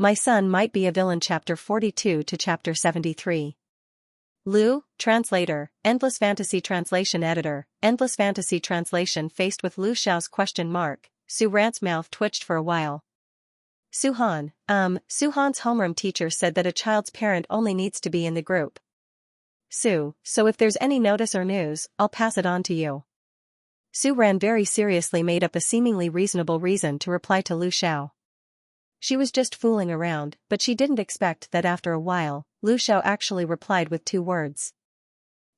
My Son Might Be a Villain Chapter 42 to Chapter 73. Lu, translator, Endless Fantasy Translation editor, Endless Fantasy Translation. Faced with Lu Xiao's question mark, Su Ran's mouth twitched for a while. Suhan, Suhan's homeroom teacher said that a child's parent only needs to be in the group. So if there's any notice or news, I'll pass it on to you. Su Ran very seriously made up a seemingly reasonable reason to reply to Lu Xiao. She was just fooling around, but she didn't expect that after a while, Lu Xiao actually replied with 2 words.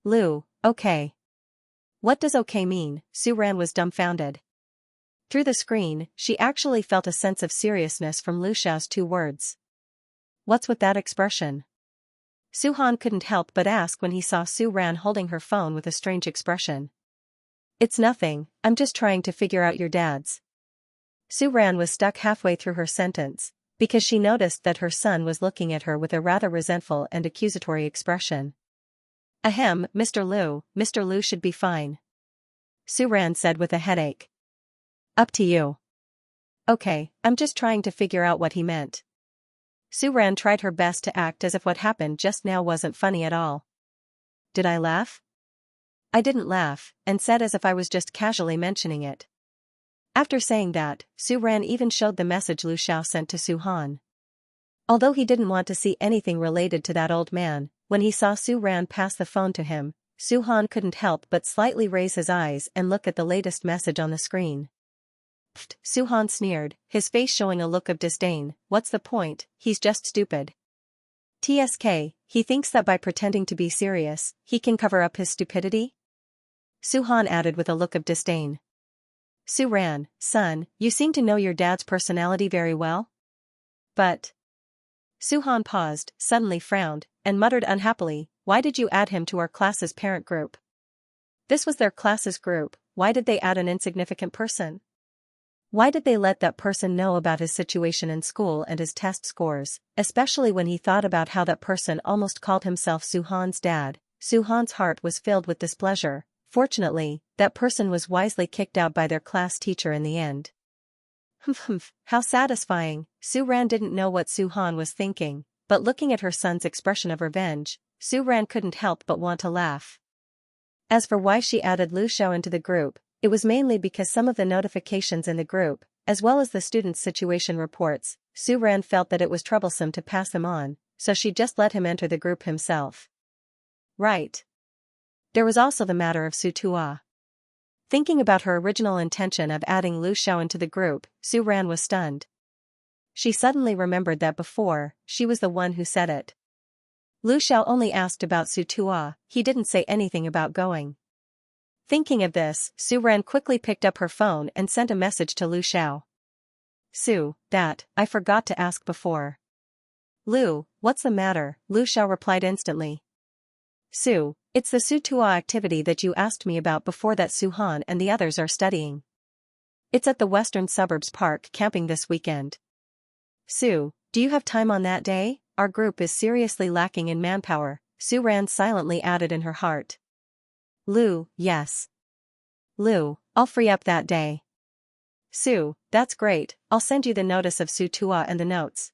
Lu, okay. What does okay mean? Su Ran was dumbfounded. Through the screen, she actually felt a sense of seriousness from Lu Xiao's 2 words. What's with that expression? Suhan couldn't help but ask when he saw Su Ran holding her phone with a strange expression. It's nothing, I'm just trying to figure out your dad's. Su Ran was stuck halfway through her sentence, because she noticed that her son was looking at her with a rather resentful and accusatory expression. Ahem, Mr. Lu should be fine. Su Ran said with a headache. Up to you. Okay, I'm just trying to figure out what he meant. Su Ran tried her best to act as if what happened just now wasn't funny at all. Did I laugh? I didn't laugh, and said as if I was just casually mentioning it. After saying that, Su Ran even showed the message Lu Xiao sent to Su Han. Although he didn't want to see anything related to that old man, when he saw Su Ran pass the phone to him, Su Han couldn't help but slightly raise his eyes and look at the latest message on the screen. Pfft, Su Han sneered, his face showing a look of disdain. What's the point? He's just stupid. TSK, he thinks that by pretending to be serious, he can cover up his stupidity? Su Han added with a look of disdain. Su Ran, son, you seem to know your dad's personality very well? But. Su Han paused, suddenly frowned, and muttered unhappily, why did you add him to our class's parent group? This was their class's group, why did they add an insignificant person? Why did they let that person know about his situation in school and his test scores, especially when he thought about how that person almost called himself Su Han's dad? Su Han's heart was filled with displeasure. Fortunately, that person was wisely kicked out by their class teacher in the end. Humph, how satisfying. Su Ran didn't know what Su Han was thinking, but looking at her son's expression of revenge, Su Ran couldn't help but want to laugh. As for why she added Lu Xiao into the group, it was mainly because some of the notifications in the group, as well as the students' situation reports, Su Ran felt that it was troublesome to pass them on, so she just let him enter the group himself. Right. There was also the matter of Su Tua. Thinking about her original intention of adding Lu Xiao into the group, Su Ran was stunned. She suddenly remembered that before, she was the one who said it. Lu Xiao only asked about Su Tua, he didn't say anything about going. Thinking of this, Su Ran quickly picked up her phone and sent a message to Lu Xiao. Su, that, I forgot to ask before. Lu, what's the matter? Lu Xiao replied instantly. Su, it's the Su Tua activity that you asked me about before that Su Han and the others are studying. It's at the Western Suburbs Park camping this weekend. Su, do you have time on that day? Our group is seriously lacking in manpower, Su Ran silently added in her heart. Lu, yes. Lu, I'll free up that day. Su, that's great, I'll send you the notice of Su Tua and the notes.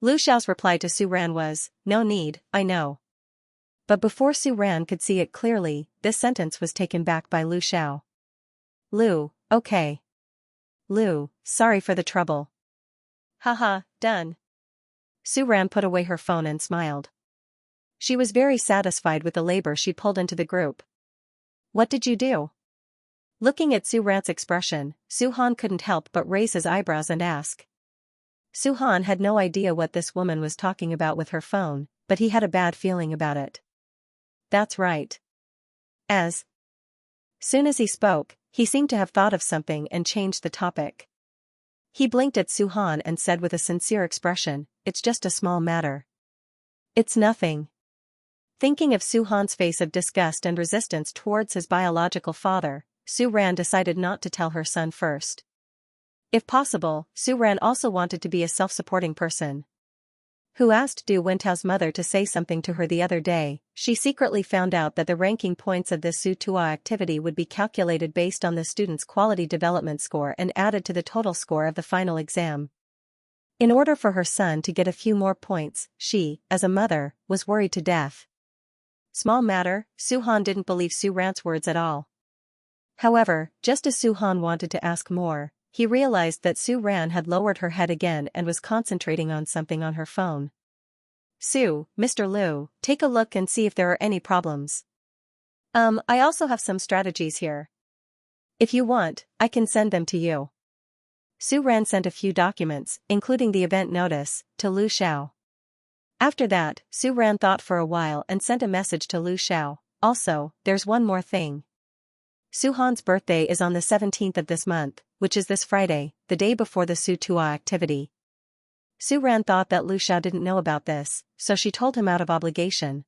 Lu Xiao's reply to Su Ran was, no need, I know. But before Su Ran could see it clearly, this sentence was taken back by Lu Xiao. Lu, okay. Lu, sorry for the trouble. Haha, done. Su Ran put away her phone and smiled. She was very satisfied with the labor she pulled into the group. What did you do? Looking at Su Ran's expression, Su Han couldn't help but raise his eyebrows and ask. Su Han had no idea what this woman was talking about with her phone, but he had a bad feeling about it. That's right. As soon as he spoke, he seemed to have thought of something and changed the topic. He blinked at Su Han and said with a sincere expression, it's just a small matter. It's nothing. Thinking of Su Han's face of disgust and resistance towards his biological father, Su Ran decided not to tell her son first. If possible, Su Ran also wanted to be a self-supporting person. Who asked Du Wentao's mother to say something to her the other day, she secretly found out that the ranking points of this Su Tua activity would be calculated based on the student's quality development score and added to the total score of the final exam. In order for her son to get a few more points, she, as a mother, was worried to death. Small matter, Su-han didn't believe Su-ran's words at all. However, just as Su-han wanted to ask more, he realized that Su-ran had lowered her head again and was concentrating on something on her phone. Mr. Liu, take a look and see if there are any problems. I also have some strategies here. If you want, I can send them to you. Su-ran sent a few documents, including the event notice, to Lu Xiao. After that, Su-ran thought for a while and sent a message to Lu Xiao. Also, there's one more thing. Su-han's birthday is on the 17th of this month, which is this Friday, the day before the Su-tua activity. Su-ran thought that Lu Xiao didn't know about this, so she told him out of obligation.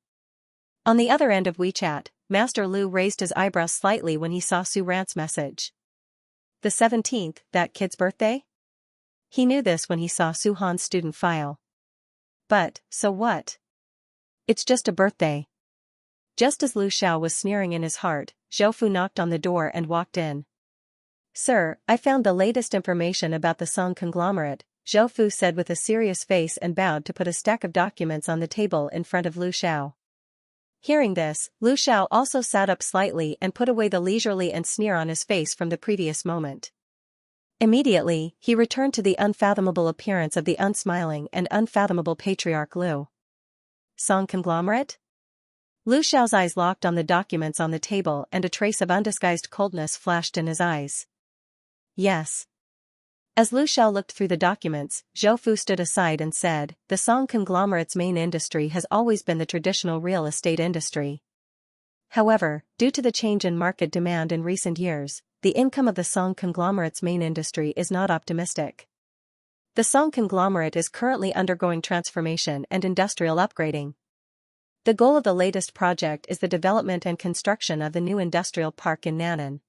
On the other end of WeChat, Master Lu raised his eyebrows slightly when he saw Su-ran's message. The 17th, that kid's birthday? He knew this when he saw Su-han's student file. But, so what? It's just a birthday. Just as Lu Xiao was sneering in his heart, Zhou Fu knocked on the door and walked in. Sir, I found the latest information about the Song conglomerate, Zhou Fu said with a serious face and bowed to put a stack of documents on the table in front of Lu Xiao. Hearing this, Lu Xiao also sat up slightly and put away the leisurely and sneer on his face from the previous moment. Immediately, he returned to the unfathomable appearance of the unsmiling and unfathomable patriarch Lu. Song conglomerate? Lu Xiao's eyes locked on the documents on the table and a trace of undisguised coldness flashed in his eyes. Yes. As Lu Xiao looked through the documents, Zhou Fu stood aside and said, the Song conglomerate's main industry has always been the traditional real estate industry. However, due to the change in market demand in recent years, the income of the Song conglomerate's main industry is not optimistic. The Song conglomerate is currently undergoing transformation and industrial upgrading. The goal of the latest project is the development and construction of the new industrial park in Nan'an.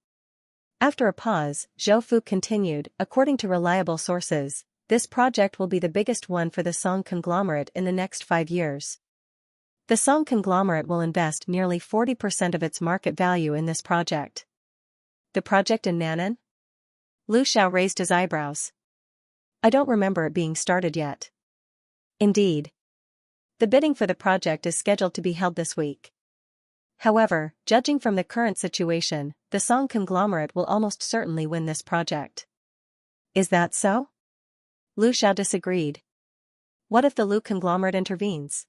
After a pause, Zhou Fu continued, according to reliable sources, this project will be the biggest one for the Song conglomerate in the next 5 years. The Song conglomerate will invest nearly 40% of its market value in this project. The project in Nan'an? Lu Xiao raised his eyebrows. I don't remember it being started yet. Indeed. The bidding for the project is scheduled to be held this week. However, judging from the current situation, the Song conglomerate will almost certainly win this project. Is that so? Lu Xiao disagreed. What if the Lu conglomerate intervenes?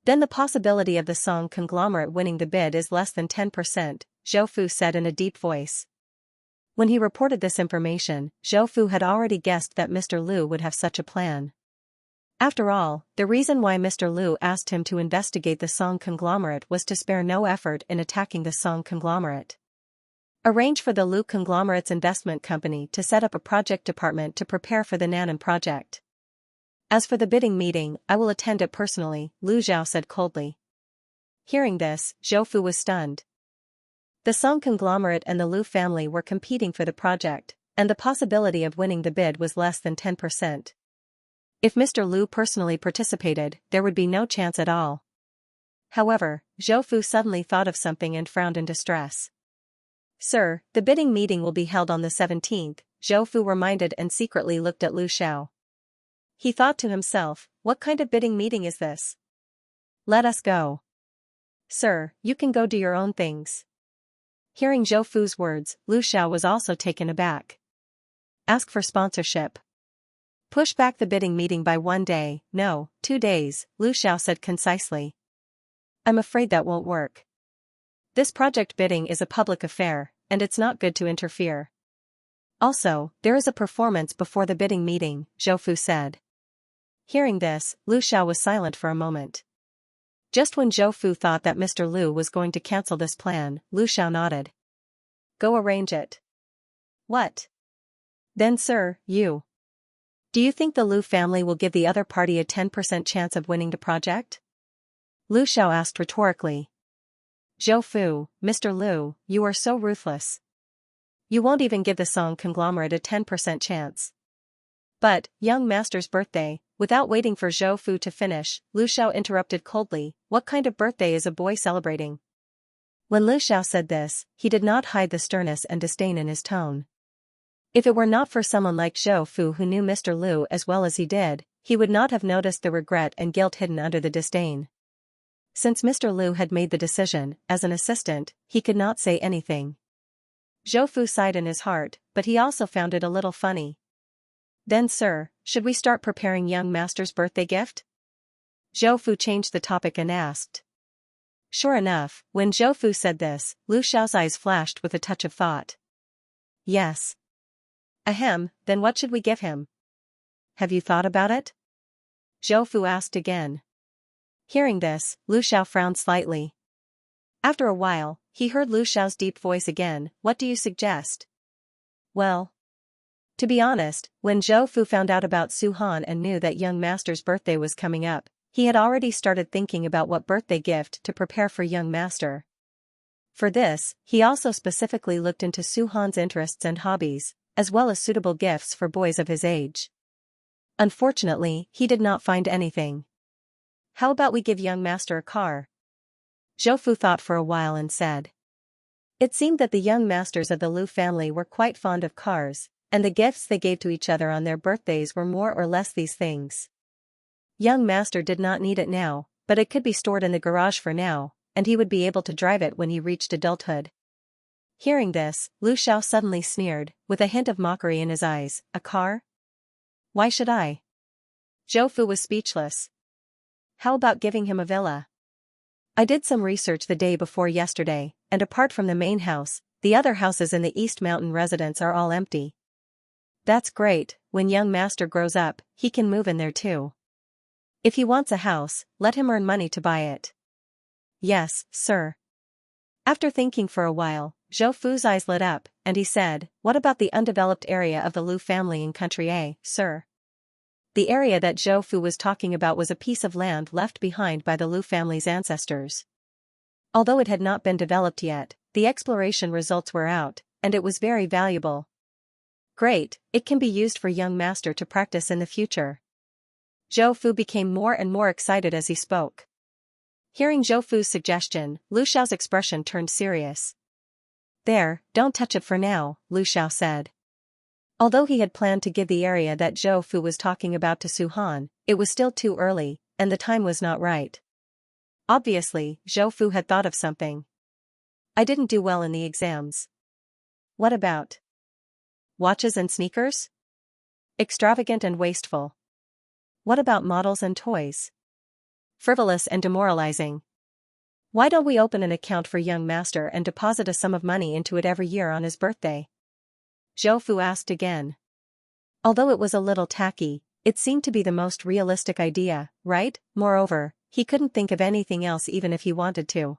Then the possibility of the Song conglomerate winning the bid is less than 10%, Zhou Fu said in a deep voice. When he reported this information, Zhou Fu had already guessed that Mr. Lu would have such a plan. After all, the reason why Mr. Lu asked him to investigate the Song conglomerate was to spare no effort in attacking the Song conglomerate. Arrange for the Lu conglomerate's investment company to set up a project department to prepare for the Nan'an project. As for the bidding meeting, I will attend it personally, Lu Xiao said coldly. Hearing this, Zhou Fu was stunned. The Song conglomerate and the Lu family were competing for the project, and the possibility of winning the bid was less than 10%. If Mr. Lu personally participated, there would be no chance at all. However, Zhou Fu suddenly thought of something and frowned in distress. Sir, the bidding meeting will be held on the 17th, Zhou Fu reminded and secretly looked at Lu Xiao. He thought to himself, what kind of bidding meeting is this? Let us go. Sir, you can go do your own things. Hearing Zhou Fu's words, Lu Xiao was also taken aback. Ask for sponsorship. Push back the bidding meeting by 1 day, no, 2 days, Lu Xiao said concisely. I'm afraid that won't work. This project bidding is a public affair, and it's not good to interfere. Also, there is a performance before the bidding meeting, Zhou Fu said. Hearing this, Lu Xiao was silent for a moment. Just when Zhou Fu thought that Mr. Lu was going to cancel this plan, Lu Xiao nodded. Go arrange it. What? Then sir, you. Do you think the Lu family will give the other party a 10% chance of winning the project? Lu Xiao asked rhetorically. Zhou Fu, Mr. Lu, you are so ruthless. You won't even give the Song conglomerate a 10% chance. But, young master's birthday, without waiting for Zhou Fu to finish, Lu Xiao interrupted coldly, what kind of birthday is a boy celebrating? When Lu Xiao said this, he did not hide the sternness and disdain in his tone. If it were not for someone like Zhou Fu who knew Mr. Liu as well as he did, he would not have noticed the regret and guilt hidden under the disdain. Since Mr. Liu had made the decision, as an assistant, he could not say anything. Zhou Fu sighed in his heart, but he also found it a little funny. Then sir, should we start preparing young master's birthday gift? Zhou Fu changed the topic and asked. Sure enough, when Zhou Fu said this, Lu Xiao's eyes flashed with a touch of thought. Yes. Ahem, then what should we give him? Have you thought about it? Zhou Fu asked again. Hearing this, Lu Xiao frowned slightly. After a while, he heard Lu Xiao's deep voice again. What do you suggest? Well, to be honest, when Zhou Fu found out about Su Han and knew that young master's birthday was coming up, he had already started thinking about what birthday gift to prepare for young master. For this, he also specifically looked into Su Han's interests and hobbies, as well as suitable gifts for boys of his age. Unfortunately, he did not find anything. How about we give young master a car? Zhou Fu thought for a while and said. It seemed that the young masters of the Liu family were quite fond of cars, and the gifts they gave to each other on their birthdays were more or less these things. Young master did not need it now, but it could be stored in the garage for now, and he would be able to drive it when he reached adulthood. Hearing this, Lu Xiao suddenly sneered, with a hint of mockery in his eyes. A car? Why should I? Zhou Fu was speechless. How about giving him a villa? I did some research the day before yesterday, and apart from the main house, the other houses in the East Mountain residence are all empty. That's great, when young master grows up, he can move in there too. If he wants a house, let him earn money to buy it. Yes, sir. After thinking for a while, Zhou Fu's eyes lit up, and he said, what about the undeveloped area of the Liu family in Country A, sir? The area that Zhou Fu was talking about was a piece of land left behind by the Liu family's ancestors. Although it had not been developed yet, the exploration results were out, and it was very valuable. Great, it can be used for young master to practice in the future. Zhou Fu became more and more excited as he spoke. Hearing Zhou Fu's suggestion, Lu Xiao's expression turned serious. There, don't touch it for now, Lu Xiao said. Although he had planned to give the area that Zhou Fu was talking about to Su Han, it was still too early, and the time was not right. Obviously, Zhou Fu had thought of something. I didn't do well in the exams. What about watches and sneakers? Extravagant and wasteful. What about models and toys? Frivolous and demoralizing. Why don't we open an account for young master and deposit a sum of money into it every year on his birthday? Zhou Fu asked again. Although it was a little tacky, it seemed to be the most realistic idea, right? Moreover, he couldn't think of anything else even if he wanted to.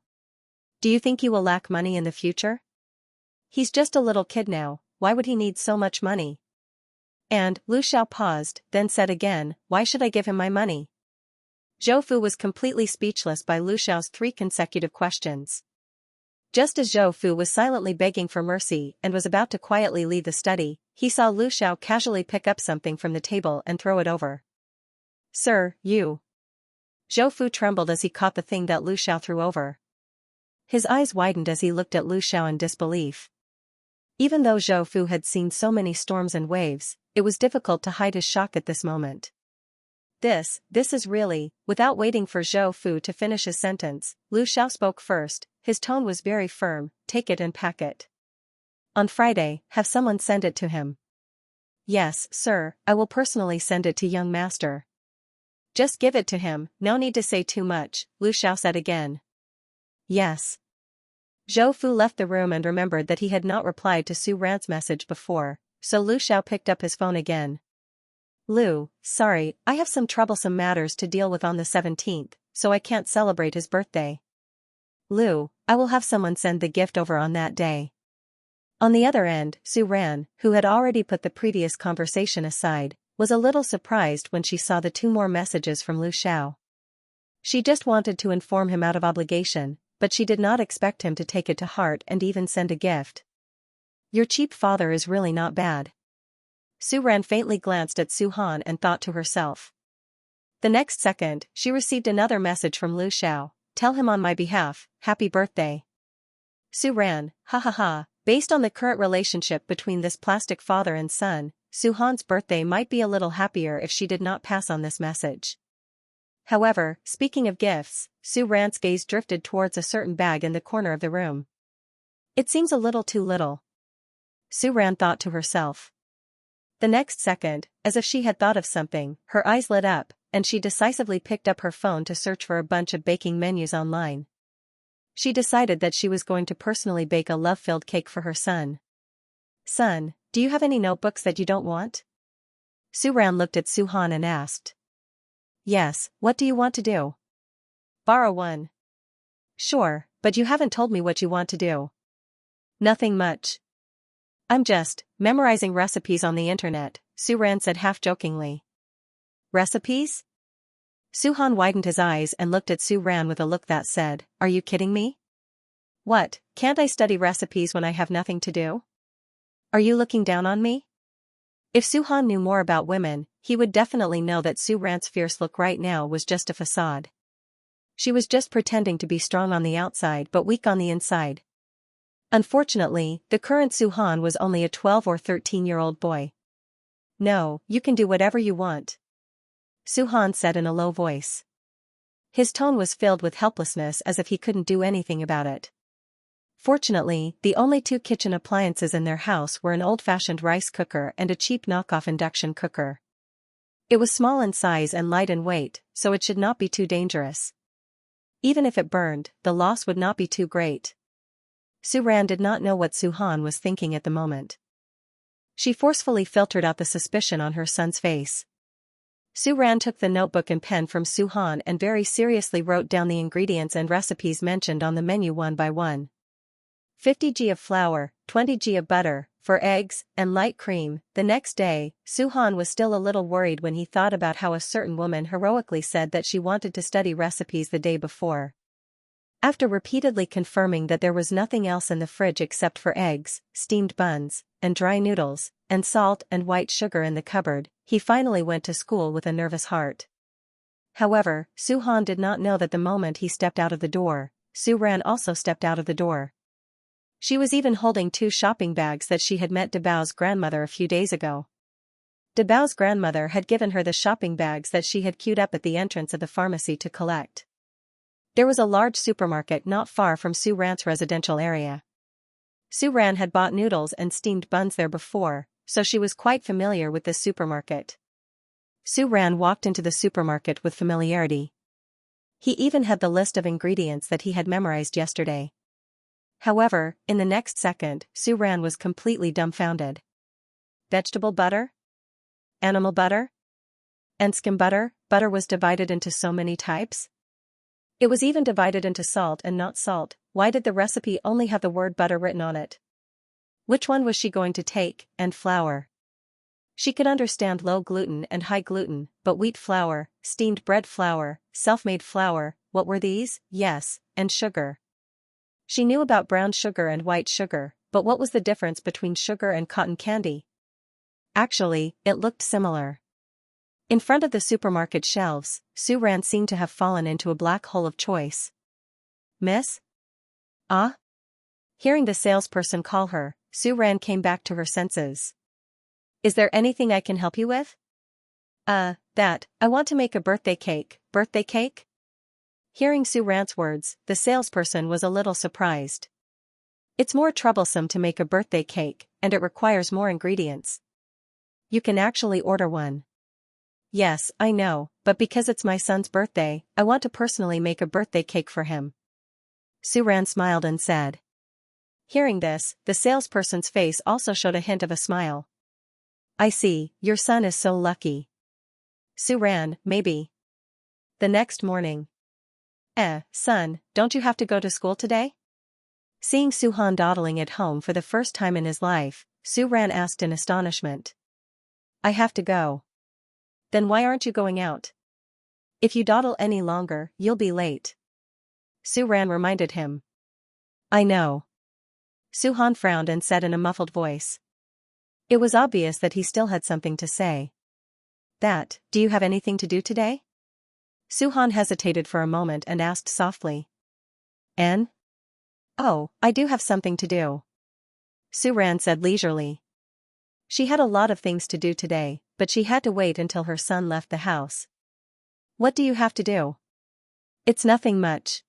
Do you think he will lack money in the future? He's just a little kid now, why would he need so much money? And, Lu Xiao paused, then said again, why should I give him my money? Zhou Fu was completely speechless by Lu Xiao's 3 consecutive questions. Just as Zhou Fu was silently begging for mercy and was about to quietly leave the study, he saw Lu Xiao casually pick up something from the table and throw it over. Sir, you. Zhou Fu trembled as he caught the thing that Lu Xiao threw over. His eyes widened as he looked at Lu Xiao in disbelief. Even though Zhou Fu had seen so many storms and waves, it was difficult to hide his shock at this moment. This is really, without waiting for Zhou Fu to finish his sentence, Lu Xiao spoke first, his tone was very firm, take it and pack it. On Friday, have someone send it to him. Yes, sir, I will personally send it to young master. Just give it to him, no need to say too much, Lu Xiao said again. Yes. Zhou Fu left the room and remembered that he had not replied to Su Ran's message before, so Lu Xiao picked up his phone again. Lu, sorry, I have some troublesome matters to deal with on the 17th, so I can't celebrate his birthday. Lu, I will have someone send the gift over on that day. On the other end, Su Ran, who had already put the previous conversation aside, was a little surprised when she saw the 2 more messages from Lu Xiao. She just wanted to inform him out of obligation, but she did not expect him to take it to heart and even send a gift. Your cheap father is really not bad. Su Ran faintly glanced at Su Han and thought to herself. The next second, she received another message from Lu Xiao, tell him on my behalf, happy birthday. Su Ran, ha ha ha, Based on the current relationship between this plastic father and son, Suhan's birthday might be a little happier if she did not pass on this message. However, speaking of gifts, Su Ran's gaze drifted towards a certain bag in the corner of the room. It seems a little too little, Su Ran thought to herself. The next second, as if she had thought of something, her eyes lit up, and she decisively picked up her phone to search for a bunch of baking menus online. She decided that she was going to personally bake a love-filled cake for her son. Son, do you have any notebooks that you don't want? Su Ran looked at Suhan and asked. Yes, what do you want to do? Borrow one. Sure, but you haven't told me what you want to do. Nothing much. I'm just memorizing recipes on the internet, Su Ran said half-jokingly. Recipes? Suhan widened his eyes and looked at Su Ran with a look that said, Are you kidding me? What, can't I study recipes when I have nothing to do? Are you looking down on me? If Suhan knew more about women, he would definitely know that Su Ran's fierce look right now was just a facade. She was just pretending to be strong on the outside but weak on the inside. Unfortunately, the current Suhan was only a 12 or 13-year-old boy. No, you can do whatever you want, Suhan said in a low voice. His tone was filled with helplessness as if he couldn't do anything about it. Fortunately, the only two kitchen appliances in their house were an old-fashioned rice cooker and a cheap knockoff induction cooker. It was small in size and light in weight, so it should not be too dangerous. Even if it burned, the loss would not be too great. Su Ran did not know what Suhan was thinking at the moment. She forcefully filtered out the suspicion on her son's face. Su Ran took the notebook and pen from Suhan and very seriously wrote down the ingredients and recipes mentioned on the menu one by one. 50 g of flour, 20 g of butter, 4 eggs, and light cream. The next day, Suhan was still a little worried when he thought about how a certain woman heroically said that she wanted to study recipes the day before. After repeatedly confirming that there was nothing else in the fridge except for eggs, steamed buns, and dry noodles, and salt and white sugar in the cupboard, he finally went to school with a nervous heart. However, Suhan did not know that the moment he stepped out of the door, Su Ran also stepped out of the door. She was even holding 2 shopping bags that she had met Dabao's grandmother a few days ago. Dabao's grandmother had given her the shopping bags that she had queued up at the entrance of the pharmacy to collect. There was a large supermarket not far from Su Ran's residential area. Su Ran had bought noodles and steamed buns there before, so she was quite familiar with this supermarket. Su Ran walked into the supermarket with familiarity. He even had the list of ingredients that he had memorized yesterday. However, in the next second, Su Ran was completely dumbfounded. Vegetable butter? Animal butter? And skim butter? Butter was divided into so many types? It was even divided into salt and not salt. Why did the recipe only have the word butter written on it? Which one was she going to take? And flour. She could understand low gluten and high gluten, but wheat flour, steamed bread flour, self-made flour, what were these? Yes, and sugar. She knew about brown sugar and white sugar, but what was the difference between sugar and cotton candy? Actually, it looked similar. In front of the supermarket shelves, Su Ran seemed to have fallen into a black hole of choice. Miss? Ah? Hearing the salesperson call her, Su Ran came back to her senses. Is there anything I can help you with? I want to make a birthday cake. Birthday cake? Hearing Su Ran's words, the salesperson was a little surprised. It's more troublesome to make a birthday cake, and it requires more ingredients. You can actually order one. Yes, I know, but because it's my son's birthday, I want to personally make a birthday cake for him. Su Ran smiled and said. Hearing this, the salesperson's face also showed a hint of a smile. I see, your son is so lucky. Su Ran, maybe. The next morning. Son, don't you have to go to school today? Seeing Suhan dawdling at home for the first time in his life, Su Ran asked in astonishment. I have to go. Then why aren't you going out? If you dawdle any longer, you'll be late. Su Ran reminded him. I know. Suhan frowned and said in a muffled voice. It was obvious that he still had something to say. Do you have anything to do today? Suhan hesitated for a moment and asked softly. Oh, I do have something to do. Su Ran said leisurely. She had a lot of things to do today, but she had to wait until her son left the house. What do you have to do? It's nothing much.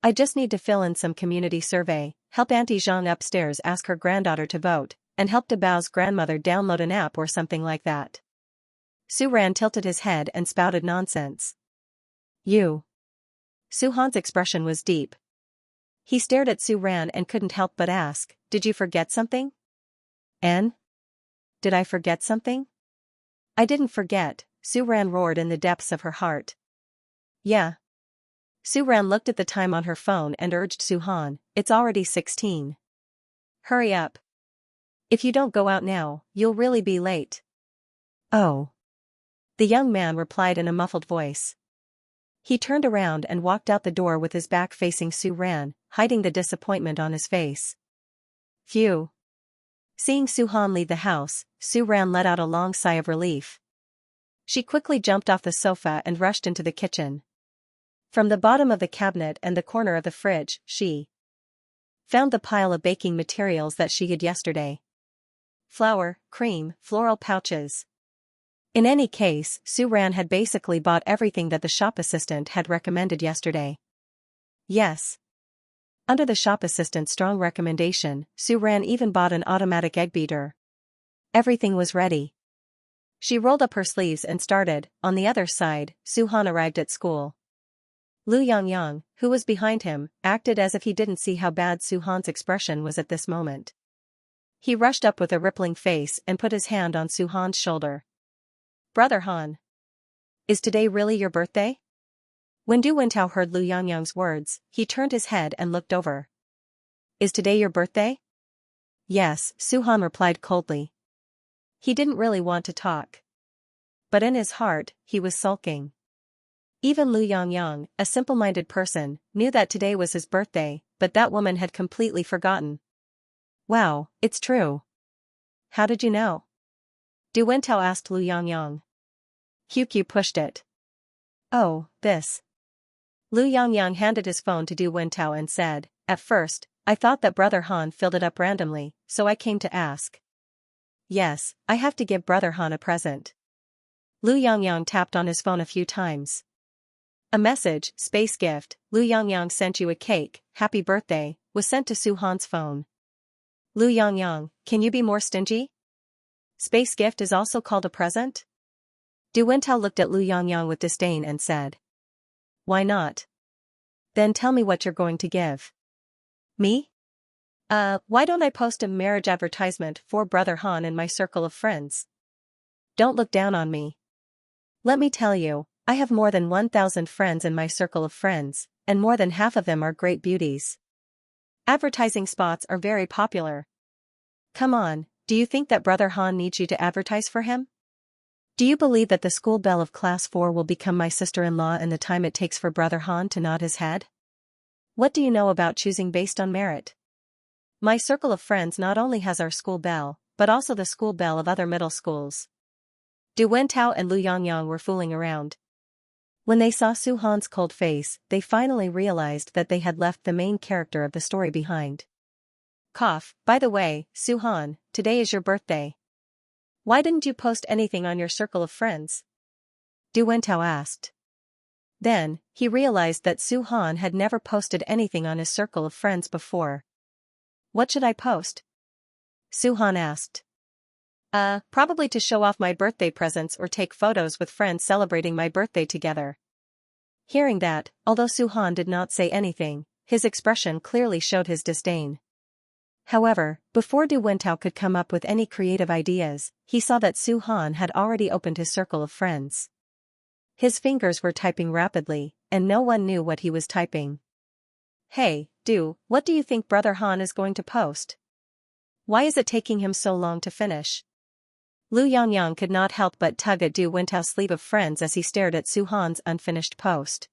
I just need to fill in some community survey, help Auntie Zhang upstairs ask her granddaughter to vote, and help Dabao's grandmother download an app or something like that. Su Ran tilted his head and spouted nonsense. You. Su Han's expression was deep. He stared at Su Ran and couldn't help but ask, did you forget something? N? Did I forget something? I didn't forget, Su Ran roared in the depths of her heart. Yeah. Su Ran looked at the time on her phone and urged Su Han, it's already 16. Hurry up. If you don't go out now, you'll really be late. Oh. The young man replied in a muffled voice. He turned around and walked out the door with his back facing Su Ran, hiding the disappointment on his face. Phew. Seeing Su Han leave the house, Su Ran let out a long sigh of relief. She quickly jumped off the sofa and rushed into the kitchen. From the bottom of the cabinet and the corner of the fridge, she found the pile of baking materials that she hid yesterday. Flour, cream, floral pouches. In any case, Su Ran had basically bought everything that the shop assistant had recommended yesterday. Yes. Under the shop assistant's strong recommendation, Su Ran even bought an automatic egg beater. Everything was ready. She rolled up her sleeves and started. On the other side, Su Han arrived at school. Lu Yangyang, who was behind him, acted as if he didn't see how bad Su Han's expression was at this moment. He rushed up with a rippling face and put his hand on Su Han's shoulder. Brother Han. Is today really your birthday? When Du Wentao heard Lu Yangyang's words, he turned his head and looked over. Is today your birthday? Yes, Su Han replied coldly. He didn't really want to talk. But in his heart, he was sulking. Even Lu Yangyang, a simple-minded person, knew that today was his birthday, but that woman had completely forgotten. Wow, it's true. How did you know? Du Wentao asked Lu Yangyang. QQ pushed it. Oh, this. Lu Yangyang handed his phone to Du Wentao and said, at first, I thought that Brother Han filled it up randomly, so I came to ask. Yes, I have to give Brother Han a present. Lu Yangyang tapped on his phone a few times. A message, space gift, Lu Yangyang sent you a cake, happy birthday, was sent to Su Han's phone. Lu Yangyang, can you be more stingy? Space gift is also called a present? Du Wentao looked at Lu Yangyang with disdain and said. Why not? Then tell me what you're going to give. Me? Why don't I post a marriage advertisement for Brother Han in my circle of friends? Don't look down on me. Let me tell you, I have more than 1,000 friends in my circle of friends, and more than half of them are great beauties. Advertising spots are very popular. Come on, do you think that Brother Han needs you to advertise for him? Do you believe that the school belle of class 4 will become my sister-in-law in the time it takes for Brother Han to nod his head? What do you know about choosing based on merit? My circle of friends not only has our school belle, but also the school belle of other middle schools. Du Wentao and Lu Yangyang were fooling around. When they saw Su Han's cold face, they finally realized that they had left the main character of the story behind. Cough, by the way, Su Han, today is your birthday. Why didn't you post anything on your circle of friends? Du Wentao asked. Then, he realized that Su Han had never posted anything on his circle of friends before. What should I post? Su Han asked. Probably to show off my birthday presents or take photos with friends celebrating my birthday together. Hearing that, although Su Han did not say anything, his expression clearly showed his disdain. However, before Du Wentao could come up with any creative ideas, he saw that Su Han had already opened his circle of friends. His fingers were typing rapidly, and no one knew what he was typing. Hey, Du, what do you think Brother Han is going to post? Why is it taking him so long to finish? Lu Yangyang could not help but tug at Du Wentao's sleeve of friends as he stared at Su Han's unfinished post.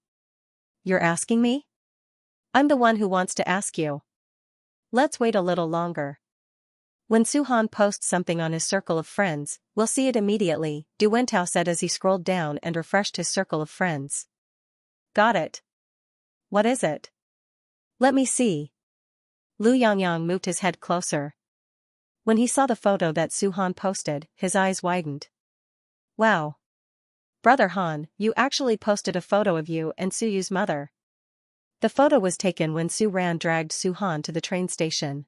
You're asking me? I'm the one who wants to ask you. Let's wait a little longer. When Su Han posts something on his circle of friends, we'll see it immediately, Du Wentao said as he scrolled down and refreshed his circle of friends. Got it. What is it? Let me see. Lu Yangyang moved his head closer. When he saw the photo that Su-han posted, his eyes widened. Wow. Brother Han, you actually posted a photo of you and Su-yu's mother. The photo was taken when Su-ran dragged Su-han to the train station.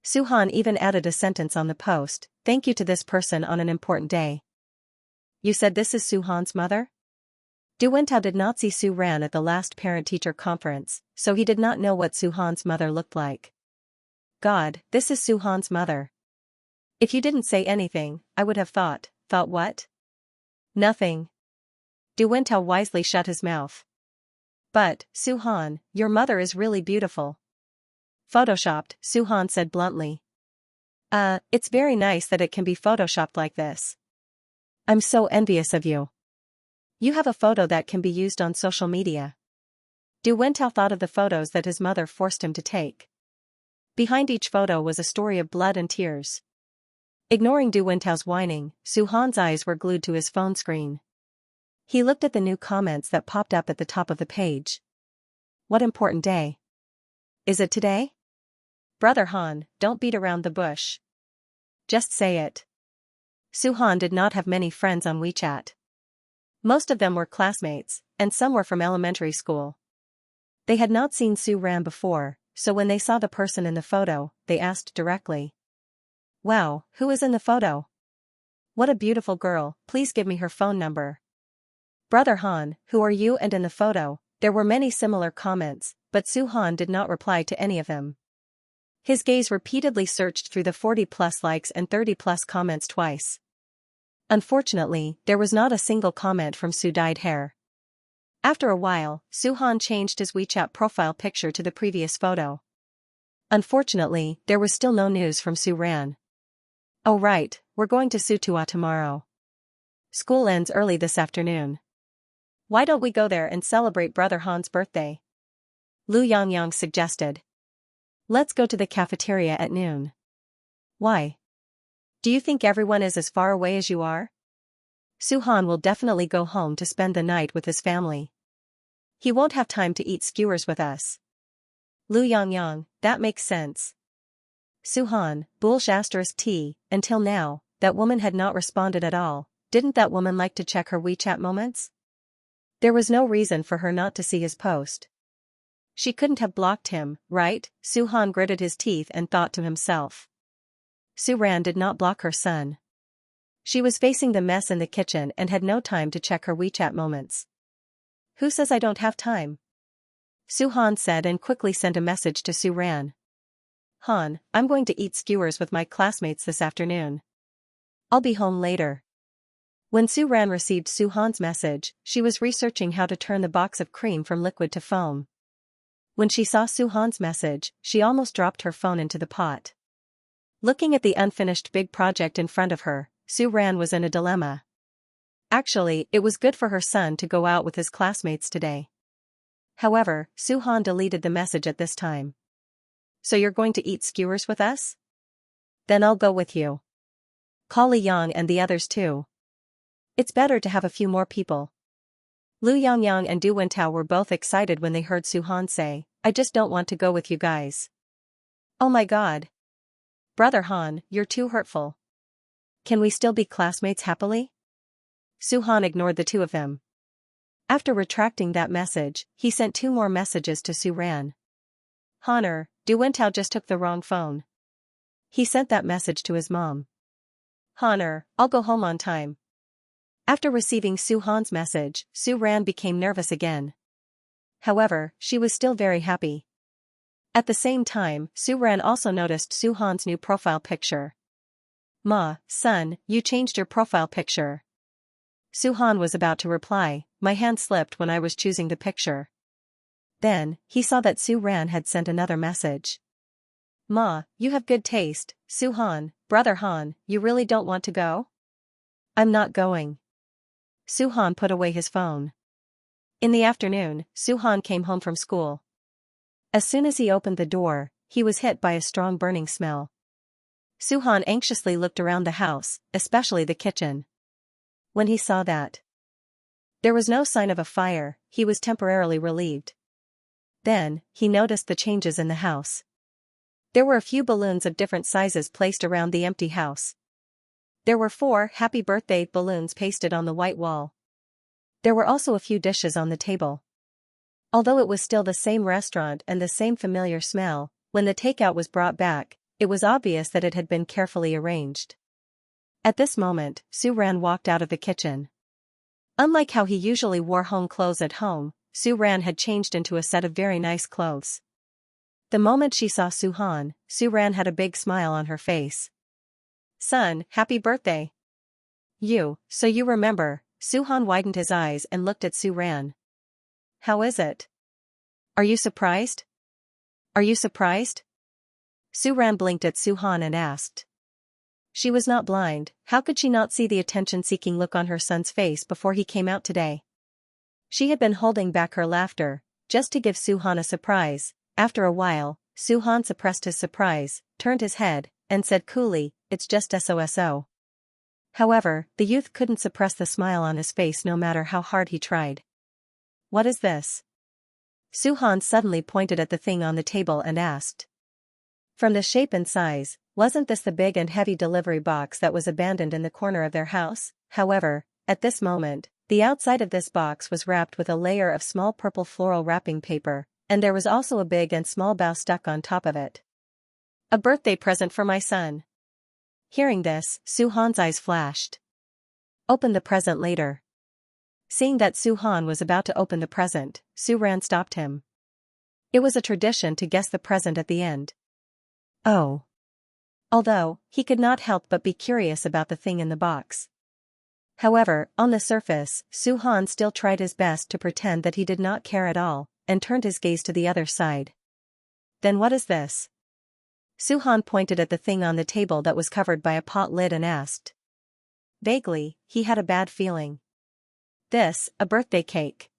Su-han even added a sentence on the post, "Thank you to this person on an important day." You said this is Su-han's mother? Du Wentao did not see Su-ran at the last parent-teacher conference, so he did not know what Su-han's mother looked like. God, this is Su-han's mother. If you didn't say anything, I would have thought what? Nothing. Du Wentao wisely shut his mouth. But, Su-han, your mother is really beautiful. Photoshopped, Su-han said bluntly. It's very nice that it can be photoshopped like this. I'm so envious of you. You have a photo that can be used on social media. Du Wentao thought of the photos that his mother forced him to take. Behind each photo was a story of blood and tears. Ignoring Du Wentao's whining, Su-han's eyes were glued to his phone screen. He looked at the new comments that popped up at the top of the page. What important day? Is it today? Brother Han, don't beat around the bush. Just say it. Su-han did not have many friends on WeChat. Most of them were classmates, and some were from elementary school. They had not seen Su-ran before, so when they saw the person in the photo, they asked directly. Wow, who is in the photo? What a beautiful girl, please give me her phone number. Brother Han, who are you and in the photo? There were many similar comments, but Su-han did not reply to any of them. His gaze repeatedly searched through the 40+ likes and 30+ comments twice. Unfortunately, there was not a single comment from Su-dyed hair. After a while, Su-han changed his WeChat profile picture to the previous photo. Unfortunately, there was still no news from Su-ran. Oh right, we're going to Sutua tomorrow. School ends early this afternoon. Why don't we go there and celebrate Brother Han's birthday? Lu Yangyang suggested. Let's go to the cafeteria at noon. Why? Do you think everyone is as far away as you are? Su-han will definitely go home to spend the night with his family. He won't have time to eat skewers with us. Lu Yangyang, that makes sense. Su-han, *T, until now, that woman had not responded at all. Didn't that woman like to check her WeChat moments? There was no reason for her not to see his post. She couldn't have blocked him, right? Su-han gritted his teeth and thought to himself. Su-ran did not block her son. She was facing the mess in the kitchen and had no time to check her WeChat moments. Who says I don't have time? Su-han said and quickly sent a message to Su-ran. Han, I'm going to eat skewers with my classmates this afternoon. I'll be home later. When Su-ran received Su-han's message, she was researching how to turn the box of cream from liquid to foam. When she saw Su-han's message, she almost dropped her phone into the pot. Looking at the unfinished big project in front of her, Su-ran was in a dilemma. Actually, it was good for her son to go out with his classmates today. However, Su-han deleted the message at this time. So you're going to eat skewers with us? Then I'll go with you. Call Li Yang and the others too. It's better to have a few more people. Lu Yangyang and Du Wentao were both excited when they heard Su-han say, I just don't want to go with you guys. Oh my god. Brother Han, you're too hurtful. Can we still be classmates happily? Su-han ignored the two of them. After retracting that message, he sent 2 more messages to Su-ran. Honor, Du Wentao just took the wrong phone. He sent that message to his mom. Honor, I'll go home on time. After receiving Su-han's message, Su-ran became nervous again. However, she was still very happy. At the same time, Su-ran also noticed Su-han's new profile picture. Ma, son, you changed your profile picture. Su-han was about to reply, my hand slipped when I was choosing the picture. Then, he saw that Su-ran had sent another message. Ma, you have good taste, Su-han, Brother Han, you really don't want to go? I'm not going. Su-han put away his phone. In the afternoon, Su-han came home from school. As soon as he opened the door, he was hit by a strong burning smell. Su-han anxiously looked around the house, especially the kitchen. When he saw that there was no sign of a fire, he was temporarily relieved. Then, he noticed the changes in the house. There were a few balloons of different sizes placed around the empty house. There were 4 happy birthday balloons pasted on the white wall. There were also a few dishes on the table. Although it was still the same restaurant and the same familiar smell, when the takeout was brought back, it was obvious that it had been carefully arranged. At this moment, Su-ran walked out of the kitchen. Unlike how he usually wore home clothes at home, Su-ran had changed into a set of very nice clothes. The moment she saw Su-han, Su-ran had a big smile on her face. "Son, happy birthday." So you remember." Su-han widened his eyes and looked at Su-ran. "How is it? Are you surprised?" "Are you surprised?" Su-ran blinked at Su-han and asked. She was not blind. How could she not see the attention-seeking look on her son's face before he came out today? She had been holding back her laughter, just to give Su-han a surprise. After a while, Su-han suppressed his surprise, turned his head, and said coolly, "It's just so." However, the youth couldn't suppress the smile on his face no matter how hard he tried. "What is this?" Su-han suddenly pointed at the thing on the table and asked. From the shape and size, wasn't this the big and heavy delivery box that was abandoned in the corner of their house? However, at this moment, the outside of this box was wrapped with a layer of small purple floral wrapping paper, and there was also a big and small bow stuck on top of it. "A birthday present for my son." Hearing this, Su-han's eyes flashed. "Open the present later." Seeing that Su-han was about to open the present, Su-ran stopped him. It was a tradition to guess the present at the end. Oh. Although, he could not help but be curious about the thing in the box. However, on the surface, Su-han still tried his best to pretend that he did not care at all, and turned his gaze to the other side. "Then what is this?" Su-han pointed at the thing on the table that was covered by a pot lid and asked. Vaguely, he had a bad feeling. "This, a birthday cake."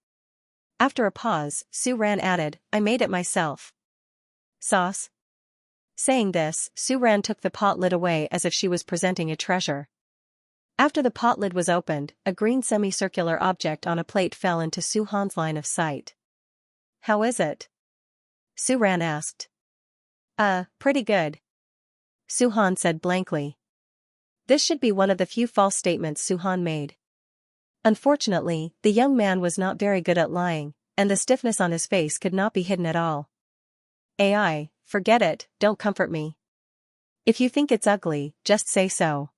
After a pause, Su-ran added, "I made it myself." "Sauce?" Saying this, Su-ran took the pot lid away as if she was presenting a treasure. After the pot lid was opened, a green semicircular object on a plate fell into Su-han's line of sight. "How is it?" Su-ran asked. Pretty good." Su-han said blankly. This should be one of the few false statements Su-han made. Unfortunately, the young man was not very good at lying, and the stiffness on his face could not be hidden at all. Forget it, don't comfort me. If you think it's ugly, just say so."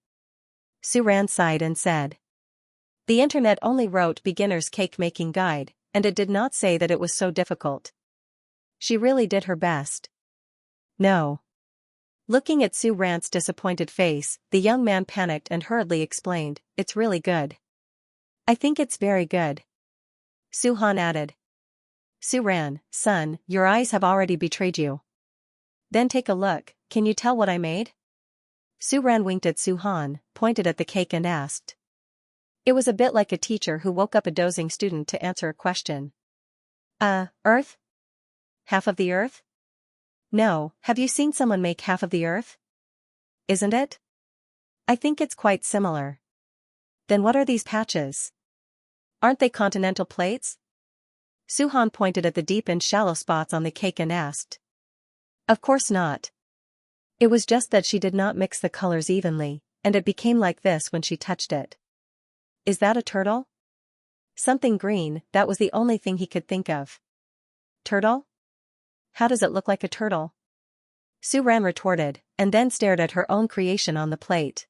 Su-ran sighed and said. The internet only wrote beginner's cake making guide, and it did not say that it was so difficult. She really did her best. "No." Looking at Su-ran's disappointed face, the young man panicked and hurriedly explained, "It's really good." "I think it's very good." Su-han added. "Su-ran, son, your eyes have already betrayed you." "Then take a look, can you tell what I made?" Su-ran winked at Su-han, pointed at the cake and asked. It was a bit like a teacher who woke up a dozing student to answer a question. Earth? Half of the earth? No, have you seen someone make half of the earth? Isn't it? I think it's quite similar. Then what are these patches? Aren't they continental plates? Su-han pointed at the deep and shallow spots on the cake and asked. Of course not. It was just that she did not mix the colors evenly, and it became like this when she touched it. Is that a turtle? Something green, that was the only thing he could think of. Turtle? How does it look like a turtle? Su-ran retorted, and then stared at her own creation on the plate.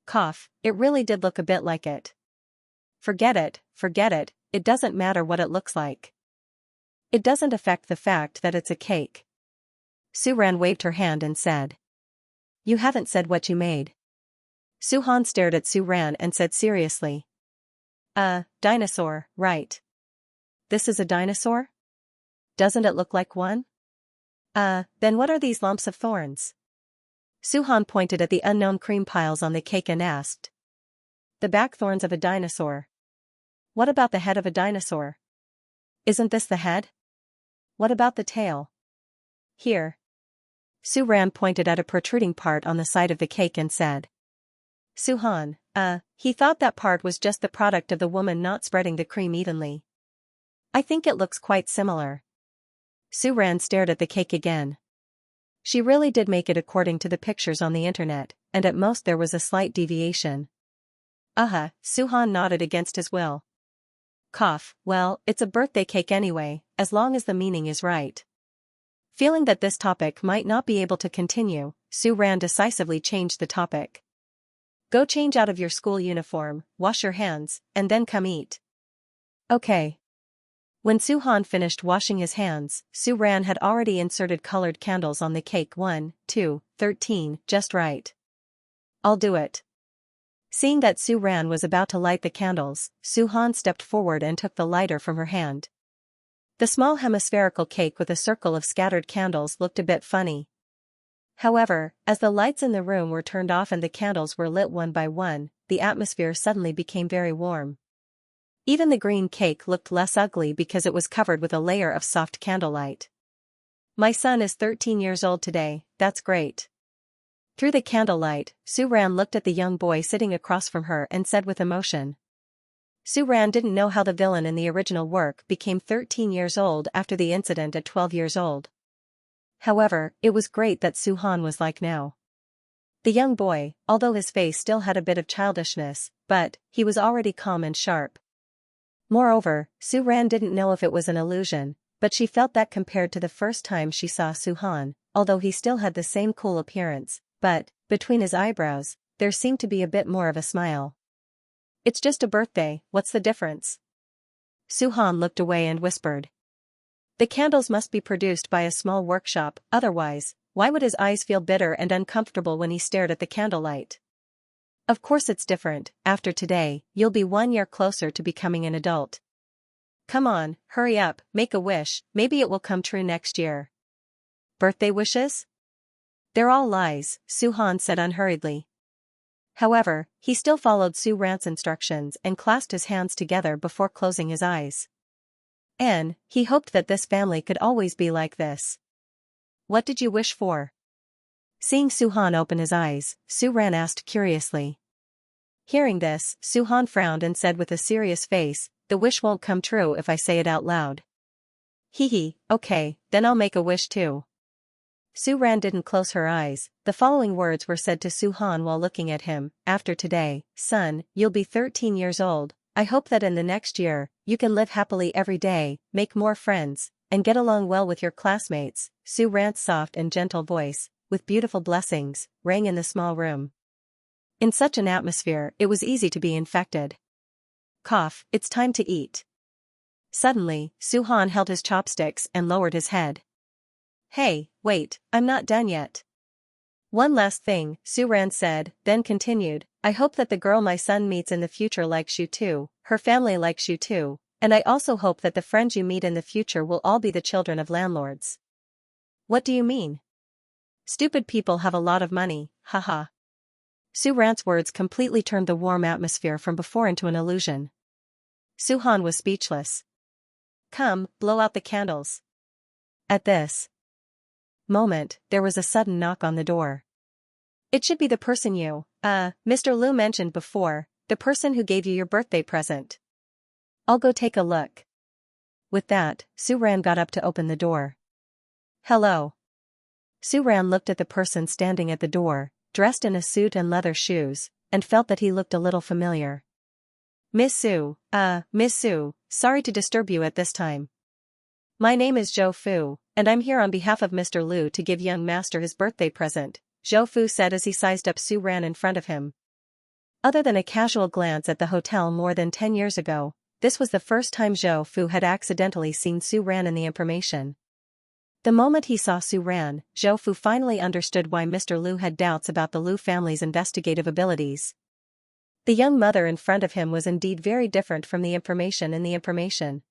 Cough, it really did look a bit like it. Forget it, it doesn't matter what it looks like. It doesn't affect the fact that it's a cake. Su-ran waved her hand and said. You haven't said what you made. Su-han stared at Su-ran and said seriously. Dinosaur, right. This is a dinosaur? Doesn't it look like one? Then what are these lumps of thorns? Su-han pointed at the unknown cream piles on the cake and asked. The back thorns of a dinosaur. What about the head of a dinosaur? Isn't this the head? What about the tail? Here. Su-ran pointed at a protruding part on the side of the cake and said. Su-han, he thought that part was just the product of the woman not spreading the cream evenly. I think it looks quite similar. Su-ran stared at the cake again. She really did make it according to the pictures on the internet, and at most there was a slight deviation. Suhan nodded against his will. Cough, well, it's a birthday cake anyway, as long as the meaning is right. Feeling that this topic might not be able to continue, Su-ran decisively changed the topic. Go change out of your school uniform, wash your hands, and then come eat. Okay. When Suhan finished washing his hands, Su-ran had already inserted colored candles on the cake 1, 2, 13, just right. I'll do it. Seeing that Su-ran was about to light the candles, Suhan stepped forward and took the lighter from her hand. The small hemispherical cake with a circle of scattered candles looked a bit funny. However, as the lights in the room were turned off and the candles were lit one by one, the atmosphere suddenly became very warm. Even the green cake looked less ugly because it was covered with a layer of soft candlelight. My son is 13 years old today, that's great. Through the candlelight, Su-ran looked at the young boy sitting across from her and said with emotion. Su-ran didn't know how the villain in the original work became 13 years old after the incident at 12 years old. However, it was great that Suhan was like now. The young boy, although his face still had a bit of childishness, but he was already calm and sharp. Moreover, Su-ran didn't know if it was an illusion, but she felt that compared to the first time she saw Suhan, although he still had the same cool appearance, but, between his eyebrows, there seemed to be a bit more of a smile. It's just a birthday, what's the difference? Suhan looked away and whispered. The candles must be produced by a small workshop, otherwise, why would his eyes feel bitter and uncomfortable when he stared at the candlelight? Of course it's different, after today, you'll be 1 year closer to becoming an adult. Come on, hurry up, make a wish, maybe it will come true next year. Birthday wishes? They're all lies, Suhan said unhurriedly. However, he still followed Su-ran's instructions and clasped his hands together before closing his eyes. And he hoped that this family could always be like this. What did you wish for? Seeing Suhan open his eyes, Su-ran asked curiously. Hearing this, Suhan frowned and said with a serious face, the wish won't come true if I say it out loud. Hee, okay, then I'll make a wish too. Su-ran didn't close her eyes. The following words were said to Suhan while looking at him. After today, son, you'll be 13 years old. I hope that in the next year, you can live happily every day, make more friends, and get along well with your classmates. Su-ran's soft and gentle voice, with beautiful blessings, rang in the small room. In such an atmosphere, it was easy to be infected. Cough, it's time to eat. Suddenly, Suhan held his chopsticks and lowered his head. Hey, wait, I'm not done yet. One last thing, Su-ran said, then continued, I hope that the girl my son meets in the future likes you too, her family likes you too, and I also hope that the friends you meet in the future will all be the children of landlords. What do you mean? Stupid people have a lot of money, haha. Su-ran's words completely turned the warm atmosphere from before into an illusion. Suhan was speechless. Come, blow out the candles. At this moment, there was a sudden knock on the door. It should be the person Mr. Liu mentioned before, the person who gave you your birthday present. I'll go take a look. With that, Su-ran got up to open the door. Hello. Su-ran looked at the person standing at the door, dressed in a suit and leather shoes, and felt that he looked a little familiar. Miss Su, sorry to disturb you at this time. My name is Zhou Fu, and I'm here on behalf of Mr. Liu to give young master his birthday present, Zhou Fu said as he sized up Su-ran in front of him. Other than a casual glance at the hotel more than 10 years ago, this was the first time Zhou Fu had accidentally seen Su-ran in the information. The moment he saw Su-ran, Zhou Fu finally understood why Mr. Liu had doubts about the Liu family's investigative abilities. The young mother in front of him was indeed very different from the information in the information.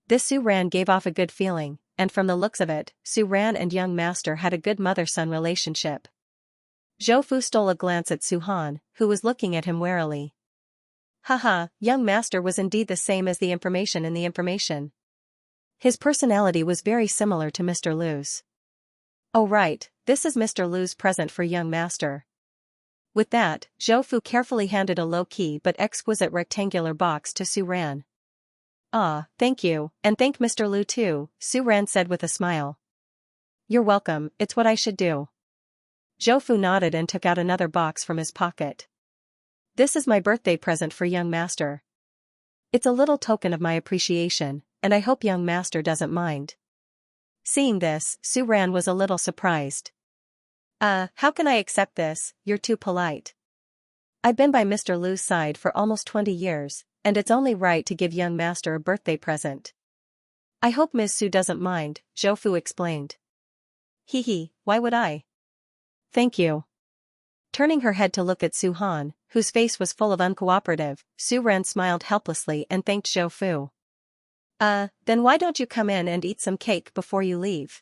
This Su-ran gave off a good feeling, and from the looks of it, Su-ran and young master had a good mother-son relationship. Zhou Fu stole a glance at Suhan, who was looking at him warily. Haha, young master was indeed the same as the information in the information. His personality was very similar to Mr. Liu's. Oh right, this is Mr. Liu's present for young master. With that, Zhou Fu carefully handed a low-key but exquisite rectangular box to Su-ran. Ah, thank you, and thank Mr. Liu too, Su-ran said with a smile. You're welcome, it's what I should do. Zhou Fu nodded and took out another box from his pocket. This is my birthday present for young master. It's a little token of my appreciation, and I hope young master doesn't mind. Seeing this, Su Ran was a little surprised. How can I accept this? You're too polite. I've been by Mr. Lu's side for almost 20 years, and it's only right to give young master a birthday present. I hope Ms. Su doesn't mind, Zhou Fu explained. Hee, why would I? Thank you. Turning her head to look at Su Han, whose face was full of uncooperative, Su Ran smiled helplessly and thanked Zhou Fu. Then why don't you come in and eat some cake before you leave?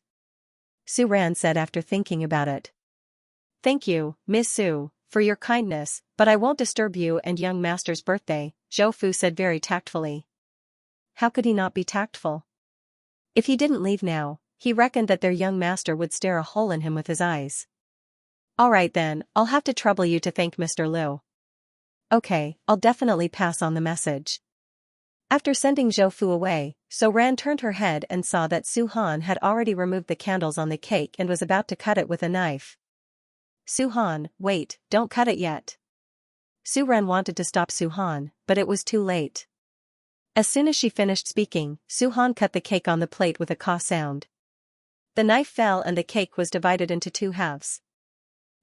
Su Ran said after thinking about it. Thank you, Ms. Su, for your kindness, but I won't disturb you and young master's birthday, Zhou Fu said very tactfully. How could he not be tactful? If he didn't leave now, he reckoned that their young master would stare a hole in him with his eyes. Alright then, I'll have to trouble you to thank Mr. Lu. Okay, I'll definitely pass on the message. After sending Zhou Fu away, Su Ran turned her head and saw that Su Han had already removed the candles on the cake and was about to cut it with a knife. Su Han, wait, don't cut it yet. Su Ran wanted to stop Su Han, but it was too late. As soon as she finished speaking, Su Han cut the cake on the plate with a caw sound. The knife fell and the cake was divided into two halves.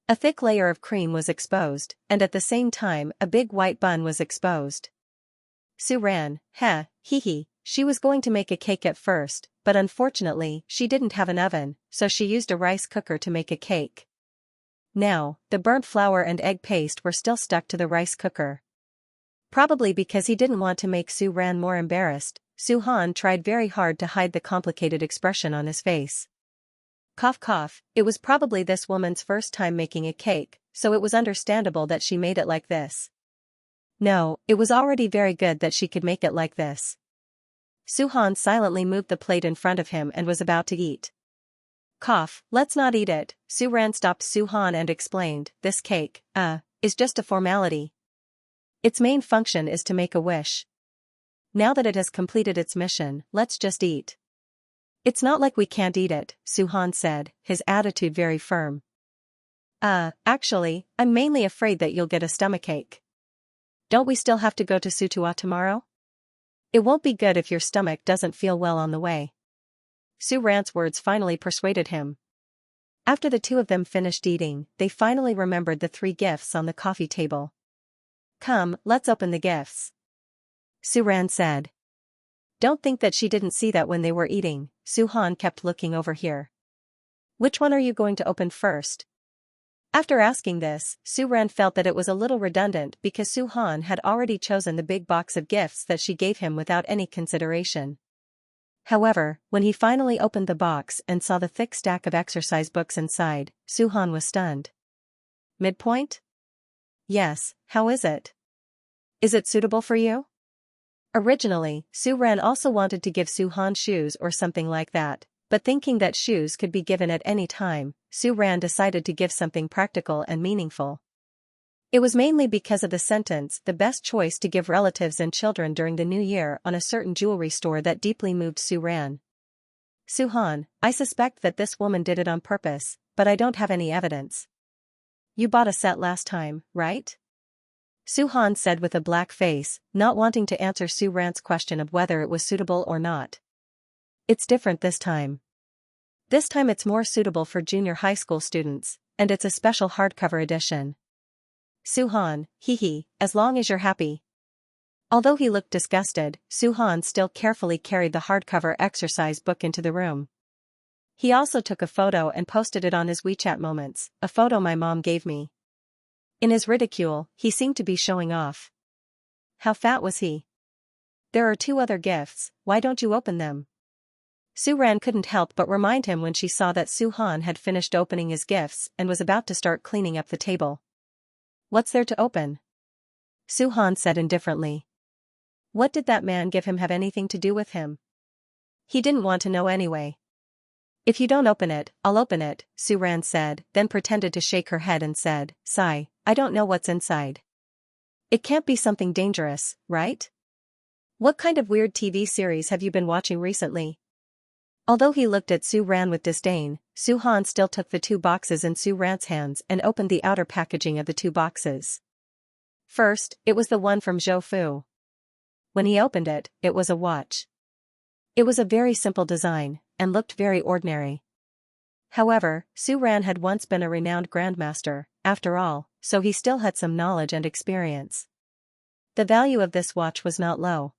A thick layer of cream was exposed, and at the same time a big white bun was exposed. Su Ran, she was going to make a cake at first, but unfortunately she didn't have an oven, so she used a rice cooker to make a cake. Now, the burnt flour and egg paste were still stuck to the rice cooker. Probably because he didn't want to make Su Ran more embarrassed, Su Han tried very hard to hide the complicated expression on his face. Cough cough, it was probably this woman's first time making a cake, so it was understandable that she made it like this. No, it was already very good that she could make it like this. Su Han silently moved the plate in front of him and was about to eat. Cough, let's not eat it, Su Ran stopped Su Han and explained, this cake, is just a formality. Its main function is to make a wish. Now that it has completed its mission, let's just eat. It's not like we can't eat it, Su Han said, his attitude very firm. Actually, I'm mainly afraid that you'll get a stomachache. Don't we still have to go to Sutua tomorrow? It won't be good if your stomach doesn't feel well on the way. Su Ran's words finally persuaded him. After the two of them finished eating, they finally remembered the 3 gifts on the coffee table. Come, let's open the gifts. Su Ran said. Don't think that she didn't see that when they were eating, Su Han kept looking over here. Which one are you going to open first? After asking this, Su Ran felt that it was a little redundant because Su Han had already chosen the big box of gifts that she gave him without any consideration. However, when he finally opened the box and saw the thick stack of exercise books inside, Su Han was stunned. Midpoint? Yes, how is it? Is it suitable for you? Originally, Su Ran also wanted to give Su Han shoes or something like that, but thinking that shoes could be given at any time, Su Ran decided to give something practical and meaningful. It was mainly because of the sentence, the best choice to give relatives and children during the new year on a certain jewelry store that deeply moved Su Ran. Su Han, I suspect that this woman did it on purpose, but I don't have any evidence. You bought a set last time, right? Su Han said with a black face, not wanting to answer Su Ran's question of whether it was suitable or not. It's different this time. This time it's more suitable for junior high school students, and it's a special hardcover edition. Su Han, as long as you're happy. Although he looked disgusted, Su Han still carefully carried the hardcover exercise book into the room. He also took a photo and posted it on his WeChat moments, a photo my mom gave me. In his ridicule, he seemed to be showing off. How fat was he? There are 2 other gifts, why don't you open them? Su Ran couldn't help but remind him when she saw that Su Han had finished opening his gifts and was about to start cleaning up the table. What's there to open? Su Han said indifferently. What did that man give him have anything to do with him? He didn't want to know anyway. If you don't open it, I'll open it, Su Ran said, then pretended to shake her head and said, Sigh, I don't know what's inside. It can't be something dangerous, right? What kind of weird TV series have you been watching recently? Although he looked at Su Ran with disdain, Su Han still took the 2 boxes in Su Ran's hands and opened the outer packaging of the 2 boxes. First, it was the one from Zhou Fu. When he opened it, it was a watch. It was a very simple design, and looked very ordinary. However, Su Ran had once been a renowned grandmaster, after all, so he still had some knowledge and experience. The value of this watch was not low.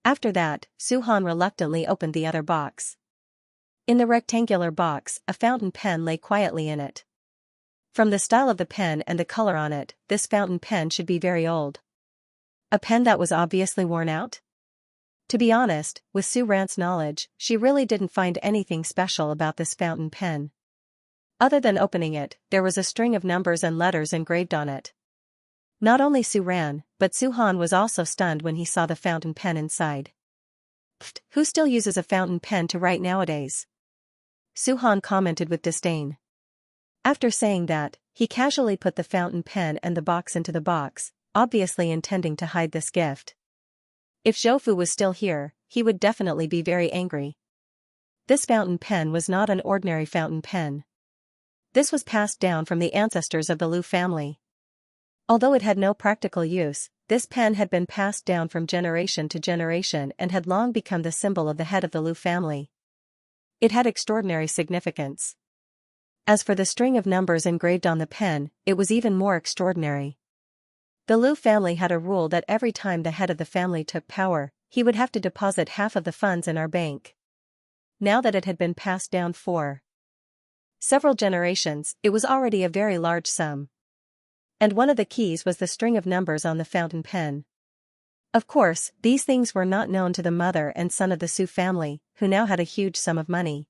After that, Su Han reluctantly opened the other box. In the rectangular box, a fountain pen lay quietly in it. From the style of the pen and the color on it, this fountain pen should be very old. A pen that was obviously worn out? To be honest, with Su Ran's knowledge, she really didn't find anything special about this fountain pen. Other than opening it, there was a string of numbers and letters engraved on it. Not only Su Ran, but Su Han was also stunned when he saw the fountain pen inside. Pfft, who still uses a fountain pen to write nowadays? Su Han commented with disdain. After saying that, he casually put the fountain pen and the box into the box, obviously intending to hide this gift. If Zhou Fu was still here, he would definitely be very angry. This fountain pen was not an ordinary fountain pen. This was passed down from the ancestors of the Lu family. Although it had no practical use, this pen had been passed down from generation to generation and had long become the symbol of the head of the Lu family. It had extraordinary significance. As for the string of numbers engraved on the pen, it was even more extraordinary. The Lu family had a rule that every time the head of the family took power, he would have to deposit half of the funds in our bank. Now that it had been passed down for several generations, it was already a very large sum. And one of the keys was the string of numbers on the fountain pen. Of course, these things were not known to the mother and son of the Su family, who now had a huge sum of money.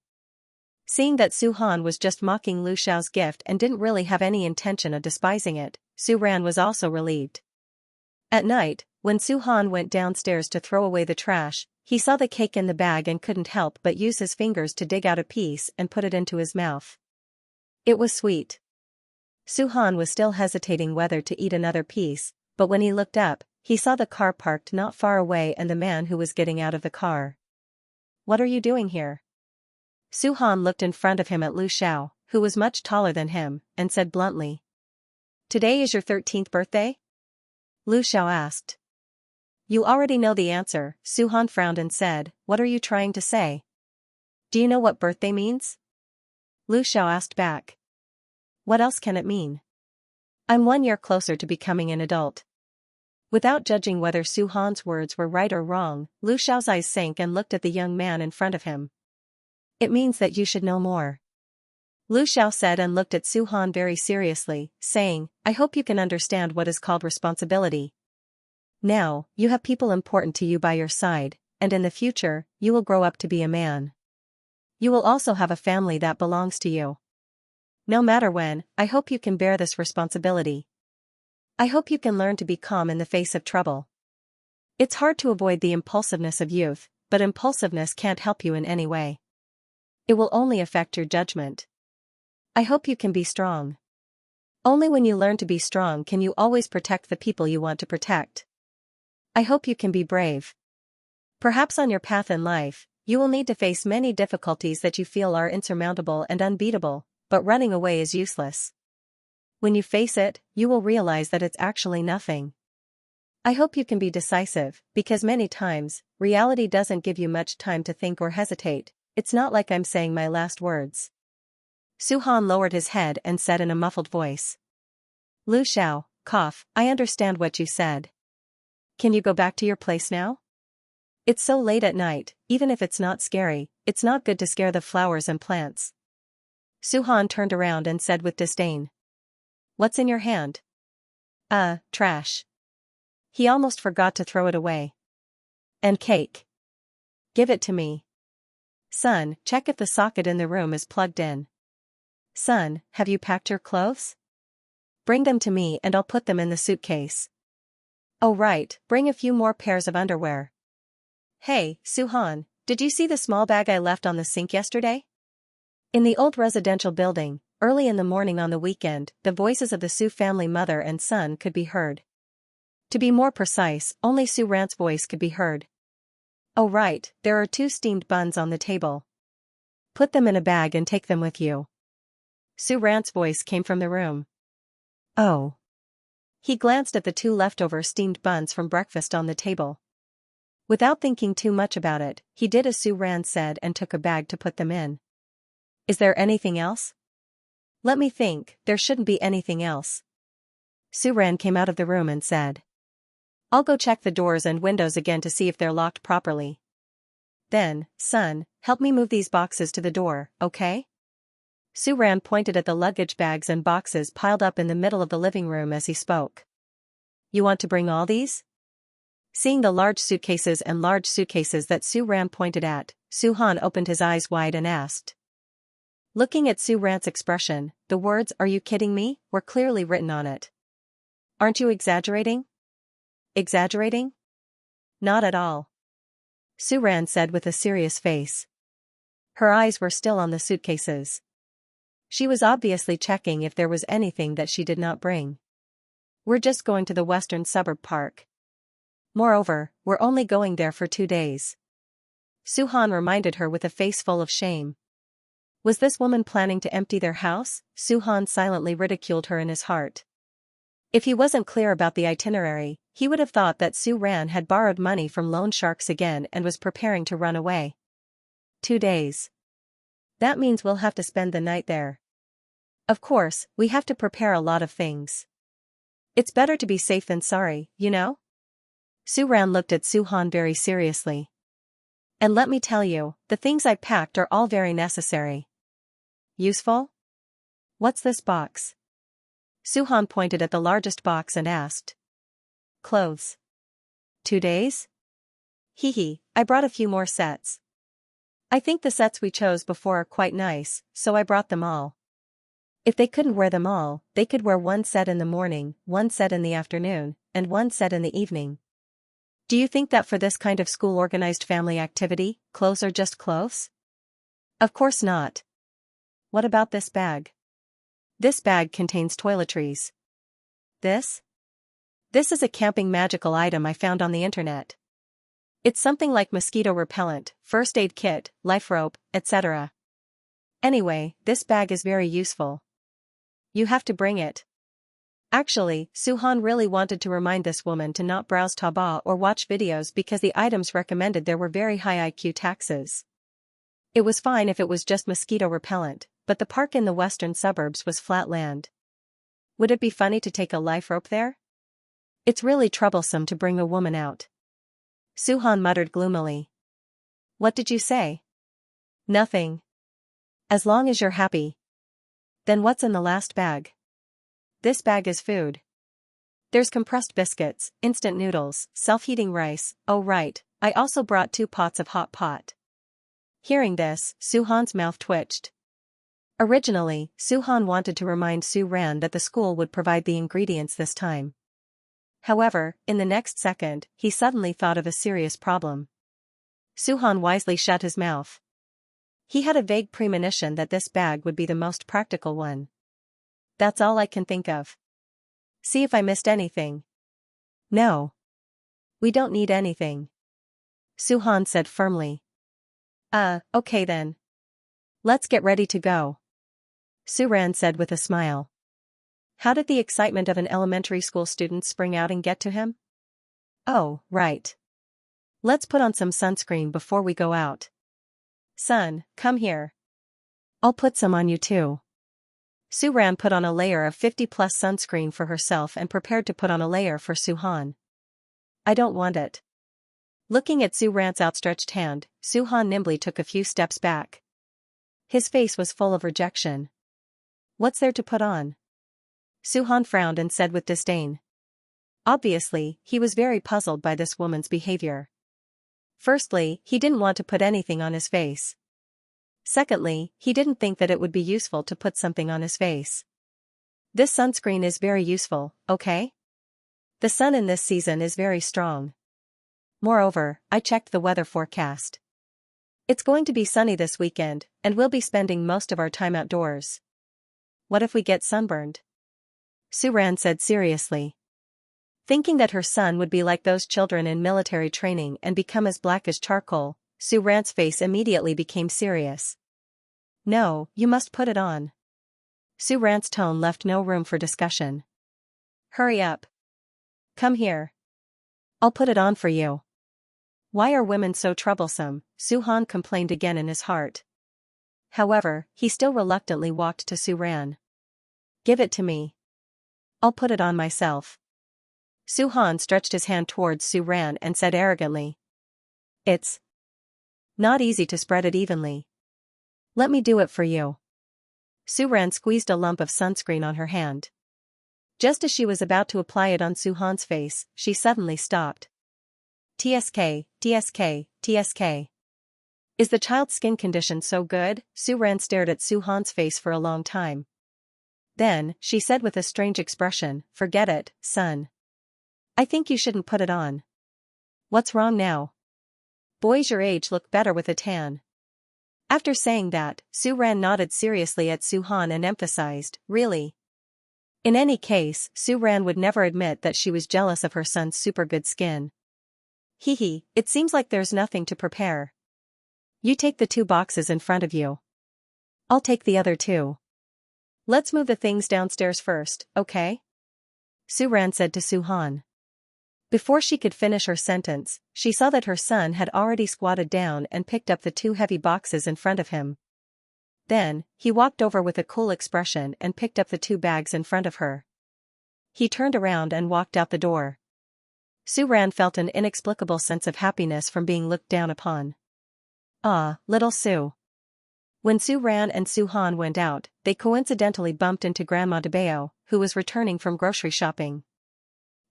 Seeing that Su Han was just mocking Lu Xiao's gift and didn't really have any intention of despising it, Su Ran was also relieved. At night, when Su Han went downstairs to throw away the trash, he saw the cake in the bag and couldn't help but use his fingers to dig out a piece and put it into his mouth. It was sweet. Su Han was still hesitating whether to eat another piece, but when he looked up, he saw the car parked not far away and the man who was getting out of the car. "What are you doing here?" Su Han looked in front of him at Lu Xiao, who was much taller than him, and said bluntly, "Today is your 13th birthday?" Lu Xiao asked. "You already know the answer," Su Han frowned and said, "What are you trying to say?" "Do you know what birthday means?" Lu Xiao asked back. "What else can it mean? I'm 1 year closer to becoming an adult." Without judging whether Su Han's words were right or wrong, Lu Xiao's eyes sank and looked at the young man in front of him. "It means that you should know more," Lu Xiao said and looked at Su Han very seriously, saying, "I hope you can understand what is called responsibility. Now, you have people important to you by your side, and in the future, you will grow up to be a man. You will also have a family that belongs to you. No matter when, I hope you can bear this responsibility. I hope you can learn to be calm in the face of trouble. It's hard to avoid the impulsiveness of youth, but impulsiveness can't help you in any way. It will only affect your judgment. I hope you can be strong. Only when you learn to be strong can you always protect the people you want to protect. I hope you can be brave. Perhaps on your path in life, you will need to face many difficulties that you feel are insurmountable and unbeatable, but running away is useless. When you face it, you will realize that it's actually nothing. I hope you can be decisive, because many times, reality doesn't give you much time to think or hesitate. It's not like I'm saying my last words." Su Han lowered his head and said in a muffled voice. "Lu Xiao, cough, I understand what you said. Can you go back to your place now? It's so late at night, even if it's not scary, it's not good to scare the flowers and plants." Su Han turned around and said with disdain. "What's in your hand?" Trash." He almost forgot to throw it away. "And cake. Give it to me. Son, check if the socket in the room is plugged in. Son, have you packed your clothes? Bring them to me and I'll put them in the suitcase. Oh right, bring a few more pairs of underwear. Hey, Su Han, did you see the small bag I left on the sink yesterday?" In the old residential building, early in the morning on the weekend, the voices of the Su family mother and son could be heard. To be more precise, only Su Ran's voice could be heard. "Oh right, there are 2 steamed buns on the table. Put them in a bag and take them with you. Su Ran's voice came from the room. Oh. He glanced at the 2 leftover steamed buns from breakfast on the table. Without thinking too much about it, he did as Su Ran said and took a bag to put them in. Is there anything else? Let me think, there shouldn't be anything else. Su Ran came out of the room and said. I'll go check the doors and windows again to see if they're locked properly. Then, son, help me move these boxes to the door, okay? Su Ran pointed at the luggage bags and boxes piled up in the middle of the living room as he spoke. You want to bring all these? Seeing the large suitcases that Su Ran pointed at, Su Han opened his eyes wide and asked. Looking at Su Ran's expression, the words "Are you kidding me?" were clearly written on it. Aren't you exaggerating? Exaggerating? Not at all. Su Ran said with a serious face. Her eyes were still on the suitcases. She was obviously checking if there was anything that she did not bring. We're just going to the western suburb park. Moreover, we're only going there for 2 days. Su Han reminded her with a face full of shame. Was this woman planning to empty their house? Su Han silently ridiculed her in his heart. If he wasn't clear about the itinerary, he would have thought that Su Ran had borrowed money from loan sharks again and was preparing to run away. 2 days. That means we'll have to spend the night there. Of course, we have to prepare a lot of things. It's better to be safe than sorry, you know? Su Ran looked at Su Han very seriously. And let me tell you, the things I packed are all very necessary. Useful? What's this box? Su Han pointed at the largest box and asked. Clothes. 2 days? Hee, I brought a few more sets. I think the sets we chose before are quite nice, so I brought them all. If they couldn't wear them all, they could wear 1 set in the morning, 1 set in the afternoon, and 1 set in the evening. Do you think that for this kind of school-organized family activity, clothes are just clothes? Of course not. What about this bag? This bag contains toiletries. This? This is a camping magical item I found on the internet. It's something like mosquito repellent, first aid kit, life rope, etc. Anyway, this bag is very useful. You have to bring it. Actually, Su Han really wanted to remind this woman to not browse Taobao or watch videos because the items recommended there were very high IQ taxes. It was fine if it was just mosquito repellent, but the park in the western suburbs was flat land. Would it be funny to take a life rope there? It's really troublesome to bring a woman out. Su Han muttered gloomily. What did you say? Nothing. As long as you're happy. Then what's in the last bag? This bag is food. There's compressed biscuits, instant noodles, self-heating rice. Oh right, I also brought 2 pots of hot pot. Hearing this, Su Han's mouth twitched. Originally, Su Han wanted to remind Su Ran that the school would provide the ingredients this time. However, in the next second, he suddenly thought of a serious problem. Su Han wisely shut his mouth. He had a vague premonition that this bag would be the most practical one. That's all I can think of. See if I missed anything. No. We don't need anything. Su Han said firmly. Okay then. Let's get ready to go. Su Ran said with a smile. How did the excitement of an elementary school student spring out and get to him? Oh, right. Let's put on some sunscreen before we go out. Son, come here. I'll put some on you too. Su Ran put on a layer of 50+ sunscreen for herself and prepared to put on a layer for Su Han. I don't want it. Looking at Su Ran's outstretched hand, Su Han nimbly took a few steps back. His face was full of rejection. What's there to put on? Su Han frowned and said with disdain. Obviously, he was very puzzled by this woman's behavior. Firstly, he didn't want to put anything on his face. Secondly, he didn't think that it would be useful to put something on his face. This sunscreen is very useful, okay? The sun in this season is very strong. Moreover, I checked the weather forecast. It's going to be sunny this weekend, and we'll be spending most of our time outdoors. What if we get sunburned? Su Ran said seriously. Thinking that her son would be like those children in military training and become as black as charcoal, Su Ran's face immediately became serious. No, you must put it on. Su Ran's tone left no room for discussion. Hurry up. Come here. I'll put it on for you. Why are women so troublesome? Su Han complained again in his heart. However, he still reluctantly walked to Su Ran. Give it to me. I'll put it on myself. Su Han stretched his hand towards Su Ran and said arrogantly. It's not easy to spread it evenly. Let me do it for you. Su Ran squeezed a lump of sunscreen on her hand. Just as she was about to apply it on Su Han's face, she suddenly stopped. TSK, TSK, TSK. Is the child's skin condition so good? Su Ran stared at Su Han's face for a long time. Then, she said with a strange expression, forget it, son. I think you shouldn't put it on. What's wrong now? Boys your age look better with a tan. After saying that, Su Ran nodded seriously at Su Han and emphasized, really? In any case, Su Ran would never admit that she was jealous of her son's super good skin. Hee, it seems like there's nothing to prepare. You take the 2 boxes in front of you. I'll take the other 2. Let's move the things downstairs first, okay? Su Ran said to Su Han. Before she could finish her sentence, she saw that her son had already squatted down and picked up the 2 heavy boxes in front of him. Then, he walked over with a cool expression and picked up the 2 bags in front of her. He turned around and walked out the door. Su Ran felt an inexplicable sense of happiness from being looked down upon. Ah, little Su. When Su Ran and Su Han went out, they coincidentally bumped into Grandma de Bao, who was returning from grocery shopping.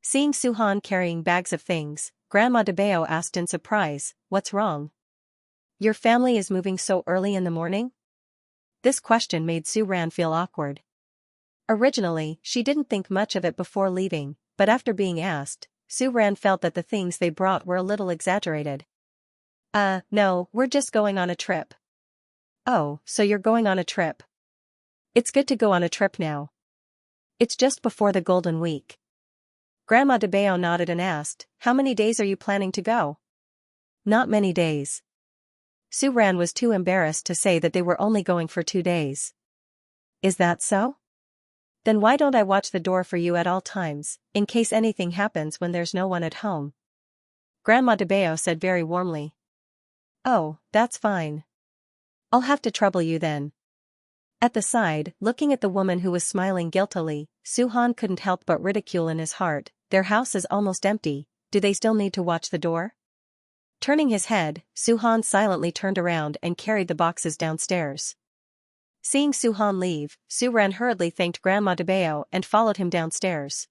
Seeing Su Han carrying bags of things, Grandma de Bao asked in surprise, "What's wrong? Your family is moving so early in the morning?" This question made Su Ran feel awkward. Originally, she didn't think much of it before leaving, but after being asked, Su Ran felt that the things they brought were a little exaggerated. No, we're just going on a trip." "Oh, so you're going on a trip. It's good to go on a trip now. It's just before the Golden Week." Grandma de Bao nodded and asked, "How many days are you planning to go?" "Not many days." Su Ran was too embarrassed to say that they were only going for 2 days. "Is that so? Then why don't I watch the door for you at all times, in case anything happens when there's no one at home?" Grandma de Bao said very warmly. "Oh, that's fine. I'll have to trouble you then." At the side, looking at the woman who was smiling guiltily, Su Han couldn't help but ridicule in his heart, their house is almost empty, do they still need to watch the door? Turning his head, Su Han silently turned around and carried the boxes downstairs. Seeing Su Han leave, Su Ran hurriedly thanked Grandma de Bao and followed him downstairs.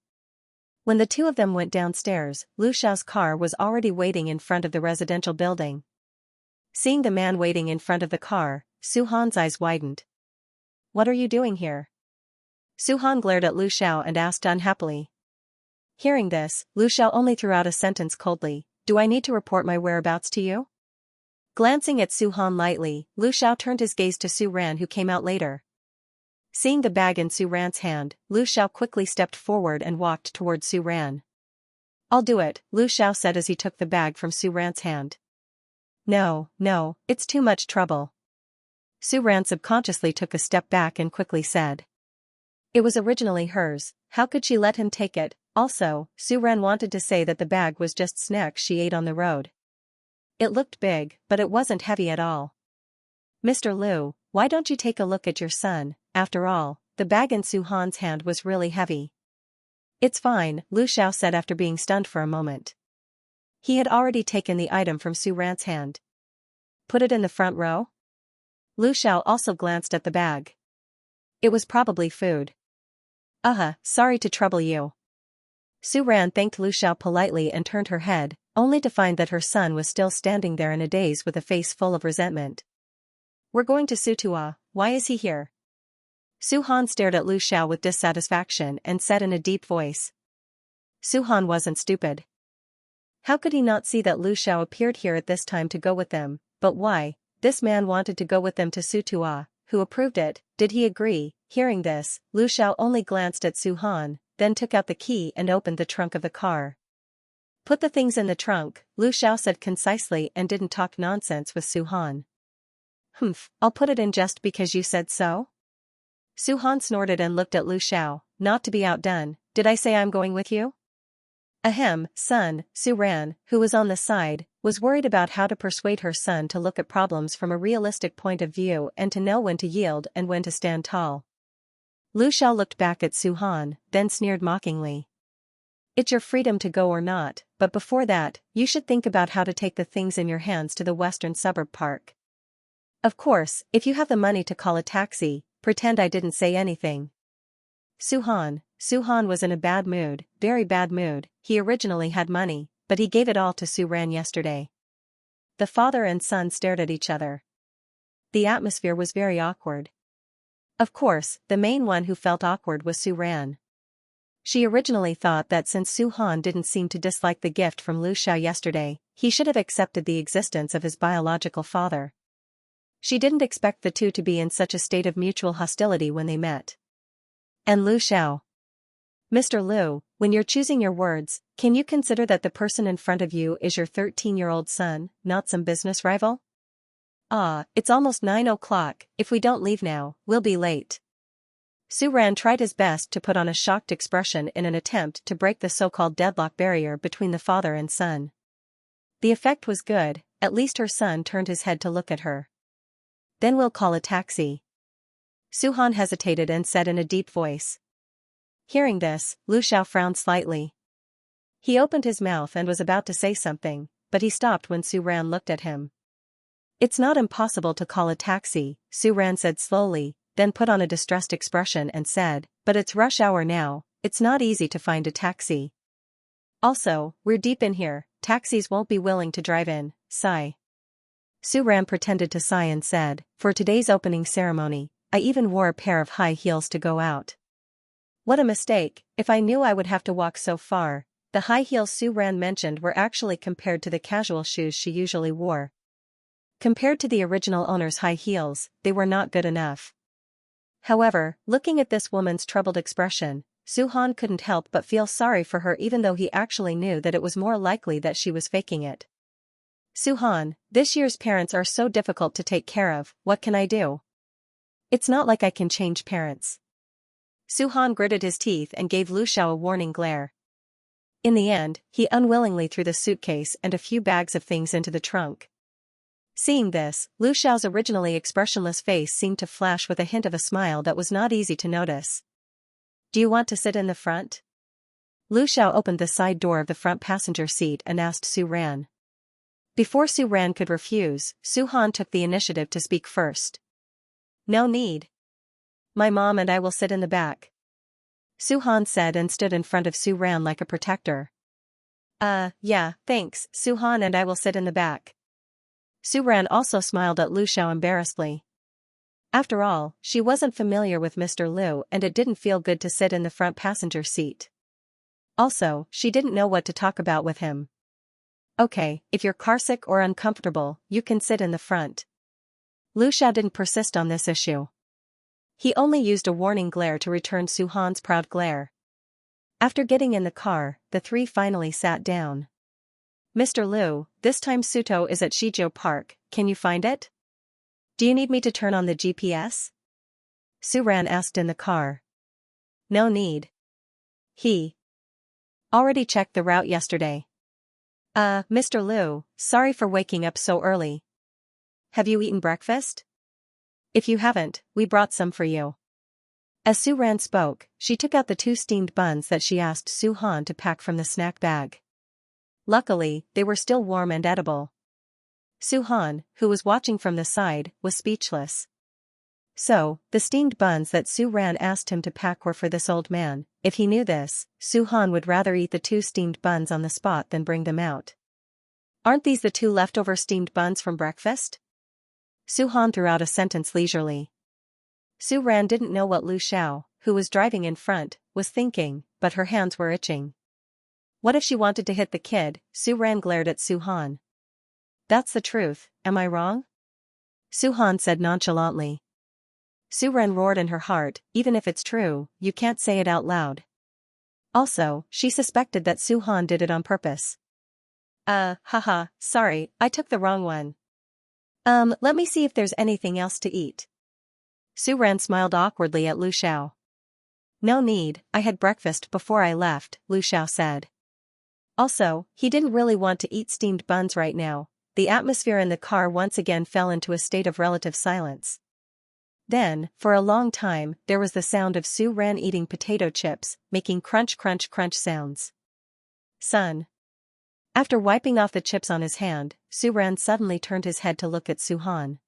When the 2 of them went downstairs, Lu Xiao's car was already waiting in front of the residential building. Seeing the man waiting in front of the car, Su Han's eyes widened. "What are you doing here?" Su Han glared at Lu Xiao and asked unhappily. Hearing this, Lu Xiao only threw out a sentence coldly, "Do I need to report my whereabouts to you?" Glancing at Su Han lightly, Lu Xiao turned his gaze to Su Ran who came out later. Seeing the bag in Su Ran's hand, Lu Xiao quickly stepped forward and walked towards Su Ran. "I'll do it," Lu Xiao said as he took the bag from Su Ran's hand. No, it's too much trouble." Su Ran subconsciously took a step back and quickly said. It was originally hers, how could she let him take it? Also, Su Ran wanted to say that the bag was just snacks she ate on the road. It looked big, but it wasn't heavy at all. "Mr. Liu, why don't you take a look at your son?" After all, the bag in Su Han's hand was really heavy. "It's fine," Lu Xiao said after being stunned for a moment. He had already taken the item from Su Ran's hand. "Put it in the front row?" Lu Xiao also glanced at the bag. It was probably food. Sorry to trouble you." Su Ran thanked Lu Xiao politely and turned her head, only to find that her son was still standing there in a daze with a face full of resentment. "We're going to Sutua, why is he here?" Su Han stared at Lu Xiao with dissatisfaction and said in a deep voice. Su Han wasn't stupid. How could he not see that Lu Xiao appeared here at this time to go with them, but why? This man wanted to go with them to Sutua, who approved it, did he agree? Hearing this, Lu Xiao only glanced at Su Han, then took out the key and opened the trunk of the car. "Put the things in the trunk," Lu Xiao said concisely and didn't talk nonsense with Su Han. Humph, I'll put it in just because you said so? Su-han snorted and looked at Lu Xiao, not to be outdone. Did I say I'm going with you? Ahem, son, Su-ran, who was on the side, was worried about how to persuade her son to look at problems from a realistic point of view and to know when to yield and when to stand tall. Lu Xiao looked back at Su-han, then sneered mockingly. It's your freedom to go or not, but before that, you should think about how to take the things in your hands to the western suburb park. Of course, if you have the money to call a taxi, pretend I didn't say anything. Su-han was in a bad mood, very bad mood. He originally had money, but he gave it all to Su-ran yesterday. The father and son stared at each other. The atmosphere was very awkward. Of course, the main one who felt awkward was Su-ran. She originally thought that since Su-han didn't seem to dislike the gift from Lu Xiao yesterday, he should have accepted the existence of his biological father. She didn't expect the two to be in such a state of mutual hostility when they met. And Lu Xiao. Mr. Lu, when you're choosing your words, can you consider that the person in front of you is your 13-year-old son, not some business rival? It's almost 9 o'clock, if we don't leave now, we'll be late. Su-ran tried his best to put on a shocked expression in an attempt to break the so-called deadlock barrier between the father and son. The effect was good, at least her son turned his head to look at her. Then we'll call a taxi. Su-han hesitated and said in a deep voice. Hearing this, Lu Xiao frowned slightly. He opened his mouth and was about to say something, but he stopped when Su-ran looked at him. It's not impossible to call a taxi, Su-ran said slowly, then put on a distressed expression and said, but it's rush hour now, it's not easy to find a taxi. Also, we're deep in here, taxis won't be willing to drive in, sigh. Su-ran pretended to sigh and said, for today's opening ceremony, I even wore a pair of high heels to go out. What a mistake, if I knew I would have to walk so far. The high heels Su-ran mentioned were actually compared to the casual shoes she usually wore. Compared to the original owner's high heels, they were not good enough. However, looking at this woman's troubled expression, Su-han couldn't help but feel sorry for her even though he actually knew that it was more likely that she was faking it. Su-han, this year's parents are so difficult to take care of, what can I do? It's not like I can change parents. Su-han gritted his teeth and gave Lu Xiao a warning glare. In the end, he unwillingly threw the suitcase and a few bags of things into the trunk. Seeing this, Lu Xiao's originally expressionless face seemed to flash with a hint of a smile that was not easy to notice. Do you want to sit in the front? Lu Xiao opened the side door of the front passenger seat and asked Su-ran. Before Su-ran could refuse, Su-han took the initiative to speak first. No need. My mom and I will sit in the back. Su-han said and stood in front of Su-ran like a protector. Yeah, thanks, Su-han and I will sit in the back. Su-ran also smiled at Lu Xiao embarrassedly. After all, she wasn't familiar with Mr. Lu and it didn't feel good to sit in the front passenger seat. Also, she didn't know what to talk about with him. Okay, if you're carsick or uncomfortable, you can sit in the front. Lu Xiao didn't persist on this issue. He only used a warning glare to return Su-han's proud glare. After getting in the car, the three finally sat down. Mr. Lu, this time Suto is at Shizhou Park, can you find it? Do you need me to turn on the GPS? Su-ran asked in the car. No need. He already checked the route yesterday. Mr. Lu, sorry for waking up so early. Have you eaten breakfast? If you haven't, we brought some for you. As Su-ran spoke, she took out the 2 steamed buns that she asked Su-han to pack from the snack bag. Luckily, they were still warm and edible. Su-han, who was watching from the side, was speechless. So, the steamed buns that Su-ran asked him to pack were for this old man. If he knew this, Su-han would rather eat the 2 steamed buns on the spot than bring them out. Aren't these the 2 leftover steamed buns from breakfast? Su-han threw out a sentence leisurely. Su-ran didn't know what Lu Xiao, who was driving in front, was thinking, but her hands were itching. What if she wanted to hit the kid? Su-ran glared at Su-han. That's the truth, am I wrong? Su-han said nonchalantly. Su-ran roared in her heart, even if it's true, you can't say it out loud. Also, she suspected that Su-han did it on purpose. Haha, sorry, I took the wrong one. Let me see if there's anything else to eat. Su Ran smiled awkwardly at Lu Xiao. No need, I had breakfast before I left, Lu Xiao said. Also, he didn't really want to eat steamed buns right now. The atmosphere in the car once again fell into a state of relative silence. Then, for a long time, there was the sound of Su Ran eating potato chips, making crunch crunch crunch sounds. Son. After wiping off the chips on his hand, Su Ran suddenly turned his head to look at Su Han.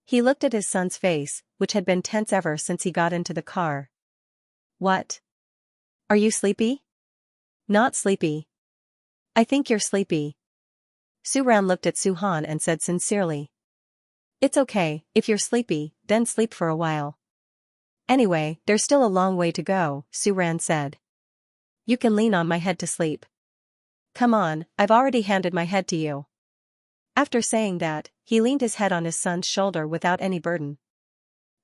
He looked at his son's face, which had been tense ever since he got into the car. What? Are you sleepy? Not sleepy. I think you're sleepy. Su Ran looked at Su Han and said sincerely. It's okay, if you're sleepy, then sleep for a while. Anyway, there's still a long way to go, Su Ran said. You can lean on my head to sleep. Come on, I've already handed my head to you. After saying that, he leaned his head on his son's shoulder without any burden.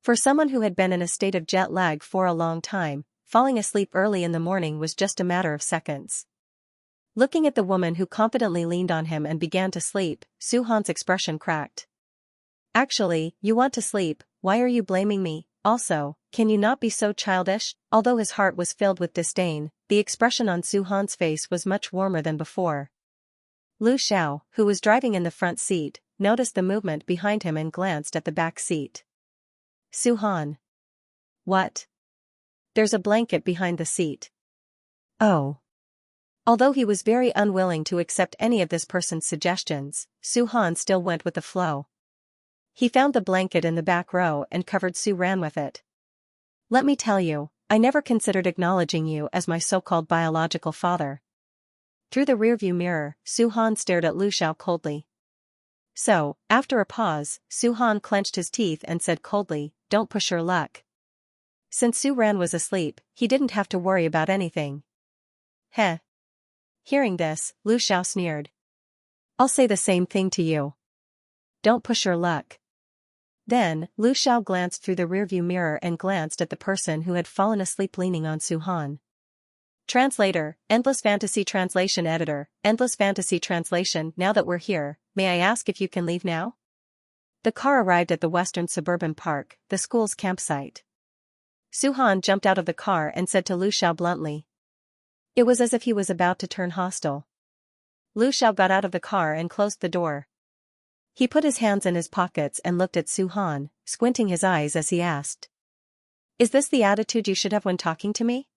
For someone who had been in a state of jet lag for a long time, falling asleep early in the morning was just a matter of seconds. Looking at the woman who confidently leaned on him and began to sleep, Su Han's expression cracked. Actually, you want to sleep, why are you blaming me? Also, can you not be so childish? Although his heart was filled with disdain, the expression on Su Han's face was much warmer than before. Lu Xiao, who was driving in the front seat, noticed the movement behind him and glanced at the back seat. Su Han. What? There's a blanket behind the seat. Oh. Although he was very unwilling to accept any of this person's suggestions, Su Han still went with the flow. He found the blanket in the back row and covered Su Ran with it. Let me tell you, I never considered acknowledging you as my so-called biological father. Through the rearview mirror, Su Han stared at Lu Xiao coldly. So, after a pause, Su Han clenched his teeth and said coldly, don't push your luck. Since Su Ran was asleep, he didn't have to worry about anything. Heh. Hearing this, Lu Xiao sneered. I'll say the same thing to you. Don't push your luck. Then, Lu Xiao glanced through the rearview mirror and glanced at the person who had fallen asleep leaning on Su Han. Translator, Endless Fantasy Translation Editor, Endless Fantasy Translation. Now that we're here, may I ask if you can leave now? The car arrived at the Western Suburban Park, the school's campsite. Su Han jumped out of the car and said to Lu Xiao bluntly. It was as if he was about to turn hostile. Lu Xiao got out of the car and closed the door. He put his hands in his pockets and looked at Su Han, squinting his eyes as he asked. Is this the attitude you should have when talking to me?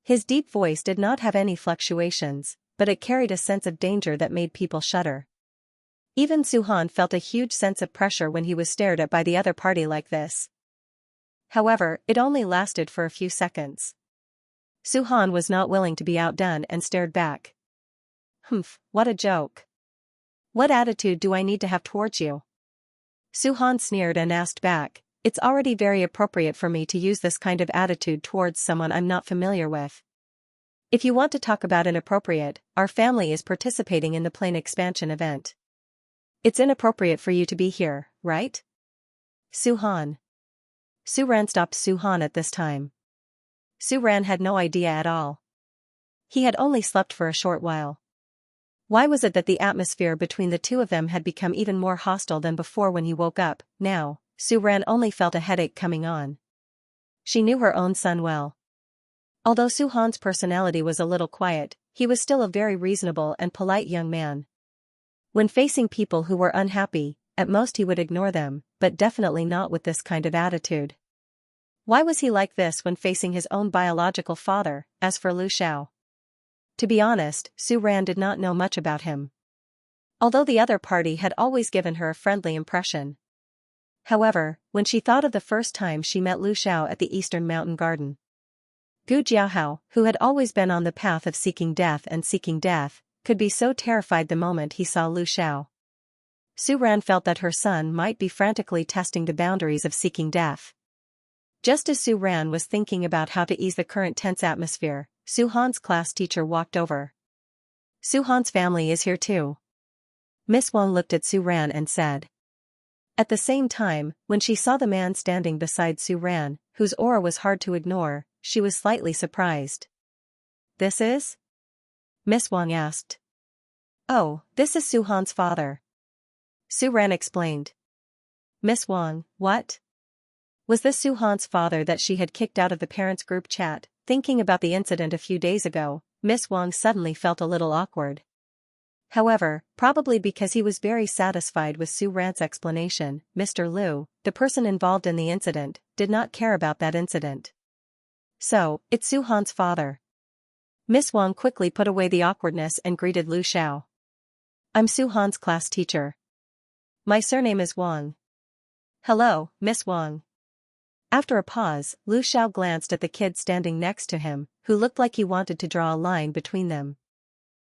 His deep voice did not have any fluctuations, but it carried a sense of danger that made people shudder. Even Su Han felt a huge sense of pressure when he was stared at by the other party like this. However, it only lasted for a few seconds. Su Han was not willing to be outdone and stared back. Humph, what a joke. What attitude do I need to have towards you? Su Han sneered and asked back, it's already very appropriate for me to use this kind of attitude towards someone I'm not familiar with. If you want to talk about inappropriate, our family is participating in the plane expansion event. It's inappropriate for you to be here, right? Su Han. Su Ran stopped Su Han at this time. Su Ran had no idea at all. He had only slept for a short while. Why was it that the atmosphere between the two of them had become even more hostile than before when he woke up? Now, Su Ran only felt a headache coming on. She knew her own son well. Although Su Han's personality was a little quiet, he was still a very reasonable and polite young man. When facing people who were unhappy, at most he would ignore them, but definitely not with this kind of attitude. Why was he like this when facing his own biological father? As for Lu Xiao, to be honest, Su Ran did not know much about him. Although the other party had always given her a friendly impression. However, when she thought of the first time she met Lu Xiao at the Eastern Mountain Garden, Gu Jiahao, who had always been on the path of seeking death, could be so terrified the moment he saw Lu Xiao. Su Ran felt that her son might be frantically testing the boundaries of seeking death. Just as Su Ran was thinking about how to ease the current tense atmosphere, Su Han's class teacher walked over. Su Han's family is here too. Miss Wang looked at Su Ran and said. At the same time, when she saw the man standing beside Su Ran, whose aura was hard to ignore, she was slightly surprised. This is? Miss Wang asked. Oh, this is Su Han's father. Su Ran explained. Miss Wang, what? Was this Su Han's father that she had kicked out of the parents' group chat? Thinking about the incident a few days ago, Miss Wang suddenly felt a little awkward. However, probably because he was very satisfied with Su Ran's explanation, Mr. Liu, the person involved in the incident, did not care about that incident. So, it's Su Han's father. Miss Wang quickly put away the awkwardness and greeted Lu Xiao. I'm Su Han's class teacher. My surname is Wang. Hello, Miss Wang. After a pause, Lu Xiao glanced at the kid standing next to him, who looked like he wanted to draw a line between them.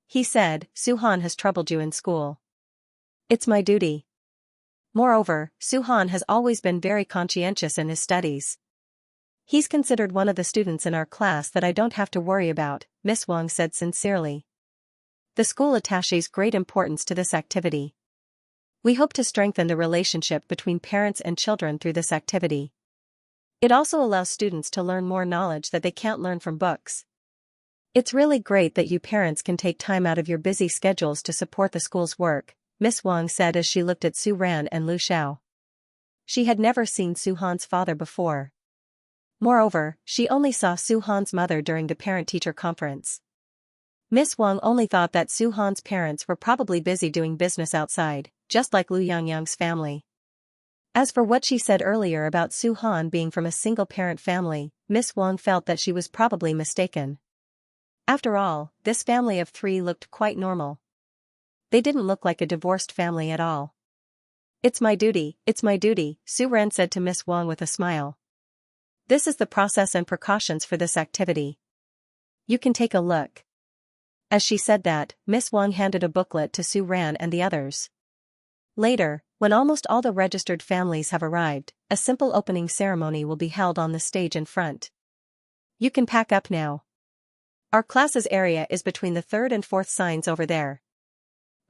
He said, Su Han has troubled you in school. It's my duty. Moreover, Su Han has always been very conscientious in his studies. He's considered one of the students in our class that I don't have to worry about, Miss Wang said sincerely. The school attaches great importance to this activity. We hope to strengthen the relationship between parents and children through this activity. It also allows students to learn more knowledge that they can't learn from books. It's really great that you parents can take time out of your busy schedules to support the school's work, Miss Wang said as she looked at Su Ran and Lu Xiao. She had never seen Su Han's father before. Moreover, she only saw Su Han's mother during the parent-teacher conference. Miss Wang only thought that Su Han's parents were probably busy doing business outside, just like Lu Yangyang's family. As for what she said earlier about Su Han being from a single-parent family, Miss Wang felt that she was probably mistaken. After all, this family of 3 looked quite normal. They didn't look like a divorced family at all. It's my duty, Su Ran said to Miss Wang with a smile. This is the process and precautions for this activity. You can take a look. As she said that, Miss Wang handed a booklet to Su Ran and the others. Later, when almost all the registered families have arrived, a simple opening ceremony will be held on the stage in front. You can pack up now. Our class's area is between the 3rd and 4th signs over there.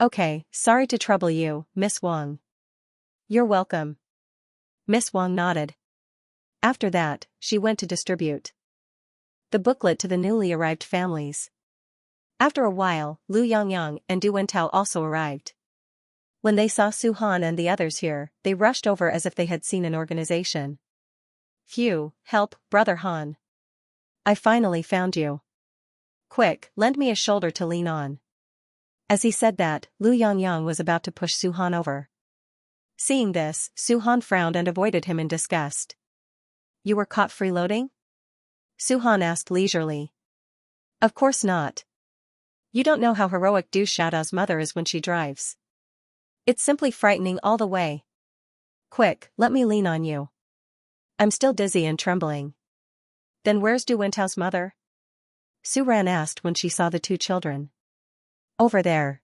Okay, sorry to trouble you, Miss Wang. You're welcome. Miss Wang nodded. After that, she went to distribute the booklet to the newly arrived families. After a while, Lu Yangyang and Du Wentao also arrived. When they saw Su Han and the others here, they rushed over as if they had seen an organization. Phew, help, Brother Han. I finally found you. Quick, lend me a shoulder to lean on. As he said that, Lu Yangyang was about to push Su Han over. Seeing this, Su Han frowned and avoided him in disgust. You were caught freeloading? Su Han asked leisurely. Of course not. You don't know how heroic Du Xiaodao's mother is when she drives. It's simply frightening all the way. Quick, let me lean on you. I'm still dizzy and trembling. Then where's Du Wentao's mother? Su Ran asked when she saw the 2 children. Over there.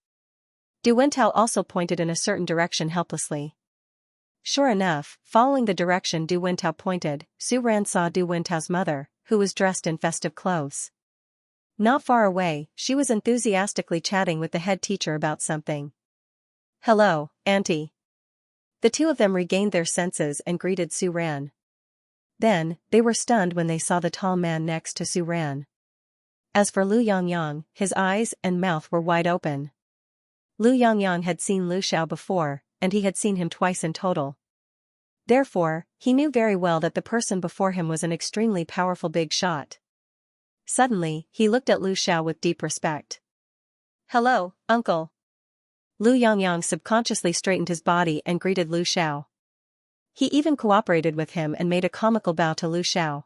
Du Wentao also pointed in a certain direction helplessly. Sure enough, following the direction Du Wentao pointed, Su Ran saw Du Wentao's mother, who was dressed in festive clothes. Not far away, she was enthusiastically chatting with the head teacher about something. Hello, Auntie. The 2 of them regained their senses and greeted Su Ran. Then, they were stunned when they saw the tall man next to Su Ran. As for Lu Yangyang, his eyes and mouth were wide open. Lu Yangyang had seen Lu Xiao before, and he had seen him twice in total. Therefore, he knew very well that the person before him was an extremely powerful big shot. Suddenly, he looked at Lu Xiao with deep respect. Hello, uncle. Lu Yangyang subconsciously straightened his body and greeted Lu Xiao. He even cooperated with him and made a comical bow to Lu Xiao.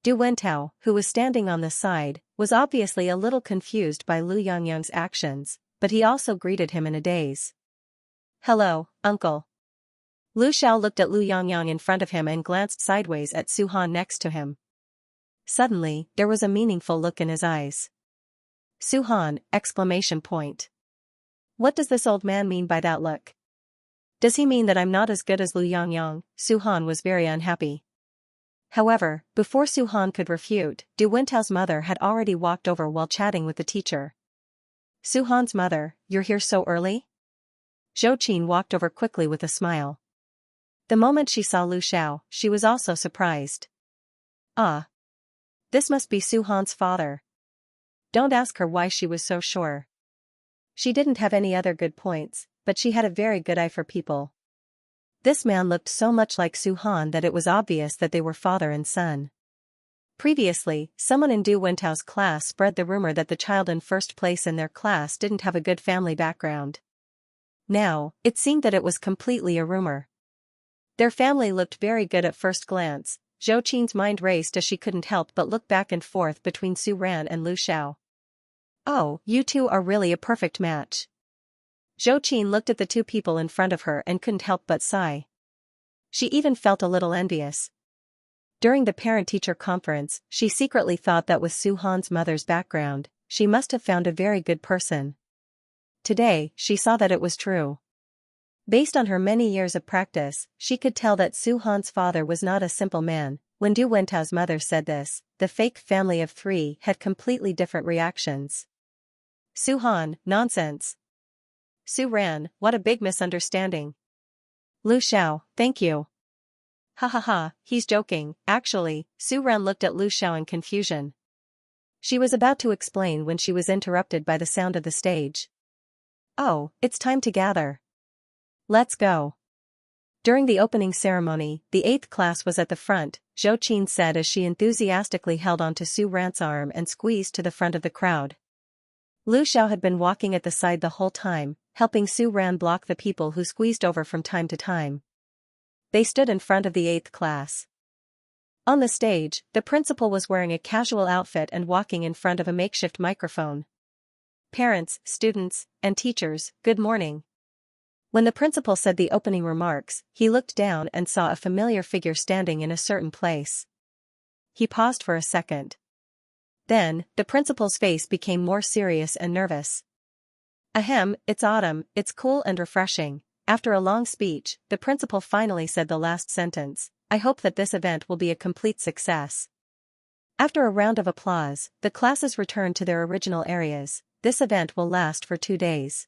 Du Wentao, who was standing on the side, was obviously a little confused by Lu Yangyang's actions, but he also greeted him in a daze. Hello, uncle. Lu Xiao looked at Lu Yangyang in front of him and glanced sideways at Su Han next to him. Suddenly, there was a meaningful look in his eyes. Su Han! What does this old man mean by that look? Does he mean that I'm not as good as Lu Yangyang? Su Han was very unhappy. However, before Su Han could refute, Du Wentao's mother had already walked over while chatting with the teacher. Su Han's mother, you're here so early? Zhou Qin walked over quickly with a smile. The moment she saw Lu Xiao, she was also surprised. Ah. This must be Su Han's father. Don't ask her why she was so sure. She didn't have any other good points, but she had a very good eye for people. This man looked so much like Su Han that it was obvious that they were father and son. Previously, someone in Du Wentao's class spread the rumor that the child in first place in their class didn't have a good family background. Now, it seemed that it was completely a rumor. Their family looked very good at first glance. Zhou Qin's mind raced as she couldn't help but look back and forth between Su Ran and Lu Xiao. Oh, you two are really a perfect match. Zhou Qin looked at the two people in front of her and couldn't help but sigh. She even felt a little envious. During the parent-teacher conference, she secretly thought that with Su Han's mother's background, she must have found a very good person. Today, she saw that it was true. Based on her many years of practice, she could tell that Su Han's father was not a simple man. When Du Wentao's mother said this, the fake family of three had completely different reactions. Su Han, nonsense. Su Ran, what a big misunderstanding. Lu Xiao, thank you. Ha ha ha, he's joking. Actually, Su Ran looked at Lu Xiao in confusion. She was about to explain when she was interrupted by the sound of the stage. Oh, it's time to gather. Let's go. During the opening ceremony, the 8th class was at the front, Zhou Qin said as she enthusiastically held onto Su Ran's arm and squeezed to the front of the crowd. Lu Xiao had been walking at the side the whole time, helping Su Ran block the people who squeezed over from time to time. They stood in front of the 8th class. On the stage, the principal was wearing a casual outfit and walking in front of a makeshift microphone. Parents, students, and teachers, good morning. When the principal said the opening remarks, he looked down and saw a familiar figure standing in a certain place. He paused for a second. Then, the principal's face became more serious and nervous. Ahem, it's autumn, it's cool and refreshing. After a long speech, the principal finally said the last sentence, I hope that this event will be a complete success. After a round of applause, the classes returned to their original areas. This event will last for 2 days.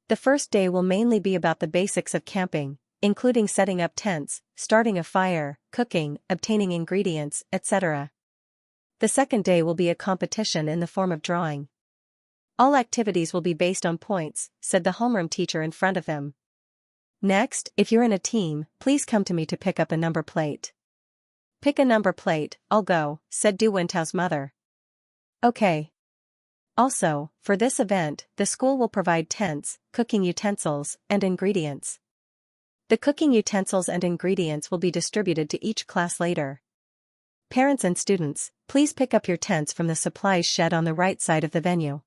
The first day will mainly be about the basics of camping, including setting up tents, starting a fire, cooking, obtaining ingredients, etc. The second day will be a competition in the form of drawing. All activities will be based on points, said the homeroom teacher in front of them. Next, if you're in a team, please come to me to pick up a number plate. Pick a number plate, I'll go, said Du Wentao's mother. Okay. Also, for this event, the school will provide tents, cooking utensils, and ingredients. The cooking utensils and ingredients will be distributed to each class later. Parents and students, please pick up your tents from the supplies shed on the right side of the venue.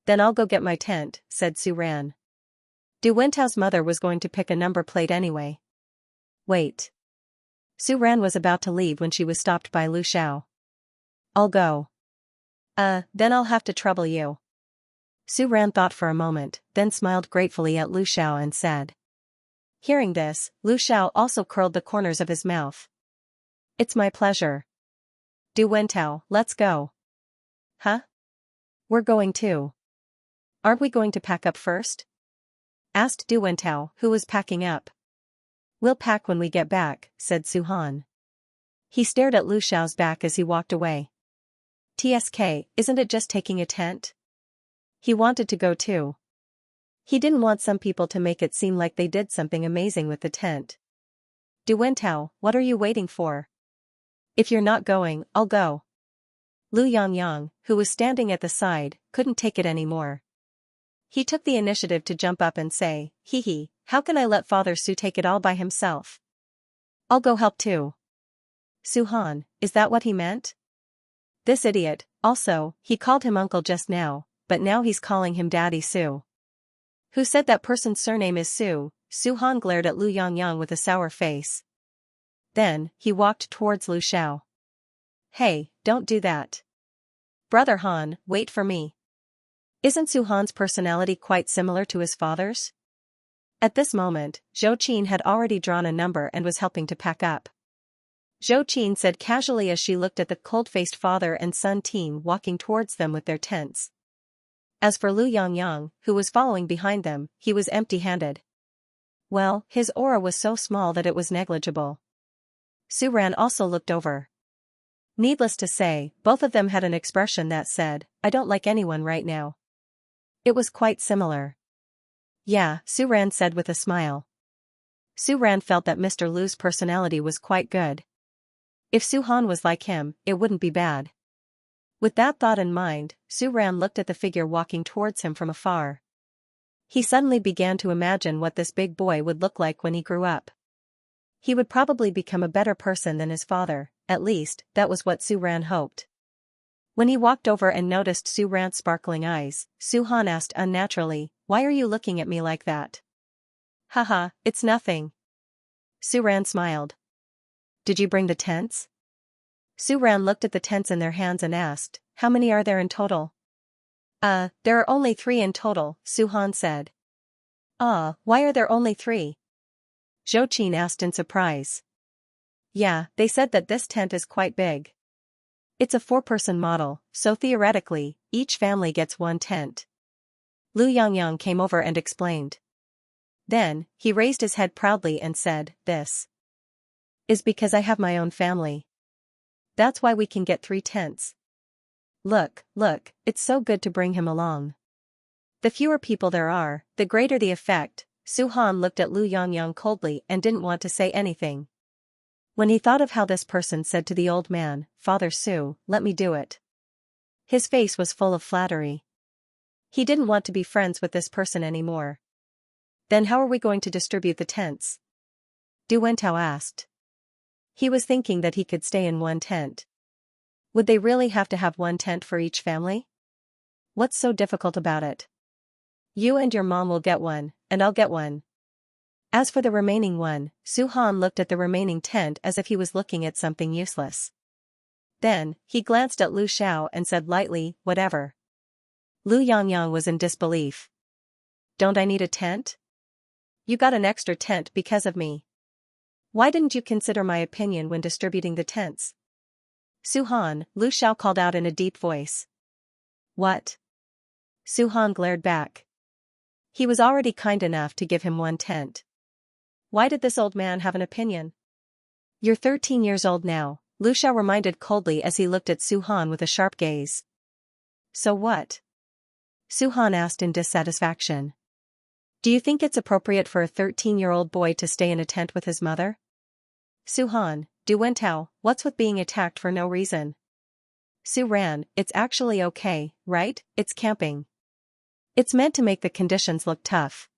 Then I'll go get my tent, said Su Ran. Du Wentao's mother was going to pick a number plate anyway. Wait. Su Ran was about to leave when she was stopped by Lu Xiao. I'll go. Then I'll have to trouble you. Su Ran thought for a moment, then smiled gratefully at Lu Xiao and said. Hearing this, Lu Xiao also curled the corners of his mouth. It's my pleasure. Du Wentao, let's go. Huh? We're going too. Aren't we going to pack up first? Asked Du Wentao, who was packing up. We'll pack when we get back, said Su Han. He stared at Lu Xiao's back as he walked away. TSK, isn't it just taking a tent? He wanted to go too. He didn't want some people to make it seem like they did something amazing with the tent. Du Wentao, what are you waiting for? If you're not going, I'll go. Lu Yangyang, who was standing at the side, couldn't take it anymore. He took the initiative to jump up and say, hee hee, how can I let Father Su take it all by himself? I'll go help too. Su Han, is that what he meant? This idiot, also, he called him uncle just now, but now he's calling him Daddy Su. Who said that person's surname is Su? Su Han glared at Lu Yangyang with a sour face. Then, he walked towards Lu Xiao. Hey, don't do that. Brother Han, wait for me. Isn't Su Han's personality quite similar to his father's? At this moment, Zhou Qin had already drawn a number and was helping to pack up. Zhou Qin said casually as she looked at the cold-faced father and son team walking towards them with their tents. As for Lu Yangyang, who was following behind them, he was empty-handed. Well, his aura was so small that it was negligible. Su Ran also looked over. Needless to say, both of them had an expression that said, I don't like anyone right now. It was quite similar. Yeah, Su Ran said with a smile. Su Ran felt that Mr. Lu's personality was quite good. If Su Han was like him, it wouldn't be bad. With that thought in mind, Su Ran looked at the figure walking towards him from afar. He suddenly began to imagine what this big boy would look like when he grew up. He would probably become a better person than his father, at least, that was what Su Ran hoped. When he walked over and noticed Su Ran's sparkling eyes, Su Han asked unnaturally, "Why are you looking at me like that?" "Haha, it's nothing." Su Ran smiled. "Did you bring the tents?" Su Ran looked at the tents in their hands and asked, "How many are there in total?" There are only 3 in total," Su Han said. "Ah, why are there only 3? Zhou Qin asked in surprise. "Yeah, they said that this tent is quite big. It's a 4-person model, so theoretically, each family gets 1 tent." Lu Yangyang came over and explained. Then, he raised his head proudly and said, "This is because I have my own family. That's why we can get 3 tents. Look, it's so good to bring him along. The fewer people there are, the greater the effect." Su Han looked at Lu Yangyang coldly and didn't want to say anything. When he thought of how this person said to the old man, "Father Su, let me do it," his face was full of flattery. He didn't want to be friends with this person anymore. "Then how are we going to distribute the tents?" Du Wentao asked. He was thinking that he could stay in 1 tent. Would they really have to have 1 tent for each family? What's so difficult about it? You and your mom will get 1, and I'll get 1. As for the remaining 1, Su Han looked at the remaining tent as if he was looking at something useless. Then, he glanced at Lu Xiao and said lightly, "Whatever." Lu Yangyang was in disbelief. "Don't I need a tent? You got an extra tent because of me. Why didn't you consider my opinion when distributing the tents?" "Su Han," Lu Xiao called out in a deep voice. "What?" Su Han glared back. He was already kind enough to give him 1 tent. Why did this old man have an opinion? "You're 13 years old now," Lu Xiao reminded coldly as he looked at Su Han with a sharp gaze. "So what?" Su Han asked in dissatisfaction. "Do you think it's appropriate for a 13-year-old boy to stay in a tent with his mother?" "Su Han, Du Wentao, what's with being attacked for no reason?" "Su Ran, it's actually okay, right? It's camping. It's meant to make the conditions look tough.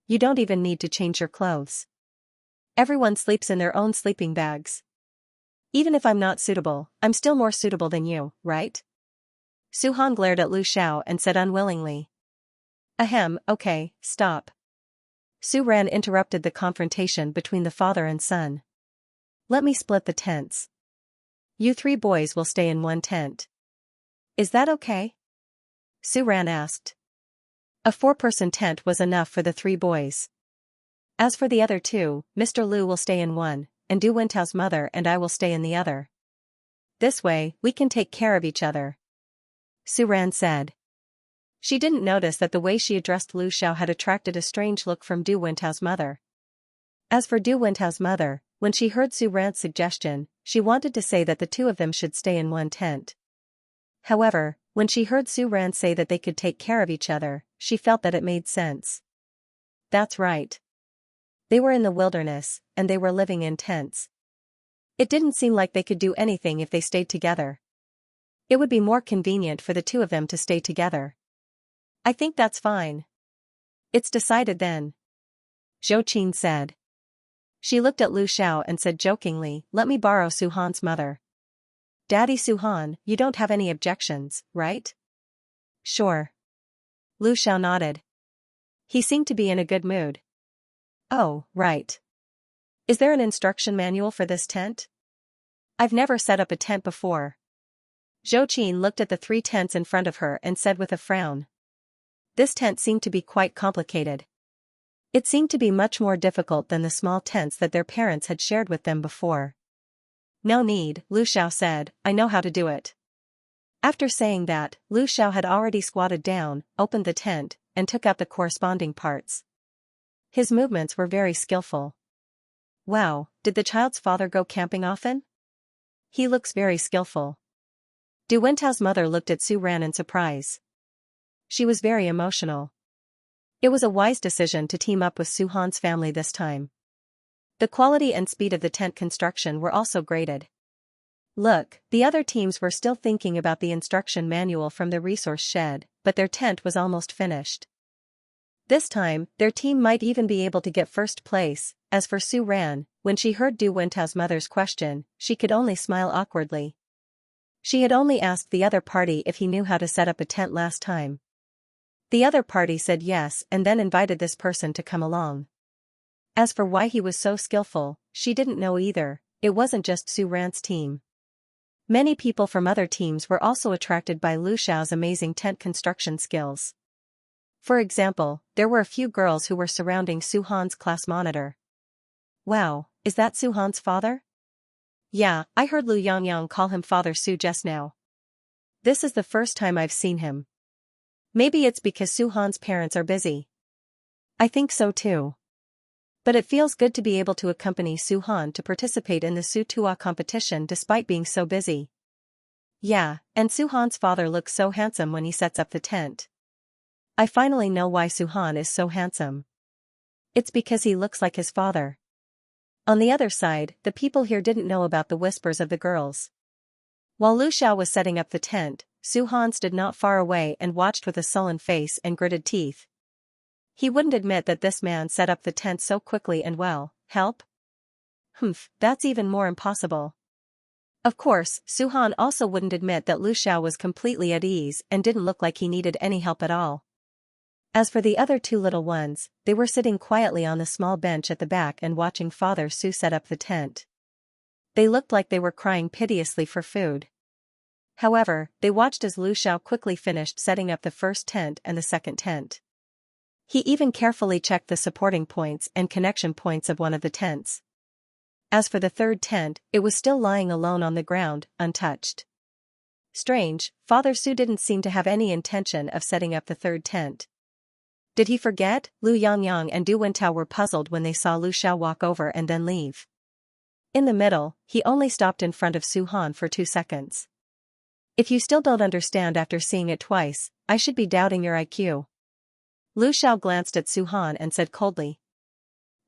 You don't even need to change your clothes. Everyone sleeps in their own sleeping bags. Even if I'm not suitable, I'm still more suitable than you, right?" Su Han glared at Lu Xiao and said unwillingly. "Ahem, okay, stop." Su Ran interrupted the confrontation between the father and son. "Let me split the tents. You 3 boys will stay in 1 tent. Is that okay?" Su Ran asked. A 4-person tent was enough for the 3 boys. As for the other 2, Mr. Lu will stay in 1, and Du Wentao's mother and I will stay in the other. This way, we can take care of each other," Su Ran said. She didn't notice that the way she addressed Lu Xiao had attracted a strange look from Du Wentao's mother. As for Du Wentao's mother, when she heard Su Ran's suggestion, she wanted to say that the 2 of them should stay in 1 tent. However, when she heard Su Ran say that they could take care of each other, she felt that it made sense. That's right. They were in the wilderness, and they were living in tents. It didn't seem like they could do anything if they stayed together. It would be more convenient for the 2 of them to stay together. "I think that's fine. It's decided then," Zhou Qin said. She looked at Lu Xiao and said jokingly, "Let me borrow Su Han's mother." "Daddy Su Han, you don't have any objections, right?" "Sure." Lu Xiao nodded. He seemed to be in a good mood. "Oh, right. Is there an instruction manual for this tent? I've never set up a tent before." Zhou Qin looked at the 3 tents in front of her and said with a frown. This tent seemed to be quite complicated. It seemed to be much more difficult than the small tents that their parents had shared with them before. "No need," Lu Xiao said, "I know how to do it." After saying that, Lu Xiao had already squatted down, opened the tent, and took out the corresponding parts. His movements were very skillful. Wow, did the child's father go camping often? He looks very skillful. Du Wentao's mother looked at Su Ran in surprise. She was very emotional. It was a wise decision to team up with Su-han's family this time. The quality and speed of the tent construction were also graded. Look, the other teams were still thinking about the instruction manual from the resource shed, but their tent was almost finished. This time, their team might even be able to get first place. As for Su Ran, when she heard Du Wentao's mother's question, she could only smile awkwardly. She had only asked the other party if he knew how to set up a tent last time. The other party said yes and then invited this person to come along. As for why he was so skillful, she didn't know either. It wasn't just Su Ran's team. Many people from other teams were also attracted by Lu Xiao's amazing tent construction skills. For example, there were a few girls who were surrounding Su-han's class monitor. Wow, is that Su-han's father? Yeah, I heard Lu Yangyang call him Father Su just now. This is the first time I've seen him. Maybe it's because Su-han's parents are busy. I think so too. But it feels good to be able to accompany Su-han to participate in the Su-tua competition despite being so busy. Yeah, and Su-han's father looks so handsome when he sets up the tent. I finally know why Su-han is so handsome. It's because he looks like his father. On the other side, the people here didn't know about the whispers of the girls. While Lu Xiao was setting up the tent, Su-han stood not far away and watched with a sullen face and gritted teeth. He wouldn't admit that this man set up the tent so quickly and well. Help? Humph, that's even more impossible. Of course, Su-han also wouldn't admit that Lu Xiao was completely at ease and didn't look like he needed any help at all. As for the other two little ones, they were sitting quietly on the small bench at the back and watching Father Su set up the tent. They looked like they were crying piteously for food. However, they watched as Lu Xiao quickly finished setting up the first tent and the second tent. He even carefully checked the supporting points and connection points of one of the tents. As for the third tent, it was still lying alone on the ground, untouched. Strange, Father Su didn't seem to have any intention of setting up the third tent. Did he forget? Lu Yangyang and Du Wentao were puzzled when they saw Lu Xiao walk over and then leave. In the middle, he only stopped in front of Su-han for 2 seconds. If you still don't understand after seeing it twice, I should be doubting your IQ. Lu Xiao glanced at Su-han and said coldly.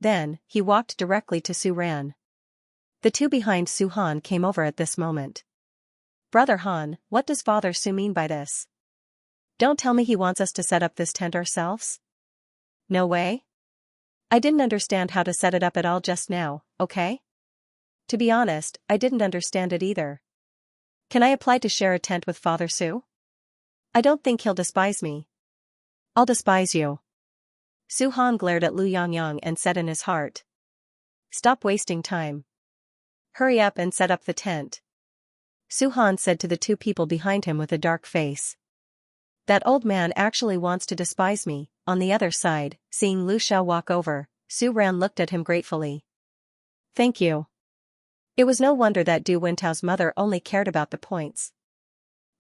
Then, he walked directly to Su Ran. The two behind Su-han came over at this moment. Brother Han, what does Father Su mean by this? Don't tell me he wants us to set up this tent ourselves? No way? I didn't understand how to set it up at all just now, okay? To be honest, I didn't understand it either. Can I apply to share a tent with Father Su? I don't think he'll despise me. I'll despise you. Su-han glared at Lu Yangyang and said in his heart. Stop wasting time. Hurry up and set up the tent. Su-han said to the two people behind him with a dark face. That old man actually wants to despise me. On the other side, seeing Lu Xiao walk over, Su Ran looked at him gratefully. Thank you. It was no wonder that Du Wentao's mother only cared about the points.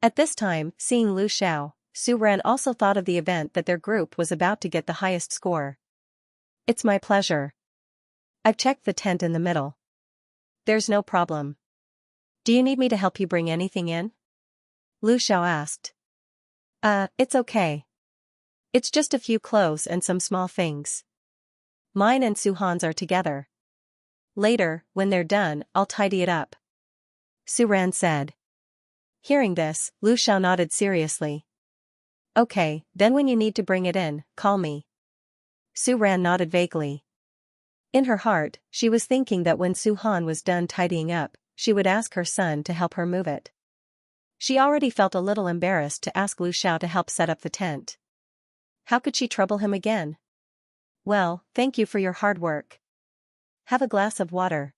At this time, seeing Lu Xiao, Su Ran also thought of the event that their group was about to get the highest score. It's my pleasure. I've checked the tent in the middle. There's no problem. Do you need me to help you bring anything in? Lu Xiao asked. It's okay. It's just a few clothes and some small things. Mine and Su-han's are together. Later, when they're done, I'll tidy it up. Su Ran said. Hearing this, Lu Xiao nodded seriously. Okay, then when you need to bring it in, call me. Su Ran nodded vaguely. In her heart, she was thinking that when Su-han was done tidying up, she would ask her son to help her move it. She already felt a little embarrassed to ask Lu Xiao to help set up the tent. How could she trouble him again? Well, thank you for your hard work. Have a glass of water.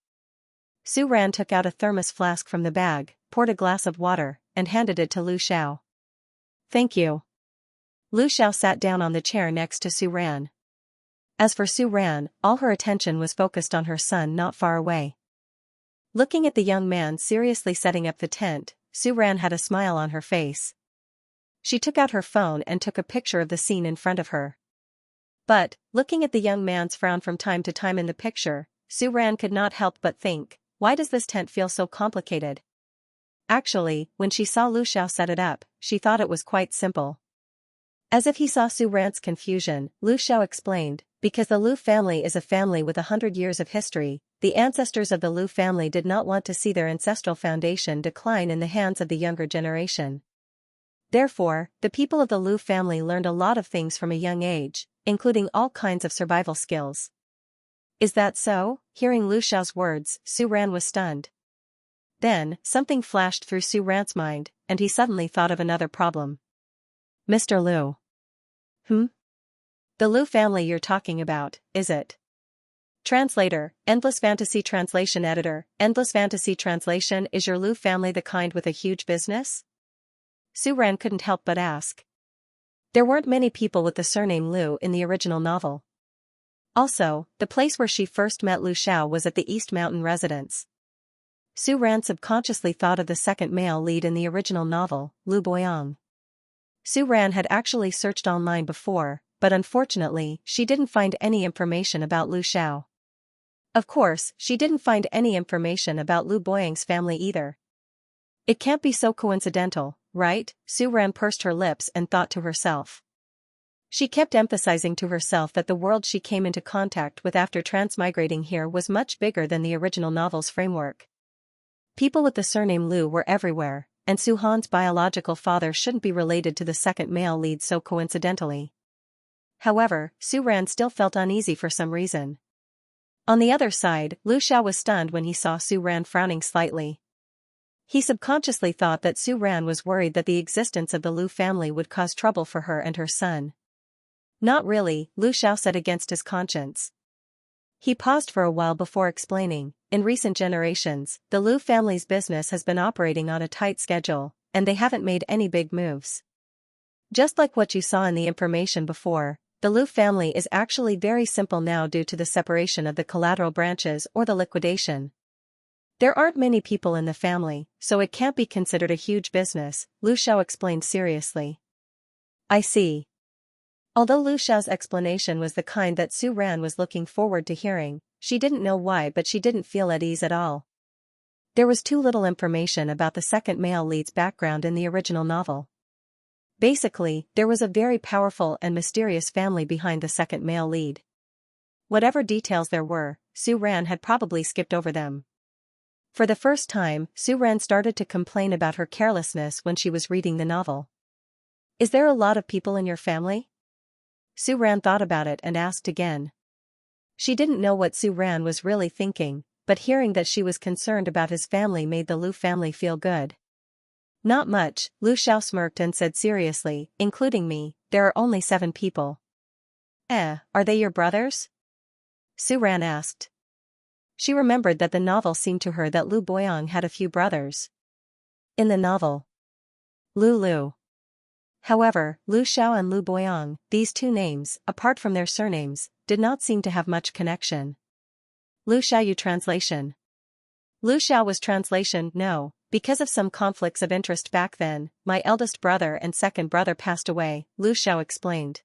Su Ran took out a thermos flask from the bag, poured a glass of water, and handed it to Lu Xiao. Thank you. Lu Xiao sat down on the chair next to Su Ran. As for Su Ran, all her attention was focused on her son not far away. Looking at the young man seriously setting up the tent, Su Ran had a smile on her face. She took out her phone and took a picture of the scene in front of her. But, looking at the young man's frown from time to time in the picture, Su Ran could not help but think, why does this tent feel so complicated? Actually, when she saw Lu Xiao set it up, she thought it was quite simple. As if he saw Su Ran's confusion, Lu Xiao explained, because the Lu family is a family with 100 years of history, the ancestors of the Lu family did not want to see their ancestral foundation decline in the hands of the younger generation. Therefore, the people of the Lu family learned a lot of things from a young age, including all kinds of survival skills. Is that so? Hearing Lu Xiao's words, Su Ran was stunned. Then, something flashed through Su Ran's mind, and he suddenly thought of another problem. Mr. Lu. The Lu family you're talking about, is it? Translator, Endless Fantasy Translation Editor, Endless Fantasy Translation. Is your Lu family the kind with a huge business? Su Ran couldn't help but ask. There weren't many people with the surname Lu in the original novel. Also, the place where she first met Lu Xiao was at the East Mountain residence. Su Ran subconsciously thought of the second male lead in the original novel, Lu Boyang. Su Ran had actually searched online before, but unfortunately, she didn't find any information about Lu Xiao. Of course, she didn't find any information about Lu Boyang's family either. It can't be so coincidental, right? Su Ran pursed her lips and thought to herself. She kept emphasizing to herself that the world she came into contact with after transmigrating here was much bigger than the original novel's framework. People with the surname Lu were everywhere, and Su Han's biological father shouldn't be related to the second male lead so coincidentally. However, Su Ran still felt uneasy for some reason. On the other side, Lu Xiao was stunned when he saw Su Ran frowning slightly. He subconsciously thought that Su Ran was worried that the existence of the Lu family would cause trouble for her and her son. Not really, Lu Xiao said against his conscience. He paused for a while before explaining, in recent generations, the Lu family's business has been operating on a tight schedule, and they haven't made any big moves. Just like what you saw in the information before, the Lu family is actually very simple now due to the separation of the collateral branches or the liquidation. There aren't many people in the family, so it can't be considered a huge business, Lu Xiao explained seriously. I see. Although Lu Xiao's explanation was the kind that Su Ran was looking forward to hearing, she didn't know why, but she didn't feel at ease at all. There was too little information about the second male lead's background in the original novel. Basically, there was a very powerful and mysterious family behind the second male lead. Whatever details there were, Su Ran had probably skipped over them. For the first time, Su Ran started to complain about her carelessness when she was reading the novel. Is there a lot of people in your family? Su Ran thought about it and asked again. She didn't know what Su Ran was really thinking, but hearing that she was concerned about his family made the Lu family feel good. Not much, Lu Xiao smirked and said seriously, including me, there are only 7 people. Are they your brothers? Su Ran asked. She remembered that the novel seemed to her that Lu Boyang had a few brothers. In the novel, Lu. However, Lu Xiao and Lu Boyang, these two names, apart from their surnames, did not seem to have much connection. Lu Xiaoyu translation. Lu Xiao was translation, no. Because of some conflicts of interest back then, my eldest brother and second brother passed away, Lu Xiao explained.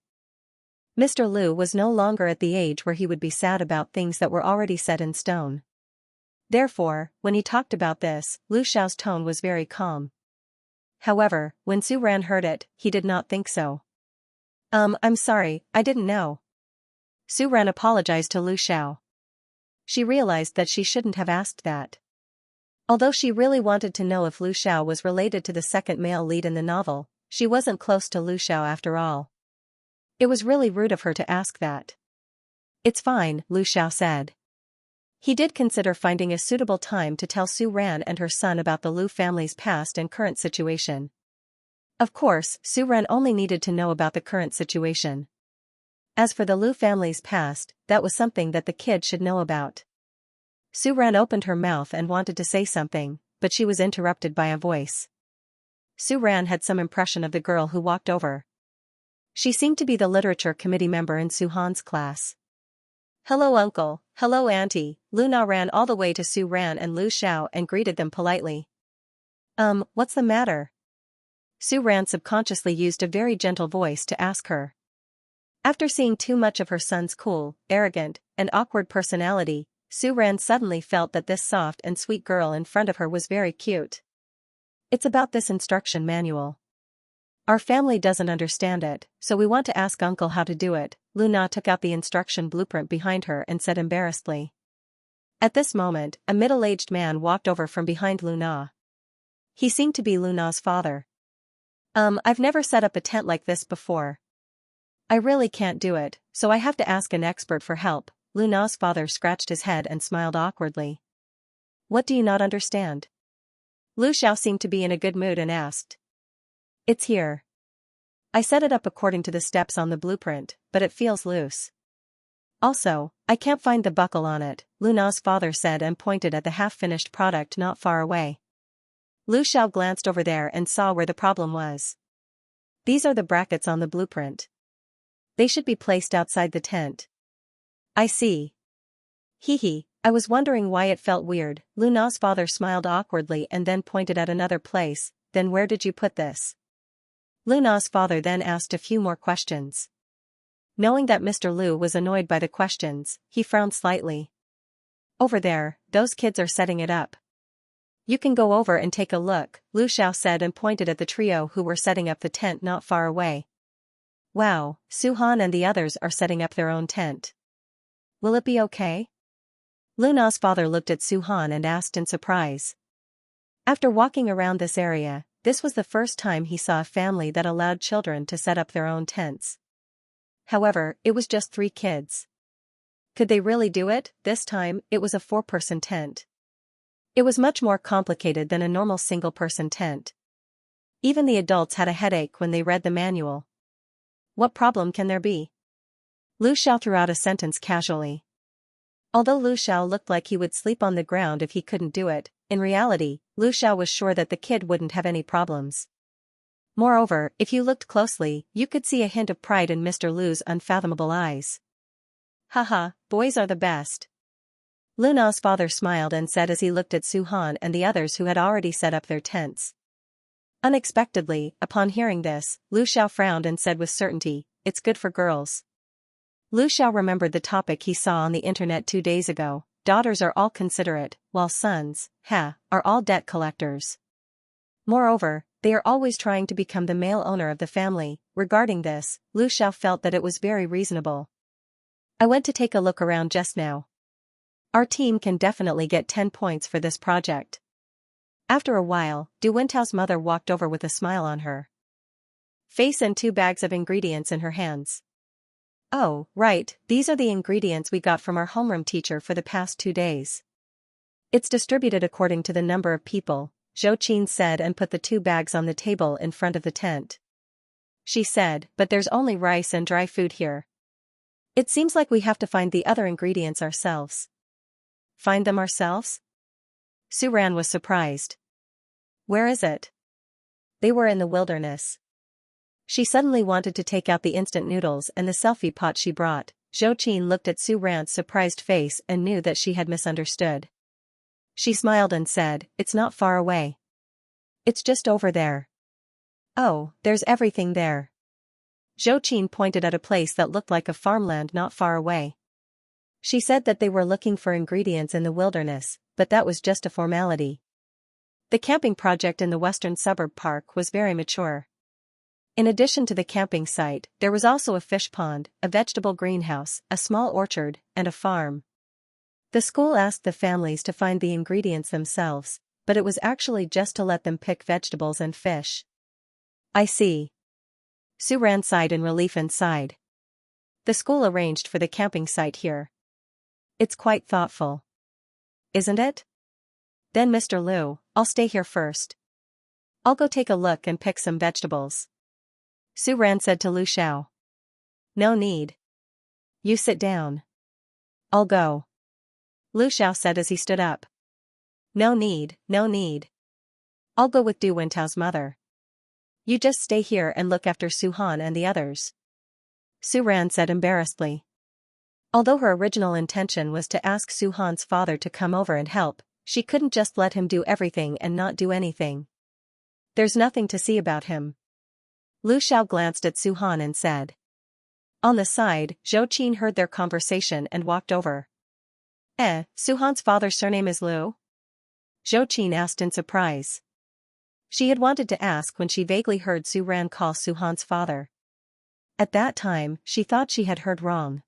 Mr. Lu was no longer at the age where he would be sad about things that were already set in stone. Therefore, when he talked about this, Lu Xiao's tone was very calm. However, when Su Ran heard it, he did not think so. I'm sorry, I didn't know. Su Ran apologized to Lu Xiao. She realized that she shouldn't have asked that. Although she really wanted to know if Lu Xiao was related to the second male lead in the novel, she wasn't close to Lu Xiao after all. It was really rude of her to ask that. It's fine, Lu Xiao said. He did consider finding a suitable time to tell Su Ran and her son about the Lu family's past and current situation. Of course, Su Ran only needed to know about the current situation. As for the Lu family's past, that was something that the kid should know about. Su Ran opened her mouth and wanted to say something, but she was interrupted by a voice. Su Ran had some impression of the girl who walked over. She seemed to be the literature committee member in Su Han's class. Hello uncle, hello auntie, Lu Na ran all the way to Su Ran and Lu Xiao and greeted them politely. What's the matter? Su Ran subconsciously used a very gentle voice to ask her. After seeing too much of her son's cool, arrogant, and awkward personality, Su Ran suddenly felt that this soft and sweet girl in front of her was very cute. It's about this instruction manual. Our family doesn't understand it, so we want to ask Uncle how to do it. Lu Na took out the instruction blueprint behind her and said embarrassedly. At this moment, a middle-aged man walked over from behind Lu Na. He seemed to be Lu Na's father. I've never set up a tent like this before. I really can't do it, so I have to ask an expert for help. Lu Na's father scratched his head and smiled awkwardly. What do you not understand? Lu Xiao seemed to be in a good mood and asked. It's here. I set it up according to the steps on the blueprint, but it feels loose. Also, I can't find the buckle on it, Lu Na's father said and pointed at the half-finished product not far away. Lu Xiao glanced over there and saw where the problem was. These are the brackets on the blueprint. They should be placed outside the tent. I see. Hee, I was wondering why it felt weird. Lu Na's father smiled awkwardly and then pointed at another place. Then where did you put this? Lu Na's father then asked a few more questions. Knowing that Mr. Lu was annoyed by the questions, he frowned slightly. Over there, those kids are setting it up. You can go over and take a look, Lu Xiao said and pointed at the trio who were setting up the tent not far away. Wow, Su Han and the others are setting up their own tent. Will it be okay? Lu Na's father looked at Su Han and asked in surprise. After walking around this area, this was the first time he saw a family that allowed children to set up their own tents. However, it was just 3 kids. Could they really do it? This time, it was a 4-person tent. It was much more complicated than a normal single-person tent. Even the adults had a headache when they read the manual. What problem can there be? Lu Xiao threw out a sentence casually. Although Lu Xiao looked like he would sleep on the ground if he couldn't do it, in reality, Lu Xiao was sure that the kid wouldn't have any problems. Moreover, if you looked closely, you could see a hint of pride in Mr. Lu's unfathomable eyes. Haha, boys are the best. Lu Na's father smiled and said as he looked at Su Han and the others who had already set up their tents. Unexpectedly, upon hearing this, Lu Xiao frowned and said with certainty, it's good for girls. Lu Xiao remembered the topic he saw on the internet 2 days ago. Daughters are all considerate, while sons, are all debt collectors. Moreover, they are always trying to become the male owner of the family. Regarding this, Lu Xiao felt that it was very reasonable. I went to take a look around just now. Our team can definitely get 10 points for this project. After a while, Du Wintao's mother walked over with a smile on her face and 2 bags of ingredients in her hands. Oh, right, these are the ingredients we got from our homeroom teacher for the past 2 days. It's distributed according to the number of people, Zhou Qin said and put the 2 bags on the table in front of the tent. She said, but there's only rice and dry food here. It seems like we have to find the other ingredients ourselves. Find them ourselves? Su Ran was surprised. Where is it? They were in the wilderness. She suddenly wanted to take out the instant noodles and the selfie pot she brought. Zhou Qin looked at Su Ran's surprised face and knew that she had misunderstood. She smiled and said, it's not far away. It's just over there. Oh, there's everything there. Zhou Qin pointed at a place that looked like a farmland not far away. She said that they were looking for ingredients in the wilderness, but that was just a formality. The camping project in the western suburb park was very mature. In addition to the camping site, there was also a fish pond, a vegetable greenhouse, a small orchard, and a farm. The school asked the families to find the ingredients themselves, but it was actually just to let them pick vegetables and fish. I see. Su Ran sighed in relief and sighed. The school arranged for the camping site here. It's quite thoughtful. Isn't it? Then Mr. Lu, I'll stay here first. I'll go take a look and pick some vegetables. Su Ran said to Lu Xiao. No need. You sit down. I'll go. Lu Xiao said as he stood up. No need, no need. I'll go with Du Wintao's mother. You just stay here and look after Su Han and the others. Su Ran said embarrassedly. Although her original intention was to ask Su Han's father to come over and help, she couldn't just let him do everything and not do anything. There's nothing to see about him. Lu Xiao glanced at Su Han and said. On the side, Zhou Qin heard their conversation and walked over. Su Han's father's surname is Lu? Zhou Qin asked in surprise. She had wanted to ask when she vaguely heard Su Ran call Su-han's father. At that time, she thought she had heard wrong.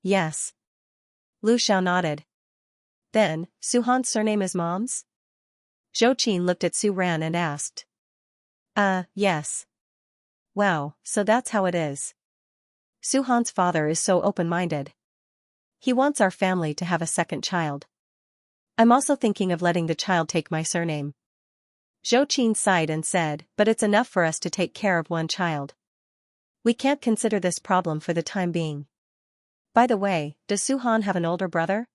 Yes. Lu Xiao nodded. Then, Su-han's surname is Mom's? Zhou Qin looked at Su Ran and asked. Yes. Wow, so that's how it is. Su-han's father is so open-minded. He wants our family to have a second child. I'm also thinking of letting the child take my surname. Zhou Qin sighed and said, but it's enough for us to take care of one child. We can't consider this problem for the time being. By the way, does Su-han have an older brother?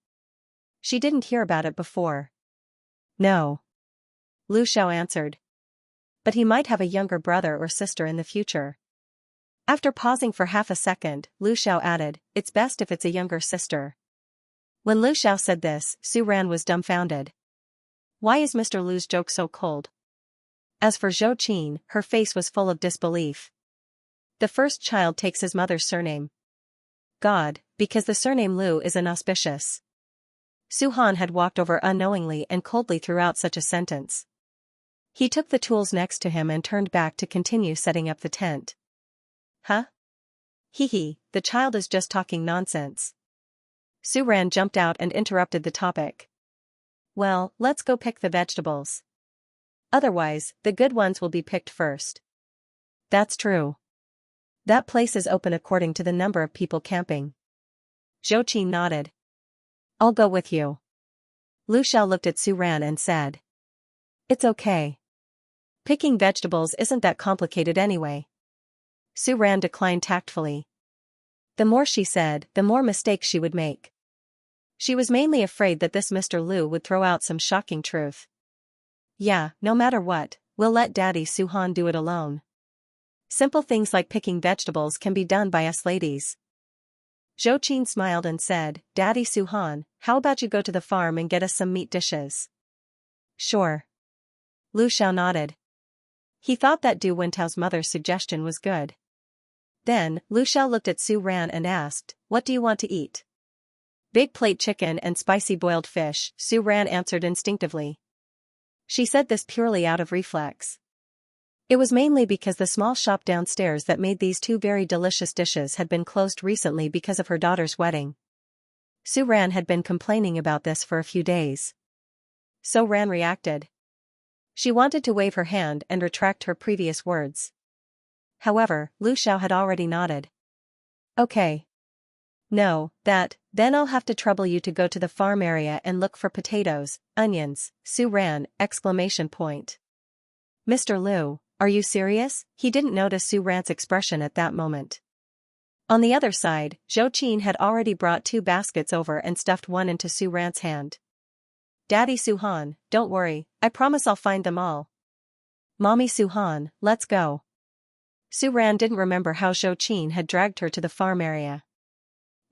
She didn't hear about it before. No. Lu Xiao answered. But he might have a younger brother or sister in the future. After pausing for half a second, Lu Xiao added, it's best if it's a younger sister. When Lu Xiao said this, Su Ran was dumbfounded. Why is Mr. Lu's joke so cold? As for Zhou Qin, her face was full of disbelief. The first child takes his mother's surname. God, because the surname Lu is inauspicious. Su-han had walked over unknowingly and coldly throughout such a sentence. He took the tools next to him and turned back to continue setting up the tent. Huh? Hee, the child is just talking nonsense. Su Ran jumped out and interrupted the topic. Well, let's go pick the vegetables. Otherwise, the good ones will be picked first. That's true. That place is open according to the number of people camping. Zhou Qin nodded. I'll go with you. Lu Xiao looked at Su Ran and said. It's okay. Picking vegetables isn't that complicated anyway. Su Ran declined tactfully. The more she said, the more mistakes she would make. She was mainly afraid that this Mr. Lu would throw out some shocking truth. Yeah, no matter what, we'll let Daddy Su-han do it alone. Simple things like picking vegetables can be done by us ladies. Zhou Qin smiled and said, Daddy Su-han, how about you go to the farm and get us some meat dishes? Sure. Lu Xiao nodded. He thought that Du Wentao's mother's suggestion was good. Then, Lu Xiao looked at Su Ran and asked, what do you want to eat? Big plate chicken and spicy boiled fish, Su Ran answered instinctively. She said this purely out of reflex. It was mainly because the small shop downstairs that made these two very delicious dishes had been closed recently because of her daughter's wedding. Su Ran had been complaining about this for a few days. So Ran reacted. She wanted to wave her hand and retract her previous words. However, Lu Xiao had already nodded. Okay. No, then I'll have to trouble you to go to the farm area and look for potatoes, onions, Su Ran, exclamation point. Mr. Lu, are you serious? He didn't notice Su Ran's expression at that moment. On the other side, Zhou Qin had already brought 2 baskets over and stuffed one into Su Ran's hand. Daddy Su-han, don't worry, I promise I'll find them all. Mommy Su-han, let's go. Su Ran didn't remember how Zhou Qin had dragged her to the farm area.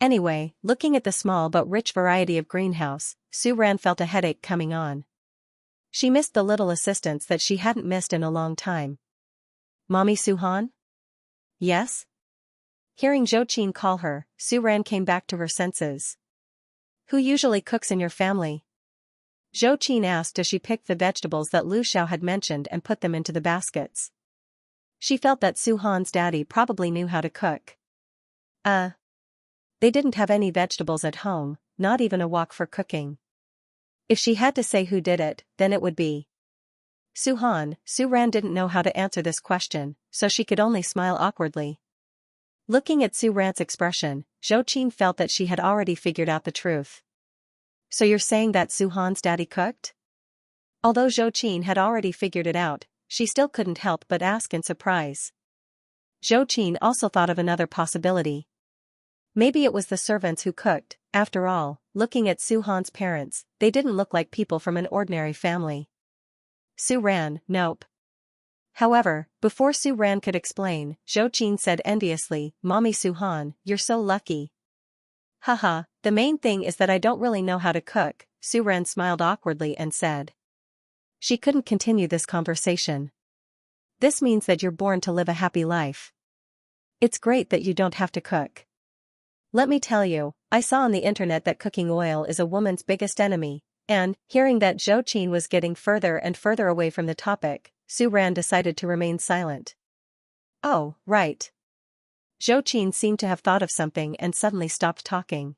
Anyway, looking at the small but rich variety of greenhouse, Su Ran felt a headache coming on. She missed the little assistance that she hadn't missed in a long time. Mommy Su-han? Yes? Hearing Zhou Qin call her, Su Ran came back to her senses. Who usually cooks in your family? Zhou Qin asked as she picked the vegetables that Lu Xiao had mentioned and put them into the baskets. She felt that Su-han's daddy probably knew how to cook. They didn't have any vegetables at home, not even a wok for cooking. If she had to say who did it, then it would be Su-han. Su Ran didn't know how to answer this question, so she could only smile awkwardly. Looking at Su Ran's expression, Zhou Qin felt that she had already figured out the truth. So you're saying that Su-han's daddy cooked? Although Zhou Qin had already figured it out, she still couldn't help but ask in surprise. Zhou Qin also thought of another possibility. Maybe it was the servants who cooked. After all, looking at Su-han's parents, they didn't look like people from an ordinary family. Su Ran, nope. However, before Su Ran could explain, Zhou Qin said enviously, Mommy Su-han, you're so lucky. Haha, the main thing is that I don't really know how to cook, Su Ran smiled awkwardly and said. She couldn't continue this conversation. This means that you're born to live a happy life. It's great that you don't have to cook. Let me tell you, I saw on the internet that cooking oil is a woman's biggest enemy, and, hearing that Zhou Qin was getting further and further away from the topic, Su Ran decided to remain silent. Oh, right. Zhou Qin seemed to have thought of something and suddenly stopped talking.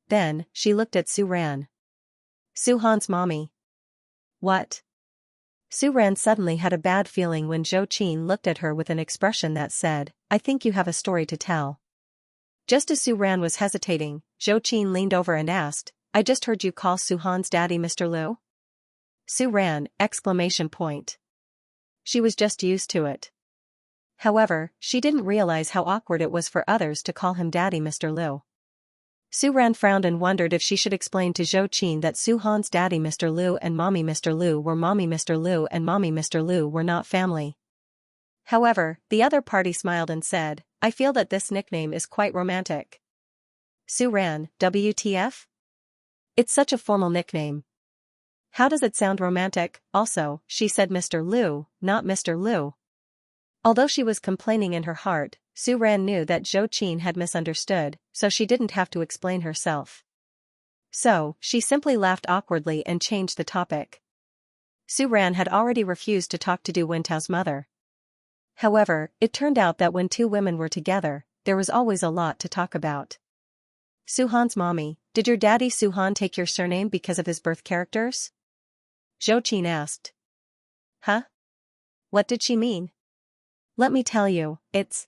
Then, she looked at Su Ran. Su Han's mommy. What? Su Ran suddenly had a bad feeling when Zhou Qin looked at her with an expression that said, I think you have a story to tell. Just as Su Ran was hesitating, Zhou Qin leaned over and asked, I just heard you call Su Han's daddy Mr. Liu? Su Ran, exclamation point. She was just used to it. However, she didn't realize how awkward it was for others to call him daddy Mr. Liu. Su Ran frowned and wondered if she should explain to Zhou Qin that Su Han's daddy Mr. Liu and mommy Mr. Liu were mommy Mr. Liu and mommy Mr. Liu were not family. However, the other party smiled and said, I feel that this nickname is quite romantic. Su Ran, WTF? It's such a formal nickname. How does it sound romantic? Also, she said Mr. Liu, not Mr. Liu. Although she was complaining in her heart, Su Ran knew that Zhou Qin had misunderstood, so she didn't have to explain herself. So, she simply laughed awkwardly and changed the topic. Su Ran had already refused to talk to Du Wentao's mother. However, it turned out that when two women were together, there was always a lot to talk about. Su Han's mommy, did your daddy Su Han take your surname because of his birth characters? Zhou Qin asked. Huh? What did she mean? Let me tell you, it's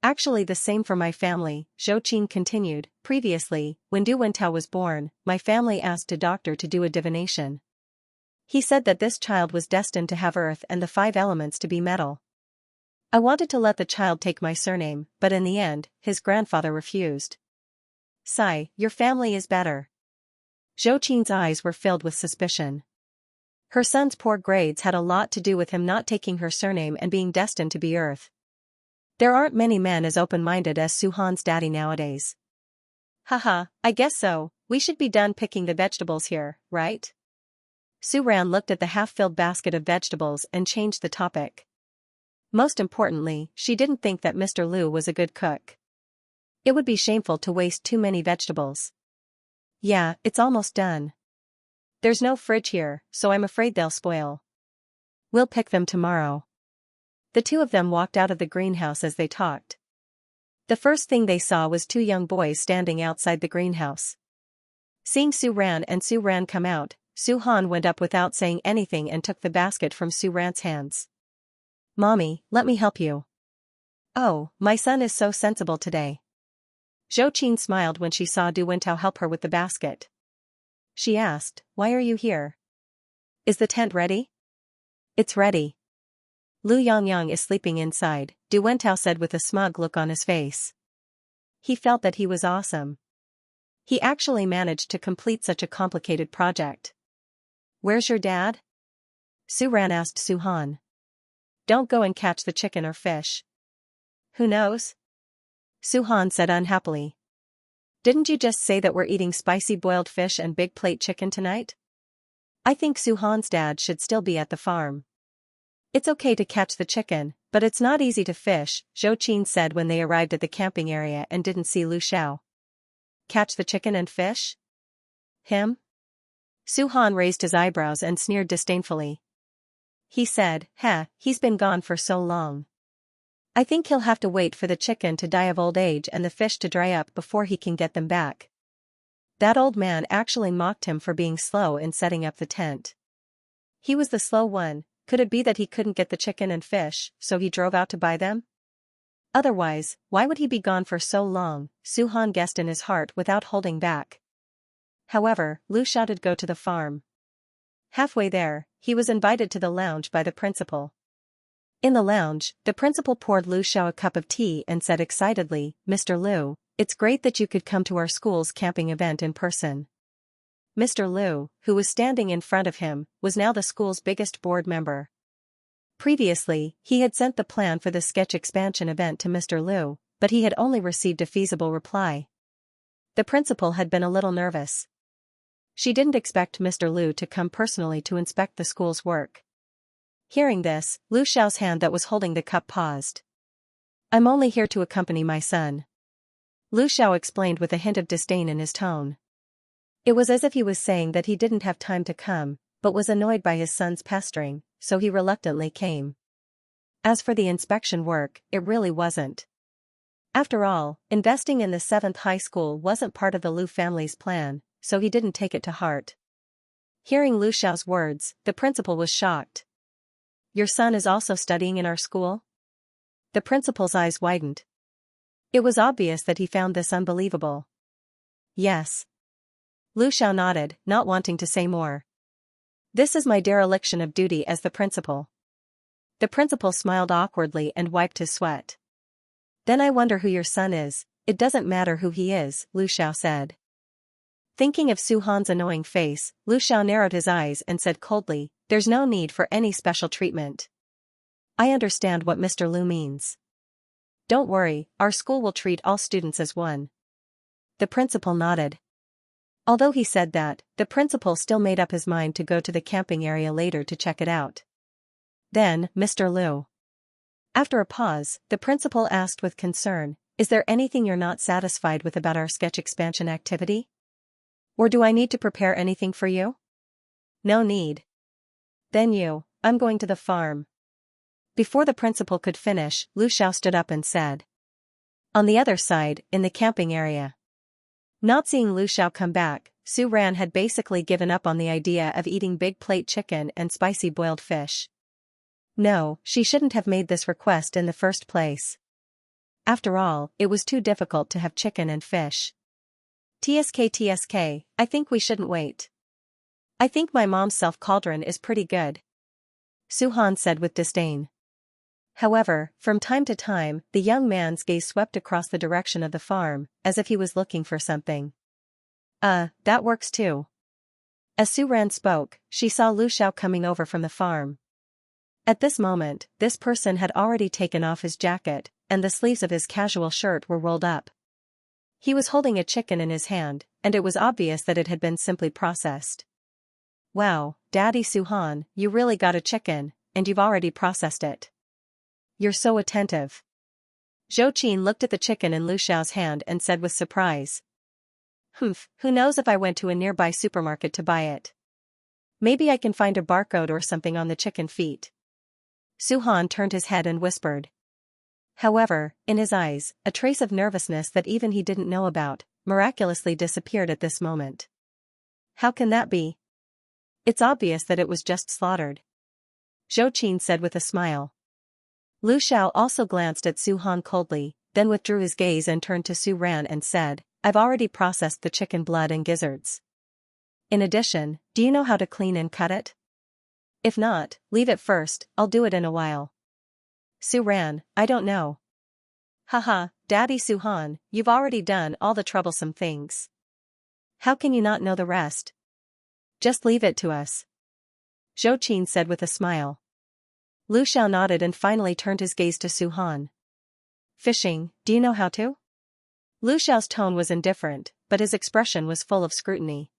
actually the same for my family, Zhou Qin continued. Previously, when Du Wentao was born, my family asked a doctor to do a divination. He said that this child was destined to have earth and the 5 elements to be metal. I wanted to let the child take my surname, but in the end, his grandfather refused. Sigh, your family is better. Zhou Qin's eyes were filled with suspicion. Her son's poor grades had a lot to do with him not taking her surname and being destined to be earth. There aren't many men as open-minded as Su Han's daddy nowadays. Haha, I guess so, we should be done picking the vegetables here, right? Su Ran looked at the half-filled basket of vegetables and changed the topic. Most importantly, she didn't think that Mr. Liu was a good cook. It would be shameful to waste too many vegetables. Yeah, it's almost done. There's no fridge here, so I'm afraid they'll spoil. We'll pick them tomorrow. The two of them walked out of the greenhouse as they talked. The first thing they saw was 2 young boys standing outside the greenhouse. Seeing Su Ran come out, Su Han went up without saying anything and took the basket from Su Ran's hands. Mommy, let me help you. Oh, my son is so sensible today. Zhou Qin smiled when she saw Du Wentao help her with the basket. She asked, why are you here? Is the tent ready? It's ready. Lu Yangyang is sleeping inside, Du Wentao said with a smug look on his face. He felt that he was awesome. He actually managed to complete such a complicated project. Where's your dad? Su Ran asked Su Han. Don't go and catch the chicken or fish. Who knows? Su Han said unhappily. Didn't you just say that we're eating spicy boiled fish and big plate chicken tonight? I think Su Han's dad should still be at the farm. It's okay to catch the chicken, but it's not easy to fish, Zhou Qin said when they arrived at the camping area and didn't see Lu Xiao. Catch the chicken and fish? Him? Su Han raised his eyebrows and sneered disdainfully. He said, he's been gone for so long. I think he'll have to wait for the chicken to die of old age and the fish to dry up before he can get them back. That old man actually mocked him for being slow in setting up the tent. He was the slow one. Could it be that he couldn't get the chicken and fish, so he drove out to buy them? Otherwise, why would he be gone for so long? Su Han guessed in his heart without holding back. However, Lu shouted go to the farm. Halfway there, he was invited to the lounge by the principal. In the lounge, the principal poured Lu Xiao a cup of tea and said excitedly, Mr. Liu, it's great that you could come to our school's camping event in person. Mr. Liu, who was standing in front of him, was now the school's biggest board member. Previously, he had sent the plan for the sketch expansion event to Mr. Liu, but he had only received a feasible reply. The principal had been a little nervous. She didn't expect Mr. Liu to come personally to inspect the school's work. Hearing this, Lu Xiao's hand that was holding the cup paused. I'm only here to accompany my son. Lu Xiao explained with a hint of disdain in his tone. It was as if he was saying that he didn't have time to come, but was annoyed by his son's pestering, so he reluctantly came. As for the inspection work, it really wasn't. After all, investing in the 7th high school wasn't part of the Lu family's plan, so he didn't take it to heart. Hearing Lu Xiao's words, the principal was shocked. "Your son is also studying in our school?" The principal's eyes widened. It was obvious that he found this unbelievable. "Yes." Lu Xiao nodded, not wanting to say more. "This is my dereliction of duty as the principal." The principal smiled awkwardly and wiped his sweat. "Then I wonder who your son is." "It doesn't matter who he is," Lu Xiao said. Thinking of Su Han's annoying face, Lu Xiao narrowed his eyes and said coldly, "There's no need for any special treatment. I understand what Mr. Lu means. Don't worry, our school will treat all students as one." The principal nodded. Although he said that, the principal still made up his mind to go to the camping area later to check it out. "Then, Mr. Lu." After a pause, the principal asked with concern, "Is there anything you're not satisfied with about our sketch expansion activity? Or do I need to prepare anything for you?" "No need." "Then I'm going to the farm." Before the principal could finish, Lu Xiao stood up and said. On the other side, in the camping area. Not seeing Lu Xiao come back, Su Ran had basically given up on the idea of eating big plate chicken and spicy boiled fish. No, she shouldn't have made this request in the first place. After all, it was too difficult to have chicken and fish. TSK, I think we shouldn't wait. I think my mom's self-cauldron is pretty good," Su Han said with disdain. However, from time to time, the young man's gaze swept across the direction of the farm, as if he was looking for something. That works too." As Su Ran spoke, she saw Lu Xiao coming over from the farm. At this moment, this person had already taken off his jacket, and the sleeves of his casual shirt were rolled up. He was holding a chicken in his hand, and it was obvious that it had been simply processed. "Wow, Daddy Su Han, you really got a chicken, and you've already processed it. You're so attentive." Zhou Qin looked at the chicken in Lu Xiao's hand and said with surprise. Who knows if I went to a nearby supermarket to buy it. Maybe I can find a barcode or something on the chicken feet." Su Han turned his head and whispered. However, in his eyes, a trace of nervousness that even he didn't know about, miraculously disappeared at this moment. "How can that be? It's obvious that it was just slaughtered," Zhou Qin said with a smile. Lu Xiao also glanced at Su Han coldly, then withdrew his gaze and turned to Su Ran and said, "I've already processed the chicken blood and gizzards. In addition, do you know how to clean and cut it? If not, leave it first, I'll do it in a while." Su Ran, "I don't know." "Haha, Daddy Su Han, you've already done all the troublesome things. How can you not know the rest? Just leave it to us," Zhou Qin said with a smile. Lu Xiao nodded and finally turned his gaze to Su Han. "Fishing, do you know how to?" Lu Xiao's tone was indifferent, but his expression was full of scrutiny.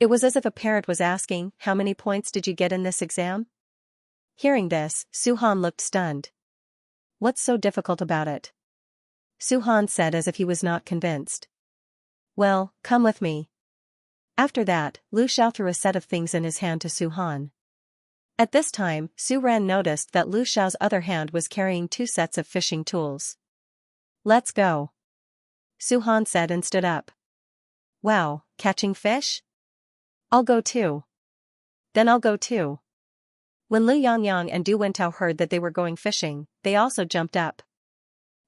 It was as if a parent was asking, "How many points did you get in this exam?" Hearing this, Su Han looked stunned. "What's so difficult about it?" Su Han said as if he was not convinced. "Well, come with me." After that, Lu Xiao threw a set of things in his hand to Su Han. At this time, Su Ran noticed that Lu Xiao's other hand was carrying 2 sets of fishing tools. "Let's go," Su Han said and stood up. "Wow, catching fish? I'll go too." "Then I'll go too." When Lu Yangyang and Du Wentao heard that they were going fishing, they also jumped up.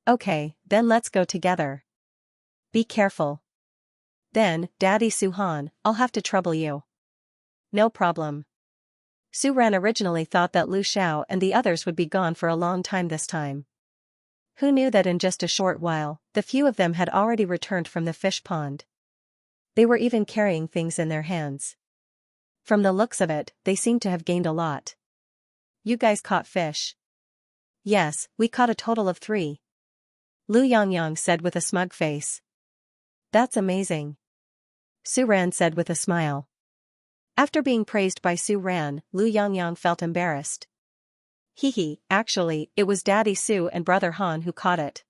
"Okay, then let's go together. Be careful." "Then, Daddy Su Han, I'll have to trouble you." "No problem." Su Ran originally thought that Lu Xiao and the others would be gone for a long time this time. Who knew that in just a short while, the few of them had already returned from the fish pond. They were even carrying things in their hands. From the looks of it, they seemed to have gained a lot. "You guys caught fish?" "Yes, we caught a total of 3. Lu Yangyang said with a smug face. "That's amazing," Su Ran said with a smile. After being praised by Su Ran, Lu Yangyang felt embarrassed. Actually, it was Daddy Su and Brother Han who caught it.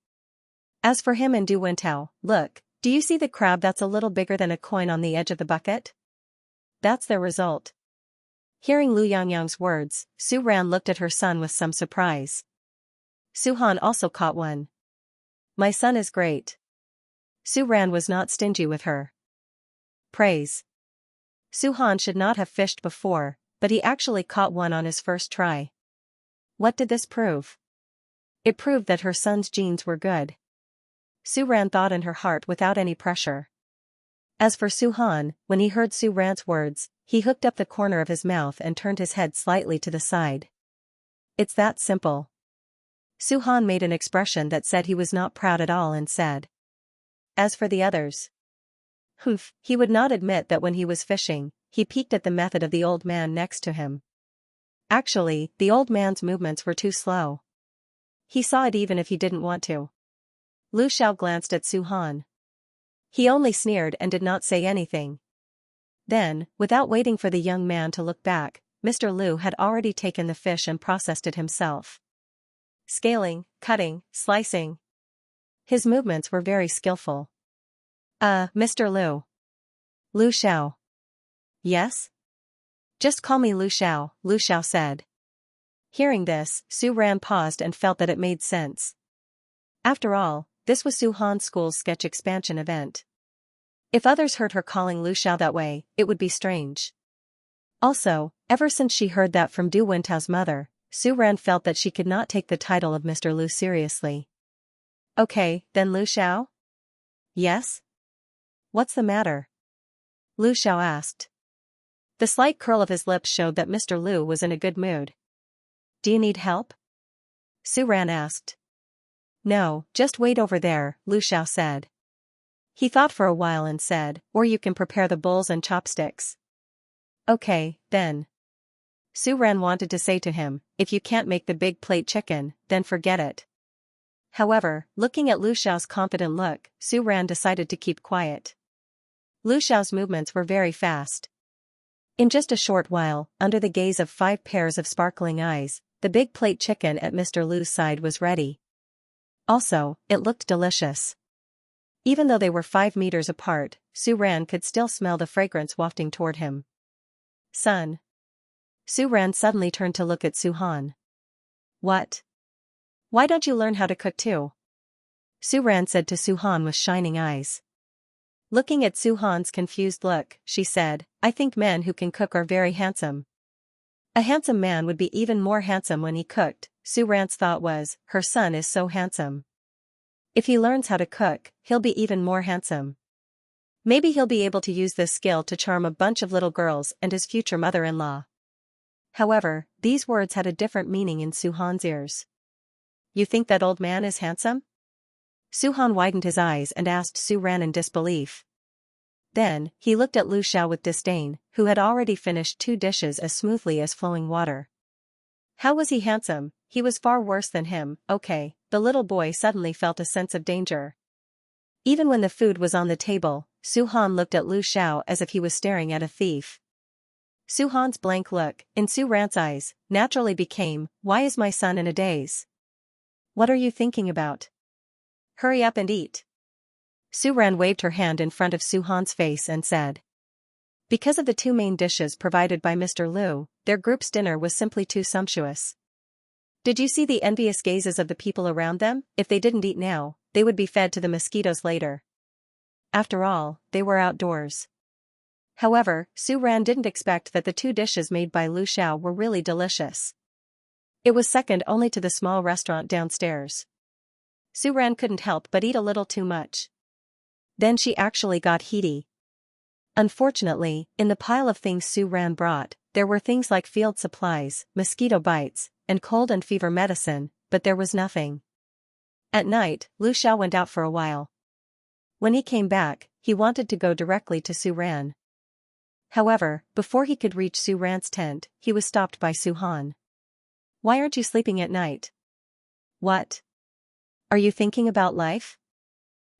As for him and Du Wentao, look, do you see the crab that's a little bigger than a coin on the edge of the bucket? That's their result. Hearing Lu Yangyang's words, Su Ran looked at her son with some surprise. Su Han also caught one. My son is great. Su Ran was not stingy with her praise. Su Han should not have fished before, but he actually caught one on his first try. What did this prove? It proved that her son's genes were good. Su Ran thought in her heart without any pressure. As for Su Han, when he heard Su Ran's words, he hooked up the corner of his mouth and turned his head slightly to the side. It's that simple. Su Han made an expression that said he was not proud at all and said. As for the others. Humph, he would not admit that when he was fishing, he peeked at the method of the old man next to him. Actually, the old man's movements were too slow. He saw it even if he didn't want to. Lu Xiao glanced at Su Han. He only sneered and did not say anything. Then, without waiting for the young man to look back, Mr. Lu had already taken the fish and processed it himself. Scaling, cutting, slicing. His movements were very skillful. Mr. Lu. Lu Xiao. Yes? Just call me Lu Xiao, Lu Xiao said. Hearing this, Su Ran paused and felt that it made sense. After all, this was Su Han's school's sketch expansion event. If others heard her calling Lu Xiao that way, it would be strange. Also, ever since she heard that from Du Wentao's mother, Su Ran felt that she could not take the title of Mr. Lu seriously. Okay, then Lu Xiao? Yes? What's the matter? Lu Xiao asked. The slight curl of his lips showed that Mr. Lu was in a good mood. Do you need help? Su Ran asked. No, just wait over there, Lu Xiao said. He thought for a while and said, or you can prepare the bowls and chopsticks. Okay, then. Su Ran wanted to say to him, if you can't make the big plate chicken, then forget it. However, looking at Lu Xiao's confident look, Su Ran decided to keep quiet. Lu Xiao's movements were very fast. In just a short while, under the gaze of 5 pairs of sparkling eyes, the big plate chicken at Mr. Lu's side was ready. Also, it looked delicious. Even though they were 5 meters apart, Su Ran could still smell the fragrance wafting toward him. Son. Su Ran suddenly turned to look at Su Han. What? Why don't you learn how to cook too? Su Ran said to Su Han with shining eyes. Looking at Su Han's confused look, she said, I think men who can cook are very handsome. A handsome man would be even more handsome when he cooked. Su Ran's thought was, her son is so handsome. If he learns how to cook, he'll be even more handsome. Maybe he'll be able to use this skill to charm a bunch of little girls and his future mother-in-law. However, these words had a different meaning in Su Han's ears. You think that old man is handsome? Su Han widened his eyes and asked Su Ran in disbelief. Then, he looked at Lu Xiao with disdain, who had already finished 2 dishes as smoothly as flowing water. How was he handsome? He was far worse than him. Okay, the little boy suddenly felt a sense of danger. Even when the food was on the table, Su Han looked at Lu Xiao as if he was staring at a thief. Su Han's blank look, in Su Ran's eyes, naturally became, why is my son in a daze? What are you thinking about? Hurry up and eat. Su Ran waved her hand in front of Su Han's face and said. Because of the 2 main dishes provided by Mr. Lu, their group's dinner was simply too sumptuous. Did you see the envious gazes of the people around them? If they didn't eat now, they would be fed to the mosquitoes later. After all, they were outdoors. However, Su Ran didn't expect that the 2 dishes made by Lu Xiao were really delicious. It was second only to the small restaurant downstairs. Su Ran couldn't help but eat a little too much. Then she actually got heady. Unfortunately, in the pile of things Su Ran brought, there were things like field supplies, mosquito bites, and cold and fever medicine, but there was nothing. At night, Lu Xiao went out for a while. When he came back, he wanted to go directly to Su Ran. However, before he could reach Su Ran's tent, he was stopped by Su Han. Why aren't you sleeping at night? What? Are you thinking about life?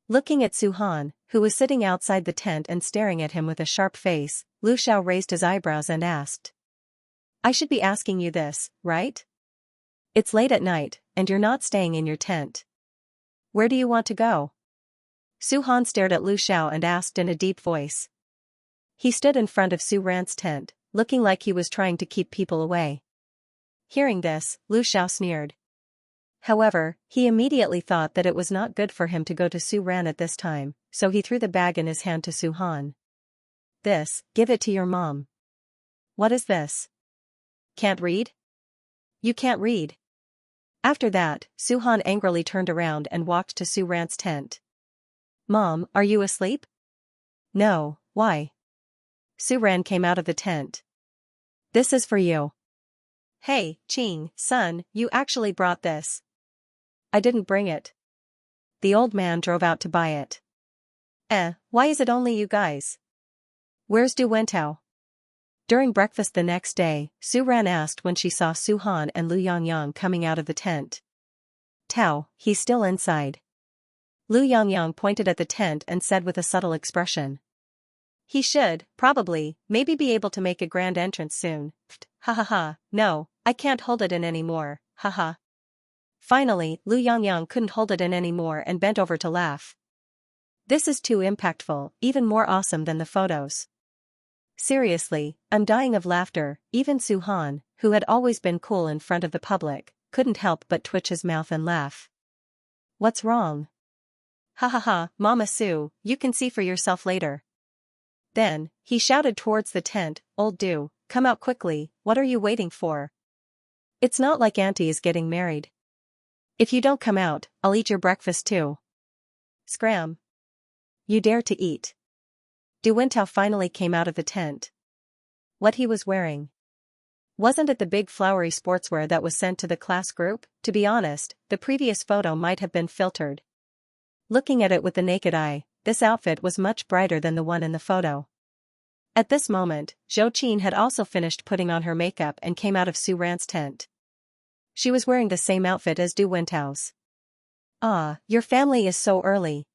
Looking at Su Han, who was sitting outside the tent and staring at him with a sharp face, Lu Xiao raised his eyebrows and asked. I should be asking you this, right? It's late at night, and you're not staying in your tent. Where do you want to go? Su Han stared at Lu Xiao and asked in a deep voice. He stood in front of Su Ran's tent, looking like he was trying to keep people away. Hearing this, Lu Xiao sneered. However, he immediately thought that it was not good for him to go to Su Ran at this time, so he threw the bag in his hand to Su Han. Give it to your mom. What is this? Can't read? You can't read. After that, Su Han angrily turned around and walked to Su Ran's tent. Mom, are you asleep? No, why? Su Ran came out of the tent. This is for you. Hey, Qing, son, you actually brought this. I didn't bring it. The old man drove out to buy it. Why is it only you guys? Where's Du Wentao? During breakfast the next day, Su Ran asked when she saw Su Han and Lu Yongyang coming out of the tent. Tao, he's still inside. Lu Yongyang pointed at the tent and said with a subtle expression. He should, probably, maybe be able to make a grand entrance soon. Ha ha ha, no, I can't hold it in anymore, ha ha. Finally, Lu Yongyang couldn't hold it in anymore and bent over to laugh. This is too impactful, even more awesome than the photos. Seriously, I'm dying of laughter. Even Su Han, who had always been cool in front of the public, couldn't help but twitch his mouth and laugh. What's wrong? Ha ha ha, Mama Su, you can see for yourself later. Then, he shouted towards the tent, Old Du, come out quickly, what are you waiting for? It's not like Auntie is getting married. If you don't come out, I'll eat your breakfast too. Scram. You dare to eat. Du Wentao finally came out of the tent. What he was wearing. Wasn't it the big flowery sportswear that was sent to the class group? To be honest, the previous photo might have been filtered. Looking at it with the naked eye, this outfit was much brighter than the one in the photo. At this moment, Zhou Qin had also finished putting on her makeup and came out of Su Ran's tent. She was wearing the same outfit as Du Wentao's. Ah, your family is so early.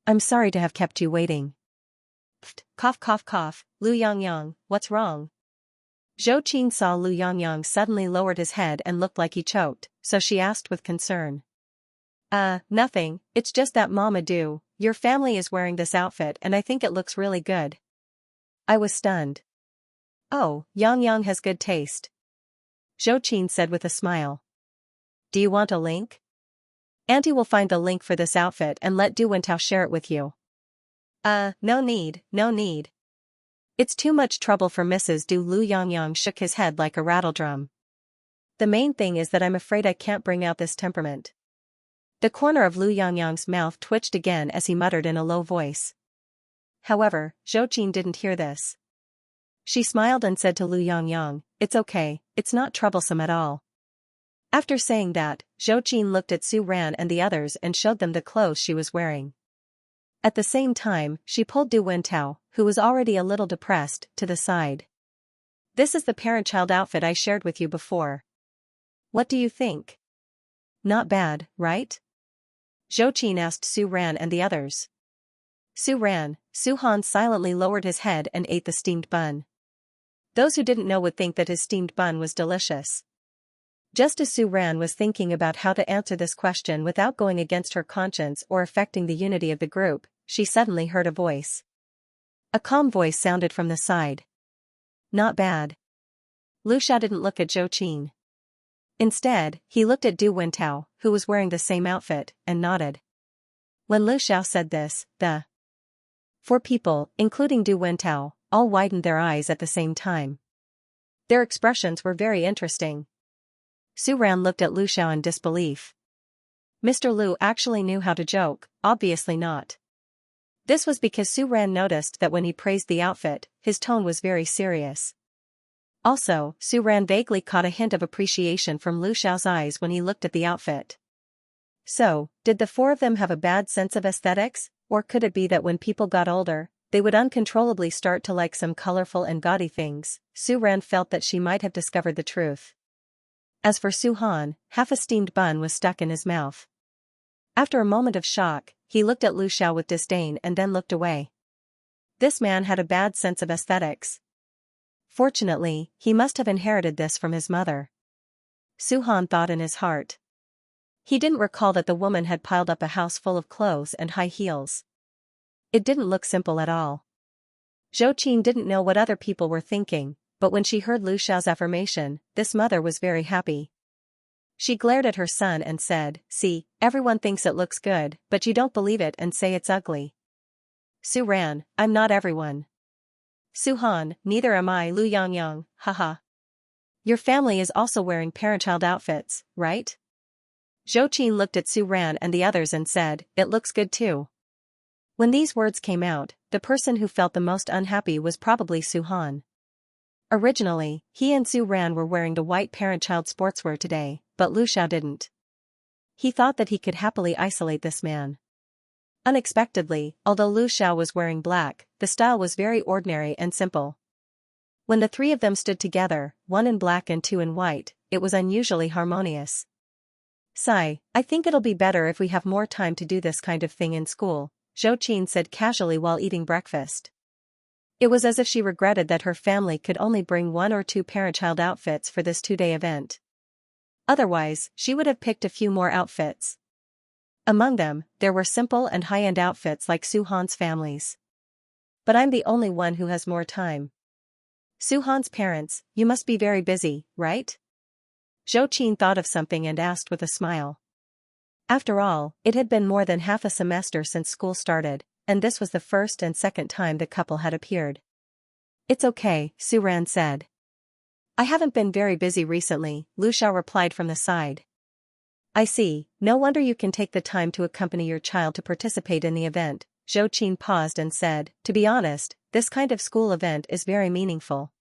I'm sorry to have kept you waiting. Pfft, cough cough cough, Lu Yongyang, what's wrong? Zhou Qin saw Lu Yongyang suddenly lowered his head and looked like he choked, so she asked with concern. Nothing, it's just that Mama Du, your family is wearing this outfit and I think it looks really good. I was stunned. Oh, Yongyang has good taste. Zhou Qin said with a smile. Do you want a link? Auntie will find the link for this outfit and let Du Wentao share it with you. No need, no need. It's too much trouble for Mrs. Du. Lu Yongyang shook his head like a rattledrum. The main thing is that I'm afraid I can't bring out this temperament. The corner of Lu Yongyang's mouth twitched again as he muttered in a low voice. However, Zhou Qin didn't hear this. She smiled and said to Lu Yongyang, it's okay, it's not troublesome at all. After saying that, Zhou Qin looked at Su Ran and the others and showed them the clothes she was wearing. At the same time, she pulled Du Wentao, who was already a little depressed, to the side. This is the parent-child outfit I shared with you before. What do you think? Not bad, right? Zhou Qin asked Su Ran and the others. Su Han silently lowered his head and ate the steamed bun. Those who didn't know would think that his steamed bun was delicious. Just as Su Ran was thinking about how to answer this question without going against her conscience or affecting the unity of the group, she suddenly heard a voice. A calm voice sounded from the side. Not bad. Lu Xiao didn't look at Zhou Qin. Instead, he looked at Du Wentao, who was wearing the same outfit, and nodded. When Lu Xiao said this, the 4 people, including Du Wentao, all widened their eyes at the same time. Their expressions were very interesting. Su Ran looked at Lu Xiao in disbelief. Mr. Lu actually knew how to joke, obviously not. This was because Su Ran noticed that when he praised the outfit, his tone was very serious. Also, Su Ran vaguely caught a hint of appreciation from Lu Xiao's eyes when he looked at the outfit. So, did the 4 of them have a bad sense of aesthetics, or could it be that when people got older, they would uncontrollably start to like some colorful and gaudy things? Su Ran felt that she might have discovered the truth. As for Su Han, half a steamed bun was stuck in his mouth. After a moment of shock, he looked at Lu Xiao with disdain and then looked away. This man had a bad sense of aesthetics. Fortunately, he must have inherited this from his mother. Su Han thought in his heart. He didn't recall that the woman had piled up a house full of clothes and high heels. It didn't look simple at all. Zhou Qin didn't know what other people were thinking, but when she heard Lu Xiao's affirmation, this mother was very happy. She glared at her son and said, "See, everyone thinks it looks good, but you don't believe it and say it's ugly." Su Ran, "I'm not everyone." Su Han, "Neither am I." Lu Yangyang, haha. "Your family is also wearing parent-child outfits, right?" Zhou Qin looked at Su Ran and the others and said, "It looks good too." When these words came out, the person who felt the most unhappy was probably Su Han. Originally, he and Su Ran were wearing the white parent-child sportswear today, but Lu Xiao didn't. He thought that he could happily isolate this man. Unexpectedly, although Lu Xiao was wearing black, the style was very ordinary and simple. When the three of them stood together, one in black and two in white, it was unusually harmonious. "Sai, I think it'll be better if we have more time to do this kind of thing in school," Zhou Qin said casually while eating breakfast. It was as if she regretted that her family could only bring one or two parent-child outfits for this two-day event. Otherwise, she would have picked a few more outfits. Among them, there were simple and high-end outfits like Su Han's family's. "But I'm the only one who has more time." "Su Han's parents, you must be very busy, right?" Zhou Qin thought of something and asked with a smile. After all, it had been more than half a semester since school started, and this was the first and second time the couple had appeared. "It's okay," Su Ran said. "I haven't been very busy recently," Lu Xiao replied from the side. "I see, no wonder you can take the time to accompany your child to participate in the event." Zhou Qin paused and said, "To be honest, this kind of school event is very meaningful.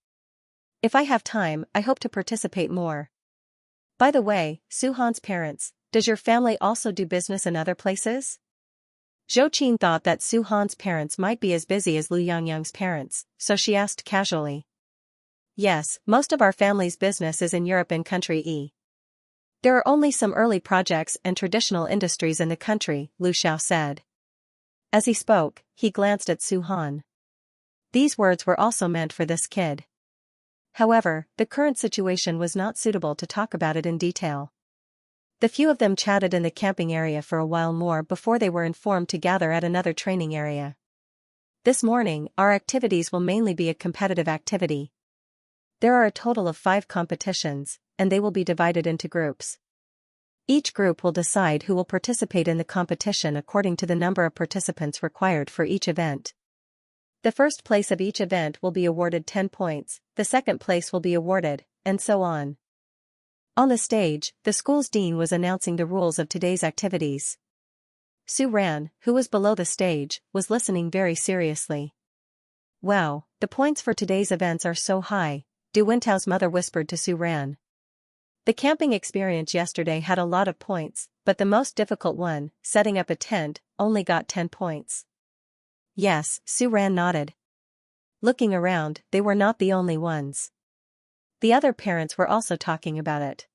If I have time, I hope to participate more. By the way, Su Han's parents, does your family also do business in other places?" Zhou Qin thought that Su Han's parents might be as busy as Lu Yangyang's parents, so she asked casually. "Yes, most of our family's business is in Europe and Country E. There are only some early projects and traditional industries in the country," Lu Xiao said. As he spoke, he glanced at Su Han. These words were also meant for this kid. However, the current situation was not suitable to talk about it in detail. The few of them chatted in the camping area for a while more before they were informed to gather at another training area. "This morning, our activities will mainly be a competitive activity. There are a total of 5 competitions, and they will be divided into groups. Each group will decide who will participate in the competition according to the number of participants required for each event. The first place of each event will be awarded 10 points, the second place will be awarded, and so on." On the stage, the school's dean was announcing the rules of today's activities. Su Ran, who was below the stage, was listening very seriously. "Wow, the points for today's events are so high," Du Wintao's mother whispered to Su Ran. "The camping experience yesterday had a lot of points, but the most difficult one, setting up a tent, only got 10 points. "Yes," Su Ran nodded. Looking around, they were not the only ones. The other parents were also talking about it.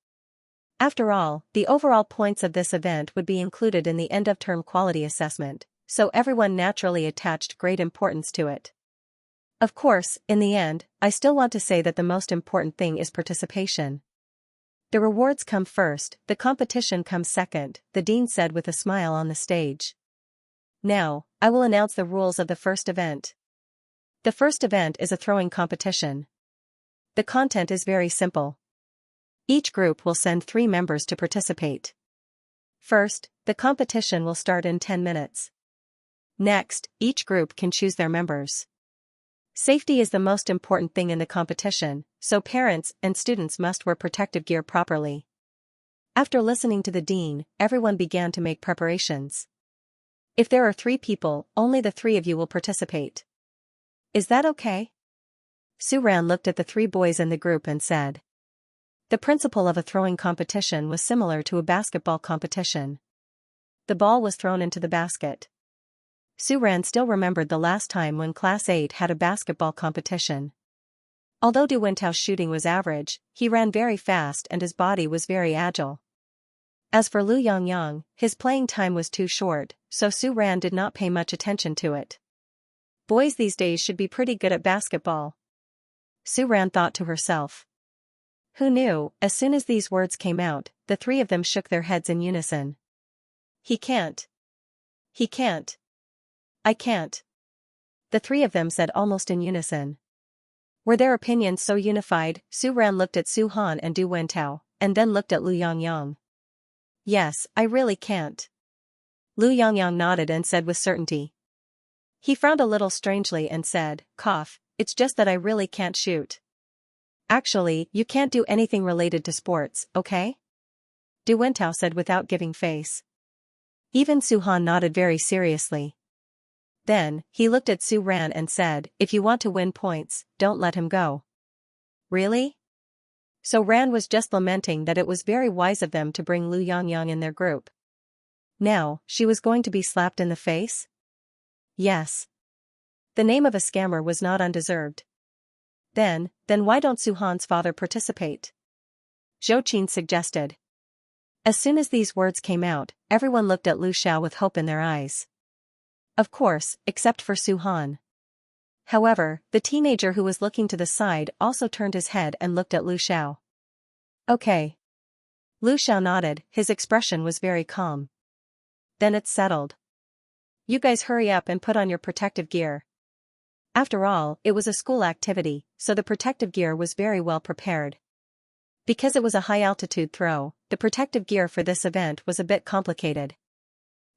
After all, the overall points of this event would be included in the end-of-term quality assessment, so everyone naturally attached great importance to it. Of course, in the end, I still want to say that the most important thing is participation. The rewards come first, the competition comes second, the dean said with a smile on the stage. "Now, I will announce the rules of the first event. The first event is a throwing competition. The content is very simple. Each group will send 3 members to participate. First, the competition will start in 10 minutes. Next, each group can choose their members. Safety is the most important thing in the competition, so parents and students must wear protective gear properly." After listening to the dean, everyone began to make preparations. "If there are 3 people, only the 3 of you will participate. Is that okay?" Su Ran looked at the 3 boys in the group and said. The principle of a throwing competition was similar to a basketball competition. The ball was thrown into the basket. Su Ran still remembered the last time when Class 8 had a basketball competition. Although Du Wintao's shooting was average, he ran very fast and his body was very agile. As for Lu Yangyang, his playing time was too short, so Su Ran did not pay much attention to it. Boys these days should be pretty good at basketball. Su Ran thought to herself. Who knew, as soon as these words came out, the 3 of them shook their heads in unison. "He can't. He can't. I can't." The 3 of them said almost in unison. Were their opinions so unified? Su Ran looked at Su Han and Du Wentao, and then looked at Lu Yongyang. Yes, I really can't. Lu Yongyang nodded and said with certainty. He frowned a little strangely and said, cough, it's just that I really can't shoot. Actually, you can't do anything related to sports, okay? Du Wentao said without giving face. Even Su Han nodded very seriously. Then, he looked at Su Ran and said, if you want to win points, don't let him go. Really? So Ran was just lamenting that it was very wise of them to bring Lu Yongyang in their group. Now, she was going to be slapped in the face? Yes. The name of a scammer was not undeserved. Then why don't Su Han's father participate? Zhou Qin suggested. As soon as these words came out, everyone looked at Lu Xiao with hope in their eyes. Of course, except for Su Han. However, the teenager who was looking to the side also turned his head and looked at Lu Xiao. Okay. Lu Xiao nodded, his expression was very calm. Then it's settled. You guys hurry up and put on your protective gear. After all, it was a school activity, so the protective gear was very well prepared. Because it was a high-altitude throw, the protective gear for this event was a bit complicated.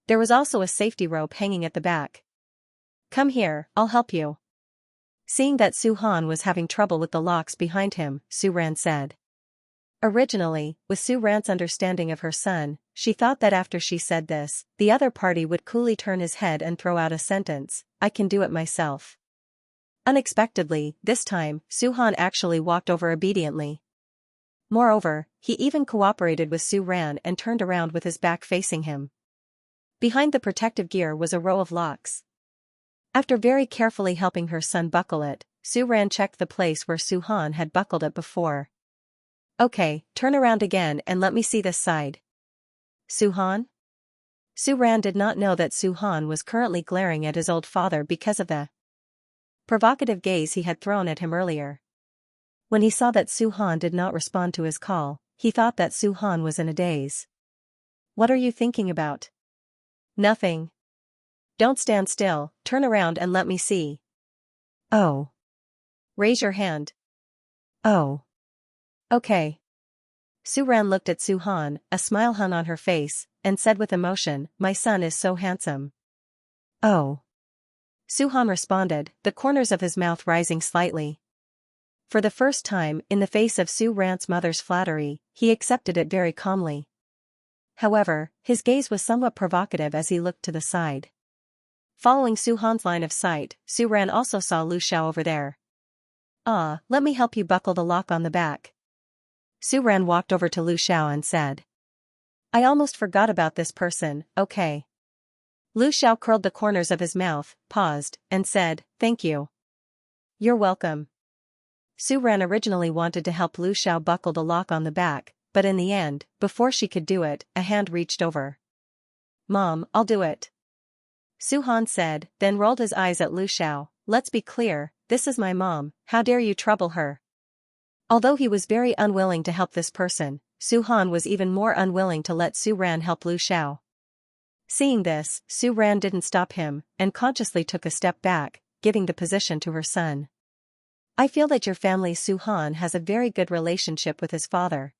There was also a safety rope hanging at the back. Come here, I'll help you. Seeing that Su Han was having trouble with the locks behind him, Su Ran said. Originally, with Su Ran's understanding of her son, she thought that after she said this, the other party would coolly turn his head and throw out a sentence, I can do it myself. Unexpectedly, this time, Su Han actually walked over obediently. Moreover, he even cooperated with Su Ran and turned around with his back facing him. Behind the protective gear was a row of locks. After very carefully helping her son buckle it, Su Ran checked the place where Su Han had buckled it before. Okay, turn around again and let me see this side. Su Han? Su Ran did not know that Su Han was currently glaring at his old father because of the provocative gaze he had thrown at him earlier. When he saw that Su Han did not respond to his call, he thought that Su Han was in a daze. What are you thinking about? Nothing. Don't stand still, turn around and let me see. Oh. Raise your hand. Oh. Okay. Su Ran looked at Su Han, a smile hung on her face, and said with emotion, my son is so handsome. Oh. Su Han responded, the corners of his mouth rising slightly. For the first time, in the face of Su Ran's mother's flattery, he accepted it very calmly. However, his gaze was somewhat provocative as he looked to the side. Following Su Han's line of sight, Su Ran also saw Lu Xiao over there. Let me help you buckle the lock on the back. Su Ran walked over to Lu Xiao and said. I almost forgot about this person, okay. Lu Xiao curled the corners of his mouth, paused, and said, thank you. You're welcome. Su Ran originally wanted to help Lu Xiao buckle the lock on the back, but in the end, before she could do it, a hand reached over. Mom, I'll do it. Su Han said, then rolled his eyes at Lu Xiao, let's be clear, this is my mom, how dare you trouble her. Although he was very unwilling to help this person, Su Han was even more unwilling to let Su Ran help Lu Xiao. Seeing this, Su Ran didn't stop him, and consciously took a step back, giving the position to her son. I feel that your family Su Han has a very good relationship with his father.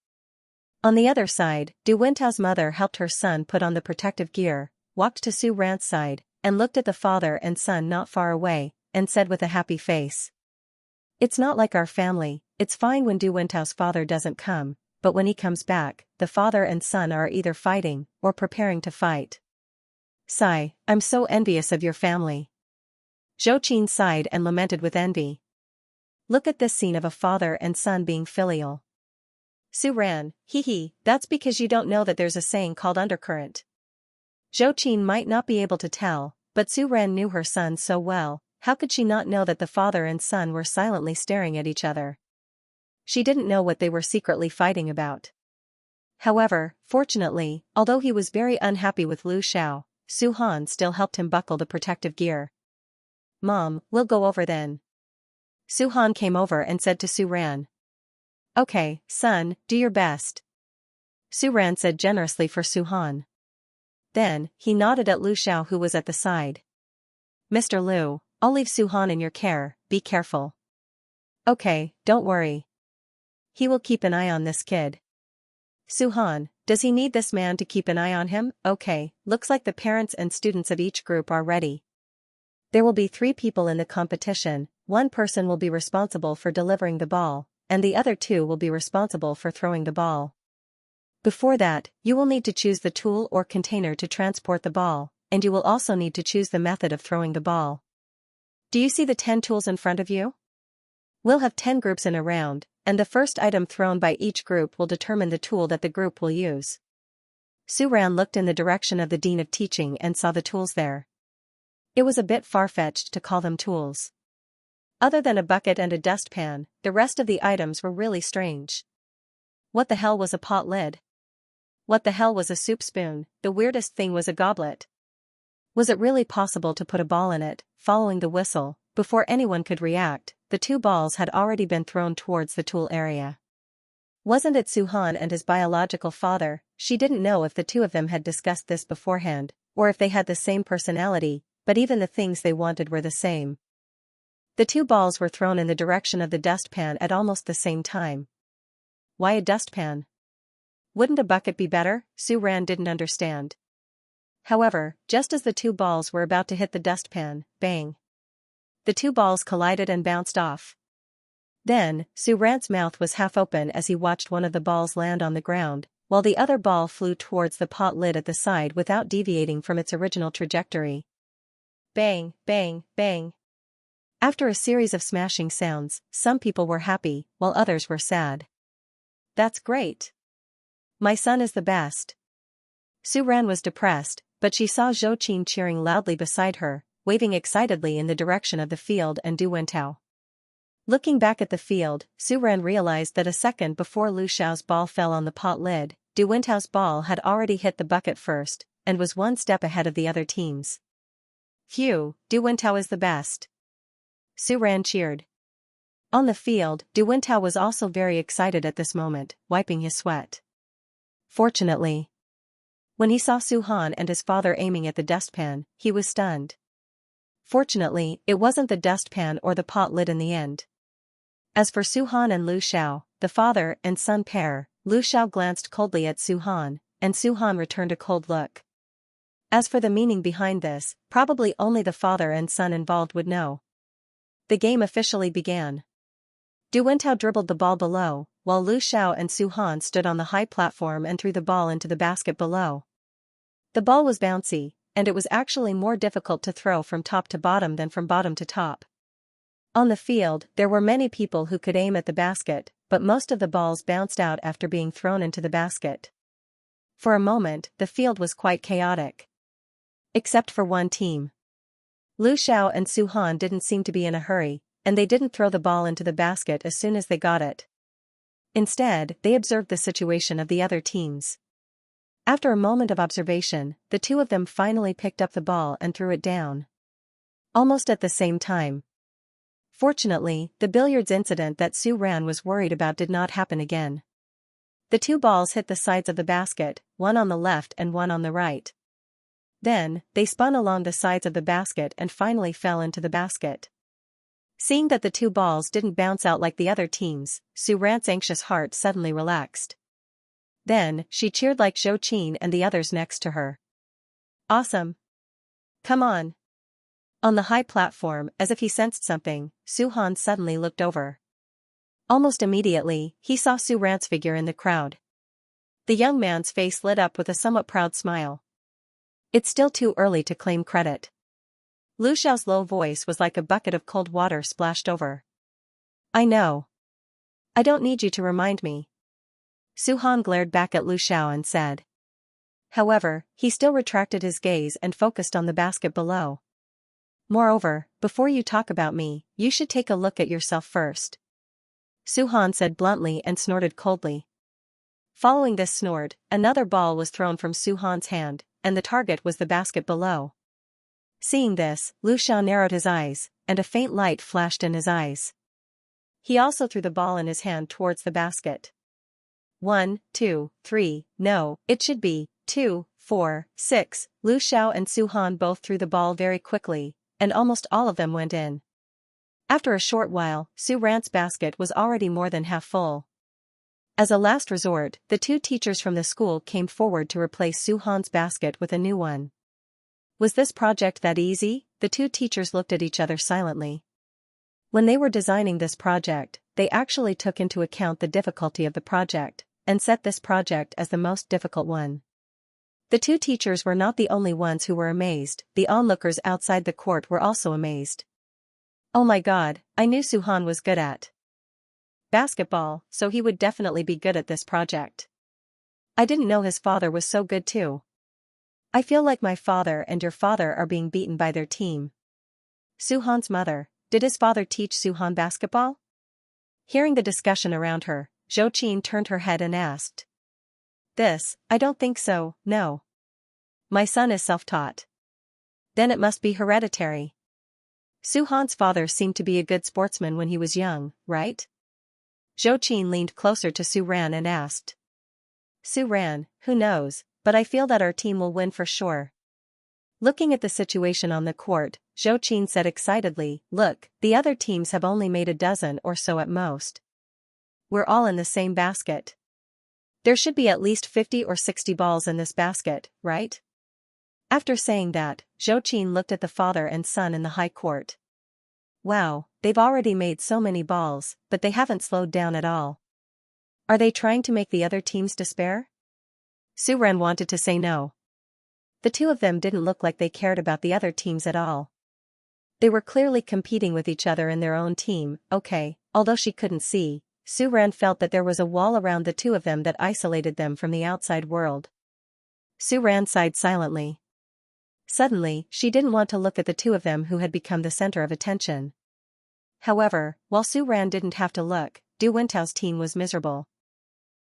On the other side, Du Wentao's mother helped her son put on the protective gear, walked to Su Ran's side, and looked at the father and son not far away, and said with a happy face. It's not like our family, it's fine when Du Wentao's father doesn't come, but when he comes back, the father and son are either fighting, or preparing to fight. Sigh, I'm so envious of your family. Zhou Qin sighed and lamented with envy. Look at this scene of a father and son being filial. Su Ran, hee, that's because you don't know that there's a saying called undercurrent. Zhou Qin might not be able to tell, but Su Ran knew her son so well, how could she not know that the father and son were silently staring at each other? She didn't know what they were secretly fighting about. However, fortunately, although he was very unhappy with Lu Xiao, Su Han still helped him buckle the protective gear. Mom, we'll go over then. Su Han came over and said to Su Ran. Okay, son, do your best. Su Ran said generously for Su Han. Then, he nodded at Lu Xiao who was at the side. Mr. Lu, I'll leave Su Han in your care, be careful. Okay, don't worry. He will keep an eye on this kid. Su-han, does he need this man to keep an eye on him? Okay, looks like the parents and students of each group are ready. There will be 3 people in the competition, 1 person will be responsible for delivering the ball, and the other 2 will be responsible for throwing the ball. Before that, you will need to choose the tool or container to transport the ball, and you will also need to choose the method of throwing the ball. Do you see the 10 tools in front of you? We'll have 10 groups in a round, and the first item thrown by each group will determine the tool that the group will use. Su-ran looked in the direction of the Dean of Teaching and saw the tools there. It was a bit far-fetched to call them tools. Other than a bucket and a dustpan, the rest of the items were really strange. What the hell was a pot lid? What the hell was a soup spoon? The weirdest thing was a goblet. Was it really possible to put a ball in it? Following the whistle, before anyone could react, the 2 balls had already been thrown towards the tool area. Wasn't it Su-han and his biological father? She didn't know if the 2 of them had discussed this beforehand, or if they had the same personality, but even the things they wanted were the same. The 2 balls were thrown in the direction of the dustpan at almost the same time. Why a dustpan? Wouldn't a bucket be better? Su-ran didn't understand. However, just as the 2 balls were about to hit the dustpan, bang! The 2 balls collided and bounced off. Then, Su-ran's mouth was half open as he watched one of the balls land on the ground, while the other ball flew towards the pot lid at the side without deviating from its original trajectory. Bang, bang, bang. After a series of smashing sounds, some people were happy, while others were sad. That's great. My son is the best. Su-ran was depressed, but she saw Zhou Qin cheering loudly beside her, waving excitedly in the direction of the field and Du Wentao. Looking back at the field, Su-ran realized that a second before Lu Xiao's ball fell on the pot lid, Du Wentao's ball had already hit the bucket first, and was 1 step ahead of the other teams. Phew, Du Wentao is the best. Su-ran cheered. On the field, Du Wentao was also very excited at this moment, wiping his sweat. Fortunately, when he saw Su-han and his father aiming at the dustpan, he was stunned. Fortunately, it wasn't the dustpan or the pot lid in the end. As for Su-han and Lu Xiao, the father and son pair, Lu Xiao glanced coldly at Su-han, and Su-han returned a cold look. As for the meaning behind this, probably only the father and son involved would know. The game officially began. Du Wentao dribbled the ball below, while Lu Xiao and Su-han stood on the high platform and threw the ball into the basket below. The ball was bouncy, and it was actually more difficult to throw from top to bottom than from bottom to top. On the field, there were many people who could aim at the basket, but most of the balls bounced out after being thrown into the basket. For a moment, the field was quite chaotic. Except for one team. Lu Xiao and Su-han didn't seem to be in a hurry, and they didn't throw the ball into the basket as soon as they got it. Instead, they observed the situation of the other teams. After a moment of observation, the 2 of them finally picked up the ball and threw it down. Almost at the same time. Fortunately, the billiards incident that Su-ran was worried about did not happen again. The 2 balls hit the sides of the basket, one on the left and one on the right. Then, they spun along the sides of the basket and finally fell into the basket. Seeing that the 2 balls didn't bounce out like the other teams, Su-ran's anxious heart suddenly relaxed. Then, she cheered like Zhou Qin and the others next to her. Awesome! Come on! On the high platform, as if he sensed something, Su-han suddenly looked over. Almost immediately, he saw Su-ran's figure in the crowd. The young man's face lit up with a somewhat proud smile. It's still too early to claim credit. Lu Xiao's low voice was like a bucket of cold water splashed over. I know. I don't need you to remind me. Su-han glared back at Lu Xiao and said. However, he still retracted his gaze and focused on the basket below. Moreover, before you talk about me, you should take a look at yourself first. Su-han said bluntly and snorted coldly. Following this snort, another ball was thrown from Su-han's hand, and the target was the basket below. Seeing this, Lu Xiao narrowed his eyes, and a faint light flashed in his eyes. He also threw the ball in his hand towards the basket. 1, 2, 3, no, it should be 2, 4, 6. Lu Xiao and Su-han both threw the ball very quickly, and almost all of them went in. After a short while, Su Ran's basket was already more than half full. As a last resort, the two teachers from the school came forward to replace Su Han's basket with a new one. Was this project that easy? The two teachers looked at each other silently. When they were designing this project, they actually took into account the difficulty of the project, and set this project as the most difficult one. The two teachers were not the only ones who were amazed, the onlookers outside the court were also amazed. Oh my god, I knew Su Han was good at basketball, so he would definitely be good at this project. I didn't know his father was so good too. I feel like my father and your father are being beaten by their team. Su Han's mother, did his father teach Su Han basketball? Hearing the discussion around her, Zhou Qin turned her head and asked. I don't think so, no. My son is self-taught. Then it must be hereditary. Su Han's father seemed to be a good sportsman when he was young, right? Zhou Qin leaned closer to Su Ran and asked. Su Ran, who knows, but I feel that our team will win for sure. Looking at the situation on the court, Zhou Qin said excitedly, look, the other teams have only made a dozen or so at most. We're all in the same basket. There should be at least 50 or 60 balls in this basket, right? After saying that, Zhou Qin looked at the father and son in the high court. Wow, they've already made so many balls, but they haven't slowed down at all. Are they trying to make the other teams despair? Su Ran wanted to say no. The two of them didn't look like they cared about the other teams at all. They were clearly competing with each other in their own team, okay, although she couldn't see, Su Ran felt that there was a wall around the two of them that isolated them from the outside world. Su Ran sighed silently. Suddenly, she didn't want to look at the two of them who had become the center of attention. However, while Su Ran didn't have to look, Du Wentao's team was miserable.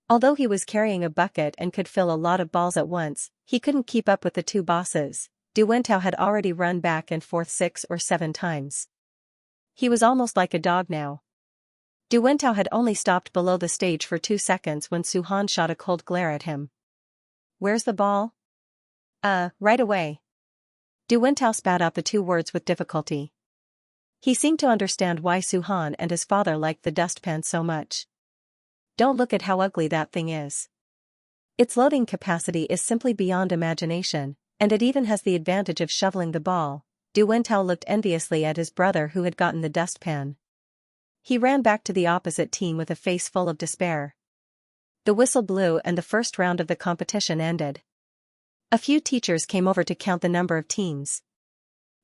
Although he was carrying a bucket and could fill a lot of balls at once, he couldn't keep up with the two bosses. Du Wentao had already run back and forth 6 or 7 times. He was almost like a dog now. Du Wentao had only stopped below the stage for 2 seconds when Su Han shot a cold glare at him. Where's the ball? Right away. Du Wentao spat out the 2 words with difficulty. He seemed to understand why Su Han and his father liked the dustpan so much. Don't look at how ugly that thing is. Its loading capacity is simply beyond imagination, and it even has the advantage of shoveling the ball. Du Wentao looked enviously at his brother who had gotten the dustpan. He ran back to the opposite team with a face full of despair. The whistle blew and the first round of the competition ended. A few teachers came over to count the number of teams.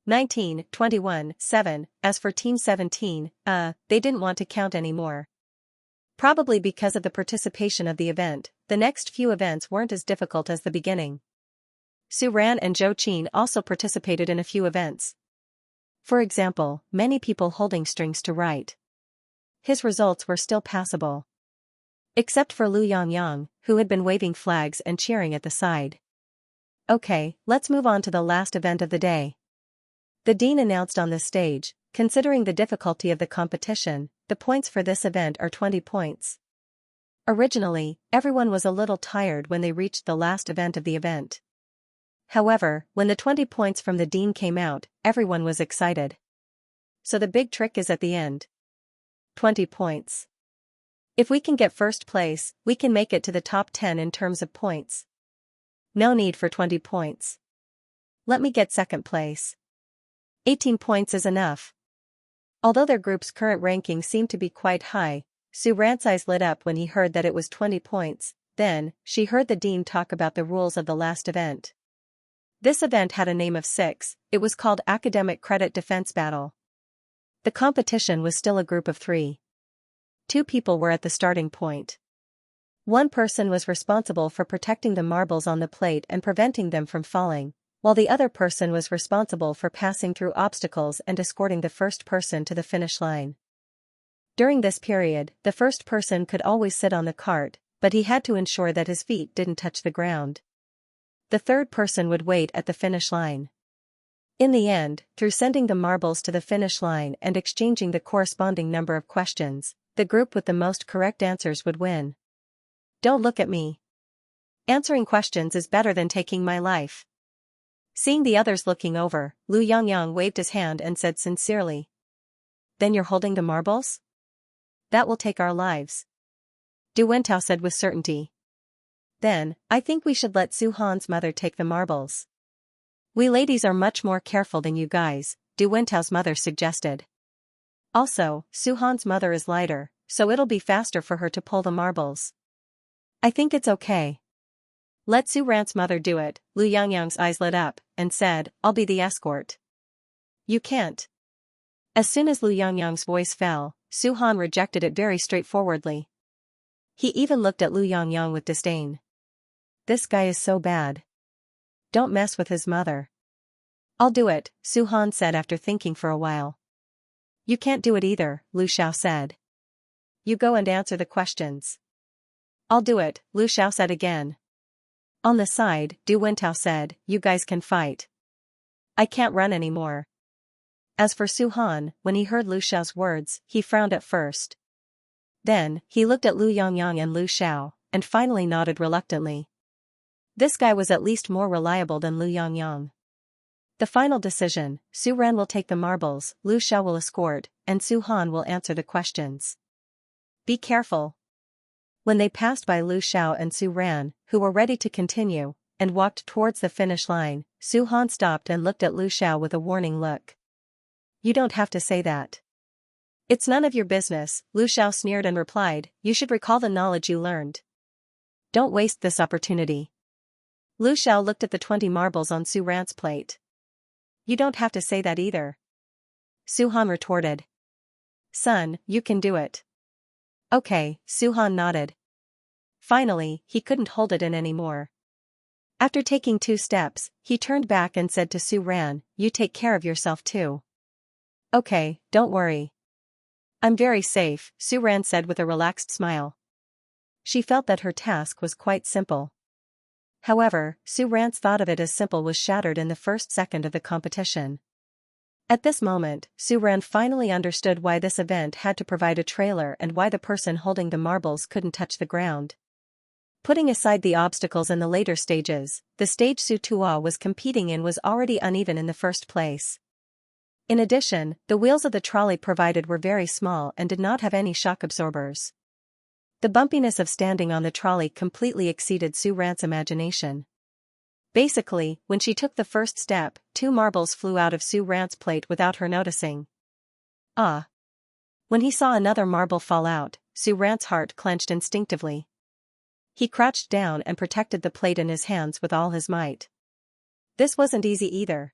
19, 21, 7, as for Team 17, they didn't want to count anymore. Probably because of the participation of the event, the next few events weren't as difficult as the beginning. Su Ran and Zhou Qin also participated in a few events. For example, many people holding strings to write. His results were still passable. Except for Lu Yangyang, who had been waving flags and cheering at the side. Okay, let's move on to the last event of the day. The dean announced on the stage, considering the difficulty of the competition, the points for this event are 20 points. Originally, everyone was a little tired when they reached the last event of the event. However, when the 20 points from the dean came out, everyone was excited. So the big trick is at the end. 20 points. If we can get first place, we can make it to the top 10 in terms of points. No need for 20 points. Let me get second place. 18 points is enough. Although their group's current ranking seemed to be quite high, Su Ran's eyes lit up when he heard that it was 20 points, then, she heard the dean talk about the rules of the last event. This event had a name of 6, it was called Academic Credit Defense Battle. The competition was still a group of 3. 2 people were at the starting point. One person was responsible for protecting the marbles on the plate and preventing them from falling, while the other person was responsible for passing through obstacles and escorting the first person to the finish line. During this period, the first person could always sit on the cart, but he had to ensure that his feet didn't touch the ground. The third person would wait at the finish line. In the end, through sending the marbles to the finish line and exchanging the corresponding number of questions, the group with the most correct answers would win. Don't look at me. Answering questions is better than taking my life. Seeing the others looking over, Lu Yangyang waved his hand and said sincerely. Then you're holding the marbles? That will take our lives. Du Wentao said with certainty. Then, I think we should let Su Han's mother take the marbles. We ladies are much more careful than you guys, Du Wentao's mother suggested. Also, Su Han's mother is lighter, so it'll be faster for her to pull the marbles. I think it's okay. Let Su Ran's mother do it. Lu Yangyang's eyes lit up, and said, I'll be the escort. You can't. As soon as Lu Yangyang's voice fell, Su Han rejected it very straightforwardly. He even looked at Lu Yangyang with disdain. This guy is so bad. Don't mess with his mother. I'll do it, Su Han said after thinking for a while. You can't do it either, Lu Xiao said. You go and answer the questions. I'll do it, Lu Xiao said again. On the side, Du Wentao said, you guys can fight. I can't run anymore. As for Su Han, when he heard Lu Xiao's words, he frowned at first. Then, he looked at Lu Yangyang and Lu Xiao, and finally nodded reluctantly. This guy was at least more reliable than Lu Yangyang. The final decision, Su Ran will take the marbles, Lu Xiao will escort, and Su Han will answer the questions. Be careful. When they passed by Lu Xiao and Su Ran, who were ready to continue, and walked towards the finish line, Su Han stopped and looked at Lu Xiao with a warning look. You don't have to say that. It's none of your business, Lu Xiao sneered and replied, you should recall the knowledge you learned. Don't waste this opportunity. Lu Xiao looked at the 20 marbles on Su Ran's plate. You don't have to say that either. Su Han retorted. Son, you can do it. Okay, Su Han nodded. Finally, he couldn't hold it in anymore. After taking 2 steps, he turned back and said to Su Ran, you take care of yourself too. Okay, don't worry. I'm very safe, Su Ran said with a relaxed smile. She felt that her task was quite simple. However, Su Ran's thought of it as simple was shattered in the first second of the competition. At this moment, Su Ran finally understood why this event had to provide a trailer and why the person holding the marbles couldn't touch the ground. Putting aside the obstacles in the later stages, the stage Su Tua was competing in was already uneven in the first place. In addition, the wheels of the trolley provided were very small and did not have any shock absorbers. The bumpiness of standing on the trolley completely exceeded Su Ran's imagination. Basically, when she took the first step, 2 marbles flew out of Su Ran's plate without her noticing. Ah! When he saw another marble fall out, Su Ran's heart clenched instinctively. He crouched down and protected the plate in his hands with all his might. This wasn't easy either.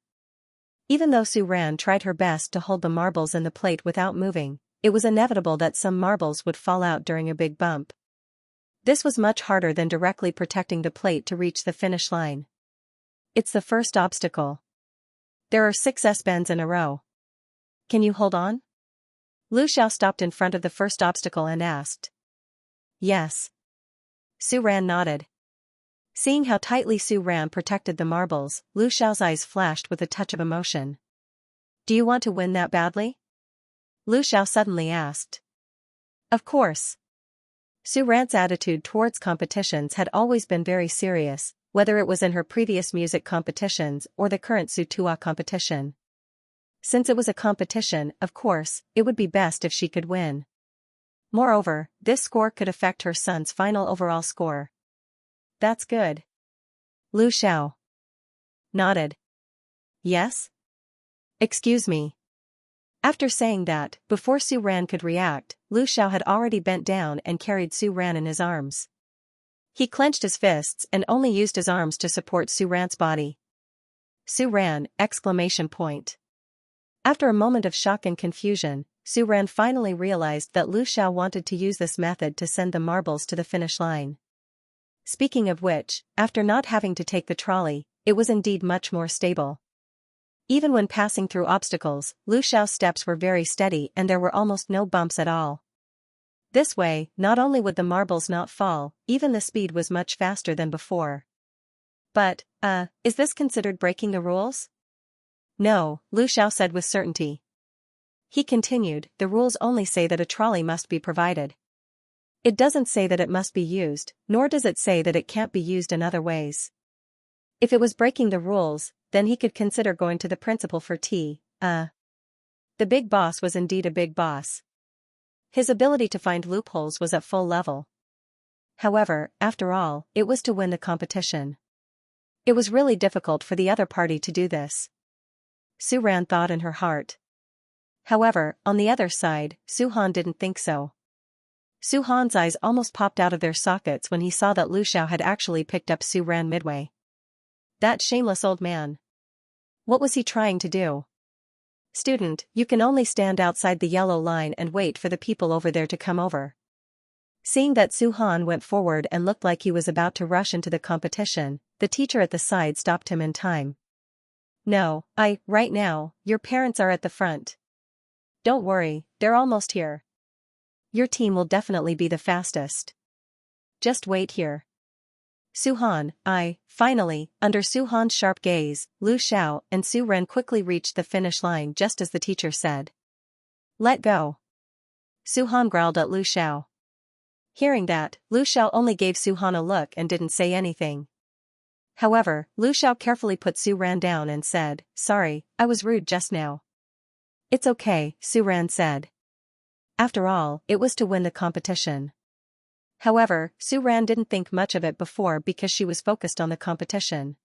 Even though Su Ran tried her best to hold the marbles in the plate without moving, it was inevitable that some marbles would fall out during a big bump. This was much harder than directly protecting the plate to reach the finish line. It's the first obstacle. There are 6 S-bends in a row. Can you hold on? Lu Xiao stopped in front of the first obstacle and asked. Yes. Su Ran nodded. Seeing how tightly Su Ran protected the marbles, Lu Xiao's eyes flashed with a touch of emotion. Do you want to win that badly? Lu Xiao suddenly asked. Of course. Su Ran's attitude towards competitions had always been very serious, whether it was in her previous music competitions or the current Su Tua competition. Since it was a competition, of course, it would be best if she could win. Moreover, this score could affect her son's final overall score. That's good. Lu Xiao nodded. Yes? Excuse me. After saying that, before Su Ran could react, Lu Xiao had already bent down and carried Su Ran in his arms. He clenched his fists and only used his arms to support Su Ran's body. Su Ran! Exclamation point. After a moment of shock and confusion, Su Ran finally realized that Lu Xiao wanted to use this method to send the marbles to the finish line. Speaking of which, after not having to take the trolley, it was indeed much more stable. Even when passing through obstacles, Lu Xiao's steps were very steady and there were almost no bumps at all. This way, not only would the marbles not fall, even the speed was much faster than before. But, is this considered breaking the rules? No, Lu Xiao said with certainty. He continued, the rules only say that a trolley must be provided. It doesn't say that it must be used, nor does it say that it can't be used in other ways. If it was breaking the rules, then he could consider going to the principal for tea. The big boss was indeed a big boss. His ability to find loopholes was at full level. However, after all, it was to win the competition. It was really difficult for the other party to do this. Su-ran thought in her heart. However, on the other side, Su-han didn't think so. Su-han's eyes almost popped out of their sockets when he saw that Lu Xiao had actually picked up Su-ran midway. That shameless old man. What was he trying to do? Student, you can only stand outside the yellow line and wait for the people over there to come over. Seeing that Su-han went forward and looked like he was about to rush into the competition, the teacher at the side stopped him in time. No, right now, your parents are at the front. Don't worry, they're almost here. Your team will definitely be the fastest. Just wait here. Su-han, finally, under Su-han's sharp gaze, Lu Xiao and Su-ran quickly reached the finish line just as the teacher said. Let go. Su-han growled at Lu Xiao. Hearing that, Lu Xiao only gave Su-han a look and didn't say anything. However, Lu Xiao carefully put Su-ran down and said, Sorry, I was rude just now. It's okay, Su-ran said. After all, it was to win the competition. However, Su-ran didn't think much of it before because she was focused on the competition.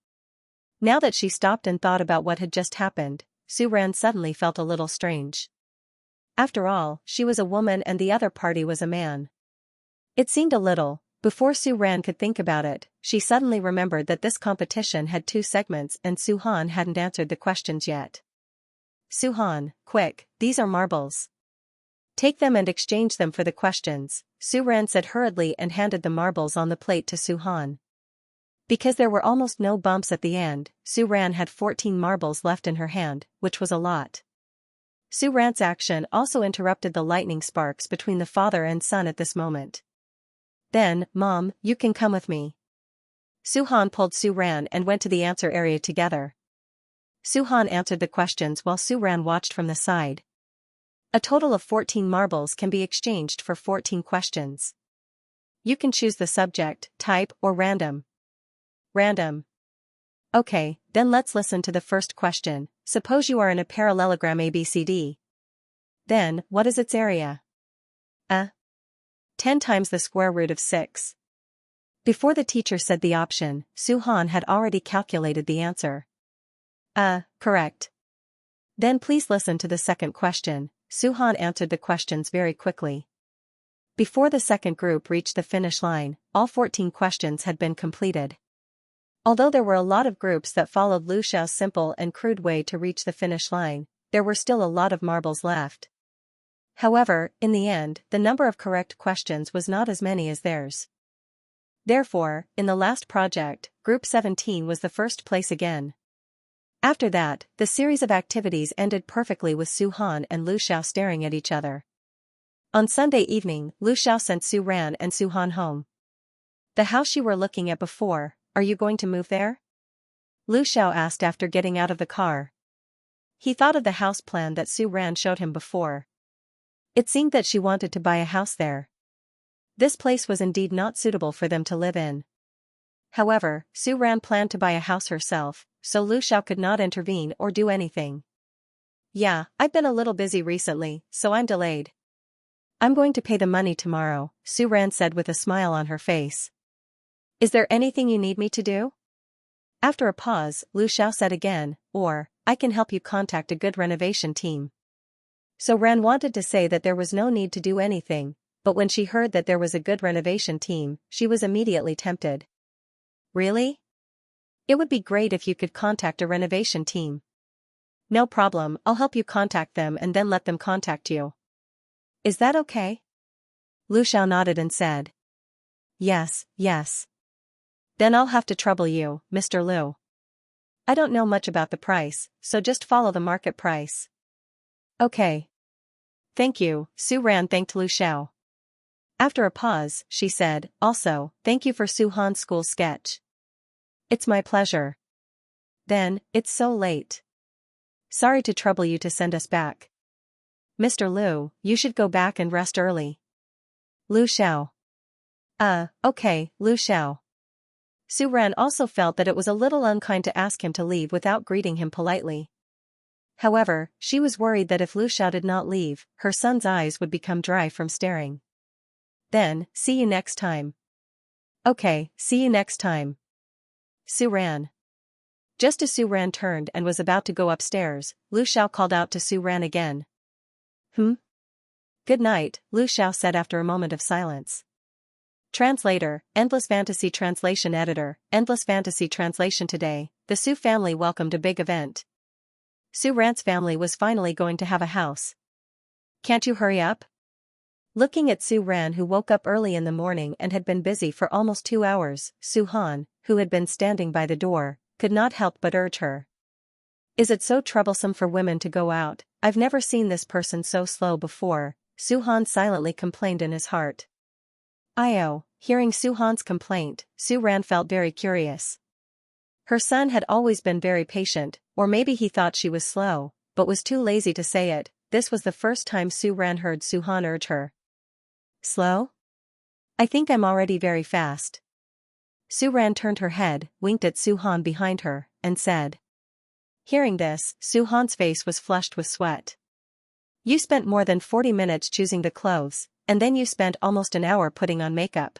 Now that she stopped and thought about what had just happened, Su-ran suddenly felt a little strange. After all, she was a woman and the other party was a man. It seemed a little. Before Su-ran could think about it, she suddenly remembered that this competition had 2 segments and Su-han hadn't answered the questions yet. Su-han, quick, these are marbles. Take them and exchange them for the questions, Su-ran said hurriedly and handed the marbles on the plate to Su-han. Because there were almost no bumps at the end, Su-ran had 14 marbles left in her hand, which was a lot. Su-ran's action also interrupted the lightning sparks between the father and son at this moment. Then, Mom, you can come with me. Su-han pulled Su-ran and went to the answer area together. Su-han answered the questions while Su-ran watched from the side. A total of 14 marbles can be exchanged for 14 questions. You can choose the subject, type, or random. Random. Okay, then let's listen to the first question. Suppose you are in a parallelogram ABCD. Then, what is its area? 10 times the square root of 6. Before the teacher said the option, Su-han had already calculated the answer. Correct. Then please listen to the second question. Su-han answered the questions very quickly. Before the second group reached the finish line, all 14 questions had been completed. Although there were a lot of groups that followed Lu Xiao's simple and crude way to reach the finish line, there were still a lot of marbles left. However, in the end, the number of correct questions was not as many as theirs. Therefore, in the last project, Group 17 was the first place again. After that, the series of activities ended perfectly with Su-han and Lu Xiao staring at each other. On Sunday evening, Lu Xiao sent Su-ran and Su-han home. The house you were looking at before, are you going to move there? Lu Xiao asked after getting out of the car. He thought of the house plan that Su-ran showed him before. It seemed that she wanted to buy a house there. This place was indeed not suitable for them to live in. However, Su-ran planned to buy a house herself, so Lu Xiao could not intervene or do anything. Yeah, I've been a little busy recently, so I'm delayed. I'm going to pay the money tomorrow, Su-ran said with a smile on her face. Is there anything you need me to do? After a pause, Lu Xiao said again, or, I can help you contact a good renovation team. So Ran wanted to say that there was no need to do anything, but when she heard that there was a good renovation team, she was immediately tempted. Really? It would be great if you could contact a renovation team. No problem, I'll help you contact them and then let them contact you. Is that okay? Lu Xiao nodded and said. Yes. Then I'll have to trouble you, Mr. Lu. I don't know much about the price, so just follow the market price. Okay. Thank you, Su-ran thanked Lu Xiao. After a pause, she said, also, thank you for Su-han's school sketch. It's my pleasure. Then, it's so late. Sorry to trouble you to send us back. Mr. Lu, you should go back and rest early. Lu Xiao. Okay, Lu Xiao. Su-ran also felt that it was a little unkind to ask him to leave without greeting him politely. However, she was worried that if Lu Xiao did not leave, her son's eyes would become dry from staring. Then, see you next time. Okay, see you next time. Su ran. Just as Su ran turned and was about to go upstairs, Lu Xiao called out to Su ran again. Good night, Lu Xiao said after a moment of silence. Translator, Endless Fantasy Translation Editor, Endless Fantasy Translation. Today, the Su family welcomed a big event. Su Ran's family was finally going to have a house. Can't you hurry up? Looking at Su Ran, who woke up early in the morning and had been busy for almost 2 hours, Su Han, who had been standing by the door, could not help but urge her. Is it so troublesome for women to go out? I've never seen this person so slow before, Su Han silently complained in his heart. Hearing Su Han's complaint, Su Ran felt very curious. Her son had always been very patient, or maybe he thought she was slow, but was too lazy to say it. This was the first time Su Ran heard Su Han urge her. Slow? I think I'm already very fast. Su Ran turned her head, winked at Su Han behind her, and said. Hearing this, Su Han's face was flushed with sweat. You spent more than 40 minutes choosing the clothes, and then you spent almost an hour putting on makeup.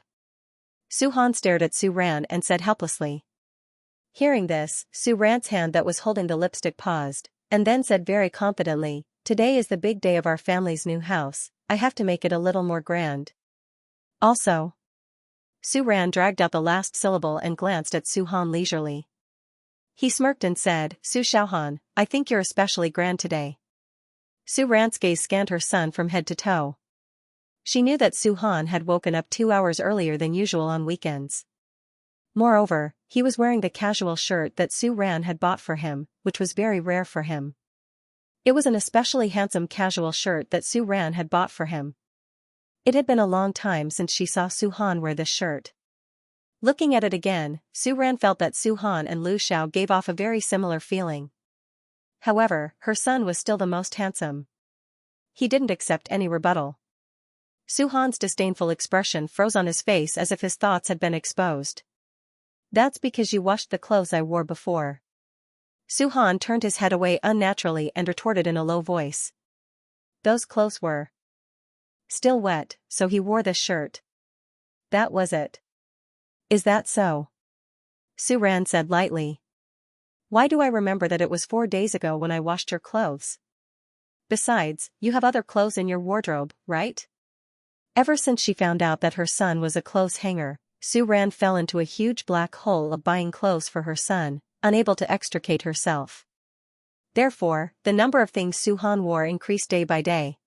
Su Han stared at Su Ran and said helplessly. Hearing this, Su Ran's hand that was holding the lipstick paused, and then said very confidently, Today is the big day of our family's new house, I have to make it a little more grand. Also. Su Ran dragged out the last syllable and glanced at Su Han leisurely. He smirked and said, Su Xiaohan, I think you're especially grand today. Su Ran's gaze scanned her son from head to toe. She knew that Su Han had woken up 2 hours earlier than usual on weekends. Moreover, he was wearing the casual shirt that Su Ran had bought for him, which was very rare for him. It was an especially handsome casual shirt that Su Ran had bought for him. It had been a long time since she saw Su Han wear this shirt. Looking at it again, Su Ran felt that Su Han and Lu Xiao gave off a very similar feeling. However, her son was still the most handsome. He didn't accept any rebuttal. Su Han's disdainful expression froze on his face as if his thoughts had been exposed. That's because you washed the clothes I wore before. Su Han turned his head away unnaturally and retorted in a low voice. Those clothes were still wet, so he wore this shirt. That was it. Is that so? Su Ran said lightly. Why do I remember that it was 4 days ago when I washed your clothes? Besides, you have other clothes in your wardrobe, right? Ever since she found out that her son was a clothes hanger, Su Ran fell into a huge black hole of buying clothes for her son, unable to extricate herself. Therefore, the number of things Su Han wore increased day by day.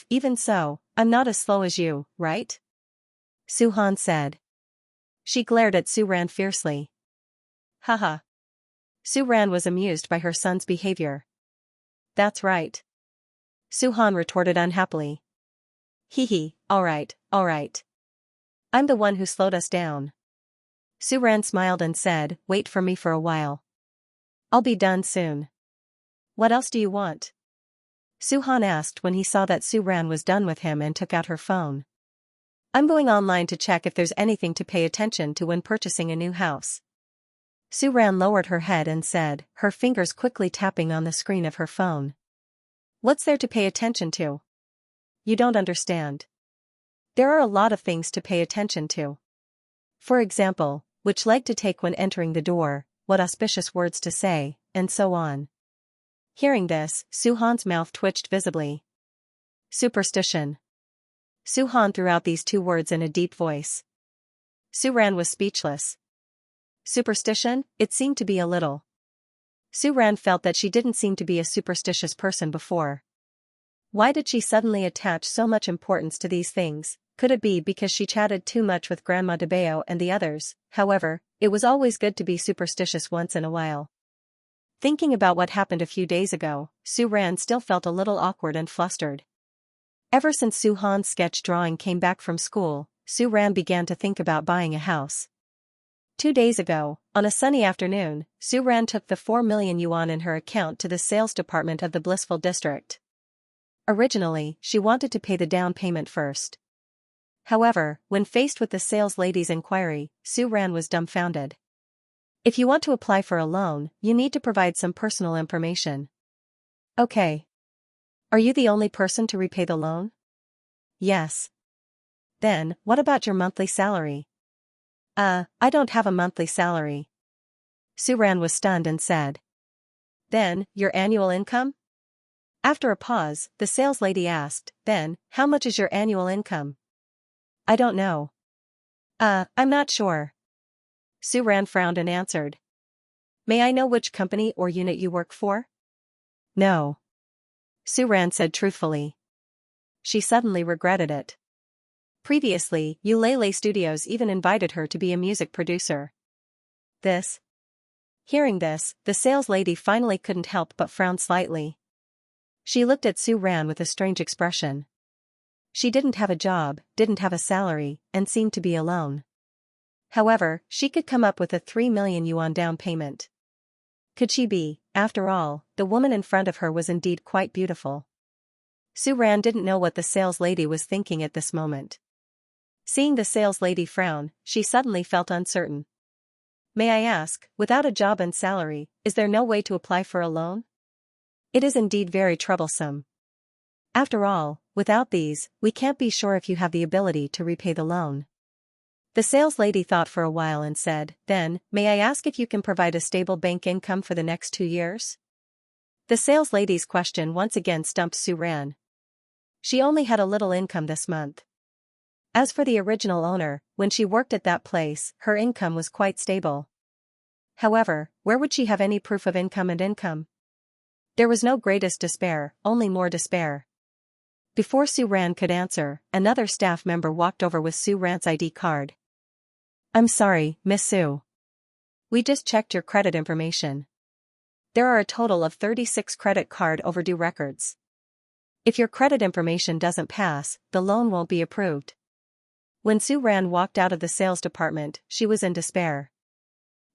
Even so, I'm not as slow as you, right? Su Han said. She glared at Su Ran fiercely. Haha. Su Ran was amused by her son's behavior. That's right. Su Han retorted unhappily. Hee, alright. I'm the one who slowed us down. Su Ran smiled and said, wait for me for a while. I'll be done soon. What else do you want? Su Han asked when he saw that Su Ran was done with him and took out her phone. I'm going online to check if there's anything to pay attention to when purchasing a new house. Su Ran lowered her head and said, her fingers quickly tapping on the screen of her phone. What's there to pay attention to? You don't understand. There are a lot of things to pay attention to. For example, which leg to take when entering the door, what auspicious words to say, and so on. Hearing this, Su Han's mouth twitched visibly. Superstition. Su Han threw out these 2 words in a deep voice. Su Ran was speechless. Superstition? It seemed to be a little. Su Ran felt that she didn't seem to be a superstitious person before. Why did she suddenly attach so much importance to these things? Could it be because she chatted too much with Grandma de Bao and the others? However, it was always good to be superstitious once in a while. Thinking about what happened a few days ago, Su Ran still felt a little awkward and flustered. Ever since Su Han's sketch drawing came back from school, Su Ran began to think about buying a house. 2 days ago, on a sunny afternoon, Su Ran took the 4 million yuan in her account to the sales department of the Blissful District. Originally, she wanted to pay the down payment first. However, when faced with the sales lady's inquiry, Su Ran was dumbfounded. If you want to apply for a loan, you need to provide some personal information. Okay. Are you the only person to repay the loan? Yes. Then, what about your monthly salary? I don't have a monthly salary. Suran was stunned and said. Then, your annual income? After a pause, the saleslady asked, then, how much is your annual income? I don't know. I'm not sure. Suran frowned and answered. May I know which company or unit you work for? No. Suran said truthfully. She suddenly regretted it. Previously, Ulele Studios even invited her to be a music producer. Hearing this, the saleslady finally couldn't help but frown slightly. She looked at Suran with a strange expression. She didn't have a job, didn't have a salary, and seemed to be alone. However, she could come up with a 3 million yuan down payment. Could she be? After all, the woman in front of her was indeed quite beautiful. Suran didn't know what the saleslady was thinking at this moment. Seeing the saleslady frown, she suddenly felt uncertain. May I ask, without a job and salary, is there no way to apply for a loan? It is indeed very troublesome. After all, without these, we can't be sure if you have the ability to repay the loan. The saleslady thought for a while and said, then, may I ask if you can provide a stable bank income for the next 2 years? The saleslady's question once again stumped Suran. She only had a little income this month. As for the original owner, when she worked at that place, her income was quite stable. However, where would she have any proof of income and income? There was no greatest despair, only more despair. Before Suran could answer, another staff member walked over with Suran's ID card. I'm sorry, Miss Su. We just checked your credit information. There are a total of 36 credit card overdue records. If your credit information doesn't pass, the loan won't be approved. When Suran walked out of the sales department, she was in despair.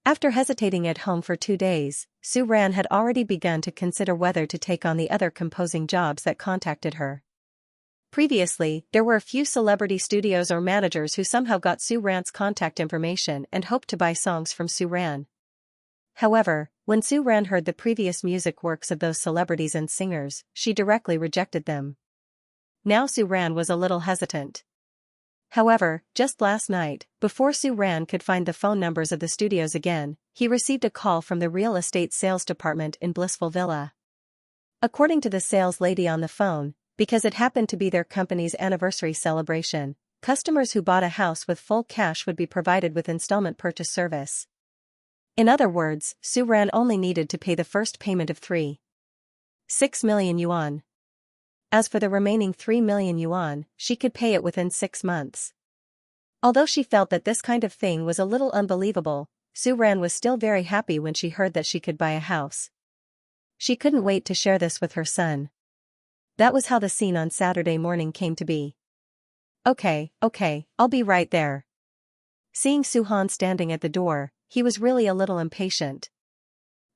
After hesitating at home for 2 days, Suran had already begun to consider whether to take on the other composing jobs that contacted her. Previously, there were a few celebrity studios or managers who somehow got Suran's contact information and hoped to buy songs from Suran. However, when Suran heard the previous music works of those celebrities and singers, she directly rejected them. Now Suran was a little hesitant. However, just last night, before Suran could find the phone numbers of the studios again, he received a call from the real estate sales department in Blissful Villa. According to the sales lady on the phone, because it happened to be their company's anniversary celebration, customers who bought a house with full cash would be provided with installment purchase service. In other words, Suran only needed to pay the first payment of 3.6 million yuan. As for the remaining 3 million yuan, she could pay it within 6 months. Although she felt that this kind of thing was a little unbelievable, Suran was still very happy when she heard that she could buy a house. She couldn't wait to share this with her son. That was how the scene on Saturday morning came to be. Okay, I'll be right there. Seeing Suhan standing at the door, he was really a little impatient.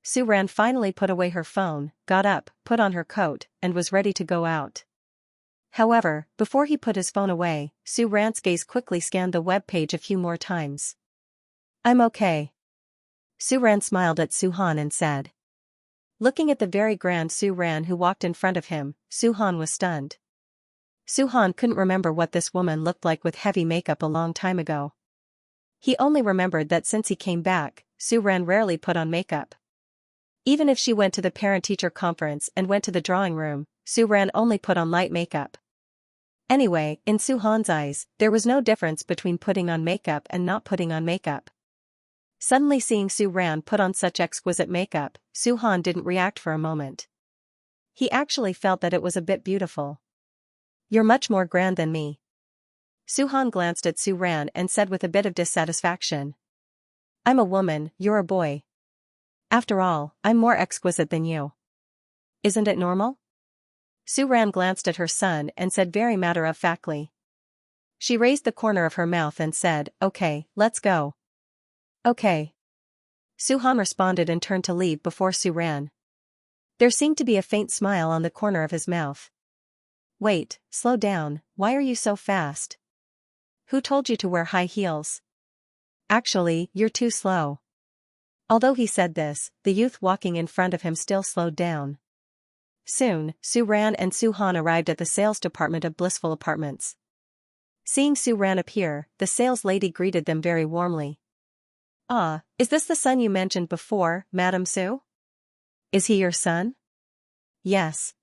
Suran finally put away her phone, got up, put on her coat, and was ready to go out. However, before he put his phone away, Suran's gaze quickly scanned the web page a few more times. I'm okay. Suran smiled at Suhan and said. Looking at the very grand Suran who walked in front of him, Suhan was stunned. Suhan couldn't remember what this woman looked like with heavy makeup a long time ago. He only remembered that since he came back, Suran rarely put on makeup. Even if she went to the parent-teacher conference and went to the drawing room, Suran only put on light makeup. Anyway, in Suhan's eyes, there was no difference between putting on makeup and not putting on makeup. Suddenly seeing Suran put on such exquisite makeup, Suhan didn't react for a moment. He actually felt that it was a bit beautiful. You're much more grand than me. Suhan glanced at Suran and said with a bit of dissatisfaction. I'm a woman, you're a boy. After all, I'm more exquisite than you. Isn't it normal? Suran glanced at her son and said very matter-of-factly. She raised the corner of her mouth and said, okay, let's go. Okay. Suhan responded and turned to leave before Suran. There seemed to be a faint smile on the corner of his mouth. Wait, slow down, why are you so fast? Who told you to wear high heels? Actually, you're too slow. Although he said this, the youth walking in front of him still slowed down. Soon, Su Ran and Su Han arrived at the sales department of Blissful Apartments. Seeing Su Ran appear, the sales lady greeted them very warmly. "Ah, is this the son you mentioned before, Madam Su? Is he your son?" "Yes."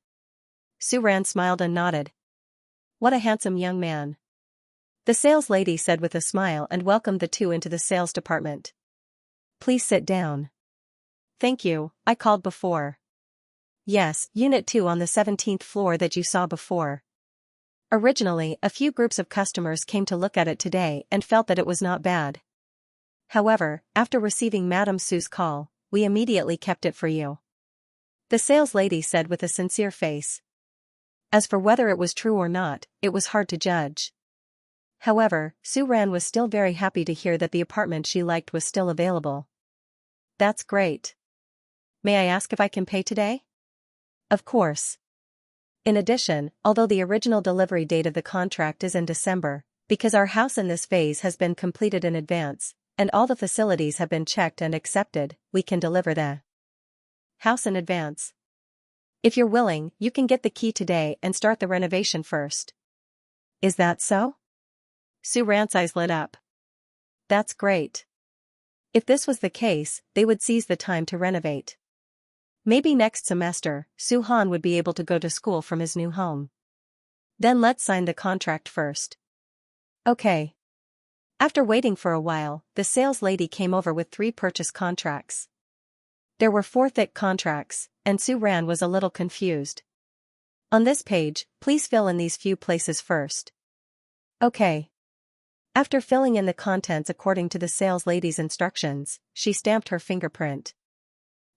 Su Ran smiled and nodded. "What a handsome young man." The sales lady said with a smile and welcomed the two into the sales department. "Please sit down." "Thank you, I called before." "Yes, Unit 2 on the 17th floor that you saw before. Originally, a few groups of customers came to look at it today and felt that it was not bad. However, after receiving Madame Su's call, we immediately kept it for you." The sales lady said with a sincere face. As for whether it was true or not, it was hard to judge. However, Su Ran was still very happy to hear that the apartment she liked was still available. "That's great. May I ask if I can pay today?" "Of course." In addition, although the original delivery date of the contract is in December, because our house in this phase has been completed in advance, and all the facilities have been checked and accepted, we can deliver the house in advance. If you're willing, you can get the key today and start the renovation first. Is that so? Su Ran's eyes lit up. That's great. If this was the case, they would seize the time to renovate. Maybe next semester, Su Han would be able to go to school from his new home. Then let's sign the contract first. Okay. After waiting for a while, the sales lady came over with 3 purchase contracts. There were 4 thick contracts, and Su Ran was a little confused. On this page, please fill in these few places first. Okay. After filling in the contents according to the sales lady's instructions, she stamped her fingerprint.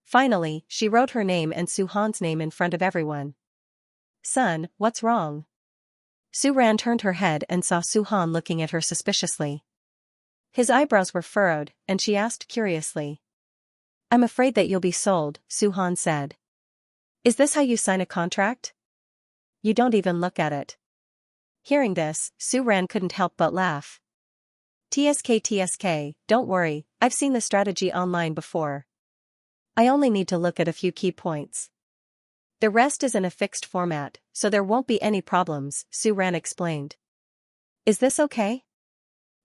Finally, she wrote her name and Su Han's name in front of everyone. "Son, what's wrong?" Su Ran turned her head and saw Su Han looking at her suspiciously. His eyebrows were furrowed, and she asked curiously. "I'm afraid that you'll be sold," Su Han said. "Is this how you sign a contract? You don't even look at it." Hearing this, Su Ran couldn't help but laugh. TSK, don't worry, I've seen the strategy online before. I only need to look at a few key points. The rest is in a fixed format, so there won't be any problems, Su Ran explained. Is this okay?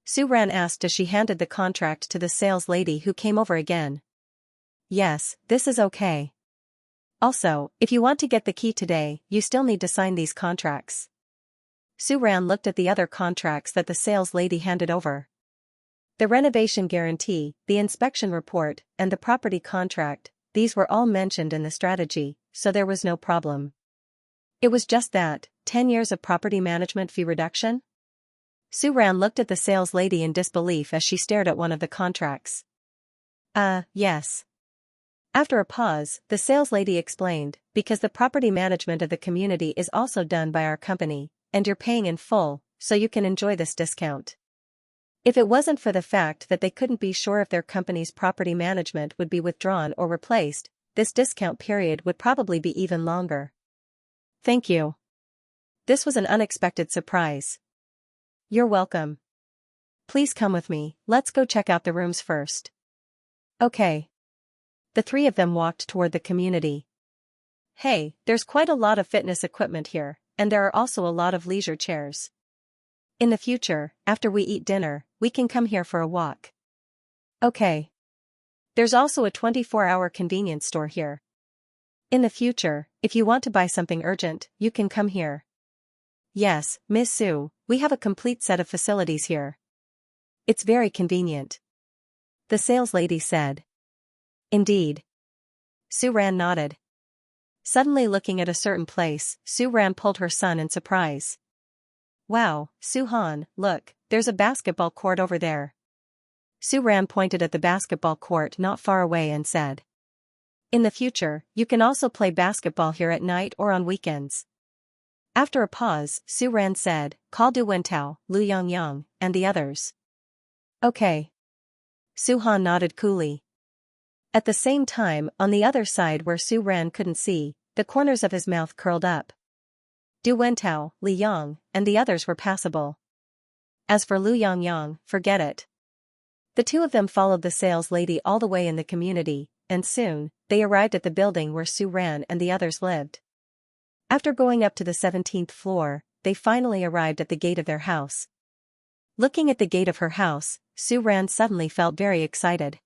Su Ran asked as she handed the contract to the sales lady who came over again. Yes, this is okay. Also, if you want to get the key today, you still need to sign these contracts. Su Ran looked at the other contracts that the sales lady handed over. The renovation guarantee, the inspection report, and the property contract, these were all mentioned in the strategy, so there was no problem. It was just that, 10 years of property management fee reduction? Su Ran looked at the sales lady in disbelief as she stared at one of the contracts. Yes. After a pause, the sales lady explained, because the property management of the community is also done by our company, and you're paying in full, so you can enjoy this discount. If it wasn't for the fact that they couldn't be sure if their company's property management would be withdrawn or replaced, this discount period would probably be even longer. Thank you. This was an unexpected surprise. You're welcome. Please come with me, let's go check out the rooms first. Okay. The 3 of them walked toward the community. Hey, there's quite a lot of fitness equipment here, and there are also a lot of leisure chairs. In the future, after we eat dinner, we can come here for a walk. Okay. There's also a 24-hour convenience store here. In the future, if you want to buy something urgent, you can come here. Yes, Miss Su, we have a complete set of facilities here. It's very convenient. The sales lady said. Indeed. Su Ran nodded. Suddenly looking at a certain place, Su Ran pulled her son in surprise. Wow, Su Han, look, there's a basketball court over there. Su Ran pointed at the basketball court not far away and said. In the future, you can also play basketball here at night or on weekends. After a pause, Su Ran said, call Du Wentao, Lu Yongyang, and the others. Okay. Su Han nodded coolly. At the same time, on the other side where Su Ran couldn't see, the corners of his mouth curled up. Du Wentao, Li Yang, and the others were passable. As for Lu Yongyang, forget it. The 2 of them followed the sales lady all the way in the community, and soon, they arrived at the building where Su Ran and the others lived. After going up to the 17th floor, they finally arrived at the gate of their house. Looking at the gate of her house, Su-ran suddenly felt very excited.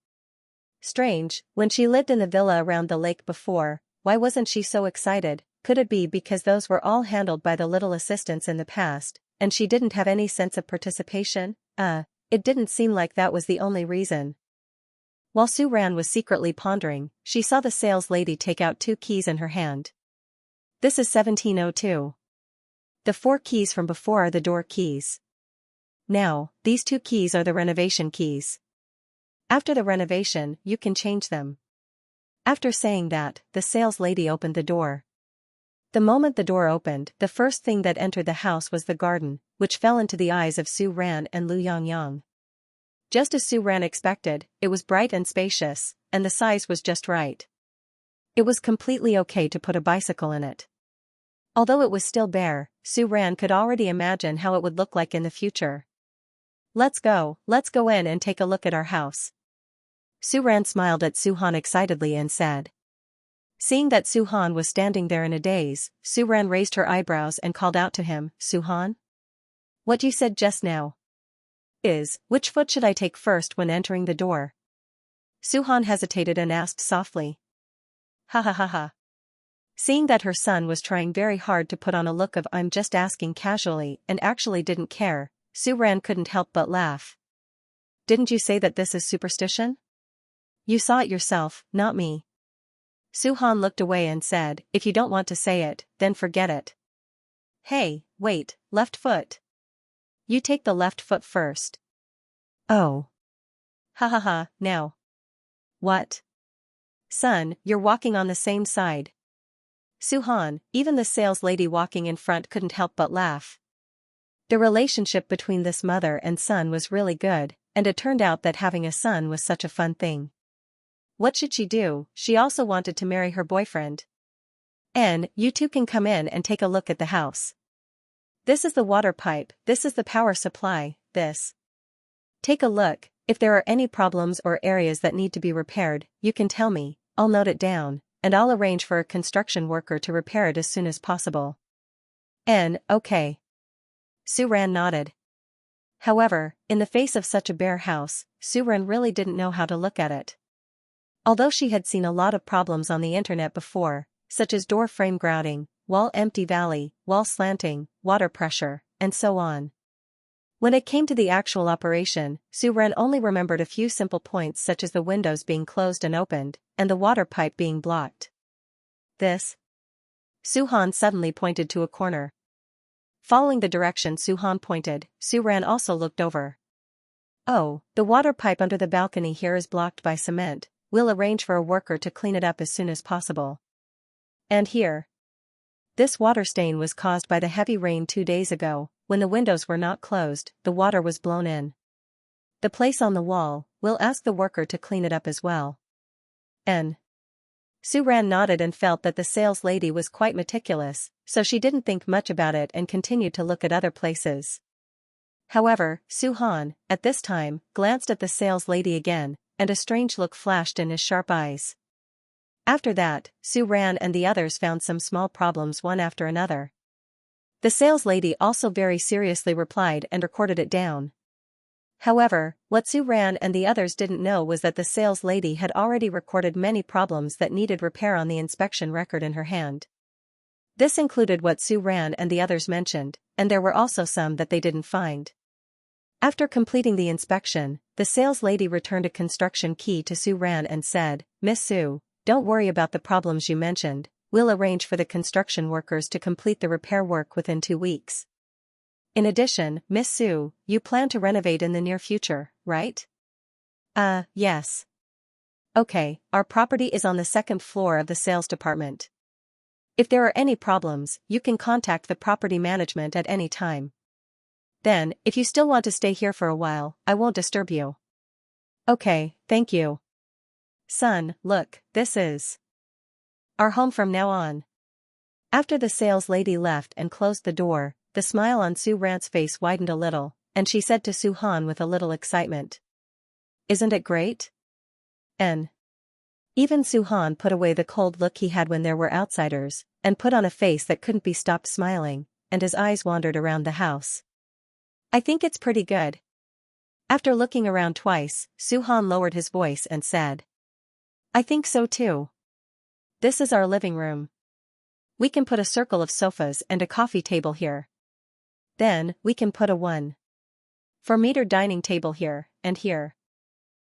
Strange, when she lived in the villa around the lake before, why wasn't she so excited? Could it be because those were all handled by the little assistants in the past, and she didn't have any sense of participation? It didn't seem like that was the only reason. While Su-ran was secretly pondering, she saw the sales lady take out 2 keys in her hand. This is 1702. The 4 keys from before are the door keys. Now, these 2 keys are the renovation keys. After the renovation, you can change them. After saying that, the sales lady opened the door. The moment the door opened, the first thing that entered the house was the garden, which fell into the eyes of Su-ran and Lu Yangyang. Just as Su-ran expected, it was bright and spacious, and the size was just right. It was completely okay to put a bicycle in it. Although it was still bare, Su-ran could already imagine how it would look like in the future. Let's go in and take a look at our house. Su-ran smiled at Su-han excitedly and said. Seeing that Su-han was standing there in a daze, Su-ran raised her eyebrows and called out to him, Su-han? What you said just now is, which foot should I take first when entering the door? Su-han hesitated and asked softly. Ha ha ha ha. Seeing that her son was trying very hard to put on a look of I'm just asking casually and actually didn't care, Su-ran couldn't help but laugh. Didn't you say that this is superstition? You saw it yourself, not me. Su-han looked away and said, if you don't want to say it, then forget it. Hey, wait, left foot. You take the left foot first. Oh. Ha ha ha, now. What? Son, you're walking on the same side. Su-han, even the sales lady walking in front couldn't help but laugh. The relationship between this mother and son was really good, and it turned out that having a son was such a fun thing. What should she do? She also wanted to marry her boyfriend. And you two can come in and take a look at the house. This is the water pipe, this is the power supply, this. Take a look, if there are any problems or areas that need to be repaired, you can tell me, I'll note it down, and I'll arrange for a construction worker to repair it as soon as possible. Okay. Su-ran nodded. However, in the face of such a bare house, Su-ran really didn't know how to look at it. Although she had seen a lot of problems on the internet before, such as door frame grouting, wall empty valley, wall slanting, water pressure, and so on. When it came to the actual operation, Su-ran only remembered a few simple points such as the windows being closed and opened, and the water pipe being blocked. This? Su-han suddenly pointed to a corner. Following the direction Su-han pointed, Su-ran also looked over. Oh, the water pipe under the balcony here is blocked by cement. We'll arrange for a worker to clean it up as soon as possible. And here. This water stain was caused by the heavy rain 2 days ago. When the windows were not closed, the water was blown in. The place on the wall, we'll ask the worker to clean it up as well. Su-ran nodded and felt that the sales lady was quite meticulous, so she didn't think much about it and continued to look at other places. However, Su-han, at this time, glanced at the sales lady again, and a strange look flashed in his sharp eyes. After that, Su-ran and the others found some small problems one after another. The sales lady also very seriously replied and recorded it down. However, what Su-ran and the others didn't know was that the sales lady had already recorded many problems that needed repair on the inspection record in her hand. This included what Su-ran and the others mentioned, and there were also some that they didn't find. After completing the inspection, the sales lady returned a construction key to Su-ran and said, Miss Su, don't worry about the problems you mentioned, we'll arrange for the construction workers to complete the repair work within 2 weeks. In addition, Miss Su, you plan to renovate in the near future, right? Yes. Okay, our property is on the 2nd floor of the sales department. If there are any problems, you can contact the property management at any time. Then, if you still want to stay here for a while, I won't disturb you. Okay, thank you. Son, look, this is our home from now on. After the sales lady left and closed the door, the smile on Su-ran's face widened a little, and she said to Su-han with a little excitement. Isn't it great? Even Su-han put away the cold look he had when there were outsiders, and put on a face that couldn't be stopped smiling, and his eyes wandered around the house. I think it's pretty good. After looking around twice, Su-han lowered his voice and said. I think so too. This is our living room. We can put a circle of sofas and a coffee table here. Then, we can put a 1-4-meter dining table here, and here.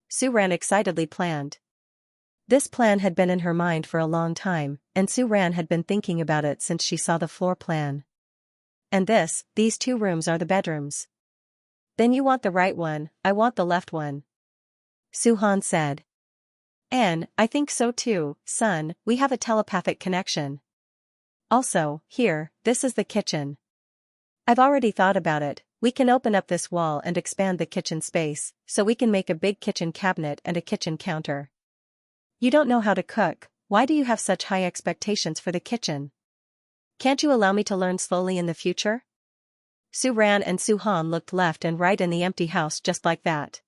Su-ran excitedly planned. This plan had been in her mind for a long time, and Su-ran had been thinking about it since she saw the floor plan. And these 2 rooms are the bedrooms. Then you want the right one, I want the left one. Su-han said. And, I think so too, son, we have a telepathic connection. Also, here, this is the kitchen. I've already thought about it, we can open up this wall and expand the kitchen space, so we can make a big kitchen cabinet and a kitchen counter. You don't know how to cook, why do you have such high expectations for the kitchen? Can't you allow me to learn slowly in the future? Su-ran and Su-han looked left and right in the empty house just like that.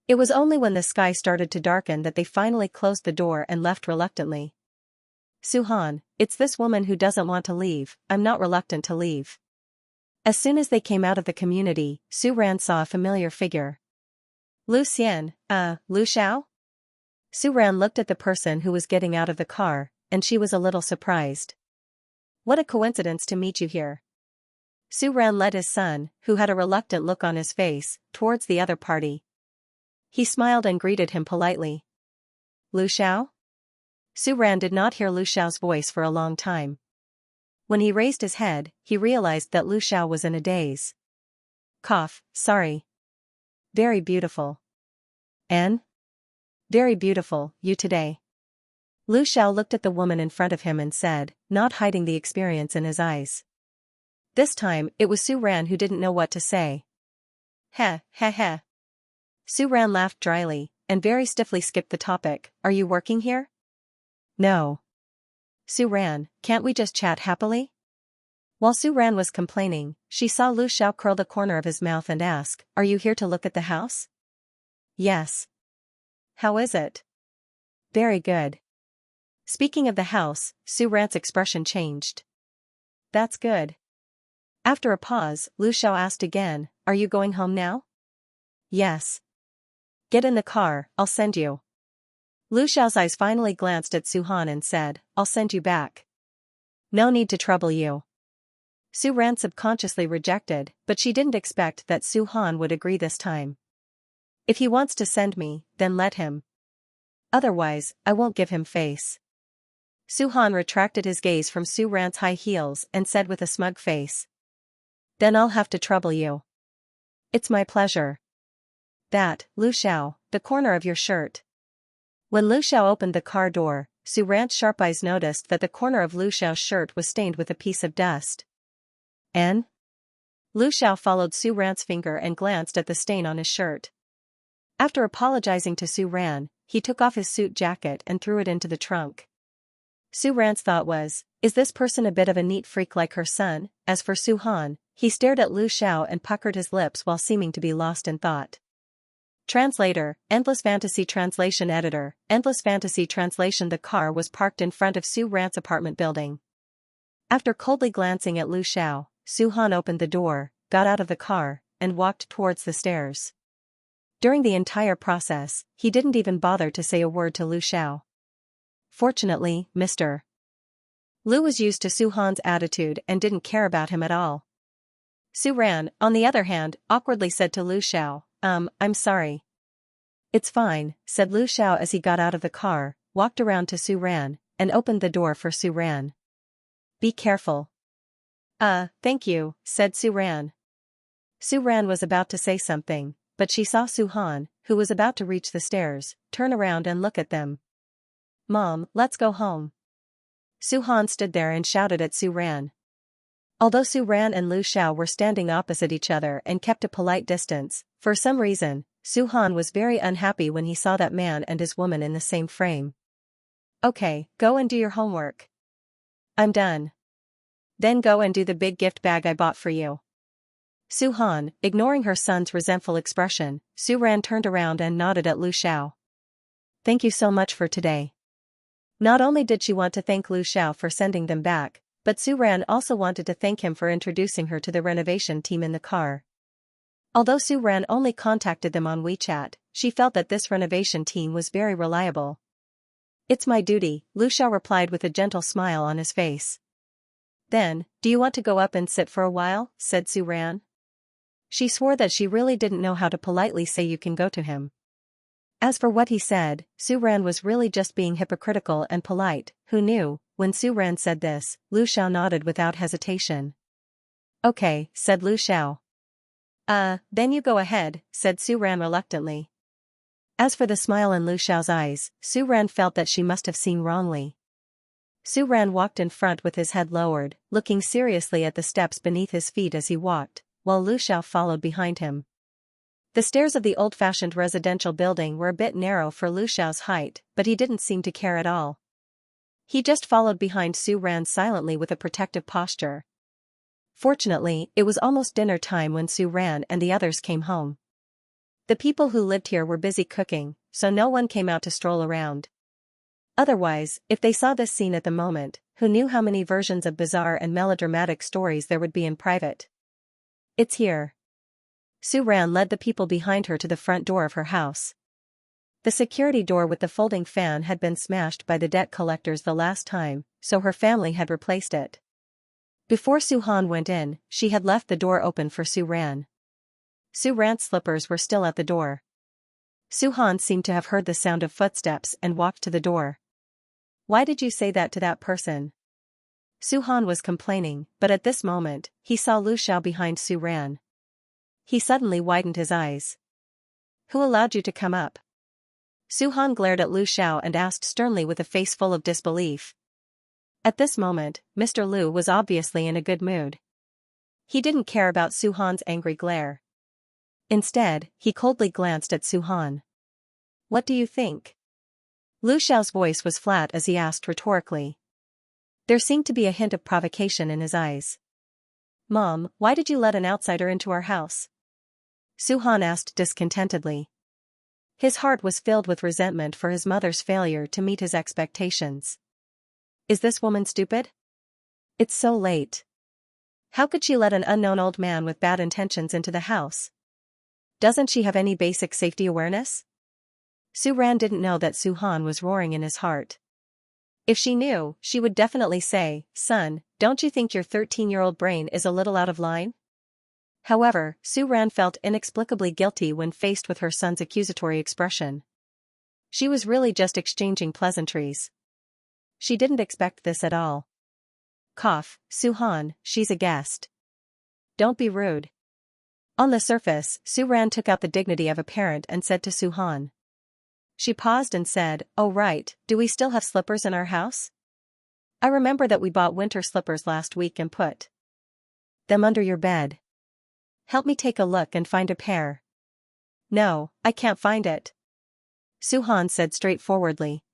It was only when the sky started to darken that they finally closed the door and left reluctantly. Su-han, it's this woman who doesn't want to leave, I'm not reluctant to leave. As soon as they came out of the community, Su-ran saw a familiar figure. Lu Xian, Lu Xiao? Su-ran looked at the person who was getting out of the car, and she was a little surprised. What a coincidence to meet you here. Su-ran led his son, who had a reluctant look on his face, towards the other party. He smiled and greeted him politely. Lu Xiao? Su-ran did not hear Lu Xiao's voice for a long time. When he raised his head, he realized that Lu Xiao was in a daze. Cough, sorry. Very beautiful. Anne? Very beautiful, you today. Lu Xiao looked at the woman in front of him and said, not hiding the experience in his eyes. This time, it was Su-ran who didn't know what to say. Heh, heh heh. Su-ran laughed dryly, and very stiffly skipped the topic, are you working here? No. Su-ran, can't we just chat happily? While Su-ran was complaining, she saw Lu Xiao curl the corner of his mouth and ask, are you here to look at the house? Yes. How is it? Very good. Speaking of the house, Su-ran's expression changed. That's good. After a pause, Lu Xiao asked again, are you going home now? Yes. Get in the car, I'll send you. Lu Xiao's eyes finally glanced at Su-han and said, I'll send you back. No need to trouble you. Su-ran subconsciously rejected, but she didn't expect that Su-han would agree this time. If he wants to send me, then let him. Otherwise, I won't give him face. Su-han retracted his gaze from Su-ran's high heels and said with a smug face. Then I'll have to trouble you. It's my pleasure. That, Lu Xiao, the corner of your shirt. When Lu Xiao opened the car door, Su-ran's sharp eyes noticed that the corner of Lu Xiao's shirt was stained with a piece of dust. N? Lu Xiao followed Su-ran's finger and glanced at the stain on his shirt. After apologizing to Su-ran, he took off his suit jacket and threw it into the trunk. Su-ran's thought was, is this person a bit of a neat freak like her son? As for Su-han, he stared at Lu Xiao and puckered his lips while seeming to be lost in thought. Translator, Endless Fantasy Translation Editor, Endless Fantasy Translation. The car was parked in front of Su-ran's apartment building. After coldly glancing at Lu Xiao, Su-han opened the door, got out of the car, and walked towards the stairs. During the entire process, he didn't even bother to say a word to Lu Xiao. Fortunately, Mr. Lu was used to Su-han's attitude and didn't care about him at all. Su-ran, on the other hand, awkwardly said to Lu Xiao, I'm sorry. It's fine, said Lu Xiao as he got out of the car, walked around to Su-ran, and opened the door for Su-ran. Be careful. Thank you, said Su-ran. Su-ran was about to say something, but she saw Su-han, who was about to reach the stairs, turn around and look at them. Mom, let's go home. Su-han stood there and shouted at Su-ran. Although Su-ran and Lu Xiao were standing opposite each other and kept a polite distance, for some reason, Su-han was very unhappy when he saw that man and his woman in the same frame. Okay, go and do your homework. I'm done. Then go and do the big gift bag I bought for you. Su-han, ignoring her son's resentful expression, Su-ran turned around and nodded at Lu Xiao. Thank you so much for today. Not only did she want to thank Lu Xiao for sending them back, but Su Ran also wanted to thank him for introducing her to the renovation team in the car. Although Su Ran only contacted them on WeChat, she felt that this renovation team was very reliable. "It's my duty," Lu Xiao replied with a gentle smile on his face. "Then, do you want to go up and sit for a while?" said Su Ran. She swore that she really didn't know how to politely say "you can go" to him. As for what he said, Su Ran was really just being hypocritical and polite. Who knew? When Su Ran said this, Lu Xiao nodded without hesitation. "Okay," said Lu Xiao. Then you go ahead," said Su Ran reluctantly. As for the smile in Lu Xiao's eyes, Su Ran felt that she must have seen wrongly. Su Ran walked in front with his head lowered, looking seriously at the steps beneath his feet as he walked, while Lu Xiao followed behind him. The stairs of the old-fashioned residential building were a bit narrow for Lu Xiao's height, but he didn't seem to care at all. He just followed behind Su Ran silently with a protective posture. Fortunately, it was almost dinner time when Su Ran and the others came home. The people who lived here were busy cooking, so no one came out to stroll around. Otherwise, if they saw this scene at the moment, who knew how many versions of bizarre and melodramatic stories there would be in private? "It's here." Su Ran led the people behind her to the front door of her house. The security door with the folding fan had been smashed by the debt collectors the last time, so her family had replaced it. Before Su Han went in, she had left the door open for Su Ran. Su Ran's slippers were still at the door. Su Han seemed to have heard the sound of footsteps and walked to the door. "Why did you say that to that person?" Su Han was complaining, but at this moment, he saw Lu Xiao behind Su Ran. He suddenly widened his eyes. "Who allowed you to come up?" Su Han glared at Lu Xiao and asked sternly with a face full of disbelief. At this moment, Mr. Lu was obviously in a good mood. He didn't care about Su Han's angry glare. Instead, he coldly glanced at Su Han. "What do you think?" Lu Xiao's voice was flat as he asked rhetorically. There seemed to be a hint of provocation in his eyes. "Mom, why did you let an outsider into our house?" Su Han asked discontentedly. His heart was filled with resentment for his mother's failure to meet his expectations. Is this woman stupid? It's so late. How could she let an unknown old man with bad intentions into the house? Doesn't she have any basic safety awareness? Su Ran didn't know that Su Han was roaring in his heart. If she knew, she would definitely say, "Son, don't you think your 13-year-old brain is a little out of line?" However, Su Ran felt inexplicably guilty when faced with her son's accusatory expression. She was really just exchanging pleasantries. She didn't expect this at all. Cough, Su Han, she's a guest. Don't be rude. On the surface, Su Ran took out the dignity of a parent and said to Su Han. She paused and said, "Oh right, do we still have slippers in our house? I remember that we bought winter slippers last week and put them under your bed. Help me take a look and find a pair." "No, I can't find it," Su Han said straightforwardly.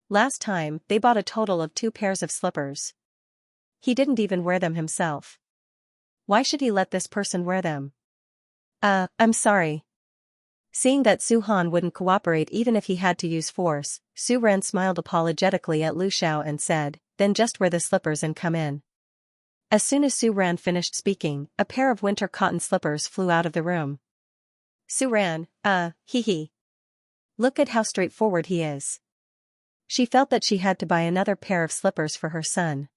Last time, they bought a total of 2 pairs of slippers. He didn't even wear them himself. Why should he let this person wear them? I'm sorry." Seeing that Su Han wouldn't cooperate even if he had to use force, Su Ran smiled apologetically at Lu Xiao and said, "Then just wear the slippers and come in." As soon as Su Ran finished speaking, a pair of winter cotton slippers flew out of the room. Su Ran, hee. Look at how straightforward he is. She felt that she had to buy another pair of slippers for her son.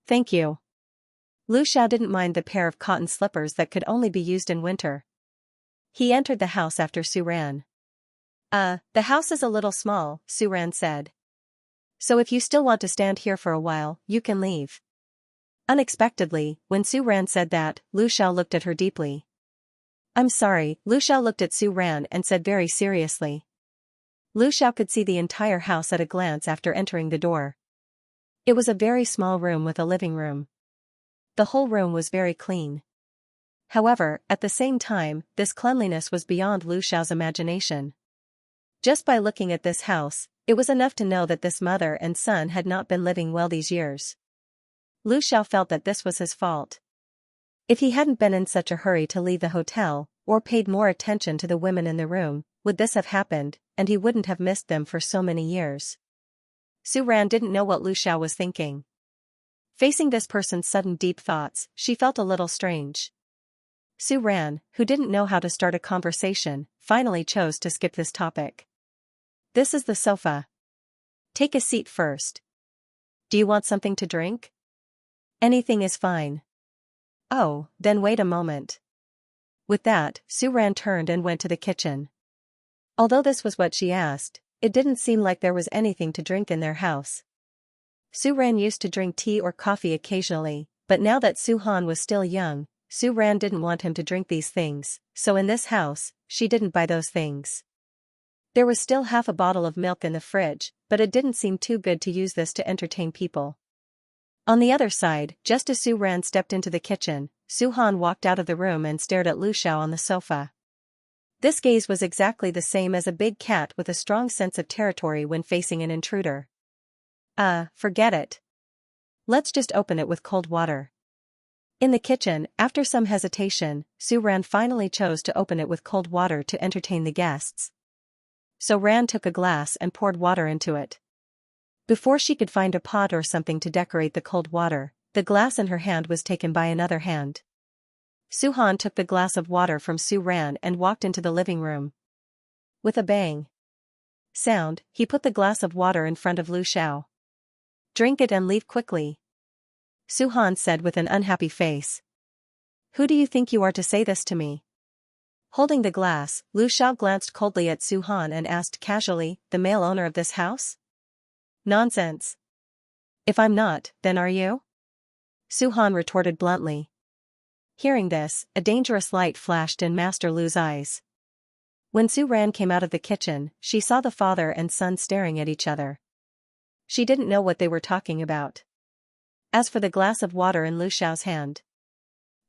"Thank you." Lu Xiao didn't mind the pair of cotton slippers that could only be used in winter. He entered the house after Su Ran. The house is a little small," Su Ran said. "So if you still want to stand here for a while, you can leave." Unexpectedly, when Su Ran said that, Lu Xiao looked at her deeply. "I'm sorry," Lu Xiao looked at Su Ran and said very seriously. Lu Xiao could see the entire house at a glance after entering the door. It was a very small room with a living room. The whole room was very clean. However, at the same time, this cleanliness was beyond Lu Xiao's imagination. Just by looking at this house, it was enough to know that this mother and son had not been living well these years. Lu Xiao felt that this was his fault. If he hadn't been in such a hurry to leave the hotel, or paid more attention to the women in the room, would this have happened, and he wouldn't have missed them for so many years. Su Ran didn't know what Lu Xiao was thinking. Facing this person's sudden deep thoughts, she felt a little strange. Su Ran, who didn't know how to start a conversation, finally chose to skip this topic. This is the sofa. Take a seat first. Do you want something to drink? Anything is fine. Oh, then wait a moment. With that, Su Ran turned and went to the kitchen. Although this was what she asked, it didn't seem like there was anything to drink in their house. Su Ran used to drink tea or coffee occasionally, but now that Su Han was still young, Su Ran didn't want him to drink these things, so in this house, she didn't buy those things. There was still half a bottle of milk in the fridge, but it didn't seem too good to use this to entertain people. On the other side, just as Su Ran stepped into the kitchen, Su Han walked out of the room and stared at Lu Xiao on the sofa. This gaze was exactly the same as a big cat with a strong sense of territory when facing an intruder. Forget it. Let's just open it with cold water. In the kitchen, after some hesitation, Su Ran finally chose to open it with cold water to entertain the guests. So Ran took a glass and poured water into it. Before she could find a pot or something to decorate the cold water, the glass in her hand was taken by another hand. Su Han took the glass of water from Su Ran and walked into the living room. With a bang sound, he put the glass of water in front of Lu Xiao. Drink it and leave quickly, Su Han said with an unhappy face. Who do you think you are to say this to me? Holding the glass, Lu Xiao glanced coldly at Su Han and asked casually, the male owner of this house? Nonsense. If I'm not, then are you? Su Han retorted bluntly. Hearing this, a dangerous light flashed in Master Lu's eyes. When Su Ran came out of the kitchen, she saw the father and son staring at each other. She didn't know what they were talking about. As for the glass of water in Lu Xiao's hand,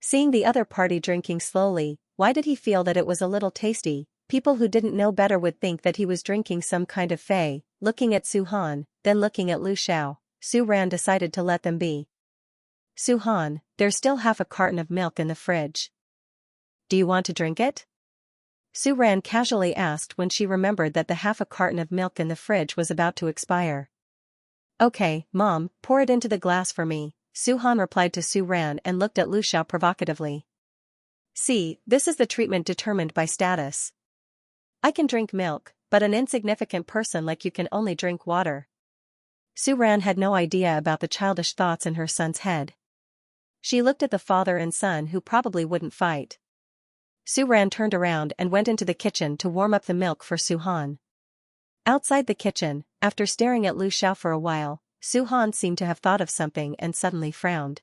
seeing the other party drinking slowly, why did he feel that it was a little tasty? People who didn't know better would think that he was drinking some kind of fei. Looking at Su Han, then looking at Lu Xiao, Su Ran decided to let them be. Su Han, there's still half a carton of milk in the fridge. Do you want to drink it? Su Ran casually asked when she remembered that the half a carton of milk in the fridge was about to expire. Okay, Mom, pour it into the glass for me, Su Han replied to Su Ran and looked at Lu Xiao provocatively. See, this is the treatment determined by status. I can drink milk, but an insignificant person like you can only drink water. Su Ran had no idea about the childish thoughts in her son's head. She looked at the father and son who probably wouldn't fight. Su Ran turned around and went into the kitchen to warm up the milk for Su Han. Outside the kitchen, after staring at Lu Xiao for a while, Su Han seemed to have thought of something and suddenly frowned.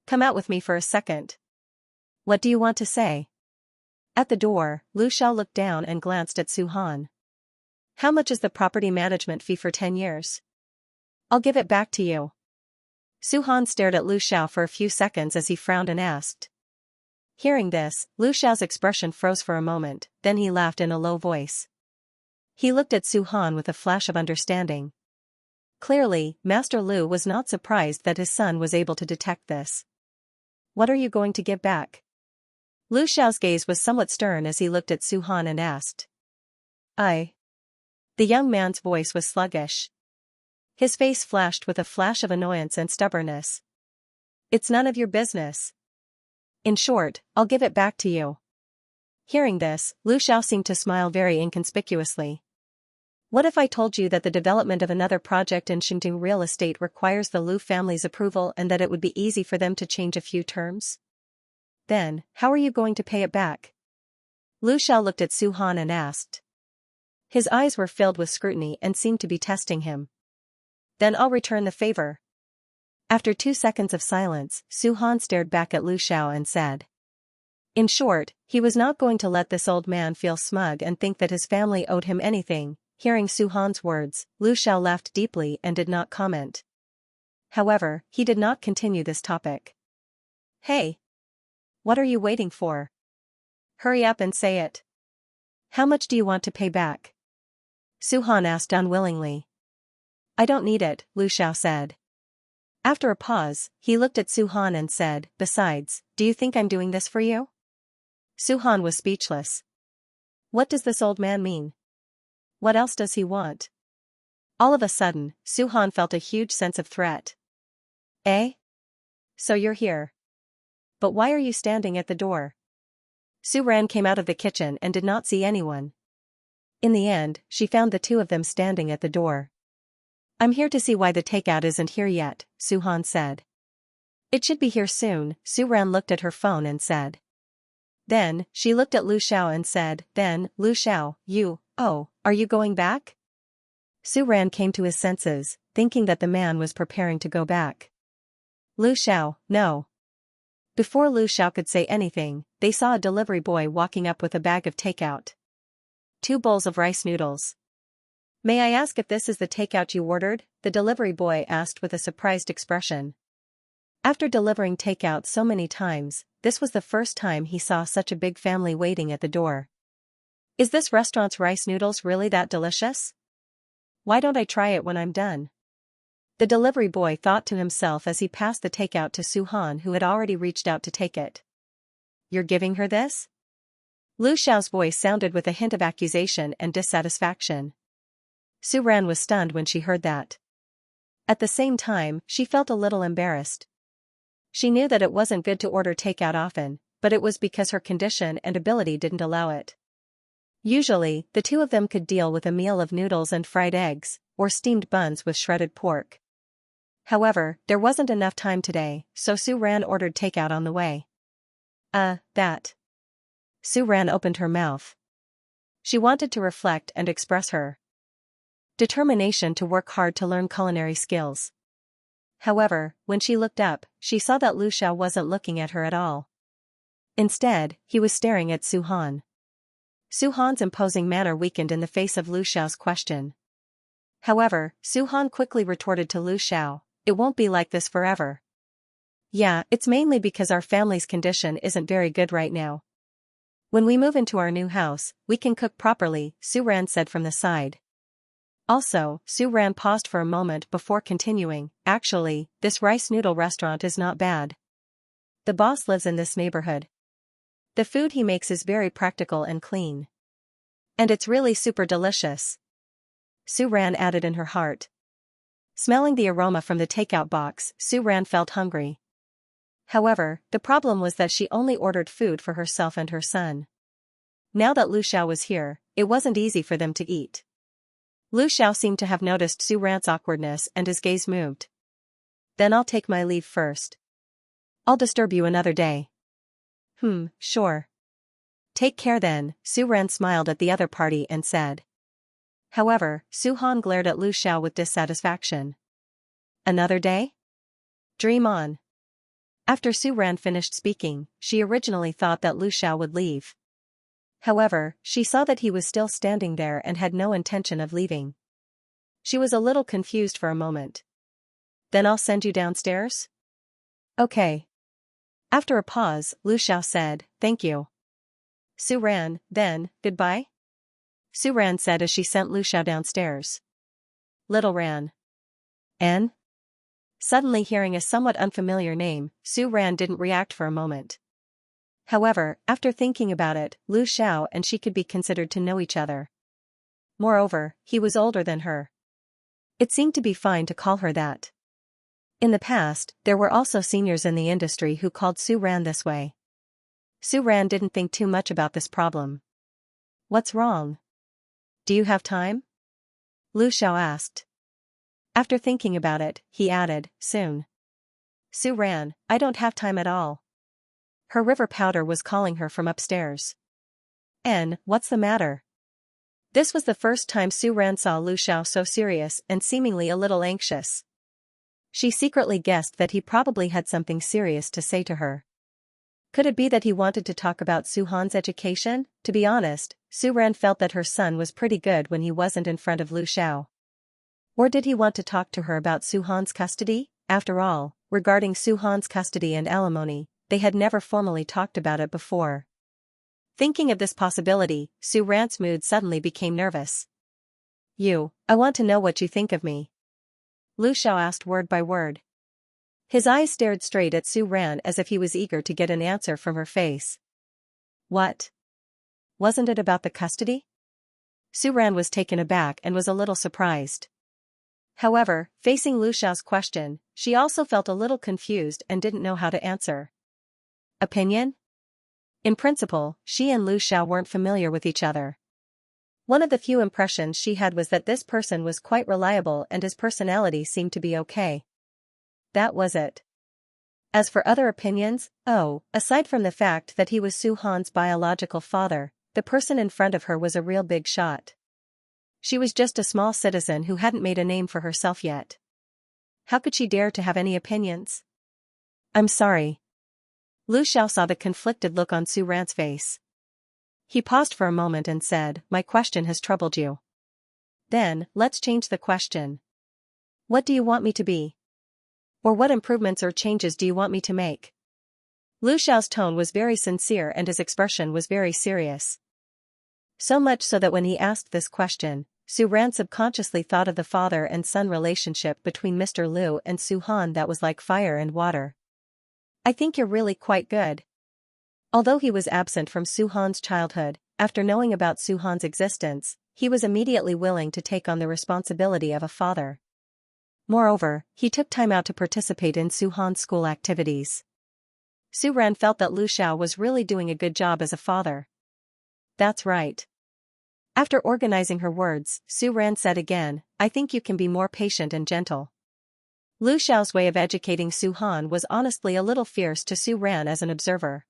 Come out with me for a second. What do you want to say? At the door, Lu Xiao looked down and glanced at Su Han. How much is the property management fee for 10 years? I'll give it back to you. Su Han stared at Lu Xiao for a few seconds as he frowned and asked. Hearing this, Lu Xiao's expression froze for a moment, then he laughed in a low voice. He looked at Su Han with a flash of understanding. Clearly, Master Lu was not surprised that his son was able to detect this. What are you going to give back? Lu Xiao's gaze was somewhat stern as he looked at Su Han and asked. The young man's voice was sluggish. His face flashed with a flash of annoyance and stubbornness. It's none of your business. In short, I'll give it back to you. Hearing this, Lu Xiao seemed to smile very inconspicuously. What if I told you that the development of another project in Xingding real estate requires the Lu family's approval and that it would be easy for them to change a few terms? Then, how are you going to pay it back? Lu Xiao looked at Su Han and asked. His eyes were filled with scrutiny and seemed to be testing him. Then I'll return the favor. After 2 seconds of silence, Su Han stared back at Lu Xiao and said. In short, he was not going to let this old man feel smug and think that his family owed him anything. Hearing Su Han's words, Lu Xiao laughed deeply and did not comment. However, he did not continue this topic. Hey! What are you waiting for? Hurry up and say it. How much do you want to pay back? Su Han asked unwillingly. I don't need it, Lu Xiao said. After a pause, he looked at Su Han and said, besides, do you think I'm doing this for you? Su Han was speechless. What does this old man mean? What else does he want? All of a sudden, Su-han felt a huge sense of threat. Eh? So you're here. But why are you standing at the door? Su-ran came out of the kitchen and did not see anyone. In the end, she found the two of them standing at the door. I'm here to see why the takeout isn't here yet, Su-han said. It should be here soon, Su-ran looked at her phone and said. Then, she looked at Lu Xiao and said, then, Lu Xiao, are you going back? Su-ran came to his senses, thinking that the man was preparing to go back. Lu Xiao, no. Before Lu Xiao could say anything, they saw a delivery boy walking up with a bag of takeout. 2 bowls of rice noodles. May I ask if this is the takeout you ordered? The delivery boy asked with a surprised expression. After delivering takeout so many times, this was the first time he saw such a big family waiting at the door. Is this restaurant's rice noodles really that delicious? Why don't I try it when I'm done? The delivery boy thought to himself as he passed the takeout to Su-han, who had already reached out to take it. You're giving her this? Lu Xiao's voice sounded with a hint of accusation and dissatisfaction. Su-ran was stunned when she heard that. At the same time, she felt a little embarrassed. She knew that it wasn't good to order takeout often, but it was because her condition and ability didn't allow it. Usually, the two of them could deal with a meal of noodles and fried eggs, or steamed buns with shredded pork. However, there wasn't enough time today, so Su-ran ordered takeout on the way. That. Su-ran opened her mouth. She wanted to reflect and express her determination to work hard to learn culinary skills. However, when she looked up, she saw that Lu Xiao wasn't looking at her at all. Instead, he was staring at Su-han. Su-han's imposing manner weakened in the face of Lu Xiao's question. However, Su-han quickly retorted to Lu Xiao, it won't be like this forever. Yeah, it's mainly because our family's condition isn't very good right now. When we move into our new house, we can cook properly, Su-ran said from the side. Also, Su-ran paused for a moment before continuing, actually, this rice noodle restaurant is not bad. The boss lives in this neighborhood. The food he makes is very practical and clean. And it's really super delicious. Su-ran added in her heart. Smelling the aroma from the takeout box, Su-ran felt hungry. However, the problem was that she only ordered food for herself and her son. Now that Lu Xiao was here, it wasn't easy for them to eat. Lu Xiao seemed to have noticed Su-ran's awkwardness and his gaze moved. Then I'll take my leave first. I'll disturb you another day. Sure. Take care then, Su-ran smiled at the other party and said. However, Su-han glared at Lu Xiao with dissatisfaction. Another day? Dream on. After Su-ran finished speaking, she originally thought that Lu Xiao would leave. However, she saw that he was still standing there and had no intention of leaving. She was a little confused for a moment. Then I'll send you downstairs? Okay. After a pause, Lu Xiao said, thank you. Su-ran, then, goodbye? Su-ran said as she sent Lu Xiao downstairs. Little Ran. N? Suddenly hearing a somewhat unfamiliar name, Su-ran didn't react for a moment. However, after thinking about it, Lu Xiao and she could be considered to know each other. Moreover, he was older than her. It seemed to be fine to call her that. In the past, there were also seniors in the industry who called Su-ran this way. Su-ran didn't think too much about this problem. What's wrong? Do you have time? Lu Xiao asked. After thinking about it, he added, soon. Su-ran, I don't have time at all. Her river powder was calling her from upstairs. What's the matter? This was the first time Su-ran saw Lu Xiao so serious and seemingly a little anxious. She secretly guessed that he probably had something serious to say to her. Could it be that he wanted to talk about Su-han's education? To be honest, Su-ran felt that her son was pretty good when he wasn't in front of Lu Xiao. Or did he want to talk to her about Su-han's custody? After all, regarding Su-han's custody and alimony, they had never formally talked about it before. Thinking of this possibility, Su-ran's mood suddenly became nervous. I want to know what you think of me. Lu Xiao asked word by word. His eyes stared straight at Su-ran as if he was eager to get an answer from her face. What? Wasn't it about the custody? Su-ran was taken aback and was a little surprised. However, facing Lu Xiao's question, she also felt a little confused and didn't know how to answer. Opinion? In principle, she and Lu Xiao weren't familiar with each other. One of the few impressions she had was that this person was quite reliable and his personality seemed to be okay. That was it. As for other opinions, aside from the fact that he was Su Han's biological father, the person in front of her was a real big shot. She was just a small citizen who hadn't made a name for herself yet. How could she dare to have any opinions? I'm sorry. Lu Xiao saw the conflicted look on Su Ran's face. He paused for a moment and said, "My question has troubled you. Then, let's change the question. What do you want me to be? Or what improvements or changes do you want me to make?" Lu Xiao's tone was very sincere and his expression was very serious. So much so that when he asked this question, Su Ran subconsciously thought of the father and son relationship between Mr. Lu and Su Han that was like fire and water. I think you're really quite good. Although he was absent from Su Han's childhood, after knowing about Su Han's existence, he was immediately willing to take on the responsibility of a father. Moreover, he took time out to participate in Su Han's school activities. Su Ran felt that Lu Xiao was really doing a good job as a father. That's right. After organizing her words, Su Ran said again, I think you can be more patient and gentle. Lu Xiao's way of educating Su Han was honestly a little fierce to Su Ran as an observer.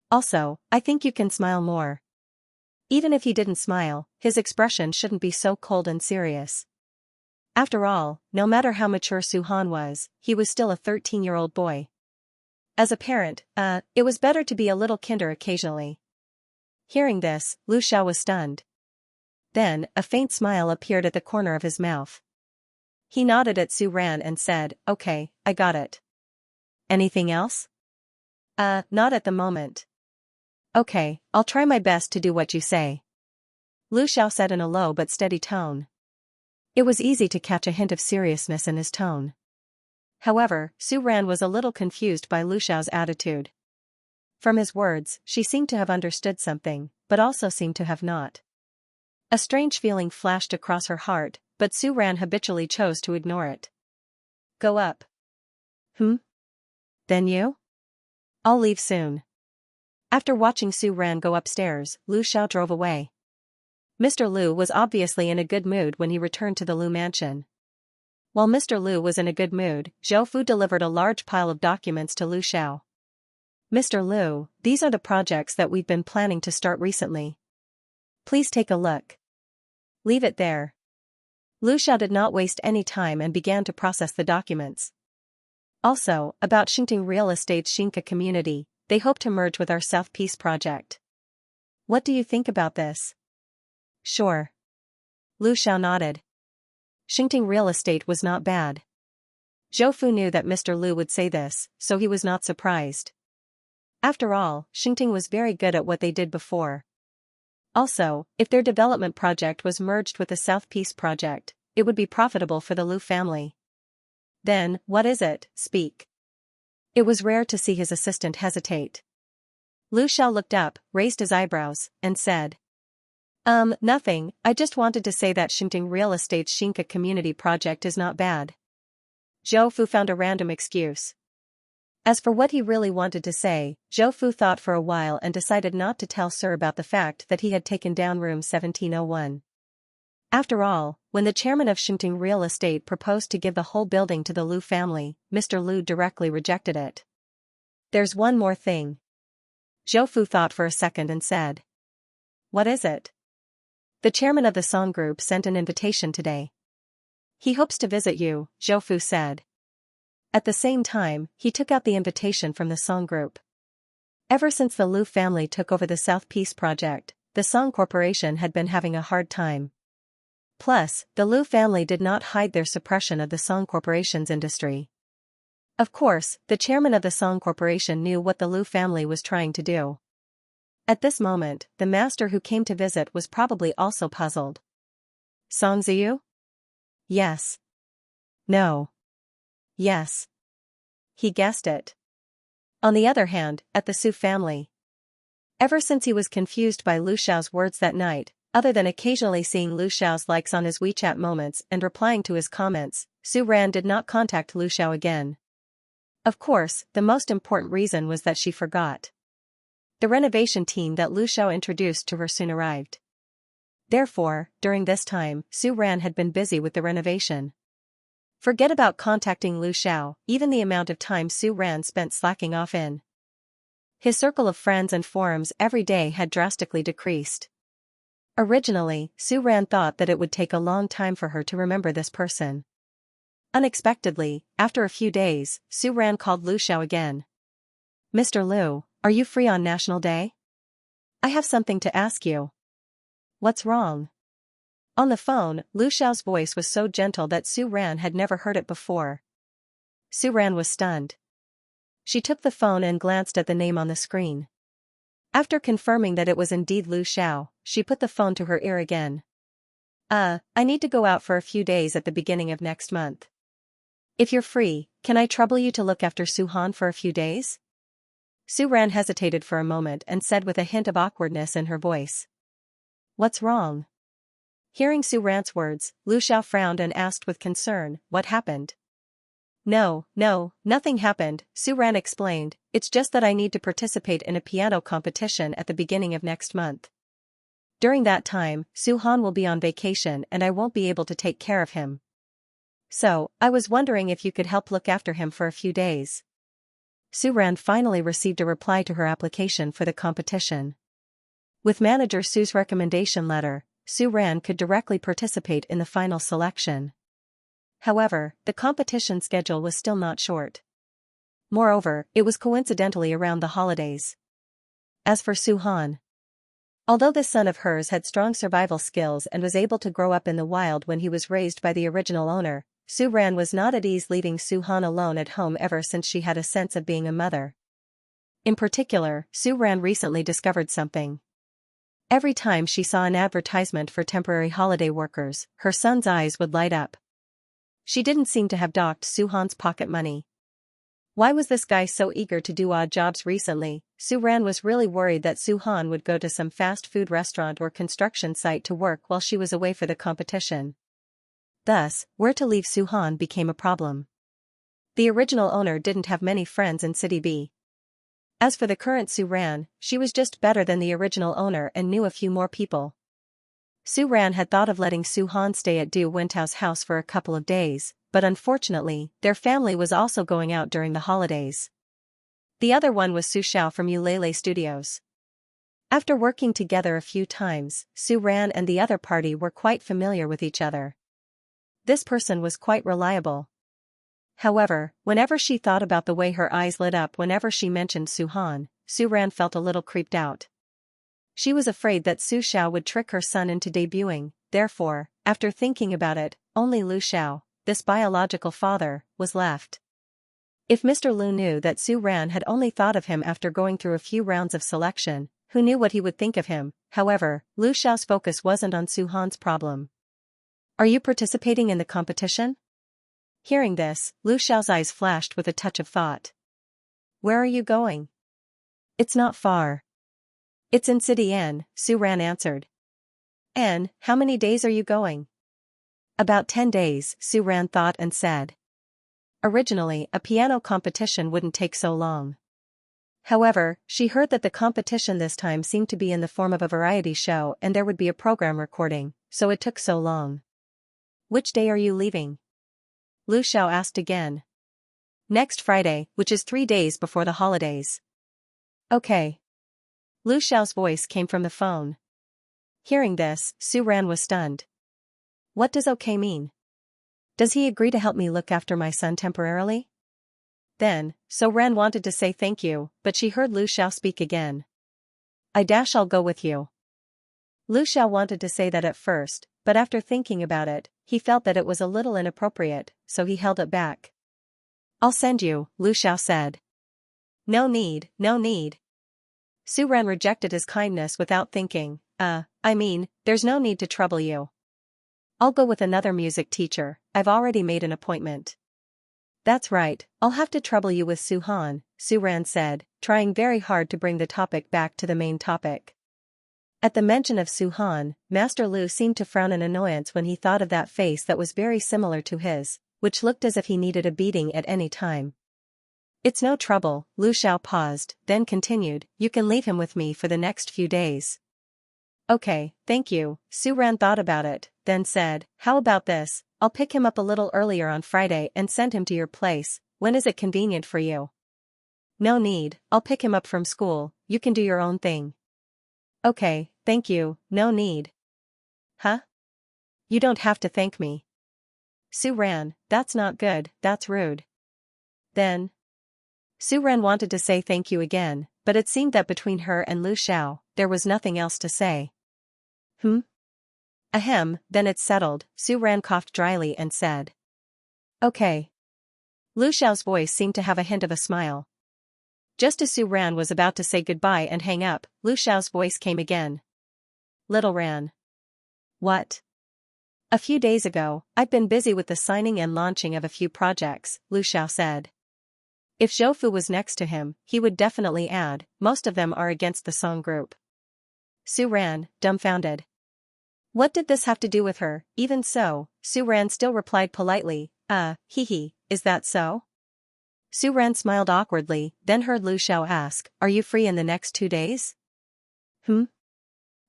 Also, I think you can smile more. Even if he didn't smile, his expression shouldn't be so cold and serious. After all, no matter how mature Su Han was, he was still a 13-year-old boy. As a parent, it was better to be a little kinder occasionally. Hearing this, Lu Xiao was stunned. Then, a faint smile appeared at the corner of his mouth. He nodded at Su Ran and said, Okay, I got it. Anything else? Not at the moment. Okay, I'll try my best to do what you say. Lu Xiao said in a low but steady tone. It was easy to catch a hint of seriousness in his tone. However, Su Ran was a little confused by Lu Xiao's attitude. From his words, she seemed to have understood something, but also seemed to have not. A strange feeling flashed across her heart, but Su Ran habitually chose to ignore it. Go up. Then you? I'll leave soon. After watching Su Ran go upstairs, Lu Xiao drove away. Mr. Lu was obviously in a good mood when he returned to the Lu mansion. While Mr. Lu was in a good mood, Zhou Fu delivered a large pile of documents to Lu Xiao. Mr. Lu, these are the projects that we've been planning to start recently. Please take a look. Leave it there. Lu Xiao did not waste any time and began to process the documents. Also, about Xingting Real Estate's Xianxia community, they hope to merge with our South Peace project. What do you think about this? Sure. Lu Xiao nodded. Xingting Real Estate was not bad. Zhou Fu knew that Mr. Lu would say this, so he was not surprised. After all, Xingting was very good at what they did before. Also, if their development project was merged with the South Peace project, it would be profitable for the Lu family. Then, what is it? Speak. It was rare to see his assistant hesitate. Lu Xiao looked up, raised his eyebrows, and said, Nothing, I just wanted to say that Xingting Real Estate's Xianxia community project is not bad. Zhou Fu found a random excuse. As for what he really wanted to say, Zhou Fu thought for a while and decided not to tell Sir about the fact that he had taken down room 1701. After all, when the chairman of Xingting Real Estate proposed to give the whole building to the Lu family, Mr. Lu directly rejected it. There's one more thing. Zhou Fu thought for a second and said. What is it? The chairman of the Song Group sent an invitation today. He hopes to visit you, Zhou Fu said. At the same time, he took out the invitation from the Song Group. Ever since the Lu family took over the South Peace project, the Song Corporation had been having a hard time. Plus, the Lu family did not hide their suppression of the Song Corporation's industry. Of course, the chairman of the Song Corporation knew what the Lu family was trying to do. At this moment, the master who came to visit was probably also puzzled. Song Ziyu? Yes. No. Yes. He guessed it. On the other hand, at the Su family. Ever since he was confused by Lu Xiao's words that night, Other than occasionally seeing Lu Xiao's likes on his WeChat moments and replying to his comments, Su Ran did not contact Lu Xiao again. Of course, the most important reason was that she forgot. The renovation team that Lu Xiao introduced to her soon arrived. Therefore, during this time, Su Ran had been busy with the renovation. Forget about contacting Lu Xiao, even the amount of time Su Ran spent slacking off in his circle of friends and forums every day had drastically decreased. Originally, Su Ran thought that it would take a long time for her to remember this person. Unexpectedly, after a few days, Su Ran called Lu Xiao again. "Mr. Lu, are you free on National Day? I have something to ask you." "What's wrong?" On the phone, Lu Xiao's voice was so gentle that Su Ran had never heard it before. Su Ran was stunned. She took the phone and glanced at the name on the screen. After confirming that it was indeed Lu Xiao, she put the phone to her ear again. I need to go out for a few days at the beginning of next month. If you're free, can I trouble you to look after Su Han for a few days?" Su Ran hesitated for a moment and said with a hint of awkwardness in her voice. "What's wrong?" Hearing Su Ran's words, Lu Xiao frowned and asked with concern, "What happened?" No, nothing happened," Su Ran explained, "it's just that I need to participate in a piano competition at the beginning of next month. During that time, Su Han will be on vacation and I won't be able to take care of him. So, I was wondering if you could help look after him for a few days." Su Ran finally received a reply to her application for the competition. With manager Su's recommendation letter, Su Ran could directly participate in the final selection. However, the competition schedule was still not short. Moreover, it was coincidentally around the holidays. As for Su Han, although this son of hers had strong survival skills and was able to grow up in the wild when he was raised by the original owner, Su Ran was not at ease leaving Su Han alone at home ever since she had a sense of being a mother. In particular, Su Ran recently discovered something. Every time she saw an advertisement for temporary holiday workers, her son's eyes would light up. She didn't seem to have docked Su Han's pocket money. Why was this guy so eager to do odd jobs recently? Su Ran was really worried that Su Han would go to some fast food restaurant or construction site to work while she was away for the competition. Thus, where to leave Su Han became a problem. The original owner didn't have many friends in City B. As for the current Su Ran, she was just better than the original owner and knew a few more people. Su Ran had thought of letting Su Han stay at Du Wentao's house for a couple of days, but unfortunately, their family was also going out during the holidays. The other one was Su Xiao from Ulele Studios. After working together a few times, Su Ran and the other party were quite familiar with each other. This person was quite reliable. However, whenever she thought about the way her eyes lit up whenever she mentioned Su Han, Su Ran felt a little creeped out. She was afraid that Su Xiao would trick her son into debuting, therefore, after thinking about it, only Lu Xiao, this biological father, was left. If Mr. Lu knew that Su Ran had only thought of him after going through a few rounds of selection, who knew what he would think of him? However, Lu Xiao's focus wasn't on Su Han's problem. "Are you participating in the competition?" Hearing this, Lu Xiao's eyes flashed with a touch of thought. "Where are you going?" "It's not far. It's in City N," Su Ran answered. "And, how many days are you going?" "About 10 days, Su Ran thought and said. Originally, a piano competition wouldn't take so long. However, she heard that the competition this time seemed to be in the form of a variety show and there would be a program recording, so it took so long. "Which day are you leaving?" Lu Xiao asked again. "Next Friday, which is 3 days before the holidays." "Okay." Lu Xiao's voice came from the phone. Hearing this, Su Ran was stunned. What does okay mean? Does he agree to help me look after my son temporarily? Then, Su Ran wanted to say thank you, but she heard Lu Xiao speak again. I'll go with you." Lu Xiao wanted to say that at first, but after thinking about it, he felt that it was a little inappropriate, so he held it back. "I'll send you," Lu Xiao said. No need. Su Ran rejected his kindness without thinking. There's no need to trouble you. I'll go with another music teacher, I've already made an appointment." "That's right, I'll have to trouble you with Su Han," Su Ran said, trying very hard to bring the topic back to the main topic. At the mention of Su Han, Master Lu seemed to frown in annoyance when he thought of that face that was very similar to his, which looked as if he needed a beating at any time. It's no trouble, Lu Xiao paused, then continued, you can leave him with me for the next few days. Okay, thank you. Su Ran thought about it, then said, how about this, I'll pick him up a little earlier on Friday and send him to your place. When is it convenient for you? No need, I'll pick him up from school, you can do your own thing. Okay, thank you, no need. Huh? You don't have to thank me. Su Ran, that's not good, that's rude. Then. Su Ran wanted to say thank you again, but it seemed that between her and Lu Xiao, there was nothing else to say. Ahem, then it's settled, Su Ran coughed dryly and said. Okay. Lu Xiao's voice seemed to have a hint of a smile. Just as Su Ran was about to say goodbye and hang up, Lu Xiao's voice came again. Little Ran. What? A few days ago, I've been busy with the signing and launching of a few projects, Lu Xiao said. If Zhou Fu was next to him, he would definitely add, most of them are against the Song group. Su Ran, dumbfounded. What did this have to do with her? Even so, Su Ran still replied politely, hee, is that so? Su Ran smiled awkwardly, then heard Lu Xiao ask, are you free in the next 2 days?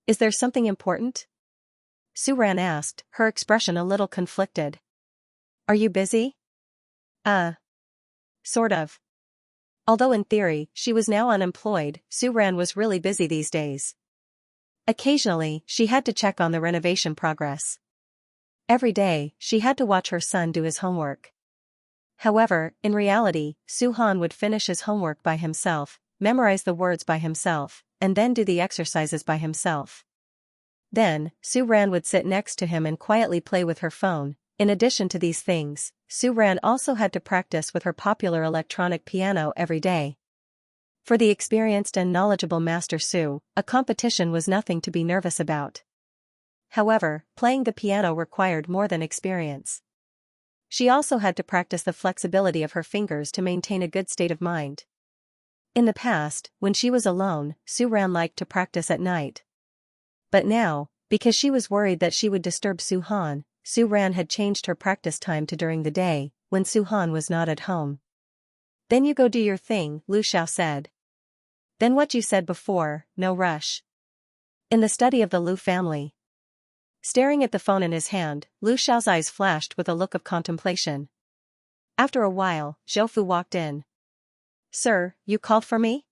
Is there something important? Su Ran asked, her expression a little conflicted. Are you busy? Sort of. Although in theory, she was now unemployed, Su Ran was really busy these days. Occasionally, she had to check on the renovation progress. Every day, she had to watch her son do his homework. However, in reality, Su Han would finish his homework by himself, memorize the words by himself, and then do the exercises by himself. Then, Su Ran would sit next to him and quietly play with her phone. In addition to these things, Su Ran also had to practice with her popular electronic piano every day. For the experienced and knowledgeable Master Su, a competition was nothing to be nervous about. However, playing the piano required more than experience. She also had to practice the flexibility of her fingers to maintain a good state of mind. In the past, when she was alone, Su Ran liked to practice at night. But now, because she was worried that she would disturb Su Han, Su Ran had changed her practice time to during the day, when Su Han was not at home. Then you go do your thing, Lu Xiao said. Then what you said before, no rush. In the study of the Lu family. Staring at the phone in his hand, Lu Xiao's eyes flashed with a look of contemplation. After a while, Zhou Fu walked in. Sir, you called for me?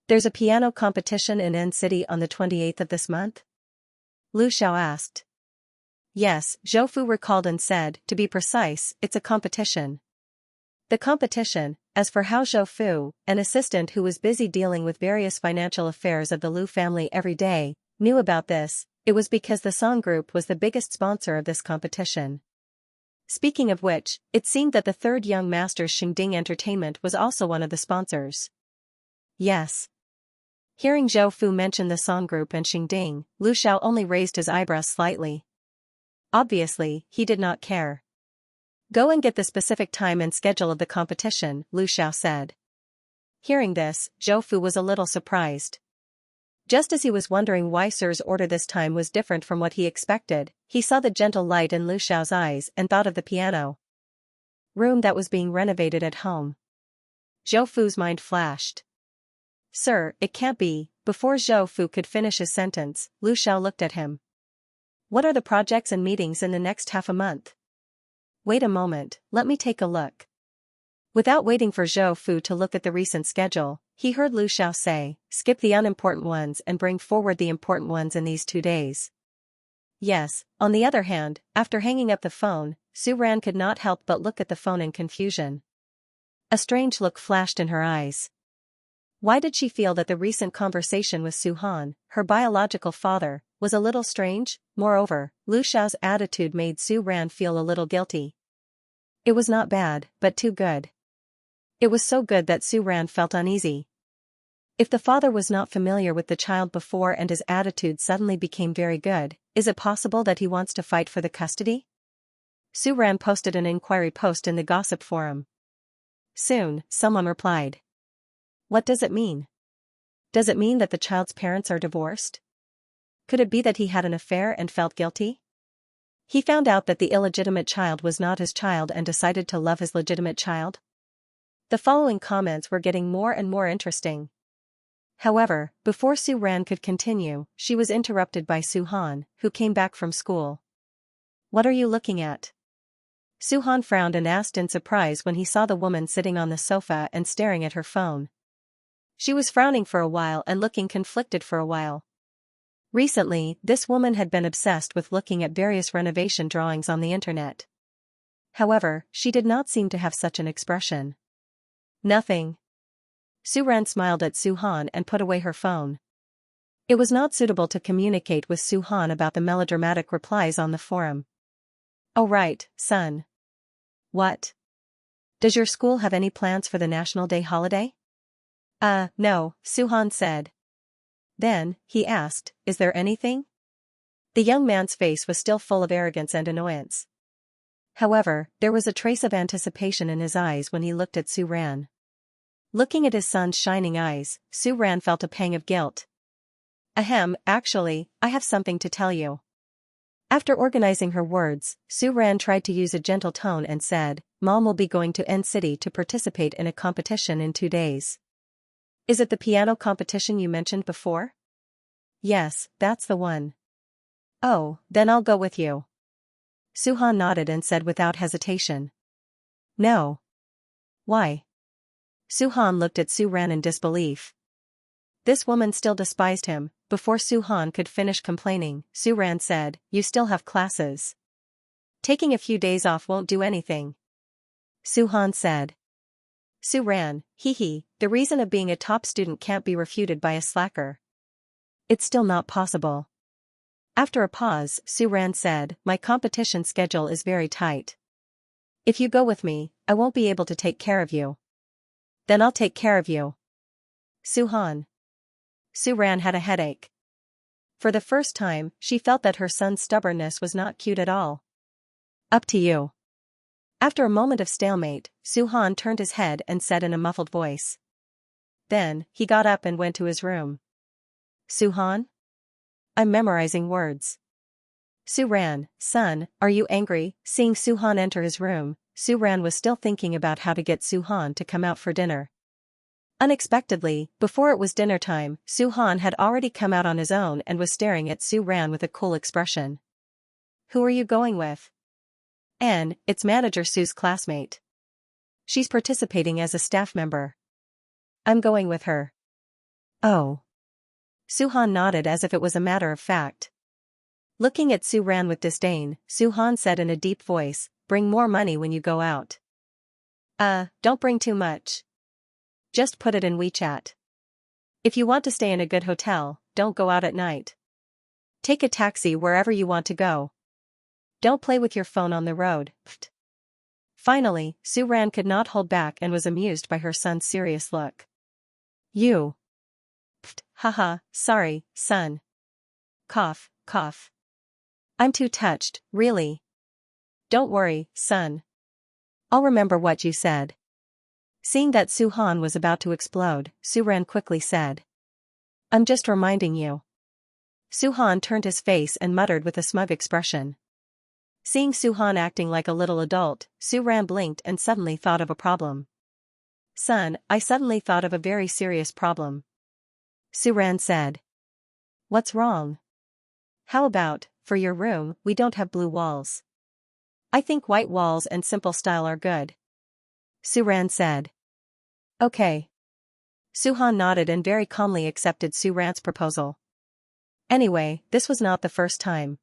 There's a piano competition in N City on the 28th of this month? Lu Xiao asked. Yes, Zhou Fu recalled and said, to be precise, it's a competition. The competition, as for Hao Zhou Fu, an assistant who was busy dealing with various financial affairs of the Lu family every day, knew about this. It was because the Song Group was the biggest sponsor of this competition. Speaking of which, it seemed that the third young master's Xingding Entertainment was also one of the sponsors. Yes. Hearing Zhou Fu mention the Song Group and Xingding, Lu Xiao only raised his eyebrows slightly. Obviously, he did not care. Go and get the specific time and schedule of the competition, Lu Xiao said. Hearing this, Zhou Fu was a little surprised. Just as he was wondering why Sir's order this time was different from what he expected, he saw the gentle light in Lu Xiao's eyes and thought of the piano room that was being renovated at home. Zhou Fu's mind flashed. Sir, it can't be. Before Zhou Fu could finish his sentence, Lu Xiao looked at him. What are the projects and meetings in the next half a month? Wait a moment, let me take a look. Without waiting for Zhou Fu to look at the recent schedule, he heard Lu Xiao say, skip the unimportant ones and bring forward the important ones in these 2 days. Yes, on the other hand, after hanging up the phone, Su Ran could not help but look at the phone in confusion. A strange look flashed in her eyes. Why did she feel that the recent conversation with Su Han, her biological father, was a little strange? Moreover, Lu Xiao's attitude made Su Ran feel a little guilty. It was not bad, but too good. It was so good that Su Ran felt uneasy. If the father was not familiar with the child before and his attitude suddenly became very good, is it possible that he wants to fight for the custody? Su Ran posted an inquiry post in the gossip forum. Soon, someone replied. What does it mean? Does it mean that the child's parents are divorced? Could it be that he had an affair and felt guilty? He found out that the illegitimate child was not his child and decided to love his legitimate child? The following comments were getting more and more interesting. However, before Su Ran could continue, she was interrupted by Su Han, who came back from school. What are you looking at? Su Han frowned and asked in surprise when he saw the woman sitting on the sofa and staring at her phone. She was frowning for a while and looking conflicted for a while. Recently, this woman had been obsessed with looking at various renovation drawings on the internet. However, she did not seem to have such an expression. Nothing. Su Ran smiled at Su Han and put away her phone. It was not suitable to communicate with Su Han about the melodramatic replies on the forum. Oh right, son. What? Does your school have any plans for the National Day holiday? No, Su Han said. Then, he asked, is there anything? The young man's face was still full of arrogance and annoyance. However, there was a trace of anticipation in his eyes when he looked at Su Ran. Looking at his son's shining eyes, Su Ran felt a pang of guilt. Ahem, actually, I have something to tell you. After organizing her words, Su Ran tried to use a gentle tone and said, Mom will be going to N City to participate in a competition in 2 days. Is it the piano competition you mentioned before? Yes, that's the one. Oh, then I'll go with you. Su Han nodded and said without hesitation. No. Why? Su Han looked at Su Ran in disbelief. This woman still despised him. Before Su Han could finish complaining, Su Ran said, you still have classes. Taking a few days off won't do anything. Su Han said. Su Ran, hee, the reason of being a top student can't be refuted by a slacker. It's still not possible. After a pause, Su Ran said, my competition schedule is very tight. If you go with me, I won't be able to take care of you. Then I'll take care of you. Su Han. Su Ran had a headache. For the first time, she felt that her son's stubbornness was not cute at all. Up to you. After a moment of stalemate, Su Han turned his head and said in a muffled voice. Then, he got up and went to his room. Su Han? I'm memorizing words. Su Ran, son, are you angry? Seeing Su Han enter his room, Su Ran was still thinking about how to get Su Han to come out for dinner. Unexpectedly, before it was dinner time, Su Han had already come out on his own and was staring at Su Ran with a cool expression. Who are you going with? Anne, it's Manager Su's classmate. She's participating as a staff member. I'm going with her. Oh. Su Han nodded as if it was a matter of fact. Looking at Su Ran with disdain, Su Han said in a deep voice, bring more money when you go out. Don't bring too much. Just put it in WeChat. If you want to stay in a good hotel, don't go out at night. Take a taxi wherever you want to go. Don't play with your phone on the road. Pfft. Finally, Su Ran could not hold back and was amused by her son's serious look. You. Pfft, haha, sorry, son. Cough, cough. I'm too touched, really. Don't worry, son. I'll remember what you said. Seeing that Su Han was about to explode, Su Ran quickly said. I'm just reminding you. Su Han turned his face and muttered with a smug expression. Seeing Su Han acting like a little adult, Su Ran blinked and suddenly thought of a problem. Son, I suddenly thought of a very serious problem. Su Ran said. What's wrong? How about, for your room, we don't have blue walls. I think white walls and simple style are good. Su Ran said. Okay. Su Han nodded and very calmly accepted Su Ran's proposal. Anyway, this was not the first time.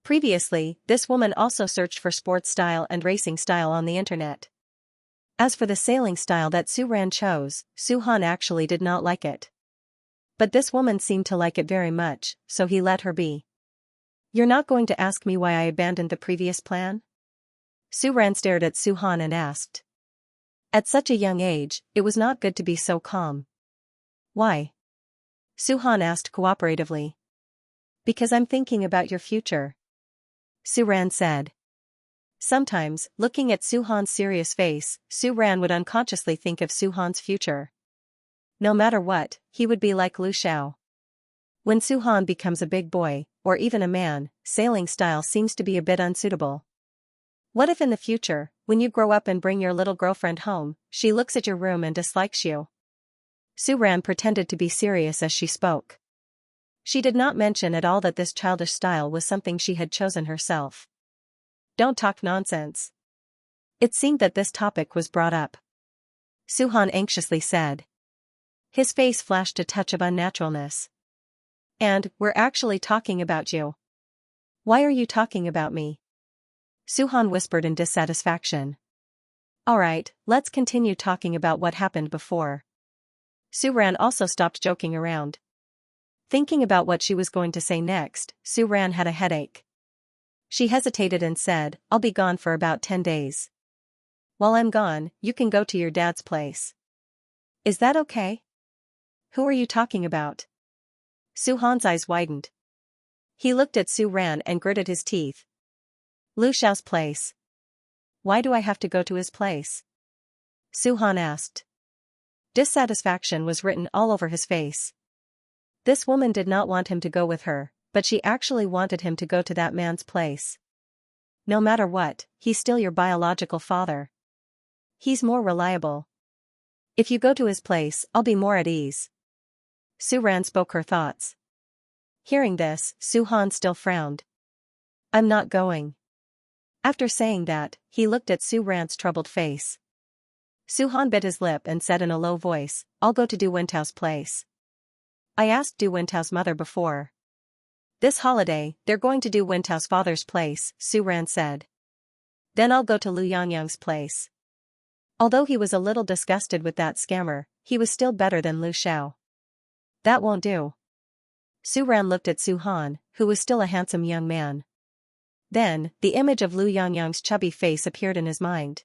Previously, this woman also searched for sports style and racing style on the internet. As for the sailing style that Su Ran chose, Su Han actually did not like it. But this woman seemed to like it very much, so he let her be. You're not going to ask me why I abandoned the previous plan? Su Ran stared at Su Han and asked. At such a young age, it was not good to be so calm. Why? Su Han asked cooperatively. Because I'm thinking about your future. Su Ran said. Sometimes, looking at Su Han's serious face, Su Ran would unconsciously think of Su Han's future. No matter what, he would be like Lu Xiao. When Su-han becomes a big boy, or even a man, sailing style seems to be a bit unsuitable. What if in the future, when you grow up and bring your little girlfriend home, she looks at your room and dislikes you? Su-ran pretended to be serious as she spoke. She did not mention at all that this childish style was something she had chosen herself. Don't talk nonsense. It seemed that this topic was brought up. Su-han anxiously said. His face flashed a touch of unnaturalness. And, we're actually talking about you. Why are you talking about me? Su-han whispered in dissatisfaction. Alright, let's continue talking about what happened before. Su-ran also stopped joking around. Thinking about what she was going to say next, Su-ran had a headache. She hesitated and said, I'll be gone for about 10 days. While I'm gone, you can go to your dad's place. Is that okay? Who are you talking about? Su-han's eyes widened. He looked at Su-ran and gritted his teeth. Lu Xiao's place. Why do I have to go to his place? Su-han asked. Dissatisfaction was written all over his face. This woman did not want him to go with her, but she actually wanted him to go to that man's place. No matter what, he's still your biological father. He's more reliable. If you go to his place, I'll be more at ease. Su-ran spoke her thoughts. Hearing this, Su-han still frowned. I'm not going. After saying that, he looked at Su-ran's troubled face. Su-han bit his lip and said in a low voice, I'll go to Du Wentao's place. I asked Du Wentao's mother before. This holiday, they're going to Du Wentao's father's place, Su-ran said. Then I'll go to Lu Yangyang's place. Although he was a little disgusted with that scammer, he was still better than Lu Xiao. That won't do. Su-ran looked at Su-han, who was still a handsome young man. Then, the image of Lu Yangyang's chubby face appeared in his mind.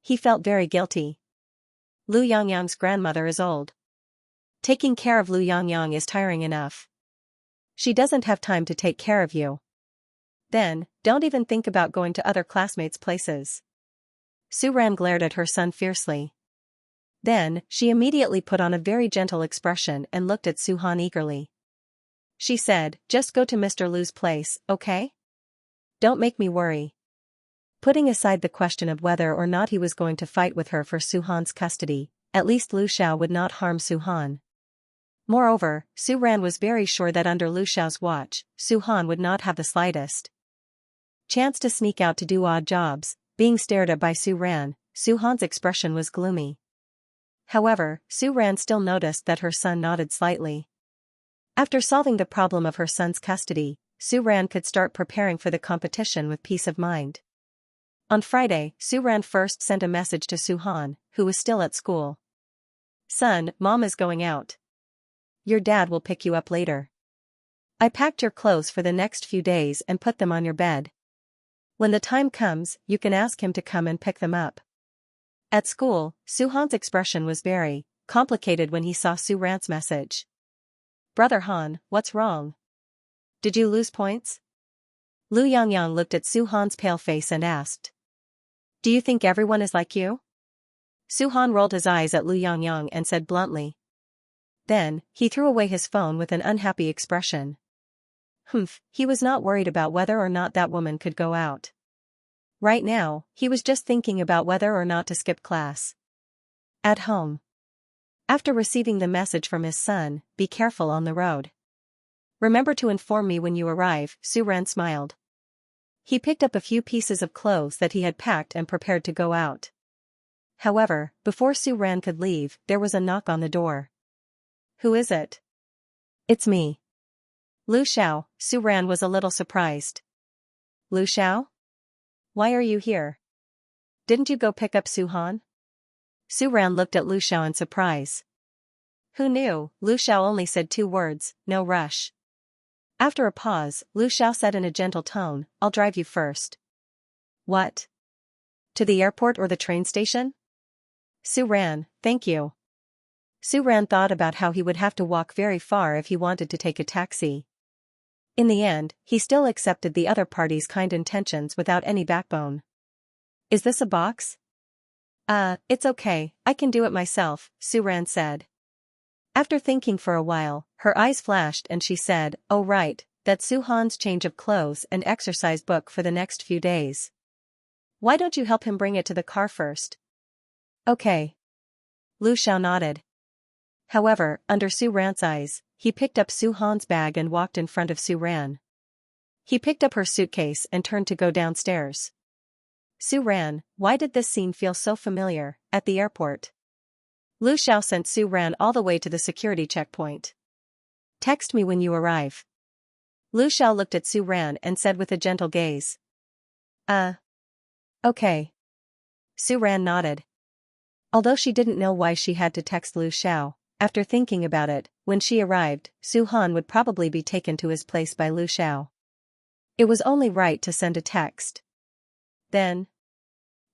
He felt very guilty. Lu Yangyang's grandmother is old. Taking care of Lu Yangyang is tiring enough. She doesn't have time to take care of you. Then, don't even think about going to other classmates' places. Su-ran glared at her son fiercely. Then, she immediately put on a very gentle expression and looked at Su-han eagerly. She said, just go to Mr. Lu's place, okay? Don't make me worry. Putting aside the question of whether or not he was going to fight with her for Su-han's custody, at least Lu Xiao would not harm Su-han. Moreover, Su-ran was very sure that under Lu Xiao's watch, Su-han would not have the slightest chance to sneak out to do odd jobs. Being stared at by Su-ran, Su-han's expression was gloomy. However, Su-ran still noticed that her son nodded slightly. After solving the problem of her son's custody, Su-ran could start preparing for the competition with peace of mind. On Friday, Su-ran first sent a message to Su-han, who was still at school. Son, Mom is going out. Your dad will pick you up later. I packed your clothes for the next few days and put them on your bed. When the time comes, you can ask him to come and pick them up. At school, Su-han's expression was very complicated when he saw Su-ran's message. Brother Han, what's wrong? Did you lose points? Lu Yangyang looked at Su-han's pale face and asked. Do you think everyone is like you? Su-han rolled his eyes at Lu Yangyang and said bluntly. Then, he threw away his phone with an unhappy expression. He was not worried about whether or not that woman could go out. Right now, he was just thinking about whether or not to skip class. At home. After receiving the message from his son, be careful on the road. Remember to inform me when you arrive, Su-ran smiled. He picked up a few pieces of clothes that he had packed and prepared to go out. However, before Su-ran could leave, there was a knock on the door. Who is it? It's me. Lu Xiao. Su-ran was a little surprised. Lu Xiao? Why are you here? Didn't you go pick up Su-han? Su-ran looked at Lu Xiao in surprise. Who knew? Lu Xiao only said 2 words, no rush. After a pause, Lu Xiao said in a gentle tone, I'll drive you first. What? To the airport or the train station? Su-ran, thank you. Su-ran thought about how he would have to walk very far if he wanted to take a taxi. In the end, he still accepted the other party's kind intentions without any backbone. Is this a box? It's okay, I can do it myself, Su-ran said. After thinking for a while, her eyes flashed and she said, "Oh right, that's Suhan's change of clothes and exercise book for the next few days. Why don't you help him bring it to the car first?" "Okay." Lu Xiao nodded. However, under Su Ran's eyes, he picked up Suhan's bag and walked in front of Su Ran. He picked up her suitcase and turned to go downstairs. Su Ran, why did this scene feel so familiar, at the airport? Lu Xiao sent Su Ran all the way to the security checkpoint. "Text me when you arrive." Lu Xiao looked at Su Ran and said with a gentle gaze. Okay." Su Ran nodded. Although she didn't know why she had to text Lu Xiao, after thinking about it, when she arrived, Su Han would probably be taken to his place by Lu Xiao. It was only right to send a text. Then,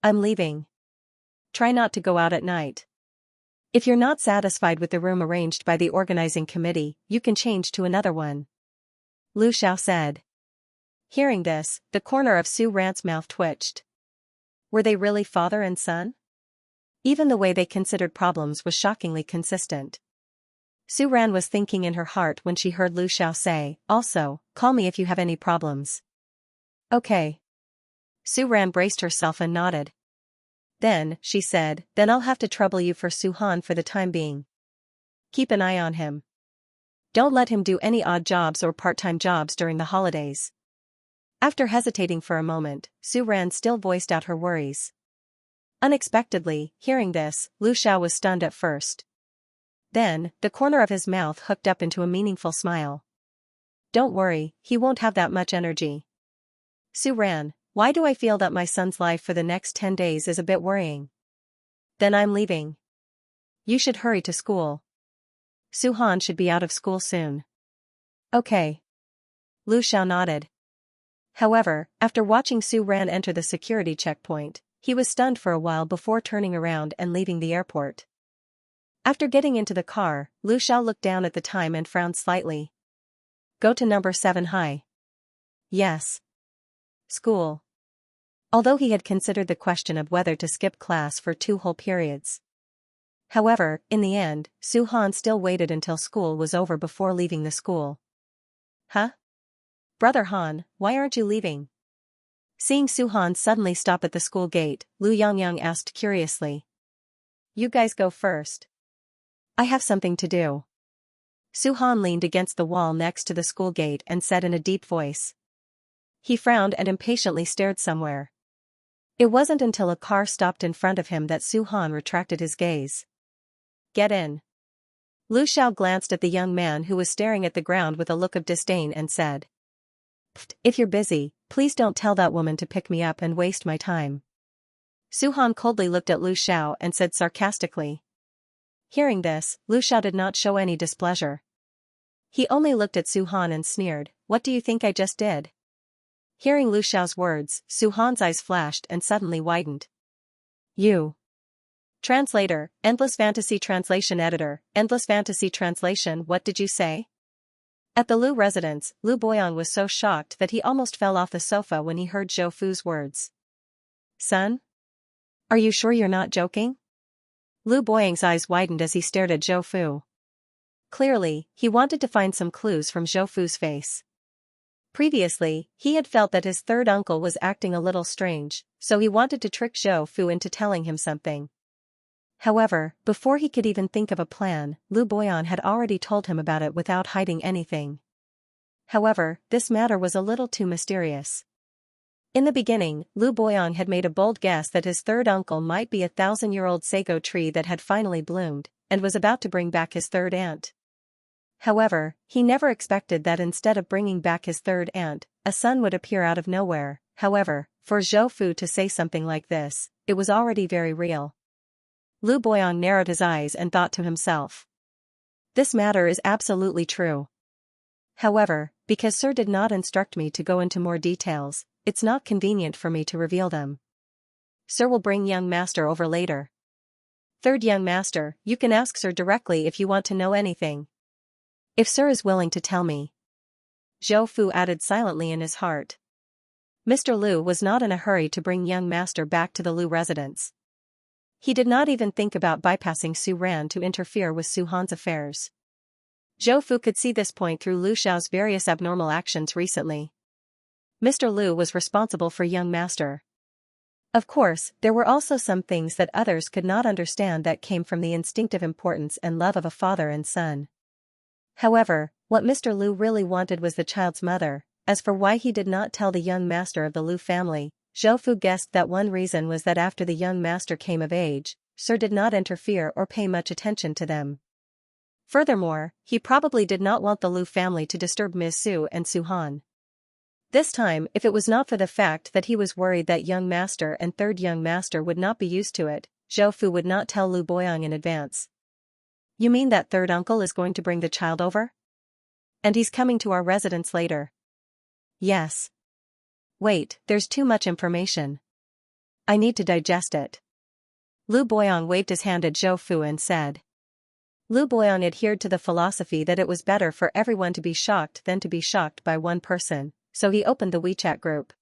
"I'm leaving. Try not to go out at night. If you're not satisfied with the room arranged by the organizing committee, you can change to another one," Lu Xiao said. Hearing this, the corner of Su Ran's mouth twitched. Were they really father and son? Even the way they considered problems was shockingly consistent. Su Ran was thinking in her heart when she heard Lu Xiao say, "Also, call me if you have any problems." "Okay." Su Ran braced herself and nodded. Then, she said, "Then I'll have to trouble you for Su Han for the time being. Keep an eye on him. Don't let him do any odd jobs or part-time jobs during the holidays." After hesitating for a moment, Su Ran still voiced out her worries. Unexpectedly, hearing this, Lu Xiao was stunned at first. Then, the corner of his mouth hooked up into a meaningful smile. "Don't worry, he won't have that much energy." "Su Ran, why do I feel that my son's life for the next 10 days is a bit worrying?" "Then I'm leaving. You should hurry to school. Su Han should be out of school soon." "Okay." Lu Xiao nodded. However, after watching Su Ran enter the security checkpoint, he was stunned for a while before turning around and leaving the airport. After getting into the car, Lu Xiao looked down at the time and frowned slightly. "Go to number 7 high." "Yes." "School." Although he had considered the question of whether to skip class for 2 whole periods. However, in the end, Su Han still waited until school was over before leaving the school. "Huh? Brother Han, why aren't you leaving?" Seeing Su Han suddenly stop at the school gate, Lu Yongyang asked curiously. "You guys go first. I have something to do." Su Han leaned against the wall next to the school gate and said in a deep voice. He frowned and impatiently stared somewhere. It wasn't until a car stopped in front of him that Su Han retracted his gaze. "Get in." Lu Xiao glanced at the young man who was staring at the ground with a look of disdain and said. "Pfft, if you're busy, please don't tell that woman to pick me up and waste my time." Su Han coldly looked at Lu Xiao and said sarcastically. Hearing this, Lu Xiao did not show any displeasure. He only looked at Su Han and sneered, "What do you think I just did?" Hearing Lu Xiao's words, Su Han's eyes flashed and suddenly widened. "You." Translator, Endless Fantasy Translation Editor, Endless Fantasy Translation. What did you say? At the Lu residence, Lu Boyang was so shocked that he almost fell off the sofa when he heard Zhou Fu's words. "Son? Are you sure you're not joking?" Lu Boyang's eyes widened as he stared at Zhou Fu. Clearly, he wanted to find some clues from Zhou Fu's face. Previously, he had felt that his third uncle was acting a little strange, so he wanted to trick Zhou Fu into telling him something. However, before he could even think of a plan, Lu Boyan had already told him about it without hiding anything. However, this matter was a little too mysterious. In the beginning, Lu Boyang had made a bold guess that his third uncle might be a 1,000-year-old sago tree that had finally bloomed, and was about to bring back his third aunt. However, he never expected that instead of bringing back his third aunt, a son would appear out of nowhere. However, for Zhou Fu to say something like this, it was already very real. Lu Boyang narrowed his eyes and thought to himself. This matter is absolutely true. However, because Sir did not instruct me to go into more details, it's not convenient for me to reveal them. Sir will bring young master over later. Third young master, you can ask Sir directly if you want to know anything. If Sir is willing to tell me. Zhou Fu added silently in his heart. Mr. Lu was not in a hurry to bring young master back to the Lu residence. He did not even think about bypassing Su Ran to interfere with Su Han's affairs. Zhou Fu could see this point through Lu Xiao's various abnormal actions recently. Mr. Lu was responsible for young master. Of course, there were also some things that others could not understand that came from the instinctive importance and love of a father and son. However, what Mr. Lu really wanted was the child's mother. As for why he did not tell the young master of the Lu family, Zhou Fu guessed that one reason was that after the young master came of age, Sir did not interfere or pay much attention to them. Furthermore, he probably did not want the Lu family to disturb Ms. Su and Su Han. This time, if it was not for the fact that he was worried that young master and third young master would not be used to it, Zhou Fu would not tell Lu Boyang in advance. You mean that third uncle is going to bring the child over? And he's coming to our residence later? Yes. Wait, there's too much information. I need to digest it. Lu Boyang waved his hand at Zhou Fu and said. Lu Boyang adhered to the philosophy that it was better for everyone to be shocked than to be shocked by one person, so he opened the WeChat group.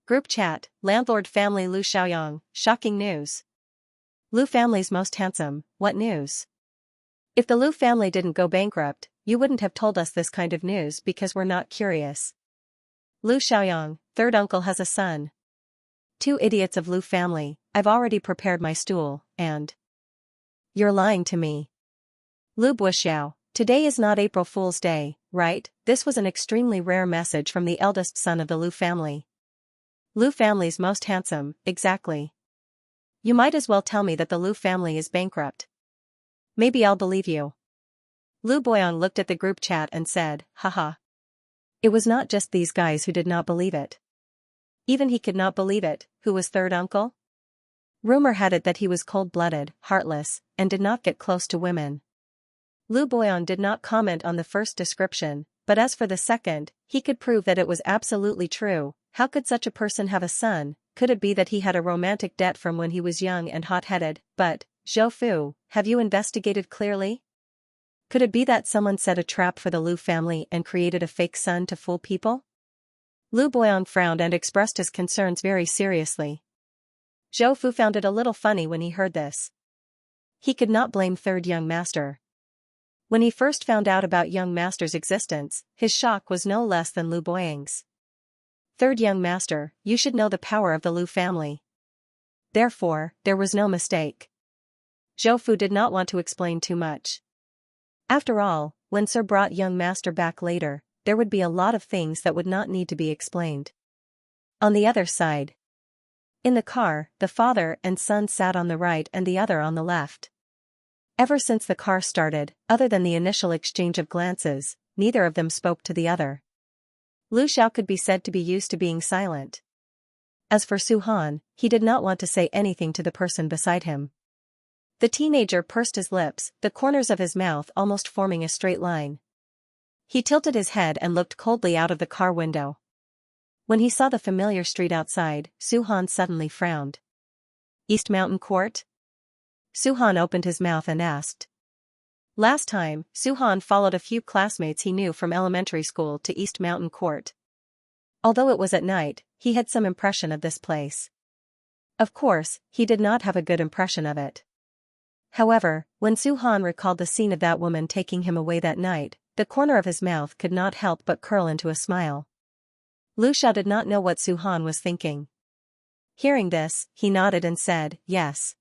Group chat, landlord family Lu Xiaoyang, shocking news. Lu family's most handsome, what news? If the Lu family didn't go bankrupt, you wouldn't have told us this kind of news because we're not curious. Lu Xiaoyang, third uncle has a son. Two idiots of Lu family, I've already prepared my stool, and... You're lying to me. Lu Buxiao, today is not April Fool's Day, right? This was an extremely rare message from the eldest son of the Lu family. Lu family's most handsome, exactly. You might as well tell me that the Lu family is bankrupt. Maybe I'll believe you. Lu Boyang looked at the group chat and said, haha. It was not just these guys who did not believe it. Even he could not believe it, who was third uncle? Rumor had it that he was cold-blooded, heartless, and did not get close to women. Lu Boyang did not comment on the first description, but as for the second, he could prove that it was absolutely true. How could such a person have a son? Could it be that he had a romantic debt from when he was young and hot-headed? But, Zhou Fu, have you investigated clearly? Could it be that someone set a trap for the Lu family and created a fake son to fool people? Lu Boyang frowned and expressed his concerns very seriously. Zhou Fu found it a little funny when he heard this. He could not blame third young master. When he first found out about young master's existence, his shock was no less than Lu Boyang's. Third young master, you should know the power of the Lu family. Therefore, there was no mistake. Zhou Fu did not want to explain too much. After all, when Sir brought young master back later, there would be a lot of things that would not need to be explained. On the other side. In the car, the father and son sat on the right and the other on the left. Ever since the car started, other than the initial exchange of glances, neither of them spoke to the other. Lu Xiao could be said to be used to being silent. As for Su Han, he did not want to say anything to the person beside him. The teenager pursed his lips, the corners of his mouth almost forming a straight line. He tilted his head and looked coldly out of the car window. When he saw the familiar street outside, Su Han suddenly frowned. East Mountain Court? Su Han opened his mouth and asked. Last time, Su Han followed a few classmates he knew from elementary school to East Mountain Court. Although it was at night, he had some impression of this place. Of course, he did not have a good impression of it. However, when Su Han recalled the scene of that woman taking him away that night, the corner of his mouth could not help but curl into a smile. Lu Xiao did not know what Su Han was thinking. Hearing this, he nodded and said, yes.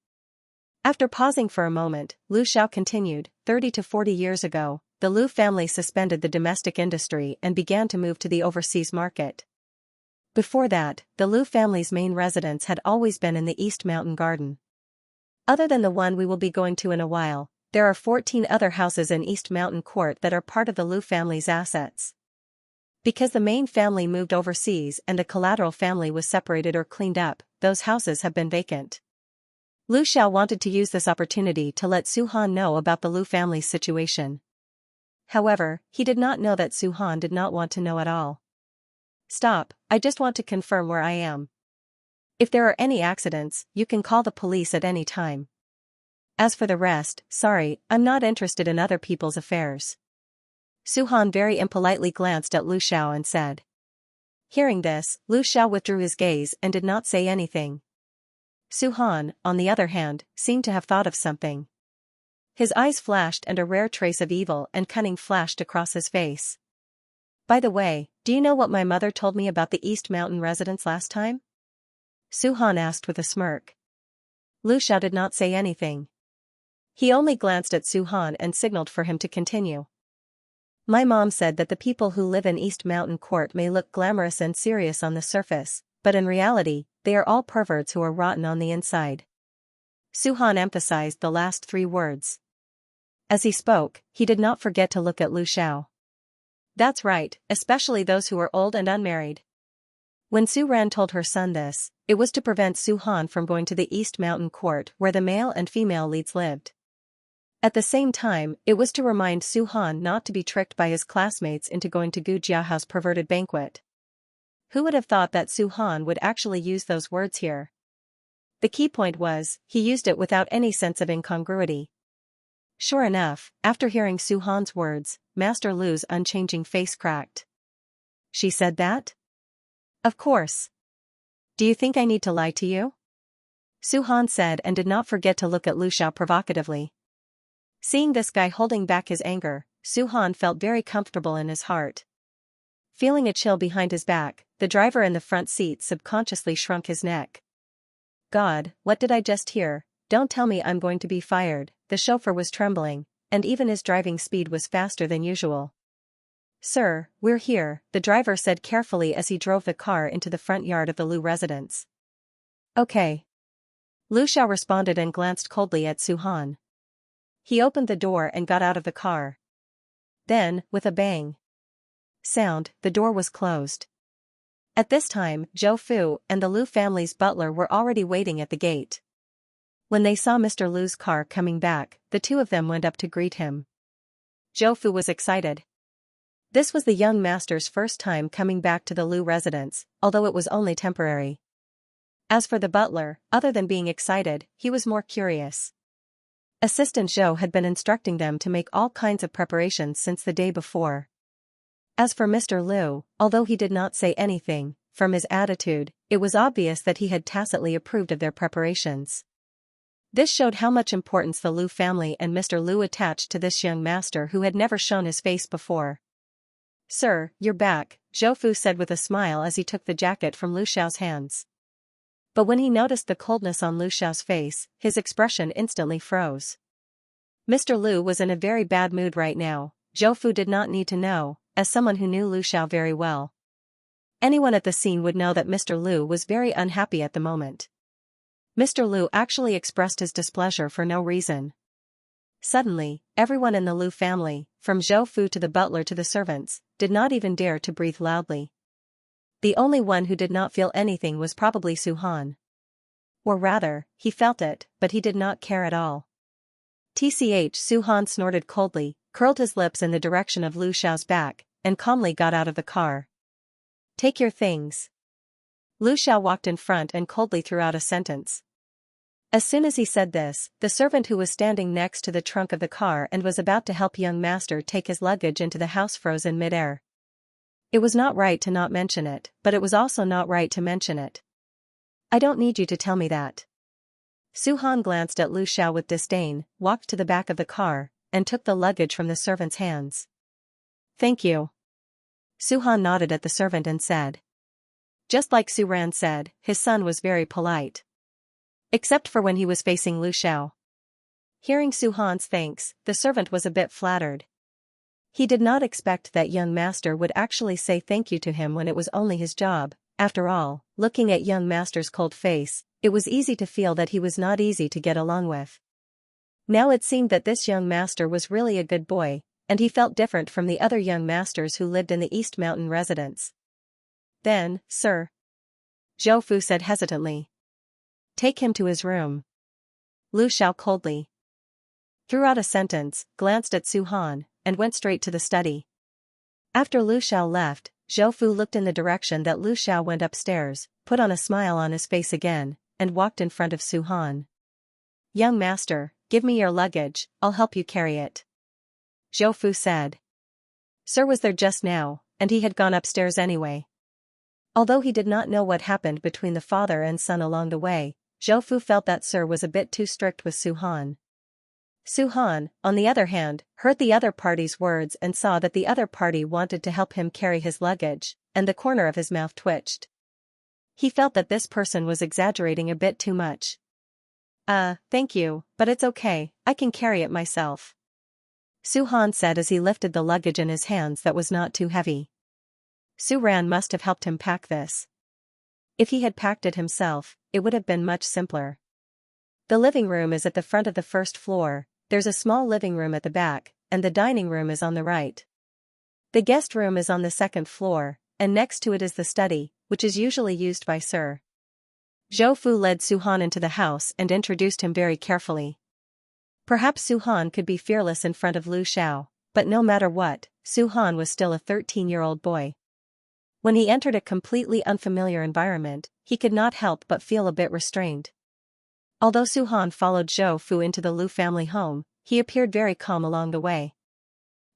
After pausing for a moment, Lu Xiao continued, 30 to 40 years ago, the Lu family suspended the domestic industry and began to move to the overseas market. Before that, the Lu family's main residence had always been in the East Mountain Garden. Other than the one we will be going to in a while, there are 14 other houses in East Mountain Court that are part of the Lu family's assets. Because the main family moved overseas and the collateral family was separated or cleaned up, those houses have been vacant. Lu Xiao wanted to use this opportunity to let Su Han know about the Lu family's situation. However, he did not know that Su Han did not want to know at all. Stop, I just want to confirm where I am. If there are any accidents, you can call the police at any time. As for the rest, sorry, I'm not interested in other people's affairs. Su Han very impolitely glanced at Lu Xiao and said. Hearing this, Lu Xiao withdrew his gaze and did not say anything. Su Han, on the other hand, seemed to have thought of something. His eyes flashed and a rare trace of evil and cunning flashed across his face. By the way, do you know what my mother told me about the East Mountain residents last time? Su Han asked with a smirk. Lu Xiao did not say anything. He only glanced at Su Han and signaled for him to continue. My mom said that the people who live in East Mountain Court may look glamorous and serious on the surface, but in reality, they are all perverts who are rotten on the inside. Su Han emphasized the last 3 words. As he spoke, he did not forget to look at Lu Xiao. That's right, especially those who are old and unmarried. When Su Ran told her son this, it was to prevent Su Han from going to the East Mountain Court where the male and female leads lived. At the same time, it was to remind Su Han not to be tricked by his classmates into going to Gu Jiahao's perverted banquet. Who would have thought that Su Han would actually use those words here? The key point was, he used it without any sense of incongruity. Sure enough, after hearing Su Han's words, Master Lu's unchanging face cracked. She said that? Of course. Do you think I need to lie to you? Su Han said and did not forget to look at Lu Xiao provocatively. Seeing this guy holding back his anger, Su Han felt very comfortable in his heart. Feeling a chill behind his back, the driver in the front seat subconsciously shrunk his neck. God, what did I just hear? Don't tell me I'm going to be fired. The chauffeur was trembling, and even his driving speed was faster than usual. Sir, we're here, the driver said carefully as he drove the car into the front yard of the Lu residence. Okay. Lu Xiao responded and glanced coldly at Su Han. He opened the door and got out of the car. Then, with a bang sound, the door was closed. At this time, Zhou Fu and the Lu family's butler were already waiting at the gate. When they saw Mr. Lu's car coming back, the 2 of them went up to greet him. Zhou Fu was excited. This was the young master's first time coming back to the Lu residence, although it was only temporary. As for the butler, other than being excited, he was more curious. Assistant Zhou had been instructing them to make all kinds of preparations since the day before. As for Mr. Lu, although he did not say anything, from his attitude, it was obvious that he had tacitly approved of their preparations. This showed how much importance the Lu family and Mr. Lu attached to this young master who had never shown his face before. Sir, you're back, Zhou Fu said with a smile as he took the jacket from Lu Xiao's hands. But when he noticed the coldness on Lu Xiao's face, his expression instantly froze. Mr. Lu was in a very bad mood right now, Zhou Fu did not need to know, as someone who knew Lu Xiao very well. Anyone at the scene would know that Mr. Lu was very unhappy at the moment. Mr. Lu actually expressed his displeasure for no reason. Suddenly, everyone in the Lu family, from Zhou Fu to the butler to the servants, did not even dare to breathe loudly. The only one who did not feel anything was probably Su Han. Or rather, he felt it, but he did not care at all. Tch, Su Han snorted coldly, curled his lips in the direction of Lu Xiao's back, and calmly got out of the car. Take your things. Lu Xiao walked in front and coldly threw out a sentence. As soon as he said this, the servant who was standing next to the trunk of the car and was about to help young master take his luggage into the house froze in midair. It was not right to not mention it, but it was also not right to mention it. I don't need you to tell me that. Su Han glanced at Lu Xiao with disdain, walked to the back of the car, and took the luggage from the servant's hands. Thank you. Su Han nodded at the servant and said. Just like Su Ran said, his son was very polite. Except for when he was facing Lu Xiao. Hearing Su Han's thanks, the servant was a bit flattered. He did not expect that young master would actually say thank you to him when it was only his job. After all, looking at young master's cold face, it was easy to feel that he was not easy to get along with. Now it seemed that this young master was really a good boy, and he felt different from the other young masters who lived in the East Mountain residence. Then, sir. Zhou Fu said hesitantly. Take him to his room. Lu Xiao coldly threw out a sentence, glanced at Su Han, and went straight to the study. After Lu Xiao left, Zhou Fu looked in the direction that Lu Xiao went upstairs, put on a smile on his face again, and walked in front of Su Han. Young master, give me your luggage, I'll help you carry it. Zhou Fu said. Sir was there just now, and he had gone upstairs anyway. Although he did not know what happened between the father and son along the way, Zhou Fu felt that Sir was a bit too strict with Su Han. Su Han, on the other hand, heard the other party's words and saw that the other party wanted to help him carry his luggage, and the corner of his mouth twitched. He felt that this person was exaggerating a bit too much. Thank you, but it's okay, I can carry it myself. Su Han said as he lifted the luggage in his hands that was not too heavy. Su Ran must have helped him pack this. If he had packed it himself, it would have been much simpler. The living room is at the front of the first floor, there's a small living room at the back, and the dining room is on the right. The guest room is on the second floor, and next to it is the study, which is usually used by Sir. Zhou Fu led Su Han into the house and introduced him very carefully. Perhaps Su Han could be fearless in front of Lu Xiao, but no matter what, Su Han was still a 13-year-old boy. When he entered a completely unfamiliar environment, he could not help but feel a bit restrained. Although Su Han followed Zhou Fu into the Lu family home, he appeared very calm along the way.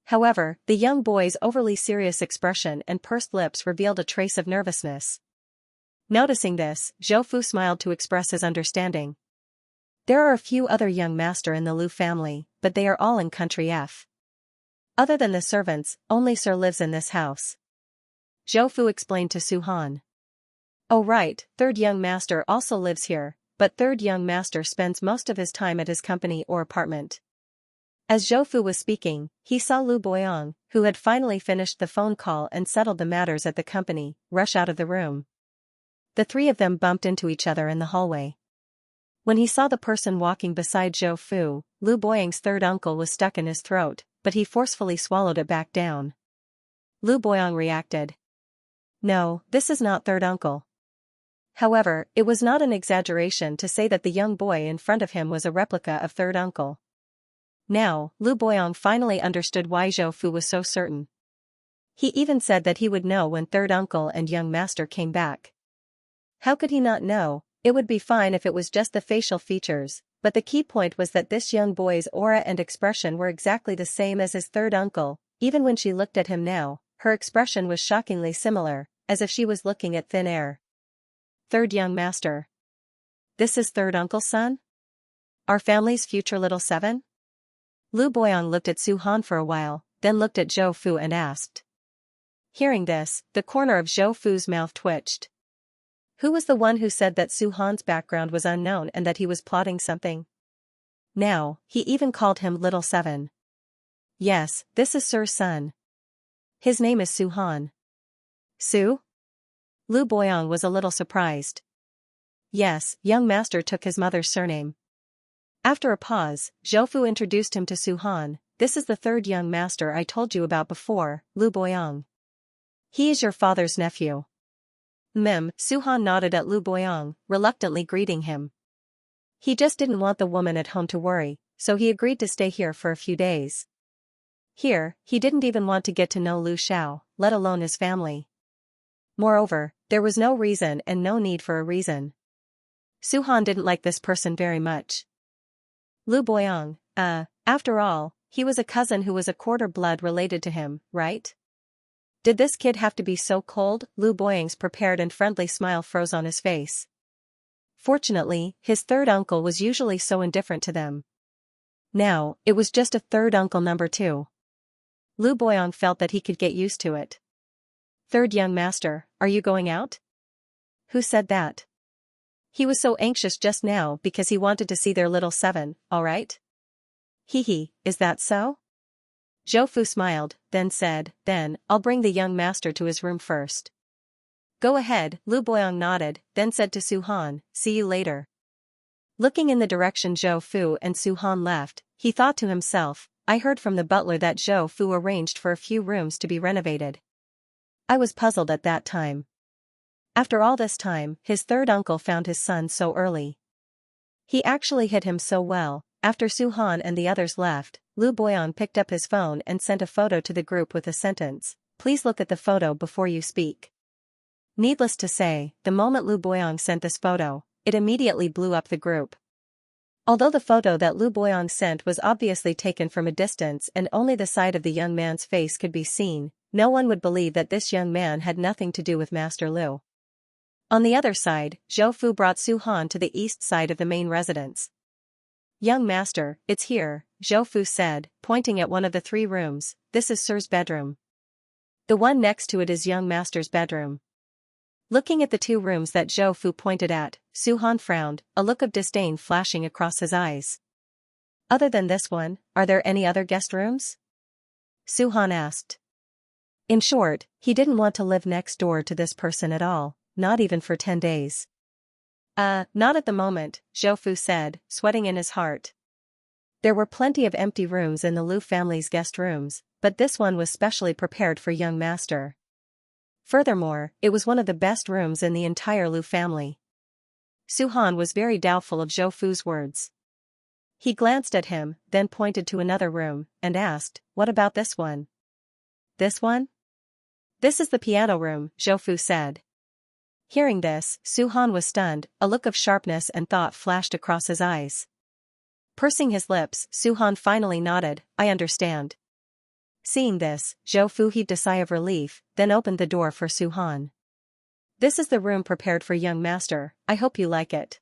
However, the young boy's overly serious expression and pursed lips revealed a trace of nervousness. Noticing this, Zhou Fu smiled to express his understanding. There are a few other young master in the Lu family, but they are all in country F. Other than the servants, only Sir lives in this house. Zhou Fu explained to Su Han. Oh right, third young master also lives here, but third young master spends most of his time at his company or apartment. As Zhou Fu was speaking, he saw Lu Boyong, who had finally finished the phone call and settled the matters at the company, rush out of the room. The three of them bumped into each other in the hallway. When he saw the person walking beside Zhou Fu, Lu Boyong's third uncle was stuck in his throat, but he forcefully swallowed it back down. Lu Boyong reacted. No, this is not third uncle. However, it was not an exaggeration to say that the young boy in front of him was a replica of third uncle. Now, Lu Boyong finally understood why Zhou Fu was so certain. He even said that he would know when third uncle and young master came back. How could he not know? It would be fine if it was just the facial features, but the key point was that this young boy's aura and expression were exactly the same as his third uncle. Even when she looked at him now, her expression was shockingly similar, as if she was looking at thin air. Third young master. This is third uncle's son? Our family's future little seven? Lu Boyong looked at Su Han for a while, then looked at Zhou Fu and asked. Hearing this, the corner of Zhou Fu's mouth twitched. Who was the one who said that Su Han's background was unknown and that he was plotting something? Now, he even called him Little Seven. Yes, this is Sir's son. His name is Su Han. Su? Lu Boyong was a little surprised. Yes, young master took his mother's surname. After a pause, Zhou Fu introduced him to Su Han. This is the third young master I told you about before, Lu Boyong. He is your father's nephew. Su Han nodded at Lu Boyong, reluctantly greeting him. He just didn't want the woman at home to worry, so he agreed to stay here for a few days. Here, he didn't even want to get to know Lu Xiao, let alone his family. Moreover, there was no reason and no need for a reason. Su Han didn't like this person very much. Lu Boyong, after all, he was a cousin who was a quarter blood related to him, right? Did this kid have to be so cold? Lu Boyong's prepared and friendly smile froze on his face. Fortunately, his third uncle was usually so indifferent to them. Now, it was just a third uncle number 2. Lu Boyong felt that he could get used to it. Third young master, are you going out? Who said that? He was so anxious just now because he wanted to see their little seven, alright? Is that so? Zhou Fu smiled, then said, then, I'll bring the young master to his room first. Go ahead, Lu Boyong nodded, then said to Su Han, see you later. Looking in the direction Zhou Fu and Su Han left, he thought to himself, I heard from the butler that Zhou Fu arranged for a few rooms to be renovated. I was puzzled at that time. After all this time, his third uncle found his son so early. He actually hid him so well. After Su Han and the others left, Lu Boyong picked up his phone and sent a photo to the group with a sentence, please look at the photo before you speak. Needless to say, the moment Lu Boyong sent this photo, it immediately blew up the group. Although the photo that Lu Boyong sent was obviously taken from a distance and only the side of the young man's face could be seen, no one would believe that this young man had nothing to do with Master Lu. On the other side, Zhou Fu brought Su Han to the east side of the main residence. "Young master, it's here," Zhou Fu said, pointing at one of the 3 rooms. "This is Sir's bedroom. The one next to it is young master's bedroom." Looking at the 2 rooms that Zhou Fu pointed at, Su Han frowned, a look of disdain flashing across his eyes. "Other than this one, are there any other guest rooms?" Su Han asked. In short, he didn't want to live next door to this person at all, not even for 10 days. Not at the moment," Zhou Fu said, sweating in his heart. There were plenty of empty rooms in the Lu family's guest rooms, but this one was specially prepared for young master. Furthermore, it was one of the best rooms in the entire Lu family. Su Han was very doubtful of Zhou Fu's words. He glanced at him, then pointed to another room, and asked, "What about this one?" "This one?" "This is the piano room," Zhou Fu said. Hearing this, Su Han was stunned, a look of sharpness and thought flashed across his eyes. Pursing his lips, Su Han finally nodded, "I understand." Seeing this, Zhou Fu heaved a sigh of relief, then opened the door for Su Han. "This is the room prepared for young master, I hope you like it.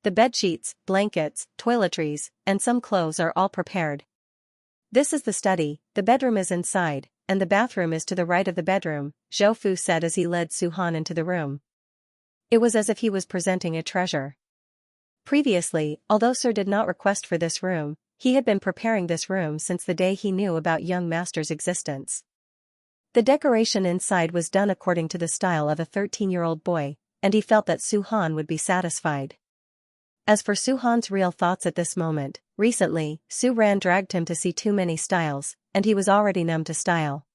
The bedsheets, blankets, toiletries, and some clothes are all prepared. This is the study, the bedroom is inside, and the bathroom is to the right of the bedroom," Zhou Fu said as he led Su Han into the room. It was as if he was presenting a treasure. Previously, although Sir did not request for this room, he had been preparing this room since the day he knew about young master's existence. The decoration inside was done according to the style of a 13-year-old boy, and he felt that Su Han would be satisfied. As for Su Han's real thoughts at this moment, recently, Su Ran dragged him to see too many styles, and he was already numb to style.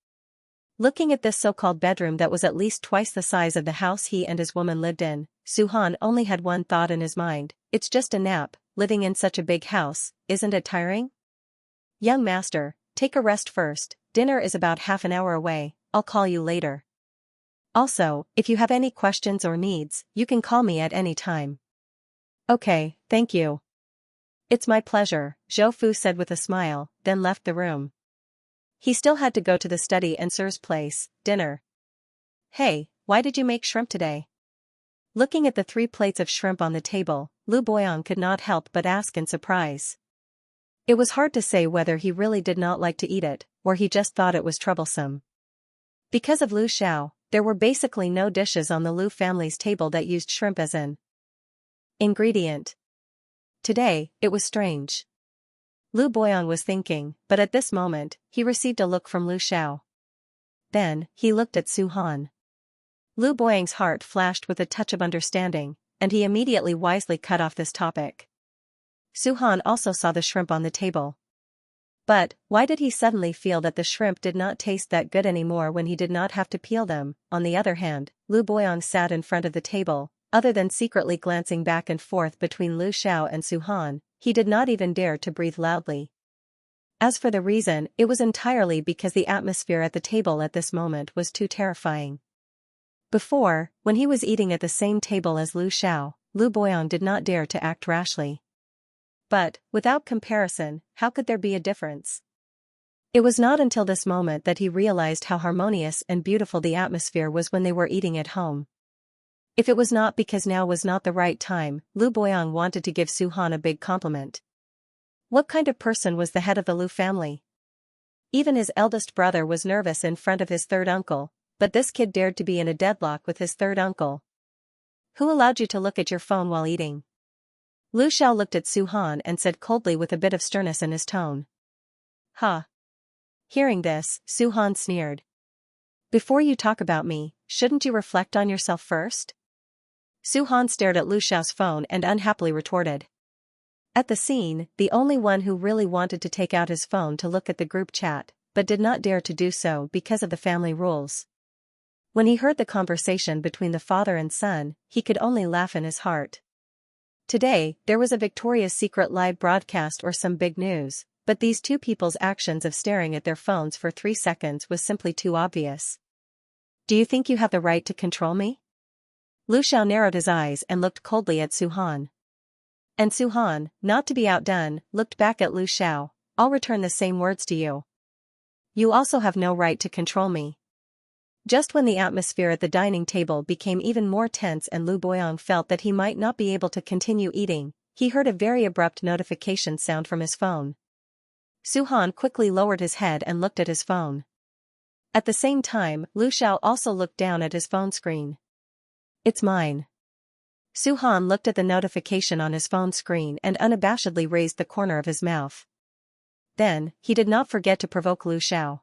Looking at this so-called bedroom that was at least twice the size of the house he and his woman lived in, Su Han only had one thought in his mind: it's just a nap, living in such a big house, isn't it tiring? "Young master, take a rest first, dinner is about half an hour away, I'll call you later. Also, if you have any questions or needs, you can call me at any time." "Okay, thank you." "It's my pleasure," Zhou Fu said with a smile, then left the room. He still had to go to the study and Sir's place, dinner. "Hey, why did you make shrimp today?" Looking at the 3 plates of shrimp on the table, Lu Boyang could not help but ask in surprise. It was hard to say whether he really did not like to eat it, or he just thought it was troublesome. Because of Lu Xiao, there were basically no dishes on the Lu family's table that used shrimp as an ingredient. Today, it was strange. Lu Boyang was thinking, but at this moment, he received a look from Lu Xiao. Then, he looked at Su Han. Lu Boyang's heart flashed with a touch of understanding, and he immediately wisely cut off this topic. Su Han also saw the shrimp on the table. But, why did he suddenly feel that the shrimp did not taste that good anymore when he did not have to peel them? On the other hand, Lu Boyang sat in front of the table. Other than secretly glancing back and forth between Lu Xiao and Su Han, he did not even dare to breathe loudly. As for the reason, it was entirely because the atmosphere at the table at this moment was too terrifying. Before, when he was eating at the same table as Lu Xiao, Lu Boyang did not dare to act rashly. But, without comparison, how could there be a difference? It was not until this moment that he realized how harmonious and beautiful the atmosphere was when they were eating at home. If it was not because now was not the right time, Lu Boyang wanted to give Su Han a big compliment. What kind of person was the head of the Lu family? Even his eldest brother was nervous in front of his third uncle, but this kid dared to be in a deadlock with his third uncle. "Who allowed you to look at your phone while eating?" Lu Xiao looked at Su Han and said coldly with a bit of sternness in his tone. "Huh." Hearing this, Su Han sneered. "Before you talk about me, shouldn't you reflect on yourself first?" Su Han stared at Lu Xiao's phone and unhappily retorted. At the scene, the only one who really wanted to take out his phone to look at the group chat, but did not dare to do so because of the family rules. When he heard the conversation between the father and son, he could only laugh in his heart. Today, there was a Victoria's Secret live broadcast or some big news, but these 2 people's actions of staring at their phones for 3 seconds was simply too obvious. "Do you think you have the right to control me?" Lu Xiao narrowed his eyes and looked coldly at Su Han. And Su Han, not to be outdone, looked back at Lu Xiao. "I'll return the same words to you. You also have no right to control me." Just when the atmosphere at the dining table became even more tense and Lu Boyong felt that he might not be able to continue eating, he heard a very abrupt notification sound from his phone. Su Han quickly lowered his head and looked at his phone. At the same time, Lu Xiao also looked down at his phone screen. It's mine. Su Han looked at the notification on his phone screen and unabashedly raised the corner of his mouth. Then, he did not forget to provoke Lu Xiao.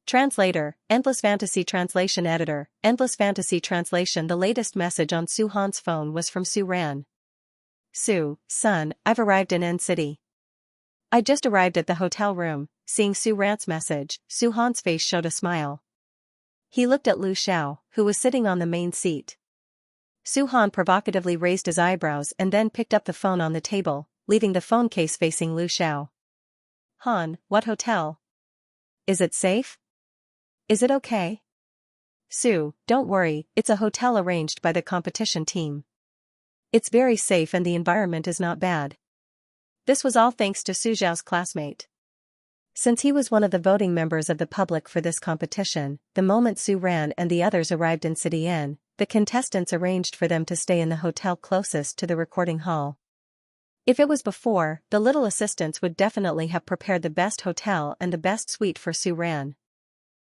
Translator, Endless Fantasy Translation Editor, Endless Fantasy Translation. The latest message on Su Han's phone was from Su Ran. Su, son, I've arrived in N City. I just arrived at the hotel room. Seeing Su Ran's message, Su Han's face showed a smile. He looked at Lu Xiao, who was sitting on the main seat. Su Han provocatively raised his eyebrows and then picked up the phone on the table, leaving the phone case facing Lu Xiao. Han, what hotel? Is it safe? Is it okay? Su, don't worry, it's a hotel arranged by the competition team. It's very safe and the environment is not bad. This was all thanks to Su Zhao's classmate. Since he was one of the voting members of the public for this competition, the moment Su Ran and the others arrived in City N, the contestants arranged for them to stay in the hotel closest to the recording hall. If it was before, the little assistants would definitely have prepared the best hotel and the best suite for Su Ran.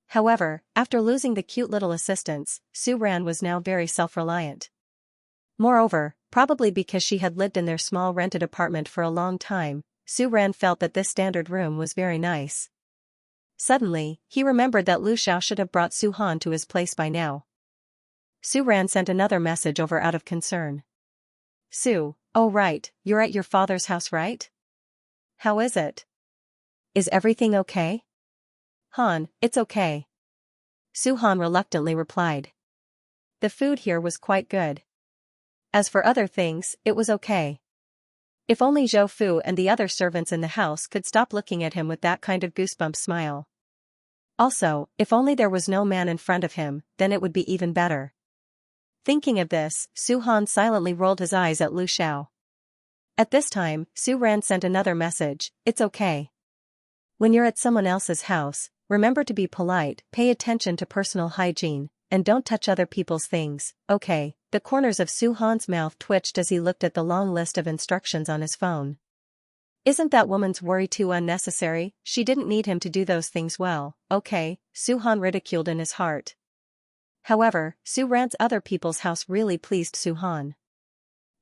However, after losing the cute little assistants, Su Ran was now very self-reliant. Moreover, probably because she had lived in their small rented apartment for a long time, Su Ran felt that this standard room was very nice. Suddenly, he remembered that Lu Xiao should have brought Su Han to his place by now. Su Ran sent another message over out of concern. Su, oh right, you're at your father's house, right? How is it? Is everything okay? Han, it's okay. Su Han reluctantly replied. The food here was quite good. As for other things, it was okay. If only Zhou Fu and the other servants in the house could stop looking at him with that kind of goosebump smile. Also, if only there was no man in front of him, then it would be even better. Thinking of this, Su Han silently rolled his eyes at Lu Xiao. At this time, Su Ran sent another message, it's okay. When you're at someone else's house, remember to be polite, pay attention to personal hygiene, and don't touch other people's things, okay? The corners of Su Han's mouth twitched as he looked at the long list of instructions on his phone. Isn't that woman's worry too unnecessary? She didn't need him to do those things well, okay? Su Han ridiculed in his heart. However, Su Ran's other people's house really pleased Su Han.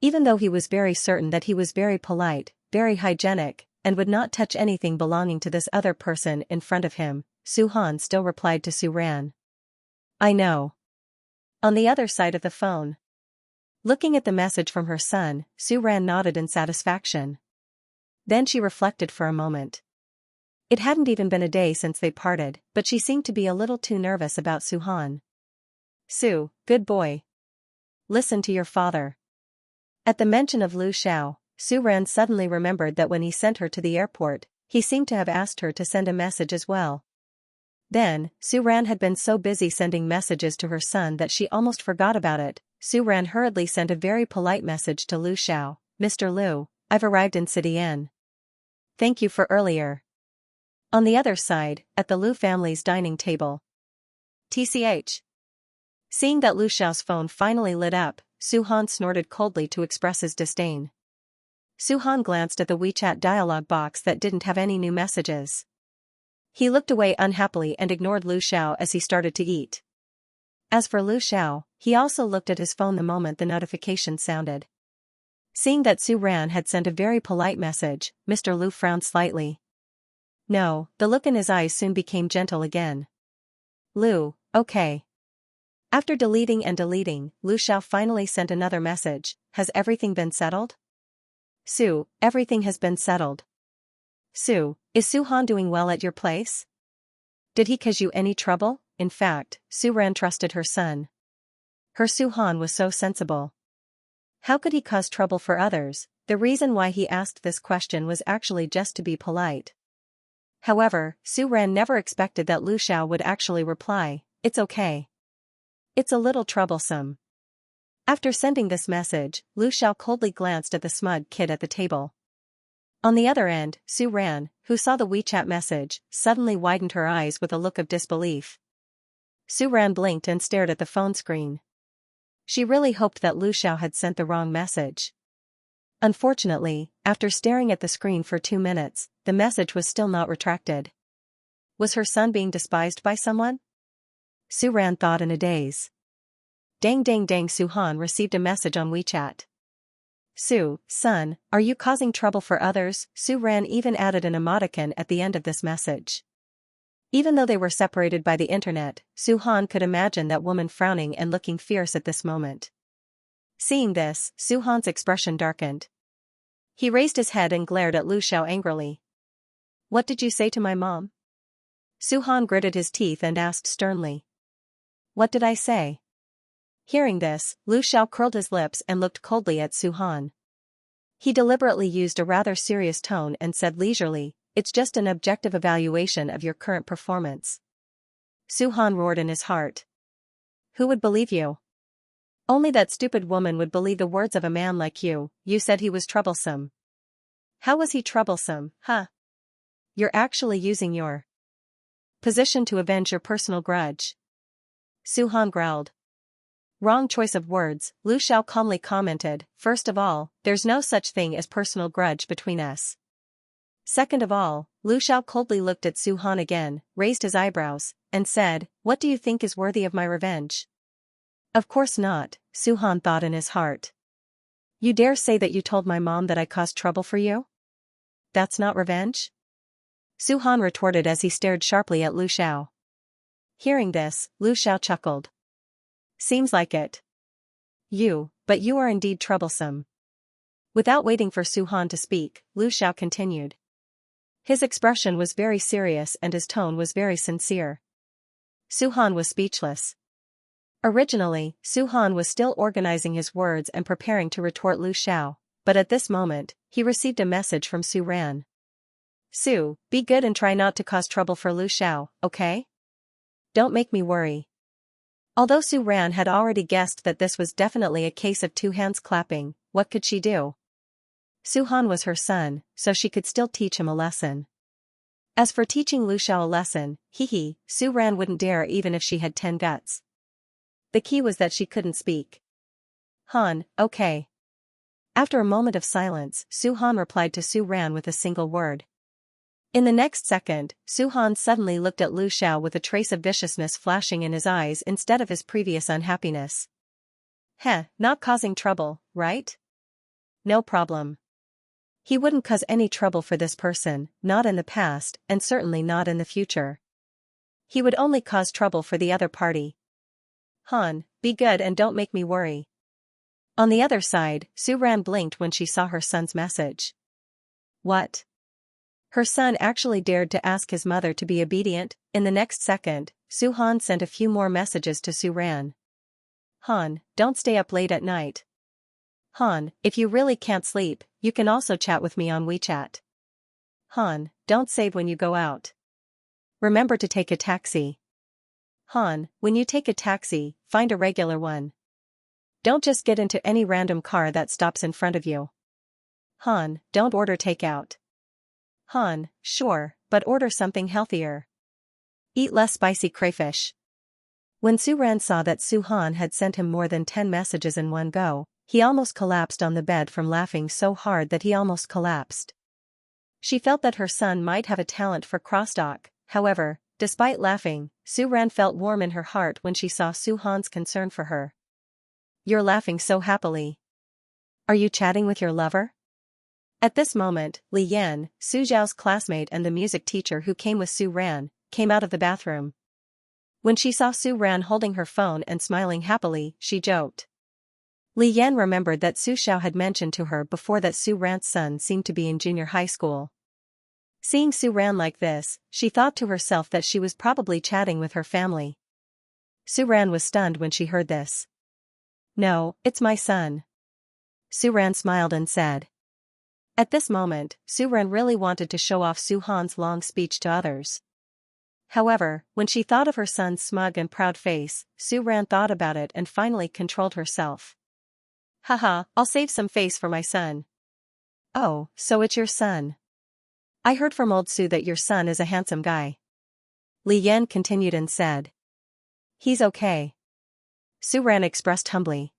Even though he was very certain that he was very polite, very hygienic, and would not touch anything belonging to this other person in front of him, Su Han still replied to Su Ran. I know. On the other side of the phone. Looking at the message from her son, Su Ran nodded in satisfaction. Then she reflected for a moment. It hadn't even been a day since they parted, but she seemed to be a little too nervous about Su Han. Su, good boy. Listen to your father. At the mention of Lu Xiao, Su Ran suddenly remembered that when he sent her to the airport, he seemed to have asked her to send a message as well. Then, Su Ran had been so busy sending messages to her son that she almost forgot about it. Su Ran hurriedly sent a very polite message to Lu Xiao. Mr. Lu, I've arrived in City N. Thank you for earlier. On the other side, at the Lu family's dining table. TCH. Seeing that Lu Xiao's phone finally lit up, Su Han snorted coldly to express his disdain. Su Han glanced at the WeChat dialog box that didn't have any new messages. He looked away unhappily and ignored Lu Xiao as he started to eat. As for Lu Xiao, he also looked at his phone the moment the notification sounded. Seeing that Su Ran had sent a very polite message, Mr. Lu frowned slightly. No, the look in his eyes soon became gentle again. Lu, okay. After deleting and deleting, Lu Xiao finally sent another message. Has everything been settled? Su, everything has been settled. Su, is Su Han doing well at your place? Did he cause you any trouble? In fact, Su Ran trusted her son. Her Su Han was so sensible. How could he cause trouble for others? The reason why he asked this question was actually just to be polite. However, Su Ran never expected that Lu Xiao would actually reply, it's okay. It's a little troublesome. After sending this message, Lu Xiao coldly glanced at the smug kid at the table. On the other end, Su Ran, who saw the WeChat message, suddenly widened her eyes with a look of disbelief. Su Ran blinked and stared at the phone screen. She really hoped that Lu Xiao had sent the wrong message. Unfortunately, after staring at the screen for 2 minutes, the message was still not retracted. Was her son being despised by someone? Su Ran thought in a daze. Dang dang dang, Su Han received a message on WeChat. Su, son, are you causing trouble for others? Su Ran even added an emoticon at the end of this message. Even though they were separated by the internet, Su Han could imagine that woman frowning and looking fierce at this moment. Seeing this, Su Han's expression darkened. He raised his head and glared at Lu Xiao angrily. What did you say to my mom? Su Han gritted his teeth and asked sternly. What did I say? Hearing this, Lu Xiao curled his lips and looked coldly at Su Han. He deliberately used a rather serious tone and said leisurely, it's just an objective evaluation of your current performance. Su Han roared in his heart. Who would believe you? Only that stupid woman would believe the words of a man like you. You said he was troublesome. How was he troublesome, huh? You're actually using your position to avenge your personal grudge. Su Han growled. Wrong choice of words, Lu Xiao calmly commented. First of all, there's no such thing as personal grudge between us. Second of all, Lu Xiao coldly looked at Su Han again, raised his eyebrows, and said, what do you think is worthy of my revenge? Of course not, Su Han thought in his heart. You dare say that you told my mom that I caused trouble for you? That's not revenge? Su Han retorted as he stared sharply at Lu Xiao. Hearing this, Lu Xiao chuckled. Seems like it. But you are indeed troublesome. Without waiting for Su Han to speak, Lu Xiao continued. His expression was very serious and his tone was very sincere. Su Han was speechless. Originally, Su Han was still organizing his words and preparing to retort Lu Xiao, but at this moment, he received a message from Su Ran. Su, be good and try not to cause trouble for Lu Xiao, okay? Don't make me worry. Although Su Ran had already guessed that this was definitely a case of two hands clapping, what could she do? Su Han was her son, so she could still teach him a lesson. As for teaching Lu Xiao a lesson, Su Ran wouldn't dare even if she had 10 guts. The key was that she couldn't speak. Han, okay. After a moment of silence, Su Han replied to Su Ran with a single word. In the next second, Su Han suddenly looked at Lu Xiao with a trace of viciousness flashing in his eyes instead of his previous unhappiness. Not causing trouble, right? No problem. He wouldn't cause any trouble for this person, not in the past, and certainly not in the future. He would only cause trouble for the other party. Han, be good and don't make me worry. On the other side, Su Ran blinked when she saw her son's message. What? Her son actually dared to ask his mother to be obedient. In the next second, Su Han sent a few more messages to Su Ran. Han, don't stay up late at night. Han, if you really can't sleep, you can also chat with me on WeChat. Han, don't save when you go out. Remember to take a taxi. Han, when you take a taxi, find a regular one. Don't just get into any random car that stops in front of you. Han, don't order takeout. Han, sure, but order something healthier. Eat less spicy crayfish. When Su Ran saw that Su Han had sent him more than 10 messages in one go, he almost collapsed on the bed from laughing so hard that he almost collapsed. She felt that her son might have a talent for crosstalk. However, despite laughing, Su Ran felt warm in her heart when she saw Su Han's concern for her. You're laughing so happily. Are you chatting with your lover? At this moment, Li Yan, Su Zhao's classmate and the music teacher who came with Su Ran, came out of the bathroom. When she saw Su Ran holding her phone and smiling happily, she joked. Li Yan remembered that Su Xiao had mentioned to her before that Su Ran's son seemed to be in junior high school. Seeing Su Ran like this, she thought to herself that she was probably chatting with her family. Su Ran was stunned when she heard this. No, it's my son. Su Ran smiled and said. At this moment, Su Ran really wanted to show off Su Han's long speech to others. However, when she thought of her son's smug and proud face, Su Ran thought about it and finally controlled herself. Haha, I'll save some face for my son. Oh, so it's your son. I heard from old Su that your son is a handsome guy. Li Yan continued and said. He's okay, Su Ran expressed humbly.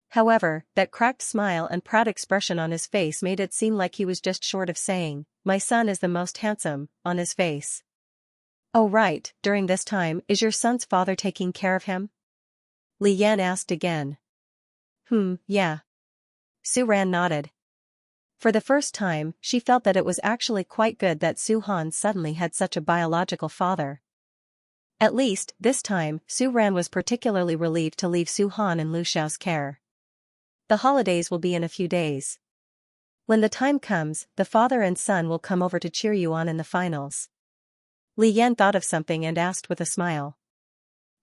However, that cracked smile and proud expression on his face made it seem like he was just short of saying, "My son is the most handsome," on his face. "Oh right, during this time, is your son's father taking care of him?" Li Yan asked again. Yeah. Su Ran nodded. For the first time, she felt that it was actually quite good that Su Han suddenly had such a biological father. At least, this time, Su Ran was particularly relieved to leave Su Han in Lu Xiao's care. The holidays will be in a few days. When the time comes, the father and son will come over to cheer you on in the finals. Li Yan thought of something and asked with a smile.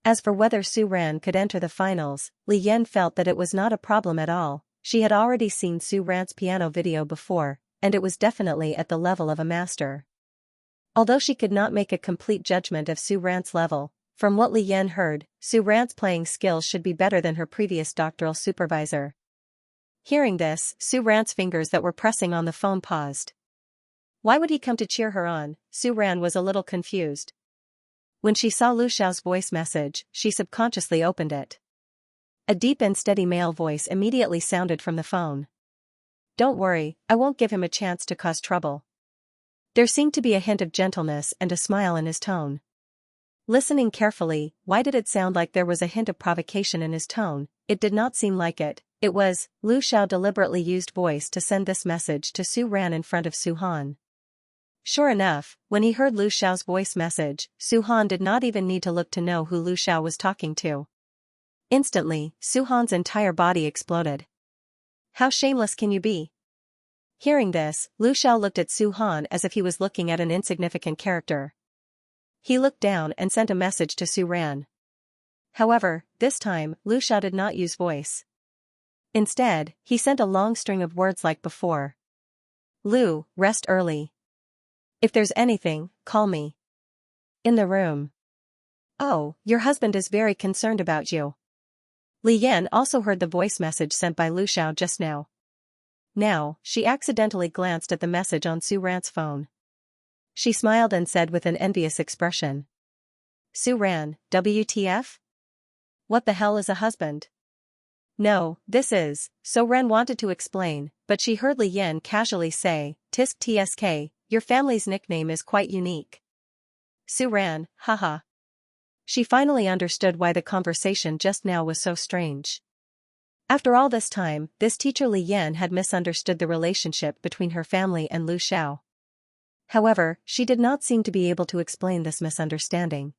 As for whether Su Ran could enter the finals, Li Yan felt that it was not a problem at all. She had already seen Su Ran's piano video before, and it was definitely at the level of a master. Although she could not make a complete judgment of Su Ran's level, from what Li Yan heard, Su Ran's playing skills should be better than her previous doctoral supervisor. Hearing this, Su Ran's fingers that were pressing on the phone paused. Why would he come to cheer her on? Su Ran was a little confused. When she saw Lu Xiao's voice message, she subconsciously opened it. A deep and steady male voice immediately sounded from the phone. "Don't worry, I won't give him a chance to cause trouble." There seemed to be a hint of gentleness and a smile in his tone. Listening carefully, why did it sound like there was a hint of provocation in his tone? It did not seem like it. It was, Lu Xiao deliberately used voice to send this message to Su Ran in front of Su Han. Sure enough, when he heard Lu Xiao's voice message, Su Han did not even need to look to know who Lu Xiao was talking to. Instantly, Su Han's entire body exploded. How shameless can you be? Hearing this, Lu Xiao looked at Su Han as if he was looking at an insignificant character. He looked down and sent a message to Su Ran. However, this time, Lu Xiao did not use voice. Instead, he sent a long string of words like before. Lu, rest early. If there's anything, call me. In the room. Oh, your husband is very concerned about you. Li Yan also heard the voice message sent by Lu Xiao just now. Now, she accidentally glanced at the message on Su Ran's phone. She smiled and said with an envious expression. Su Ran, WTF? What the hell is a husband? No, this is, Su Ran wanted to explain, but she heard Li Yan casually say, Tisk TSK, your family's nickname is quite unique. Su Ran, haha. She finally understood why the conversation just now was so strange. After all this time, this teacher Li Yan had misunderstood the relationship between her family and Lu Xiao. However, she did not seem to be able to explain this misunderstanding.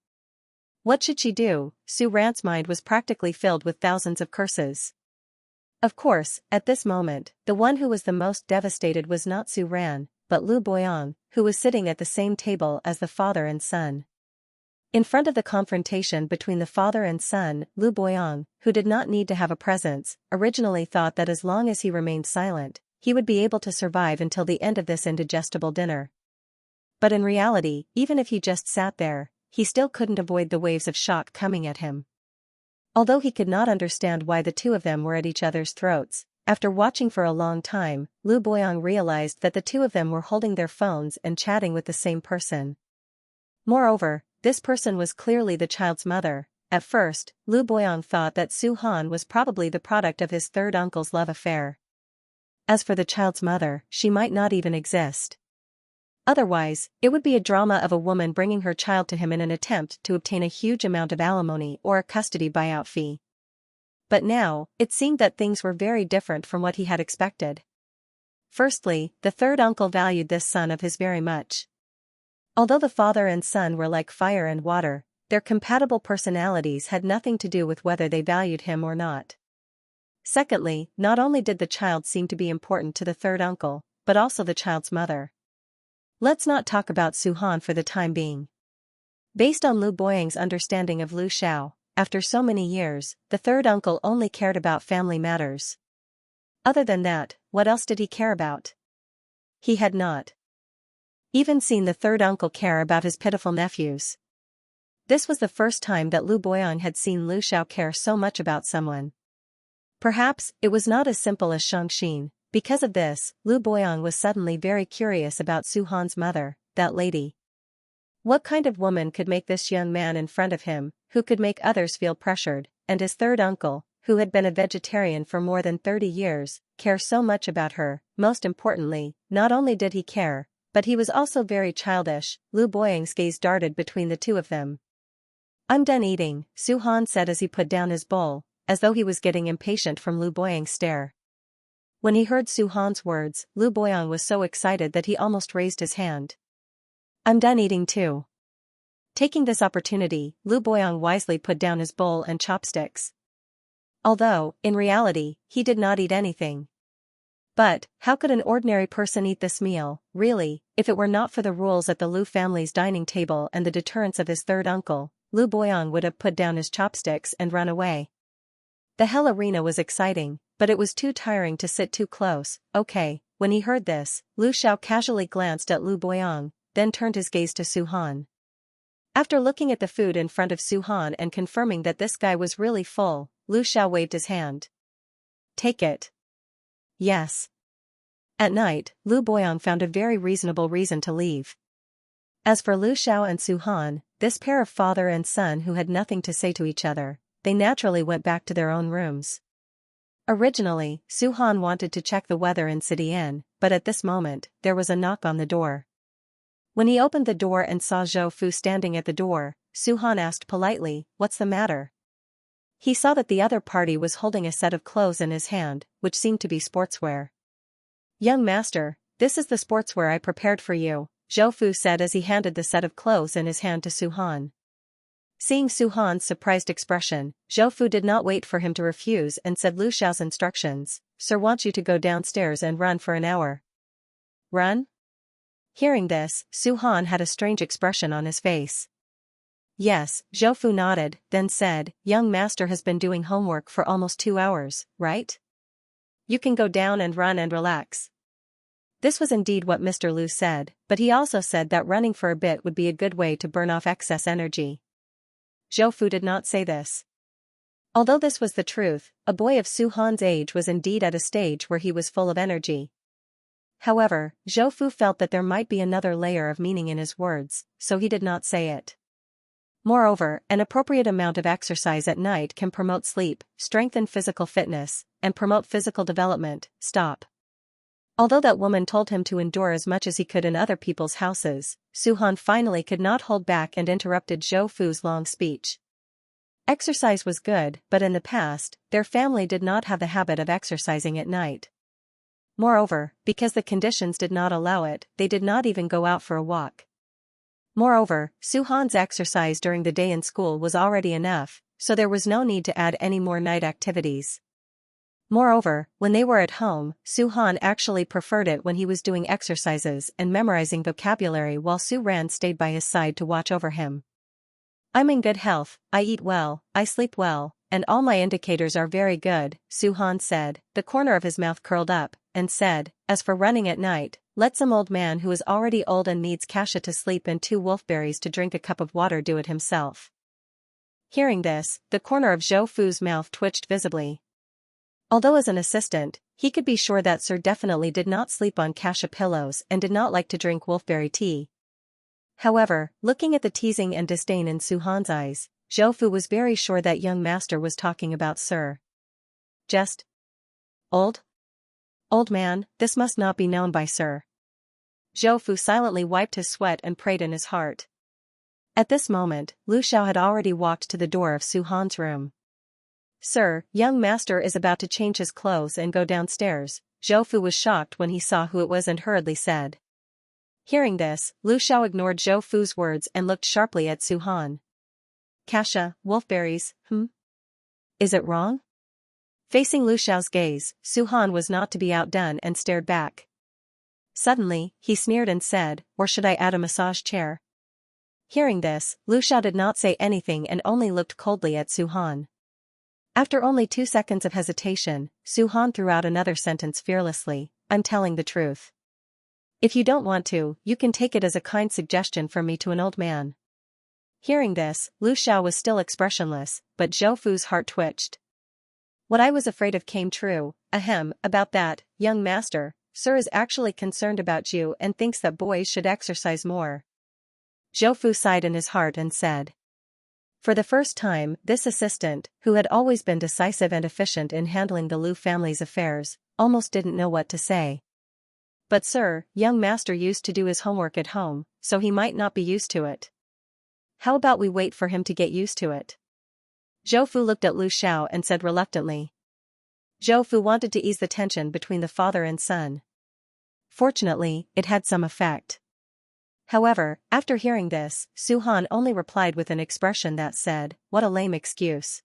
What should she do? Su Ran's mind was practically filled with thousands of curses. Of course, at this moment, the one who was the most devastated was not Su Ran, but Lu Boyang, who was sitting at the same table as the father and son. In front of the confrontation between the father and son, Lu Boyang, who did not need to have a presence, originally thought that as long as he remained silent, he would be able to survive until the end of this indigestible dinner. But in reality, even if he just sat there, he still couldn't avoid the waves of shock coming at him. Although he could not understand why the two of them were at each other's throats, after watching for a long time, Lu Boyang realized that the two of them were holding their phones and chatting with the same person. Moreover, this person was clearly the child's mother. At first, Lu Boyang thought that Su Han was probably the product of his third uncle's love affair. As for the child's mother, she might not even exist. Otherwise, it would be a drama of a woman bringing her child to him in an attempt to obtain a huge amount of alimony or a custody buyout fee. But now, it seemed that things were very different from what he had expected. Firstly, the third uncle valued this son of his very much. Although the father and son were like fire and water, their compatible personalities had nothing to do with whether they valued him or not. Secondly, not only did the child seem to be important to the third uncle, but also the child's mother. Let's not talk about Su Han for the time being. Based on Lu Boyang's understanding of Lu Xiao, after so many years, the third uncle only cared about family matters. Other than that, what else did he care about? He had not even seen the third uncle care about his pitiful nephews. This was the first time that Lu Boyang had seen Lu Xiao care so much about someone. Perhaps, it was not as simple as Xianxia. Because of this, Lu Boyang was suddenly very curious about Su Han's mother, that lady. What kind of woman could make this young man in front of him, who could make others feel pressured, and his third uncle, who had been a vegetarian for more than 30 years, care so much about her? Most importantly, not only did he care, but he was also very childish. Lu Boyang's gaze darted between the two of them. "I'm done eating," Su Han said as he put down his bowl, as though he was getting impatient from Lu Boyang's stare. When he heard Su Han's words, Lu Boyang was so excited that he almost raised his hand. "I'm done eating too." Taking this opportunity, Lu Boyang wisely put down his bowl and chopsticks. Although, in reality, he did not eat anything. But, how could an ordinary person eat this meal? Really, if it were not for the rules at the Lu family's dining table and the deterrence of his third uncle, Lu Boyang would have put down his chopsticks and run away. The hell arena was exciting, but it was too tiring to sit too close. Okay. When he heard this, Lu Xiao casually glanced at Lu Boyang, then turned his gaze to Su Han. After looking at the food in front of Su Han and confirming that this guy was really full, Lu Xiao waved his hand. "Take it." "Yes." At night, Lu Boyang found a very reasonable reason to leave. As for Lu Xiao and Su Han, this pair of father and son who had nothing to say to each other, they naturally went back to their own rooms. Originally, Su Han wanted to check the weather in City Inn, but at this moment, there was a knock on the door. When he opened the door and saw Zhou Fu standing at the door, Su Han asked politely, "What's the matter?" He saw that the other party was holding a set of clothes in his hand, which seemed to be sportswear. "Young master, this is the sportswear I prepared for you," Zhou Fu said as he handed the set of clothes in his hand to Su Han. Seeing Su Han's surprised expression, Zhou Fu did not wait for him to refuse and said Lu Xiao's instructions, "Sir wants you to go downstairs and run for an hour." "Run?" Hearing this, Su Han had a strange expression on his face. "Yes," Zhou Fu nodded, then said, "Young master has been doing homework for almost 2 hours, right? You can go down and run and relax." This was indeed what Mr. Lu said, but he also said that running for a bit would be a good way to burn off excess energy. Zhou Fu did not say this. Although this was the truth, a boy of Su Han's age was indeed at a stage where he was full of energy. However, Zhou Fu felt that there might be another layer of meaning in his words, so he did not say it. Moreover, an appropriate amount of exercise at night can promote sleep, strengthen physical fitness, and promote physical development. Stop. Although that woman told him to endure as much as he could in other people's houses, Su Han finally could not hold back and interrupted Zhou Fu's long speech. Exercise was good, but in the past, their family did not have the habit of exercising at night. Moreover, because the conditions did not allow it, they did not even go out for a walk. Moreover, Su Han's exercise during the day in school was already enough, so there was no need to add any more night activities. Moreover, when they were at home, Su Han actually preferred it when he was doing exercises and memorizing vocabulary while Su Ran stayed by his side to watch over him. "I'm in good health, I eat well, I sleep well, and all my indicators are very good," Su Han said, the corner of his mouth curled up, and said, "As for running at night, let some old man who is already old and needs kasha to sleep and 2 wolfberries to drink a cup of water do it himself." Hearing this, the corner of Zhou Fu's mouth twitched visibly. Although as an assistant, he could be sure that Sir definitely did not sleep on kasha pillows and did not like to drink wolfberry tea. However, looking at the teasing and disdain in Su Han's eyes, Zhou Fu was very sure that young master was talking about Sir. Just old? Old man, this must not be known by Sir. Zhou Fu silently wiped his sweat and prayed in his heart. At this moment, Lu Xiao had already walked to the door of Su Han's room. "Sir, young master is about to change his clothes and go downstairs." Zhou Fu was shocked when he saw who it was and hurriedly said. Hearing this, Lu Xiao ignored Zhou Fu's words and looked sharply at Su Han. "Kasha, wolfberries, Is it wrong?" Facing Lu Xiao's gaze, Su Han was not to be outdone and stared back. Suddenly, he sneered and said, "Or should I add a massage chair?" Hearing this, Lu Xiao did not say anything and only looked coldly at Su Han. After only 2 seconds of hesitation, Su Han threw out another sentence fearlessly, "I'm telling the truth. If you don't want to, you can take it as a kind suggestion from me to an old man." Hearing this, Lu Xiao was still expressionless, but Zhou Fu's heart twitched. "What I was afraid of came true, about that, young master, Sir is actually concerned about you and thinks that boys should exercise more." Zhou Fu sighed in his heart and said. For the first time, this assistant, who had always been decisive and efficient in handling the Lu family's affairs, almost didn't know what to say. But sir, young master used to do his homework at home, so he might not be used to it. How about we wait for him to get used to it? Zhou Fu looked at Lu Xiao and said reluctantly. Zhou Fu wanted to ease the tension between the father and son. Fortunately, it had some effect. However, after hearing this, Su Han only replied with an expression that said, "What a lame excuse."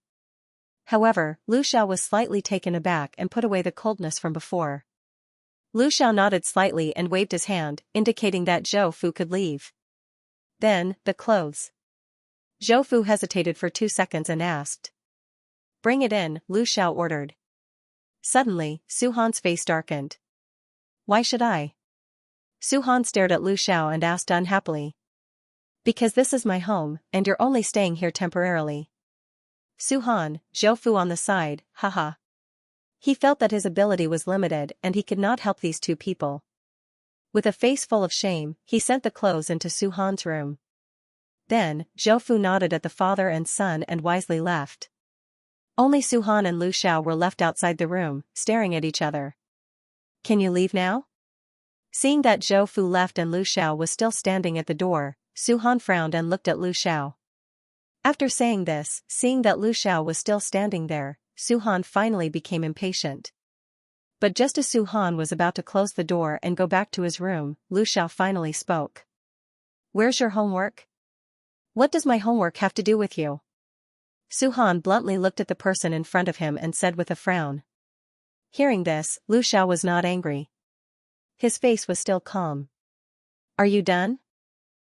However, Lu Xiao was slightly taken aback and put away the coldness from before. Lu Xiao nodded slightly and waved his hand, indicating that Zhou Fu could leave. Then, the clothes. Zhou Fu hesitated for 2 seconds and asked. "Bring it in," Lu Xiao ordered. Suddenly, Su Han's face darkened. "Why should I?" Su Han stared at Lu Xiao and asked unhappily. "Because this is my home, and you're only staying here temporarily." Su Han, Zhou Fu on the side, haha. He felt that his ability was limited and he could not help these two people. With a face full of shame, he sent the clothes into Su Han's room. Then, Zhou Fu nodded at the father and son and wisely left. Only Su Han and Lu Xiao were left outside the room, staring at each other. "Can you leave now?" Seeing that Zhou Fu left and Lu Xiao was still standing at the door, Su Han frowned and looked at Lu Xiao. After saying this, seeing that Lu Xiao was still standing there, Su Han finally became impatient. But just as Su Han was about to close the door and go back to his room, Lu Xiao finally spoke. "Where's your homework?" "What does my homework have to do with you?" Su Han bluntly looked at the person in front of him and said with a frown. Hearing this, Lu Xiao was not angry. His face was still calm. "Are you done?"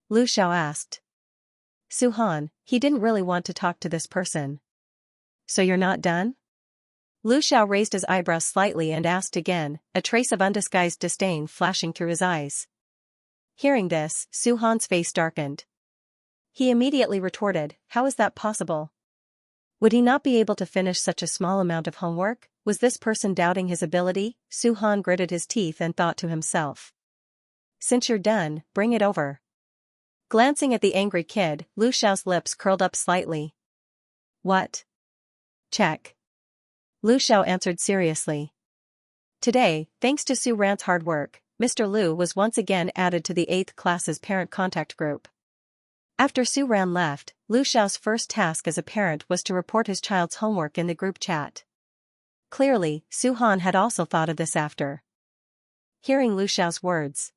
Lu Xiao asked. Su Han, he didn't really want to talk to this person. "So you're not done?" Lu Xiao raised his eyebrows slightly and asked again, a trace of undisguised disdain flashing through his eyes. Hearing this, Su Han's face darkened. He immediately retorted, "How is that possible? Would he not be able to finish such a small amount of homework? Was this person doubting his ability?" Su Han gritted his teeth and thought to himself. "Since you're done, bring it over." Glancing at the angry kid, Lu Xiao's lips curled up slightly. "What?" "Check." Lu Xiao answered seriously. Today, thanks to Su Ran's hard work, Mr. Lu was once again added to the 8th class's parent contact group. After Su Ran left, Lu Xiao's first task as a parent was to report his child's homework in the group chat. Clearly, Su Han had also thought of this after hearing Lu Xiao's words.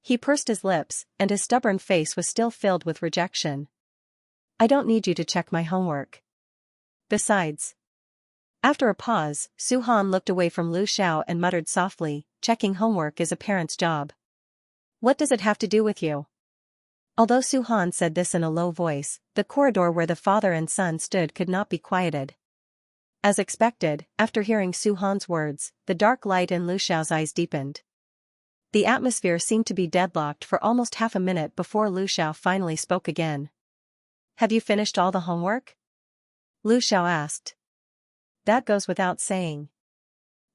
He pursed his lips, and his stubborn face was still filled with rejection. "I don't need you to check my homework. Besides." After a pause, Su Han looked away from Lu Xiao and muttered softly, "Checking homework is a parent's job. What does it have to do with you?" Although Su Han said this in a low voice, the corridor where the father and son stood could not be quieted. As expected, after hearing Su Han's words, the dark light in Lu Xiao's eyes deepened. The atmosphere seemed to be deadlocked for almost half a minute before Lu Xiao finally spoke again. "Have you finished all the homework?" Lu Xiao asked. "That goes without saying."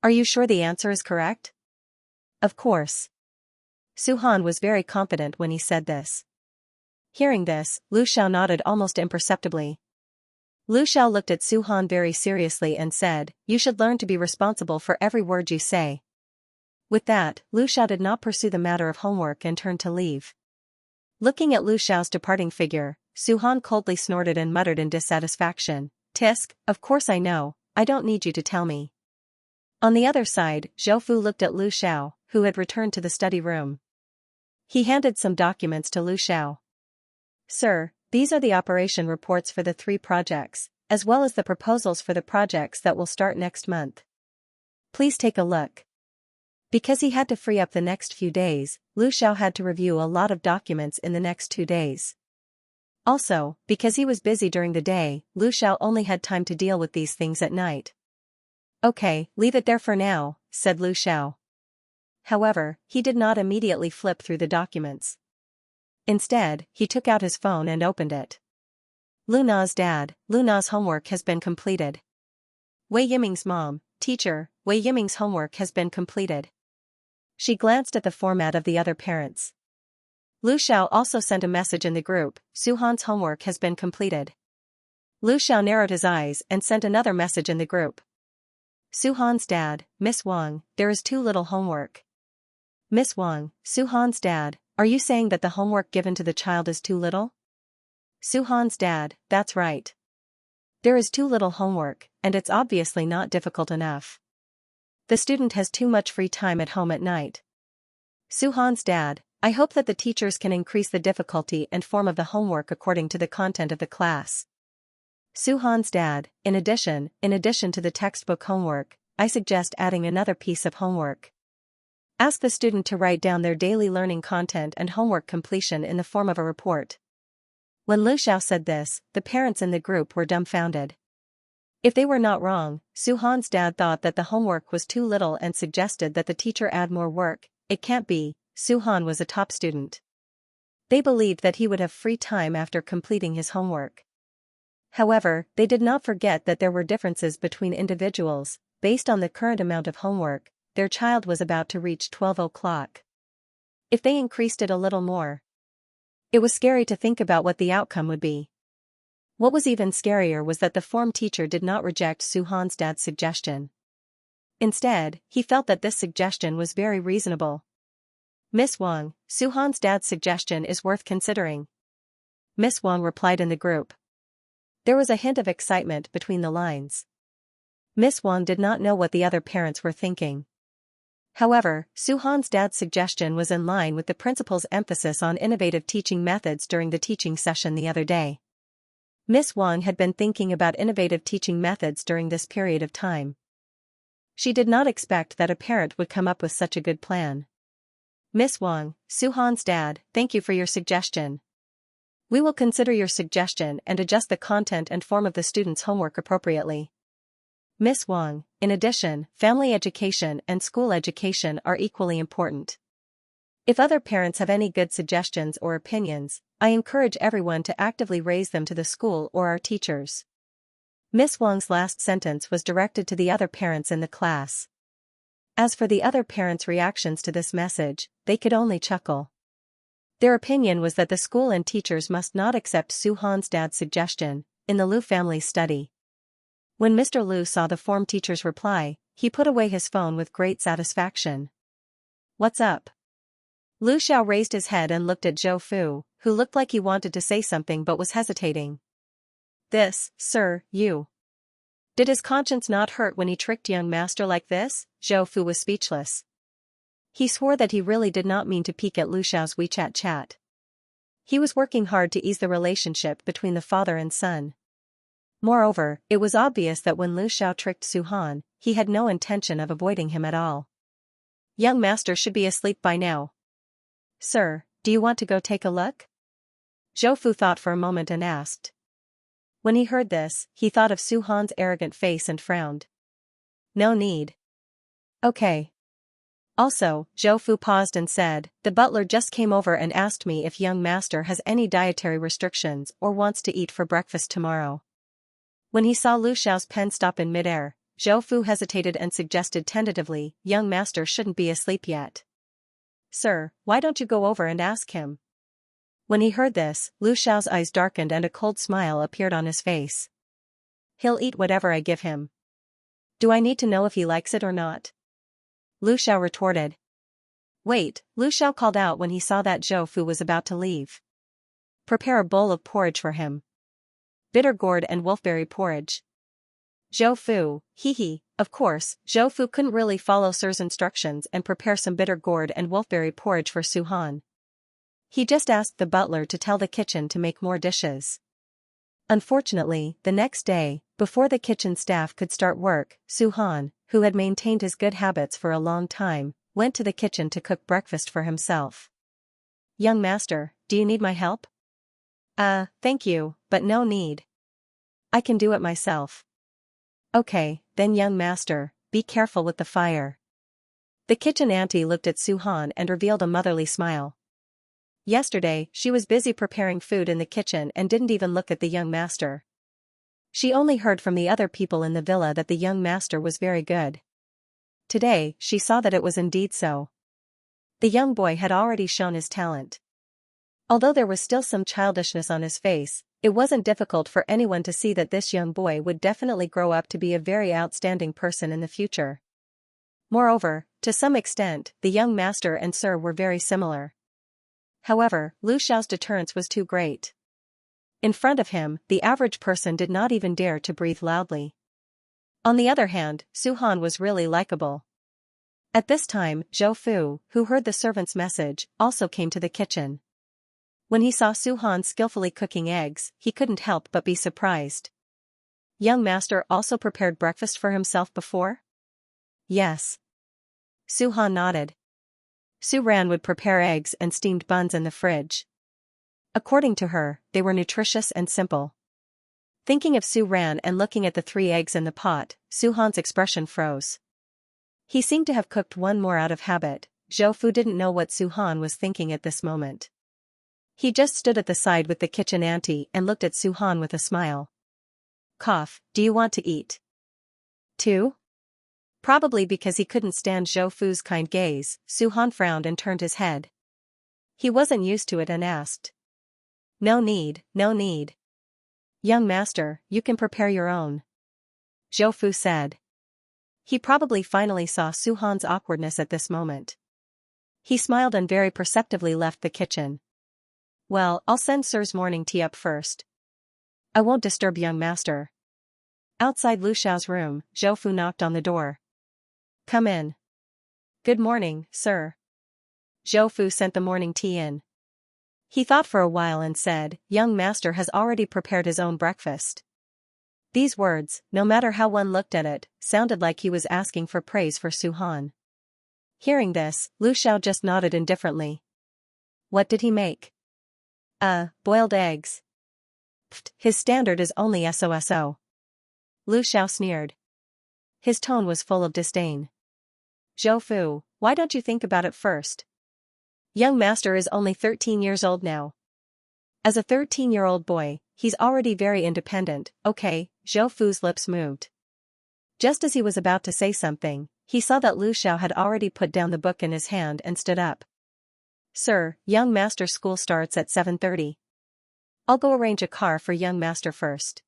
"Are you sure the answer is correct?" "Of course." Su Han was very confident when he said this. Hearing this, Lu Xiao nodded almost imperceptibly. Lu Xiao looked at Su Han very seriously and said, "You should learn to be responsible for every word you say." With that, Lu Xiao did not pursue the matter of homework and turned to leave. Looking at Lu Xiao's departing figure, Su Han coldly snorted and muttered in dissatisfaction, "Tisk, of course I know, I don't need you to tell me." On the other side, Zhou Fu looked at Lu Xiao, who had returned to the study room. He handed some documents to Lu Xiao. "Sir, these are the operation reports for the 3 projects, as well as the proposals for the projects that will start next month. Please take a look." Because he had to free up the next few days, Lu Xiao had to review a lot of documents in the next 2 days. Also, because he was busy during the day, Lu Xiao only had time to deal with these things at night. "Okay, leave it there for now," said Lu Xiao. However, he did not immediately flip through the documents. Instead, he took out his phone and opened it. "Lu Na's dad, Lu Na's homework has been completed." "Wei Yiming's mom, teacher, Wei Yiming's homework has been completed." She glanced at the format of the other parents. Lu Xiao also sent a message in the group, Suhan's homework has been completed. Lu Xiao narrowed his eyes and sent another message in the group. Suhan's dad, Miss Wang, there is too little homework. Miss Wang, Suhan's dad, are you saying that the homework given to the child is too little? Suhan's dad, that's right. There is too little homework, and it's obviously not difficult enough. The student has too much free time at home at night. Suhan's dad, I hope that the teachers can increase the difficulty and form of the homework according to the content of the class. Suhan's dad, in addition to the textbook homework, I suggest adding another piece of homework. Ask the student to write down their daily learning content and homework completion in the form of a report. When Lu Xiao said this, the parents in the group were dumbfounded. If they were not wrong, Suhan's dad thought that the homework was too little and suggested that the teacher add more work. It can't be, Suhan was a top student. They believed that he would have free time after completing his homework. However, they did not forget that there were differences between individuals. Based on the current amount of homework, their child was about to reach 12 o'clock. If they increased it a little more, it was scary to think about what the outcome would be. What was even scarier was that the form teacher did not reject Suhan's dad's suggestion. Instead, he felt that this suggestion was very reasonable. Miss Wang, Suhan's dad's suggestion is worth considering. Miss Wang replied in the group. There was a hint of excitement between the lines. Miss Wang did not know what the other parents were thinking. However, Suhan's dad's suggestion was in line with the principal's emphasis on innovative teaching methods during the teaching session the other day. Miss Wang had been thinking about innovative teaching methods during this period of time. She did not expect that a parent would come up with such a good plan. Miss Wang, Suhan's dad, thank you for your suggestion. We will consider your suggestion and adjust the content and form of the student's homework appropriately. Miss Wang, in addition, family education and school education are equally important. If other parents have any good suggestions or opinions, I encourage everyone to actively raise them to the school or our teachers. Miss Wang's last sentence was directed to the other parents in the class. As for the other parents' reactions to this message, they could only chuckle. Their opinion was that the school and teachers must not accept Suhan's dad's suggestion. In the Lu family's study, when Mr. Lu saw the form teacher's reply, he put away his phone with great satisfaction. What's up? Lu Xiao raised his head and looked at Zhou Fu, who looked like he wanted to say something but was hesitating. This, sir, you. Did his conscience not hurt when he tricked young master like this? Zhou Fu was speechless. He swore that he really did not mean to peek at Lu Xiao's WeChat chat. He was working hard to ease the relationship between the father and son. Moreover, it was obvious that when Lu Xiao tricked Suhan, he had no intention of avoiding him at all. Young master should be asleep by now. Sir, do you want to go take a look? Zhou Fu thought for a moment and asked. When he heard this, he thought of Suhan's arrogant face and frowned. No need. Okay. Also, Zhou Fu paused and said, the butler just came over and asked me if young master has any dietary restrictions or wants to eat for breakfast tomorrow. When he saw Lu Xiao's pen stop in midair, Zhou Fu hesitated and suggested tentatively, young master shouldn't be asleep yet. Sir, why don't you go over and ask him? When he heard this, Lu Xiao's eyes darkened and a cold smile appeared on his face. He'll eat whatever I give him. Do I need to know if he likes it or not? Lu Xiao retorted. Wait, Lu Xiao called out when he saw that Zhou Fu was about to leave. Prepare a bowl of porridge for him. Bitter gourd and wolfberry porridge. Zhou Fu, hee, of course, Zhou Fu couldn't really follow Sir's instructions and prepare some bitter gourd and wolfberry porridge for Suhan. He just asked the butler to tell the kitchen to make more dishes. Unfortunately, the next day, before the kitchen staff could start work, Suhan, who had maintained his good habits for a long time, went to the kitchen to cook breakfast for himself. Young master, do you need my help? Thank you, but no need. I can do it myself. Okay, then young master, be careful with the fire. The kitchen auntie looked at Suhan and revealed a motherly smile. Yesterday, she was busy preparing food in the kitchen and didn't even look at the young master. She only heard from the other people in the villa that the young master was very good. Today, she saw that it was indeed so. The young boy had already shown his talent. Although there was still some childishness on his face, it wasn't difficult for anyone to see that this young boy would definitely grow up to be a very outstanding person in the future. Moreover, to some extent, the young master and sir were very similar. However, Lu Xiao's deterrence was too great. In front of him, the average person did not even dare to breathe loudly. On the other hand, Su Han was really likable. At this time, Zhou Fu, who heard the servant's message, also came to the kitchen. When he saw Su Han skillfully cooking eggs, he couldn't help but be surprised. Young master also prepared breakfast for himself before? Yes. Su Han nodded. Su Ran would prepare eggs and steamed buns in the fridge. According to her, they were nutritious and simple. Thinking of Su Ran and looking at the 3 eggs in the pot, Su Han's expression froze. He seemed to have cooked one more out of habit. Zhou Fu didn't know what Su Han was thinking at this moment. He just stood at the side with the kitchen auntie and looked at Su Han with a smile. Cough, do you want to eat? Too? Probably because he couldn't stand Zhou Fu's kind gaze, Su Han frowned and turned his head. He wasn't used to it and asked. No need, no need. Young master, you can prepare your own. Zhou Fu said. He probably finally saw Su Han's awkwardness at this moment. He smiled and very perceptively left the kitchen. Well, I'll send sir's morning tea up first. I won't disturb young master. Outside Lu Xiao's room, Zhou Fu knocked on the door. Come in. Good morning, sir. Zhou Fu sent the morning tea in. He thought for a while and said, young master has already prepared his own breakfast. These words, no matter how one looked at it, sounded like he was asking for praise for Su Han. Hearing this, Lu Xiao just nodded indifferently. What did he make? Boiled eggs. Pfft, his standard is only SOSO. Lu Xiao sneered. His tone was full of disdain. Zhou Fu, why don't you think about it first? Young master is only 13 years old now. As a 13-year-old boy, he's already very independent. Okay, Zhou Fu's lips moved. Just as he was about to say something, he saw that Lu Xiao had already put down the book in his hand and stood up. Sir, young master's school starts at 7:30. I'll go arrange a car for young master first.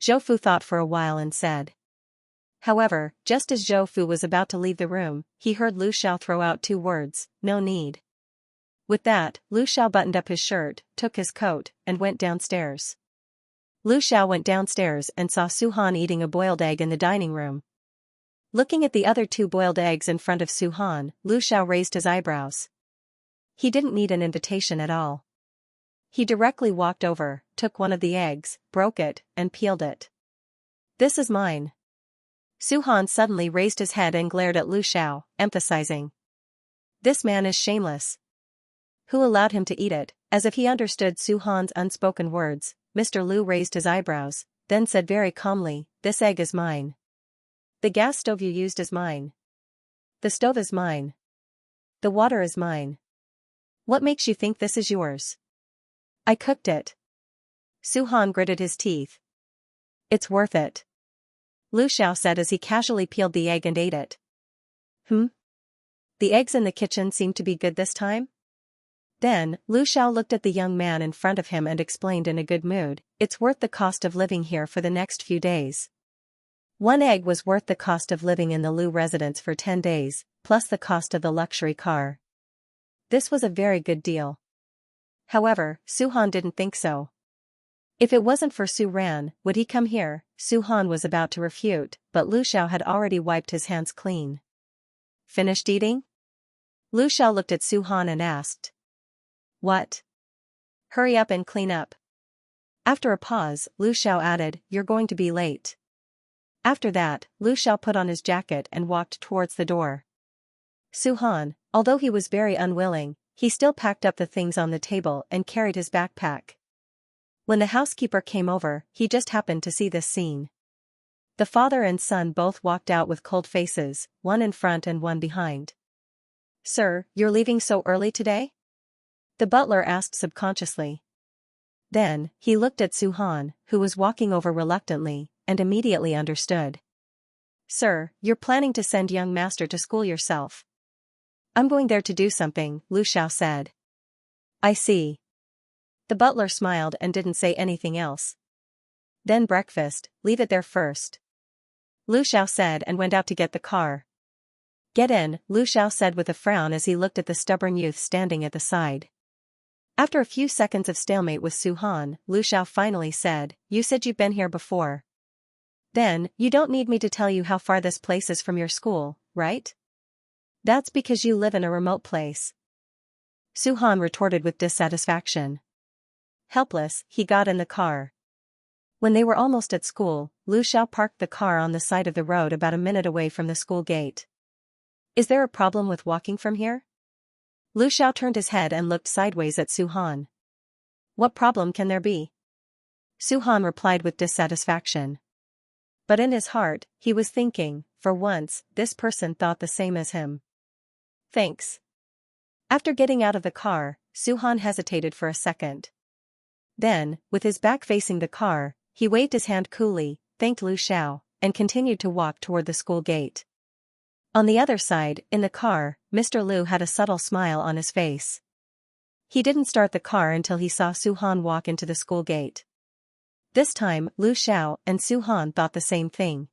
Zhou Fu thought for a while and said. However, just as Zhou Fu was about to leave the room, he heard Lu Xiao throw out 2 words, no need. With that, Lu Xiao buttoned up his shirt, took his coat, and went downstairs. Lu Xiao went downstairs and saw Su Han eating a boiled egg in the dining room. Looking at the other 2 boiled eggs in front of Su Han, Lu Xiao raised his eyebrows. He didn't need an invitation at all. He directly walked over, took one of the eggs, broke it, and peeled it. This is mine. Su Han suddenly raised his head and glared at Lu Xiao, emphasizing. This man is shameless. Who allowed him to eat it? As if he understood Su Han's unspoken words, Mr. Lu raised his eyebrows, then said very calmly, this egg is mine. The gas stove you used is mine. The stove is mine. The water is mine. What makes you think this is yours? I cooked it. Su Han gritted his teeth. It's worth it. Lu Xiao said as he casually peeled the egg and ate it. The eggs in the kitchen seemed to be good this time? Then, Lu Xiao looked at the young man in front of him and explained in a good mood, it's worth the cost of living here for the next few days. 1 egg was worth the cost of living in the Lu residence for 10 days, plus the cost of the luxury car. This was a very good deal. However, Su Han didn't think so. If it wasn't for Su Ran, would he come here? Su Han was about to refute, but Lu Xiao had already wiped his hands clean. Finished eating? Lu Xiao looked at Su Han and asked. What? Hurry up and clean up. After a pause, Lu Xiao added, you're going to be late. After that, Lu Xiao put on his jacket and walked towards the door. Su Han, although he was very unwilling, he still packed up the things on the table and carried his backpack. When the housekeeper came over, he just happened to see this scene. The father and son both walked out with cold faces, one in front and one behind. Sir, you're leaving so early today? The butler asked subconsciously. Then, he looked at Su Han, who was walking over reluctantly, and immediately understood. Sir, you're planning to send young master to school yourself. I'm going there to do something, Lu Xiao said. I see. The butler smiled and didn't say anything else. Then breakfast, leave it there first, Lu Xiao said and went out to get the car. Get in, Lu Xiao said with a frown as he looked at the stubborn youth standing at the side. After a few seconds of stalemate with Su Han, Lu Xiao finally said, you said you've been here before. Then, you don't need me to tell you how far this place is from your school, right? That's because you live in a remote place, Su Han retorted with dissatisfaction. Helpless, he got in the car. When they were almost at school, Lu Xiao parked the car on the side of the road about a minute away from the school gate. Is there a problem with walking from here? Lu Xiao turned his head and looked sideways at Su Han. What problem can there be? Su Han replied with dissatisfaction. But in his heart, he was thinking, for once, this person thought the same as him. Thanks. After getting out of the car, Su Han hesitated for a second. Then, with his back facing the car, he waved his hand coolly, thanked Lu Xiao, and continued to walk toward the school gate. On the other side, in the car, Mr. Lu had a subtle smile on his face. He didn't start the car until he saw Su Han walk into the school gate. This time, Lu Xiao and Su Han thought the same thing.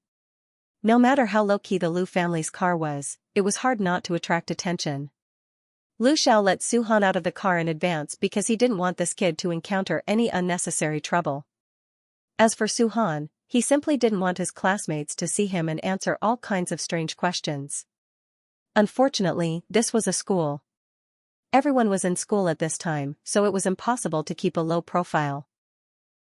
No matter how low-key the Lu family's car was, it was hard not to attract attention. Lu Xiao let Su Han out of the car in advance because he didn't want this kid to encounter any unnecessary trouble. As for Su Han, he simply didn't want his classmates to see him and answer all kinds of strange questions. Unfortunately, this was a school. Everyone was in school at this time, so it was impossible to keep a low profile.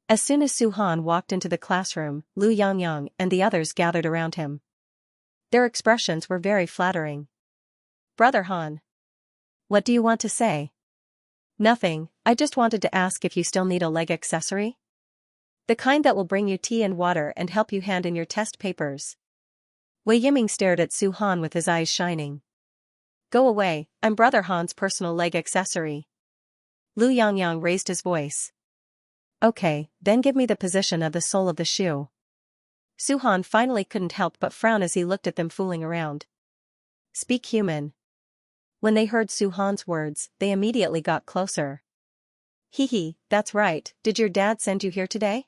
As soon as Su Han walked into the classroom, Lu Yangyang and the others gathered around him. Their expressions were very flattering. Brother Han. What do you want to say? Nothing, I just wanted to ask if you still need a leg accessory? The kind that will bring you tea and water and help you hand in your test papers. Wei Yiming stared at Su Han with his eyes shining. Go away, I'm Brother Han's personal leg accessory. Lu Yangyang raised his voice. Okay, then give me the position of the sole of the shoe. Su Han finally couldn't help but frown as he looked at them fooling around. Speak human. When they heard Su Han's words, they immediately got closer. Hee, that's right, did your dad send you here today?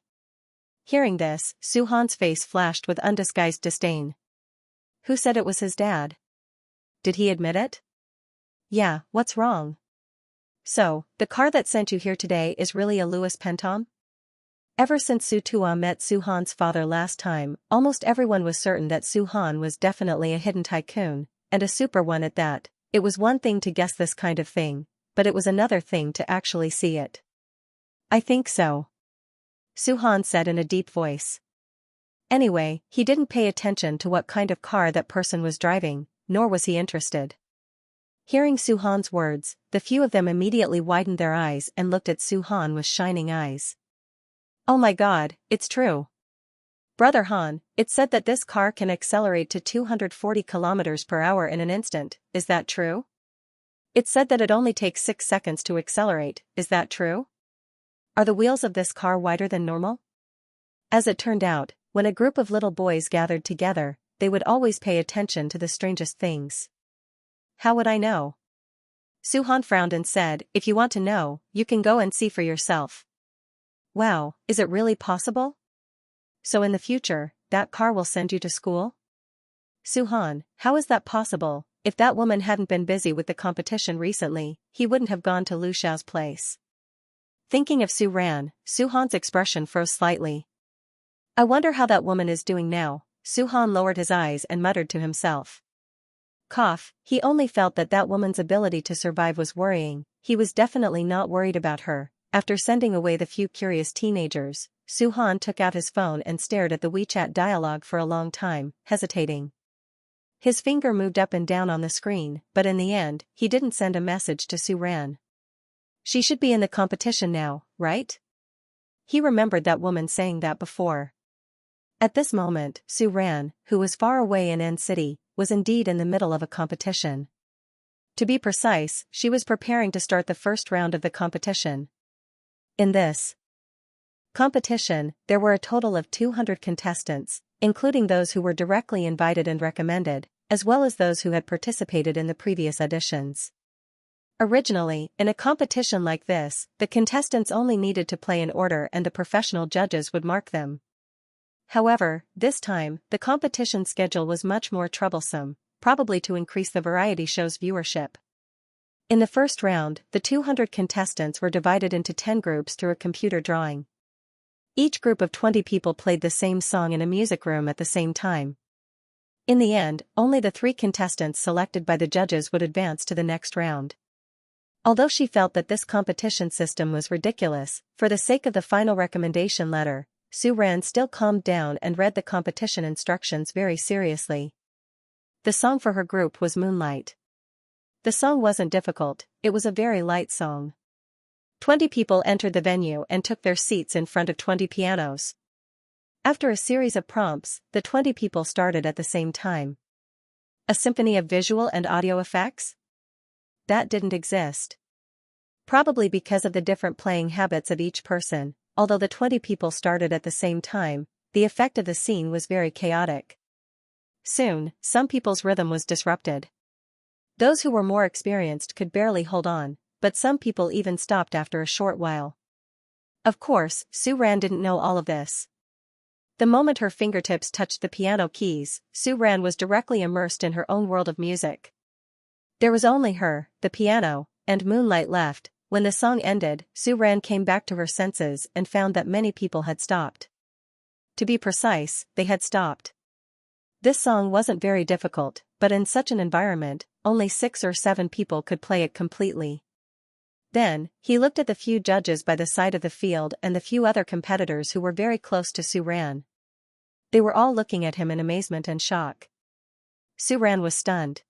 Hearing this, Su Han's face flashed with undisguised disdain. Who said it was his dad? Did he admit it? Yeah, what's wrong? So, the car that sent you here today is really a Louis Penton? Ever since Su Tua met Su Han's father last time, almost everyone was certain that Su Han was definitely a hidden tycoon, and a super one at that. It was one thing to guess this kind of thing, but it was another thing to actually see it. I think so, Su Han said in a deep voice. Anyway, he didn't pay attention to what kind of car that person was driving, nor was he interested. Hearing Su Han's words, the few of them immediately widened their eyes and looked at Su Han with shining eyes. Oh my god, it's true. Brother Han, it said that this car can accelerate to 240 kilometers per hour in an instant, is that true? It said that it only takes 6 seconds to accelerate, is that true? Are the wheels of this car wider than normal? As it turned out, when a group of little boys gathered together, they would always pay attention to the strangest things. How would I know? Su Han frowned and said, if you want to know, you can go and see for yourself. Wow, is it really possible? So in the future, that car will send you to school? Su Han, how is that possible? If that woman hadn't been busy with the competition recently, he wouldn't have gone to Lu Xiao's place. Thinking of Su Ran, Su Han's expression froze slightly. I wonder how that woman is doing now. Su Han lowered his eyes and muttered to himself. Cough, he only felt that that woman's ability to survive was worrying. He was definitely not worried about her. After sending away the few curious teenagers, Su Han took out his phone and stared at the WeChat dialogue for a long time, hesitating. His finger moved up and down on the screen, but in the end, he didn't send a message to Su Ran. She should be in the competition now, right? He remembered that woman saying that before. At this moment, Su Ran, who was far away in N City, was indeed in the middle of a competition. To be precise, she was preparing to start the first round of the competition. In this competition, there were a total of 200 contestants, including those who were directly invited and recommended, as well as those who had participated in the previous editions. Originally, in a competition like this, the contestants only needed to play in order and the professional judges would mark them. However, this time, the competition schedule was much more troublesome, probably to increase the variety show's viewership. In the first round, the 200 contestants were divided into 10 groups through a computer drawing. Each group of 20 people played the same song in a music room at the same time. In the end, only the 3 contestants selected by the judges would advance to the next round. Although she felt that this competition system was ridiculous, for the sake of the final recommendation letter, Su Ran still calmed down and read the competition instructions very seriously. The song for her group was Moonlight. The song wasn't difficult, it was a very light song. 20 people entered the venue and took their seats in front of 20 pianos. After a series of prompts, the 20 people started at the same time. A symphony of visual and audio effects? That didn't exist. Probably because of the different playing habits of each person, although the 20 people started at the same time, the effect of the scene was very chaotic. Soon, some people's rhythm was disrupted. Those who were more experienced could barely hold on, but some people even stopped after a short while. Of course, Su Ran didn't know all of this. The moment her fingertips touched the piano keys, Su Ran was directly immersed in her own world of music. There was only her, the piano, and Moonlight left. When the song ended, Su Ran came back to her senses and found that many people had stopped. To be precise, they had stopped. This song wasn't very difficult, but in such an environment, only 6 or 7 people could play it completely. Then, he looked at the few judges by the side of the field and the few other competitors who were very close to Su Ran. They were all looking at him in amazement and shock. Su Ran was stunned.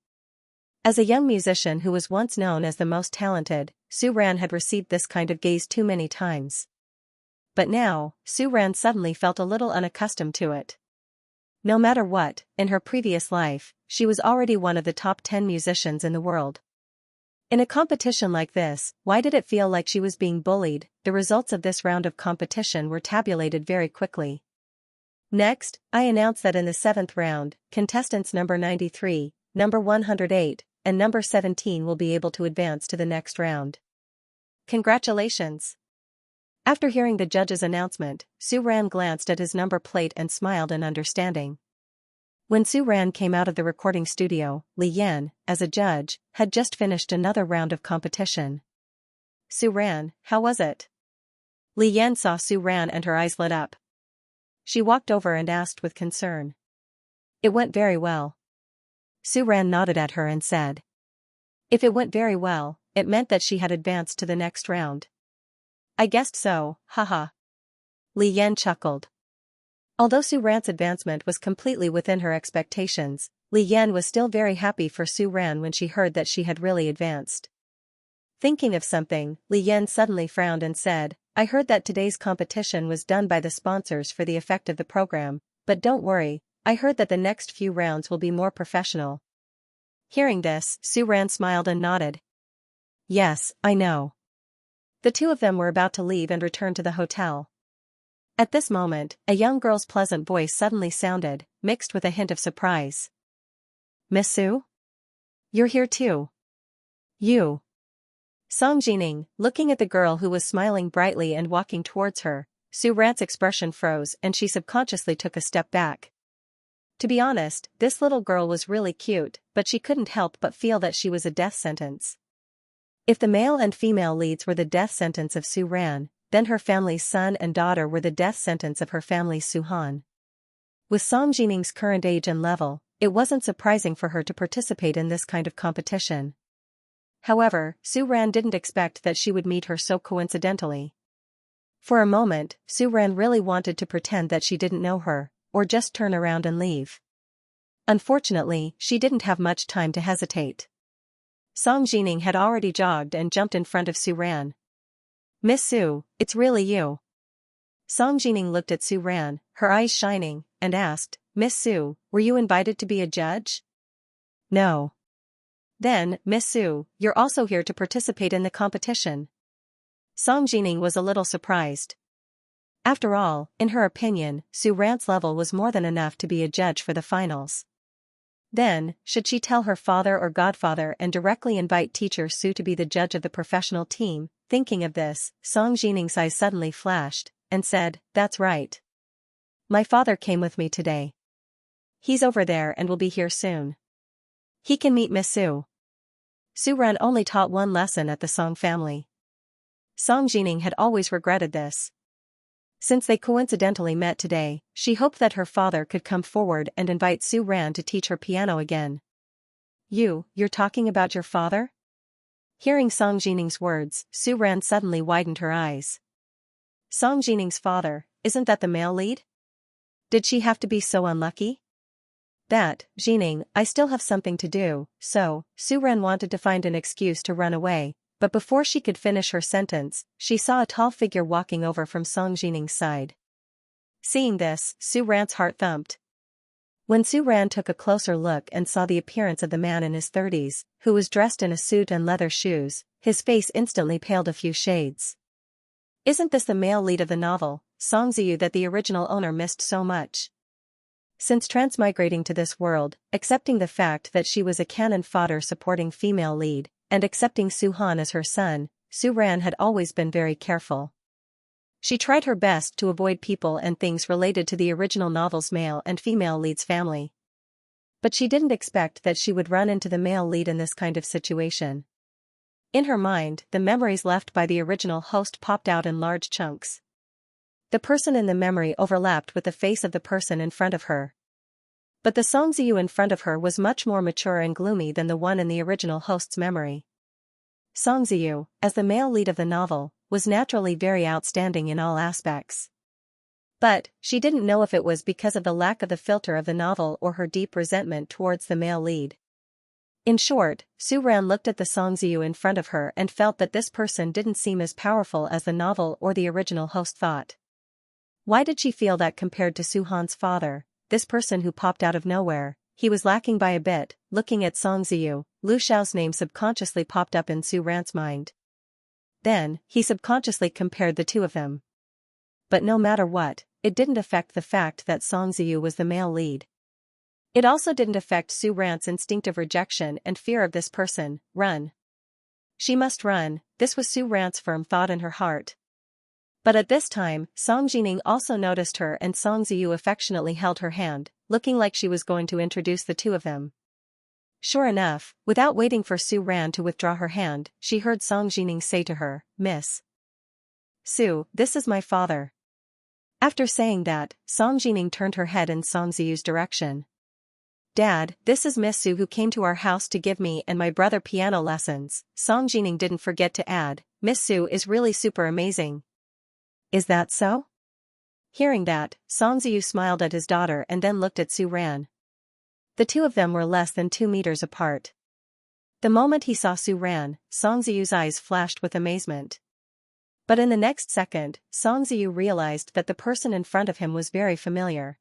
As a young musician who was once known as the most talented, Su Ran had received this kind of gaze too many times. But now, Su Ran suddenly felt a little unaccustomed to it. No matter what, in her previous life, she was already one of the top 10 musicians in the world. In a competition like this, why did it feel like she was being bullied? The results of this round of competition were tabulated very quickly. Next, I announce that in the 7th round, contestants number 93, number 108, and number 17 will be able to advance to the next round. Congratulations! After hearing the judge's announcement, Su Ran glanced at his number plate and smiled in understanding. When Su Ran came out of the recording studio, Li Yan, as a judge, had just finished another round of competition. Su Ran, how was it? Li Yan saw Su Ran and her eyes lit up. She walked over and asked with concern. It went very well. Su Ran nodded at her and said. If it went very well, it meant that she had advanced to the next round. I guessed so, haha. Li Yan chuckled. Although Su Ran's advancement was completely within her expectations, Li Yan was still very happy for Su Ran when she heard that she had really advanced. Thinking of something, Li Yan suddenly frowned and said, I heard that today's competition was done by the sponsors for the effect of the program, but don't worry, I heard that the next few rounds will be more professional. Hearing this, Su Ran smiled and nodded. Yes, I know. The two of them were about to leave and return to the hotel. At this moment, a young girl's pleasant voice suddenly sounded, mixed with a hint of surprise. Miss Su? You're here too. You. Song Jining, looking at the girl who was smiling brightly and walking towards her, Su Ran's expression froze and she subconsciously took a step back. To be honest, this little girl was really cute, but she couldn't help but feel that she was a death sentence. If the male and female leads were the death sentence of Su Ran, then her family's son and daughter were the death sentence of her family's Su Han. With Song Jining's current age and level, it wasn't surprising for her to participate in this kind of competition. However, Su Ran didn't expect that she would meet her so coincidentally. For a moment, Su Ran really wanted to pretend that she didn't know her, or just turn around and leave. Unfortunately, she didn't have much time to hesitate. Song Jining had already jogged and jumped in front of Su Ran. Miss Su, it's really you. Song Jining looked at Su Ran, her eyes shining, and asked, Miss Su, were you invited to be a judge? No. Then, Miss Su, you're also here to participate in the competition. Song Jining was a little surprised. After all, in her opinion, Su Ran's level was more than enough to be a judge for the finals. Then, should she tell her father or godfather and directly invite teacher Su to be the judge of the professional team? Thinking of this, Song Jining's eyes suddenly flashed, and said, "That's right. My father came with me today. He's over there and will be here soon. He can meet Miss Su." Su Ran only taught one lesson at the Song family. Song Jining had always regretted this. Since they coincidentally met today, she hoped that her father could come forward and invite Su Ran to teach her piano again. You're talking about your father?" Hearing Song Jining's words, Su Ran suddenly widened her eyes. Song Jining's father, isn't that the male lead? Did she have to be so unlucky? That, Jining, I still have something to do, so, Su Ran wanted to find an excuse to run away, but before she could finish her sentence, she saw a tall figure walking over from Song Jining's side. Seeing this, Su Ran's heart thumped. When Su Ran took a closer look and saw the appearance of the man in his 30s, who was dressed in a suit and leather shoes, his face instantly paled a few shades. Isn't this the male lead of the novel, Song Ziyu, that the original owner missed so much? Since transmigrating to this world, accepting the fact that she was a cannon fodder supporting female lead, and accepting Su Han as her son, Su Ran had always been very careful. She tried her best to avoid people and things related to the original novel's male and female lead's family. But she didn't expect that she would run into the male lead in this kind of situation. In her mind, the memories left by the original host popped out in large chunks. The person in the memory overlapped with the face of the person in front of her. But the Song Ziyu in front of her was much more mature and gloomy than the one in the original host's memory. Song Ziyu, as the male lead of the novel, was naturally very outstanding in all aspects. But, she didn't know if it was because of the lack of the filter of the novel or her deep resentment towards the male lead. In short, Su Ran looked at the Song Ziyu in front of her and felt that this person didn't seem as powerful as the novel or the original host thought. Why did she feel that compared to Su Han's father, this person who popped out of nowhere, he was lacking by a bit? Looking at Song Ziyu, Lu Xiao's name subconsciously popped up in Su Ran's mind. Then, he subconsciously compared the two of them. But no matter what, it didn't affect the fact that Song Ziyu was the male lead. It also didn't affect Su Ran's instinctive rejection and fear of this person. Run. She must run, this was Su Ran's firm thought in her heart. But at this time, Song Jining also noticed her and Song Ziyu affectionately held her hand, looking like she was going to introduce the two of them. Sure enough, without waiting for Su Ran to withdraw her hand, she heard Song Jining say to her, "Miss Su, this is my father." After saying that, Song Jining turned her head in Song Ziyu's direction. "Dad, this is Miss Su who came to our house to give me and my brother piano lessons." Song Jining didn't forget to add, "Miss Su is really super amazing." "Is that so?" Hearing that, Song Ziyu smiled at his daughter and then looked at Su Ran. The two of them were less than 2 meters apart. The moment he saw Su Ran, Song Ziyu's eyes flashed with amazement. But in the next second, Song Ziyu realized that the person in front of him was very familiar.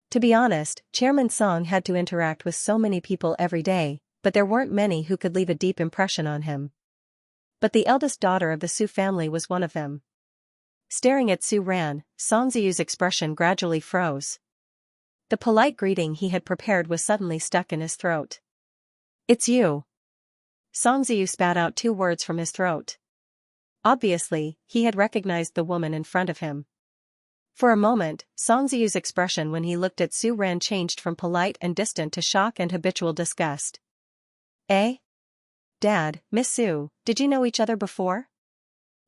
To be honest, Chairman Song had to interact with so many people every day, but there weren't many who could leave a deep impression on him. But the eldest daughter of the Su family was one of them. Staring at Su Ran, Song Ziyu's expression gradually froze. The polite greeting he had prepared was suddenly stuck in his throat. "It's you." Song Ziyu spat out 2 words from his throat. Obviously, he had recognized the woman in front of him. For a moment, Song Ziyu's expression when he looked at Su Ran changed from polite and distant to shock and habitual disgust. "Eh? Dad, Miss Su, did you know each other before?"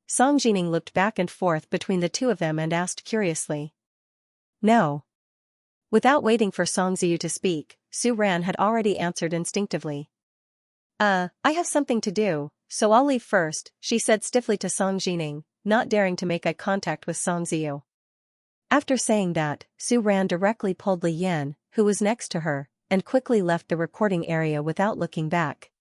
Song Jining looked back and forth between the two of them and asked curiously. "No." Without waiting for Song Ziyu to speak, Su Ran had already answered instinctively. I have something to do, so I'll leave first," she said stiffly to Song Jining, not daring to make eye contact with Song Ziyu. After saying that, Su Ran directly pulled Li Yan, who was next to her, and quickly left the recording area without looking back.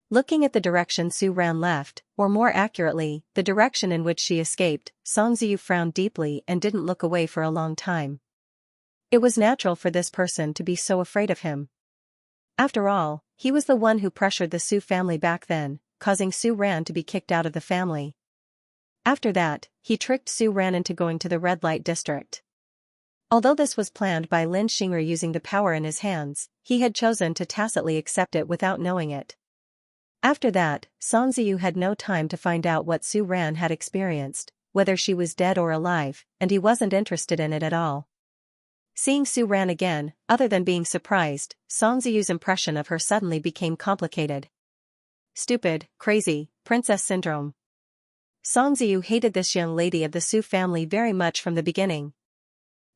Looking at the direction Su Ran left, or more accurately, the direction in which she escaped, Song Ziyu frowned deeply and didn't look away for a long time. It was natural for this person to be so afraid of him. After all, he was the one who pressured the Su family back then, causing Su Ran to be kicked out of the family. After that, he tricked Su Ran into going to the red light district. Although this was planned by Lin Xing'er using the power in his hands, he had chosen to tacitly accept it without knowing it. After that, Song Ziyu had no time to find out what Su Ran had experienced, whether she was dead or alive, and he wasn't interested in it at all. Seeing Su Ran again, other than being surprised, Song Ziyu's impression of her suddenly became complicated. Stupid, crazy, princess syndrome. Song Ziyu hated this young lady of the Su family very much from the beginning.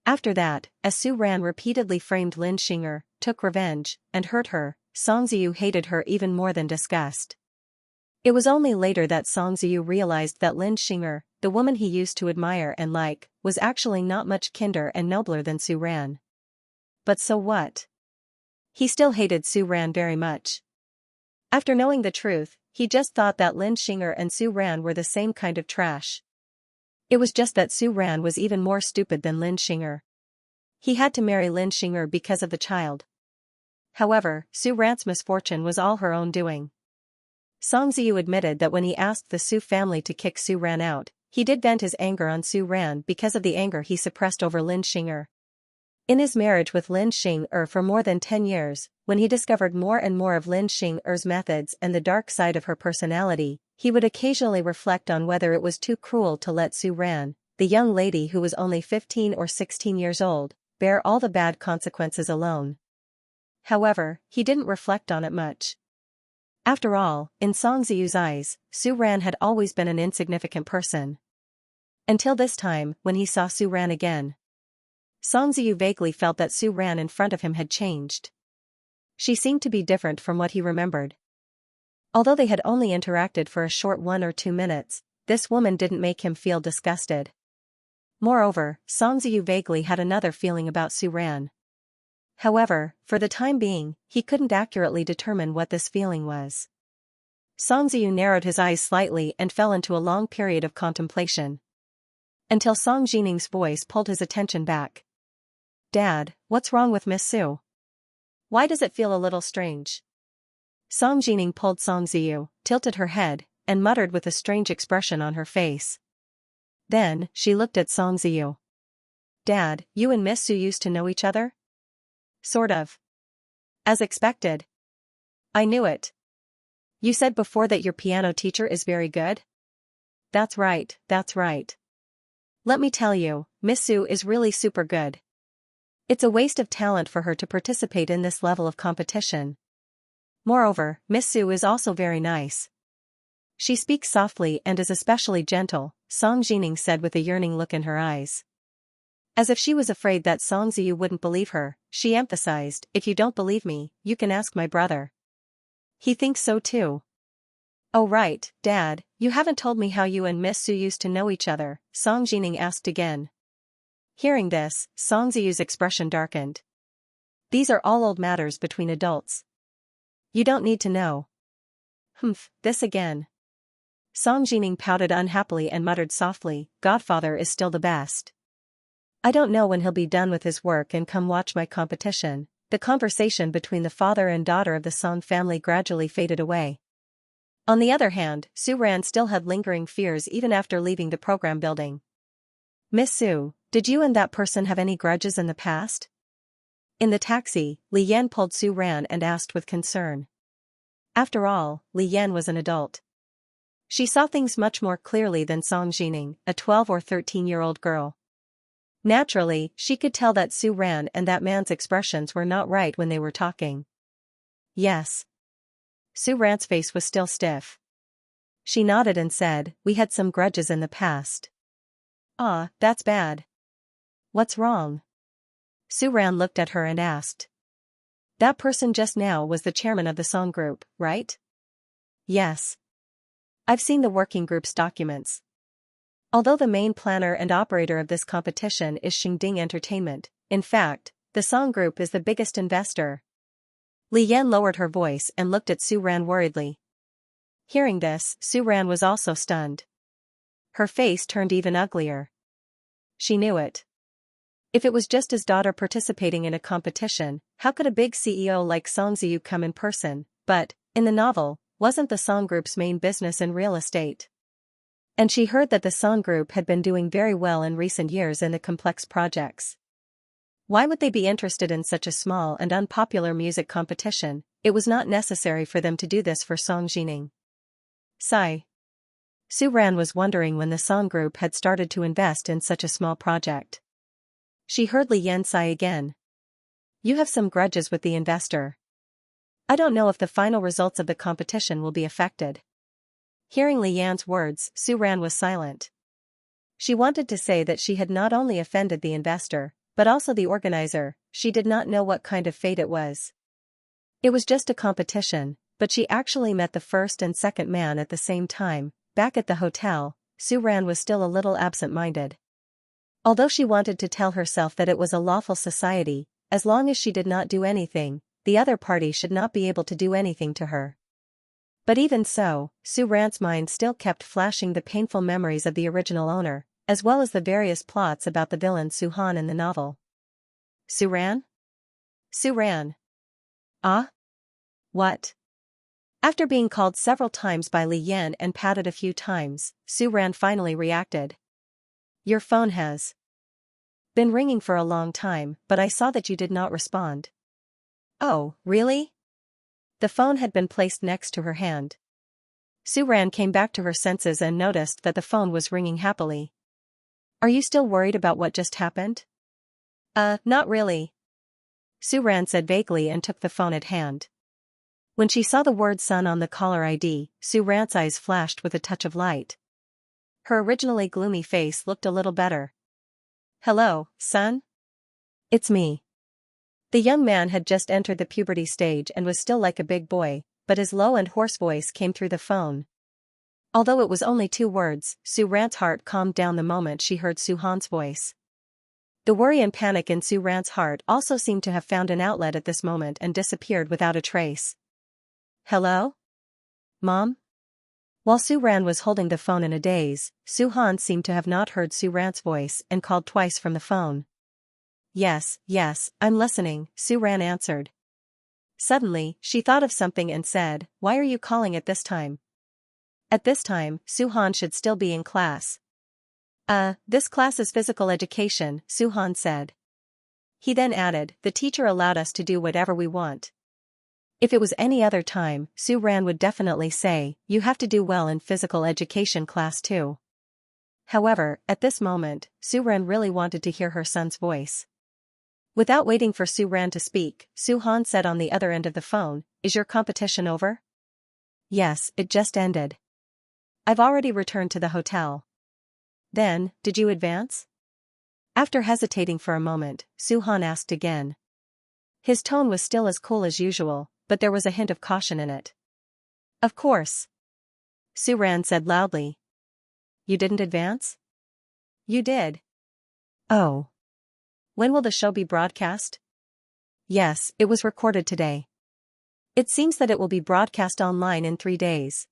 After that, as Su Ran repeatedly framed Lin Xing'er, took revenge, and hurt her, Song Ziyu hated her even more than disgust. It was only later that Song Ziyu realized that Lin Xing'er, the woman he used to admire and like, was actually not much kinder and nobler than Su Ran. But so what? He still hated Su Ran very much. After knowing the truth, he just thought that Lin Xing'er and Su Ran were the same kind of trash. It was just that Su Ran was even more stupid than Lin Xing'er. He had to marry Lin Xing'er because of the child. However, Su Ran's misfortune was all her own doing. Song Ziyu admitted that when he asked the Su family to kick Su Ran out, he did vent his anger on Su Ran because of the anger he suppressed over Lin Xing'er. In his marriage with Lin Xing'er for more than 10 years, when he discovered more and more of Lin Xing'er's methods and the dark side of her personality, he would occasionally reflect on whether it was too cruel to let Su Ran, the young lady who was only 15 or 16 years old, bear all the bad consequences alone. However, he didn't reflect on it much. After all, in Song Ziyu's eyes, Su Ran had always been an insignificant person. Until this time, when he saw Su Ran again. Song Ziyu vaguely felt that Su Ran in front of him had changed. She seemed to be different from what he remembered. Although they had only interacted for a short 1 or 2 minutes, this woman didn't make him feel disgusted. Moreover, Song Ziyu vaguely had another feeling about Su Ran. However, for the time being, he couldn't accurately determine what this feeling was. Song Ziyu narrowed his eyes slightly and fell into a long period of contemplation. Until Song Jining's voice pulled his attention back. "Dad, what's wrong with Miss Su? Why does it feel a little strange?" Song Jining pulled Song Ziyu, tilted her head, and muttered with a strange expression on her face. Then, she looked at Song Ziyu. "Dad, you and Miss Su used to know each other?" "Sort of. As expected." "I knew it. You said before that your piano teacher is very good?" That's right, that's right. Let me tell you, Miss Su is really super good. It's a waste of talent for her to participate in this level of competition. Moreover, Miss Su is also very nice. She speaks softly and is especially gentle," Song Jining said with a yearning look in her eyes. As if she was afraid that Song Ziyu wouldn't believe her, she emphasized, "If you don't believe me, you can ask my brother. He thinks so too." "Oh right, Dad, you haven't told me how you and Miss Su used to know each other," Song Jining asked again. Hearing this, Song Ziyu's expression darkened. "These are all old matters between adults. You don't need to know." "Humph, this again." Song Jining pouted unhappily and muttered softly, "Godfather is still the best. I don't know when he'll be done with his work and come watch my competition." The conversation between the father and daughter of the Song family gradually faded away. On the other hand, Su Ran still had lingering fears even after leaving the program building. "Miss Su, did you and that person have any grudges in the past?" In the taxi, Li Yan pulled Su Ran and asked with concern. After all, Li Yan was an adult. She saw things much more clearly than Song Jining, a 12 or 13-year-old girl. Naturally, she could tell that Su Ran and that man's expressions were not right when they were talking. "Yes." Su Ran's face was still stiff. She nodded and said, "We had some grudges in the past." "Ah, that's bad. What's wrong?" Su Ran looked at her and asked. "That person just now was the chairman of the Song group, right?" "Yes. I've seen the working group's documents. Although the main planner and operator of this competition is Xingding Entertainment, in fact, the Song group is the biggest investor." Li Yan lowered her voice and looked at Su Ran worriedly. Hearing this, Su Ran was also stunned. Her face turned even uglier. She knew it. If it was just his daughter participating in a competition, how could a big CEO like Song Ziyu come in person? But, in the novel, wasn't the Song group's main business in real estate? And she heard that the Song group had been doing very well in recent years in the complex projects. Why would they be interested in such a small and unpopular music competition? It was not necessary for them to do this for Song Jining. Sigh. Su Ran was wondering when the song group had started to invest in such a small project. She heard Li Yan sigh again. You have some grudges with the investor. I don't know if the final results of the competition will be affected. Hearing Li Yan's words, Su Ran was silent. She wanted to say that she had not only offended the investor, but also the organizer. She did not know what kind of fate it was. It was just a competition, but she actually met the first and second man at the same time. Back at the hotel, Su Ran was still a little absent-minded. Although she wanted to tell herself that it was a lawful society, as long as she did not do anything, the other party should not be able to do anything to her. But even so, Su Ran's mind still kept flashing the painful memories of the original owner, as well as the various plots about the villain Su Han in the novel. Su Ran? Su Ran. Ah? What? After being called several times by Li Yan and patted a few times, Su Ran finally reacted. Your phone has been ringing for a long time, but I saw that you did not respond. Oh, really? The phone had been placed next to her hand. Su Ran came back to her senses and noticed that the phone was ringing happily. Are you still worried about what just happened? Not really. Su Ran said vaguely and took the phone at hand. When she saw the word son on the caller ID, Su Ran's eyes flashed with a touch of light. Her originally gloomy face looked a little better. Hello, son? It's me. The young man had just entered the puberty stage and was still like a big boy, but his low and hoarse voice came through the phone. Although it was only 2 words, Su Ran's heart calmed down the moment she heard Su Han's voice. The worry and panic in Su Ran's heart also seemed to have found an outlet at this moment and disappeared without a trace. Hello? Mom? While Su Ran was holding the phone in a daze, Su Han seemed to have not heard Su Ran's voice and called twice from the phone. Yes, I'm listening, Su Ran answered. Suddenly, she thought of something and said, Why are you calling at this time? At this time, Su Han should still be in class. This class is physical education, Su Han said. He then added, the teacher allowed us to do whatever we want. If it was any other time, Su Ran would definitely say, you have to do well in physical education class too. However, at this moment, Su Ran really wanted to hear her son's voice. Without waiting for Su Ran to speak, Su Han said on the other end of the phone, Is your competition over? Yes, it just ended. I've already returned to the hotel. Then, did you advance? After hesitating for a moment, Su Han asked again. His tone was still as cool as usual, but there was a hint of caution in it. Of course. Su Ran said loudly. You didn't advance? You did. Oh. When will the show be broadcast? Yes, it was recorded today. It seems that it will be broadcast online in 3 days.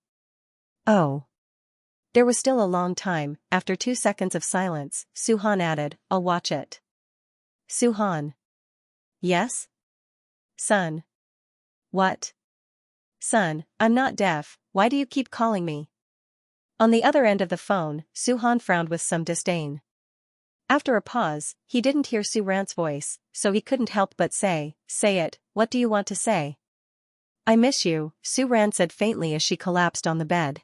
Oh. There was still a long time. After 2 seconds of silence, Su Han added, I'll watch it. Su Han. Yes? Son. What? Son, I'm not deaf, why do you keep calling me? On the other end of the phone, Su Han frowned with some disdain. After a pause, he didn't hear Su Ran's voice, so he couldn't help but say it, what do you want to say? I miss you, Su Ran said faintly as she collapsed on the bed.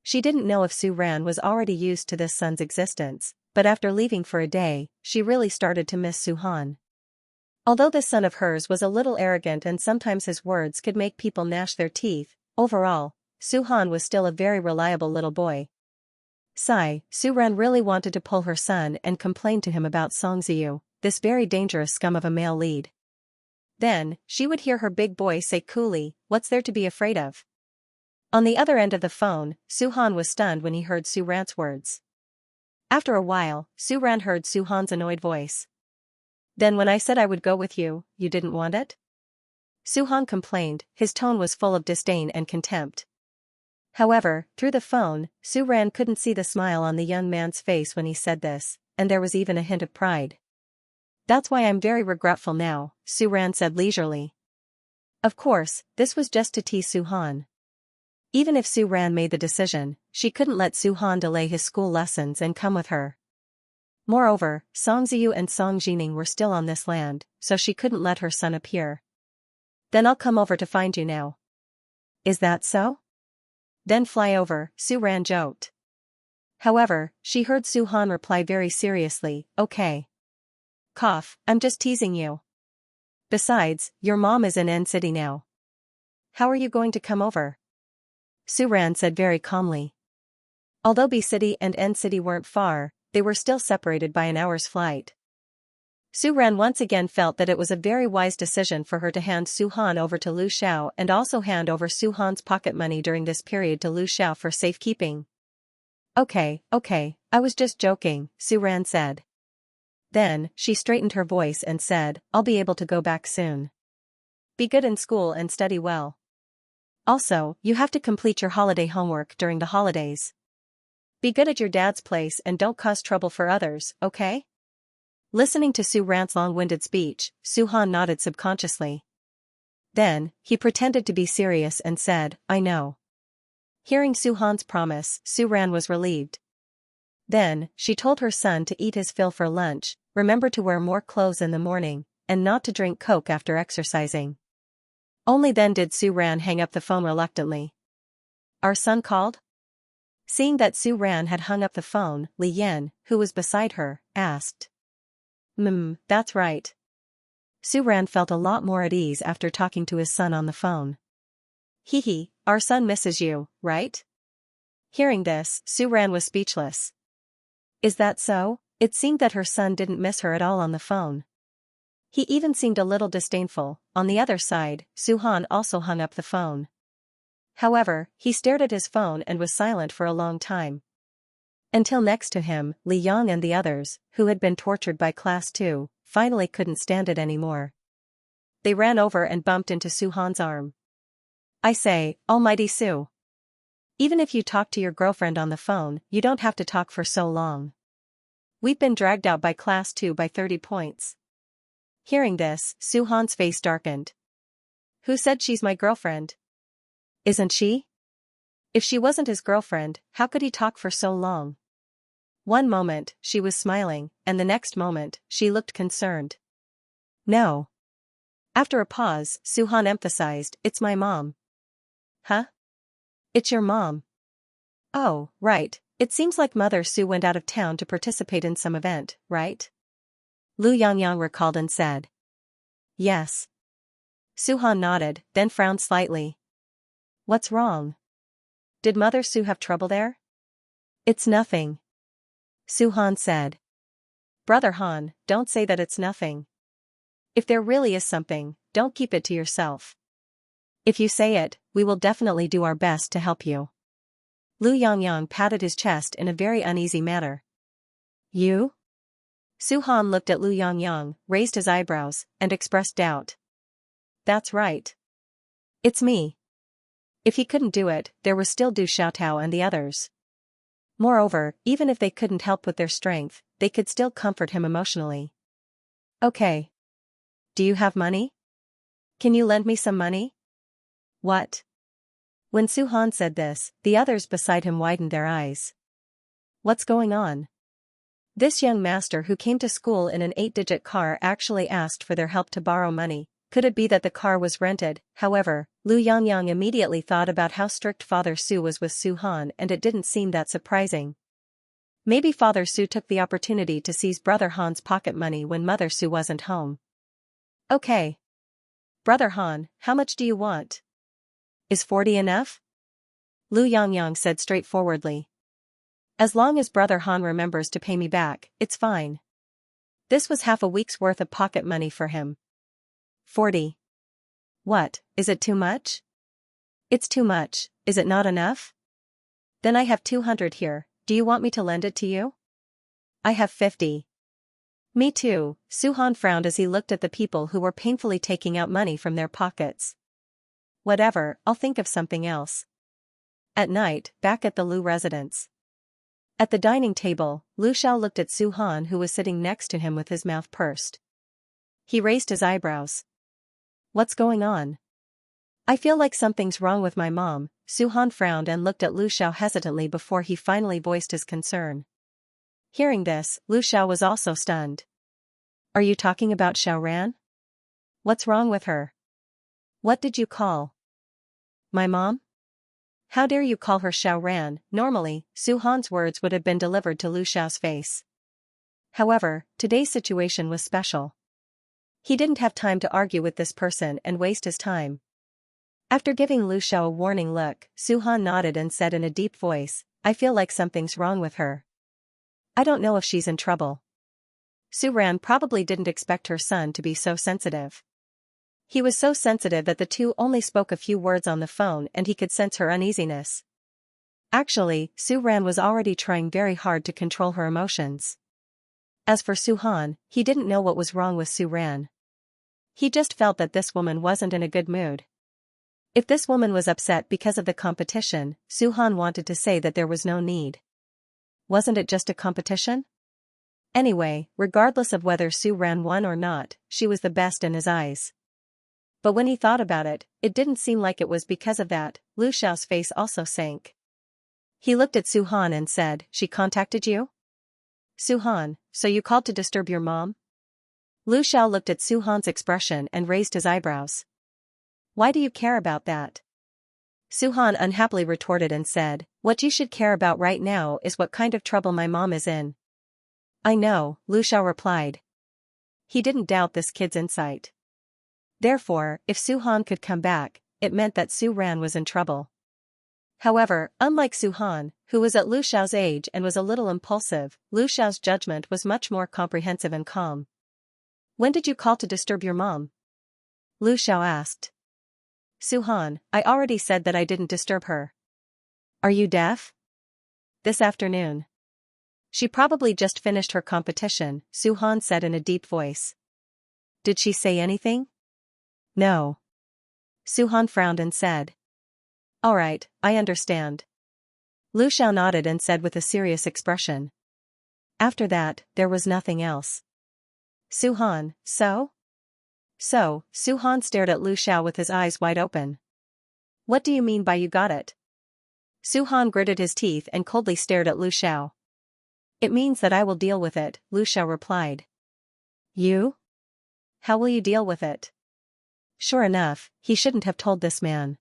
She didn't know if Su Ran was already used to this son's existence, but after leaving for a day, she really started to miss Su Han. Although this son of hers was a little arrogant and sometimes his words could make people gnash their teeth, overall, Su Han was still a very reliable little boy. Sigh, Su Ran really wanted to pull her son and complain to him about Song Ziyu, this very dangerous scum of a male lead. Then, she would hear her big boy say coolly, what's there to be afraid of? On the other end of the phone, Su Han was stunned when he heard Su Ran's words. After a while, Su Ran heard Su Han's annoyed voice. Then when I said I would go with you, you didn't want it? Su Han complained, his tone was full of disdain and contempt. However, through the phone, Su Ran couldn't see the smile on the young man's face when he said this, and there was even a hint of pride. That's why I'm very regretful now, Su Ran said leisurely. Of course, this was just to tease Su Han. Even if Su Ran made the decision, she couldn't let Su Han delay his school lessons and come with her. Moreover, Song Ziyu and Song Jining were still on this land, so she couldn't let her son appear. Then I'll come over to find you now. Is that so? Then fly over, Su Ran joked. However, she heard Su Han reply very seriously, okay. Cough, I'm just teasing you. Besides, your mom is in N City now. How are you going to come over? Su Ran said very calmly. Although B City and N City weren't far, they were still separated by an hour's flight. Su Ran once again felt that it was a very wise decision for her to hand Su Han over to Lu Xiao and also hand over Su Han's pocket money during this period to Lu Xiao for safekeeping. Okay, I was just joking, Su Ran said. Then, she straightened her voice and said, I'll be able to go back soon. Be good in school and study well. Also, you have to complete your holiday homework during the holidays. Be good at your dad's place and don't cause trouble for others, okay? Listening to Su Ran's long-winded speech, Su Han nodded subconsciously. Then, he pretended to be serious and said, I know. Hearing Su Han's promise, Su Ran was relieved. Then, she told her son to eat his fill for lunch, remember to wear more clothes in the morning, and not to drink Coke after exercising. Only then did Su Ran hang up the phone reluctantly. Our son called? Seeing that Su Ran had hung up the phone, Li Yan, who was beside her, asked. That's right. Su Ran felt a lot more at ease after talking to his son on the phone. Hee, our son misses you, right? Hearing this, Su Ran was speechless. Is that so? It seemed that her son didn't miss her at all on the phone. He even seemed a little disdainful. On the other side, Su Han also hung up the phone. However, he stared at his phone and was silent for a long time. Until next to him, Li Yang and the others, who had been tortured by Class 2, finally couldn't stand it anymore. They ran over and bumped into Su Han's arm. I say, Almighty Su. Even if you talk to your girlfriend on the phone, you don't have to talk for so long. We've been dragged out by Class 2 by 30 points. Hearing this, Su Han's face darkened. Who said she's my girlfriend? Isn't she? If she wasn't his girlfriend, how could he talk for so long? One moment, she was smiling, and the next moment, she looked concerned. No. After a pause, Su Han emphasized, it's my mom. Huh? It's your mom. Oh, right, it seems like Mother Su went out of town to participate in some event, right? Lu Yangyang recalled and said. Yes. Su Han nodded, then frowned slightly. What's wrong? Did Mother Su have trouble there? It's nothing. Su Han said. Brother Han, don't say that it's nothing. If there really is something, don't keep it to yourself. If you say it, we will definitely do our best to help you. Lu Yangyang patted his chest in a very uneasy manner. You? Su Han looked at Lu Yangyang, raised his eyebrows, and expressed doubt. That's right. It's me. If he couldn't do it, there was still Du Xiaotao and the others. Moreover, even if they couldn't help with their strength, they could still comfort him emotionally. Okay. Do you have money? Can you lend me some money? What? When Su Han said this, the others beside him widened their eyes. What's going on? This young master who came to school in an 8-digit car actually asked for their help to borrow money. Could it be that the car was rented? However, Lu Yangyang immediately thought about how strict Father Su was with Su Han and it didn't seem that surprising. Maybe Father Su took the opportunity to seize Brother Han's pocket money when Mother Su wasn't home. Okay. Brother Han, how much do you want? Is 40 enough? Lu Yangyang said straightforwardly. As long as Brother Han remembers to pay me back, it's fine. This was half a week's worth of pocket money for him. 40. What, is it too much? It's too much, is it not enough? Then I have 200 here, do you want me to lend it to you? I have 50. Me too, Su Han frowned as he looked at the people who were painfully taking out money from their pockets. Whatever, I'll think of something else. At night, back at the Lu residence. At the dining table, Lu Xiao looked at Su Han who was sitting next to him with his mouth pursed. He raised his eyebrows. What's going on? I feel like something's wrong with my mom. Su Han frowned and looked at Lu Xiao hesitantly before he finally voiced his concern. Hearing this, Lu Xiao was also stunned. Are you talking about Xiaoran? What's wrong with her? What did you call my mom? How dare you call her Xiaoran? Normally, Su Han's words would have been delivered to Lu Xiao's face. However, today's situation was special. He didn't have time to argue with this person and waste his time. After giving Lu Xiao a warning look, Su Han nodded and said in a deep voice, I feel like something's wrong with her. I don't know if she's in trouble. Su Ran probably didn't expect her son to be so sensitive. He was so sensitive that the two only spoke a few words on the phone and he could sense her uneasiness. Actually, Su Ran was already trying very hard to control her emotions. As for Su Han, he didn't know what was wrong with Su Ran. He just felt that this woman wasn't in a good mood. If this woman was upset because of the competition, Su Han wanted to say that there was no need. Wasn't it just a competition? Anyway, regardless of whether Su Ran won or not, she was the best in his eyes. But when he thought about it, it didn't seem like it was because of that. Lu Xiao's face also sank. He looked at Su Han and said, She contacted you? Su Han, so you called to disturb your mom? Lu Xiao looked at Su Han's expression and raised his eyebrows. Why do you care about that? Su Han unhappily retorted and said, What you should care about right now is what kind of trouble my mom is in. I know, Lu Xiao replied. He didn't doubt this kid's insight. Therefore, if Su Han could come back, it meant that Su Ran was in trouble. However, unlike Su Han, who was at Lu Xiao's age and was a little impulsive, Lu Xiao's judgment was much more comprehensive and calm. When did you call to disturb your mom? Lu Xiao asked. Su Han, I already said that I didn't disturb her. Are you deaf? This afternoon. She probably just finished her competition, Su Han said in a deep voice. Did she say anything? No. Su Han frowned and said. All right, I understand. Lu Xiao nodded and said with a serious expression. After that, there was nothing else. Su Han, so? So, Su Han stared at Lu Xiao with his eyes wide open. What do you mean by you got it? Su Han gritted his teeth and coldly stared at Lu Xiao. It means that I will deal with it, Lu Xiao replied. You? How will you deal with it? Sure enough, he shouldn't have told this man.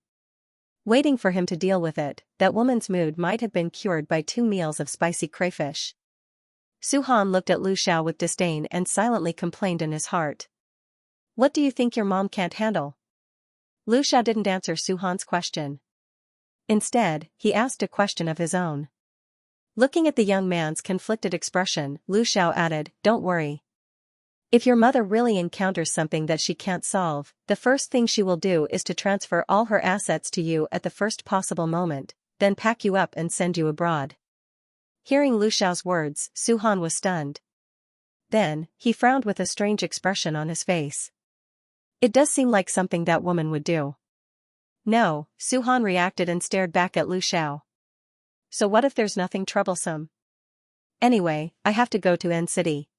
Waiting for him to deal with it, that woman's mood might have been cured by 2 meals of spicy crayfish. Su Han looked at Lu Xiao with disdain and silently complained in his heart. What do you think your mom can't handle? Lu Xiao didn't answer Su Han's question. Instead, he asked a question of his own. Looking at the young man's conflicted expression, Lu Xiao added, Don't worry. If your mother really encounters something that she can't solve, the first thing she will do is to transfer all her assets to you at the first possible moment, then pack you up and send you abroad. Hearing Lu Xiao's words, Su Han was stunned. Then, he frowned with a strange expression on his face. It does seem like something that woman would do. No, Su Han reacted and stared back at Lu Xiao. So what if there's nothing troublesome? Anyway, I have to go to N City.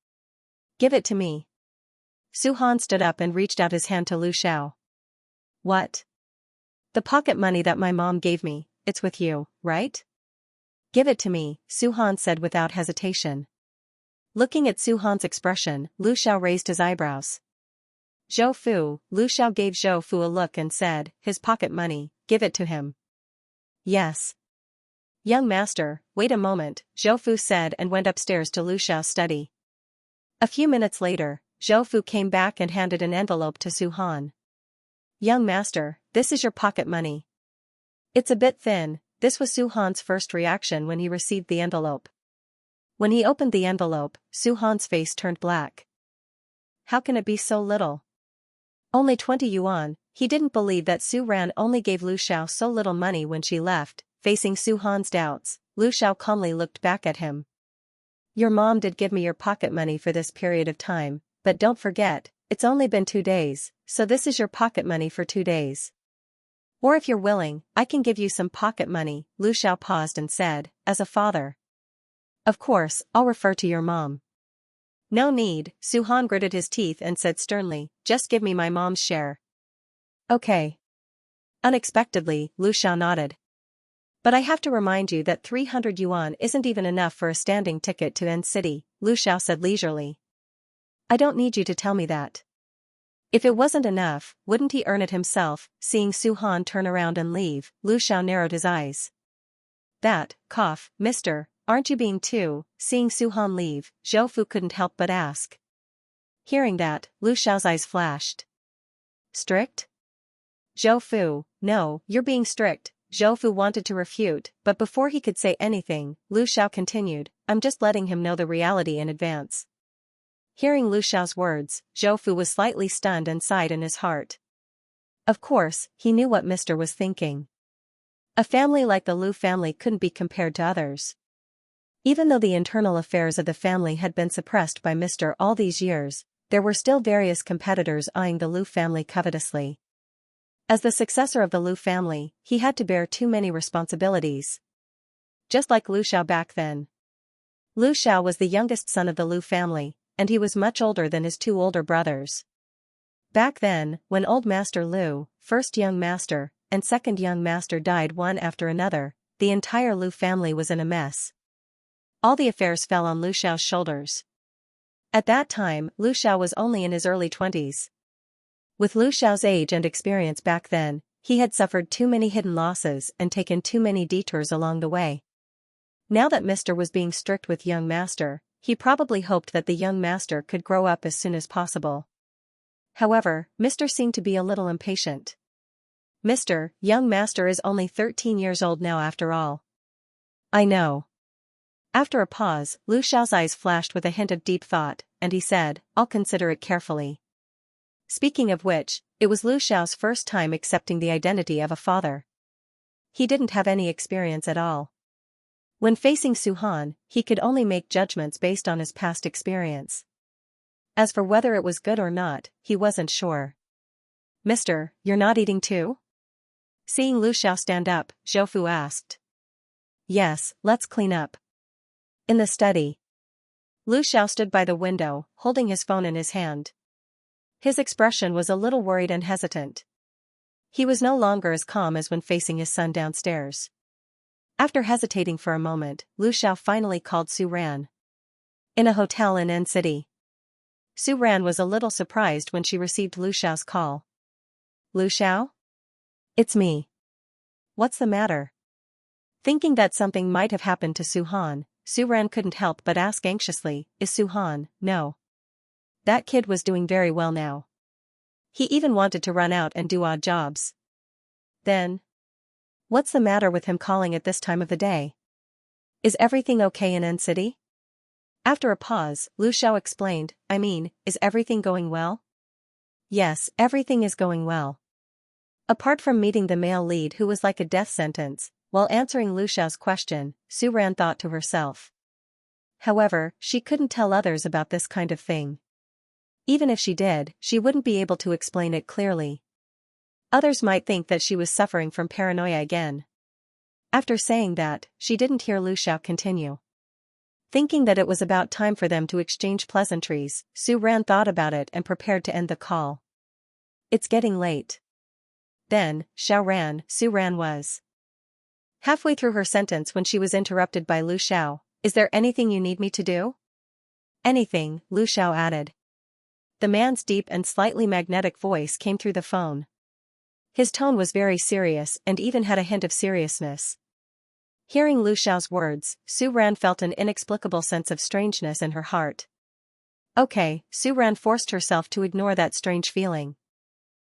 Give it to me. Su Han stood up and reached out his hand to Lu Xiao. What? The pocket money that my mom gave me, it's with you, right? Give it to me, Su Han said without hesitation. Looking at Su Han's expression, Lu Xiao raised his eyebrows. Zhou Fu, Lu Xiao gave Zhou Fu a look and said, His pocket money, give it to him. Yes. Young master, wait a moment, Zhou Fu said and went upstairs to Lu Xiao's study. A few minutes later, Zhou Fu came back and handed an envelope to Su Han. Young master, this is your pocket money. It's a bit thin. This was Su Han's first reaction when he received the envelope. When he opened the envelope, Su Han's face turned black. How can it be so little? Only 20 yuan. He didn't believe that Su Ran only gave Lu Xiao so little money when she left. Facing Su Han's doubts, Lu Xiao calmly looked back at him. Your mom did give me your pocket money for this period of time, but don't forget, it's only been 2 days, so this is your pocket money for 2 days. Or if you're willing, I can give you some pocket money, Lu Xiao paused and said, as a father. Of course, I'll refer to your mom. No need, Su Han gritted his teeth and said sternly, just give me my mom's share. Okay. Unexpectedly, Lu Xiao nodded. But I have to remind you that 300 yuan isn't even enough for a standing ticket to N City, Lu Xiao said leisurely. I don't need you to tell me that. If it wasn't enough, wouldn't he earn it himself? Seeing Su Han turn around and leave, Lu Xiao narrowed his eyes. Mister, aren't you being too? Seeing Su Han leave, Zhou Fu couldn't help but ask. Hearing that, Lu Xiao's eyes flashed. Strict? Zhou Fu, no, you're being strict. Zhou Fu wanted to refute, but before he could say anything, Lu Xiao continued, I'm just letting him know the reality in advance. Hearing Lu Xiao's words, Zhou Fu was slightly stunned and sighed in his heart. Of course, he knew what Mr. was thinking. A family like the Lu family couldn't be compared to others. Even though the internal affairs of the family had been suppressed by Mr. all these years, there were still various competitors eyeing the Lu family covetously. As the successor of the Lu family, he had to bear too many responsibilities. Just like Lu Xiao back then. Lu Xiao was the youngest son of the Lu family, and he was much older than his two older brothers. Back then, when Old Master Lu, first young master, and second young master died one after another, the entire Lu family was in a mess. All the affairs fell on Lu Xiao's shoulders. At that time, Lu Xiao was only in his early 20s. With Lu Xiao's age and experience back then, he had suffered too many hidden losses and taken too many detours along the way. Now that Mr. was being strict with young master, he probably hoped that the young master could grow up as soon as possible. However, Mr. seemed to be a little impatient. Young master is only 13 years old now after all. I know. After a pause, Lu Xiao's eyes flashed with a hint of deep thought, and he said, I'll consider it carefully. Speaking of which, it was Lu Xiao's first time accepting the identity of a father. He didn't have any experience at all. When facing Su Han, he could only make judgments based on his past experience. As for whether it was good or not, he wasn't sure. Mister, you're not eating too? Seeing Lu Xiao stand up, Zhou Fu asked. Yes, let's clean up. In the study. Lu Xiao stood by the window, holding his phone in his hand. His expression was a little worried and hesitant. He was no longer as calm as when facing his son downstairs. After hesitating for a moment, Lu Xiao finally called Su Ran. In a hotel in N City. Su Ran was a little surprised when she received Lu Xiao's call. Lu Xiao? It's me. What's the matter? Thinking that something might have happened to Su Han, Su Ran couldn't help but ask anxiously, is Su Han? No. That kid was doing very well now. He even wanted to run out and do odd jobs. Then? What's the matter with him calling at this time of the day? Is everything okay in N City? After a pause, Lu Xiao explained, is everything going well? Yes, everything is going well. Apart from meeting the male lead who was like a death sentence, while answering Lu Xiao's question, Su Ran thought to herself. However, she couldn't tell others about this kind of thing. Even if she did, she wouldn't be able to explain it clearly. Others might think that she was suffering from paranoia again. After saying that, she didn't hear Lu Xiao continue. Thinking that it was about time for them to exchange pleasantries, Su Ran thought about it and prepared to end the call. It's getting late. Then, Su Ran was halfway through her sentence when she was interrupted by Lu Xiao. Is there anything you need me to do? Anything, Lu Xiao added. The man's deep and slightly magnetic voice came through the phone. His tone was very serious and even had a hint of seriousness. Hearing Lu Xiao's words, Su Ran felt an inexplicable sense of strangeness in her heart. Okay, Su Ran forced herself to ignore that strange feeling.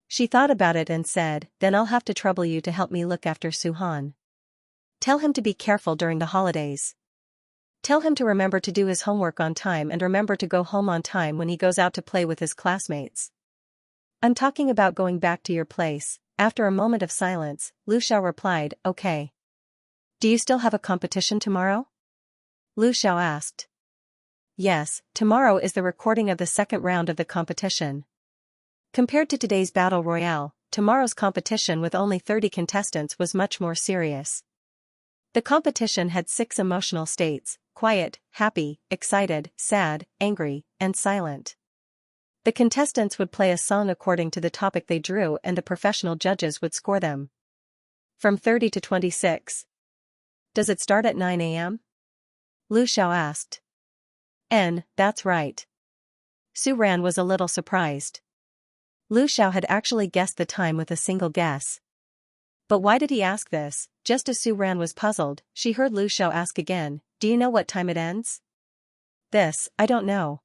She thought about it and said, then I'll have to trouble you to help me look after Su Han. Tell him to be careful during the holidays. Tell him to remember to do his homework on time and remember to go home on time when he goes out to play with his classmates. I'm talking about going back to your place. After a moment of silence, Lu Xiao replied, okay. Do you still have a competition tomorrow? Lu Xiao asked. Yes, tomorrow is the recording of the second round of the competition. Compared to today's battle royale, tomorrow's competition with only 30 contestants was much more serious. The competition had 6 emotional states: quiet, happy, excited, sad, angry, and silent. The contestants would play a song according to the topic they drew and the professional judges would score them. From 30 to 26. Does it start at 9 a.m.? Lu Xiao asked. That's right. Su Ran was a little surprised. Lu Xiao had actually guessed the time with a single guess. But why did he ask this? Just as Su Ran was puzzled, she heard Lu Xiao ask again, do you know what time it ends? This, I don't know.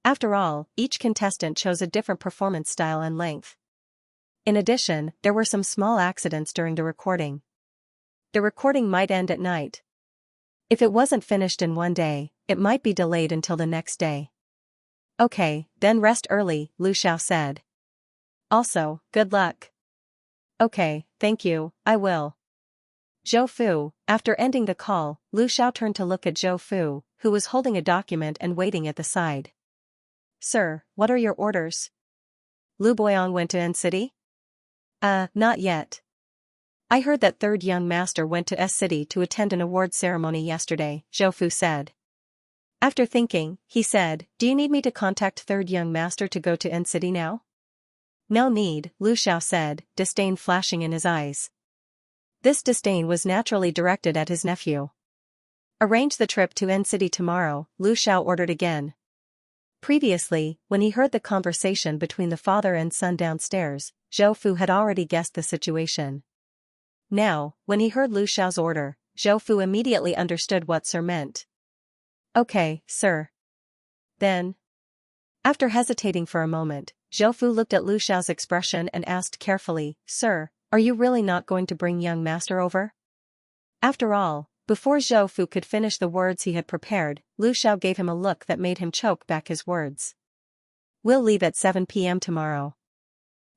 After all, each contestant chose a different performance style and length. In addition, there were some small accidents during the recording. The recording might end at night. If it wasn't finished in one day, it might be delayed until the next day. Okay, then rest early, Lu Xiao said. Also, good luck. Okay, thank you, I will. Zhou Fu, after ending the call, Lu Xiao turned to look at Zhou Fu, who was holding a document and waiting at the side. Sir, what are your orders? Lu Boyong went to N City? Not yet. I heard that third young master went to S City to attend an award ceremony yesterday, Zhou Fu said. After thinking, he said, do you need me to contact third young master to go to N City now? No need, Lu Xiao said, disdain flashing in his eyes. This disdain was naturally directed at his nephew. Arrange the trip to N City tomorrow, Lu Xiao ordered again. Previously, when he heard the conversation between the father and son downstairs, Zhou Fu had already guessed the situation. Now, when he heard Lu Xiao's order, Zhou Fu immediately understood what Sir meant. Okay, sir. Then. After hesitating for a moment, Zhou Fu looked at Lu Xiao's expression and asked carefully, Sir, are you really not going to bring young master over? After all, before Zhou Fu could finish the words he had prepared, Lu Xiao gave him a look that made him choke back his words. We'll leave at 7 p.m. tomorrow.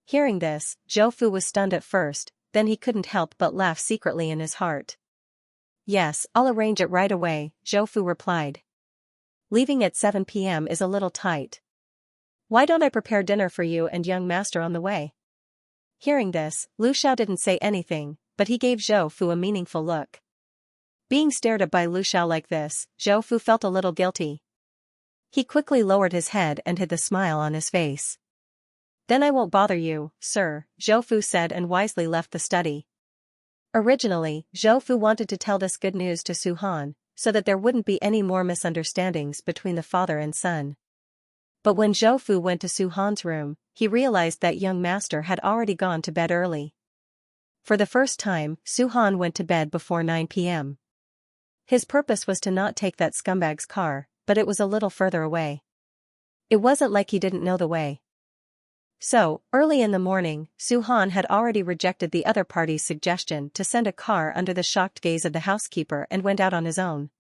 Hearing this, Zhou Fu was stunned at first, then he couldn't help but laugh secretly in his heart. Yes, I'll arrange it right away, Zhou Fu replied. Leaving at 7 p.m. is a little tight. Why don't I prepare dinner for you and young master on the way? Hearing this, Lu Xiao didn't say anything, but he gave Zhou Fu a meaningful look. Being stared at by Lu Xiao like this, Zhou Fu felt a little guilty. He quickly lowered his head and hid the smile on his face. Then I won't bother you, sir, Zhou Fu said and wisely left the study. Originally, Zhou Fu wanted to tell this good news to Su Han, so that there wouldn't be any more misunderstandings between the father and son. But when Zhou Fu went to Su Han's room, he realized that young master had already gone to bed early. For the first time, Su Han went to bed before 9 p.m. His purpose was to not take that scumbag's car, but it was a little further away. It wasn't like he didn't know the way. So, early in the morning, Su Han had already rejected the other party's suggestion to send a car under the shocked gaze of the housekeeper and went out on his own.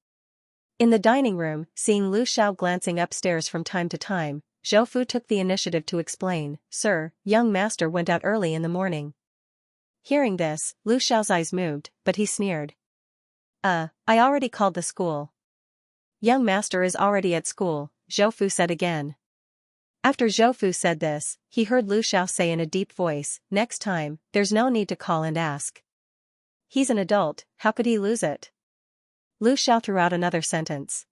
In the dining room, seeing Lu Xiao glancing upstairs from time to time, Zhou Fu took the initiative to explain, Sir, young master went out early in the morning. Hearing this, Lu Xiao's eyes moved, but he sneered. I already called the school. Young master is already at school, Zhou Fu said again. After Zhou Fu said this, he heard Lu Xiao say in a deep voice, next time, there's no need to call and ask. He's an adult, how could he lose it? Lu Xiao threw out another sentence.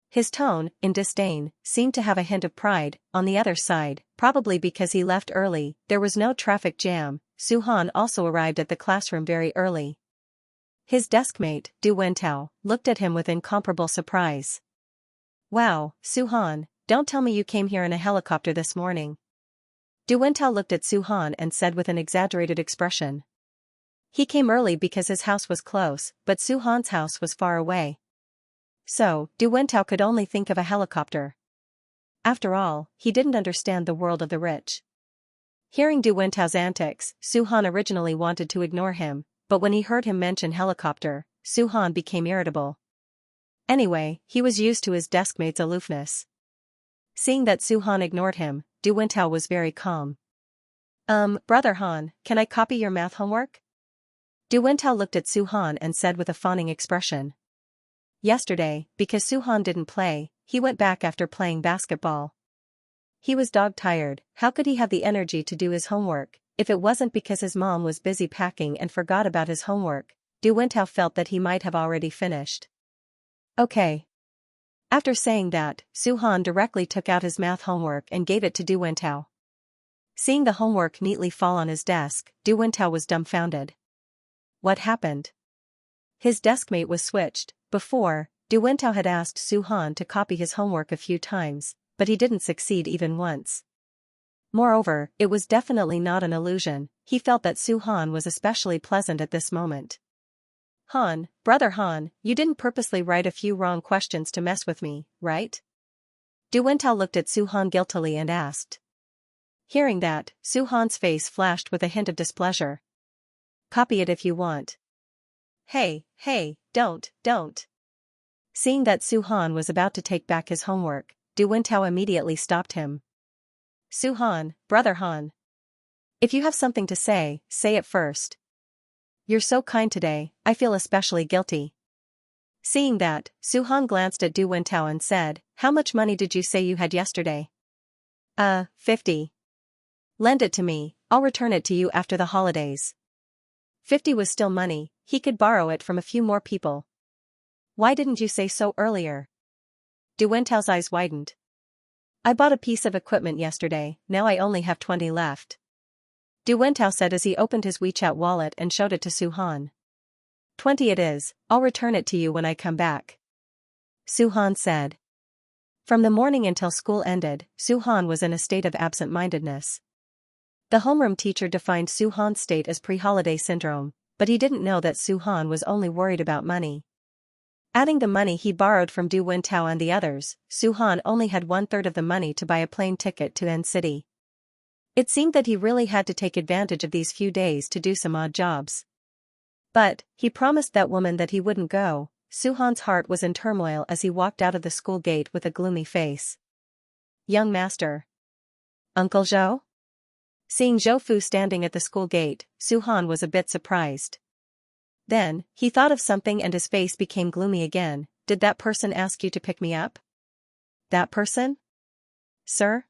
His tone, in disdain, seemed to have a hint of pride. On the other side, probably because he left early, there was no traffic jam. Su Han also arrived at the classroom very early. His deskmate, Du Wentao, looked at him with incomparable surprise. Wow, Su Han, don't tell me you came here in a helicopter this morning. Du Wentao looked at Su Han and said with an exaggerated expression. He came early because his house was close, but Su Han's house was far away. So, Du Wentao could only think of a helicopter. After all, he didn't understand the world of the rich. Hearing Du Wentao's antics, Su Han originally wanted to ignore him, but when he heard him mention helicopter, Su Han became irritable. Anyway, he was used to his deskmate's aloofness. Seeing that Su Han ignored him, Du Wentao was very calm. Brother Han, can I copy your math homework? Du Wentao looked at Su Han and said with a fawning expression. Yesterday, because Su Han didn't play, he went back after playing basketball. He was dog-tired. How could he have the energy to do his homework, if it wasn't because his mom was busy packing and forgot about his homework? Du Wentao felt that he might have already finished. Okay. After saying that, Su Han directly took out his math homework and gave it to Du Wentao. Seeing the homework neatly fall on his desk, Du Wentao was dumbfounded. What happened? His deskmate was switched. Before, Du Wentao had asked Su Han to copy his homework a few times, but he didn't succeed even once. Moreover, it was definitely not an illusion. He felt that Su Han was especially pleasant at this moment. Han, brother Han, you didn't purposely write a few wrong questions to mess with me, right? Du Wentao looked at Su Han guiltily and asked. Hearing that, Su Han's face flashed with a hint of displeasure. Copy it if you want. Hey, don't. Seeing that Su Han was about to take back his homework, Du Wentao immediately stopped him. Su Han, brother Han. If you have something to say, say it first. You're so kind today, I feel especially guilty. Seeing that, Su Han glanced at Du Wentao and said, how much money did you say you had yesterday? 50. Lend it to me, I'll return it to you after the holidays. 50 was still money, he could borrow it from a few more people. Why didn't you say so earlier? Du Wentao's eyes widened. I bought a piece of equipment yesterday, now I only have 20 left. Du Wentao said as he opened his WeChat wallet and showed it to Su Han. 20 it is, I'll return it to you when I come back. Su Han said. From the morning until school ended, Su Han was in a state of absent-mindedness. The homeroom teacher defined Su Han's state as pre-holiday syndrome, but he didn't know that Su Han was only worried about money. Adding the money he borrowed from Du Wentao and the others, Su Han only had 1/3 of the money to buy a plane ticket to N City. It seemed that he really had to take advantage of these few days to do some odd jobs. But, he promised that woman that he wouldn't go. Su Han's heart was in turmoil as he walked out of the school gate with a gloomy face. Young master. Uncle Zhou? Seeing Zhou Fu standing at the school gate, Su Han was a bit surprised. Then, he thought of something and his face became gloomy again. Did that person ask you to pick me up? That person? Sir?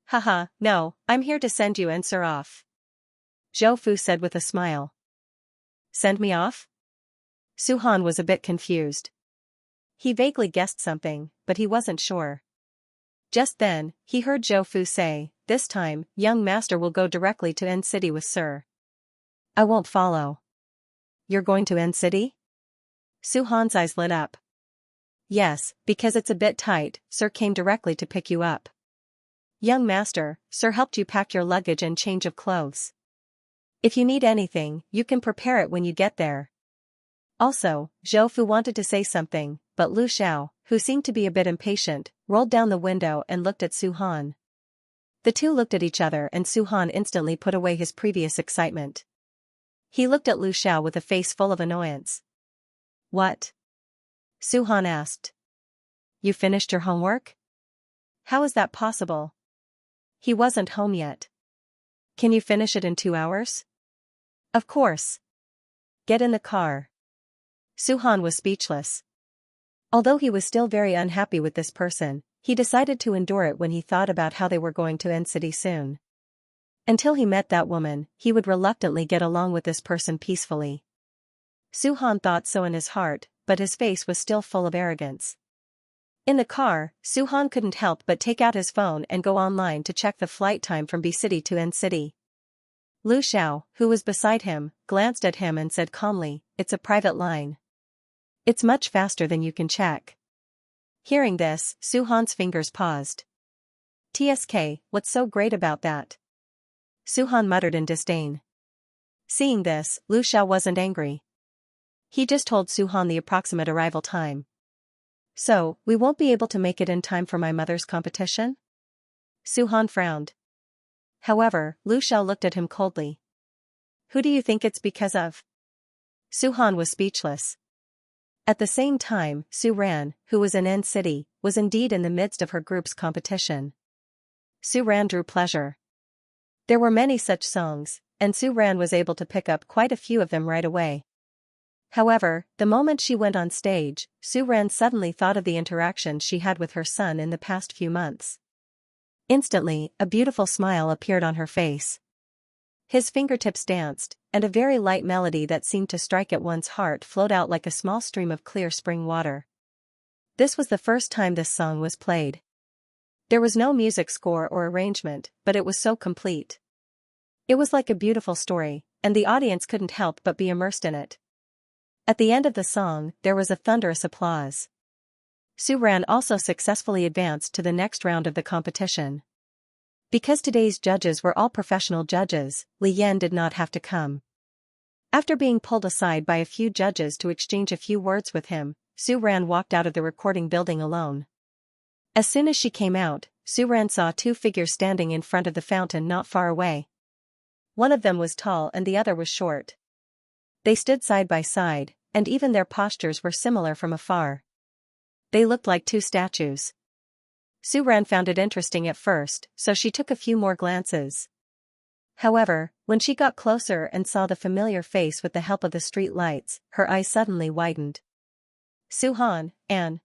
Haha, no, I'm here to send you and Sir off. Zhou Fu said with a smile. Send me off? Su Han was a bit confused. He vaguely guessed something, but he wasn't sure. Just then, he heard Zhou Fu say, this time, young master will go directly to N City with Sir. I won't follow. You're going to N City? Su Han's eyes lit up. Yes, because it's a bit tight, Sir came directly to pick you up. Young master, Sir helped you pack your luggage and change of clothes. If you need anything, you can prepare it when you get there. Also, Zhou Fu wanted to say something, but Lu Xiao, who seemed to be a bit impatient, rolled down the window and looked at Su Han. The two looked at each other and Su Han instantly put away his previous excitement. He looked at Lu Xiao with a face full of annoyance. What? Su Han asked. You finished your homework? How is that possible? He wasn't home yet. Can you finish it in 2 hours? Of course. Get in the car. Su Han was speechless. Although he was still very unhappy with this person, he decided to endure it when he thought about how they were going to N City soon. Until he met that woman, he would reluctantly get along with this person peacefully. Su Han thought so in his heart, but his face was still full of arrogance. In the car, Su Han couldn't help but take out his phone and go online to check the flight time from B City to N City. Lu Xiao, who was beside him, glanced at him and said calmly, it's a private line. It's much faster than you can check. Hearing this, Su Han's fingers paused. TSK, what's so great about that? Su Han muttered in disdain. Seeing this, Lu Xiao wasn't angry. He just told Su Han the approximate arrival time. So, we won't be able to make it in time for my mother's competition? Su Han frowned. However, Lu Xiao looked at him coldly. Who do you think it's because of? Su Han was speechless. At the same time, Su Ran, who was in N City, was indeed in the midst of her group's competition. Su Ran drew pleasure. There were many such songs, and Su Ran was able to pick up quite a few of them right away. However, the moment she went on stage, Su Ran suddenly thought of the interaction she had with her son in the past few months. Instantly, a beautiful smile appeared on her face. His fingertips danced, and a very light melody that seemed to strike at one's heart flowed out like a small stream of clear spring water. This was the first time this song was played. There was no music score or arrangement, but it was so complete. It was like a beautiful story, and the audience couldn't help but be immersed in it. At the end of the song, there was a thunderous applause. Su Ran also successfully advanced to the next round of the competition. Because today's judges were all professional judges, Li Yan did not have to come. After being pulled aside by a few judges to exchange a few words with him, Su Ran walked out of the recording building alone. As soon as she came out, Su Ran saw two figures standing in front of the fountain not far away. One of them was tall and the other was short. They stood side by side, and even their postures were similar from afar. They looked like two statues. Su Ran found it interesting at first, so she took a few more glances. However, when she got closer and saw the familiar face with the help of the street lights, her eyes suddenly widened. Su Han, and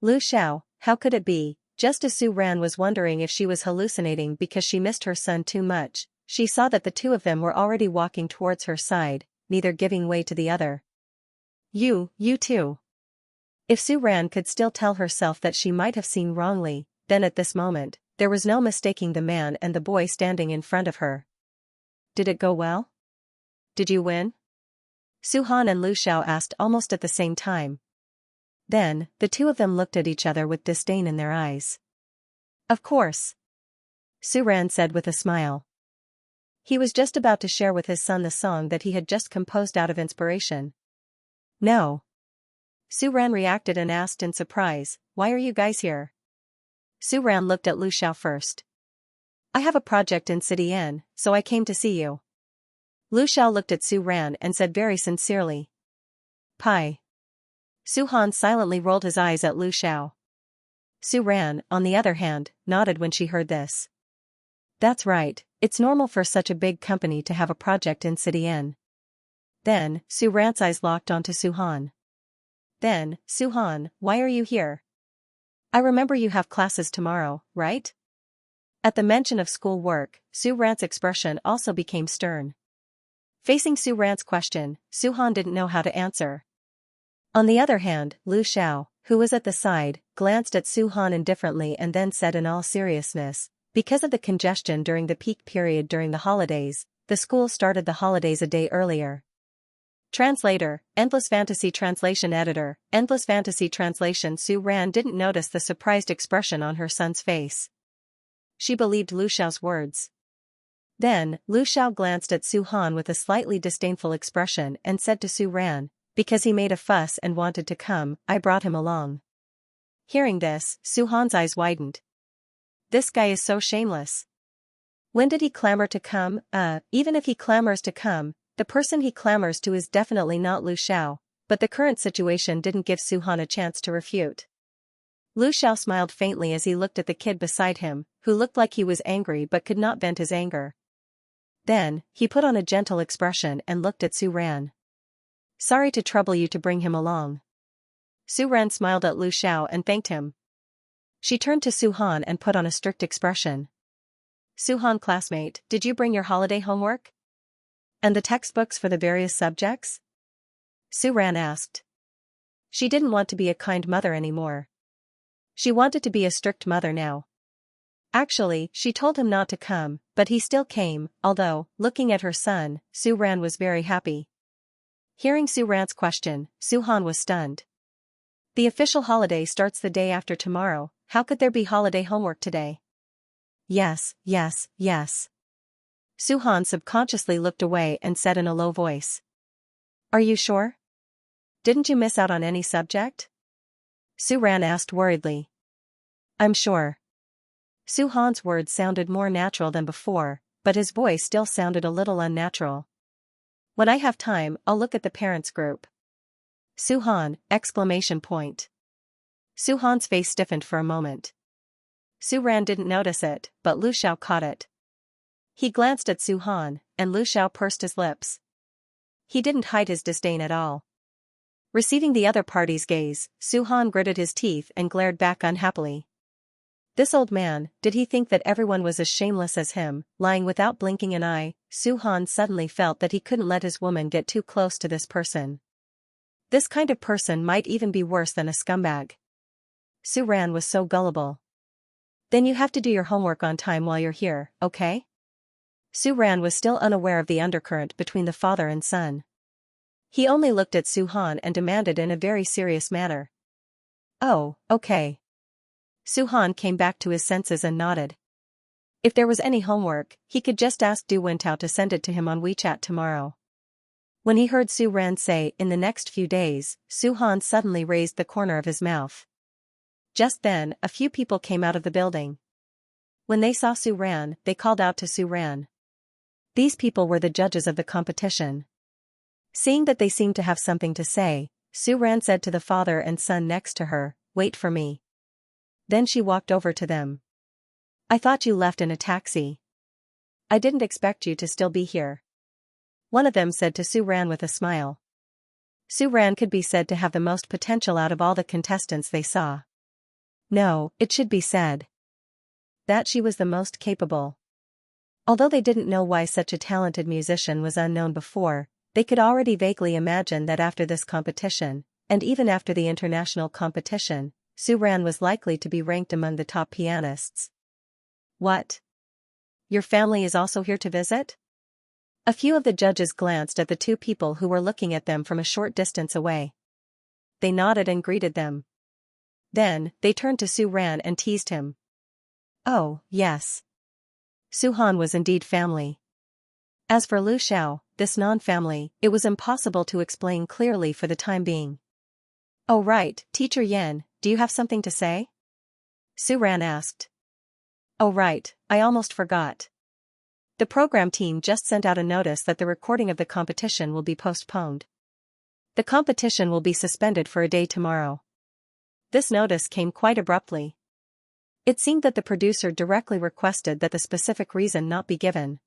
Lu Xiao, how could it be? Just as Su Ran was wondering if she was hallucinating because she missed her son too much, she saw that the two of them were already walking towards her side, neither giving way to the other. You too. If Su Ran could still tell herself that she might have seen wrongly, then at this moment, there was no mistaking the man and the boy standing in front of her. Did it go well? Did you win? Su Han and Lu Xiao asked almost at the same time. Then, the two of them looked at each other with disdain in their eyes. Of course. Su Ran said with a smile. He was just about to share with his son the song that he had just composed out of inspiration. No. Su Ran reacted and asked in surprise, why are you guys here? Su Ran looked at Lu Xiao first. I have a project in City N, so I came to see you. Lu Xiao looked at Su Ran and said very sincerely. Pai. Su Han silently rolled his eyes at Lu Xiao. Su Ran, on the other hand, nodded when she heard this. That's right, it's normal for such a big company to have a project in City N. Then, Su Ran's eyes locked onto Su Han. Then, Su Han, why are you here? I remember you have classes tomorrow, right? At the mention of school work, Su Ran's expression also became stern. Facing Su Ran's question, Su Han didn't know how to answer. On the other hand, Lu Xiao, who was at the side, glanced at Su Han indifferently and then said in all seriousness, because of the congestion during the peak period during the holidays, the school started the holidays a day earlier. Translator, Endless Fantasy Translation Editor, Endless Fantasy Translation. Su Ran didn't notice the surprised expression on her son's face. She believed Lu Xiao's words. Then, Lu Xiao glanced at Su Han with a slightly disdainful expression and said to Su Ran, because he made a fuss and wanted to come, I brought him along. Hearing this, Su Han's eyes widened. This guy is so shameless. When did he clamor to come? Even if he clamors to come, the person he clamors to is definitely not Lu Xiao, but the current situation didn't give Su Han a chance to refute. Lu Xiao smiled faintly as he looked at the kid beside him, who looked like he was angry but could not vent his anger. Then, he put on a gentle expression and looked at Su Ran. Sorry to trouble you to bring him along. Su Ran smiled at Lu Xiao and thanked him. She turned to Su Han and put on a strict expression. Su Han classmate, did you bring your holiday homework? And the textbooks for the various subjects? Su Ran asked. She didn't want to be a kind mother anymore. She wanted to be a strict mother now. Actually, she told him not to come, but he still came, although, looking at her son, Su Ran was very happy. Hearing Su Ran's question, Su Han was stunned. The official holiday starts the day after tomorrow, how could there be holiday homework today? Yes. Su Han subconsciously looked away and said in a low voice. Are you sure? Didn't you miss out on any subject? Su Ran asked worriedly. I'm sure. Su Han's words sounded more natural than before, but his voice still sounded a little unnatural. When I have time, I'll look at the parents' group. Su Han! Exclamation point. Su Han's face stiffened for a moment. Su Ran didn't notice it, but Lu Xiao caught it. He glanced at Su Han, and Lu Xiao pursed his lips. He didn't hide his disdain at all. Receiving the other party's gaze, Su Han gritted his teeth and glared back unhappily. This old man, did he think that everyone was as shameless as him? Lying without blinking an eye, Su Han suddenly felt that he couldn't let his woman get too close to this person. This kind of person might even be worse than a scumbag. Su Ran was so gullible. Then you have to do your homework on time while you're here, okay? Su Ran was still unaware of the undercurrent between the father and son. He only looked at Su-han and demanded in a very serious manner. "Oh, okay." Su-han came back to his senses and nodded. If there was any homework, he could just ask Du Wentao to send it to him on WeChat tomorrow. When he heard Su Ran say "in the next few days," Su-han suddenly raised the corner of his mouth. Just then, a few people came out of the building. When they saw Su Ran, they called out to Su Ran. These people were the judges of the competition. Seeing that they seemed to have something to say, Su Ran said to the father and son next to her, "Wait for me." Then she walked over to them. "I thought you left in a taxi. I didn't expect you to still be here," one of them said to Su Ran with a smile. Su Ran could be said to have the most potential out of all the contestants they saw. No, it should be said that she was the most capable. Although they didn't know why such a talented musician was unknown before, they could already vaguely imagine that after this competition, and even after the international competition, Su Ran was likely to be ranked among the top pianists. "What? Your family is also here to visit?" A few of the judges glanced at the two people who were looking at them from a short distance away. They nodded and greeted them. Then, they turned to Su Ran and teased him. "Oh, yes." Su-han was indeed family. As for Lu Xiao, this non-family, it was impossible to explain clearly for the time being. "Oh right, Teacher Yan, do you have something to say?" Su Ran asked. "Oh right, I almost forgot. The program team just sent out a notice that the recording of the competition will be postponed. The competition will be suspended for a day tomorrow." This notice came quite abruptly. It seemed that the producer directly requested that the specific reason not be given.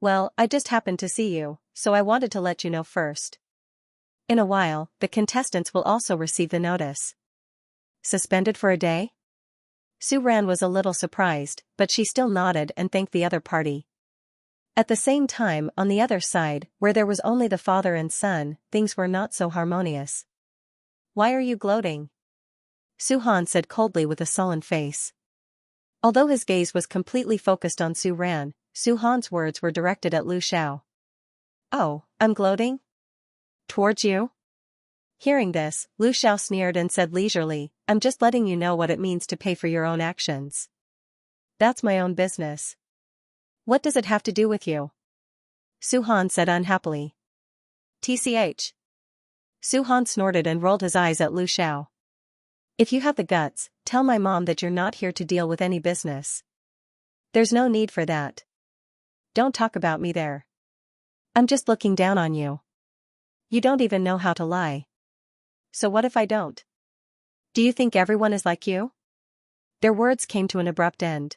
"Well, I just happened to see you, so I wanted to let you know first. In a while, the contestants will also receive the notice." Suspended for a day? Su Ran was a little surprised, but she still nodded and thanked the other party. At the same time, on the other side, where there was only the father and son, things were not so harmonious. "Why are you gloating?" Su-han said coldly with a sullen face. Although his gaze was completely focused on Su Ran, Su-han's words were directed at Lu Xiao. "Oh, I'm gloating? Towards you?" Hearing this, Lu Xiao sneered and said leisurely, "I'm just letting you know what it means to pay for your own actions. That's my own business. What does it have to do with you?" Su-han said unhappily. "TCH." Su-han snorted and rolled his eyes at Lu Xiao. "If you have the guts, tell my mom that you're not here to deal with any business. There's no need for that. Don't talk about me there. I'm just looking down on you. You don't even know how to lie. So what if I don't? Do you think everyone is like you?" Their words came to an abrupt end.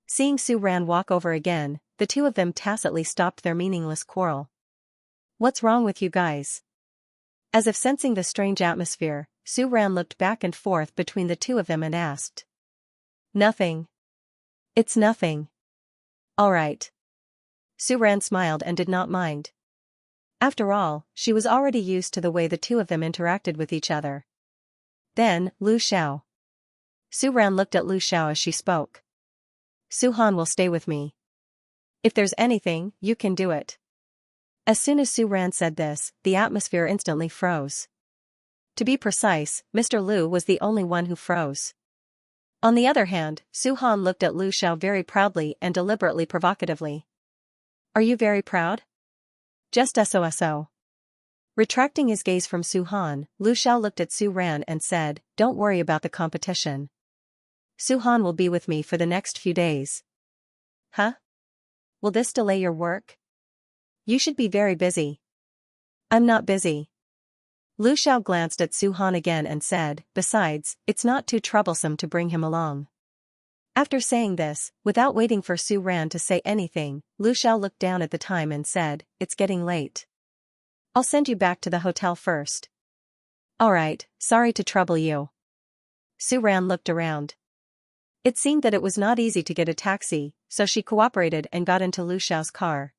Seeing Su Ran walk over again, the two of them tacitly stopped their meaningless quarrel. "What's wrong with you guys?" As if sensing the strange atmosphere, Su Ran looked back and forth between the two of them and asked. "Nothing. It's nothing." "All right." Su Ran smiled and did not mind. After all, she was already used to the way the two of them interacted with each other. Then, Lu Xiao. Su Ran looked at Lu Xiao as she spoke. "Su-han will stay with me. If there's anything, you can do it." As soon as Su Ran said this, the atmosphere instantly froze. To be precise, Mr. Lu was the only one who froze. On the other hand, Su-han looked at Lu Xiao very proudly and deliberately provocatively. "Are you very proud?" "Just so. Retracting his gaze from Su-han, Lu Xiao looked at Su Ran and said, "Don't worry about the competition. Su-han will be with me for the next few days." "Huh? Will this delay your work? You should be very busy." "I'm not busy." Lu Xiao glanced at Su-han again and said, "Besides, it's not too troublesome to bring him along." After saying this, without waiting for Su Ran to say anything, Lu Xiao looked down at the time and said, "It's getting late. I'll send you back to the hotel first." "Alright, sorry to trouble you." Su Ran looked around. It seemed that it was not easy to get a taxi, so she cooperated and got into Lu Xiao's car.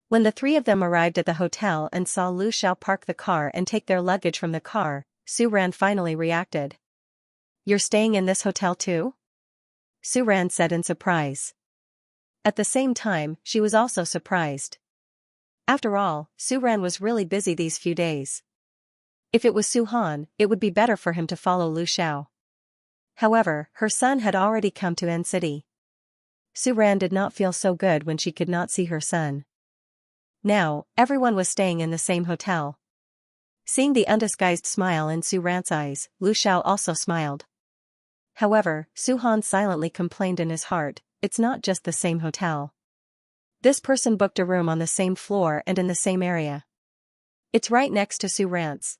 When the three of them arrived at the hotel and saw Lu Xiao park the car and take their luggage from the car, Su Ran finally reacted. "You're staying in this hotel too?" Su Ran said in surprise. At the same time, she was also surprised. After all, Su Ran was really busy these few days. If it was Su Han, it would be better for him to follow Lu Xiao. However, her son had already come to N City. Su Ran did not feel so good when she could not see her son. Now, everyone was staying in the same hotel. Seeing the undisguised smile in Su Ran's eyes, Lu Xiao also smiled. However, Su Han silently complained in his heart, it's not just the same hotel. This person booked a room on the same floor and in the same area. It's right next to Su Ran's.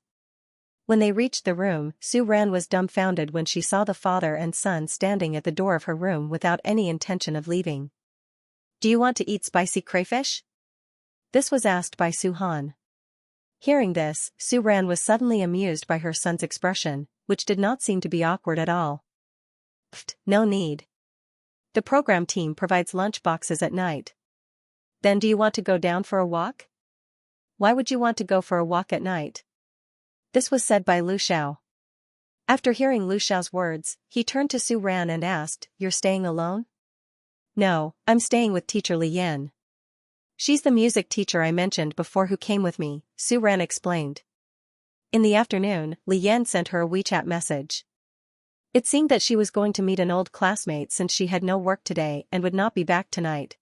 When they reached the room, Su Ran was dumbfounded when she saw the father and son standing at the door of her room without any intention of leaving. Do you want to eat spicy crayfish? This was asked by Su Han. Hearing this, Su Ran was suddenly amused by her son's expression, which did not seem to be awkward at all. Pfft, no need. The program team provides lunch boxes at night. Then do you want to go down for a walk? Why would you want to go for a walk at night? This was said by Lu Xiao. After hearing Lu Xiao's words, he turned to Su Ran and asked, You're staying alone? No, I'm staying with teacher Li Yan. She's the music teacher I mentioned before who came with me, Su Ran explained. In the afternoon, Li Yan sent her a WeChat message. It seemed that she was going to meet an old classmate since she had no work today and would not be back tonight.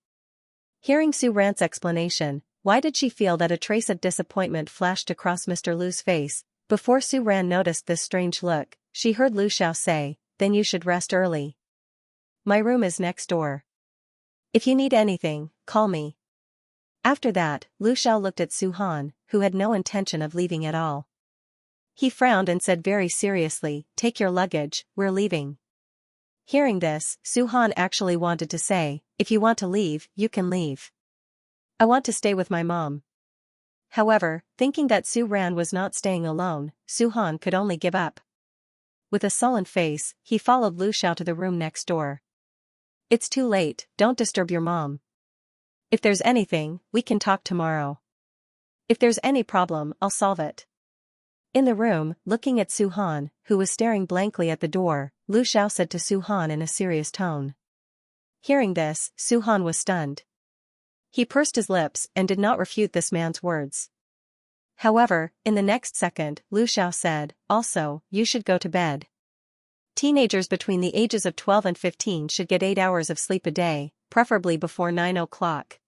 Hearing Su Ran's explanation, why did she feel that a trace of disappointment flashed across Mr. Lu's face? Before Su Ran noticed this strange look, she heard Lu Xiao say, Then you should rest early. My room is next door. If you need anything, call me. After that, Lu Xiao looked at Su Han, who had no intention of leaving at all. He frowned and said very seriously, Take your luggage, we're leaving. Hearing this, Su Han actually wanted to say, If you want to leave, you can leave. I want to stay with my mom. However, thinking that Su Ran was not staying alone, Su Han could only give up. With a sullen face, he followed Lu Xiao to the room next door. It's too late, don't disturb your mom. If there's anything, we can talk tomorrow. If there's any problem, I'll solve it. In the room, looking at Su Han, who was staring blankly at the door, Lu Xiao said to Su Han in a serious tone. Hearing this, Su Han was stunned. He pursed his lips and did not refute this man's words. However, in the next second, Lu Xiao said, Also, you should go to bed. Teenagers between the ages of 12 and 15 should get 8 hours of sleep a day, preferably before 9 o'clock.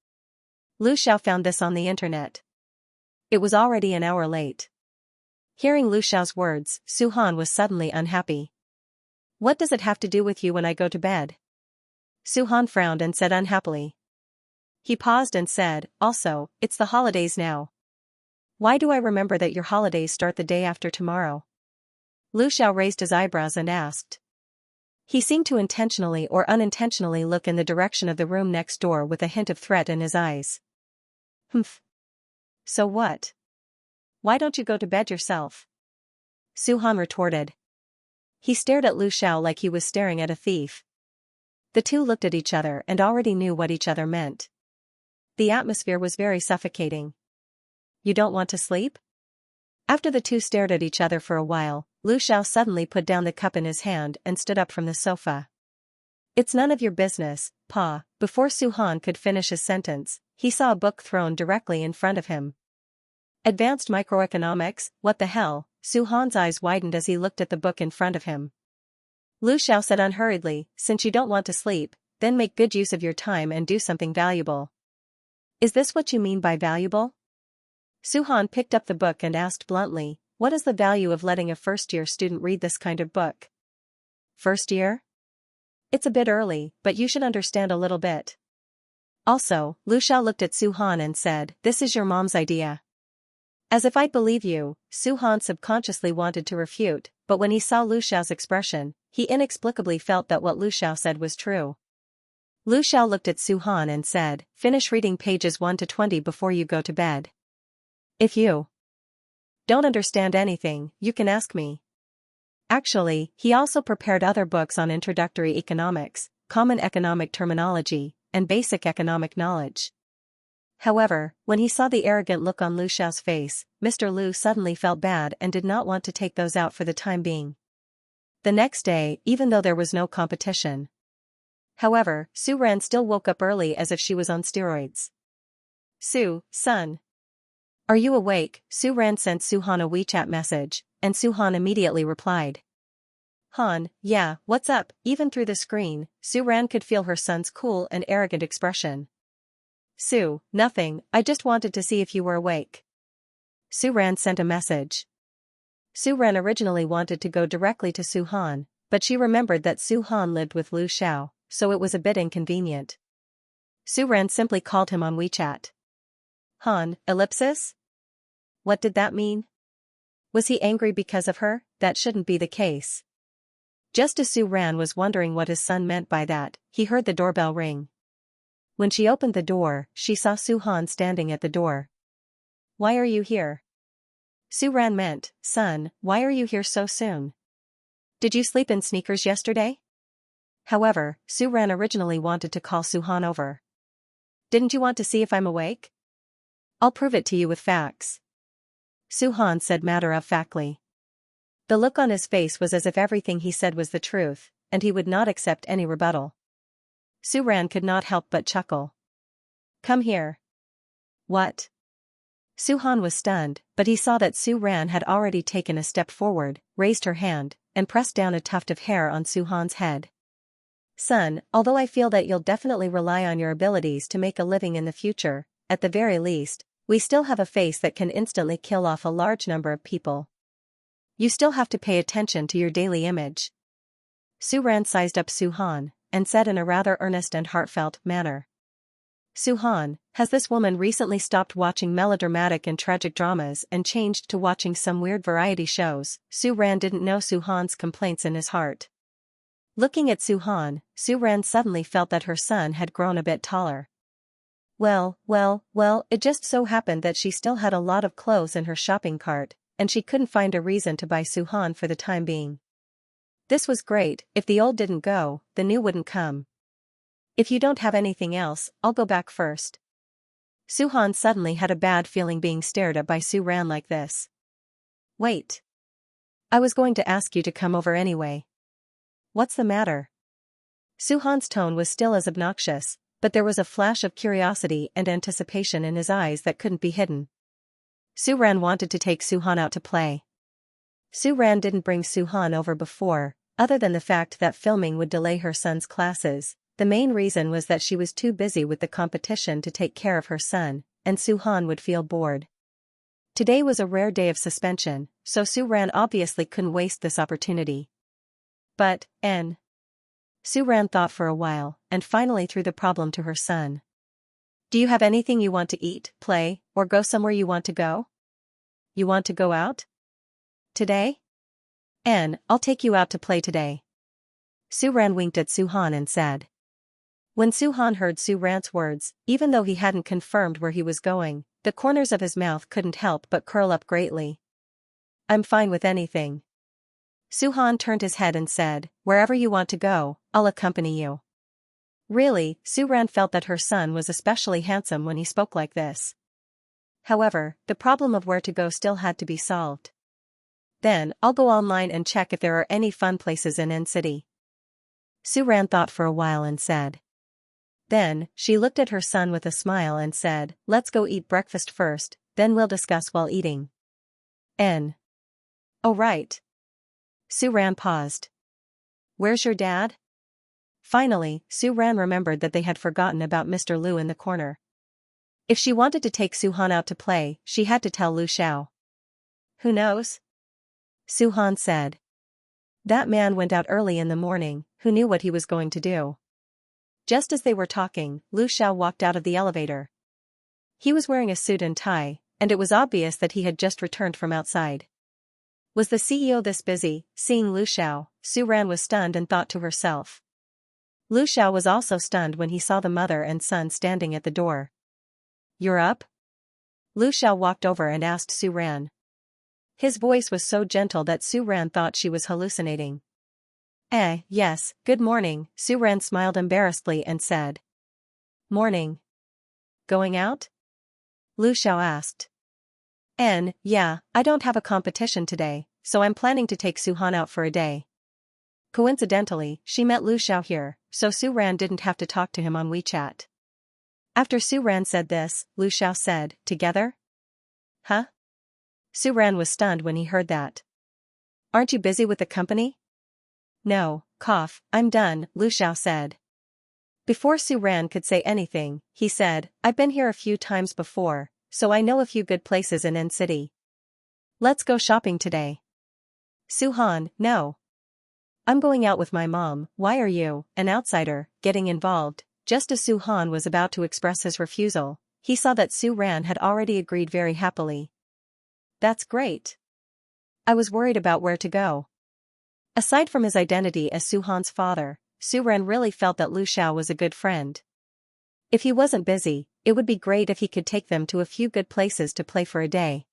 Lu Xiao found this on the internet. It was already an hour late. Hearing Lu Xiao's words, Su Han was suddenly unhappy. What does it have to do with you when I go to bed? Su Han frowned and said unhappily. He paused and said, Also, it's the holidays now. Why do I remember that your holidays start the day after tomorrow? Lu Xiao raised his eyebrows and asked. He seemed to intentionally or unintentionally look in the direction of the room next door with a hint of threat in his eyes. Humph. So what? Why don't you go to bed yourself? Su Han retorted. He stared at Lu Xiao like he was staring at a thief. The two looked at each other and already knew what each other meant. The atmosphere was very suffocating. You don't want to sleep? After the two stared at each other for a while, Lu Xiao suddenly put down the cup in his hand and stood up from the sofa. It's none of your business, Pa. Before Su Han could finish his sentence, he saw a book thrown directly in front of him. Advanced Microeconomics, what the hell? Su Han's eyes widened as he looked at the book in front of him. Lu Xiao said unhurriedly, Since you don't want to sleep, then make good use of your time and do something valuable. Is this what you mean by valuable? Su Han picked up the book and asked bluntly, What is the value of letting a first-year student read this kind of book? First year? It's a bit early, but you should understand a little bit. Also, Lu Xiao looked at Su Han and said, This is your mom's idea. As if I'd believe you, Su Han subconsciously wanted to refute, but when he saw Lu Xiao's expression, he inexplicably felt that what Lu Xiao said was true. Lu Xiao looked at Su Han and said, Finish reading pages 1 to 20 before you go to bed. If you don't understand anything, you can ask me. Actually, he also prepared other books on introductory economics, common economic terminology, and basic economic knowledge. However, when he saw the arrogant look on Lu Xiao's face, Mr. Lu suddenly felt bad and did not want to take those out for the time being. The next day, even though there was no competition. However, Su Ran still woke up early as if she was on steroids. Su, son. Are you awake? Su Ran sent Su-han a WeChat message, and Su-han immediately replied. Han, yeah, what's up? Even through the screen, Su Ran could feel her son's cool and arrogant expression. Su, nothing, I just wanted to see if you were awake. Su Ran sent a message. Su Ran originally wanted to go directly to Su-han, but she remembered that Su-han lived with Lu Xiao, so it was a bit inconvenient. Su Ran simply called him on WeChat. Han, ellipsis? What did that mean? Was he angry because of her? That shouldn't be the case. Just as Su Ran was wondering what his son meant by that, he heard the doorbell ring. When she opened the door, she saw Su-han standing at the door. Why are you here? Su Ran meant, son, why are you here so soon? Did you sleep in sneakers yesterday? However, Su Ran originally wanted to call Su-han over. Didn't you want to see if I'm awake? I'll prove it to you with facts. Su-han said matter-of-factly. The look on his face was as if everything he said was the truth, and he would not accept any rebuttal. Su Ran could not help but chuckle. Come here. What? Su-han was stunned, but he saw that Su Ran had already taken a step forward, raised her hand, and pressed down a tuft of hair on Su-han's head. Son, although I feel that you'll definitely rely on your abilities to make a living in the future, at the very least, we still have a face that can instantly kill off a large number of people. You still have to pay attention to your daily image. Su Ran sized up Su-han, and said in a rather earnest and heartfelt manner. Su-han, has this woman recently stopped watching melodramatic and tragic dramas and changed to watching some weird variety shows? Su Ran didn't know Su-han's complaints in his heart. Looking at Su-han, Su Ran suddenly felt that her son had grown a bit taller. Well, it just so happened that she still had a lot of clothes in her shopping cart, and she couldn't find a reason to buy Su-han for the time being. This was great, if the old didn't go, the new wouldn't come. If you don't have anything else, I'll go back first. Su-han suddenly had a bad feeling being stared at by Su Ran like this. Wait. I was going to ask you to come over anyway. What's the matter? Su-han's tone was still as obnoxious, but there was a flash of curiosity and anticipation in his eyes that couldn't be hidden. Su Ran wanted to take Su-han out to play. Su Ran didn't bring Su-han over before, other than the fact that filming would delay her son's classes. The main reason was that she was too busy with the competition to take care of her son, and Su-han would feel bored. Today was a rare day of suspension, so Su Ran obviously couldn't waste this opportunity. But, Su Ran thought for a while, and finally threw the problem to her son. Do you have anything you want to eat, play, or go somewhere you want to go? You want to go out? Today? I'll take you out to play today. Su Ran winked at Su-han and said. When Su-han heard Su Ran's words, even though he hadn't confirmed where he was going, the corners of his mouth couldn't help but curl up greatly. I'm fine with anything. Su-han turned his head and said, wherever you want to go, I'll accompany you. Really, Su Ran felt that her son was especially handsome when he spoke like this. However, the problem of where to go still had to be solved. Then, I'll go online and check if there are any fun places in N-City. Su Ran thought for a while and said. Then, she looked at her son with a smile and said, let's go eat breakfast first, then we'll discuss while eating. Oh right. Su Ran paused. Where's your dad? Finally, Su Ran remembered that they had forgotten about Mr. Lu in the corner. If she wanted to take Su-han out to play, she had to tell Lu Xiao. Who knows? Su-han said. That man went out early in the morning, who knew what he was going to do? Just as they were talking, Lu Xiao walked out of the elevator. He was wearing a suit and tie, and it was obvious that he had just returned from outside. Was the CEO this busy? Seeing Lu Xiao, Su Ran was stunned and thought to herself. Lu Xiao was also stunned when he saw the mother and son standing at the door. You're up? Lu Xiao walked over and asked Su Ran. His voice was so gentle that Su Ran thought she was hallucinating. Yes, good morning, Su Ran smiled embarrassedly and said. Morning. Going out? Lu Xiao asked. Yeah, I don't have a competition today, so I'm planning to take Su-han out for a day. Coincidentally, she met Lu Xiao here, so Su Ran didn't have to talk to him on WeChat. After Su Ran said this, Lu Xiao said, together? Huh? Su Ran was stunned when he heard that. Aren't you busy with the company? No, I'm done, Lu Xiao said. Before Su Ran could say anything, he said, I've been here a few times before, so I know a few good places in N City. Let's go shopping today. Su Han, no. I'm going out with my mom. Why are you, an outsider, getting involved? Just as Su Han was about to express his refusal, he saw that Su Ran had already agreed very happily. That's great. I was worried about where to go. Aside from his identity as Su Han's father, Su Ran really felt that Lu Xiao was a good friend. If he wasn't busy, it would be great if he could take them to a few good places to play for a day.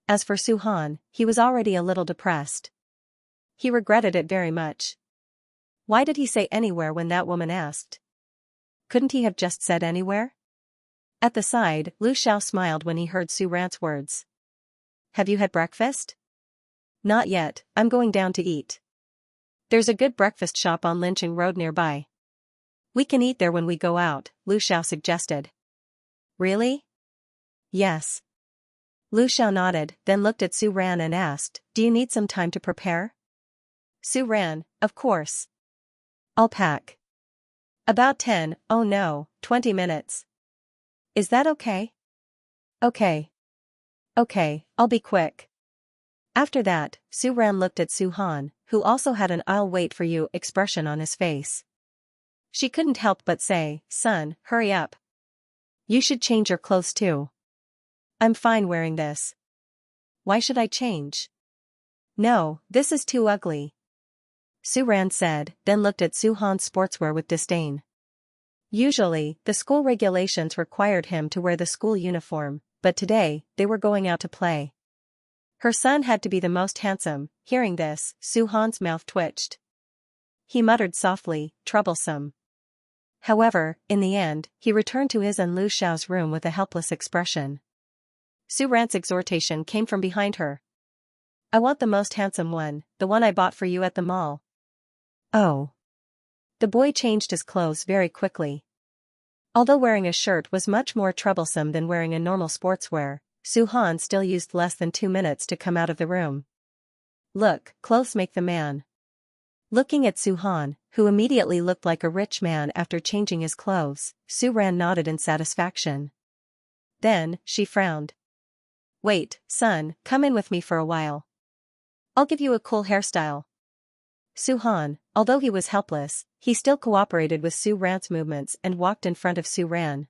As for Su Han, he was already a little depressed. He regretted it very much. Why did he say anywhere when that woman asked? Couldn't he have just said anywhere? At the side, Lu Xiao smiled when he heard Su Ran's words. Have you had breakfast? Not yet, I'm going down to eat. There's a good breakfast shop on Lynching Road nearby. We can eat there when we go out, Lu Xiao suggested. Really? Yes. Lu Xiao nodded, then looked at Su Ran and asked, do you need some time to prepare? Su Ran, of course. I'll pack. About 10, oh no, 20 minutes. Is that okay? Okay. Okay, I'll be quick. After that, Su Ran looked at Su Han, who also had an I'll wait for you expression on his face. She couldn't help but say, son, hurry up. You should change your clothes too. I'm fine wearing this. Why should I change? No, this is too ugly. Su Ran said, then looked at Su Han's sportswear with disdain. Usually, the school regulations required him to wear the school uniform, but today, they were going out to play. Her son had to be the most handsome. Hearing this, Su Han's mouth twitched. He muttered softly, troublesome. However, in the end, he returned to his and Lu Xiao's room with a helpless expression. Su Ran's exhortation came from behind her. I want the most handsome one, the one I bought for you at the mall. Oh. The boy changed his clothes very quickly. Although wearing a shirt was much more troublesome than wearing a normal sportswear, Su Han still used less than 2 minutes to come out of the room. Look, clothes make the man. Looking at Su Han, who immediately looked like a rich man after changing his clothes, Su Ran nodded in satisfaction. Then, she frowned. Wait, son, come in with me for a while. I'll give you a cool hairstyle. Su Han, although he was helpless, he still cooperated with Su Ran's movements and walked in front of Su Ran.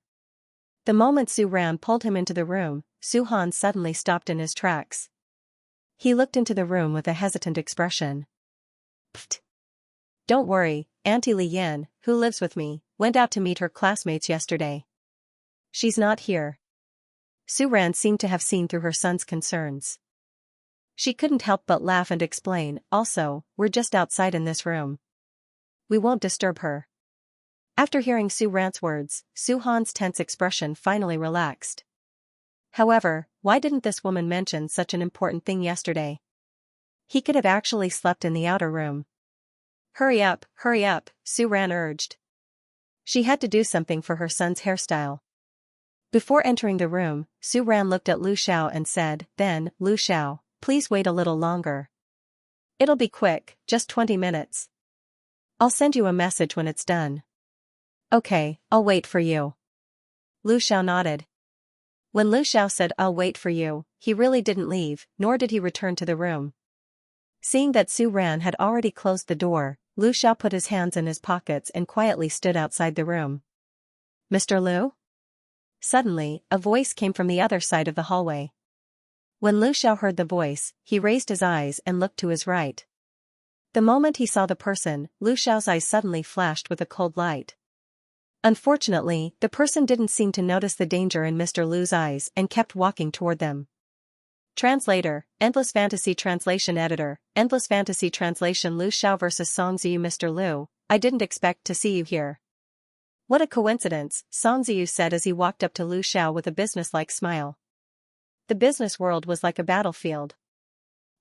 The moment Su Ran pulled him into the room, Su Han suddenly stopped in his tracks. He looked into the room with a hesitant expression. Pfft. Don't worry, Auntie Li Yan, who lives with me, went out to meet her classmates yesterday. She's not here. Su Ran seemed to have seen through her son's concerns. She couldn't help but laugh and explain, also, we're just outside in this room. We won't disturb her. After hearing Su Ran's words, Su Han's tense expression finally relaxed. However, why didn't this woman mention such an important thing yesterday? He could have actually slept in the outer room. Hurry up, Su Ran urged. She had to do something for her son's hairstyle. Before entering the room, Su Ran looked at Lu Xiao and said, then, Lu Xiao, please wait a little longer. It'll be quick, just 20 minutes. I'll send you a message when it's done. Okay, I'll wait for you. Lu Xiao nodded. When Lu Xiao said I'll wait for you, he really didn't leave, nor did he return to the room. Seeing that Su Ran had already closed the door, Lu Xiao put his hands in his pockets and quietly stood outside the room. Mr. Lu? Suddenly, a voice came from the other side of the hallway. When Lu Xiao heard the voice, he raised his eyes and looked to his right. The moment he saw the person, Lu Xiao's eyes suddenly flashed with a cold light. Unfortunately, the person didn't seem to notice the danger in Mr. Lu's eyes and kept walking toward them. Translator, Endless Fantasy Translation Editor, Endless Fantasy Translation Lu Xiao vs. Xianxia. Mr. Lu, I didn't expect to see you here. What a coincidence, Xianxia said as he walked up to Lu Xiao with a businesslike smile. The business world was like a battlefield.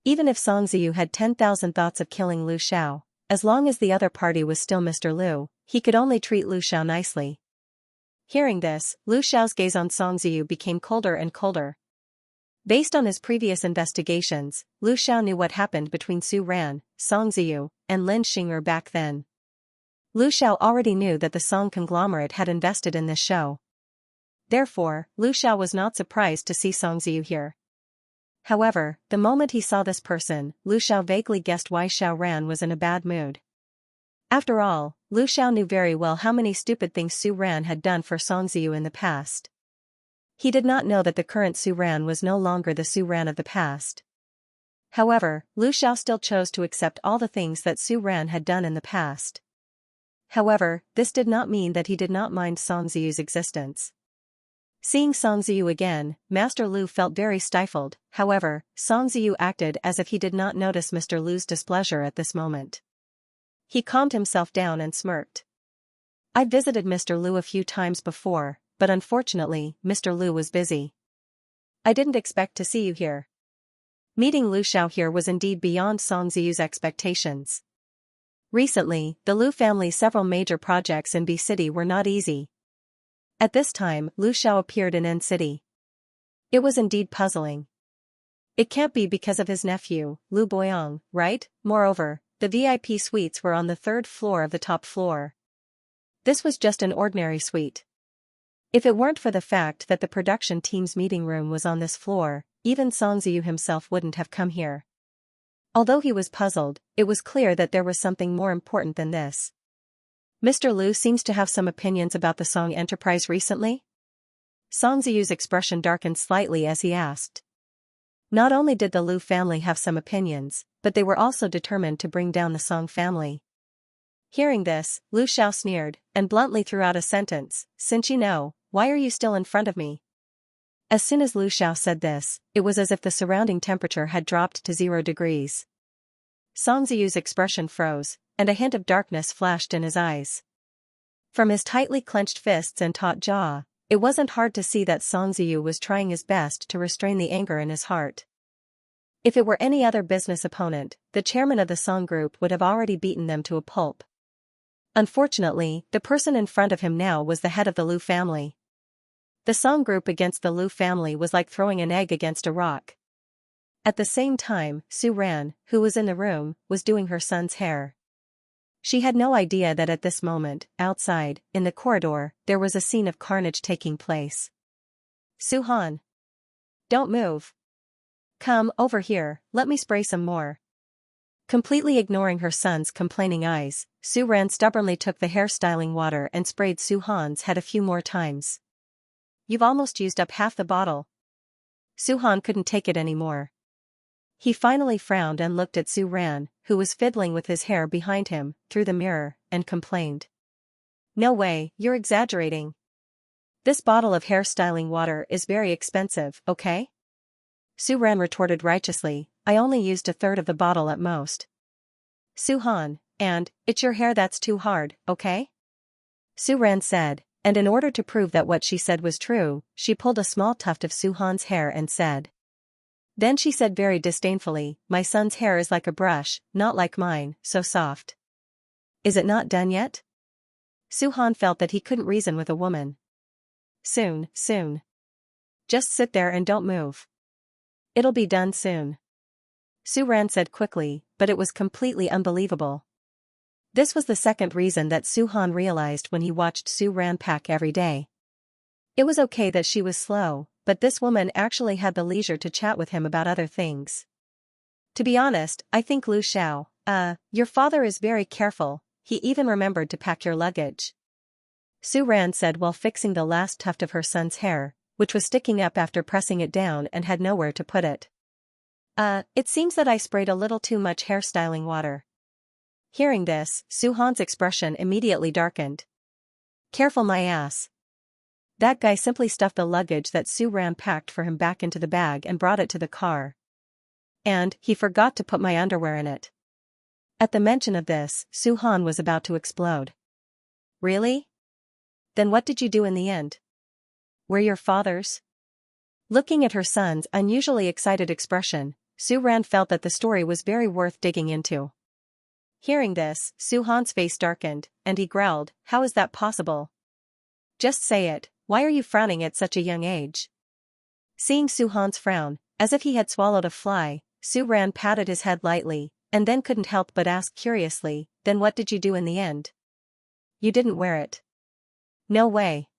Even if Xianxia had 10,000 thoughts of killing Lu Xiao, as long as the other party was still Mr. Lu, he could only treat Lu Xiao nicely. Hearing this, Lu Xiao's gaze on Xianxia became colder and colder. Based on his previous investigations, Lu Xiao knew what happened between Su Ran, Song Ziyu, and Lin Xing'er back then. Lu Xiao already knew that the Song conglomerate had invested in this show. Therefore, Lu Xiao was not surprised to see Song Ziyu here. However, the moment he saw this person, Lu Xiao vaguely guessed why Xiao Ran was in a bad mood. After all, Lu Xiao knew very well how many stupid things Su Ran had done for Song Ziyu in the past. He did not know that the current Su Ran was no longer the Su Ran of the past. However, Lu Xiao still chose to accept all the things that Su Ran had done in the past. However, this did not mean that he did not mind Song Ziyu's existence. Seeing Song Ziyu again, Master Lu felt very stifled. However, Song Ziyu acted as if he did not notice Mr. Lu's displeasure at this moment. He calmed himself down and smirked. I visited Mr. Lu a few times before, but unfortunately, Mr. Lu was busy. I didn't expect to see you here. Meeting Lu Xiao here was indeed beyond Song Ziyu's expectations. Recently, the Lu family's several major projects in B City were not easy. At this time, Lu Xiao appeared in N City. It was indeed puzzling. It can't be because of his nephew, Lu Boyong, right? Moreover, the VIP suites were on the 3rd floor of the top floor. This was just an ordinary suite. If it weren't for the fact that the production team's meeting room was on this floor, even Song Ziyu himself wouldn't have come here. Although he was puzzled, it was clear that there was something more important than this. Mr. Lu seems to have some opinions about the Song enterprise recently? Song Ziyu's expression darkened slightly as he asked. Not only did the Lu family have some opinions, but they were also determined to bring down the Song family. Hearing this, Lu Xiao sneered, and bluntly threw out a sentence, "Since you know, why are you still in front of me?" As soon as Lu Xiao said this, it was as if the surrounding temperature had dropped to 0 degrees. Song Ziyu's expression froze, and a hint of darkness flashed in his eyes. From his tightly clenched fists and taut jaw, it wasn't hard to see that Song Ziyu was trying his best to restrain the anger in his heart. If it were any other business opponent, the chairman of the Song group would have already beaten them to a pulp. Unfortunately, the person in front of him now was the head of the Lu family. The Song group against the Lu family was like throwing an egg against a rock. At the same time, Su Ran, who was in the room, was doing her son's hair. She had no idea that at this moment, outside, in the corridor, there was a scene of carnage taking place. "Su Han! Don't move. Come over here, let me spray some more." Completely ignoring her son's complaining eyes, Su Ran stubbornly took the hairstyling water and sprayed Su Han's head a few more times. "You've almost used up half the bottle." Su Han couldn't take it anymore. He finally frowned and looked at Su Ran, who was fiddling with his hair behind him, through the mirror, and complained. "No way, you're exaggerating. This bottle of hairstyling water is very expensive, okay?" Su Ran retorted righteously, "I only used 1/3 of the bottle at most." "Su Han, and, it's your hair that's too hard, okay?" Su Ran said, and in order to prove that what she said was true, she pulled a small tuft of Su Han's hair and said. Then she said very disdainfully, "My son's hair is like a brush, not like mine, so soft." "Is it not done yet?" Su Han felt that he couldn't reason with a woman. Soon. Just sit there and don't move. It'll be done soon." Su Ran said quickly, but it was completely unbelievable. This was the second reason that Su Han realized when he watched Su Ran pack every day. It was okay that she was slow, but this woman actually had the leisure to chat with him about other things. "To be honest, I think Lu Xiao, your father is very careful, he even remembered to pack your luggage," Su Ran said while fixing the last tuft of her son's hair, which was sticking up after pressing it down and had nowhere to put it. It seems that I sprayed a little too much hairstyling water." Hearing this, Su Han's expression immediately darkened. "Careful my ass." That guy simply stuffed the luggage that Su Ran packed for him back into the bag and brought it to the car. "And, he forgot to put my underwear in it." At the mention of this, Su Han was about to explode. "Really? Then what did you do in the end? Were your fathers?" Looking at her son's unusually excited expression, Su Ran felt that the story was very worth digging into. Hearing this, Su Han's face darkened, and he growled, "How is that possible? Just say it, why are you frowning at such a young age?" Seeing Su Han's frown, as if he had swallowed a fly. Su Ran patted his head lightly, and then couldn't help but ask curiously, "Then what did you do in the end? You didn't wear it?" "No way."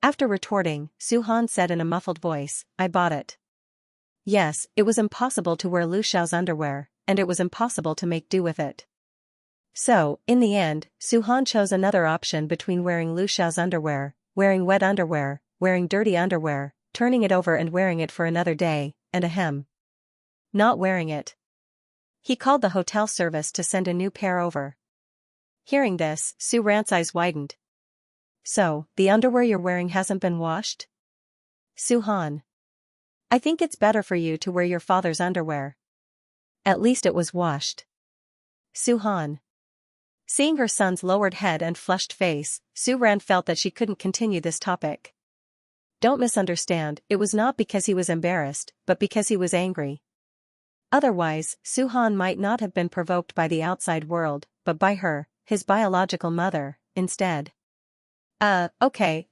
After retorting, Su Han said in a muffled voice, "I bought it." Yes, it was impossible to wear Lu Xiao's underwear, and it was impossible to make do with it. So, in the end, Su Han chose another option between wearing Lu Xiao's underwear, wearing wet underwear, wearing dirty underwear, turning it over and wearing it for another day, and not wearing it. He called the hotel service to send a new pair over. Hearing this, Su Ran's eyes widened. "So, the underwear you're wearing hasn't been washed?" "Su Han, I think it's better for you to wear your father's underwear. At least it was washed." "Su Han." Seeing her son's lowered head and flushed face, Su Ran felt that she couldn't continue this topic. Don't misunderstand, it was not because he was embarrassed, but because he was angry. Otherwise, Su Han might not have been provoked by the outside world, but by her, his biological mother, instead. Okay,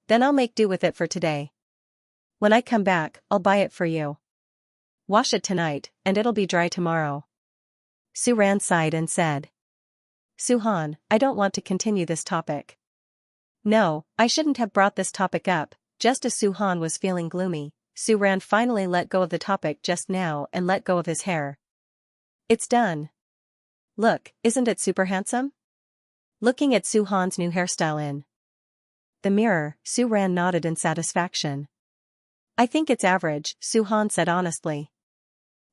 then I'll make do with it for today. When I come back, I'll buy it for you. Wash it tonight, and it'll be dry tomorrow." Su Ran sighed and said. "Su Han, I don't want to continue this topic." No, I shouldn't have brought this topic up. Just as Su Han was feeling gloomy, Su Ran finally let go of the topic just now and let go of his hair. "It's done. Look, isn't it super handsome?" Looking at Su Han's new hairstyle in the mirror, Su Ran nodded in satisfaction. "I think it's average," Su Han said honestly.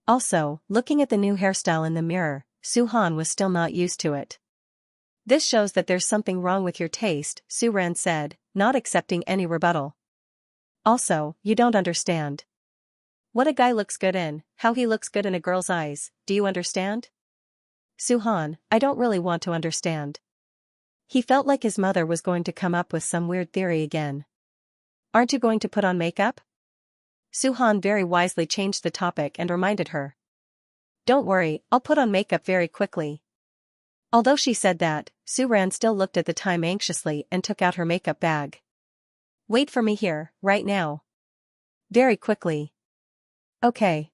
Also, looking at the new hairstyle in the mirror, Su Han was still not used to it. "This shows that there's something wrong with your taste," Su Ran said, not accepting any rebuttal. "Also, you don't understand what a guy looks good in, how he looks good in a girl's eyes, do you understand?" "Su Han, I don't really want to understand." He felt like his mother was going to come up with some weird theory again. "Aren't you going to put on makeup?" Su Han very wisely changed the topic and reminded her. "Don't worry, I'll put on makeup very quickly." Although she said that, Su Ran still looked at the time anxiously and took out her makeup bag. "Wait for me here, right now." "Very quickly." "Okay."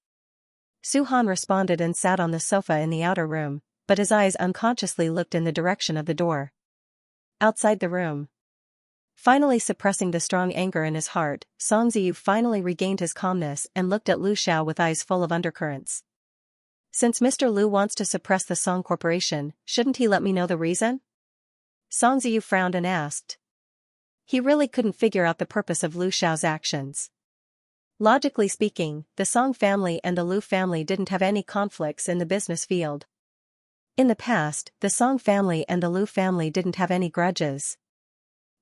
Su Han responded and sat on the sofa in the outer room, but his eyes unconsciously looked in the direction of the door. Outside the room. Finally suppressing the strong anger in his heart, Song Ziyu finally regained his calmness and looked at Lu Xiao with eyes full of undercurrents. "Since Mr. Lu wants to suppress the Song Corporation, shouldn't he let me know the reason?" Song Ziyu frowned and asked. He really couldn't figure out the purpose of Lu Xiao's actions. Logically speaking, the Song family and the Lu family didn't have any conflicts in the business field. In the past, the Song family and the Lu family didn't have any grudges.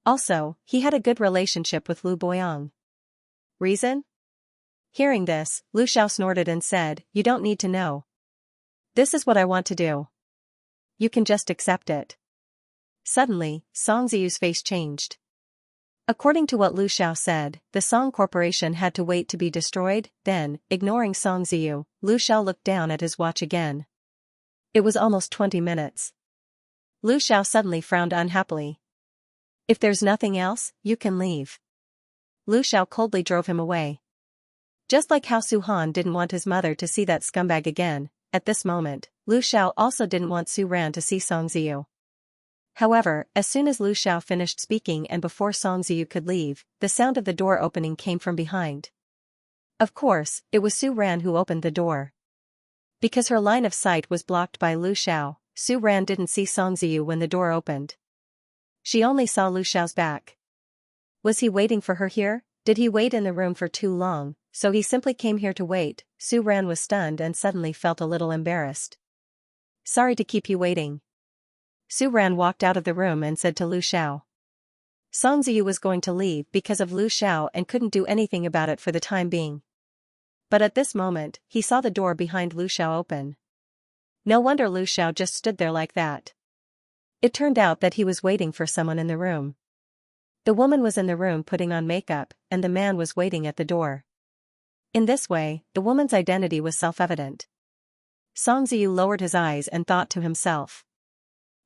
Also, he had a good relationship with Lu Boyang. Reason? Hearing this, Lu Xiao snorted and said, "You don't need to know. This is what I want to do. You can just accept it." Suddenly, Song Ziyu's face changed. According to what Lu Xiao said, the Song Corporation had to wait to be destroyed. Then, ignoring Song Ziyu, Lu Xiao looked down at his watch again. It was almost 20 minutes. Lu Xiao suddenly frowned unhappily. "If there's nothing else, you can leave." Lu Xiao coldly drove him away. Just like how Su Han didn't want his mother to see that scumbag again, at this moment, Lu Xiao also didn't want Su Ran to see Song Ziyu. However, as soon as Lu Xiao finished speaking and before Song Ziyu could leave, the sound of the door opening came from behind. Of course, it was Su Ran who opened the door. Because her line of sight was blocked by Lu Xiao, Su Ran didn't see Song Ziyu when the door opened. She only saw Lu Xiao's back. Was he waiting for her here? Did he wait in the room for too long, so he simply came here to wait? Su Ran was stunned and suddenly felt a little embarrassed. "Sorry to keep you waiting." Su Ran walked out of the room and said to Lu Xiao. Song Ziyu was going to leave because of Lu Xiao and couldn't do anything about it for the time being. But at this moment, he saw the door behind Lu Xiao open. No wonder Lu Xiao just stood there like that. It turned out that he was waiting for someone in the room. The woman was in the room putting on makeup, and the man was waiting at the door. In this way, the woman's identity was self-evident. Song Ziyu lowered his eyes and thought to himself.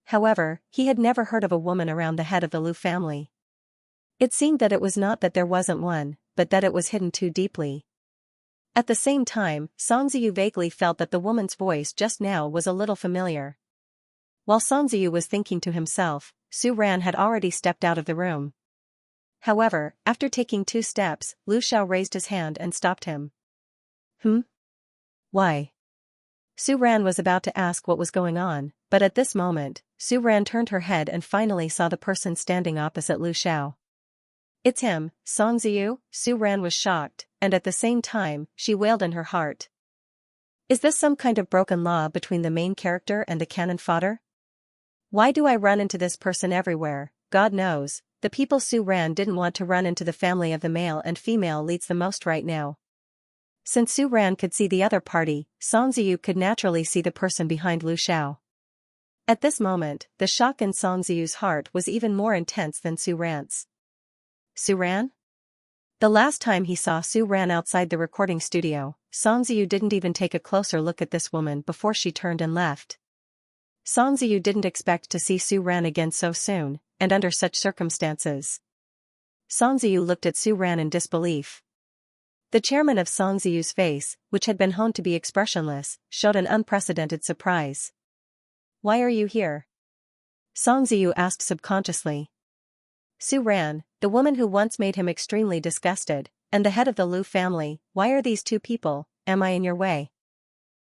However, he had never heard of a woman around the head of the Lu family. It seemed that it was not that there wasn't one, but that it was hidden too deeply. At the same time, Song Ziyu vaguely felt that the woman's voice just now was a little familiar. While Song Ziyu was thinking to himself, Su Ran had already stepped out of the room. However, after taking 2 steps, Lu Xiao raised his hand and stopped him. Why? Su Ran was about to ask what was going on, but at this moment, Su Ran turned her head and finally saw the person standing opposite Lu Xiao. It's him, Song Ziyu. Su Ran was shocked, and at the same time, she wailed in her heart. Is this some kind of broken law between the main character and the cannon fodder? Why do I run into this person everywhere? God knows, the people Su Ran didn't want to run into the family of the male and female leads the most right now. Since Su Ran could see the other party, Song Ziyu could naturally see the person behind Lu Xiao. At this moment, the shock in Song Ziyu's heart was even more intense than Su Ran's. Su Ran? The last time he saw Su Ran outside the recording studio, Song Ziyu didn't even take a closer look at this woman before she turned and left. Song Ziyu didn't expect to see Su Ran again so soon, and under such circumstances. Song Ziyu looked at Su Ran in disbelief. The chairman of Song Ziyu's face, which had been honed to be expressionless, showed an unprecedented surprise. Why are you here? Song Ziyu asked subconsciously. Su Ran, the woman who once made him extremely disgusted, and the head of the Lu family, why are these 2 people, am I in your way?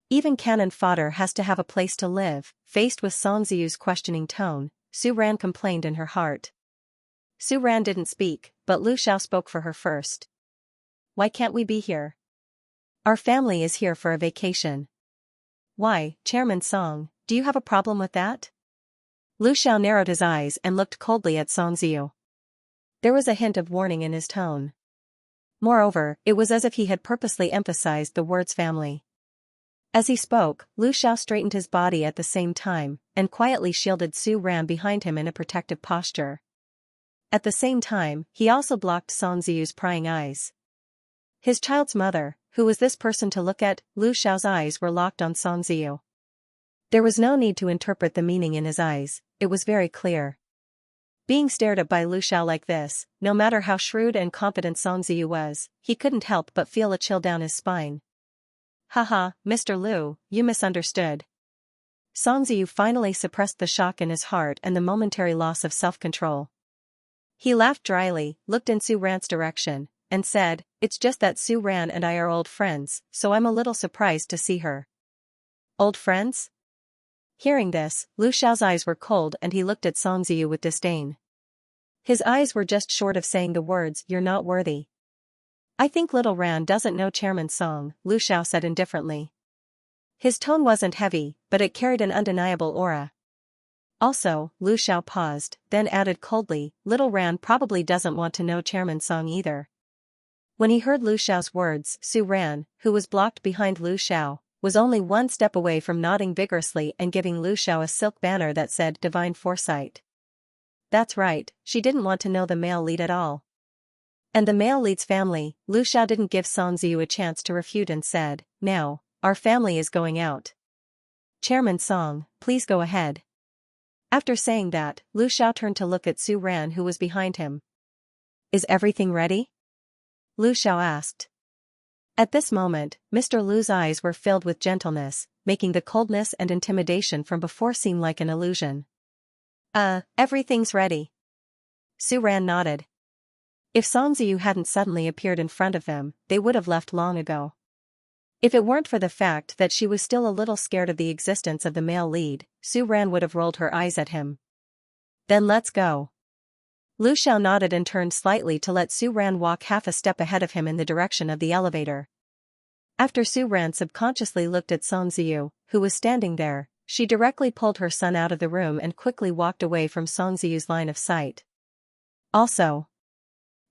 Even cannon fodder has to have a place to live. Faced with Song Ziyu's questioning tone, Su Ran complained in her heart. Su Ran didn't speak, but Lu Xiao spoke for her first. Why can't we be here? Our family is here for a vacation. Why, Chairman Song, do you have a problem with that? Lu Xiao narrowed his eyes and looked coldly at Song Ziyu. There was a hint of warning in his tone. Moreover, it was as if he had purposely emphasized the words family. As he spoke, Lu Xiao straightened his body at the same time, and quietly shielded Su Ran behind him in a protective posture. At the same time, he also blocked Song Ziyu's prying eyes. His child's mother, who was this person to look at? Lu Xiao's eyes were locked on Song Ziyu. There was no need to interpret the meaning in his eyes, it was very clear. Being stared at by Lu Xiao like this, no matter how shrewd and confident Song Ziyu was, he couldn't help but feel a chill down his spine. Haha, Mr. Lu, you misunderstood. Song Ziyu finally suppressed the shock in his heart and the momentary loss of self-control. He laughed dryly, looked in Su Ran's direction, and said, it's just that Su Ran and I are old friends, so I'm a little surprised to see her. Old friends? Hearing this, Lu Xiao's eyes were cold and he looked at Song Ziyu with disdain. His eyes were just short of saying the words, you're not worthy. I think little Ran doesn't know Chairman Song, Lu Xiao said indifferently. His tone wasn't heavy, but it carried an undeniable aura. Also, Lu Xiao paused, then added coldly, little Ran probably doesn't want to know Chairman Song either. When he heard Lu Xiao's words, Su Ran, who was blocked behind Lu Xiao, was only 1 step away from nodding vigorously and giving Lu Xiao a silk banner that said Divine Foresight. That's right, she didn't want to know the male lead at all. And the male lead's family, Lu Xiao didn't give Song Ziyu a chance to refute and said, now, our family is going out. Chairman Song, please go ahead. After saying that, Lu Xiao turned to look at Su Ran who was behind him. Is everything ready? Lu Xiao asked. At this moment, Mr. Lu's eyes were filled with gentleness, making the coldness and intimidation from before seem like an illusion. Everything's ready. Su Ran nodded. If Song Ziyu hadn't suddenly appeared in front of them, they would have left long ago. If it weren't for the fact that she was still a little scared of the existence of the male lead, Su Ran would have rolled her eyes at him. Then let's go. Lu Xiao nodded and turned slightly to let Su Ran walk half a step ahead of him in the direction of the elevator. After Su Ran subconsciously looked at Song Ziyu, who was standing there, she directly pulled her son out of the room and quickly walked away from Song Ziyu's line of sight. Also,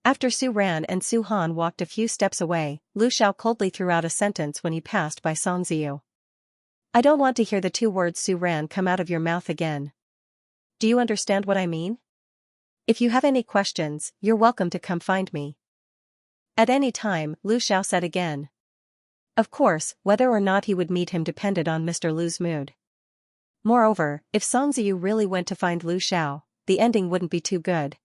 after Su Ran and Su Han walked a few steps away, Lu Xiao coldly threw out a sentence when he passed by Song Ziyu. I don't want to hear the 2 words Su Ran come out of your mouth again. Do you understand what I mean? If you have any questions, you're welcome to come find me. At any time, Lu Xiao said again. Of course, whether or not he would meet him depended on Mr. Lu's mood. Moreover, if Song Ziyu really went to find Lu Xiao, the ending wouldn't be too good.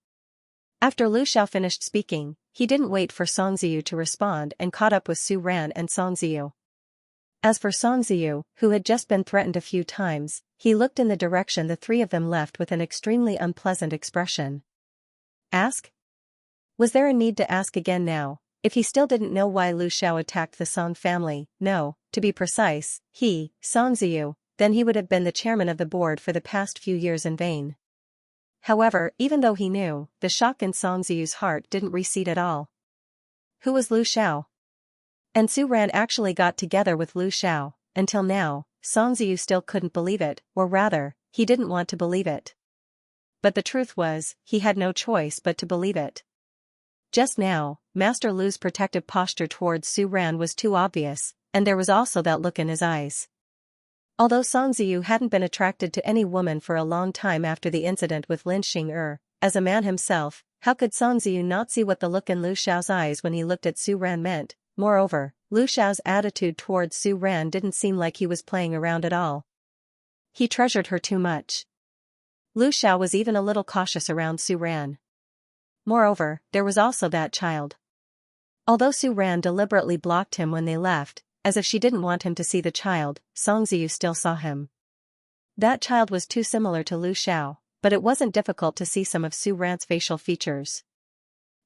After Lu Xiao finished speaking, he didn't wait for Song Ziyu to respond and caught up with Su Ran and Song Ziyu. As for Song Ziyu, who had just been threatened a few times, he looked in the direction the three of them left with an extremely unpleasant expression. Ask? Was there a need to ask again now? If he still didn't know why Lu Xiao attacked the Song family, no, to be precise, Song Ziyu, then he would have been the chairman of the board for the past few years in vain. However, even though he knew, the shock in Song Ziyu's heart didn't recede at all. Who was Lu Xiao? And Su Ran actually got together with Lu Xiao. Until now, Song Ziyu still couldn't believe it, or rather, he didn't want to believe it. But the truth was, he had no choice but to believe it. Just now, Master Lu's protective posture towards Su Ran was too obvious, and there was also that look in his eyes. Although Song Ziyu hadn't been attracted to any woman for a long time after the incident with Lin Xing'er, as a man himself, how could Song Ziyu not see what the look in Lu Xiao's eyes when he looked at Su Ran meant? Moreover, Lu Xiao's attitude towards Su Ran didn't seem like he was playing around at all. He treasured her too much. Lu Xiao was even a little cautious around Su Ran. Moreover, there was also that child. Although Su Ran deliberately blocked him when they left, as if she didn't want him to see the child, Song Ziyu still saw him. That child was too similar to Lu Xiao, but it wasn't difficult to see some of Su Ran's facial features.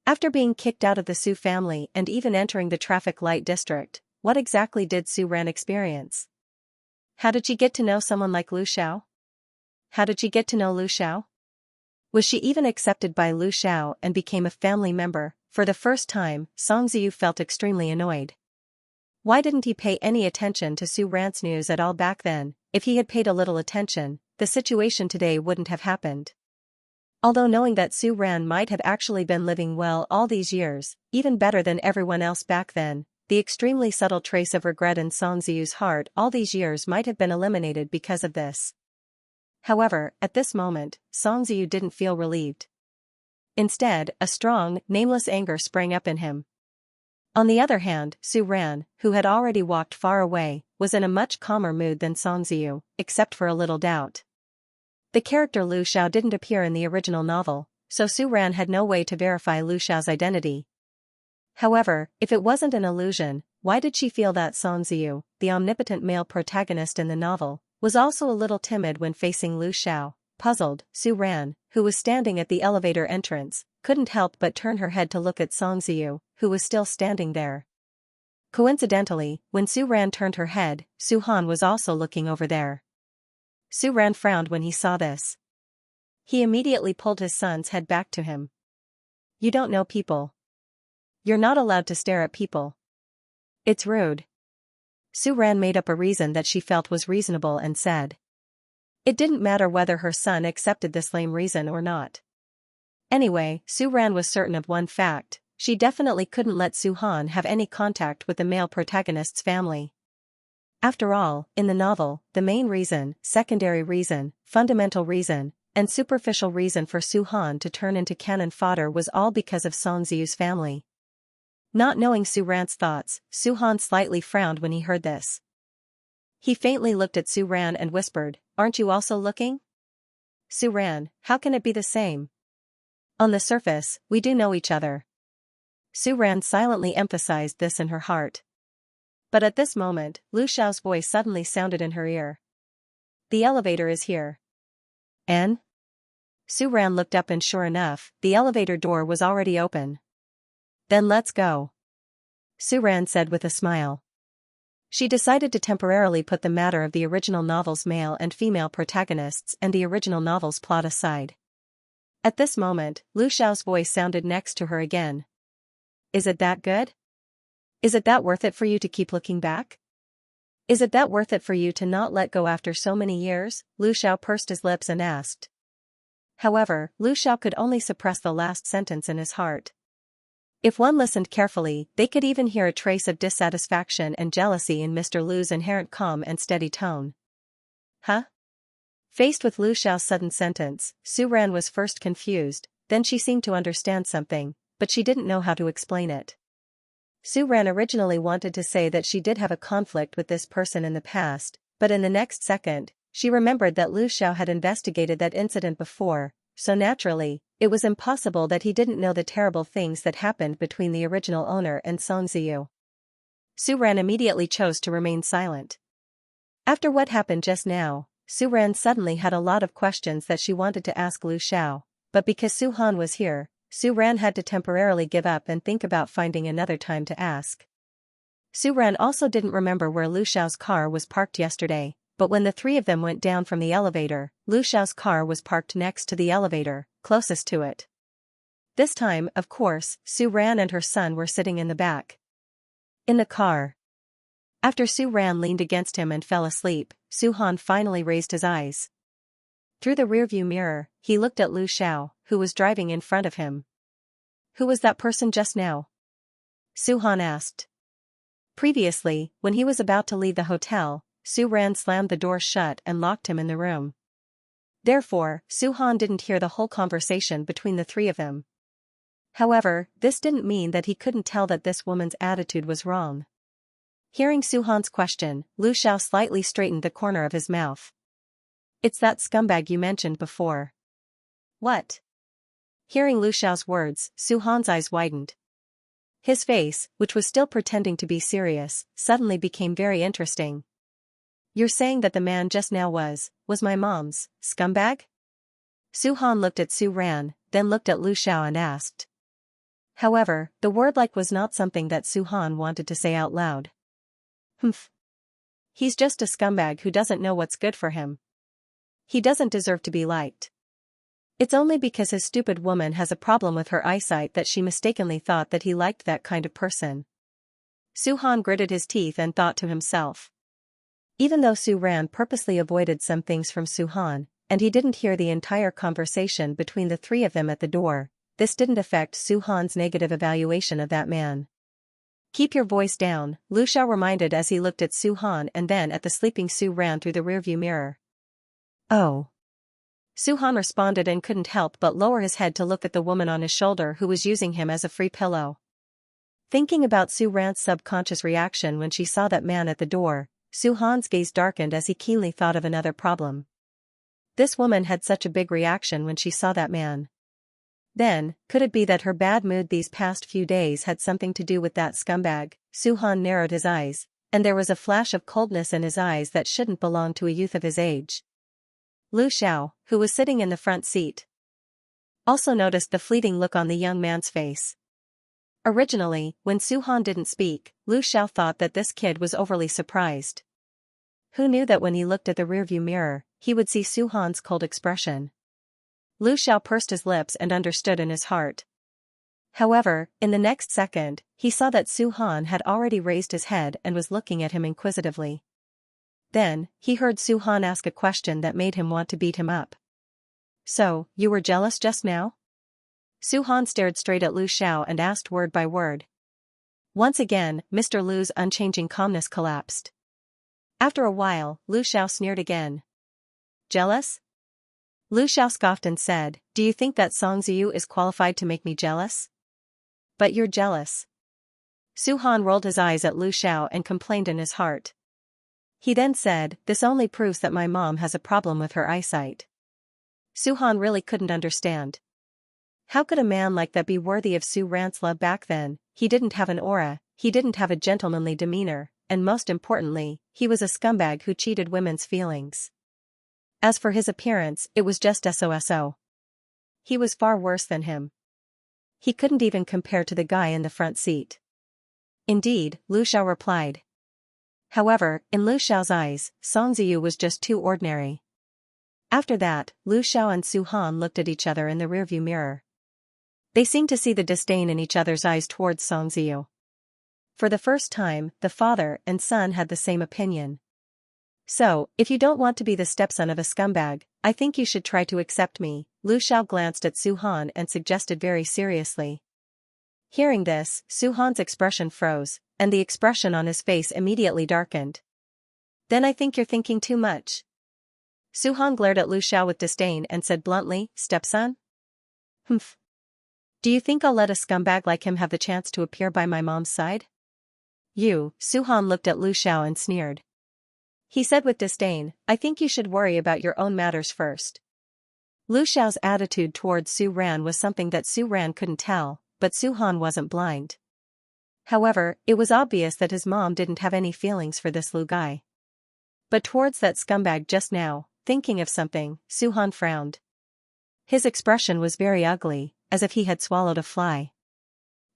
After being kicked out of the Su family and even entering the traffic light district, what exactly did Su Ran experience? How did she get to know someone like Lu Xiao? How did she get to know Lu Xiao? Was she even accepted by Lu Xiao and became a family member? For the first time, Song Ziyu felt extremely annoyed. Why didn't he pay any attention to Su Ran's news at all back then? If he had paid a little attention, the situation today wouldn't have happened. Although knowing that Su Ran might have actually been living well all these years, even better than everyone else back then, the extremely subtle trace of regret in Song Ziyu's heart all these years might have been eliminated because of this. However, at this moment, Song Ziyu didn't feel relieved. Instead, a strong, nameless anger sprang up in him. On the other hand, Su Ran, who had already walked far away, was in a much calmer mood than Song Ziyu, except for a little doubt. The character Lu Xiao didn't appear in the original novel, so Su Ran had no way to verify Lu Xiao's identity. However, if it wasn't an illusion, why did she feel that Song Ziyu, the omnipotent male protagonist in the novel, was also a little timid when facing Lu Xiao? Puzzled, Su Ran, who was standing at the elevator entrance, couldn't help but turn her head to look at Song Ziyu, who was still standing there. Coincidentally, when Su Ran turned her head, Su Han was also looking over there. Su Ran frowned when he saw this. He immediately pulled his son's head back to him. You don't know people. You're not allowed to stare at people. It's rude. Su Ran made up a reason that she felt was reasonable and said. It didn't matter whether her son accepted this lame reason or not. Anyway, Su Ran was certain of one fact: she definitely couldn't let Su Han have any contact with the male protagonist's family. After all, in the novel, the main reason, secondary reason, fundamental reason, and superficial reason for Su Han to turn into cannon fodder was all because of Song Ziyu's family. Not knowing Su Ran's thoughts, Su Han slightly frowned when he heard this. He faintly looked at Su Ran and whispered, "Aren't you also looking?" Su Ran, how can it be the same? On the surface, we do know each other. Su Ran silently emphasized this in her heart. But at this moment, Lu Xiao's voice suddenly sounded in her ear. The elevator is here. And? Su Ran looked up and sure enough, the elevator door was already open. Then let's go. Su Ran said with a smile. She decided to temporarily put the matter of the original novel's male and female protagonists and the original novel's plot aside. At this moment, Lu Xiao's voice sounded next to her again. Is it that good? Is it that worth it for you to keep looking back? Is it that worth it for you to not let go after so many years? Lu Xiao pursed his lips and asked. However, Lu Xiao could only suppress the last sentence in his heart. If one listened carefully, they could even hear a trace of dissatisfaction and jealousy in Mr. Lu's inherent calm and steady tone. Huh? Faced with Lu Xiao's sudden sentence, Su Ran was first confused, then she seemed to understand something, but she didn't know how to explain it. Su Ran originally wanted to say that she did have a conflict with this person in the past, but in the next second, she remembered that Lu Xiao had investigated that incident before, so naturally, it was impossible that he didn't know the terrible things that happened between the original owner and Xianxia. Su Ran immediately chose to remain silent. After what happened just now, Su Ran suddenly had a lot of questions that she wanted to ask Lu Xiao, but because Su Han was here, Su Ran had to temporarily give up and think about finding another time to ask. Su Ran also didn't remember where Lu Xiao's car was parked yesterday, but when the three of them went down from the elevator, Lu Xiao's car was parked next to the elevator, closest to it. This time, of course, Su Ran and her son were sitting in the back. In the car. After Su Ran leaned against him and fell asleep, Su Han finally raised his eyes. Through the rearview mirror, he looked at Lu Xiao, who was driving in front of him. Who was that person just now? Su Han asked. Previously, when he was about to leave the hotel, Su Ran slammed the door shut and locked him in the room. Therefore, Su Han didn't hear the whole conversation between the three of them. However, this didn't mean that he couldn't tell that this woman's attitude was wrong. Hearing Su Han's question, Lu Xiao slightly straightened the corner of his mouth. It's that scumbag you mentioned before. What? Hearing Lu Xiao's words, Su Han's eyes widened. His face, which was still pretending to be serious, suddenly became very interesting. You're saying that the man just now was my mom's scumbag? Su Han looked at Su Ran, then looked at Lu Xiao and asked. However, the word like was not something that Su Han wanted to say out loud. Humph. He's just a scumbag who doesn't know what's good for him. He doesn't deserve to be liked. It's only because his stupid woman has a problem with her eyesight that she mistakenly thought that he liked that kind of person. Su Han gritted his teeth and thought to himself. Even though Su Ran purposely avoided some things from Su Han, and he didn't hear the entire conversation between the three of them at the door, this didn't affect Su Han's negative evaluation of that man. Keep your voice down, Lu Xiao reminded as he looked at Su Han and then at the sleeping Su Ran through the rearview mirror. Oh. Su Han responded and couldn't help but lower his head to look at the woman on his shoulder who was using him as a free pillow. Thinking about Su Ran's subconscious reaction when she saw that man at the door, Su Han's gaze darkened as he keenly thought of another problem. This woman had such a big reaction when she saw that man. Then, could it be that her bad mood these past few days had something to do with that scumbag? Su Han narrowed his eyes, and there was a flash of coldness in his eyes that shouldn't belong to a youth of his age. Lu Xiao, who was sitting in the front seat, also noticed the fleeting look on the young man's face. Originally, when Su Han didn't speak, Lu Xiao thought that this kid was overly surprised. Who knew that when he looked at the rearview mirror, he would see Su Han's cold expression? Lu Xiao pursed his lips and understood in his heart. However, in the next second, he saw that Su Han had already raised his head and was looking at him inquisitively. Then, he heard Su Han ask a question that made him want to beat him up. So, you were jealous just now? Su Han stared straight at Lu Xiao and asked word by word. Once again, Mr. Lu's unchanging calmness collapsed. After a while, Lu Xiao sneered again. Jealous? Lu Xiao scoffed and said, do you think that Song Ziyu is qualified to make me jealous? But you're jealous. Su Han rolled his eyes at Lu Xiao and complained in his heart. He then said, this only proves that my mom has a problem with her eyesight. Su Han really couldn't understand. How could a man like that be worthy of Su Ran's love back then? He didn't have an aura, he didn't have a gentlemanly demeanor, and most importantly, he was a scumbag who cheated women's feelings. As for his appearance, it was just so. He was far worse than him. He couldn't even compare to the guy in the front seat. Indeed, Lu Xiao replied. However, in Lu Xiao's eyes, Song Ziyu was just too ordinary. After that, Lu Xiao and Su Han looked at each other in the rearview mirror. They seemed to see the disdain in each other's eyes towards Song Ziyu. For the first time, the father and son had the same opinion. So, if you don't want to be the stepson of a scumbag, I think you should try to accept me, Lu Xiao glanced at Su Han and suggested very seriously. Hearing this, Su Han's expression froze, and the expression on his face immediately darkened. Then I think you're thinking too much. Su Han glared at Lu Xiao with disdain and said bluntly, stepson? Humph. Do you think I'll let a scumbag like him have the chance to appear by my mom's side? You, Su Han looked at Lu Xiao and sneered. He said with disdain, I think you should worry about your own matters first. Lu Xiao's attitude towards Su Ran was something that Su Ran couldn't tell, but Su Han wasn't blind. However, it was obvious that his mom didn't have any feelings for this Lu guy. But towards that scumbag just now, thinking of something, Su Han frowned. His expression was very ugly, as if he had swallowed a fly.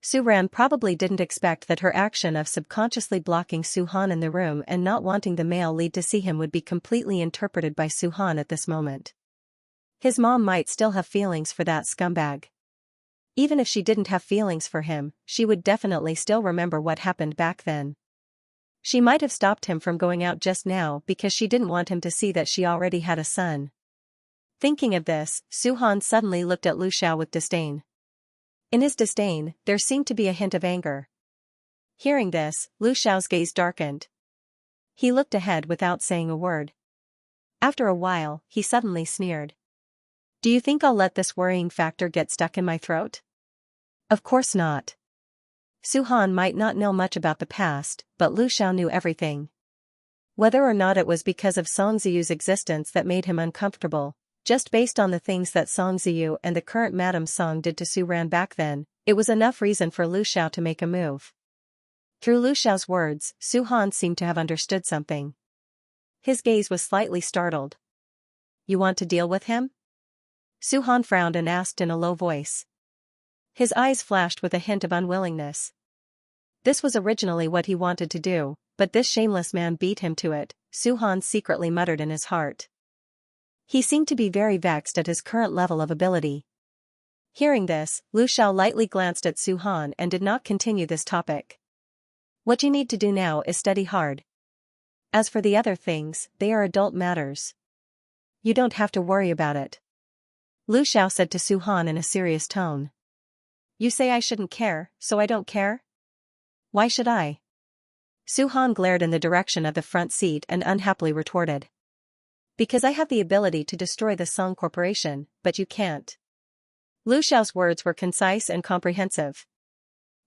Su Ran probably didn't expect that her action of subconsciously blocking Su Han in the room and not wanting the male lead to see him would be completely interpreted by Su Han at this moment. His mom might still have feelings for that scumbag. Even if she didn't have feelings for him, she would definitely still remember what happened back then. She might have stopped him from going out just now because she didn't want him to see that she already had a son. Thinking of this, Su Han suddenly looked at Lu Xiao with disdain. In his disdain, there seemed to be a hint of anger. Hearing this, Lu Xiao's gaze darkened. He looked ahead without saying a word. After a while, he suddenly sneered. Do you think I'll let this worrying factor get stuck in my throat? Of course not. Su Han might not know much about the past, but Lu Xiao knew everything. Whether or not it was because of Song Ziyu's existence that made him uncomfortable, just based on the things that Song Ziyu and the current Madame Song did to Su Ran back then, it was enough reason for Lu Xiao to make a move. Through Lu Xiao's words, Su Han seemed to have understood something. His gaze was slightly startled. You want to deal with him? Su Han frowned and asked in a low voice. His eyes flashed with a hint of unwillingness. This was originally what he wanted to do, but this shameless man beat him to it, Su Han secretly muttered in his heart. He seemed to be very vexed at his current level of ability. Hearing this, Lu Xiao lightly glanced at Su Han and did not continue this topic. What you need to do now is study hard. As for the other things, they are adult matters. You don't have to worry about it. Lu Xiao said to Su Han in a serious tone. You say I shouldn't care, so I don't care? Why should I? Su Han glared in the direction of the front seat and unhappily retorted. Because I have the ability to destroy the Song Corporation, but you can't. Lu Xiao's words were concise and comprehensive.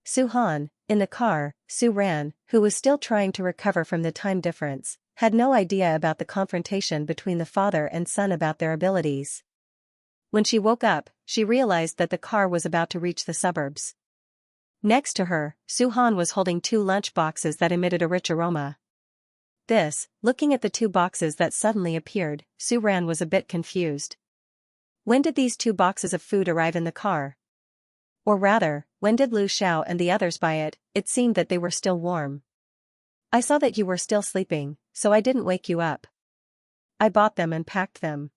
Su Han, in the car, Su Ran, who was still trying to recover from the time difference, had no idea about the confrontation between the father and son about their abilities. When she woke up, she realized that the car was about to reach the suburbs. Next to her, Su Han was holding 2 lunch boxes that emitted a rich aroma. Looking at the 2 boxes that suddenly appeared, Su Ran was a bit confused. When did these 2 boxes of food arrive in the car? Or rather, when did Lu Xiao and the others buy it? It seemed that they were still warm. I saw that you were still sleeping, so I didn't wake you up. I bought them and packed them.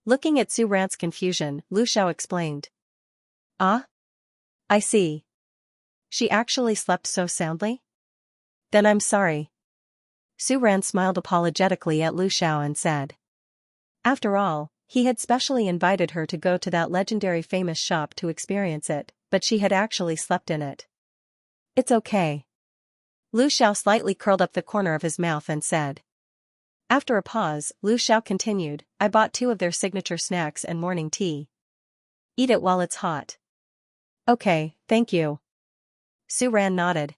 Looking at Su Ran's confusion, Lu Xiao explained. Ah? I see. She actually slept so soundly? Then I'm sorry. Su Ran smiled apologetically at Lu Xiao and said. After all, he had specially invited her to go to that legendary famous shop to experience it, but she had actually slept in it. It's okay. Lu Xiao slightly curled up the corner of his mouth and said. After a pause, Lu Xiao continued, I bought 2 of their signature snacks and morning tea. Eat it while it's hot. Okay, thank you. Su Ran nodded.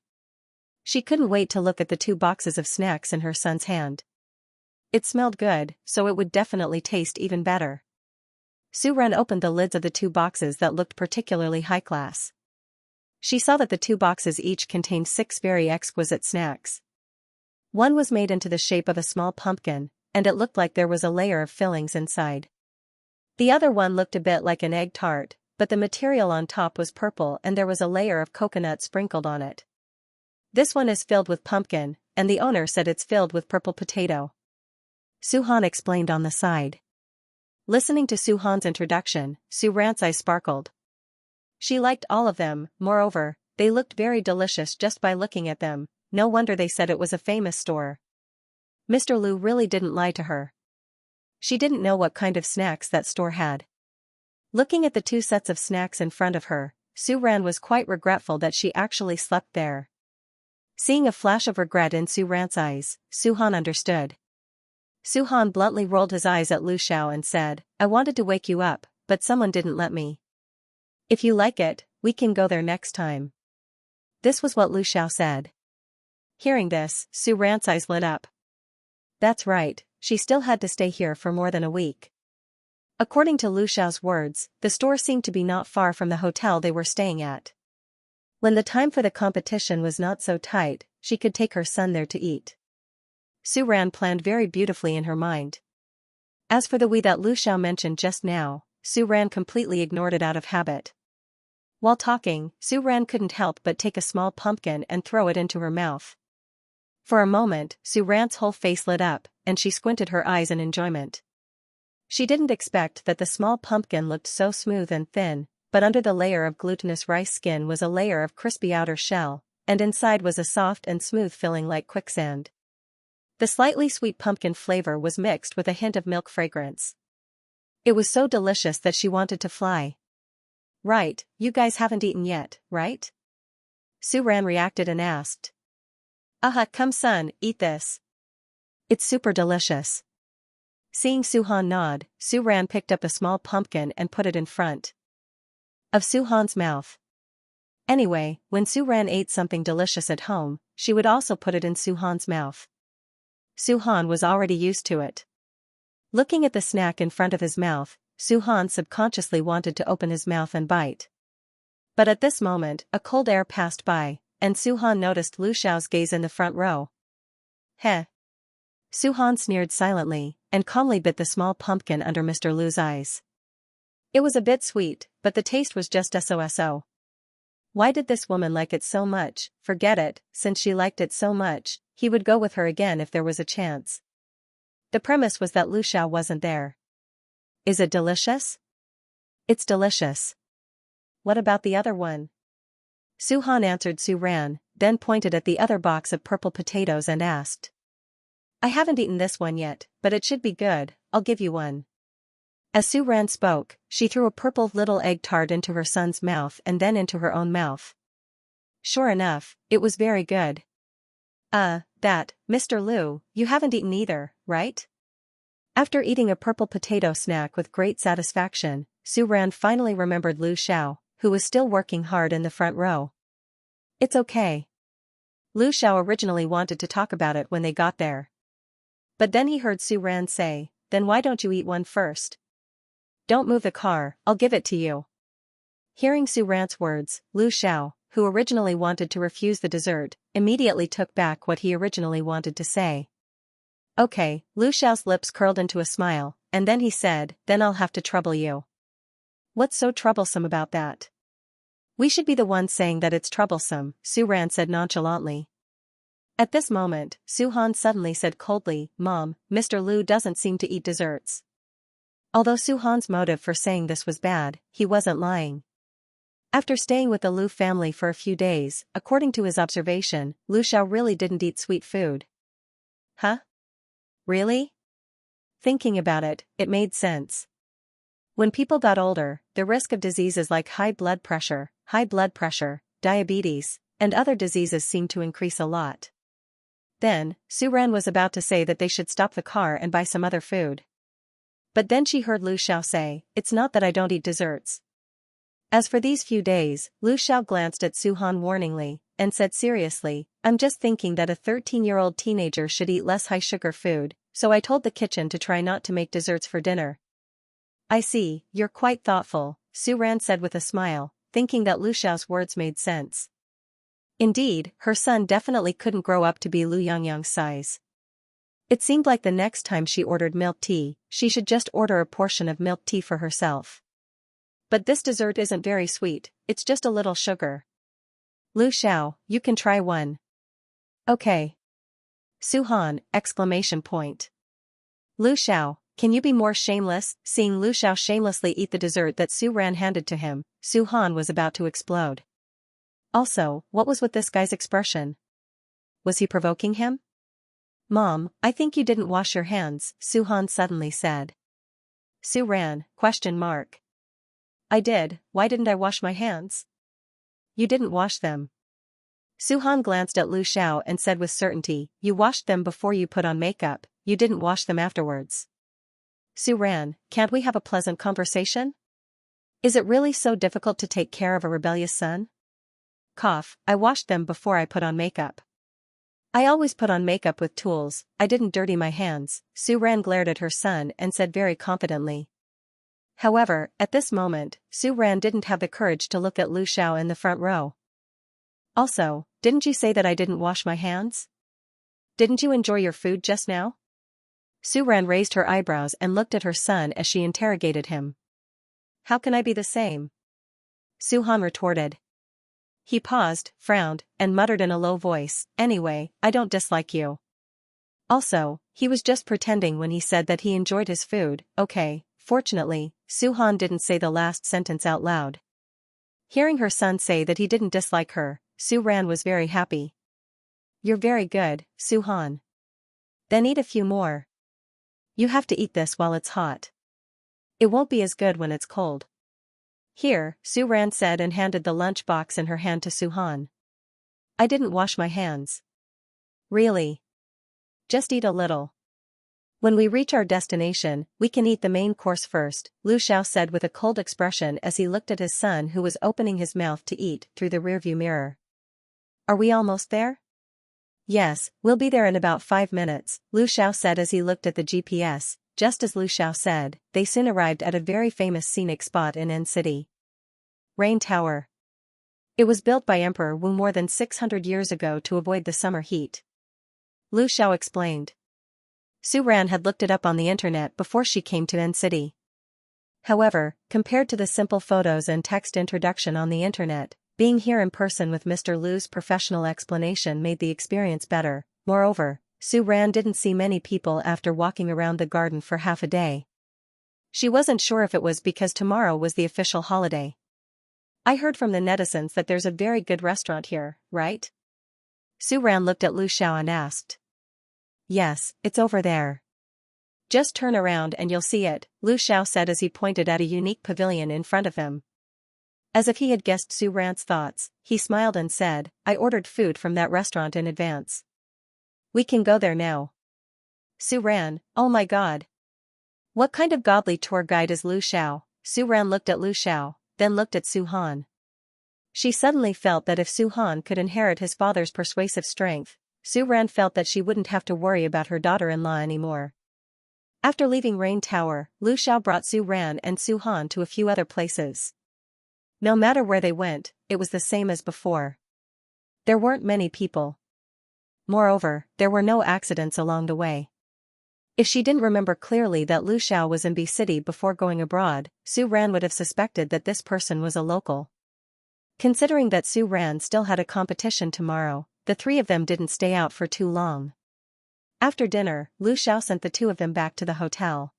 She couldn't wait to look at the 2 boxes of snacks in her son's hand. It smelled good, so it would definitely taste even better. Su Ran opened the lids of the 2 boxes that looked particularly high class. She saw that the 2 boxes each contained 6 very exquisite snacks. One was made into the shape of a small pumpkin, and it looked like there was a layer of fillings inside. The other one looked a bit like an egg tart, but the material on top was purple and there was a layer of coconut sprinkled on it. This one is filled with pumpkin, and the owner said it's filled with purple potato. Su Han explained on the side. Listening to Su Han's introduction, Su Ran's eyes sparkled. She liked all of them, moreover, they looked very delicious just by looking at them. No wonder they said it was a famous store. Mr. Lu really didn't lie to her. She didn't know what kind of snacks that store had. Looking at the 2 sets of snacks in front of her, Su Ran was quite regretful that she actually slept there. Seeing a flash of regret in Su Ran's eyes, Su Han understood. Su Han bluntly rolled his eyes at Lu Xiao and said, I wanted to wake you up, but someone didn't let me. If you like it, we can go there next time. This was what Lu Xiao said. Hearing this, Su Ran's eyes lit up. That's right, she still had to stay here for more than a week. According to Lu Xiao's words, the store seemed to be not far from the hotel they were staying at. When the time for the competition was not so tight, she could take her son there to eat. Su Ran planned very beautifully in her mind. As for the we that Lu Xiao mentioned just now, Su Ran completely ignored it out of habit. While talking, Su Ran couldn't help but take a small pumpkin and throw it into her mouth. For a moment, Su Ran's whole face lit up, and she squinted her eyes in enjoyment. She didn't expect that the small pumpkin looked so smooth and thin, but under the layer of glutinous rice skin was a layer of crispy outer shell, and inside was a soft and smooth filling like quicksand. The slightly sweet pumpkin flavor was mixed with a hint of milk fragrance. It was so delicious that she wanted to fly. Right, you guys haven't eaten yet, right? Su Ran reacted and asked. Come son, eat this. It's super delicious. Seeing Su Han nod, Su Ran picked up a small pumpkin and put it in front of Su Han's mouth. Anyway, when Su Ran ate something delicious at home, she would also put it in Su Han's mouth. Su Han was already used to it. Looking at the snack in front of his mouth, Su Han subconsciously wanted to open his mouth and bite. But at this moment, a cold air passed by, and Su Han noticed Lu Xiao's gaze in the front row. Heh. Su Han sneered silently, and calmly bit the small pumpkin under Mr. Lu's eyes. It was a bit sweet, but the taste was just so. Why did this woman like it so much? Forget it, since she liked it so much, he would go with her again if there was a chance. The premise was that Lu Xiao wasn't there. Is it delicious? It's delicious. What about the other one? Su Han answered Su Ran, then pointed at the other box of purple potatoes and asked. I haven't eaten this one yet, but it should be good, I'll give you one. As Su Ran spoke, she threw a purple little egg tart into her son's mouth and then into her own mouth. Sure enough, it was very good. Mr. Lu, you haven't eaten either, right? After eating a purple potato snack with great satisfaction, Su Ran finally remembered Lu Xiao, who was still working hard in the front row. It's okay. Lu Xiao originally wanted to talk about it when they got there. But then he heard Su Ran say, then why don't you eat one first? Don't move the car, I'll give it to you. Hearing Su Ran's words, Lu Xiao, who originally wanted to refuse the dessert, immediately took back what he originally wanted to say. Okay, Lu Xiao's lips curled into a smile, and then he said, then I'll have to trouble you. What's so troublesome about that? We should be the ones saying that it's troublesome, Su Ran said nonchalantly. At this moment, Su Han suddenly said coldly, Mom, Mr. Lu doesn't seem to eat desserts. Although Su Han's motive for saying this was bad, he wasn't lying. After staying with the Lu family for a few days, according to his observation, Lu Xiao really didn't eat sweet food. Huh? Really? Thinking about it, it made sense. When people got older, the risk of diseases like high blood pressure, diabetes, and other diseases seemed to increase a lot. Then, Su Ran was about to say that they should stop the car and buy some other food. But then she heard Lu Xiao say, it's not that I don't eat desserts. As for these few days, Lu Xiao glanced at Su Han warningly, and said seriously, I'm just thinking that a 13-year-old teenager should eat less high-sugar food, so I told the kitchen to try not to make desserts for dinner. I see, you're quite thoughtful, Su Ran said with a smile, thinking that Lu Xiao's words made sense. Indeed, her son definitely couldn't grow up to be Lu Yangyang's size. It seemed like the next time she ordered milk tea, she should just order a portion of milk tea for herself. But this dessert isn't very sweet, it's just a little sugar. Lu Xiao, you can try one. Okay. Su Han, exclamation point. Lu Xiao, can you be more shameless? Seeing Lu Xiao shamelessly eat the dessert that Su Ran handed to him, Su Han was about to explode. Also, what was with this guy's expression? Was he provoking him? Mom, I think you didn't wash your hands, Su Han suddenly said. Su Ran, ? I did, why didn't I wash my hands? You didn't wash them. Su Han glanced at Lu Xiao and said with certainty, you washed them before you put on makeup, you didn't wash them afterwards. Su Ran, can't we have a pleasant conversation? Is it really so difficult to take care of a rebellious son? I washed them before I put on makeup. I always put on makeup with tools, I didn't dirty my hands, Su Ran glared at her son and said very confidently. However, at this moment, Su Ran didn't have the courage to look at Lu Xiao in the front row. Also, didn't you say that I didn't wash my hands? Didn't you enjoy your food just now? Su Ran raised her eyebrows and looked at her son as she interrogated him. How can I be the same? Su Han retorted. He paused, frowned, and muttered in a low voice, anyway, I don't dislike you. Also, he was just pretending when he said that he enjoyed his food, okay. Fortunately, Su Han didn't say the last sentence out loud. Hearing her son say that he didn't dislike her, Su Ran was very happy. You're very good, Su Han. Then eat a few more. You have to eat this while it's hot. It won't be as good when it's cold. Here, Su Ran said and handed the lunch box in her hand to Su Han. I didn't wash my hands. Really? Just eat a little. When we reach our destination, we can eat the main course first, Lu Xiao said with a cold expression as he looked at his son who was opening his mouth to eat through the rearview mirror. Are we almost there? Yes, we'll be there in about 5 minutes, Lu Xiao said as he looked at the GPS. Just as Lu Xiao said, they soon arrived at a very famous scenic spot in N City. Rain Tower. It was built by Emperor Wu more than 600 years ago to avoid the summer heat. Lu Xiao explained. Su Ran had looked it up on the internet before she came to N City. However, compared to the simple photos and text introduction on the internet, being here in person with Mr. Lu's professional explanation made the experience better. Moreover, Su Ran didn't see many people after walking around the garden for half a day. She wasn't sure if it was because tomorrow was the official holiday. I heard from the netizens that there's a very good restaurant here, right? Su Ran looked at Lu Xiao and asked. Yes, it's over there. Just turn around and you'll see it, Lu Xiao said as he pointed at a unique pavilion in front of him. As if he had guessed Su Ran's thoughts, he smiled and said, I ordered food from that restaurant in advance. We can go there now. Su Ran, oh my god. What kind of godly tour guide is Lu Xiao? Su Ran looked at Lu Xiao, then looked at Su Han. She suddenly felt that if Su Han could inherit his father's persuasive strength, Su Ran felt that she wouldn't have to worry about her daughter-in-law anymore. After leaving Rain Tower, Lu Xiao brought Su Ran and Su Han to a few other places. No matter where they went, it was the same as before. There weren't many people. Moreover, there were no accidents along the way. If she didn't remember clearly that Lu Xiao was in B City before going abroad, Su Ran would have suspected that this person was a local. Considering that Su Ran still had a competition tomorrow, the three of them didn't stay out for too long. After dinner, Lu Xiao sent the two of them back to the hotel.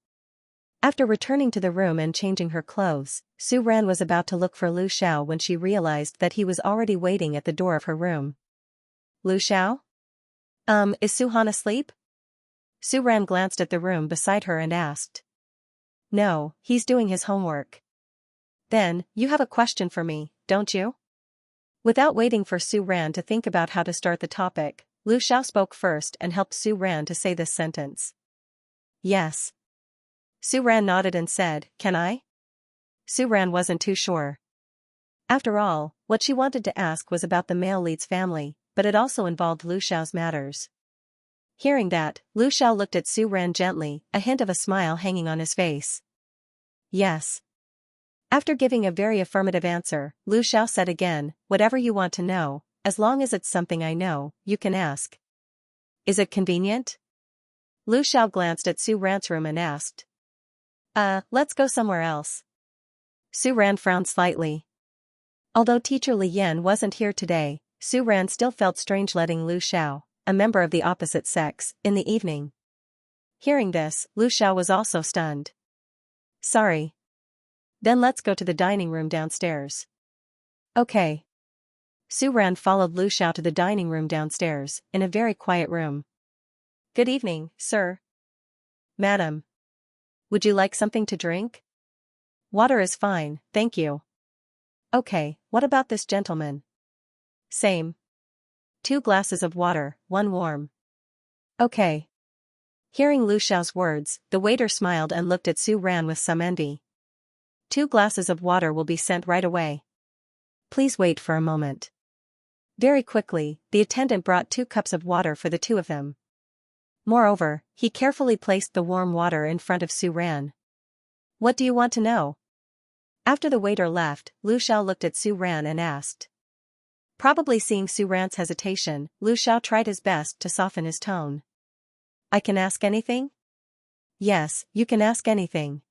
After returning to the room and changing her clothes, Su Ran was about to look for Lu Xiao when she realized that he was already waiting at the door of her room. Lu Xiao? Is Su Han asleep? Su Ran glanced at the room beside her and asked. No, he's doing his homework. Then, you have a question for me, don't you? Without waiting for Su Ran to think about how to start the topic, Lu Xiao spoke first and helped Su Ran to say this sentence. Yes. Su Ran nodded and said, can I? Su Ran wasn't too sure. After all, what she wanted to ask was about the male lead's family, but it also involved Lu Xiao's matters. Hearing that, Lu Xiao looked at Su Ran gently, a hint of a smile hanging on his face. Yes. After giving a very affirmative answer, Lu Xiao said again, whatever you want to know, as long as it's something I know, you can ask. Is it convenient? Lu Xiao glanced at Su Ran's room and asked. Let's go somewhere else. Su Ran frowned slightly. Although teacher Li Yan wasn't here today, Su Ran still felt strange letting Lu Xiao, a member of the opposite sex, in the evening. Hearing this, Lu Xiao was also stunned. Sorry. Then let's go to the dining room downstairs. Okay. Su Ran followed Lu Xiao to the dining room downstairs, in a very quiet room. Good evening, sir. Madam. Would you like something to drink? Water is fine, thank you. Okay, what about this gentleman? Same. 2 glasses of water, 1 warm. Okay. Hearing Lu Xiao's words, the waiter smiled and looked at Su Ran with some envy. 2 glasses of water will be sent right away. Please wait for a moment. Very quickly, the attendant brought 2 cups of water for the two of them. Moreover, he carefully placed the warm water in front of Su Ran. What do you want to know? After the waiter left, Lu Xiao looked at Su Ran and asked. Probably seeing Su Ran's hesitation, Lu Xiao tried his best to soften his tone. I can ask anything? Yes, you can ask anything.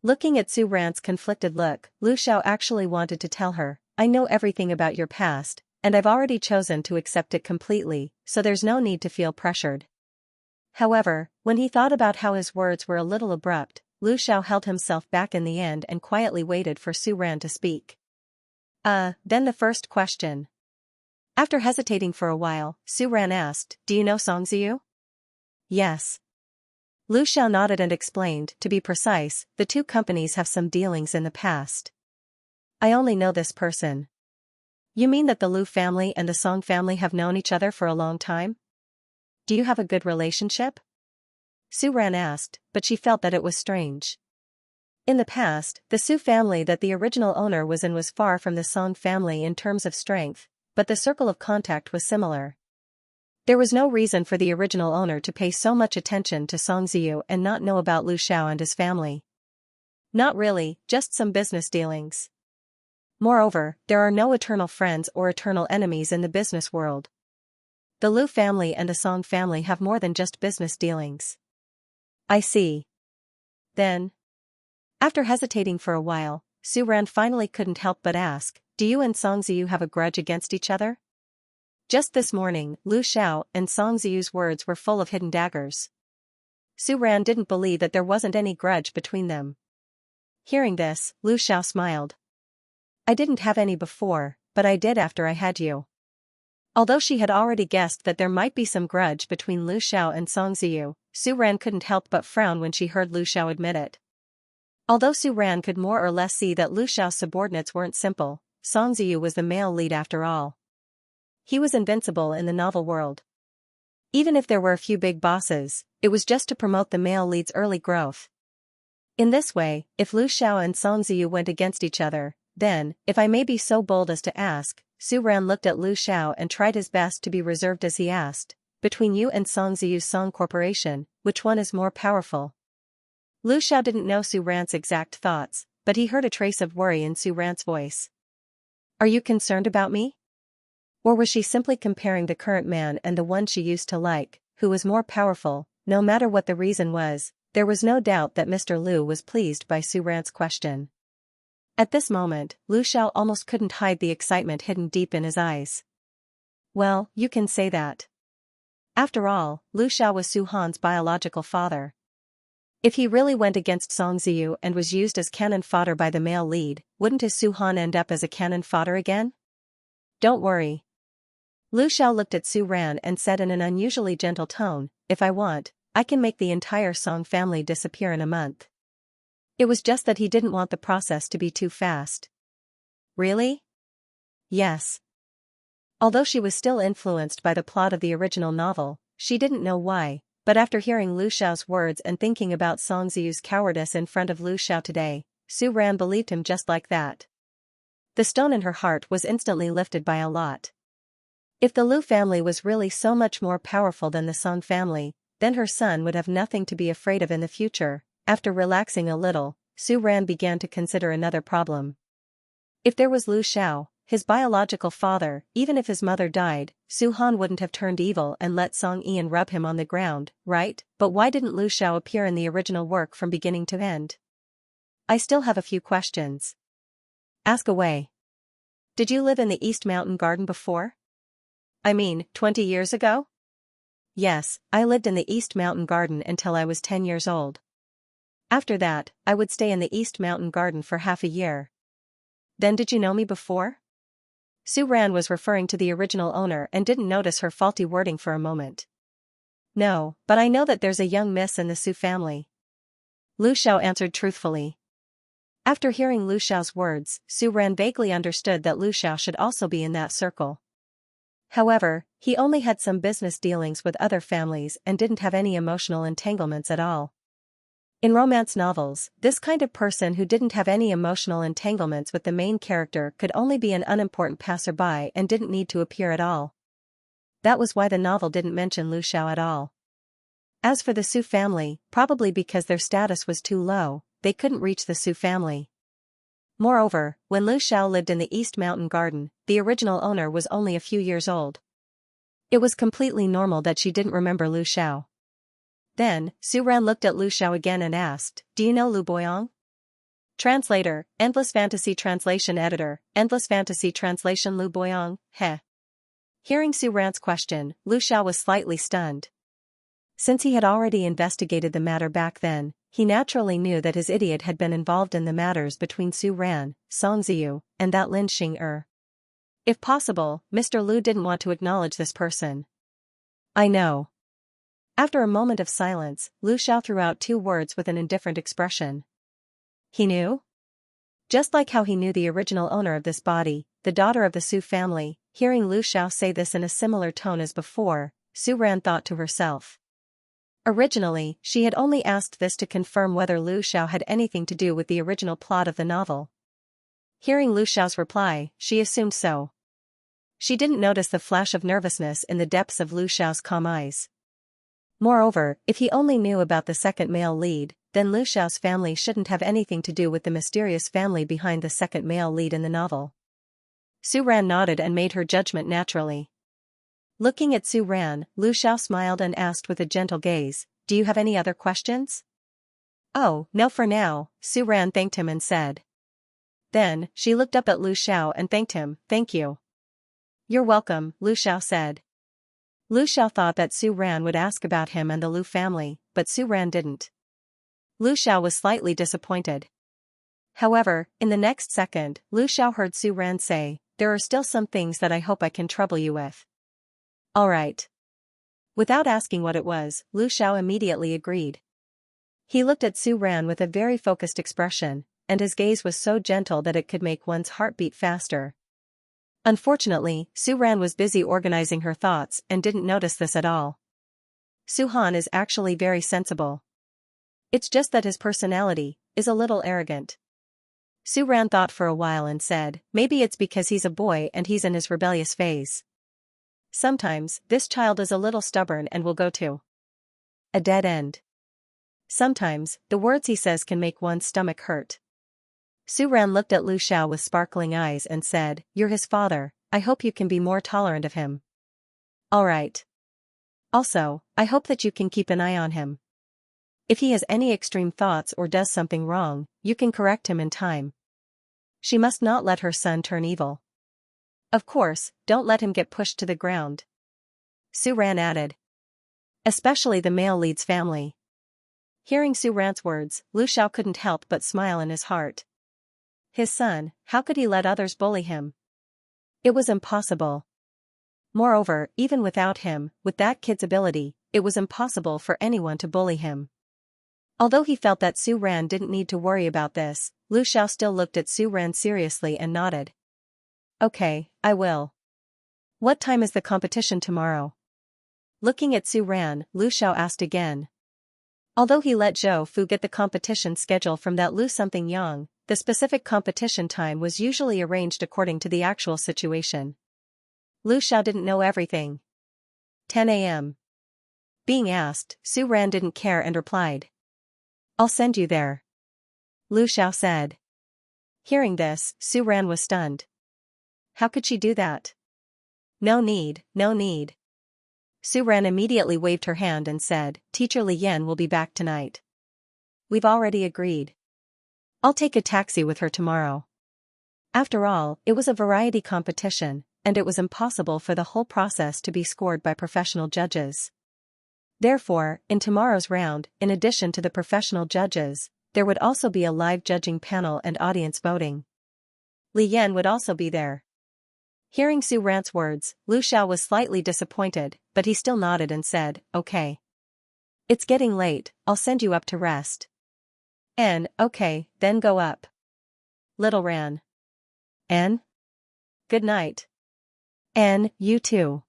Looking at Su Ran's conflicted look, Lu Xiao actually wanted to tell her, I know everything about your past, and I've already chosen to accept it completely, so there's no need to feel pressured. However, when he thought about how his words were a little abrupt, Lu Xiao held himself back in the end and quietly waited for Su Ran to speak. Then the first question. After hesitating for a while, Su Ran asked, Do you know Xianxia? Yes. Lu Xiao nodded and explained, to be precise, the two companies have some dealings in the past. I only know this person. You mean that the Lu family and the Song family have known each other for a long time? Do you have a good relationship? Su Ran asked, but she felt that it was strange. In the past, the Su family that the original owner was in was far from the Song family in terms of strength, but the circle of contact was similar. There was no reason for the original owner to pay so much attention to Xianxia and not know about Lu Xiao and his family. Not really, just some business dealings. Moreover, there are no eternal friends or eternal enemies in the business world. The Lu family and the Song family have more than just business dealings. I see. Then, after hesitating for a while, Su Ran finally couldn't help but ask, Do you and Xianxia have a grudge against each other? Just this morning, Lu Xiao and Xianxia's words were full of hidden daggers. Su Ran didn't believe that there wasn't any grudge between them. Hearing this, Lu Xiao smiled. I didn't have any before, but I did after I had you. Although she had already guessed that there might be some grudge between Lu Xiao and Xianxia, Su Ran couldn't help but frown when she heard Lu Xiao admit it. Although Su Ran could more or less see that Lu Xiao's subordinates weren't simple, Xianxia was the male lead after all. He was invincible in the novel world. Even if there were a few big bosses, it was just to promote the male lead's early growth. In this way, if Lu Xiao and Xianxia went against each other, then, if I may be so bold as to ask, Su Ran looked at Lu Xiao and tried his best to be reserved as he asked, between you and Xianxia's Song Corporation, which one is more powerful? Lu Xiao didn't know Su Ran's exact thoughts, but he heard a trace of worry in Su Ran's voice. Are you concerned about me? Or was she simply comparing the current man and the one she used to like, who was more powerful? No matter what the reason was, there was no doubt that Mr. Lu was pleased by Su Ran's question. At this moment, Lu Xiao almost couldn't hide the excitement hidden deep in his eyes. Well, you can say that. After all, Lu Xiao was Su Han's biological father. If he really went against Xianxia and was used as cannon fodder by the male lead, wouldn't his Su Han end up as a cannon fodder again? Don't worry. Lu Xiao looked at Su Ran and said in an unusually gentle tone, If I want, I can make the entire Song family disappear in a month. It was just that he didn't want the process to be too fast. Really? Yes. Although she was still influenced by the plot of the original novel, she didn't know why, but after hearing Lu Xiao's words and thinking about Xianxia's cowardice in front of Lu Xiao today, Su Ran believed him just like that. The stone in her heart was instantly lifted by a lot. If the Lu family was really so much more powerful than the Song family, then her son would have nothing to be afraid of in the future. After relaxing a little, Su Ran began to consider another problem. If there was Lu Xiao, his biological father, even if his mother died, Su Han wouldn't have turned evil and let Song Ian rub him on the ground, right? But why didn't Lu Xiao appear in the original work from beginning to end? I still have a few questions. Ask away. Did you live in the East Mountain Garden before? 20 years ago? Yes, I lived in the East Mountain Garden until I was 10 years old. After that, I would stay in the East Mountain Garden for half a year. Then did you know me before? Su Ran was referring to the original owner and didn't notice her faulty wording for a moment. No, but I know that there's a young miss in the Su family. Lu Xiao answered truthfully. After hearing Lu Xiao's words, Su Ran vaguely understood that Lu Xiao should also be in that circle. However, he only had some business dealings with other families and didn't have any emotional entanglements at all. In romance novels, this kind of person who didn't have any emotional entanglements with the main character could only be an unimportant passerby and didn't need to appear at all. That was why the novel didn't mention Lu Xiao at all. As for the Su family, probably because their status was too low, they couldn't reach the Su family. Moreover, when Lu Xiao lived in the East Mountain Garden, the original owner was only a few years old. It was completely normal that she didn't remember Lu Xiao. Then, Su Ran looked at Lu Xiao again and asked, "Do you know Lu Boyong?" Translator, Endless Fantasy Translation Editor, Endless Fantasy Translation Lu Boyong, heh. Hearing Su Ran's question, Lu Xiao was slightly stunned. Since he had already investigated the matter back then, he naturally knew that his idiot had been involved in the matters between Su Ran, Song Ziyu, and that Lin Xing. If possible, Mr. Lu didn't want to acknowledge this person. "I know." After a moment of silence, Lu Xiao threw out two words with an indifferent expression. He knew? Just like how he knew the original owner of this body, the daughter of the Su family. Hearing Lu Xiao say this in a similar tone as before, Su Ran thought to herself. Originally, she had only asked this to confirm whether Lu Xiao had anything to do with the original plot of the novel. Hearing Lu Xiao's reply, she assumed so. She didn't notice the flash of nervousness in the depths of Lu Xiao's calm eyes. Moreover, if he only knew about the second male lead, then Lu Xiao's family shouldn't have anything to do with the mysterious family behind the second male lead in the novel. Su Ran nodded and made her judgment naturally. Looking at Su Ran, Lu Xiao smiled and asked with a gentle gaze, "Do you have any other questions?" "Oh, no for now," Su Ran thanked him and said. Then, she looked up at Lu Xiao and thanked him, "Thank you." "You're welcome," Lu Xiao said. Lu Xiao thought that Su Ran would ask about him and the Lu family, but Su Ran didn't. Lu Xiao was slightly disappointed. However, in the next second, Lu Xiao heard Su Ran say, "There are still some things that I hope I can trouble you with." "All right." Without asking what it was, Lu Xiao immediately agreed. He looked at Su Ran with a very focused expression, and his gaze was so gentle that it could make one's heart beat faster. Unfortunately, Su Ran was busy organizing her thoughts and didn't notice this at all. Su Han is actually very sensible. It's just that his personality is a little arrogant. Su Ran thought for a while and said, "Maybe it's because he's a boy and he's in his rebellious phase. Sometimes, this child is a little stubborn and will go to a dead end. Sometimes, the words he says can make one's stomach hurt." Su Ran looked at Lu Xiao with sparkling eyes and said, "You're his father, I hope you can be more tolerant of him." "All right. Also, I hope that you can keep an eye on him. If he has any extreme thoughts or does something wrong, you can correct him in time. She must not let her son turn evil. Of course, don't let him get pushed to the ground." Su Ran added. "Especially the male lead's family." Hearing Su Ran's words, Lu Xiao couldn't help but smile in his heart. His son, how could he let others bully him? It was impossible. Moreover, even without him, with that kid's ability, it was impossible for anyone to bully him. Although he felt that Su Ran didn't need to worry about this, Lu Xiao still looked at Su Ran seriously and nodded. "Okay, I will. What time is the competition tomorrow?" Looking at Su Ran, Lu Xiao asked again. Although he let Zhou Fu get the competition schedule from that Lu something Yang, the specific competition time was usually arranged according to the actual situation. Lu Xiao didn't know everything. 10 a.m. Being asked, Su Ran didn't care and replied, "I'll send you there," Lu Xiao said. Hearing this, Su Ran was stunned. How could she do that? No need, no need. Su Ran immediately waved her hand and said, "Teacher Li Yan will be back tonight. We've already agreed. I'll take a taxi with her tomorrow." After all, it was a variety competition, and it was impossible for the whole process to be scored by professional judges. Therefore, in tomorrow's round, in addition to the professional judges, there would also be a live judging panel and audience voting. Li Yan would also be there. Hearing Su Ran's words, Lu Xiao was slightly disappointed, but he still nodded and said, "Okay. It's getting late, I'll send you up to rest." Okay, then go up. Little Ran. N? Good night. N, you too.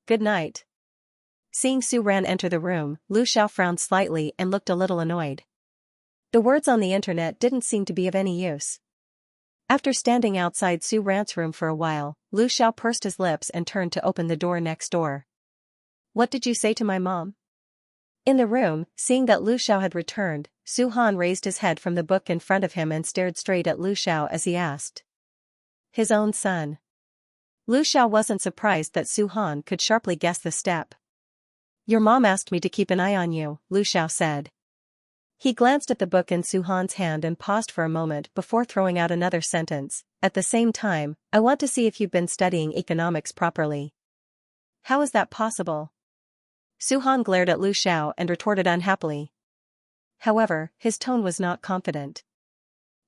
Good night. Seeing Su Ran enter the room, Lu Xiao frowned slightly and looked a little annoyed. The words on the internet didn't seem to be of any use. After standing outside Su Ran's room for a while, Lu Xiao pursed his lips and turned to open the door next door. "What did you say to my mom?" In the room, seeing that Lu Xiao had returned, Su Han raised his head from the book in front of him and stared straight at Lu Xiao as he asked. His own son. Lu Xiao wasn't surprised that Su Han could sharply guess the step. Your mom asked me to keep an eye on you, Lu Xiao said. He glanced at the book in Su Han's hand and paused for a moment before throwing out another sentence. At the same time, I want to see if you've been studying economics properly. How is that possible? Su Han glared at Lu Xiao and retorted unhappily. However, his tone was not confident.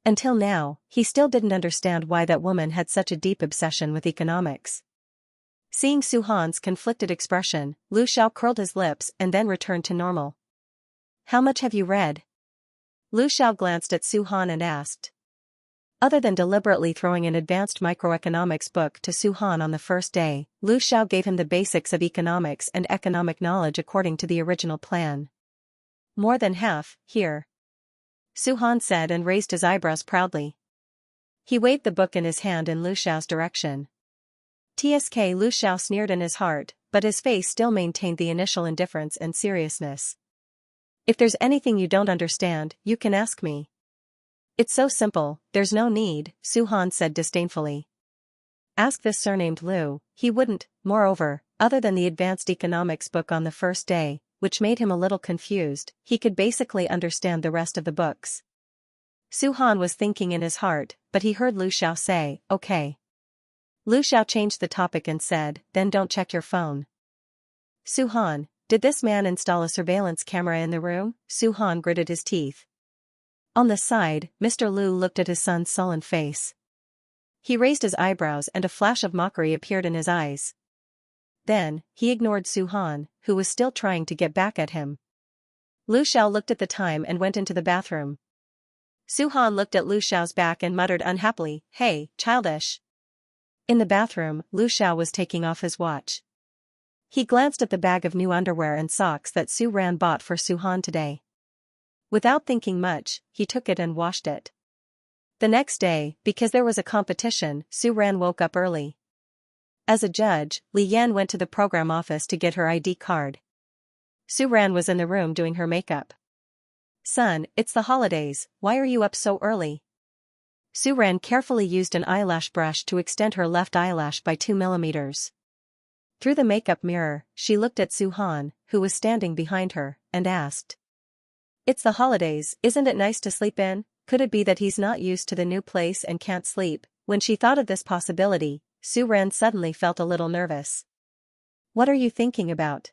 Until now, he still didn't understand why that woman had such a deep obsession with economics. Seeing Su Han's conflicted expression, Lu Xiao curled his lips and then returned to normal. How much have you read? Lu Xiao glanced at Su Han and asked. Other than deliberately throwing an advanced microeconomics book to Su Han on the first day, Lu Xiao gave him the basics of economics and economic knowledge according to the original plan. More than half, here. Su Han said and raised his eyebrows proudly. He waved the book in his hand in Lu Xiao's direction. Tsk Lu Xiao sneered in his heart, but his face still maintained the initial indifference and seriousness. If there's anything you don't understand, you can ask me. It's so simple, there's no need, Su Han said disdainfully. Ask this surnamed Lu, he wouldn't, moreover, other than the advanced economics book on the first day, which made him a little confused, he could basically understand the rest of the books. Su Han was thinking in his heart, but he heard Lu Xiao say, okay. Lu Xiao changed the topic and said, then don't check your phone. Su Han, did this man install a surveillance camera in the room? Su Han gritted his teeth. On the side, Mr. Lu looked at his son's sullen face. He raised his eyebrows and a flash of mockery appeared in his eyes. Then, he ignored Su Han, who was still trying to get back at him. Lu Xiao looked at the time and went into the bathroom. Su Han looked at Lu Xiao's back and muttered unhappily, hey, childish. In the bathroom, Lu Xiao was taking off his watch. He glanced at the bag of new underwear and socks that Su Ran bought for Su Han today. Without thinking much, he took it and washed it. The next day, because there was a competition, Su Ran woke up early. As a judge, Li Yan went to the program office to get her ID card. Su Ran was in the room doing her makeup. Son, it's the holidays, why are you up so early? Su Ran carefully used an eyelash brush to extend her left eyelash by 2 millimeters. Through the makeup mirror, she looked at Su Han, who was standing behind her, and asked. It's the holidays, isn't it nice to sleep in? Could it be that he's not used to the new place and can't sleep? When she thought of this possibility, Su Ran suddenly felt a little nervous. What are you thinking about?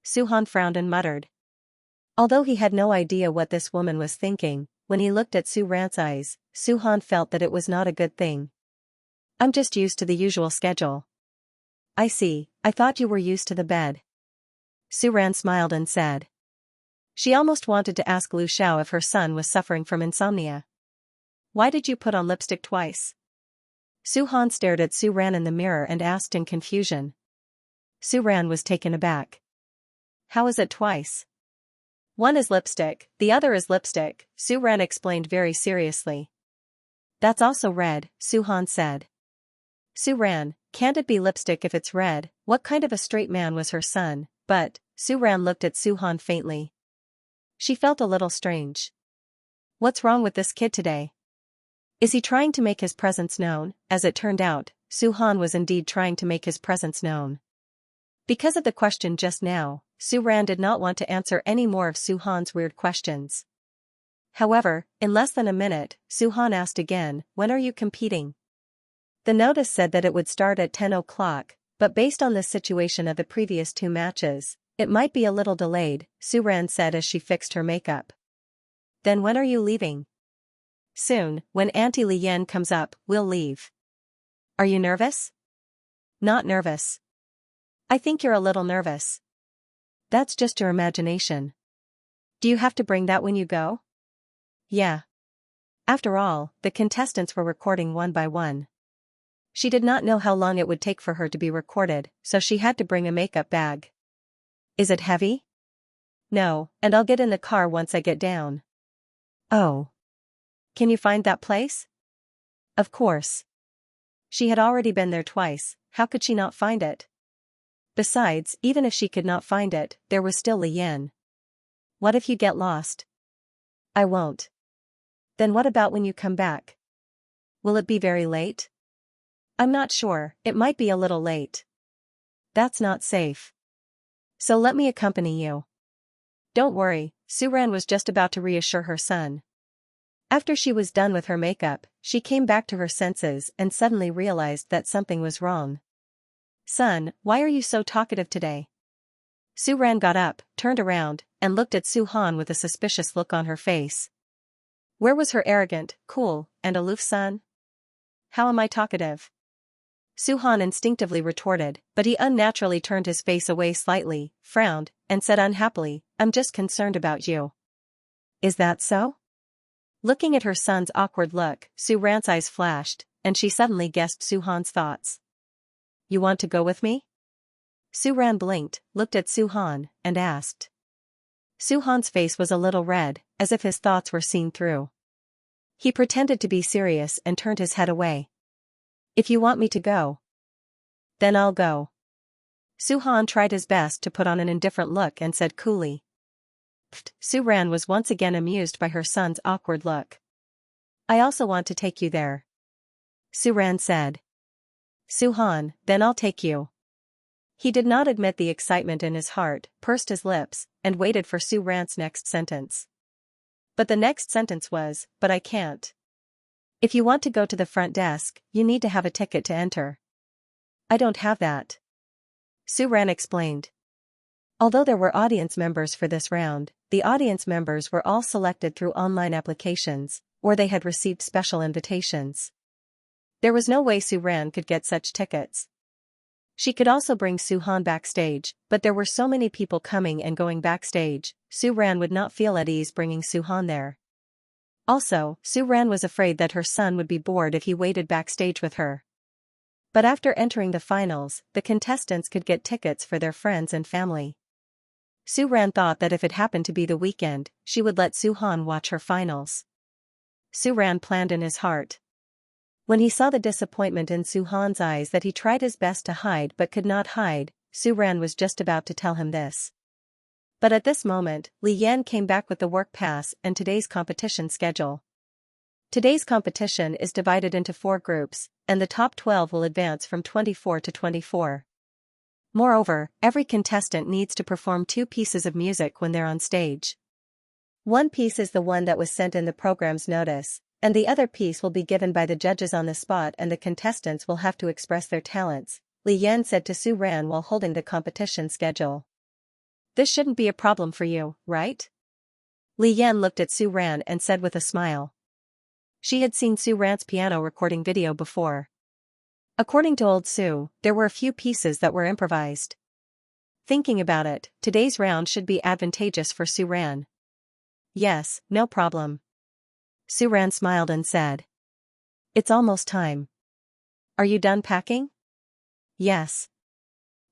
Su Han frowned and muttered. Although he had no idea what this woman was thinking, when he looked at Su Ran's eyes, Su Han felt that it was not a good thing. I'm just used to the usual schedule. I see, I thought you were used to the bed. Su Ran smiled and said. She almost wanted to ask Lu Xiao if her son was suffering from insomnia. Why did you put on lipstick twice? Su Han stared at Su Ran in the mirror and asked in confusion. Su Ran was taken aback. How is it twice? One is lipstick, the other is lipstick, Su Ran explained very seriously. That's also red, Su Han said. Su Ran, can't it be lipstick if it's red? What kind of a straight man was her son? But, Su Ran looked at Su Han faintly. She felt a little strange. What's wrong with this kid today? Is he trying to make his presence known? As it turned out, Su Han was indeed trying to make his presence known. Because of the question just now, Su Ran did not want to answer any more of Su Han's weird questions. However, in less than a minute, Su Han asked again, when are you competing? The notice said that it would start at 10 o'clock, but based on the situation of the previous 2 matches, it might be a little delayed, Su Ran said as she fixed her makeup. Then when are you leaving? Soon, when Auntie Li Yan comes up, we'll leave. Are you nervous? Not nervous. I think you're a little nervous. That's just your imagination. Do you have to bring that when you go? Yeah. After all, the contestants were recording one by one. She did not know how long it would take for her to be recorded, so she had to bring a makeup bag. Is it heavy? No, and I'll get in the car once I get down. Oh. Can you find that place? Of course. She had already been there twice, how could she not find it? Besides, even if she could not find it, there was still Li Yan. What if you get lost? I won't. Then what about when you come back? Will it be very late? I'm not sure, it might be a little late. That's not safe. So let me accompany you. Don't worry, Suran was just about to reassure her son. After she was done with her makeup, she came back to her senses and suddenly realized that something was wrong. Son, why are you so talkative today? Suran got up, turned around, and looked at Suhan with a suspicious look on her face. Where was her arrogant, cool, and aloof son? How am I talkative? Suhan instinctively retorted, but he unnaturally turned his face away slightly, frowned, and said unhappily, I'm just concerned about you. Is that so? Looking at her son's awkward look, Suran's eyes flashed, and she suddenly guessed Suhan's thoughts. You want to go with me? Suran blinked, looked at Suhan, and asked. Suhan's face was a little red, as if his thoughts were seen through. He pretended to be serious and turned his head away. If you want me to go, then I'll go. Suhan tried his best to put on an indifferent look and said coolly. Suran was once again amused by her son's awkward look. I also want to take you there. Suran said. Suhan, then I'll take you. He did not admit the excitement in his heart, pursed his lips, and waited for Suran's next sentence. But the next sentence was, but I can't. If you want to go to the front desk, you need to have a ticket to enter. I don't have that. Suran explained. Although there were audience members for this round, the audience members were all selected through online applications, or they had received special invitations. There was no way Suran could get such tickets. She could also bring Suhan backstage, but there were so many people coming and going backstage, Suran would not feel at ease bringing Suhan there. Also, Suran was afraid that her son would be bored if he waited backstage with her. But after entering the finals, the contestants could get tickets for their friends and family. Suran thought that if it happened to be the weekend, she would let Suhan watch her finals. Suran planned in his heart. When he saw the disappointment in Suhan's eyes that he tried his best to hide but could not hide, Suran was just about to tell him this. But at this moment, Li Yan came back with the work pass and today's competition schedule. Today's competition is divided into 4 groups, and the top 12 will advance from 24 to 24. Moreover, every contestant needs to perform 2 pieces of music when they're on stage. One piece is the one that was sent in the program's notice, and the other piece will be given by the judges on the spot and the contestants will have to express their talents, Li Yan said to Suran while holding the competition schedule. This shouldn't be a problem for you, right? Li Yan looked at Suran and said with a smile. She had seen Suran's piano recording video before. According to old Su, there were a few pieces that were improvised. Thinking about it, today's round should be advantageous for Suran. Yes, no problem. Suran smiled and said. It's almost time. Are you done packing? Yes.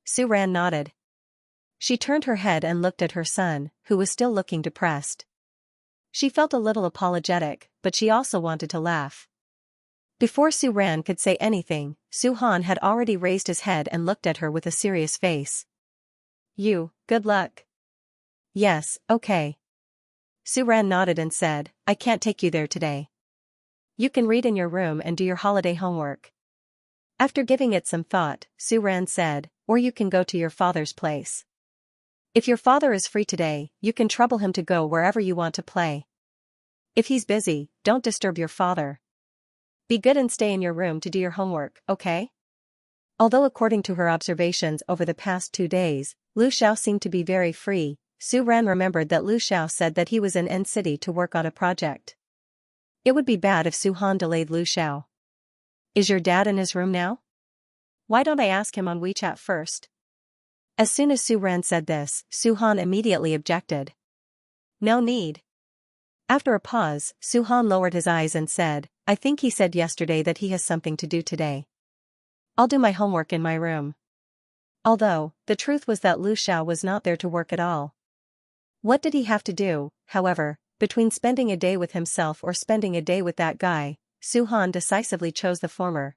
Suran nodded. She turned her head and looked at her son, who was still looking depressed. She felt a little apologetic, but she also wanted to laugh. Before Suran could say anything, Suhan had already raised his head and looked at her with a serious face. Good luck. Yes, okay. Suran nodded and said, I can't take you there today. You can read in your room and do your holiday homework. After giving it some thought, Suran said, or you can go to your father's place. If your father is free today, you can trouble him to go wherever you want to play. If he's busy, don't disturb your father. Be good and stay in your room to do your homework, okay? Although according to her observations over the past 2 days, Lu Xiao seemed to be very free, Suran remembered that Lu Xiao said that he was in N City to work on a project. It would be bad if Suhan delayed Lu Xiao. Is your dad in his room now? Why don't I ask him on WeChat first? As soon as Suran said this, Suhan immediately objected. No need. After a pause, Suhan lowered his eyes and said, I think he said yesterday that he has something to do today. I'll do my homework in my room. Although, the truth was that Lu Xiao was not there to work at all. What did he have to do, however, between spending a day with himself or spending a day with that guy? Suhan decisively chose the former.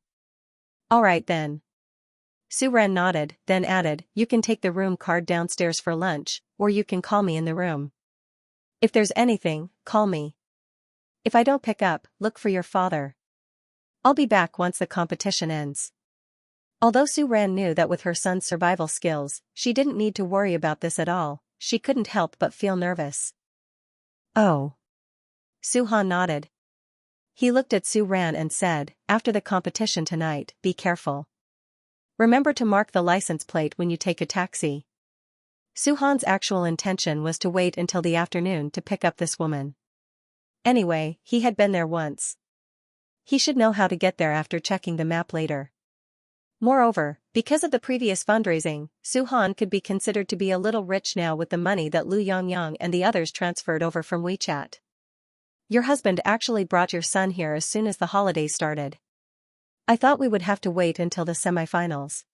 All right then. Suran nodded, then added, you can take the room card downstairs for lunch, or you can call me in the room. If there's anything, call me. If I don't pick up, look for your father. I'll be back once the competition ends. Although Su Ran knew that with her son's survival skills, she didn't need to worry about this at all, she couldn't help but feel nervous. Oh. Su Han nodded. He looked at Su Ran and said, after the competition tonight, be careful. Remember to mark the license plate when you take a taxi. Su Han's actual intention was to wait until the afternoon to pick up this woman. Anyway, he had been there once. He should know how to get there after checking the map later. Moreover, because of the previous fundraising, Su Han could be considered to be a little rich now with the money that Lu Yongyang and the others transferred over from WeChat. Your husband actually brought your son here as soon as the holidays started. I thought we would have to wait until the semifinals.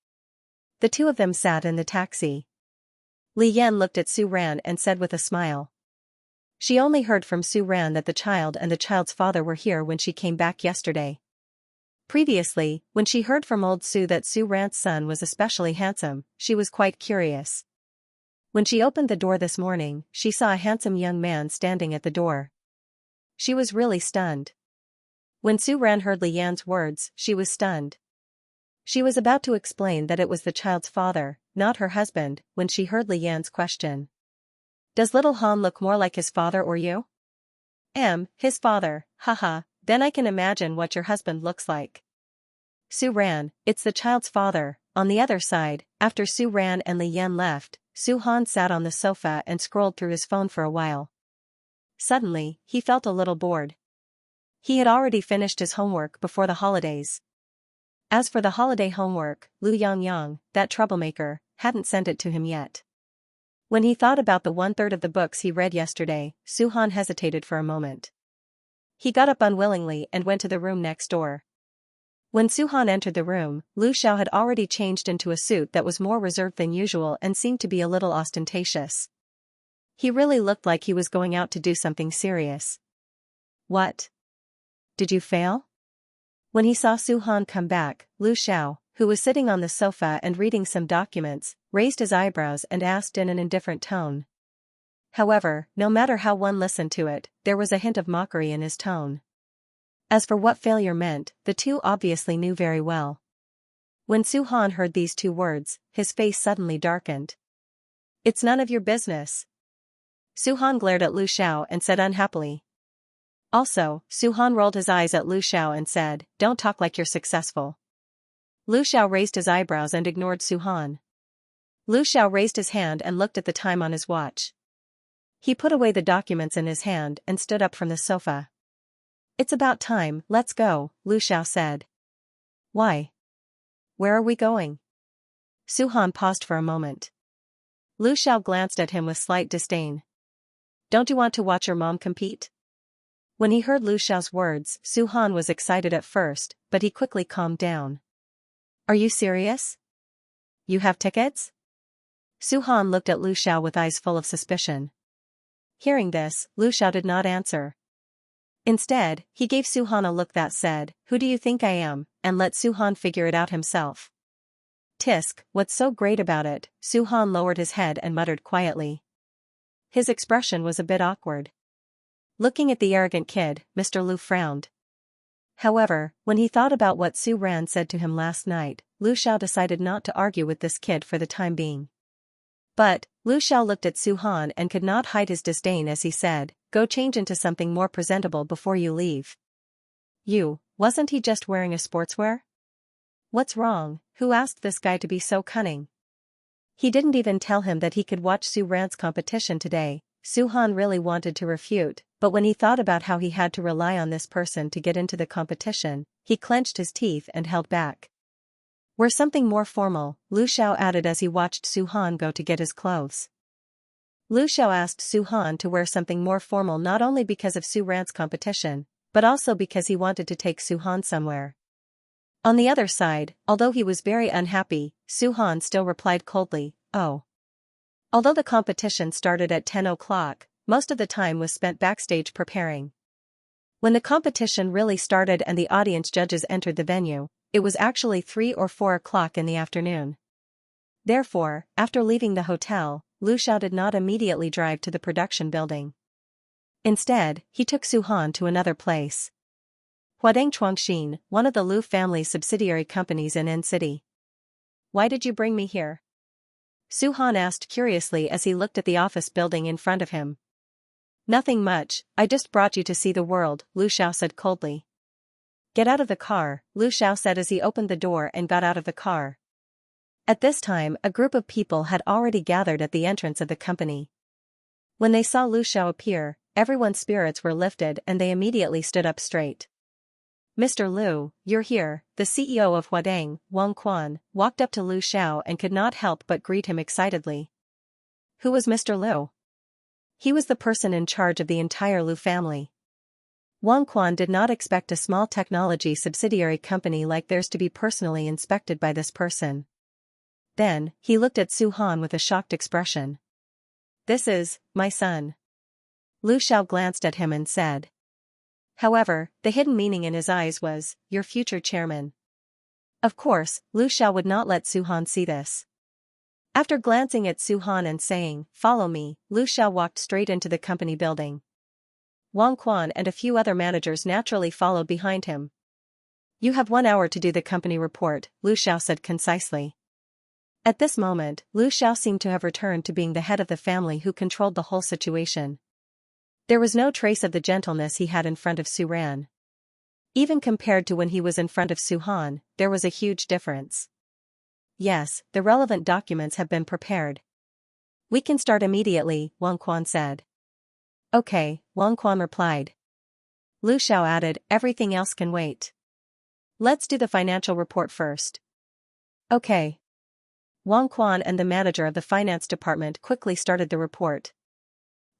The two of them sat in the taxi. Li Yan looked at Su Ran and said with a smile. She only heard from Su Ran that the child and the child's father were here when she came back yesterday. Previously, when she heard from old Su that Su Ran's son was especially handsome, she was quite curious. When she opened the door this morning, she saw a handsome young man standing at the door. She was really stunned. When Su Ran heard Li Yan's words, she was stunned. She was about to explain that it was the child's father, not her husband, when she heard Li Yan's question. Does little Han look more like his father or you? His father, haha, then I can imagine what your husband looks like. Su Ran, it's the child's father. On the other side, after Su Ran and Li Yan left, Su Han sat on the sofa and scrolled through his phone for a while. Suddenly, he felt a little bored. He had already finished his homework before the holidays. As for the holiday homework, Lu Yongyang, that troublemaker, hadn't sent it to him yet. When he thought about the 1/3 of the books he read yesterday, Su Han hesitated for a moment. He got up unwillingly and went to the room next door. When Su Han entered the room, Lu Xiao had already changed into a suit that was more reserved than usual and seemed to be a little ostentatious. He really looked like he was going out to do something serious. What? Did you fail? When he saw Su Han come back, Lu Xiao, who was sitting on the sofa and reading some documents, raised his eyebrows and asked in an indifferent tone. However, no matter how one listened to it, there was a hint of mockery in his tone. As for what failure meant, the two obviously knew very well. When Su Han heard these two words, his face suddenly darkened. It's none of your business. Su Han glared at Lu Xiao and said unhappily. Also, Su Han rolled his eyes at Lu Xiao and said, don't talk like you're successful. Lu Xiao raised his eyebrows and ignored Su Han. Lu Xiao raised his hand and looked at the time on his watch. He put away the documents in his hand and stood up from the sofa. It's about time, let's go, Lu Xiao said. Why? Where are we going? Su Han paused for a moment. Lu Xiao glanced at him with slight disdain. Don't you want to watch your mom compete? When he heard Lu Xiao's words, Su Han was excited at first, but he quickly calmed down. Are you serious? You have tickets? Su Han looked at Lu Xiao with eyes full of suspicion. Hearing this, Lu Xiao did not answer. Instead, he gave Su Han a look that said, who do you think I am, and let Su Han figure it out himself. Tisk, what's so great about it? Su Han lowered his head and muttered quietly. His expression was a bit awkward. Looking at the arrogant kid, Mr. Lu frowned. However, when he thought about what Su Ran said to him last night, Lu Xiao decided not to argue with this kid for the time being. But, Lu Xiao looked at Su Han and could not hide his disdain as he said, go change into something more presentable before you leave. Wasn't he just wearing a sportswear? What's wrong? Who asked this guy to be so cunning? He didn't even tell him that he could watch Su Ran's competition today. Su Han really wanted to refute, but when he thought about how he had to rely on this person to get into the competition, he clenched his teeth and held back. Wear something more formal, Lu Xiao added as he watched Su Han go to get his clothes. Lu Xiao asked Su Han to wear something more formal not only because of Su Ran's competition, but also because he wanted to take Su Han somewhere. On the other side, although he was very unhappy, Su Han still replied coldly, oh. Although the competition started at 10 o'clock, most of the time was spent backstage preparing. When the competition really started and the audience judges entered the venue, it was actually 3 or 4 o'clock in the afternoon. Therefore, after leaving the hotel, Lu Xiao did not immediately drive to the production building. Instead, he took Su-han to another place. Huadeng Chuangxin, one of the Lu family's subsidiary companies in N-City. Why did you bring me here? Su-han asked curiously as he looked at the office building in front of him. Nothing much, I just brought you to see the world, Lu Xiao said coldly. Get out of the car, Lu Xiao said as he opened the door and got out of the car. At this time, a group of people had already gathered at the entrance of the company. When they saw Lu Xiao appear, everyone's spirits were lifted and they immediately stood up straight. Mr. Lu, you're here, the CEO of Huadeng, Wang Quan, walked up to Lu Xiao and could not help but greet him excitedly. Who was Mr. Lu? He was the person in charge of the entire Lu family. Wang Quan did not expect a small technology subsidiary company like theirs to be personally inspected by this person. Then, he looked at Su-han with a shocked expression. This is, my son. Lu Xiao glanced at him and said. However, the hidden meaning in his eyes was, your future chairman. Of course, Lu Xiao would not let Su-han see this. After glancing at Su-han and saying, follow me, Lu Xiao walked straight into the company building. Wang Quan and a few other managers naturally followed behind him. You have 1 hour to do the company report, Lu Xiao said concisely. At this moment, Lu Xiao seemed to have returned to being the head of the family who controlled the whole situation. There was no trace of the gentleness he had in front of Su Ran. Even compared to when he was in front of Su-han, there was a huge difference. Yes, the relevant documents have been prepared. We can start immediately, Wang Quan said. Okay, Wang Quan replied. Lu Xiao added, everything else can wait. Let's do the financial report first. Okay. Wang Quan and the manager of the finance department quickly started the report.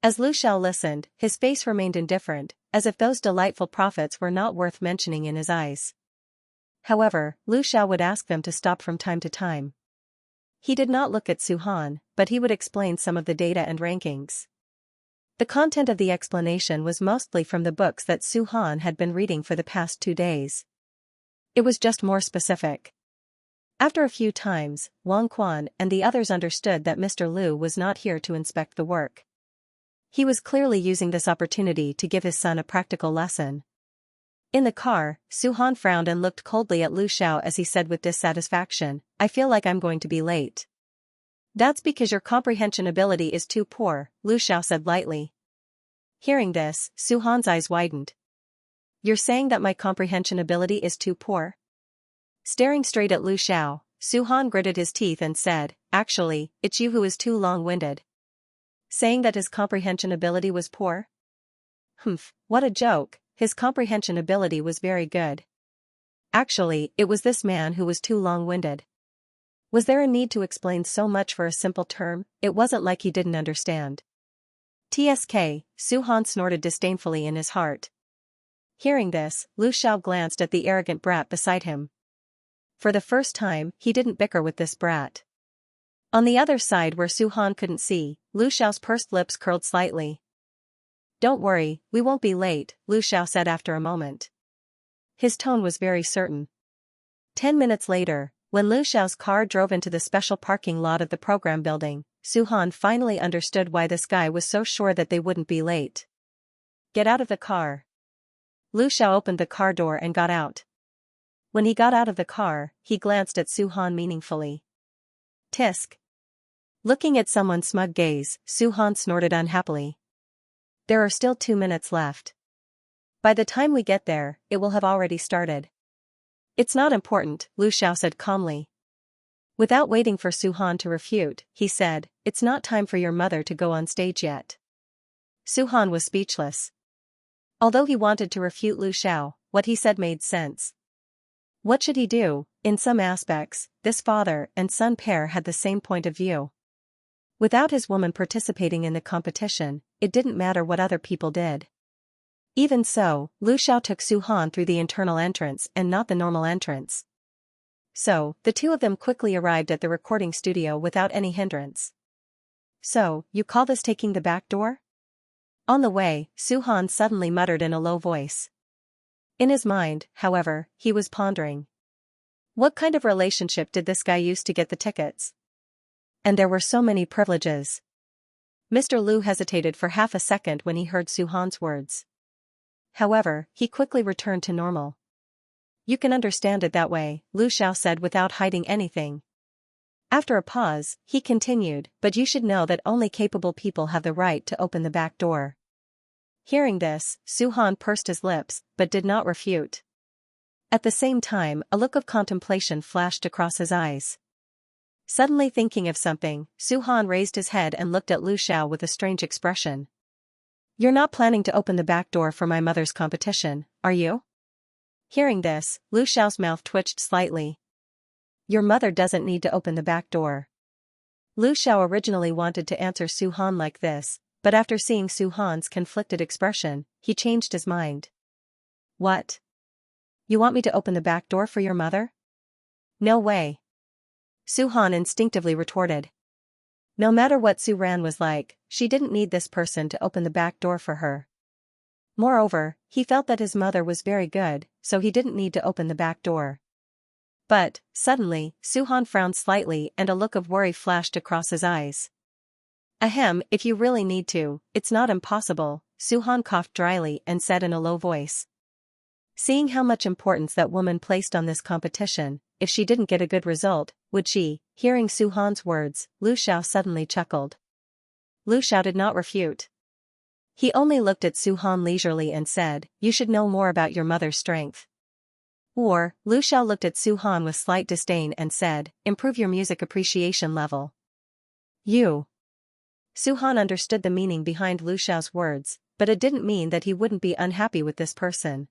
As Lu Xiao listened, his face remained indifferent, as if those delightful profits were not worth mentioning in his eyes. However, Lu Xiao would ask them to stop from time to time. He did not look at Su-han, but he would explain some of the data and rankings. The content of the explanation was mostly from the books that Su-han had been reading for the past 2 days. It was just more specific. After a few times, Wang Quan and the others understood that Mr. Lu was not here to inspect the work. He was clearly using this opportunity to give his son a practical lesson. In the car, Su-han frowned and looked coldly at Lu Xiao as he said with dissatisfaction, I feel like I'm going to be late. That's because your comprehension ability is too poor, Lu Xiao said lightly. Hearing this, Su-han's eyes widened. You're saying that my comprehension ability is too poor? Staring straight at Lu Xiao, Su-han gritted his teeth and said, actually, it's you who is too long-winded. Saying that his comprehension ability was poor? Humph, what a joke, his comprehension ability was very good. Actually, it was this man who was too long-winded. Was there a need to explain so much for a simple term? It wasn't like he didn't understand. TSK, Su-han snorted disdainfully in his heart. Hearing this, Lu Xiao glanced at the arrogant brat beside him. For the first time, he didn't bicker with this brat. On the other side where Su-han couldn't see, Lu Xiao's pursed lips curled slightly. Don't worry, we won't be late, Lu Xiao said after a moment. His tone was very certain. 10 minutes later, when Lu Xiao's car drove into the special parking lot of the program building, Su-han finally understood why this guy was so sure that they wouldn't be late. Get out of the car. Lu Xiao opened the car door and got out. When he got out of the car, he glanced at Su-han meaningfully. Tisk. Looking at someone's smug gaze, Su-han snorted unhappily. There are still 2 minutes left. By the time we get there, it will have already started. It's not important, Lu Xiao said calmly. Without waiting for Su-han to refute, he said, it's not time for your mother to go on stage yet. Su-han was speechless. Although he wanted to refute Lu Xiao, what he said made sense. What should he do? In some aspects, this father and son pair had the same point of view. Without his woman participating in the competition, it didn't matter what other people did. Even so, Lu Xiao took Su-han through the internal entrance and not the normal entrance. So, the two of them quickly arrived at the recording studio without any hindrance. So, you call this taking the back door? On the way, Su-han suddenly muttered in a low voice. In his mind, however, he was pondering. What kind of relationship did this guy use to get the tickets? And there were so many privileges. Mr. Lu hesitated for half a second when he heard Su Han's words. However, he quickly returned to normal. You can understand it that way, Lu Xiao said without hiding anything. After a pause, he continued, but you should know that only capable people have the right to open the back door. Hearing this, Su Han pursed his lips, but did not refute. At the same time, a look of contemplation flashed across his eyes. Suddenly thinking of something, Su Han raised his head and looked at Lu Xiao with a strange expression. You're not planning to open the back door for my mother's competition, are you? Hearing this, Lu Xiao's mouth twitched slightly. Your mother doesn't need to open the back door. Lu Xiao originally wanted to answer Su Han like this, but after seeing Su Han's conflicted expression, he changed his mind. What? You want me to open the back door for your mother? No way. Su Han instinctively retorted. No matter what Su Ran was like, she didn't need this person to open the back door for her. Moreover, he felt that his mother was very good, so he didn't need to open the back door. But, suddenly, Su Han frowned slightly and a look of worry flashed across his eyes. Ahem, if you really need to, it's not impossible, Su Han coughed dryly and said in a low voice. Seeing how much importance that woman placed on this competition, if she didn't get a good result, would she? Hearing Su Han's words, Lu Xiao suddenly chuckled. Lu Xiao did not refute. He only looked at Su Han leisurely and said, you should know more about your mother's strength. Or, Lu Xiao looked at Su Han with slight disdain and said, improve your music appreciation level. You. Su Han understood the meaning behind Lu Xiao's words, but it didn't mean that he wouldn't be unhappy with this person.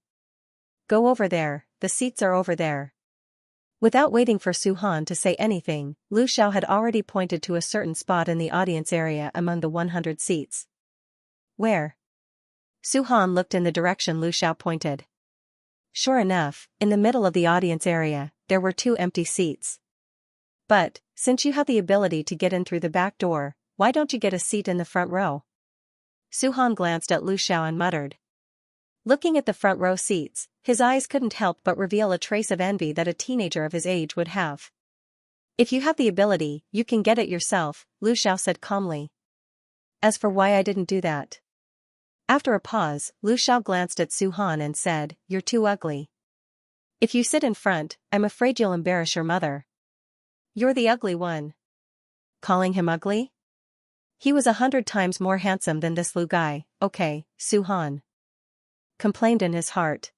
Go over there, the seats are over there. Without waiting for Su Han to say anything, Lu Xiao had already pointed to a certain spot in the audience area among the 100 seats. Where? Su Han looked in the direction Lu Xiao pointed. Sure enough, in the middle of the audience area, there were 2 empty seats. But, since you have the ability to get in through the back door, why don't you get a seat in the front row? Su Han glanced at Lu Xiao and muttered. Looking at the front row seats, his eyes couldn't help but reveal a trace of envy that a teenager of his age would have. If you have the ability, you can get it yourself, Lu Xiao said calmly. As for why I didn't do that. After a pause, Lu Xiao glanced at Su Han and said, you're too ugly. If you sit in front, I'm afraid you'll embarrass your mother. You're the ugly one. Calling him ugly? He was 100 times more handsome than this Lu guy, okay, Su Han complained in his heart.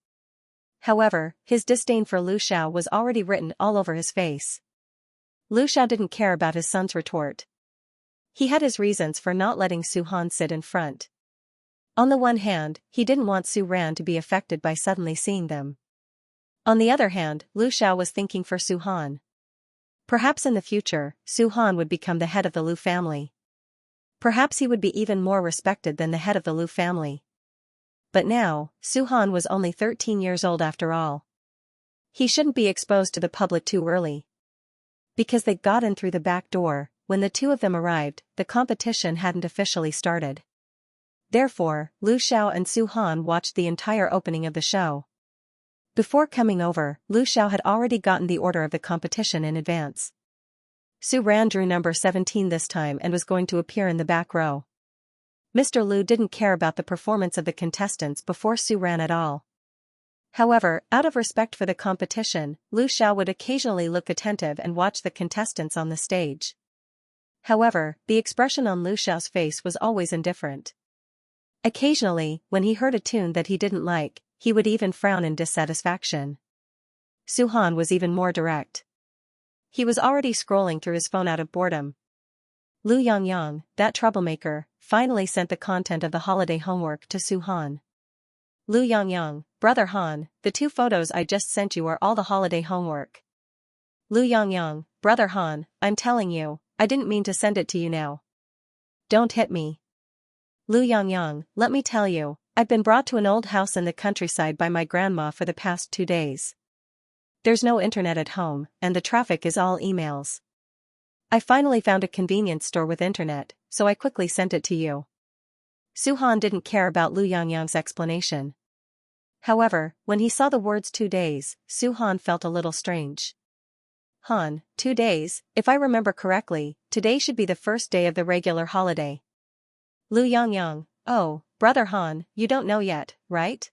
However, his disdain for Lu Xiao was already written all over his face. Lu Xiao didn't care about his son's retort. He had his reasons for not letting Su Han sit in front. On the one hand, he didn't want Su Ran to be affected by suddenly seeing them. On the other hand, Lu Xiao was thinking for Su Han. Perhaps in the future, Su Han would become the head of the Lu family. Perhaps he would be even more respected than the head of the Lu family. But now, Su Han was only 13 years old after all. He shouldn't be exposed to the public too early. Because they got in through the back door, when the 2 of them arrived, the competition hadn't officially started. Therefore, Lu Xiao and Su Han watched the entire opening of the show. Before coming over, Lu Xiao had already gotten the order of the competition in advance. Su Ran drew number 17 this time and was going to appear in the back row. Mr. Lu didn't care about the performance of the contestants before Su Ran at all. However, out of respect for the competition, Lu Xiao would occasionally look attentive and watch the contestants on the stage. However, the expression on Lu Xiao's face was always indifferent. Occasionally, when he heard a tune that he didn't like, he would even frown in dissatisfaction. Su Han was even more direct. He was already scrolling through his phone out of boredom. Lu Yangyang, that troublemaker, finally sent the content of the holiday homework to Su Han. Lu Yangyang, brother Han, the 2 photos I just sent you are all the holiday homework. Lu Yangyang, brother Han, I'm telling you, I didn't mean to send it to you now. Don't hit me. Lu Yangyang, let me tell you, I've been brought to an old house in the countryside by my grandma for the past 2 days. There's no internet at home, and the traffic is all emails. I finally found a convenience store with internet, so I quickly sent it to you. Su Han didn't care about Lu Yangyang's explanation. However, when he saw the words 2 days, Su Han felt a little strange. Han, 2 days, if I remember correctly, today should be the first day of the regular holiday. Lu Yangyang, oh, Brother Han, you don't know yet, right?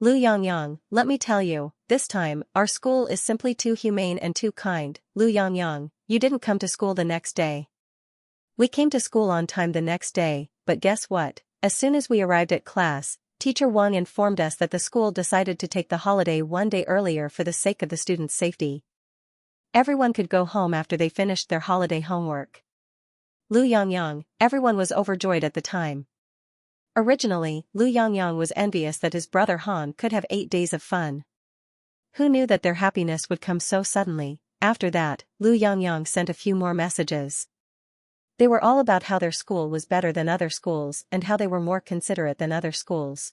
Lu Yangyang, let me tell you, this time, our school is simply too humane and too kind. Lu Yangyang, you didn't come to school the next day. We came to school on time the next day, but guess what? As soon as we arrived at class, Teacher Wang informed us that the school decided to take the holiday one day earlier for the sake of the students' safety. Everyone could go home after they finished their holiday homework. Lu Yangyang, everyone was overjoyed at the time. Originally, Lu Yangyang was envious that his brother Han could have 8 days of fun. Who knew that their happiness would come so suddenly? After that, Lu Yangyang sent a few more messages. They were all about how their school was better than other schools and how they were more considerate than other schools.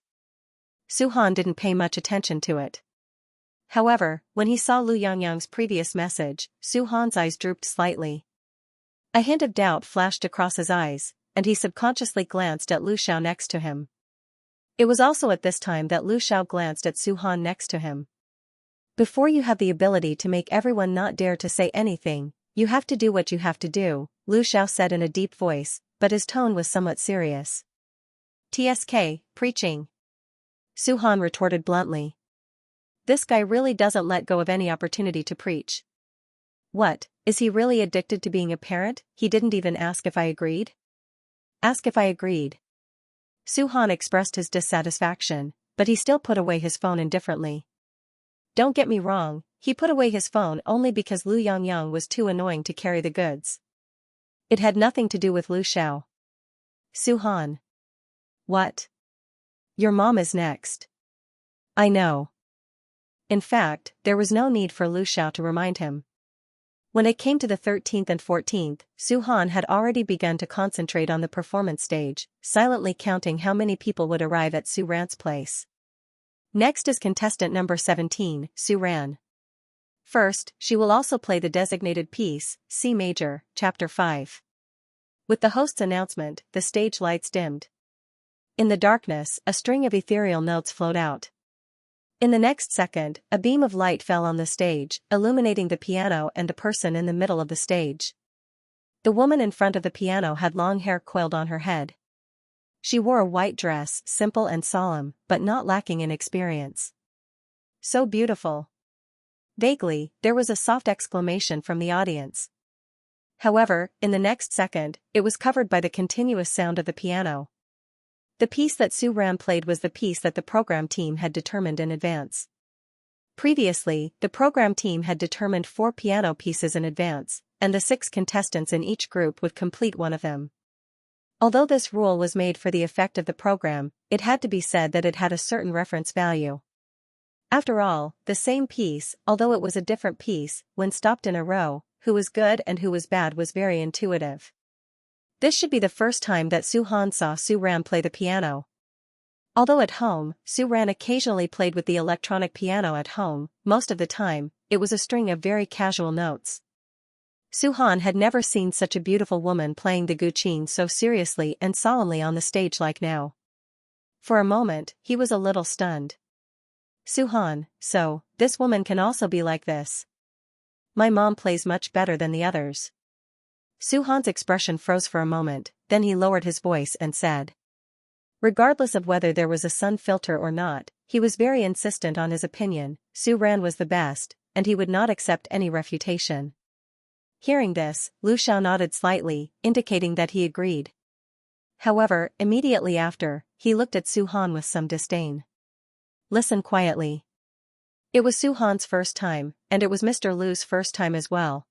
Su Han didn't pay much attention to it. However, when he saw Lu Yangyang's previous message, Su Han's eyes drooped slightly. A hint of doubt flashed across his eyes, and he subconsciously glanced at Lu Xiao next to him. It was also at this time that Lu Xiao glanced at Su Han next to him. Before you have the ability to make everyone not dare to say anything, you have to do what you have to do, Lu Xiao said in a deep voice, but his tone was somewhat serious. TSK, preaching. Su Han retorted bluntly. This guy really doesn't let go of any opportunity to preach. What, is he really addicted to being a parent? He didn't even ask if I agreed? Ask if I agreed. Su Han expressed his dissatisfaction, but he still put away his phone indifferently. Don't get me wrong, he put away his phone only because Lu Yangyang was too annoying to carry the goods. It had nothing to do with Lu Xiao. Su Han. What? Your mom is next. I know. In fact, there was no need for Lu Xiao to remind him. When it came to the 13th and 14th, Su Han had already begun to concentrate on the performance stage, silently counting how many people would arrive at Su Ran's place. Next is contestant number 17, Su Ran. First, she will also play the designated piece, C Major, Chapter 5. With the host's announcement, the stage lights dimmed. In the darkness, a string of ethereal notes flowed out. In the next second, a beam of light fell on the stage, illuminating the piano and the person in the middle of the stage. The woman in front of the piano had long hair coiled on her head. She wore a white dress, simple and solemn, but not lacking in experience. So beautiful. Vaguely, there was a soft exclamation from the audience. However, in the next second, it was covered by the continuous sound of the piano. The piece that Su Ran played was the piece that the program team had determined in advance. Previously, the program team had determined 4 piano pieces in advance, and the 6 contestants in each group would complete one of them. Although this rule was made for the effect of the program, it had to be said that it had a certain reference value. After all, the same piece, although it was a different piece, when stopped in a row, who was good and who was bad was very intuitive. This should be the first time that Su Han saw Su Ran play the piano. Although at home, Su Ran occasionally played with the electronic piano at home, most of the time, it was a string of very casual notes. Su Han had never seen such a beautiful woman playing the guqin so seriously and solemnly on the stage like now. For a moment, he was a little stunned. Su Han, so, this woman can also be like this. My mom plays much better than the others. Su Han's expression froze for a moment, then he lowered his voice and said. Regardless of whether there was a sun filter or not, he was very insistent on his opinion. Su Ran was the best, and he would not accept any refutation. Hearing this, Lu Xiao nodded slightly, indicating that he agreed. However, immediately after, he looked at Su Han with some disdain. Listen quietly. It was Su Han's first time, and it was Mr. Lu's first time as well.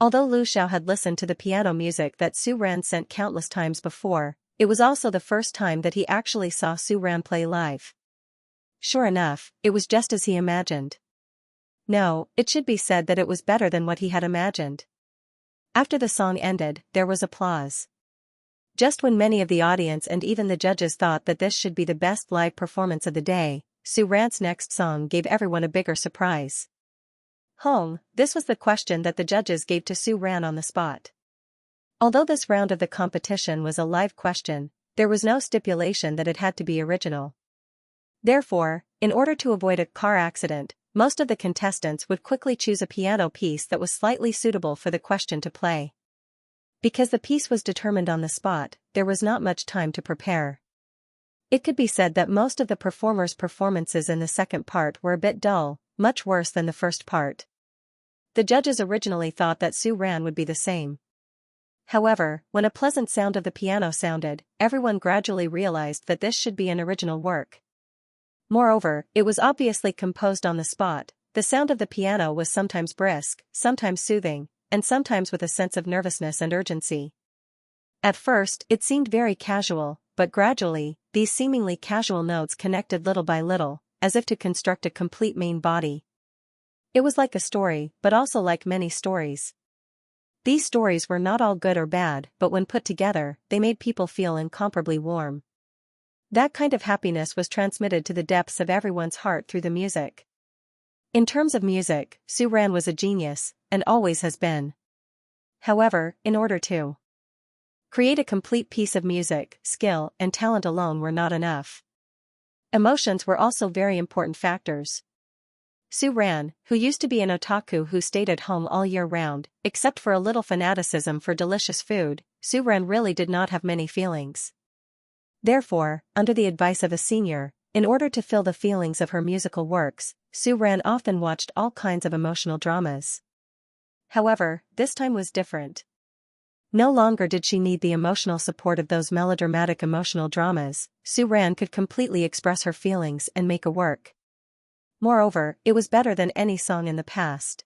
Although Lu Xiao had listened to the piano music that Su Ran sent countless times before, it was also the first time that he actually saw Su Ran play live. Sure enough, it was just as he imagined. No, it should be said that it was better than what he had imagined. After the song ended, there was applause. Just when many of the audience and even the judges thought that this should be the best live performance of the day, Su Ran's next song gave everyone a bigger surprise. Hong, this was the question that the judges gave to Su Ran on the spot. Although this round of the competition was a live question, there was no stipulation that it had to be original. Therefore, in order to avoid a car accident, most of the contestants would quickly choose a piano piece that was slightly suitable for the question to play. Because the piece was determined on the spot, there was not much time to prepare. It could be said that most of the performers' performances in the second part were a bit dull, much worse than the first part. The judges originally thought that Su Ran would be the same. However, when a pleasant sound of the piano sounded, everyone gradually realized that this should be an original work. Moreover, it was obviously composed on the spot. The sound of the piano was sometimes brisk, sometimes soothing, and sometimes with a sense of nervousness and urgency. At first, it seemed very casual, but gradually, these seemingly casual notes connected little by little, as if to construct a complete main body. It was like a story, but also like many stories. These stories were not all good or bad, but when put together, they made people feel incomparably warm. That kind of happiness was transmitted to the depths of everyone's heart through the music. In terms of music, Su Ran was a genius, and always has been. However, in order to create a complete piece of music, skill and talent alone were not enough. Emotions were also very important factors. Su Ran, who used to be an otaku who stayed at home all year round, except for a little fanaticism for delicious food, Su Ran really did not have many feelings. Therefore, under the advice of a senior, in order to fill the feelings of her musical works, Su Ran often watched all kinds of emotional dramas. However, this time was different. No longer did she need the emotional support of those melodramatic emotional dramas. Su Ran could completely express her feelings and make a work. Moreover, it was better than any song in the past.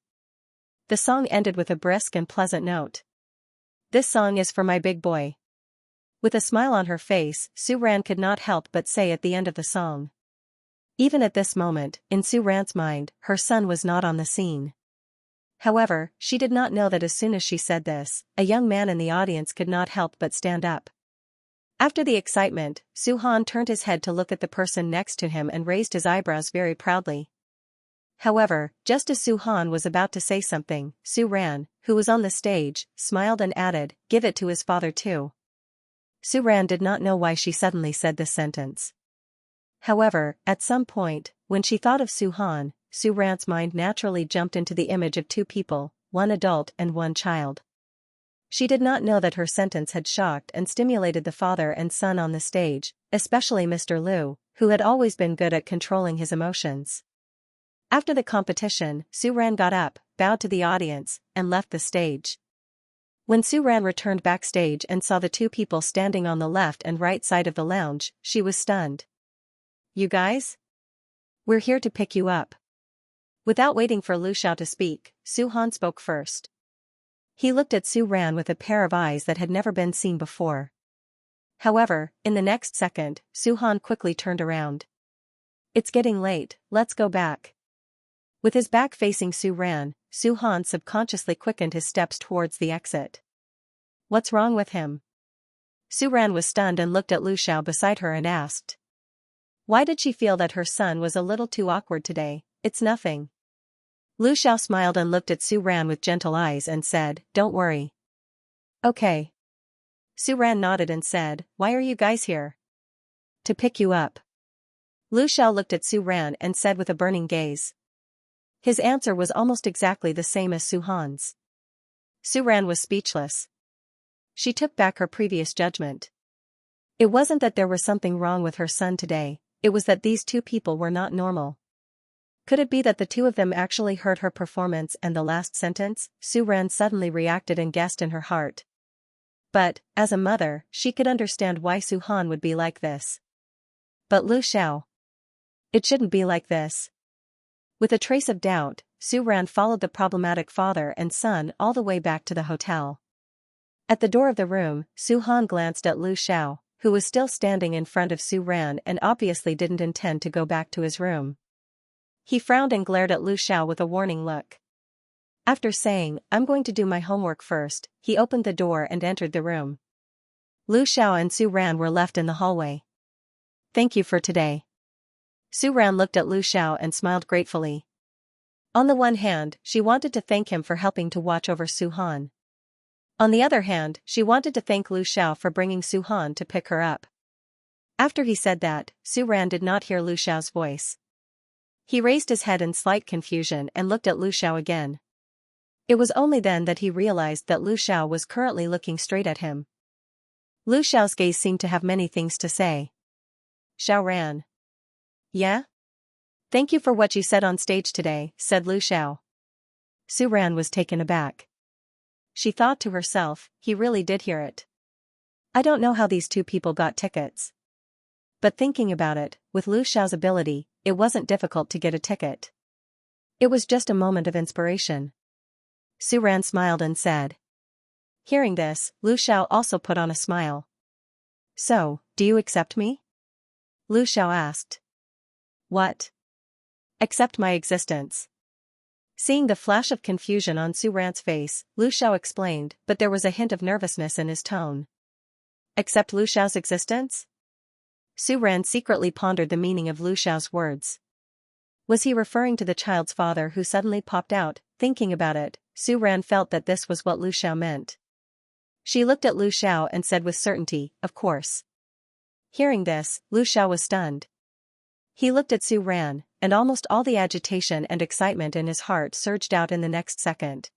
The song ended with a brisk and pleasant note. "This song is for my big boy." With a smile on her face, Su Ran could not help but say at the end of the song. Even at this moment, in Su Ran's mind, her son was not on the scene. However, she did not know that as soon as she said this, a young man in the audience could not help but stand up. After the excitement, Su Han turned his head to look at the person next to him and raised his eyebrows very proudly. However, just as Su Han was about to say something, Su Ran, who was on the stage, smiled and added, "Give it to his father too." Su Ran did not know why she suddenly said this sentence. However, at some point, when she thought of Su Han, Su Ran's mind naturally jumped into the image of two people, one adult and one child. She did not know that her sentence had shocked and stimulated the father and son on the stage, especially Mr. Liu, who had always been good at controlling his emotions. After the competition, Su Ran got up, bowed to the audience, and left the stage. When Su Ran returned backstage and saw the two people standing on the left and right side of the lounge, she was stunned. "You guys? We're here to pick you up." Without waiting for Lu Xiao to speak, Su Han spoke first. He looked at Su Ran with a pair of eyes that had never been seen before. However, in the next second, Su Han quickly turned around. "It's getting late, let's go back." With his back facing Su Ran, Su Han subconsciously quickened his steps towards the exit. "What's wrong with him?" Su Ran was stunned and looked at Lu Xiao beside her and asked. Why did she feel that her son was a little too awkward today? "It's nothing." Lu Xiao smiled and looked at Su Ran with gentle eyes and said, "Don't worry." "Okay." Su Ran nodded and said, "Why are you guys here?" "To pick you up." Lu Xiao looked at Su Ran and said with a burning gaze. His answer was almost exactly the same as Su Han's. Su Ran was speechless. She took back her previous judgment. It wasn't that there was something wrong with her son today, it was that these two people were not normal. Could it be that the two of them actually heard her performance and the last sentence? Su Ran suddenly reacted and guessed in her heart. But, as a mother, she could understand why Su Han would be like this. But Lu Xiao. It shouldn't be like this. With a trace of doubt, Su Ran followed the problematic father and son all the way back to the hotel. At the door of the room, Su Han glanced at Lu Xiao, who was still standing in front of Su Ran and obviously didn't intend to go back to his room. He frowned and glared at Lu Xiao with a warning look. After saying, "I'm going to do my homework first," he opened the door and entered the room. Lu Xiao and Su Ran were left in the hallway. "Thank you for today." Su Ran looked at Lu Xiao and smiled gratefully. On the one hand, she wanted to thank him for helping to watch over Su Han. On the other hand, she wanted to thank Lu Xiao for bringing Su Han to pick her up. After he said that, Su Ran did not hear Lu Xiao's voice. He raised his head in slight confusion and looked at Lu Xiao again. It was only then that he realized that Lu Xiao was currently looking straight at him. Lu Xiao's gaze seemed to have many things to say. Xiaoran. Yeah? Thank you for what you said on stage today, said Lu Xiao. Su Ran was taken aback. She thought to herself, he really did hear it. I don't know how these two people got tickets. But thinking about it, with Lu Xiao's ability, it wasn't difficult to get a ticket. It was just a moment of inspiration. Su Ran smiled and said. Hearing this, Lu Xiao also put on a smile. So, do you accept me? Lu Xiao asked. What? Accept my existence. Seeing the flash of confusion on Su Ran's face, Lu Xiao explained, but there was a hint of nervousness in his tone. Accept Lu Xiao's existence? Su Ran secretly pondered the meaning of Lu Xiao's words. Was he referring to the child's father who suddenly popped out? Thinking about it, Su Ran felt that this was what Lu Xiao meant. She looked at Lu Xiao and said with certainty, of course. Hearing this, Lu Xiao was stunned. He looked at Su Ran, and almost all the agitation and excitement in his heart surged out in the next second.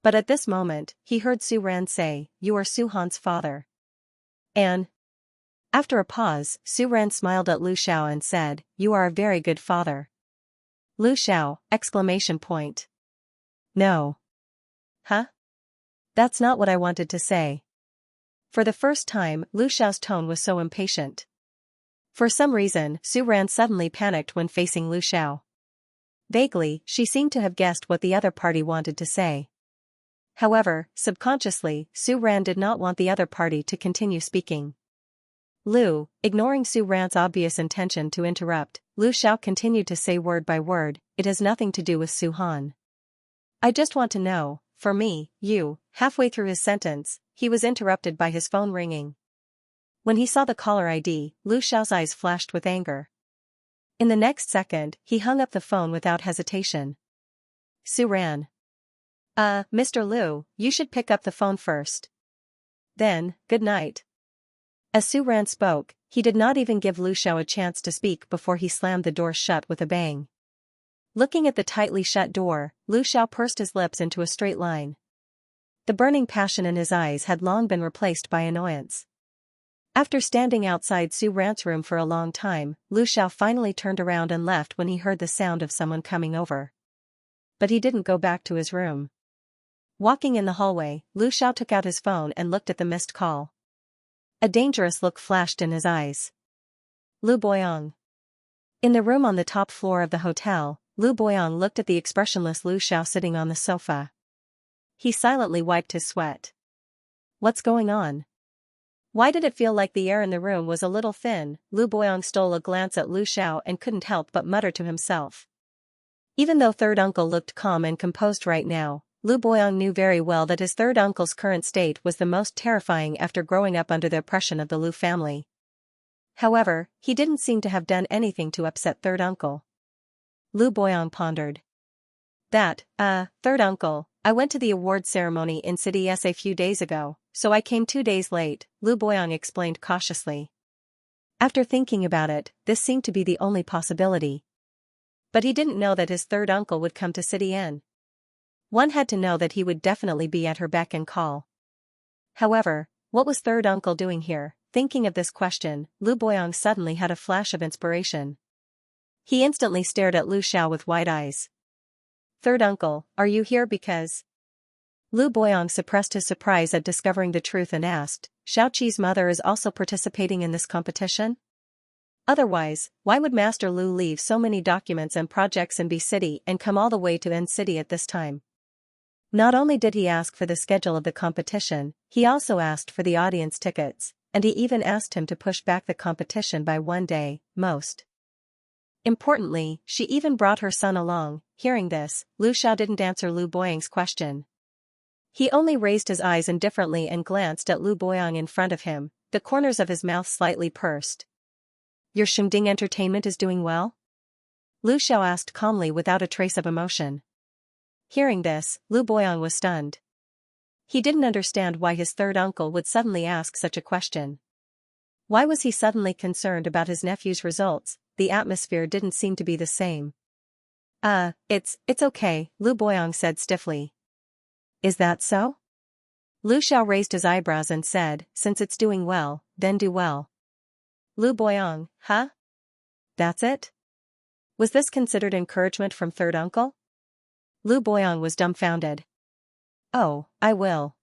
But at this moment, he heard Su Ran say, "You are Su Han's father." And after a pause, Su Ran smiled at Lu Xiao and said, "You are a very good father." Lu Xiao, exclamation point. No. Huh? That's not what I wanted to say. For the first time, Lu Xiao's tone was so impatient. For some reason, Su Ran suddenly panicked when facing Lu Xiao. Vaguely, she seemed to have guessed what the other party wanted to say. However, subconsciously, Su Ran did not want the other party to continue speaking. Lu, ignoring Su Ran's obvious intention to interrupt, Lu Xiao continued to say word by word, "It has nothing to do with Su Han. I just want to know, for me, you." Halfway through his sentence, he was interrupted by his phone ringing. When he saw the caller ID, Lu Xiao's eyes flashed with anger. In the next second, he hung up the phone without hesitation. Su Ran. Mr. Lu, you should pick up the phone first. Then, good night. As Su Ran spoke, he did not even give Lu Xiao a chance to speak before he slammed the door shut with a bang. Looking at the tightly shut door, Lu Xiao pursed his lips into a straight line. The burning passion in his eyes had long been replaced by annoyance. After standing outside Su Ran's room for a long time, Lu Xiao finally turned around and left when he heard the sound of someone coming over. But he didn't go back to his room. Walking in the hallway, Lu Xiao took out his phone and looked at the missed call. A dangerous look flashed in his eyes. Lu Boyong. In the room on the top floor of the hotel, Lu Boyong looked at the expressionless Lu Xiao sitting on the sofa. He silently wiped his sweat. What's going on? Why did it feel like the air in the room was a little thin? Lu Boyong stole a glance at Lu Xiao and couldn't help but mutter to himself. Even though third uncle looked calm and composed right now, Lu Boyong knew very well that his third uncle's current state was the most terrifying after growing up under the oppression of the Lu family. However, he didn't seem to have done anything to upset third uncle. Lu Boyong pondered. Third uncle, I went to the award ceremony in City S a few days ago, so I came 2 days late, Lu Boyong explained cautiously. After thinking about it, this seemed to be the only possibility. But he didn't know that his third uncle would come to City N. One had to know that he would definitely be at her beck and call. However, what was third uncle doing here? Thinking of this question, Lu Boyong suddenly had a flash of inspiration. He instantly stared at Lu Xiao with wide eyes. Third uncle, are you here because? Lu Boyong suppressed his surprise at discovering the truth and asked, Xiaoqi's mother is also participating in this competition? Otherwise, why would Master Lu leave so many documents and projects in B City and come all the way to N City at this time? Not only did he ask for the schedule of the competition, he also asked for the audience tickets, and he even asked him to push back the competition by 1 day, most. Importantly, she even brought her son along. Hearing this, Lu Xiao didn't answer Lu Boyong's question. He only raised his eyes indifferently and glanced at Lu Boyong in front of him, the corners of his mouth slightly pursed. Your Shungding entertainment is doing well? Lu Xiao asked calmly without a trace of emotion. Hearing this, Lu Boyong was stunned. He didn't understand why his third uncle would suddenly ask such a question. Why was he suddenly concerned about his nephew's results? The atmosphere didn't seem to be the same. It's okay, Lu Boyong said stiffly. Is that so? Lu Xiao raised his eyebrows and said, since it's doing well, then do well. Lu Boyong, huh? That's it? Was this considered encouragement from third uncle? Lu Boyong was dumbfounded. Oh, I will.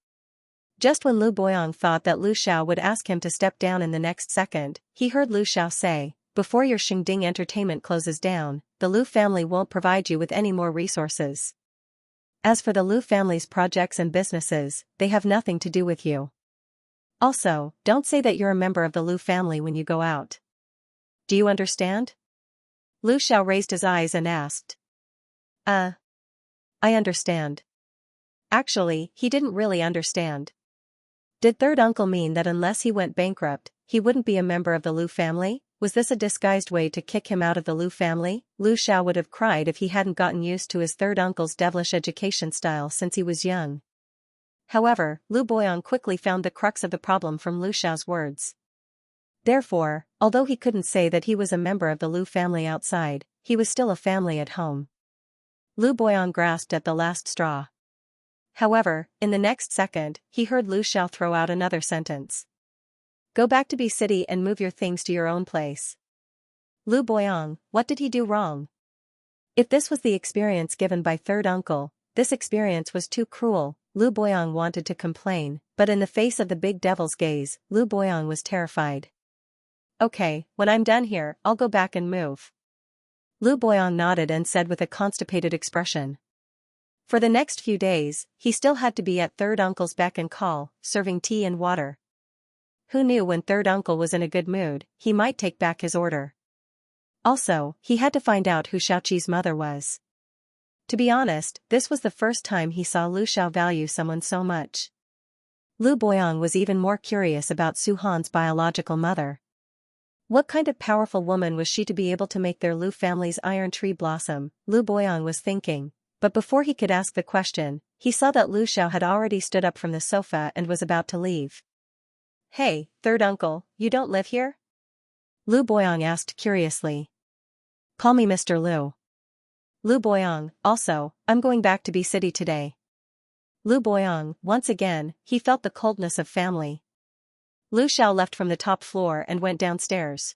Just when Lu Boyong thought that Lu Xiao would ask him to step down in the next second, he heard Lu Xiao say, before your Xingding entertainment closes down, the Lu family won't provide you with any more resources. As for the Lu family's projects and businesses, they have nothing to do with you. Also, don't say that you're a member of the Lu family when you go out. Do you understand? Lu Xiao raised his eyes and asked. I understand. Actually, he didn't really understand. Did third uncle mean that unless he went bankrupt, he wouldn't be a member of the Lu family? Was this a disguised way to kick him out of the Lu family? Lu Xiao would have cried if he hadn't gotten used to his third uncle's devilish education style since he was young. However, Lu Boyong quickly found the crux of the problem from Lu Xiao's words. Therefore, although he couldn't say that he was a member of the Lu family outside, he was still a family at home. Lu Boyong grasped at the last straw. However, in the next second, he heard Lu Xiao throw out another sentence. Go back to B City and move your things to your own place. Lu Boyong, what did he do wrong? If this was the experience given by third uncle, this experience was too cruel. Lu Boyong wanted to complain, but in the face of the big devil's gaze, Lu Boyong was terrified. Okay, when I'm done here, I'll go back and move. Lu Boyong nodded and said with a constipated expression. For the next few days, he still had to be at third uncle's beck and call, serving tea and water. Who knew when third uncle was in a good mood, he might take back his order. Also, he had to find out who Xiaoqi's mother was. To be honest, this was the first time he saw Lu Xiao value someone so much. Lu Boyong was even more curious about Su Han's biological mother. What kind of powerful woman was she to be able to make their Lu family's iron tree blossom? Lu Boyong was thinking, but before he could ask the question, he saw that Lu Xiao had already stood up from the sofa and was about to leave. Hey, third uncle, you don't live here? Lu Boyong asked curiously. Call me Mr. Lu. Lu Boyong, also, I'm going back to B City today. Lu Boyong, once again, he felt the coldness of family. Lu Xiao left from the top floor and went downstairs.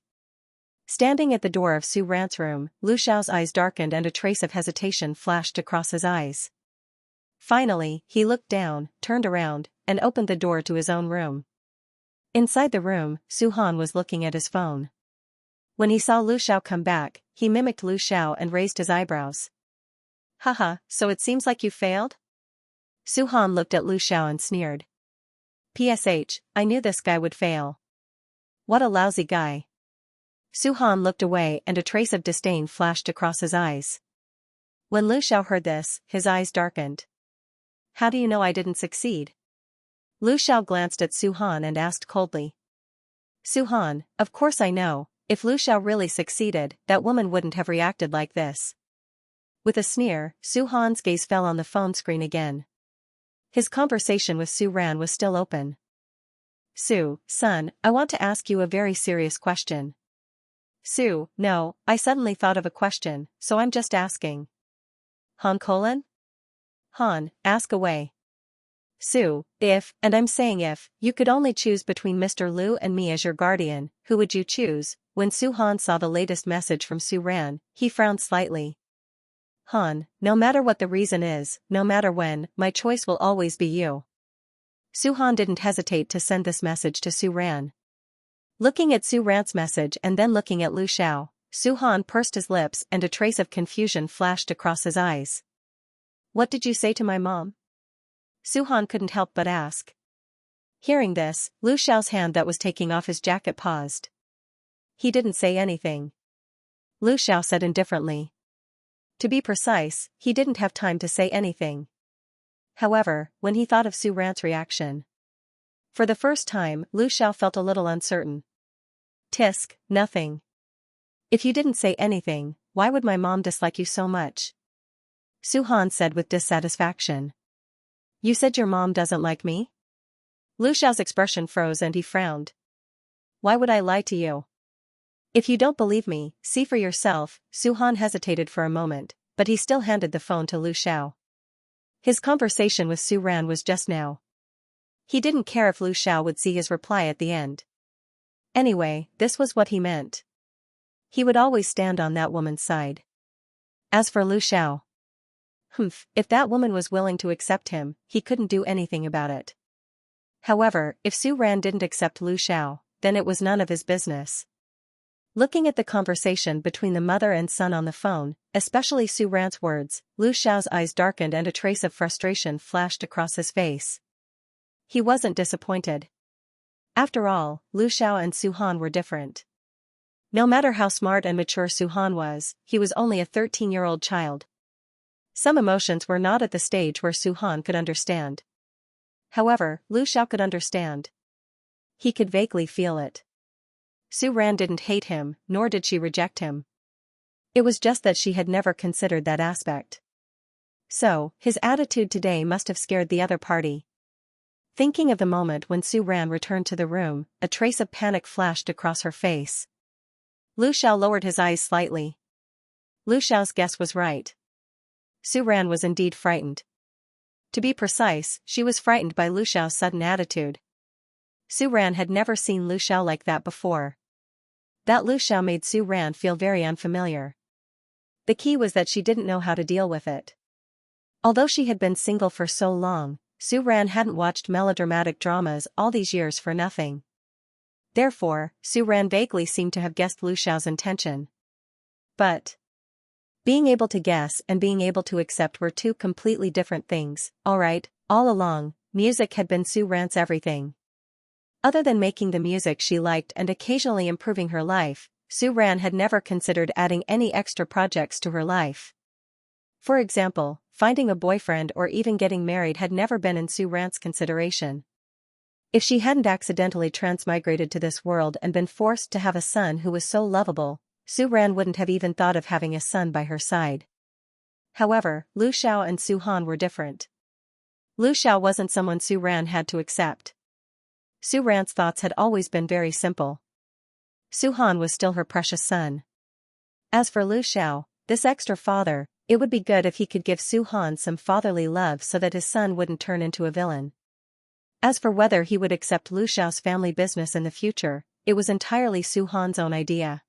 Standing at the door of Su Ran's room, Lu Xiao's eyes darkened and a trace of hesitation flashed across his eyes. Finally, he looked down, turned around, and opened the door to his own room. Inside the room, Su Han was looking at his phone. When he saw Lu Xiao come back, he mimicked Lu Xiao and raised his eyebrows. Haha, so it seems like you failed? Su Han looked at Lu Xiao and sneered. PSH, I knew this guy would fail. What a lousy guy. Su Han looked away and a trace of disdain flashed across his eyes. When Lu Xiao heard this, his eyes darkened. How do you know I didn't succeed? Lu Xiao glanced at Su Han and asked coldly. Su Han, of course I know, if Lu Xiao really succeeded, that woman wouldn't have reacted like this. With a sneer, Su Han's gaze fell on the phone screen again. His conversation with Su Ran was still open. Su, son, I want to ask you a very serious question. Su, no, I suddenly thought of a question, so I'm just asking. Han colon? Han, ask away. Su, if, and I'm saying if, you could only choose between Mr. Lu and me as your guardian, who would you choose? When Su Han saw the latest message from Su Ran, he frowned slightly. Han, no matter what the reason is, no matter when, my choice will always be you. Su Han didn't hesitate to send this message to Su Ran. Looking at Su Ran's message and then looking at Lu Xiao, Su Han pursed his lips and a trace of confusion flashed across his eyes. What did you say to my mom? Su Han couldn't help but ask. Hearing this, Lu Xiao's hand that was taking off his jacket paused. He didn't say anything. Lu Xiao said indifferently. To be precise, he didn't have time to say anything. However, when he thought of Su Ran's reaction. For the first time, Lu Xiao felt a little uncertain. Tisk, nothing. If you didn't say anything, why would my mom dislike you so much? Su Han said with dissatisfaction. You said your mom doesn't like me? Lu Xiao's expression froze and he frowned. Why would I lie to you? If you don't believe me, see for yourself. Su Han hesitated for a moment, but he still handed the phone to Lu Xiao. His conversation with Su Ran was just now. He didn't care if Lu Xiao would see his reply at the end. Anyway, this was what he meant. He would always stand on that woman's side. As for Lu Xiao, if that woman was willing to accept him, he couldn't do anything about it. However, if Su Ran didn't accept Lu Xiao, then it was none of his business. Looking at the conversation between the mother and son on the phone, especially Su Ran's words, Lu Xiao's eyes darkened and a trace of frustration flashed across his face. He wasn't disappointed. After all, Lu Xiao and Su Han were different. No matter how smart and mature Su Han was, he was only a 13-year-old child. Some emotions were not at the stage where Su Han could understand. However, Lu Xiao could understand. He could vaguely feel it. Su Ran didn't hate him, nor did she reject him. It was just that she had never considered that aspect. So, his attitude today must have scared the other party. Thinking of the moment when Su Ran returned to the room, a trace of panic flashed across her face. Lu Xiao lowered his eyes slightly. Lu Xiao's guess was right. Su Ran was indeed frightened. To be precise, she was frightened by Lu Xiao's sudden attitude. Su Ran had never seen Lu Xiao like that before. That Lu Xiao made Su Ran feel very unfamiliar. The key was that she didn't know how to deal with it. Although she had been single for so long, Su Ran hadn't watched melodramatic dramas all these years for nothing. Therefore, Su Ran vaguely seemed to have guessed Lu Xiao's intention. But being able to guess and being able to accept were two completely different things. Alright, all along, music had been Su Ran's everything. Other than making the music she liked and occasionally improving her life, Su Ran had never considered adding any extra projects to her life. For example, finding a boyfriend or even getting married had never been in Su Ran's consideration. If she hadn't accidentally transmigrated to this world and been forced to have a son who was so lovable, Su Ran wouldn't have even thought of having a son by her side. However, Lu Xiao and Su Han were different. Lu Xiao wasn't someone Su Ran had to accept. Su Ran's thoughts had always been very simple. Su Han was still her precious son. As for Lu Xiao, this extra father, it would be good if he could give Su Han some fatherly love so that his son wouldn't turn into a villain. As for whether he would accept Lu Xiao's family business in the future, it was entirely Su Han's own idea.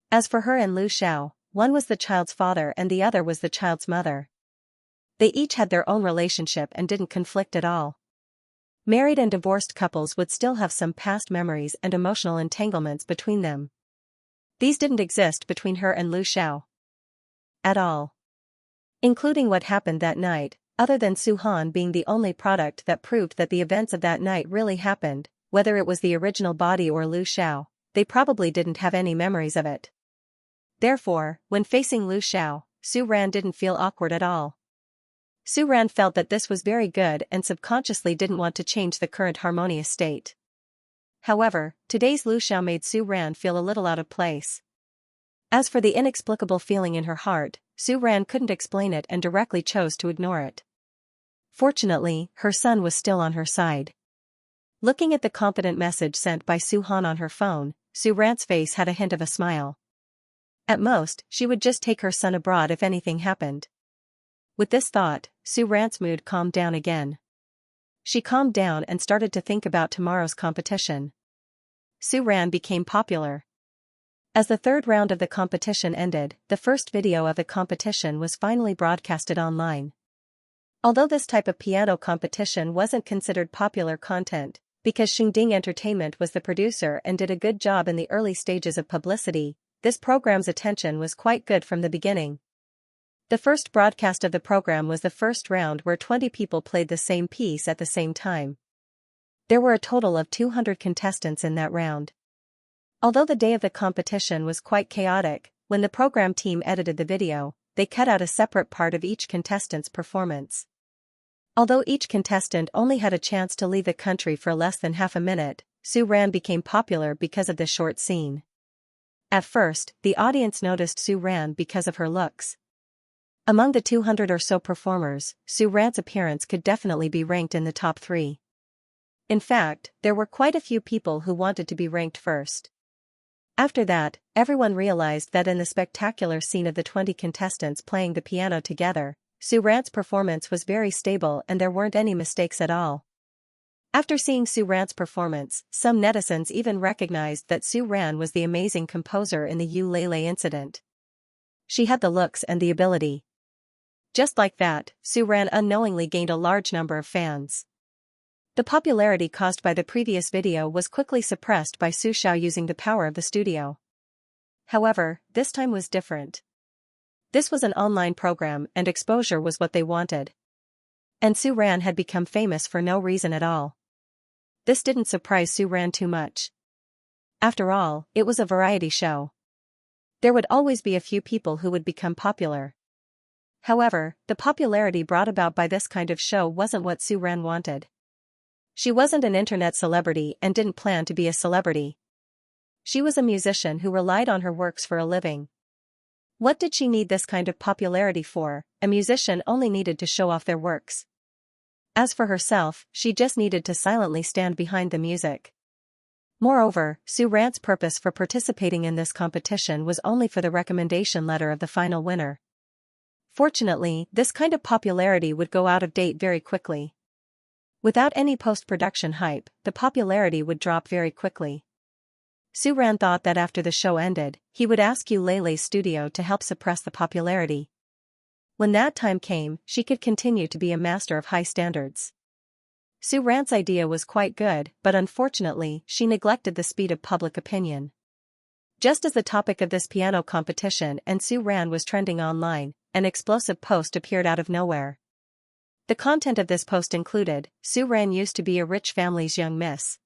As for her and Lu Xiao, one was the child's father and the other was the child's mother. They each had their own relationship and didn't conflict at all. Married and divorced couples would still have some past memories and emotional entanglements between them. These didn't exist between her and Lu Xiao. At all. Including what happened that night, other than Su Han being the only product that proved that the events of that night really happened, whether it was the original body or Lu Xiao, they probably didn't have any memories of it. Therefore, when facing Lu Xiao, Su Ran didn't feel awkward at all. Su Ran felt that this was very good and subconsciously didn't want to change the current harmonious state. However, today's Lu Xiao made Su Ran feel a little out of place. As for the inexplicable feeling in her heart, Su Ran couldn't explain it and directly chose to ignore it. Fortunately, her son was still on her side. Looking at the confident message sent by Su Han on her phone, Su Ran's face had a hint of a smile. At most, she would just take her son abroad if anything happened. With this thought, Su Ran's mood calmed down again. She calmed down and started to think about tomorrow's competition. Su Ran became popular. As the third round of the competition ended, the first video of the competition was finally broadcasted online. Although this type of piano competition wasn't considered popular content, because Xingding Entertainment was the producer and did a good job in the early stages of publicity, this program's attention was quite good from the beginning. The first broadcast of the program was the first round where 20 people played the same piece at the same time. There were a total of 200 contestants in that round. Although the day of the competition was quite chaotic, when the program team edited the video, they cut out a separate part of each contestant's performance. Although each contestant only had a chance to leave the country for less than half a minute, Su Ran became popular because of this short scene. At first, the audience noticed Su Ran because of her looks. Among the 200 or so performers, Su Ran's appearance could definitely be ranked in the top 3. In fact, there were quite a few people who wanted to be ranked first. After that, everyone realized that in the spectacular scene of the 20 contestants playing the piano together, Su Ran's performance was very stable and there weren't any mistakes at all. After seeing Su Ran's performance, some netizens even recognized that Su Ran was the amazing composer in the ukulele incident. She had the looks and the ability. Just like that, Su Ran unknowingly gained a large number of fans. The popularity caused by the previous video was quickly suppressed by Su Xiao using the power of the studio. However, this time was different. This was an online program and exposure was what they wanted. And Su Ran had become famous for no reason at all. This didn't surprise Su Ran too much. After all, it was a variety show. There would always be a few people who would become popular. However, the popularity brought about by this kind of show wasn't what Su Ran wanted. She wasn't an internet celebrity and didn't plan to be a celebrity. She was a musician who relied on her works for a living. What did she need this kind of popularity for? A musician only needed to show off their works. As for herself, she just needed to silently stand behind the music. Moreover, Su Ran's purpose for participating in this competition was only for the recommendation letter of the final winner. Fortunately, this kind of popularity would go out of date very quickly. Without any post-production hype, the popularity would drop very quickly. Su Ran thought that after the show ended, he would ask Lele's studio to help suppress the popularity. When that time came, she could continue to be a master of high standards. Su Ran's idea was quite good, but unfortunately, she neglected the speed of public opinion. Just as the topic of this piano competition and Su Ran was trending online, an explosive post appeared out of nowhere. The content of this post included, Su Ran used to be a rich family's young miss.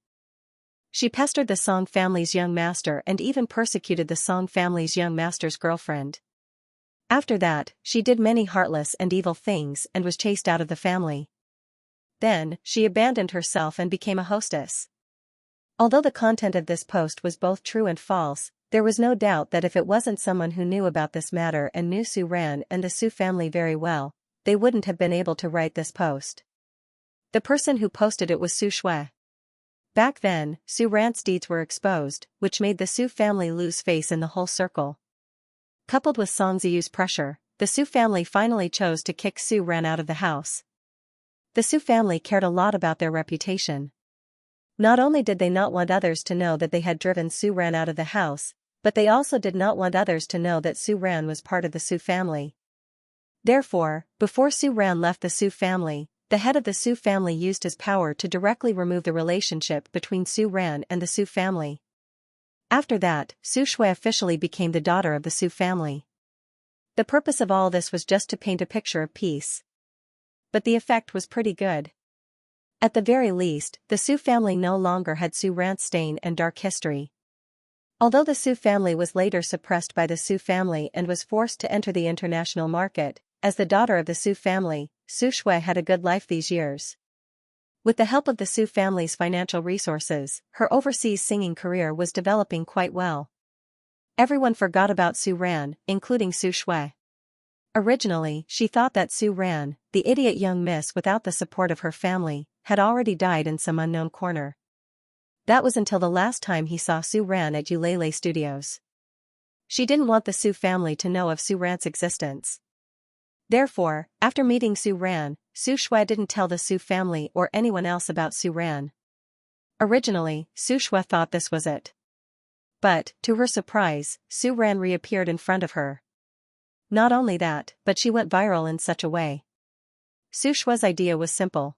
She pestered the Song family's young master and even persecuted the Song family's young master's girlfriend. After that, she did many heartless and evil things and was chased out of the family. Then, she abandoned herself and became a hostess. Although the content of this post was both true and false, there was no doubt that if it wasn't someone who knew about this matter and knew Su Ran and the Su family very well, they wouldn't have been able to write this post. The person who posted it was Su Shui. Back then, Su Ran's deeds were exposed, which made the Su family lose face in the whole circle. Coupled with Song Ziyu's pressure, the Su family finally chose to kick Su Ran out of the house. The Su family cared a lot about their reputation. Not only did they not want others to know that they had driven Su Ran out of the house, but they also did not want others to know that Su Ran was part of the Su family. Therefore, before Su Ran left the Su family, the head of the Su family used his power to directly remove the relationship between Su Ran and the Su family. After that, Su Shui officially became the daughter of the Su family. The purpose of all this was just to paint a picture of peace. But the effect was pretty good. At the very least, the Su family no longer had Su Ran's stain and dark history. Although the Su family was later suppressed by the Su family and was forced to enter the international market, as the daughter of the Su family, Su Shui had a good life these years. With the help of the Su family's financial resources, her overseas singing career was developing quite well. Everyone forgot about Su Ran, including Su Shui. Originally, she thought that Su Ran, the idiot young miss without the support of her family, had already died in some unknown corner. That was until the last time he saw Su Ran at Lele Studios. She didn't want the Su family to know of Su Ran's existence. Therefore, after meeting Su Ran, Su Shui didn't tell the Su family or anyone else about Su Ran. Originally, Su Shui thought this was it. But, to her surprise, Su Ran reappeared in front of her. Not only that, but she went viral in such a way. Su Shui's idea was simple.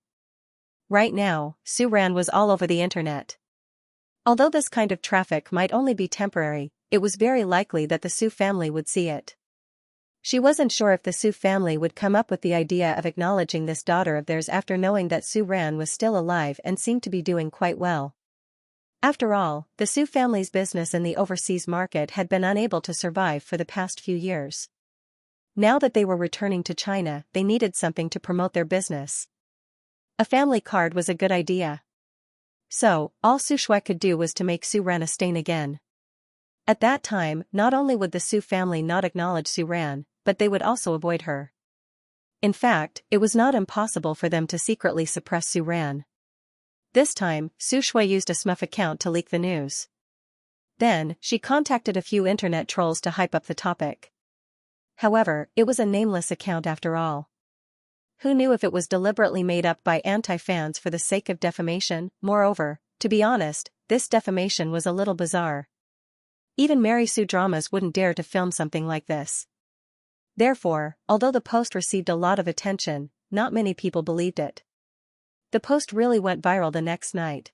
Right now, Su Ran was all over the internet. Although this kind of traffic might only be temporary, it was very likely that the Su family would see it. She wasn't sure if the Su family would come up with the idea of acknowledging this daughter of theirs after knowing that Su Ran was still alive and seemed to be doing quite well. After all, the Su family's business in the overseas market had been unable to survive for the past few years. Now that they were returning to China, they needed something to promote their business. A family card was a good idea. So, all Su Shui could do was to make Su Ran a stain again. At that time, not only would the Su family not acknowledge Su Ran, but they would also avoid her. In fact, it was not impossible for them to secretly suppress Su Ran. This time, Su Shui used a smurf account to leak the news. Then, she contacted a few internet trolls to hype up the topic. However, it was a nameless account after all. Who knew if it was deliberately made up by anti-fans for the sake of defamation? Moreover, to be honest, this defamation was a little bizarre. Even Mary Sue dramas wouldn't dare to film something like this. Therefore, although the post received a lot of attention, not many people believed it. The post really went viral the next night.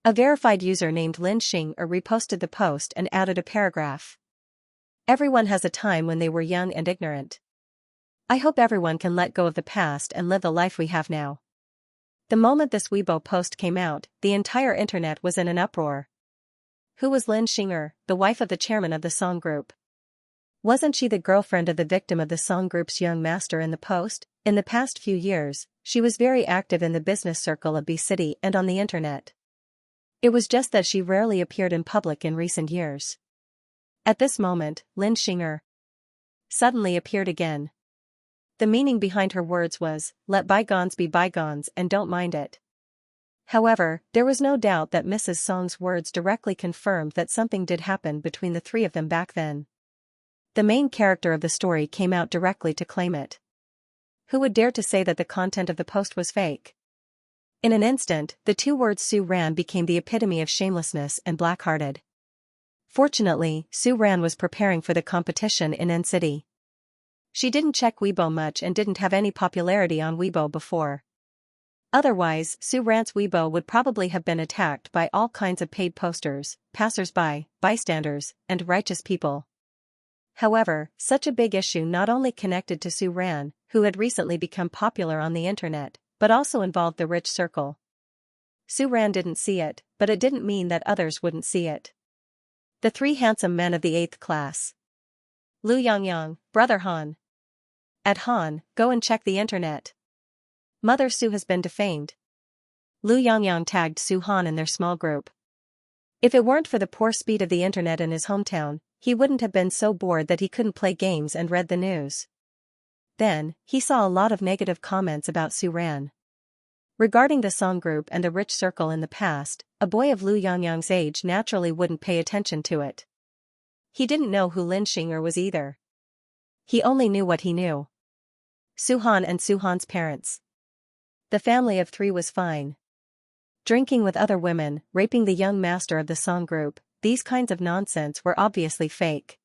A verified user named Lin Xing reposted the post and added a paragraph. Everyone has a time when they were young and ignorant. I hope everyone can let go of the past and live the life we have now. The moment this Weibo post came out, the entire internet was in an uproar. Who was Lin Xing, the wife of the chairman of the song group? Wasn't she the girlfriend of the victim of the song group's young master in the post? In the past few years, she was very active in the business circle of B City and on the internet. It was just that she rarely appeared in public in recent years. At this moment, Lin Xing suddenly appeared again. The meaning behind her words was, let bygones be bygones and don't mind it. However, there was no doubt that Mrs. Song's words directly confirmed that something did happen between the three of them back then. The main character of the story came out directly to claim it. Who would dare to say that the content of the post was fake? In an instant, the two words Su Ran became the epitome of shamelessness and black-hearted. Fortunately, Su Ran was preparing for the competition in N City. She didn't check Weibo much and didn't have any popularity on Weibo before. Otherwise, Su Ran's Weibo would probably have been attacked by all kinds of paid posters, passers-by, bystanders, and righteous people. However, such a big issue not only connected to Su Ran, who had recently become popular on the internet, but also involved the rich circle. Su Ran didn't see it, but it didn't mean that others wouldn't see it. The three handsome men of the 8th class. Lu Yangyang, Brother Han. At Han, go and check the internet. Mother Su has been defamed. Lu Yangyang tagged Su Han in their small group. If it weren't for the poor speed of the internet in his hometown, he wouldn't have been so bored that he couldn't play games and read the news. Then, he saw a lot of negative comments about Su Ran. Regarding the song group and the rich circle in the past, a boy of Lu Yangyang's age naturally wouldn't pay attention to it. He didn't know who Lin Xing was either. He only knew what he knew. Su Han and Su Han's parents. The family of three was fine. Drinking with other women, raping the young master of the song group, these kinds of nonsense were obviously fake.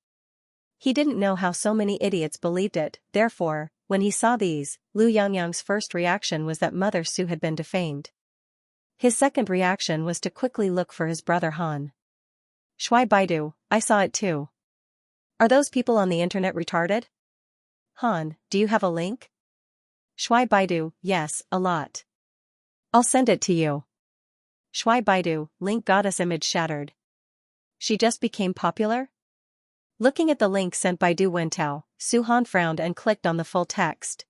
He didn't know how so many idiots believed it, therefore, when he saw these, Lu Yangyang's first reaction was that Mother Su had been defamed. His second reaction was to quickly look for his brother Han. Shui Baidu, I saw it too. Are those people on the internet retarded? Han, do you have a link? Shui Baidu, yes, a lot. I'll send it to you. Shui Baidu, link goddess image shattered. She just became popular? Looking at the link sent by Du Wentao, Su Han frowned and clicked on the full text.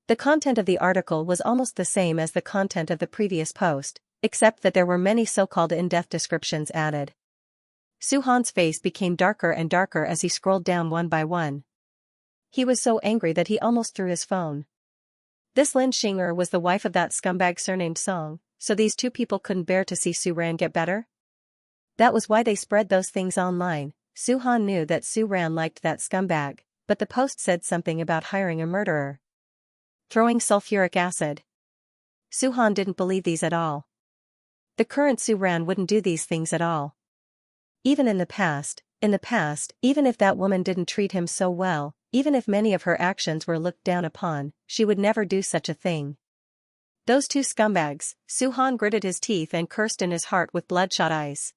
The content of the article was almost the same as the content of the previous post, except that there were many so-called in-depth descriptions added. Su Han's face became darker and darker as he scrolled down one by one. He was so angry that he almost threw his phone. This Lin Xing was the wife of that scumbag surnamed Song, so these two people couldn't bear to see Su Ran get better? That was why they spread those things online. Su Han knew that Su Ran liked that scumbag, but the post said something about hiring a murderer. Throwing sulfuric acid. Su Han didn't believe these at all. The current Su Ran wouldn't do these things at all. Even in the past, even if that woman didn't treat him so well, even if many of her actions were looked down upon, she would never do such a thing. Those two scumbags, Su Han gritted his teeth and cursed in his heart with bloodshot eyes.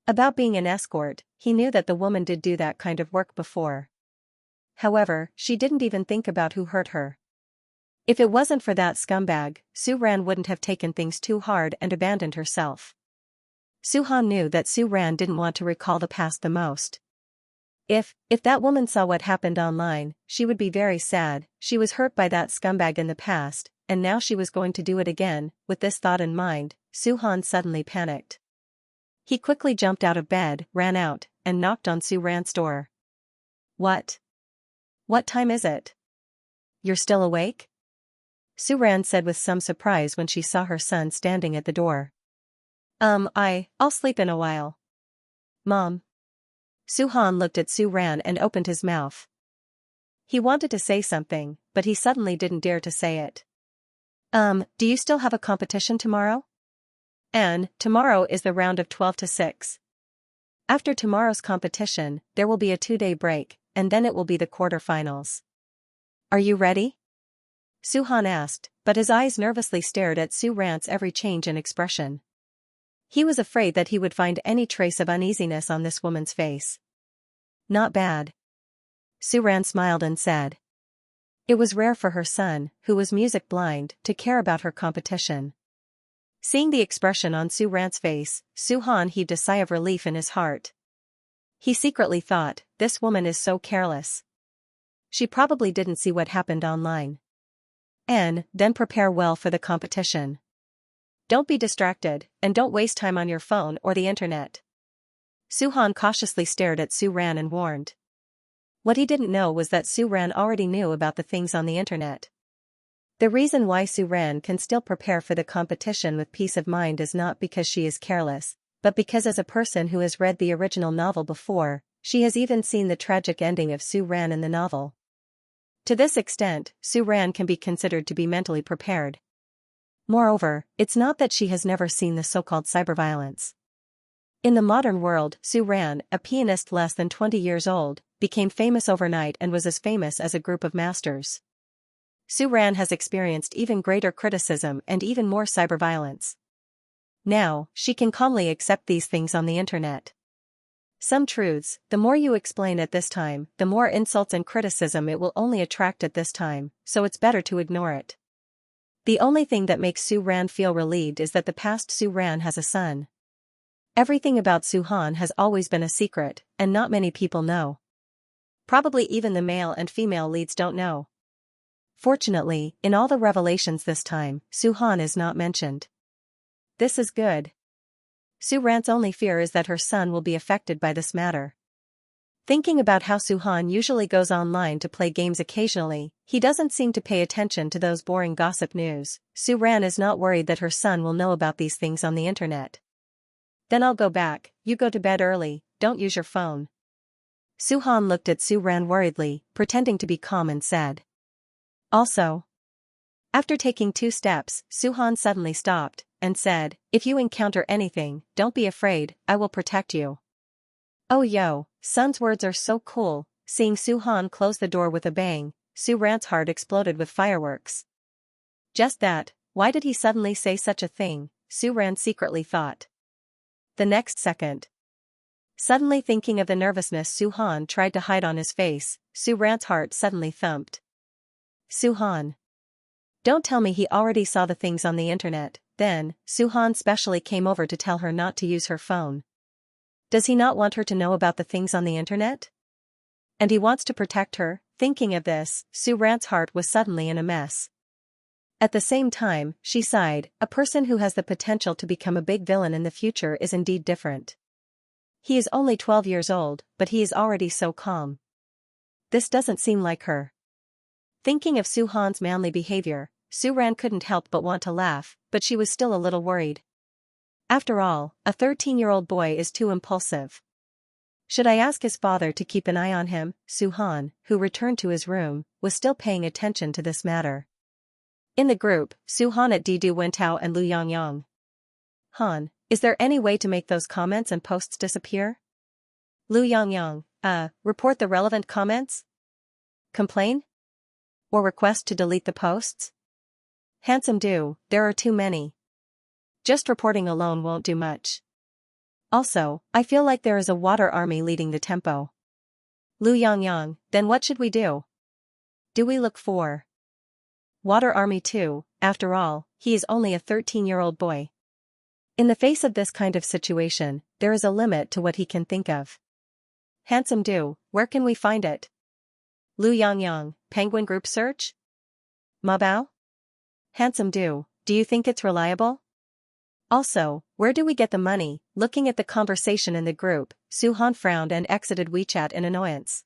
About being an escort, he knew that the woman did do that kind of work before. However, she didn't even think about who hurt her. If it wasn't for that scumbag, Su Ran wouldn't have taken things too hard and abandoned herself. Su Han knew that Su Ran didn't want to recall the past the most. If that woman saw what happened online, she would be very sad. She was hurt by that scumbag in the past, and now she was going to do it again. With this thought in mind, Su Han suddenly panicked. He quickly jumped out of bed, ran out, and knocked on Su Ran's door. What? What time is it? You're still awake? Su Ran said with some surprise when she saw her son standing at the door. I'll sleep in a while. Mom. Su Han looked at Su Ran and opened his mouth. He wanted to say something, but he suddenly didn't dare to say it. Do you still have a competition tomorrow? And tomorrow is the round of 12 to 6. After tomorrow's competition, there will be a 2-day break, and then it will be the quarterfinals. Are you ready? Su-han asked, but his eyes nervously stared at Su-ran's every change in expression. He was afraid that he would find any trace of uneasiness on this woman's face. Not bad. Su-ran smiled and said. It was rare for her son, who was music blind, to care about her competition. Seeing the expression on Su-ran's face, Su-han heaved a sigh of relief in his heart. He secretly thought, this woman is so careless. She probably didn't see what happened online. And then prepare well for the competition. Don't be distracted, and don't waste time on your phone or the internet. Su-han cautiously stared at Su-ran and warned. What he didn't know was that Su-ran already knew about the things on the internet. The reason why Su-ran can still prepare for the competition with peace of mind is not because she is careless, but because as a person who has read the original novel before, she has even seen the tragic ending of Su-ran in the novel. To this extent, Su-ran can be considered to be mentally prepared. Moreover, it's not that she has never seen the so-called cyberviolence. In the modern world, Su-ran, a pianist less than 20 years old, became famous overnight and was as famous as a group of masters. Su-ran has experienced even greater criticism and even more cyberviolence. Now, she can calmly accept these things on the internet. Some truths, the more you explain at this time, the more insults and criticism it will only attract at this time, so it's better to ignore it. The only thing that makes Su-ran feel relieved is that the past Su-ran has a son. Everything about Su-han has always been a secret, and not many people know. Probably even the male and female leads don't know. Fortunately, in all the revelations this time, Su-han is not mentioned. This is good. Su-ran's only fear is that her son will be affected by this matter. Thinking about how Su-han usually goes online to play games occasionally, he doesn't seem to pay attention to those boring gossip news. Su-ran is not worried that her son will know about these things on the internet. Then I'll go back, you go to bed early, don't use your phone. Su-han looked at Su-ran worriedly, pretending to be calm and said. Also. After taking 2 steps, Su-han suddenly stopped, and said, if you encounter anything, don't be afraid, I will protect you. Oh yo, son's words are so cool. Seeing Su-han close the door with a bang, Su-ran's heart exploded with fireworks. Just that, why did he suddenly say such a thing, Su-ran secretly thought. The next second. Suddenly thinking of the nervousness Su-han tried to hide on his face, Su-ran's heart suddenly thumped. Su-han. Don't tell me he already saw the things on the internet. Then, Su-han specially came over to tell her not to use her phone. Does he not want her to know about the things on the internet? And he wants to protect her. Thinking of this, Su-ran's heart was suddenly in a mess. At the same time, she sighed, a person who has the potential to become a big villain in the future is indeed different. He is only 12 years old, but he is already so calm. This doesn't seem like her. Thinking of Su-han's manly behavior, Su-ran couldn't help but want to laugh, but she was still a little worried. After all, a 13-year-old boy is too impulsive. Should I ask his father to keep an eye on him? Su-han, who returned to his room, was still paying attention to this matter. In the group, Su-han at Didu Wentao and Lu Yangyang. Han, is there any way to make those comments and posts disappear? Lu Yangyang, report the relevant comments? Complain? Or request to delete the posts? Handsome do, there are too many. Just reporting alone won't do much. Also, I feel like there is a water army leading the tempo. Lu Yangyang, then what should we do? Do we look for water army too? After all, he is only a 13-year-old boy. In the face of this kind of situation, there is a limit to what he can think of. Handsome do, where can we find it? Lu Yangyang, Penguin Group Search? Mabao? Handsome do you think it's reliable? Also, where do we get the money? Looking at the conversation in the group, Su-han frowned and exited WeChat in annoyance.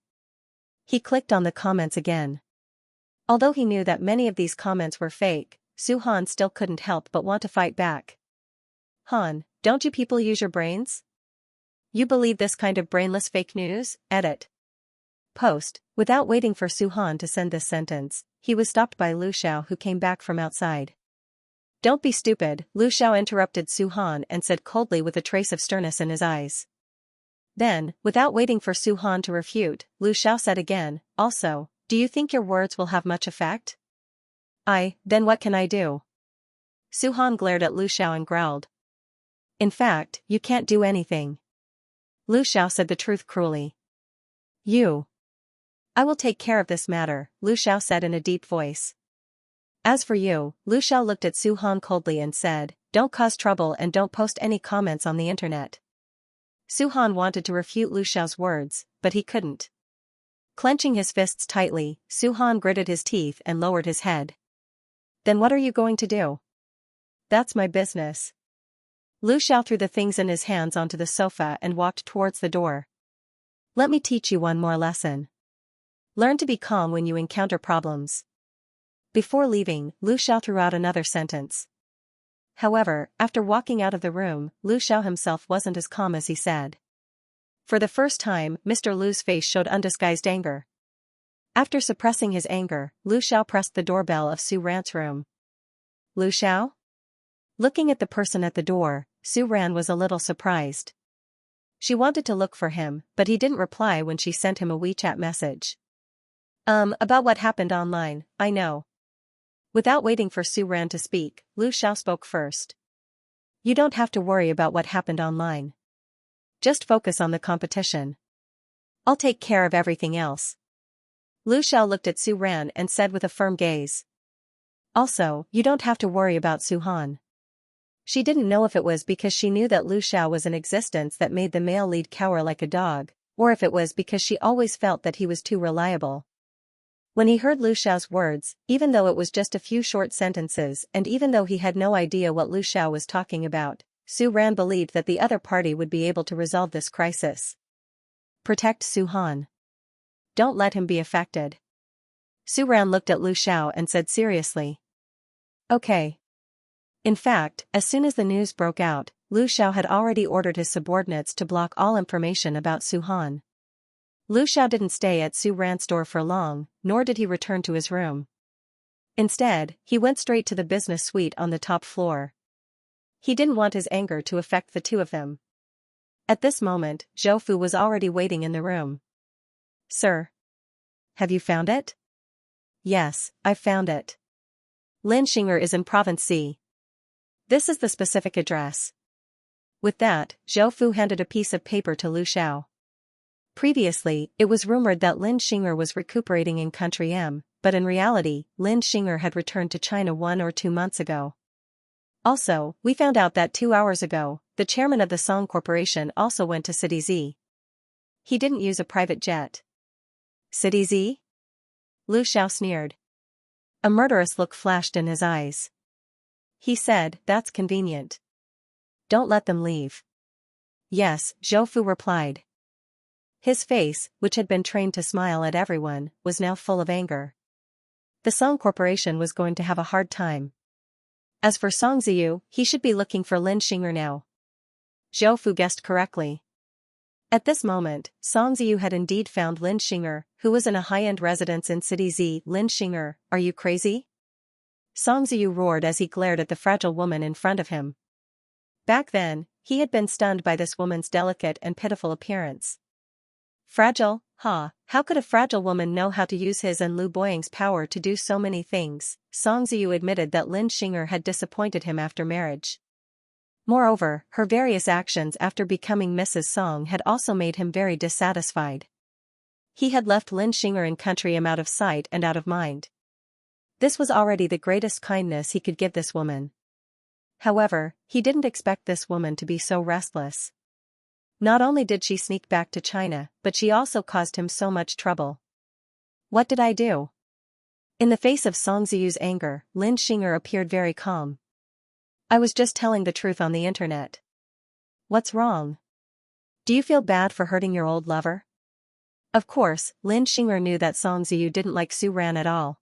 He clicked on the comments again. Although he knew that many of these comments were fake, Su-han still couldn't help but want to fight back. Han, don't you people use your brains? You believe this kind of brainless fake news? Edit. Post. Without waiting for Su Han to send this sentence, he was stopped by Lu Xiao, who came back from outside. Don't be stupid, Lu Xiao interrupted Su Han and said coldly with a trace of sternness in his eyes. Then, without waiting for Su Han to refute, Lu Xiao said again, also, do you think your words will have much effect? Then what can I do? Su Han glared at Lu Xiao and growled. In fact, you can't do anything. Lu Xiao said the truth cruelly. I will take care of this matter, Lu Xiao said in a deep voice. As for you, Lu Xiao looked at Su Han coldly and said, don't cause trouble and don't post any comments on the internet. Su Han wanted to refute Lu Xiao's words, but he couldn't. Clenching his fists tightly, Su Han gritted his teeth and lowered his head. Then what are you going to do? That's my business. Lu Xiao threw the things in his hands onto the sofa and walked towards the door. Let me teach you one more lesson. Learn to be calm when you encounter problems. Before leaving, Lu Xiao threw out another sentence. However, after walking out of the room, Lu Xiao himself wasn't as calm as he said. For the first time, Mr. Lu's face showed undisguised anger. After suppressing his anger, Lu Xiao pressed the doorbell of Su Ran's room. Lu Xiao? Looking at the person at the door, Su Ran was a little surprised. She wanted to look for him, but he didn't reply when she sent him a WeChat message. About what happened online, I know. Without waiting for Su Ran to speak, Lu Xiao spoke first. You don't have to worry about what happened online. Just focus on the competition. I'll take care of everything else. Lu Xiao looked at Su Ran and said with a firm gaze. Also, you don't have to worry about Su Han. She didn't know if it was because she knew that Lu Xiao was in existence that made the male lead cower like a dog, or if it was because she always felt that he was too reliable. When he heard Lu Xiao's words, even though it was just a few short sentences and even though he had no idea what Lu Xiao was talking about, Su Ran believed that the other party would be able to resolve this crisis. Protect Su Han. Don't let him be affected. Su Ran looked at Lu Xiao and said seriously. Okay. In fact, as soon as the news broke out, Lu Xiao had already ordered his subordinates to block all information about Su Han. Lu Xiao didn't stay at Su Ran's store for long, nor did he return to his room. Instead, he went straight to the business suite on the top floor. He didn't want his anger to affect the two of them. At this moment, Zhou Fu was already waiting in the room. Sir. Have you found it? Yes, I've found it. Lin Xing'er is in Province C. This is the specific address. With that, Zhou Fu handed a piece of paper to Lu Xiao. Previously, it was rumored that Lin Xing'er was recuperating in Country M, but in reality, Lin Xing'er had returned to China 1 or 2 months ago. Also, we found out that 2 hours ago, the chairman of the Song Corporation also went to City Z. He didn't use a private jet. City Z? Lu Xiao sneered. A murderous look flashed in his eyes. He said, that's convenient. Don't let them leave. Yes, Zhou Fu replied. His face, which had been trained to smile at everyone, was now full of anger. The Song Corporation was going to have a hard time. As for Song Ziyu, he should be looking for Lin Xing'er now. Zhou Fu guessed correctly. At this moment, Song Ziyu had indeed found Lin Xing'er, who was in a high-end residence in City Z. Lin Xing'er, are you crazy? Song Ziyu roared as he glared at the fragile woman in front of him. Back then, he had been stunned by this woman's delicate and pitiful appearance. Fragile, huh? How could a fragile woman know how to use his and Lu Boying's power to do so many things? Song Ziyu admitted that Lin Xing'er had disappointed him after marriage. Moreover, her various actions after becoming Mrs. Song had also made him very dissatisfied. He had left Lin Xing'er in Country M out of sight and out of mind. This was already the greatest kindness he could give this woman. However, he didn't expect this woman to be so restless. Not only did she sneak back to China, but she also caused him so much trouble. What did I do? In the face of Song Ziyu's anger, Lin Xing'er appeared very calm. I was just telling the truth on the internet. What's wrong? Do you feel bad for hurting your old lover? Of course, Lin Xing'er knew that Song Ziyu didn't like Su Ran at all.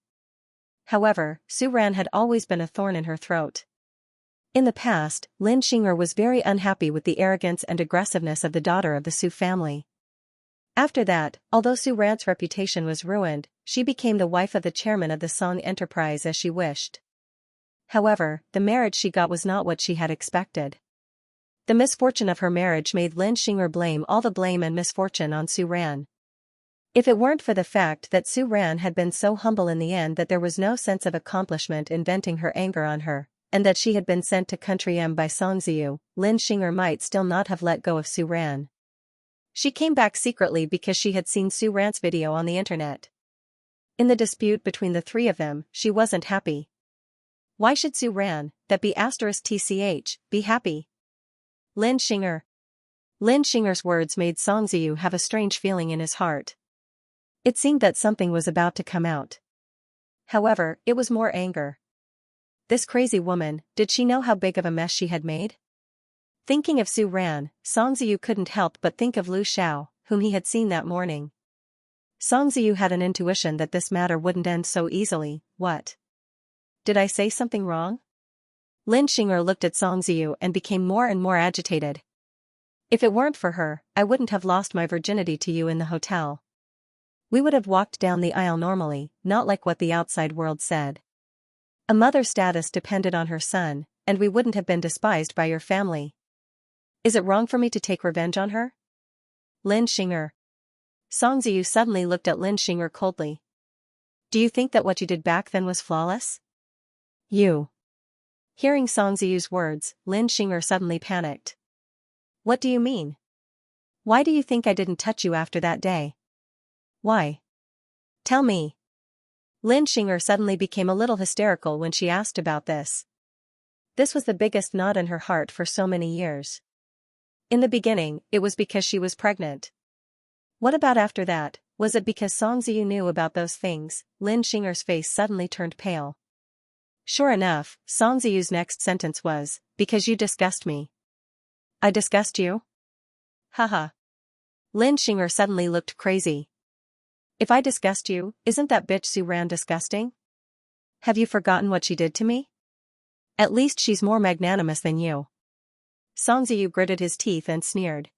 However, Su Ran had always been a thorn in her throat. In the past, Lin Xing'er was very unhappy with the arrogance and aggressiveness of the daughter of the Su family. After that, although Su Ran's reputation was ruined, she became the wife of the chairman of the Song Enterprise as she wished. However, the marriage she got was not what she had expected. The misfortune of her marriage made Lin Xing'er blame all the blame and misfortune on Su Ran. If it weren't for the fact that Su Ran had been so humble in the end that there was no sense of accomplishment in venting her anger on her, and that she had been sent to Country M by Song Ziyu, Lin Xing'er might still not have let go of Su Ran. She came back secretly because she had seen Su Ran's video on the internet. In the dispute between the three of them, she wasn't happy. Why should Su Ran, that be *tch, be happy? Lin Xing'er. Lin Xing'er's words made Song Ziyu have a strange feeling in his heart. It seemed that something was about to come out. However, it was more anger. This crazy woman, did she know how big of a mess she had made? Thinking of Su Ran, Song Ziyu couldn't help but think of Lu Xiao, whom he had seen that morning. Song Ziyu had an intuition that this matter wouldn't end so easily. What? Did I say something wrong? Lin Xing'er looked at Song Ziyu and became more and more agitated. If it weren't for her, I wouldn't have lost my virginity to you in the hotel. We would have walked down the aisle normally, not like what the outside world said. A mother's status depended on her son, and we wouldn't have been despised by your family. Is it wrong for me to take revenge on her? Lin Xing'er. Song Ziyu suddenly looked at Lin Xing'er coldly. Do you think that what you did back then was flawless? You. Hearing Song Ziyu's words, Lin Xing'er suddenly panicked. What do you mean? Why do you think I didn't touch you after that day? Why? Tell me. Lin Xing'er suddenly became a little hysterical when she asked about this. This was the biggest knot in her heart for so many years. In the beginning, it was because she was pregnant. What about after that? Was it because Song Ziyu knew about those things? Lin Xing'er's face suddenly turned pale. Sure enough, Song Ziyu's next sentence was, because you disgust me. I disgust you? Haha. Lin Xing'er suddenly looked crazy. If I disgust you, isn't that bitch Su Ran disgusting? Have you forgotten what she did to me? At least she's more magnanimous than you. Song Ziyu gritted his teeth and sneered.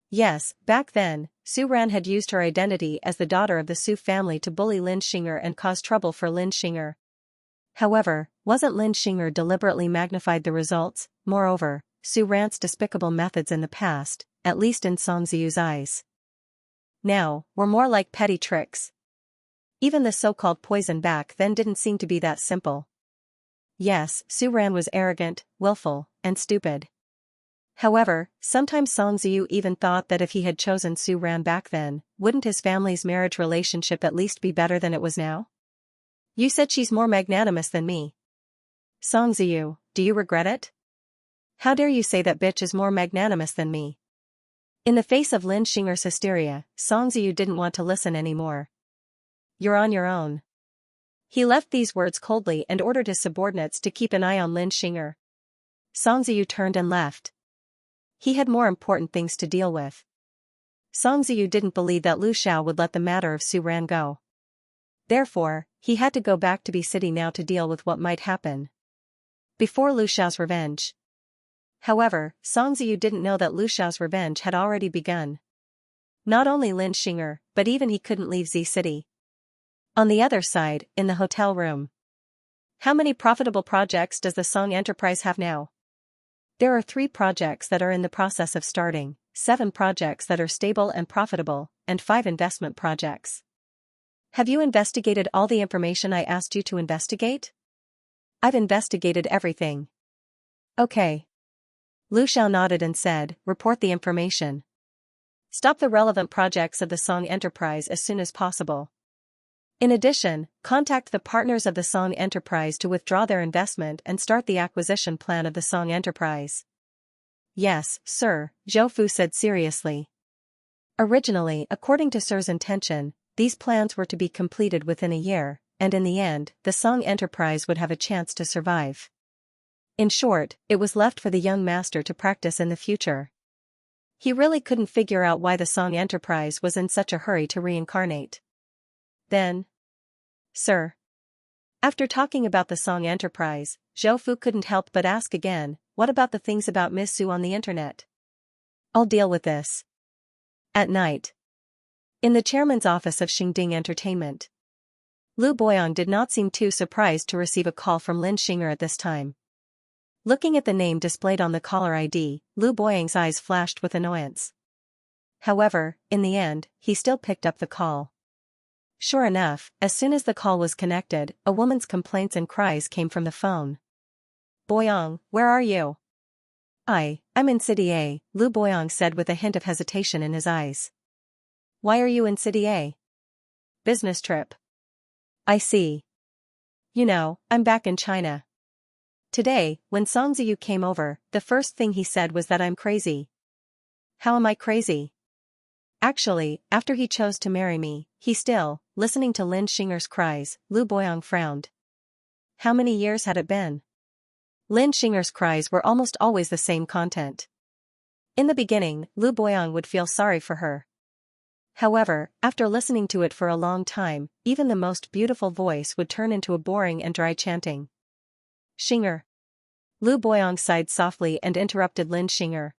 Yes, back then, Su Ran had used her identity as the daughter of the Su family to bully Lin Xing'er and cause trouble for Lin Xing'er. However, wasn't Lin Xing'er deliberately magnified the results? Moreover, Su Ran's despicable methods in the past, at least in Song Ziyu's eyes, now, were more like petty tricks. Even the so-called poison back then didn't seem to be that simple. Yes, Su Ran was arrogant, willful, and stupid. However, sometimes Song Ziyu even thought that if he had chosen Su Ran back then, wouldn't his family's marriage relationship at least be better than it was now? You said she's more magnanimous than me. Song Ziyu, do you regret it? How dare you say that bitch is more magnanimous than me? In the face of Lin Xing'er's hysteria, Song Ziyu didn't want to listen anymore. You're on your own. He left these words coldly and ordered his subordinates to keep an eye on Lin Xing'er. Song Ziyu turned and left. He had more important things to deal with. Song Ziyu didn't believe that Lu Xiao would let the matter of Su Ran go. Therefore, he had to go back to Bi City now to deal with what might happen. Before Lu Xiao's revenge. However, Song Ziyu didn't know that Lu Xiao's revenge had already begun. Not only Lin Xing'er, but even he couldn't leave Z City. On the other side, in the hotel room. How many profitable projects does the Song Enterprise have now? There are 3 projects that are in the process of starting, 7 projects that are stable and profitable, and 5 investment projects. Have you investigated all the information I asked you to investigate? I've investigated everything. Okay. Lu Xiao nodded and said, report the information. Stop the relevant projects of the Song Enterprise as soon as possible. In addition, contact the partners of the Song Enterprise to withdraw their investment and start the acquisition plan of the Song Enterprise. Yes, sir, Zhou Fu said seriously. Originally, according to Sir's intention, these plans were to be completed within a year, and in the end, the Song Enterprise would have a chance to survive. In short, it was left for the young master to practice in the future. He really couldn't figure out why the Song Enterprise was in such a hurry to reincarnate. Then, sir. After talking about the Song Enterprise, Zhou Fu couldn't help but ask again, what about the things about Miss Su on the internet? I'll deal with this. At night. In the chairman's office of Xingding Entertainment. Lu Boyang did not seem too surprised to receive a call from Lin Xing'er at this time. Looking at the name displayed on the caller ID, Lu Boyang's eyes flashed with annoyance. However, in the end, he still picked up the call. Sure enough, as soon as the call was connected, a woman's complaints and cries came from the phone. "Boyang, where are you?" I'm in City A," Lu Boyang said with a hint of hesitation in his eyes. "Why are you in City A?" "Business trip." "I see. You know, I'm back in China." Today, when Song Ziyu came over, the first thing he said was that I'm crazy. "How am I crazy?" "Actually, after he chose to marry me, he still," listening to Lin Xing'er's cries, Lu Boyang frowned. How many years had it been? Lin Xing'er's cries were almost always the same content. In the beginning, Lu Boyang would feel sorry for her. However, after listening to it for a long time, even the most beautiful voice would turn into a boring and dry chanting. "Xing'er." Lu Boyang sighed softly and interrupted Lin Xing'er.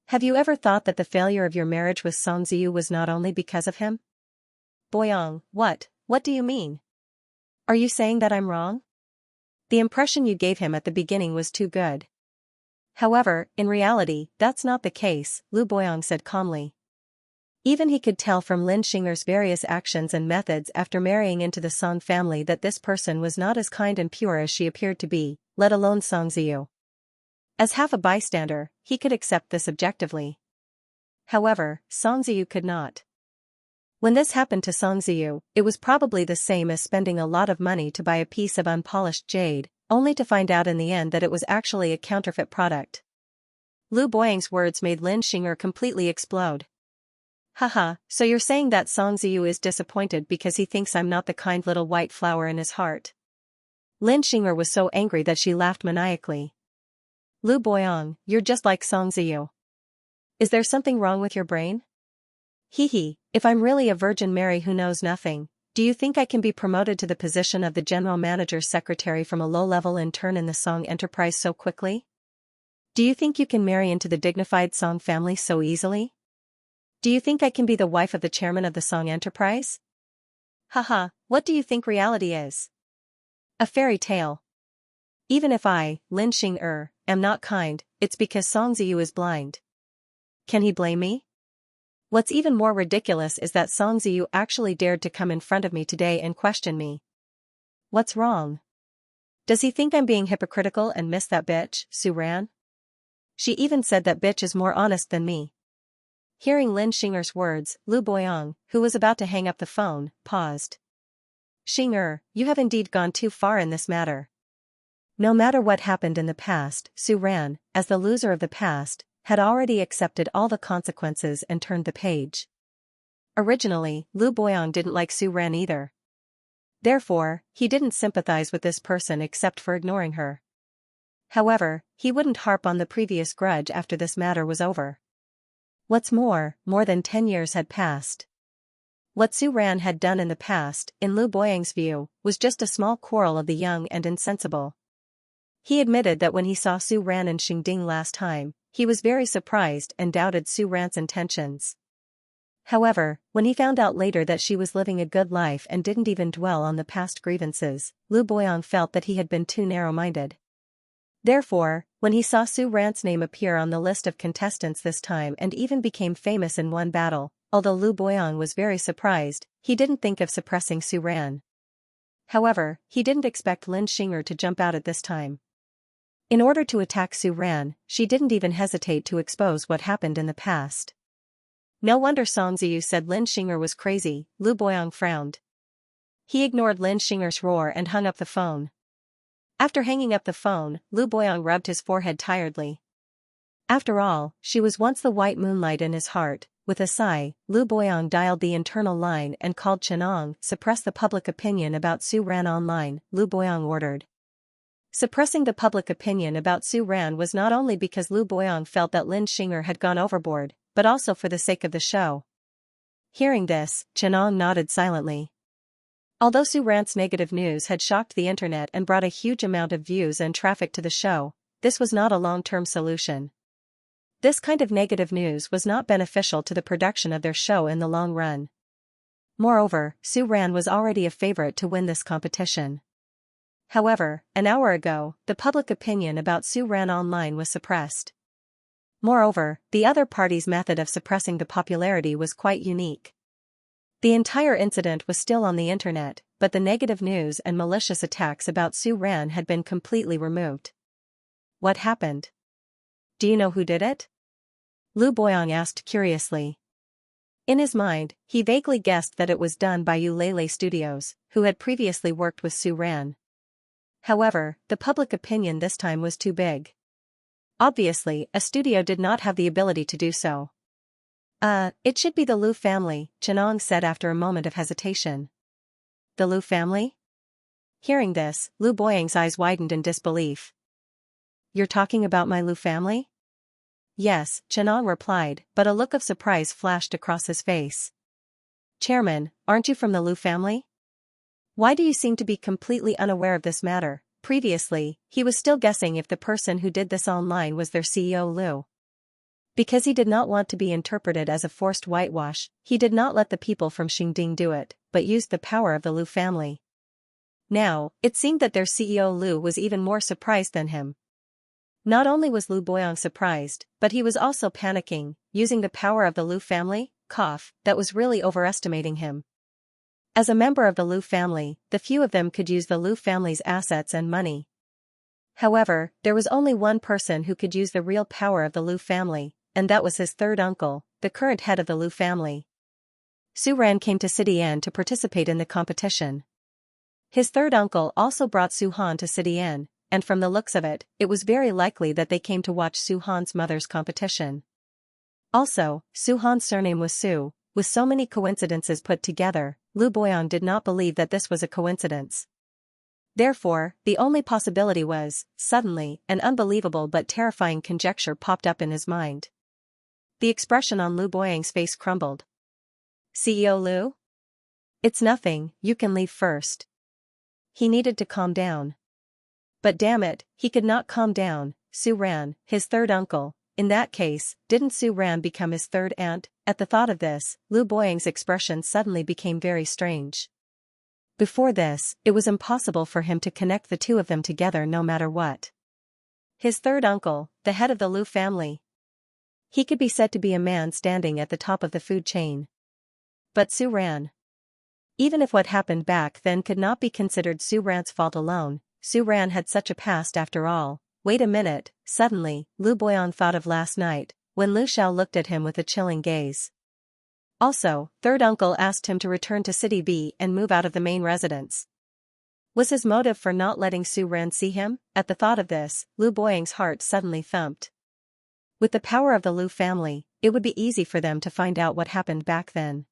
"Have you ever thought that the failure of your marriage with Song Ziyu was not only because of him?" "Boyang, what do you mean? Are you saying that I'm wrong? The impression you gave him at the beginning was too good." "However, in reality, that's not the case," Lu Boyang said calmly. Even he could tell from Lin Xing'er's various actions and methods after marrying into the Song family that this person was not as kind and pure as she appeared to be, let alone Song Ziyu. As half a bystander, he could accept this objectively. However, Song Ziyu could not. When this happened to Song Ziyu, it was probably the same as spending a lot of money to buy a piece of unpolished jade, only to find out in the end that it was actually a counterfeit product. Lu Boyang's words made Lin Xing'er completely explode. "Haha, so you're saying that Song Ziyu is disappointed because he thinks I'm not the kind little white flower in his heart?" Lin Xing'er was so angry that she laughed maniacally. "Lu Boyang, you're just like Song Ziyu. Is there something wrong with your brain? Hee, if I'm really a Virgin Mary who knows nothing, do you think I can be promoted to the position of the general manager's secretary from a low-level intern in the Song enterprise so quickly? Do you think you can marry into the dignified Song family so easily? Do you think I can be the wife of the chairman of the Song enterprise? Haha, what do you think reality is? A fairy tale. Even if I, Lin Xing'er, am not kind, it's because Song Ziyu is blind. Can he blame me? What's even more ridiculous is that Song Ziyu actually dared to come in front of me today and question me. What's wrong? Does he think I'm being hypocritical and miss that bitch, Su Ran? She even said that bitch is more honest than me." Hearing Lin Xing'er's words, Lu Boyang, who was about to hang up the phone, paused. "Xing'er, you have indeed gone too far in this matter." No matter what happened in the past, Su Ran, as the loser of the past, had already accepted all the consequences and turned the page. Originally, Lu Boyang didn't like Su Ran either. Therefore, he didn't sympathize with this person except for ignoring her. However, he wouldn't harp on the previous grudge after this matter was over. What's more than 10 years had passed. What Su Ran had done in the past, in Lu Boyang's view, was just a small quarrel of the young and insensible. He admitted that when he saw Su Ran in Xingding last time, he was very surprised and doubted Su Ran's intentions. However, when he found out later that she was living a good life and didn't even dwell on the past grievances, Lu Boyang felt that he had been too narrow-minded. Therefore, when he saw Su Ran's name appear on the list of contestants this time and even became famous in one battle, although Lu Boyang was very surprised, he didn't think of suppressing Su Ran. However, he didn't expect Lin Xing'er to jump out at this time. In order to attack Su Ran, she didn't even hesitate to expose what happened in the past. "No wonder Song Ziyu said Lin Xing'er was crazy," Lu Boyang frowned. He ignored Lin Xing'er's roar and hung up the phone. After hanging up the phone, Lu Boyang rubbed his forehead tiredly. After all, she was once the white moonlight in his heart. With a sigh, Lu Boyang dialed the internal line and called Chenong. "Suppress the public opinion about Su Ran online," Lu Boyang ordered. Suppressing the public opinion about Su Ran was not only because Lu Boyang felt that Lin Xing'er had gone overboard, but also for the sake of the show. Hearing this, Chenong nodded silently. Although Su Ran's negative news had shocked the internet and brought a huge amount of views and traffic to the show, this was not a long-term solution. This kind of negative news was not beneficial to the production of their show in the long run. Moreover, Su Ran was already a favorite to win this competition. However, an hour ago, the public opinion about Su Ran online was suppressed. Moreover, the other party's method of suppressing the popularity was quite unique. The entire incident was still on the internet, but the negative news and malicious attacks about Su Ran had been completely removed. What happened? Do you know who did it? Lu Boyong asked curiously. In his mind, he vaguely guessed that it was done by Ulele Studios, who had previously worked with Su Ran. However, the public opinion this time was too big. Obviously, a studio did not have the ability to do so. It should be the Lu family, Chenong said after a moment of hesitation. The Lu family? Hearing this, Lu Boyang's eyes widened in disbelief. You're talking about my Lu family? Yes, Chenong replied, but a look of surprise flashed across his face. Chairman, aren't you from the Lu family? Why do you seem to be completely unaware of this matter? Previously, he was still guessing if the person who did this online was their CEO Lu. Because he did not want to be interpreted as a forced whitewash, he did not let the people from Xingding do it, but used the power of the Lu family. Now, it seemed that their CEO Lu was even more surprised than him. Not only was Lu Boyong surprised, but he was also panicking, using the power of the Lu family, that was really overestimating him. As a member of the Lu family, the few of them could use the Lu family's assets and money. However, there was only one person who could use the real power of the Lu family, and that was his third uncle, the current head of the Lu family. Su Ran came to Cidian to participate in the competition. His third uncle also brought Su Han to Cidian, and from the looks of it, it was very likely that they came to watch Su Han's mother's competition. Also, Su Han's surname was Su. With so many coincidences put together, Lu Boyong did not believe that this was a coincidence. Therefore, the only possibility was, suddenly, an unbelievable but terrifying conjecture popped up in his mind. The expression on Lu Boyang's face crumbled. CEO Lu? It's nothing, you can leave first. He needed to calm down. But damn it, he could not calm down. Su Ran, his third uncle. In that case, didn't Su Ran become his third aunt? At the thought of this, Lu Boyang's expression suddenly became very strange. Before this, it was impossible for him to connect the two of them together no matter what. His third uncle, the head of the Lu family. He could be said to be a man standing at the top of the food chain. But Su Ran. Even if what happened back then could not be considered Su Ran's fault alone, Su Ran had such a past after all. Wait a minute, suddenly, Lu Boyong thought of last night, when Lu Xiao looked at him with a chilling gaze. Also, third uncle asked him to return to City B and move out of the main residence. Was his motive for not letting Su Ran see him? At the thought of this, Lu Boyang's heart suddenly thumped. With the power of the Lu family, it would be easy for them to find out what happened back then.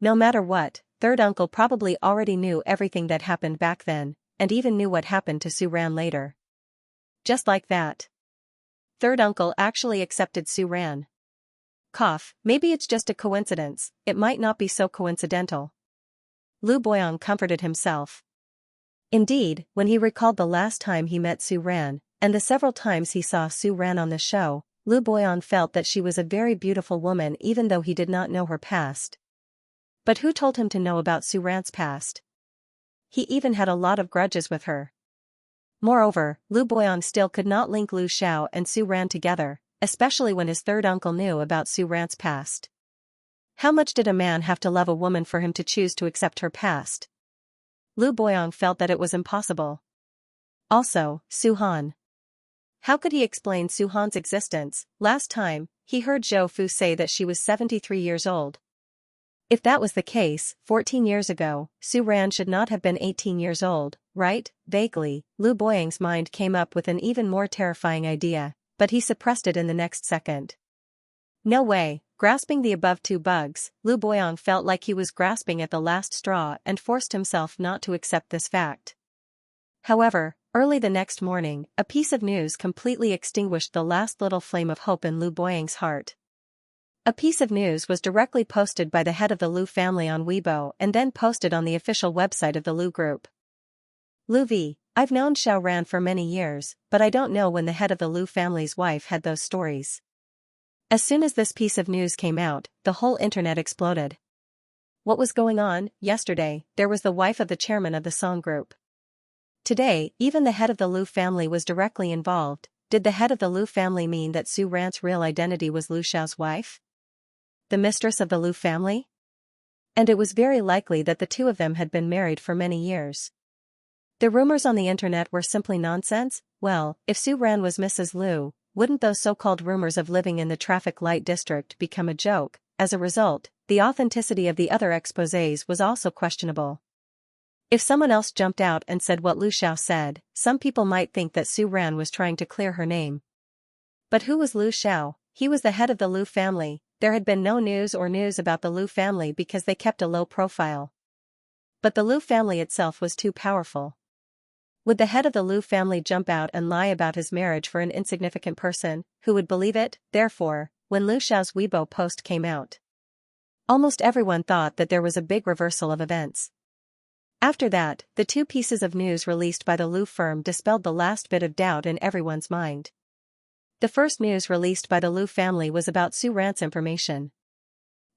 No matter what, third uncle probably already knew everything that happened back then, and even knew what happened to Su Ran later. Just like that. Third uncle actually accepted Su Ran. Maybe it's just a coincidence, it might not be so coincidental. Lu Boyong comforted himself. Indeed, when he recalled the last time he met Su Ran, and the several times he saw Su Ran on the show, Lu Boyong felt that she was a very beautiful woman even though he did not know her past. But who told him to know about Su Ran's past? He even had a lot of grudges with her. Moreover, Lu Boyong still could not link Lu Xiao and Su Ran together, especially when his third uncle knew about Su Ran's past. How much did a man have to love a woman for him to choose to accept her past? Lu Boyong felt that it was impossible. Also, Su Han. How could he explain Su Han's existence? Last time, he heard Zhou Fu say that she was 73 years old. If that was the case, 14 years ago, Su Ran should not have been 18 years old, right? Vaguely, Lu Boyang's mind came up with an even more terrifying idea, but he suppressed it in the next second. No way, grasping the above two bugs, Lu Boyong felt like he was grasping at the last straw and forced himself not to accept this fact. However, early the next morning, a piece of news completely extinguished the last little flame of hope in Lu Boyang's heart. A piece of news was directly posted by the head of the Lu family on Weibo and then posted on the official website of the Lu group. Lu V, I've known Xiao Ran for many years, but I don't know when the head of the Lu family's wife had those stories. As soon as this piece of news came out, the whole internet exploded. What was going on? Yesterday, there was the wife of the chairman of the Song group. Today, even the head of the Liu family was directly involved. Did the head of the Liu family mean that Su Ran's real identity was Liu Xiao's wife? The mistress of the Liu family? And it was very likely that the two of them had been married for many years. The rumors on the internet were simply nonsense. Well, if Su Ran was Mrs. Liu, wouldn't those so-called rumors of living in the traffic light district become a joke? As a result, the authenticity of the other exposés was also questionable. If someone else jumped out and said what Liu Xiao said, some people might think that Su Ran was trying to clear her name. But who was Liu Xiao? He was the head of the Liu family. There had been no news about the Liu family because they kept a low profile. But the Liu family itself was too powerful. Would the head of the Liu family jump out and lie about his marriage for an insignificant person? Who would believe it? Therefore, when Liu Xiao's Weibo post came out, almost everyone thought that there was a big reversal of events. After that, the two pieces of news released by the Liu firm dispelled the last bit of doubt in everyone's mind. The first news released by the Liu family was about Su Ran's information.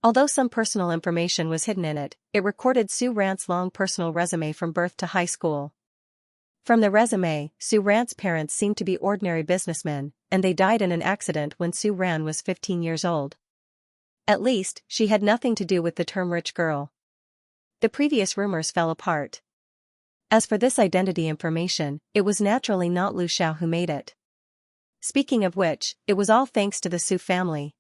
Although some personal information was hidden in it, it recorded Su Ran's long personal resume from birth to high school. From the resume, Su Ran's parents seemed to be ordinary businessmen, and they died in an accident when Su Ran was 15 years old. At least, she had nothing to do with the term rich girl. The previous rumors fell apart. As for this identity information, it was naturally not Liu Xiao who made it. Speaking of which, it was all thanks to the Su family.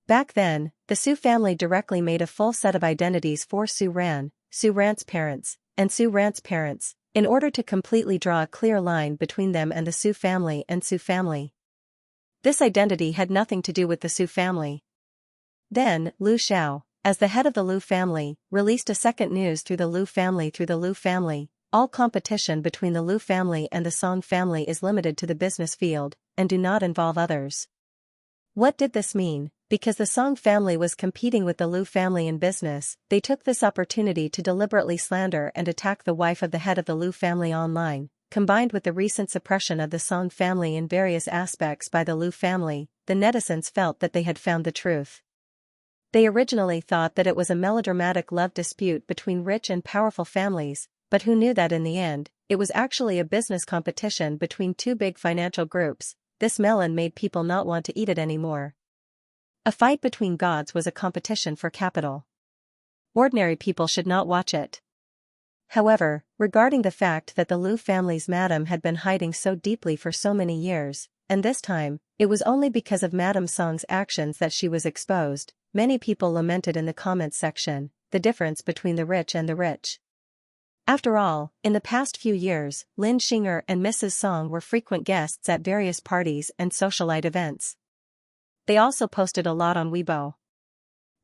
Back then, the Su family directly made a full set of identities for Su Ran's parents, and Su Ran's parents, in order to completely draw a clear line between them and the Su family and Su family. This identity had nothing to do with the Su family. Then, Liu Xiao, as the head of the Liu family, released a second news through the Liu family. All competition between the Liu family and the Song family is limited to the business field, and do not involve others. What did this mean? Because the Song family was competing with the Liu family in business, they took this opportunity to deliberately slander and attack the wife of the head of the Liu family online. Combined with the recent suppression of the Song family in various aspects by the Liu family, the netizens felt that they had found the truth. They originally thought that it was a melodramatic love dispute between rich and powerful families, but who knew that in the end, it was actually a business competition between two big financial groups. This melon made people not want to eat it anymore. A fight between gods was a competition for capital. Ordinary people should not watch it. However, regarding the fact that the Liu family's madam had been hiding so deeply for so many years, and this time, it was only because of Madame Song's actions that she was exposed, many people lamented in the comments section, the difference between the rich and the rich. After all, in the past few years, Lin Xing'er and Mrs. Song were frequent guests at various parties and socialite events. They also posted a lot on Weibo.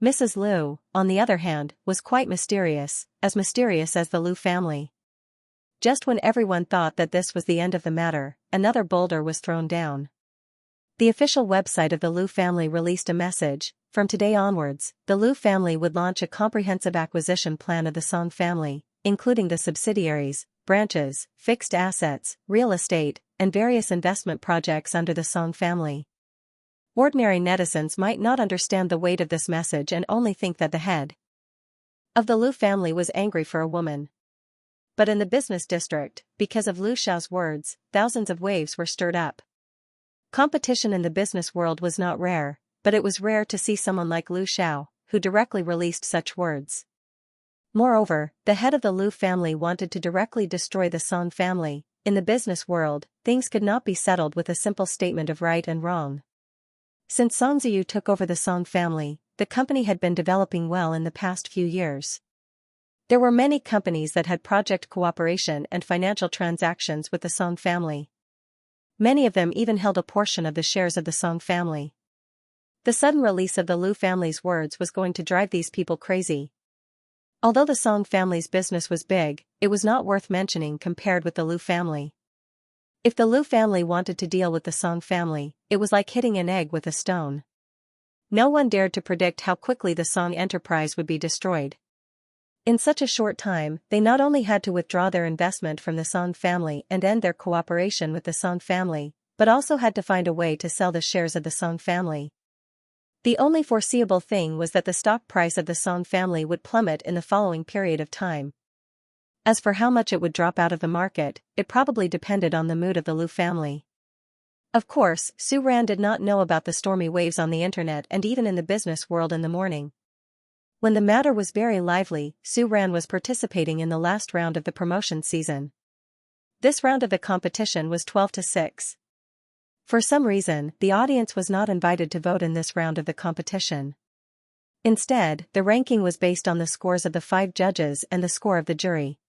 Mrs. Liu, on the other hand, was quite mysterious as the Liu family. Just when everyone thought that this was the end of the matter, another boulder was thrown down. The official website of the Liu family released a message. From today onwards, the Liu family would launch a comprehensive acquisition plan of the Song family, including the subsidiaries, branches, fixed assets, real estate, and various investment projects under the Song family. Ordinary netizens might not understand the weight of this message and only think that the head of the Liu family was angry for a woman. But in the business district, because of Liu Xiao's words, thousands of waves were stirred up. Competition in the business world was not rare, but it was rare to see someone like Liu Xiao, who directly released such words. Moreover, the head of the Liu family wanted to directly destroy the Song family. In the business world, things could not be settled with a simple statement of right and wrong. Since Song Ziyu took over the Song family, the company had been developing well in the past few years. There were many companies that had project cooperation and financial transactions with the Song family. Many of them even held a portion of the shares of the Song family. The sudden release of the Liu family's words was going to drive these people crazy. Although the Song family's business was big, it was not worth mentioning compared with the Liu family. If the Liu family wanted to deal with the Song family, it was like hitting an egg with a stone. No one dared to predict how quickly the Song enterprise would be destroyed. In such a short time, they not only had to withdraw their investment from the Song family and end their cooperation with the Song family, but also had to find a way to sell the shares of the Song family. The only foreseeable thing was that the stock price of the Song family would plummet in the following period of time. As for how much it would drop out of the market, it probably depended on the mood of the Liu family. Of course, Su Ran did not know about the stormy waves on the internet and even in the business world in the morning. When the matter was very lively, Su Ran was participating in the last round of the promotion season. This round of the competition was 12-6. For some reason, the audience was not invited to vote in this round of the competition. Instead, the ranking was based on the scores of the 5 judges and the score of the jury.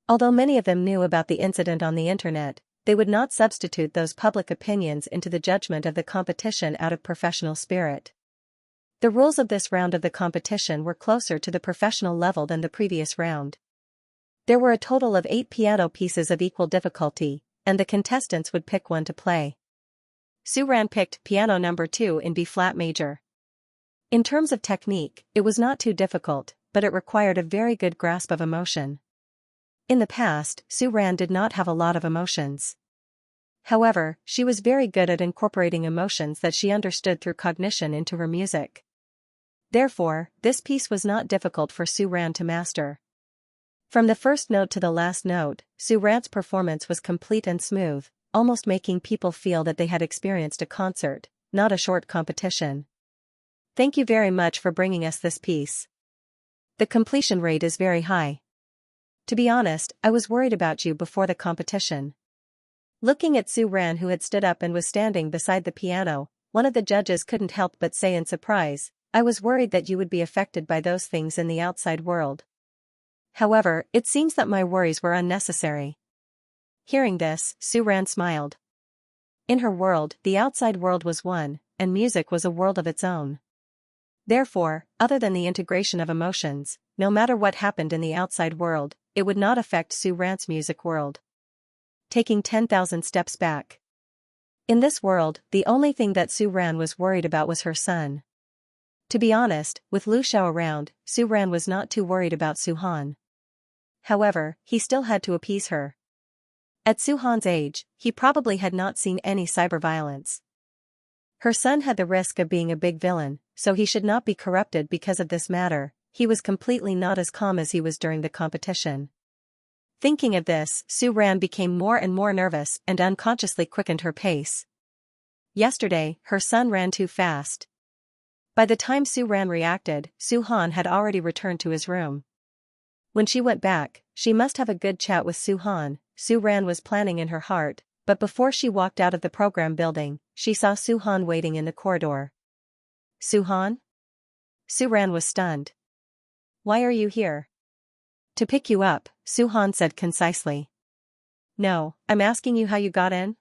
Although many of them knew about the incident on the internet, they would not substitute those public opinions into the judgment of the competition out of professional spirit. The rules of this round of the competition were closer to the professional level than the previous round. There were a total of 8 piano pieces of equal difficulty, and the contestants would pick one to play. Su Ran picked piano number 2 in B-flat major. In terms of technique, it was not too difficult, but it required a very good grasp of emotion. In the past, Su Ran did not have a lot of emotions. However, she was very good at incorporating emotions that she understood through cognition into her music. Therefore, this piece was not difficult for Su Ran to master. From the first note to the last note, Su Ran's performance was complete and smooth, almost making people feel that they had experienced a concert, not a short competition. Thank you very much for bringing us this piece. The completion rate is very high. To be honest, I was worried about you before the competition. Looking at Su Ran, who had stood up and was standing beside the piano, one of the judges couldn't help but say in surprise, "I was worried that you would be affected by those things in the outside world. However, it seems that my worries were unnecessary." Hearing this, Su Ran smiled. In her world, the outside world was one, and music was a world of its own. Therefore, other than the integration of emotions, no matter what happened in the outside world, it would not affect Su Ran's music world. Taking 10,000 steps back. In this world, the only thing that Su Ran was worried about was her son. To be honest, with Liu Xiao around, Su Ran was not too worried about Su Han. However, he still had to appease her. At Su Han's age, he probably had not seen any cyber violence. Her son had the risk of being a big villain, so he should not be corrupted because of this matter. He was completely not as calm as he was during the competition. Thinking of this, Su Ran became more and more nervous and unconsciously quickened her pace. Yesterday, her son ran too fast. By the time Su Ran reacted, Su Han had already returned to his room. When she went back, she must have a good chat with Su Han, Su Ran was planning in her heart, but before she walked out of the program building, she saw Su Han waiting in the corridor. Su Han? Su Ran was stunned. Why are you here? To pick you up, Su Han said concisely. No, I'm asking you how you got in?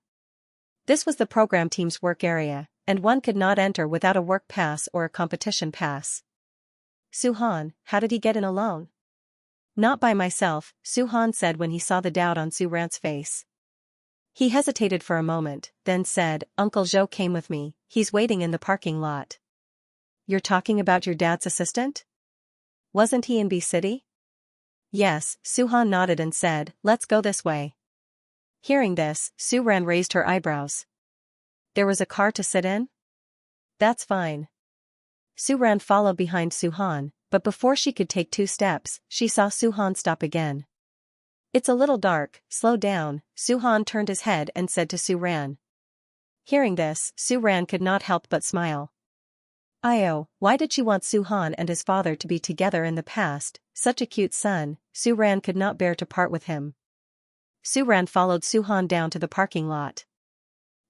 This was the program team's work area, and one could not enter without a work pass or a competition pass. Su Han, how did he get in alone? Not by myself, Su Han said when he saw the doubt on Su Ran's face. He hesitated for a moment, then said, Uncle Zhou came with me, he's waiting in the parking lot. You're talking about your dad's assistant? Wasn't he in B-City? Yes, Su Han nodded and said, let's go this way. Hearing this, Su Ran raised her eyebrows. There was a car to sit in? That's fine. Su Ran followed behind Su Han, but before she could take 2 steps, she saw Su Han stop again. It's a little dark, slow down, Su Han turned his head and said to Su Ran. Hearing this, Su Ran could not help but smile. Why did she want Su Han and his father to be together in the past? Such a cute son, Su Ran could not bear to part with him. Su Ran followed Su Han down to the parking lot.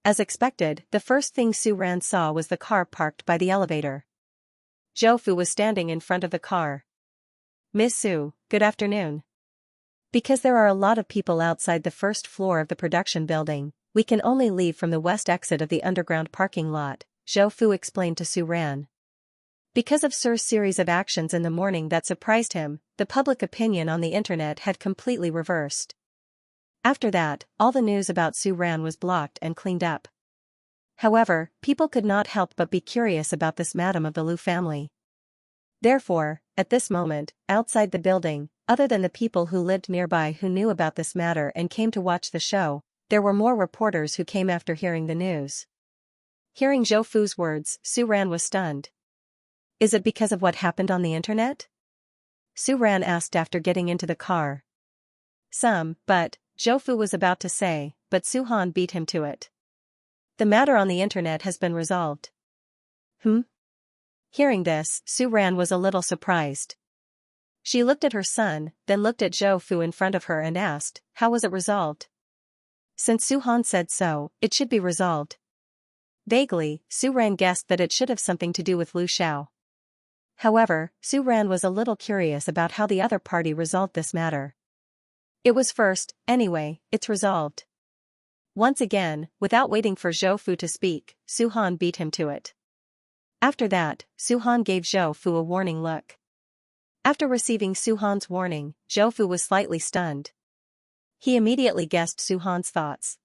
As expected, the first thing Su Ran saw was the car parked by the elevator. Zhou Fu was standing in front of the car. Miss Su, good afternoon. Because there are a lot of people outside the first floor of the production building, we can only leave from the west exit of the underground parking lot, Zhou Fu explained to Su Ran. Because of Sir's series of actions in the morning that surprised him, the public opinion on the internet had completely reversed. After that, all the news about Su Ran was blocked and cleaned up. However, people could not help but be curious about this madam of the Liu family. Therefore, at this moment, outside the building, other than the people who lived nearby who knew about this matter and came to watch the show, there were more reporters who came after hearing the news. Hearing Zhou Fu's words, Su Ran was stunned. Is it because of what happened on the internet? Su Ran asked after getting into the car. But, Zhou Fu was about to say, but Su Han beat him to it. The matter on the internet has been resolved. Hearing this, Su Ran was a little surprised. She looked at her son, then looked at Zhou Fu in front of her and asked, how was it resolved? Since Su Han said so, it should be resolved. Vaguely, Su Ran guessed that it should have something to do with Lu Xiao. However, Su Ran was a little curious about how the other party resolved this matter. It was first, anyway, it's resolved. Once again, without waiting for Zhou Fu to speak, Su Han beat him to it. After that, Su Han gave Zhou Fu a warning look. After receiving Su Han's warning, Zhou Fu was slightly stunned. He immediately guessed Su Han's thoughts.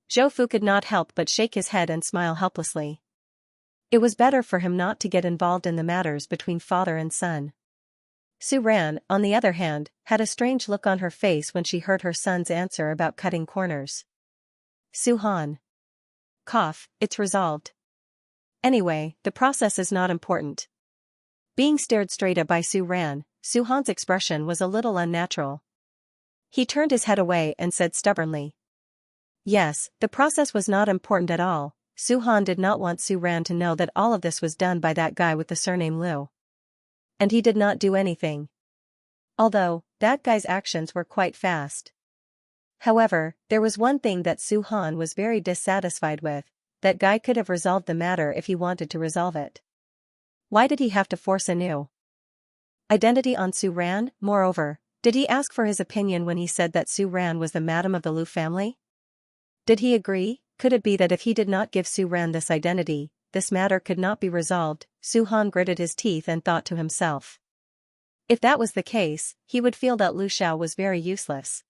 Zhou Fu could not help but shake his head and smile helplessly. It was better for him not to get involved in the matters between father and son. Su Ran, on the other hand, had a strange look on her face when she heard her son's answer about cutting corners. Su Han. Cough, it's resolved. Anyway, the process is not important. Being stared straight at by Su Ran, Su Han's expression was a little unnatural. He turned his head away and said stubbornly. Yes, the process was not important at all. Su Han did not want Su Ran to know that all of this was done by that guy with the surname Liu. And he did not do anything. Although, that guy's actions were quite fast. However, there was one thing that Su Han was very dissatisfied with. That guy could have resolved the matter if he wanted to resolve it. Why did he have to force a new identity on Su Ran? Moreover, did he ask for his opinion when he said that Su Ran was the madam of the Liu family? Did he agree? Could it be that if he did not give Su Ran this identity, this matter could not be resolved? Su Han gritted his teeth and thought to himself. If that was the case, he would feel that Lu Xiao was very useless.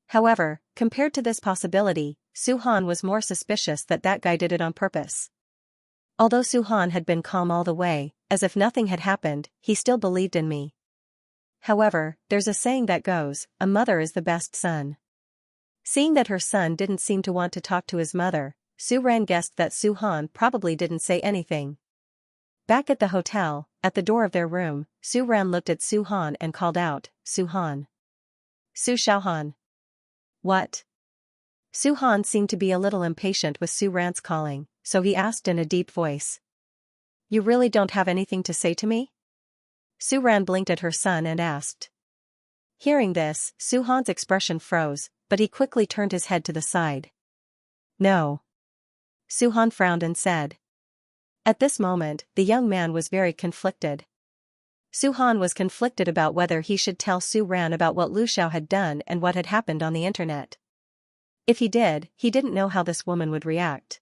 However, compared to this possibility, Su Han was more suspicious that that guy did it on purpose. Although Su Han had been calm all the way, as if nothing had happened, he still believed in me. However, there's a saying that goes, a mother is the best son. Seeing that her son didn't seem to want to talk to his mother, Su Ran guessed that Su Han probably didn't say anything. Back at the hotel, at the door of their room, Su Ran looked at Su Han and called out, Su Han. Su Xiaohan. What? Su Han seemed to be a little impatient with Su Ran's calling, so he asked in a deep voice. You really don't have anything to say to me? Su Ran blinked at her son and asked. Hearing this, Su Han's expression froze, but he quickly turned his head to the side. No. Su Han frowned and said. At this moment, the young man was very conflicted. Su Han was conflicted about whether he should tell Su Ran about what Lu Xiao had done and what had happened on the internet. If he did, he didn't know how this woman would react.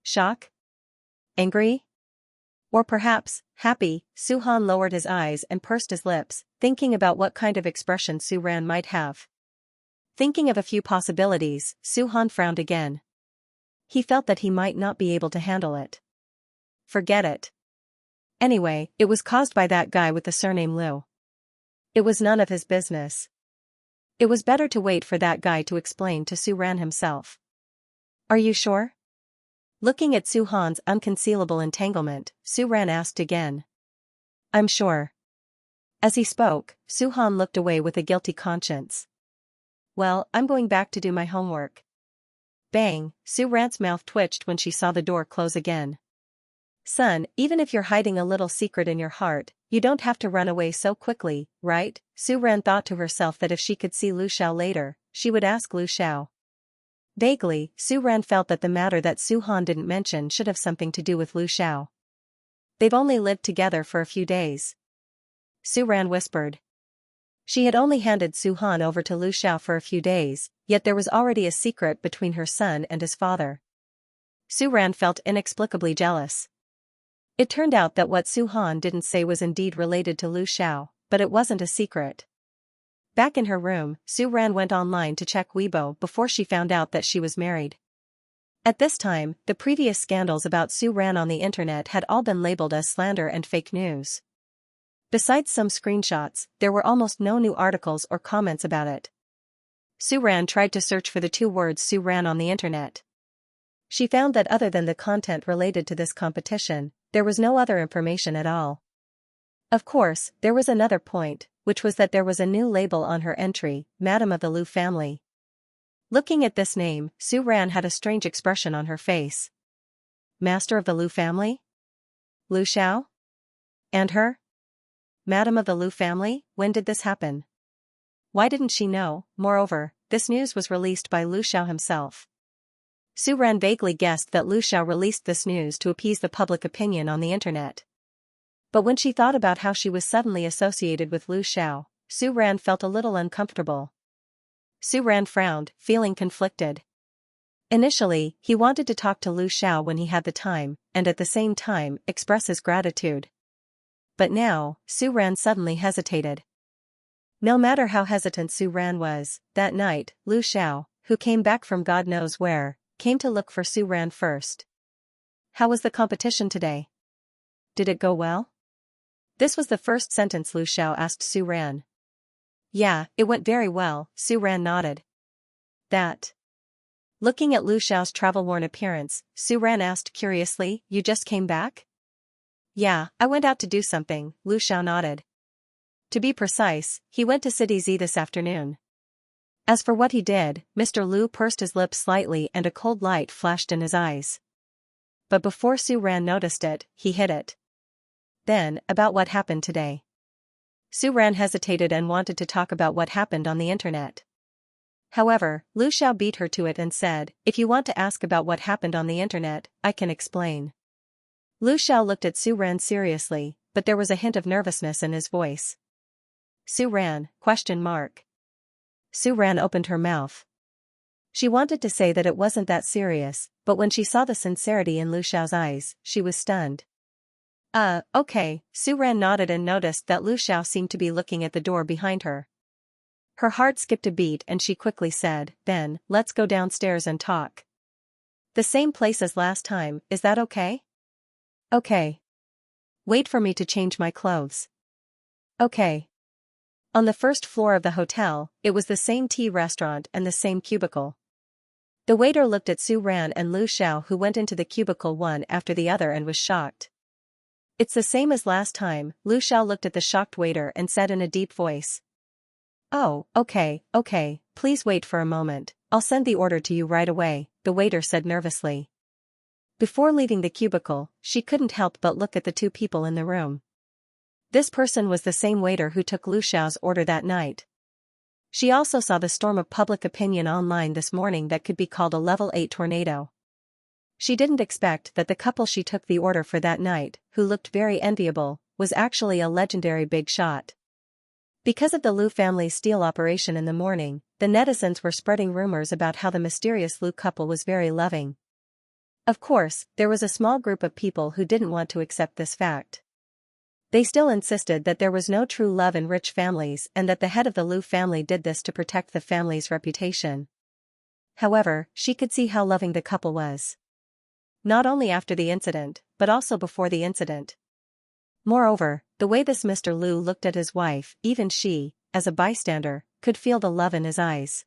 Shock? Angry? Or perhaps, happy? Su Han lowered his eyes and pursed his lips, thinking about what kind of expression Su Ran might have. Thinking of a few possibilities, Su Han frowned again. He felt that he might not be able to handle it. Forget it. Anyway, it was caused by that guy with the surname Liu. It was none of his business. It was better to wait for that guy to explain to Su Ran himself. Are you sure? Looking at Su Han's unconcealable entanglement, Su Ran asked again. I'm sure. As he spoke, Su Han looked away with a guilty conscience. Well, I'm going back to do my homework. Bang, Su Ran's mouth twitched when she saw the door close again. Son, even if you're hiding a little secret in your heart, you don't have to run away so quickly, right? Su Ran thought to herself that if she could see Lu Xiao later, she would ask Lu Xiao. Vaguely, Su Ran felt that the matter that Su Han didn't mention should have something to do with Lu Xiao. They've only lived together for a few days. Su Ran whispered. She had only handed Su Han over to Lu Xiao for a few days, yet there was already a secret between her son and his father. Su Ran felt inexplicably jealous. It turned out that what Su Han didn't say was indeed related to Lu Xiao, but it wasn't a secret. Back in her room, Su Ran went online to check Weibo before she found out that she was married. At this time, the previous scandals about Su Ran on the internet had all been labeled as slander and fake news. Besides some screenshots, there were almost no new articles or comments about it. Su Ran tried to search for the two words Su Ran on the internet. She found that other than the content related to this competition, there was no other information at all. Of course, there was another point, which was that there was a new label on her entry, Madam of the Lu family. Looking at this name, Su Ran had a strange expression on her face. Master of the Lu family? Lu Xiao? And her? Madam of the Lu family, when did this happen? Why didn't she know? Moreover, this news was released by Lu Xiao himself. Su Ran vaguely guessed that Lu Xiao released this news to appease the public opinion on the internet. But when she thought about how she was suddenly associated with Lu Xiao, Su Ran felt a little uncomfortable. Su Ran frowned, feeling conflicted. Initially, he wanted to talk to Lu Xiao when he had the time, and at the same time, express his gratitude. But now, Su Ran suddenly hesitated. No matter how hesitant Su Ran was, that night, Lu Xiao, who came back from God knows where, came to look for Su Ran first. How was the competition today? Did it go well? This was the first sentence Lu Xiao asked Su Ran. Yeah, it went very well, Su Ran nodded. That. Looking at Lu Xiao's travel-worn appearance, Su Ran asked curiously, you just came back? Yeah, I went out to do something, Lu Xiao nodded. To be precise, he went to City Z this afternoon. As for what he did, Mr. Lu pursed his lips slightly and a cold light flashed in his eyes. But before Su Ran noticed it, he hid it. Then, about what happened today. Su Ran hesitated and wanted to talk about what happened on the internet. However, Lu Xiao beat her to it and said, if you want to ask about what happened on the internet, I can explain. Lu Xiao looked at Su Ran seriously, but there was a hint of nervousness in his voice. Su Ran, ? Su Ran opened her mouth. She wanted to say that it wasn't that serious, but when she saw the sincerity in Lu Xiao's eyes, she was stunned. Okay, Su Ran nodded and noticed that Lu Xiao seemed to be looking at the door behind her. Her heart skipped a beat and she quickly said, then, let's go downstairs and talk. The same place as last time, is that okay? Okay. Wait for me to change my clothes. Okay. On the first floor of the hotel, it was the same tea restaurant and the same cubicle. The waiter looked at Su Ran and Lu Xiao, who went into the cubicle one after the other, and was shocked. It's the same as last time, Lu Xiao looked at the shocked waiter and said in a deep voice. Oh, okay, please wait for a moment, I'll send the order to you right away, the waiter said nervously. Before leaving the cubicle, she couldn't help but look at the two people in the room. This person was the same waiter who took Lu Xiao's order that night. She also saw the storm of public opinion online this morning that could be called a level 8 tornado. She didn't expect that the couple she took the order for that night, who looked very enviable, was actually a legendary big shot. Because of the Lu family's steal operation in the morning, the netizens were spreading rumors about how the mysterious Lu couple was very loving. Of course, there was a small group of people who didn't want to accept this fact. They still insisted that there was no true love in rich families and that the head of the Lu family did this to protect the family's reputation. However, she could see how loving the couple was. Not only after the incident, but also before the incident. Moreover, the way this Mr. Lu looked at his wife, even she, as a bystander, could feel the love in his eyes.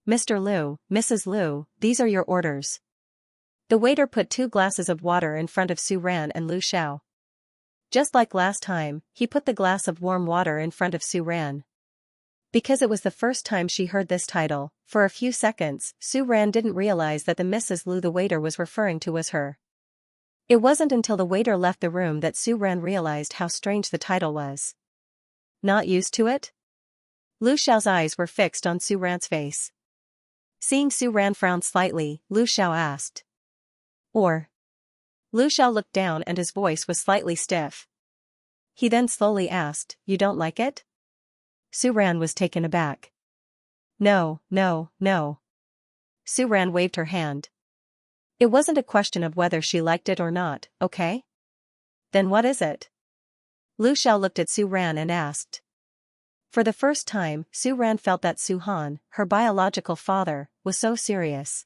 Mr. Lu, Mrs. Lu, these are your orders. The waiter put 2 glasses of water in front of Su Ran and Lu Xiao. Just like last time, he put the glass of warm water in front of Su Ran. Because it was the first time she heard this title, for a few seconds, Su Ran didn't realize that the Mrs. Lu the waiter was referring to was her. It wasn't until the waiter left the room that Su Ran realized how strange the title was. Not used to it? Lu Xiao's eyes were fixed on Su Ran's face. Seeing Su Ran frown slightly, Lu Xiao asked. Or? Lu Xiao looked down and his voice was slightly stiff. He then slowly asked, you don't like it? Su Ran was taken aback. No. Su Ran waved her hand. It wasn't a question of whether she liked it or not, okay? Then what is it? Lu Xiao looked at Su Ran and asked. For the first time, Su Ran felt that Su Han, her biological father, was so serious.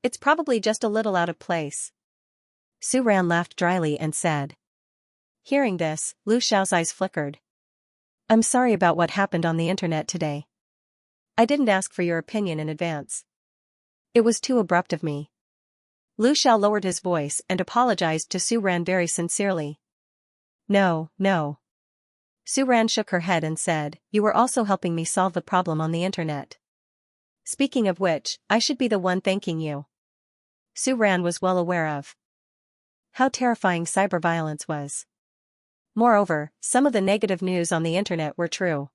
It's probably just a little out of place. Su Ran laughed dryly and said. Hearing this, Lu Xiao's eyes flickered. I'm sorry about what happened on the internet today. I didn't ask for your opinion in advance. It was too abrupt of me. Lu Xiao lowered his voice and apologized to Su Ran very sincerely. No, no. Su Ran shook her head and said, you were also helping me solve the problem on the internet. Speaking of which, I should be the one thanking you. Su Ran was well aware of how terrifying cyberviolence was. Moreover, some of the negative news on the internet were true.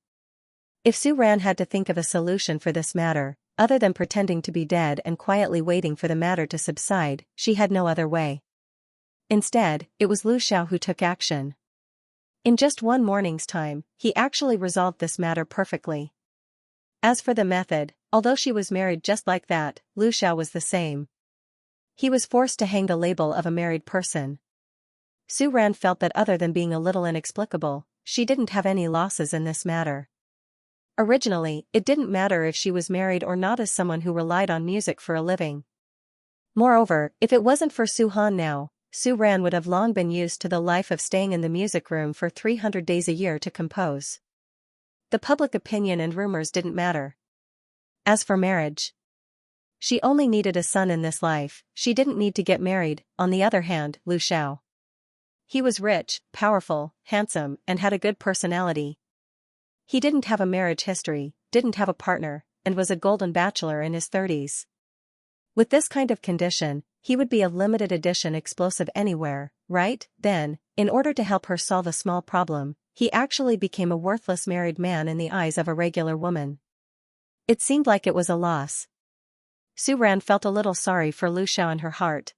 If Su Ran had to think of a solution for this matter, other than pretending to be dead and quietly waiting for the matter to subside, she had no other way. Instead, it was Lu Xiao who took action. In just one morning's time, he actually resolved this matter perfectly. As for the method, although she was married just like that, Lu Xiao was the same. He was forced to hang the label of a married person. Su Ran felt that other than being a little inexplicable, she didn't have any losses in this matter. Originally, it didn't matter if she was married or not as someone who relied on music for a living. Moreover, if it wasn't for Su Han now, Su Ran would have long been used to the life of staying in the music room for 300 days a year to compose. The public opinion and rumors didn't matter. As for marriage, she only needed a son in this life, she didn't need to get married. On the other hand, Lu Xiao. He was rich, powerful, handsome, and had a good personality. He didn't have a marriage history, didn't have a partner, and was a golden bachelor in his 30s. With this kind of condition, he would be a limited edition explosive anywhere, right? Then, in order to help her solve a small problem, he actually became a worthless married man in the eyes of a regular woman. It seemed like it was a loss. Su Ran felt a little sorry for Lu Xiao in her heart.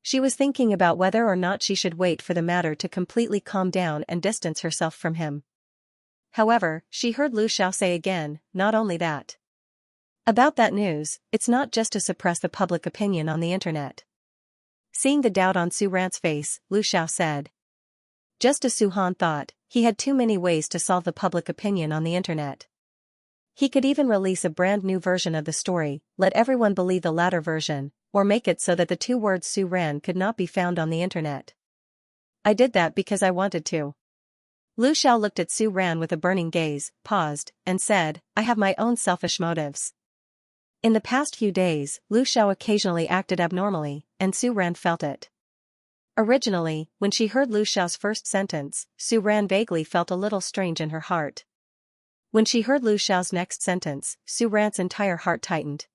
She was thinking about whether or not she should wait for the matter to completely calm down and distance herself from him. However, she heard Lu Xiao say again, not only that. About that news, it's not just to suppress the public opinion on the internet. Seeing the doubt on Su Ran's face, Lu Xiao said. Just as Su Han thought, he had too many ways to solve the public opinion on the internet. He could even release a brand new version of the story, let everyone believe the latter version, or make it so that the two words Su Ran could not be found on the internet. I did that because I wanted to. Lu Xiao looked at Su Ran with a burning gaze, paused, and said, I have my own selfish motives. In the past few days, Lu Xiao occasionally acted abnormally, and Su Ran felt it. Originally, when she heard Lu Xiao's first sentence, Su Ran vaguely felt a little strange in her heart. When she heard Lu Xiao's next sentence, Su Ran's entire heart tightened.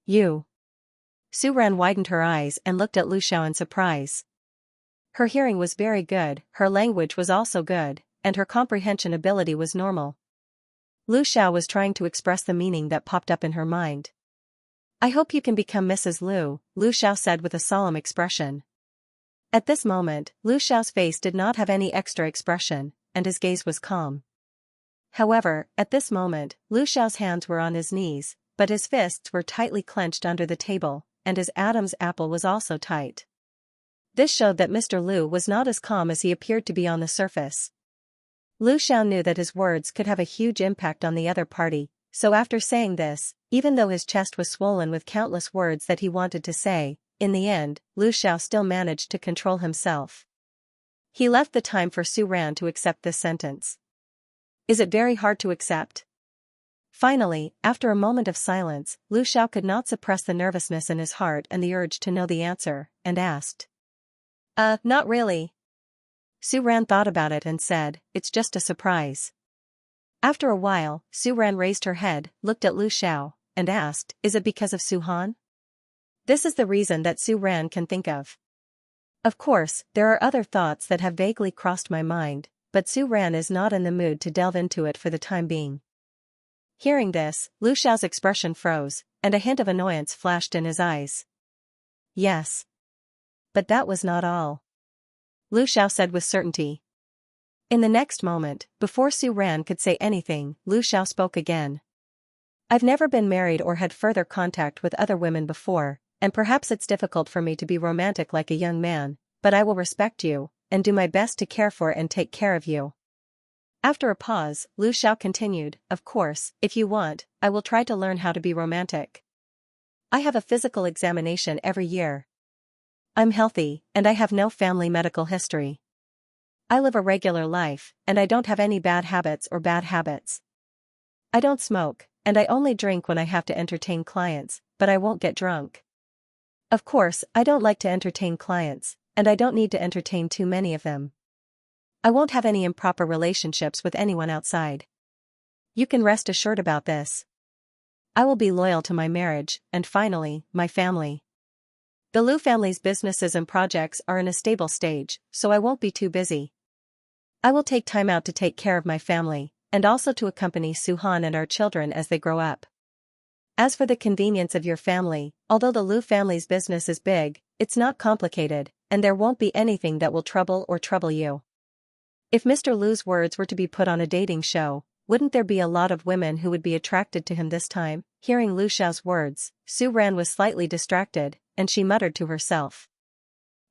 You. Su Ran widened her eyes and looked at Lu Xiao in surprise. Her hearing was very good, her language was also good, and her comprehension ability was normal. Lu Xiao was trying to express the meaning that popped up in her mind. I hope you can become Mrs. Lu, Lu Xiao said with a solemn expression. At this moment, Lu Xiao's face did not have any extra expression, and his gaze was calm. However, at this moment, Lu Xiao's hands were on his knees, but his fists were tightly clenched under the table, and his Adam's apple was also tight. This showed that Mr. Lu was not as calm as he appeared to be on the surface. Lu Xiao knew that his words could have a huge impact on the other party, so after saying this, even though his chest was swollen with countless words that he wanted to say, in the end, Lu Xiao still managed to control himself. He left the time for Su Ran to accept this sentence. Is it very hard to accept? Finally, after a moment of silence, Lu Xiao could not suppress the nervousness in his heart and the urge to know the answer, and asked. Not really. Su Ran thought about it and said, it's just a surprise. After a while, Su Ran raised her head, looked at Lu Xiao, and asked, is it because of Su Han? This is the reason that Su Ran can think of. Of course, there are other thoughts that have vaguely crossed my mind, but Su Ran is not in the mood to delve into it for the time being. Hearing this, Lu Xiao's expression froze, and a hint of annoyance flashed in his eyes. Yes. But that was not all. Lu Xiao said with certainty. In the next moment, before Su Ran could say anything, Lu Xiao spoke again. I've never been married or had further contact with other women before, and perhaps it's difficult for me to be romantic like a young man, but I will respect you, and do my best to care for and take care of you. After a pause, Lu Xiao continued, of course, if you want, I will try to learn how to be romantic. I have a physical examination every year. I'm healthy, and I have no family medical history. I live a regular life, and I don't have any bad habits or bad habits. I don't smoke, and I only drink when I have to entertain clients, but I won't get drunk. Of course, I don't like to entertain clients, and I don't need to entertain too many of them. I won't have any improper relationships with anyone outside. You can rest assured about this. I will be loyal to my marriage, and finally, my family. The Liu family's businesses and projects are in a stable stage, so I won't be too busy. I will take time out to take care of my family, and also to accompany Su-han and our children as they grow up. As for the convenience of your family, although the Liu family's business is big, it's not complicated, and there won't be anything that will trouble you. If Mr. Liu's words were to be put on a dating show, wouldn't there be a lot of women who would be attracted to him this time? Hearing Lu Xiao's words, Su Ran was slightly distracted, and she muttered to herself.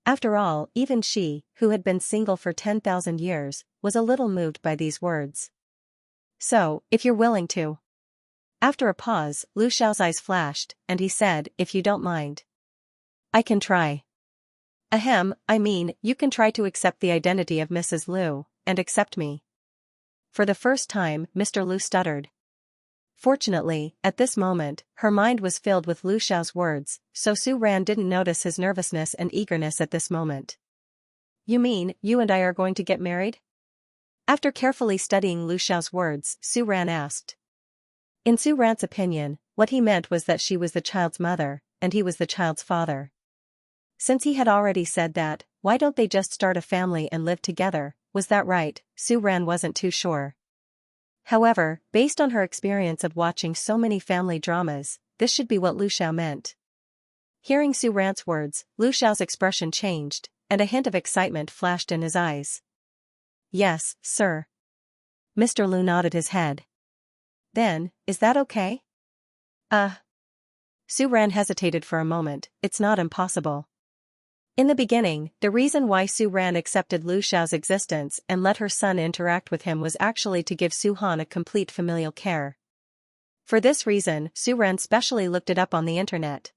After all, even she, who had been single for 10,000 years, was a little moved by these words. So, if you're willing to. After a pause, Lu Xiao's eyes flashed, and he said, if you don't mind. I can try. Ahem, I mean, you can try to accept the identity of Mrs. Liu, and accept me. For the first time, Mr. Liu stuttered. Fortunately, at this moment, her mind was filled with Lu Xiao's words, so Su Ran didn't notice his nervousness and eagerness at this moment. You mean, you and I are going to get married? After carefully studying Lu Xiao's words, Su Ran asked. In Su Ran's opinion, what he meant was that she was the child's mother, and he was the child's father. Since he had already said that, why don't they just start a family and live together? Was that right? Su Ran wasn't too sure. However, based on her experience of watching so many family dramas, this should be what Lu Xiao meant. Hearing Su Ran's words, Lu Xiao's expression changed, and a hint of excitement flashed in his eyes. Yes, sir. Mr. Liu nodded his head. Then, is that okay? Su Ran hesitated for a moment. It's not impossible. In the beginning, the reason why Su Ran accepted Lu Xiao's existence and let her son interact with him was actually to give Su-han a complete familial care. For this reason, Su Ran specially looked it up on the internet.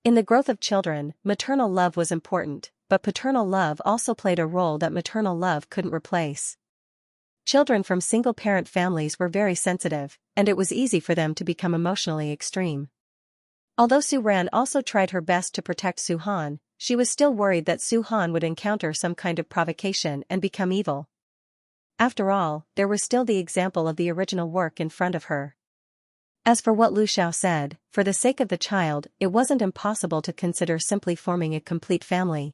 In the growth of children, maternal love was important, but paternal love also played a role that maternal love couldn't replace. Children from single-parent families were very sensitive, and it was easy for them to become emotionally extreme. Although Su Ran also tried her best to protect Su-han, she was still worried that Su-han would encounter some kind of provocation and become evil. After all, there was still the example of the original work in front of her. As for what Lu Xiao said, for the sake of the child, it wasn't impossible to consider simply forming a complete family.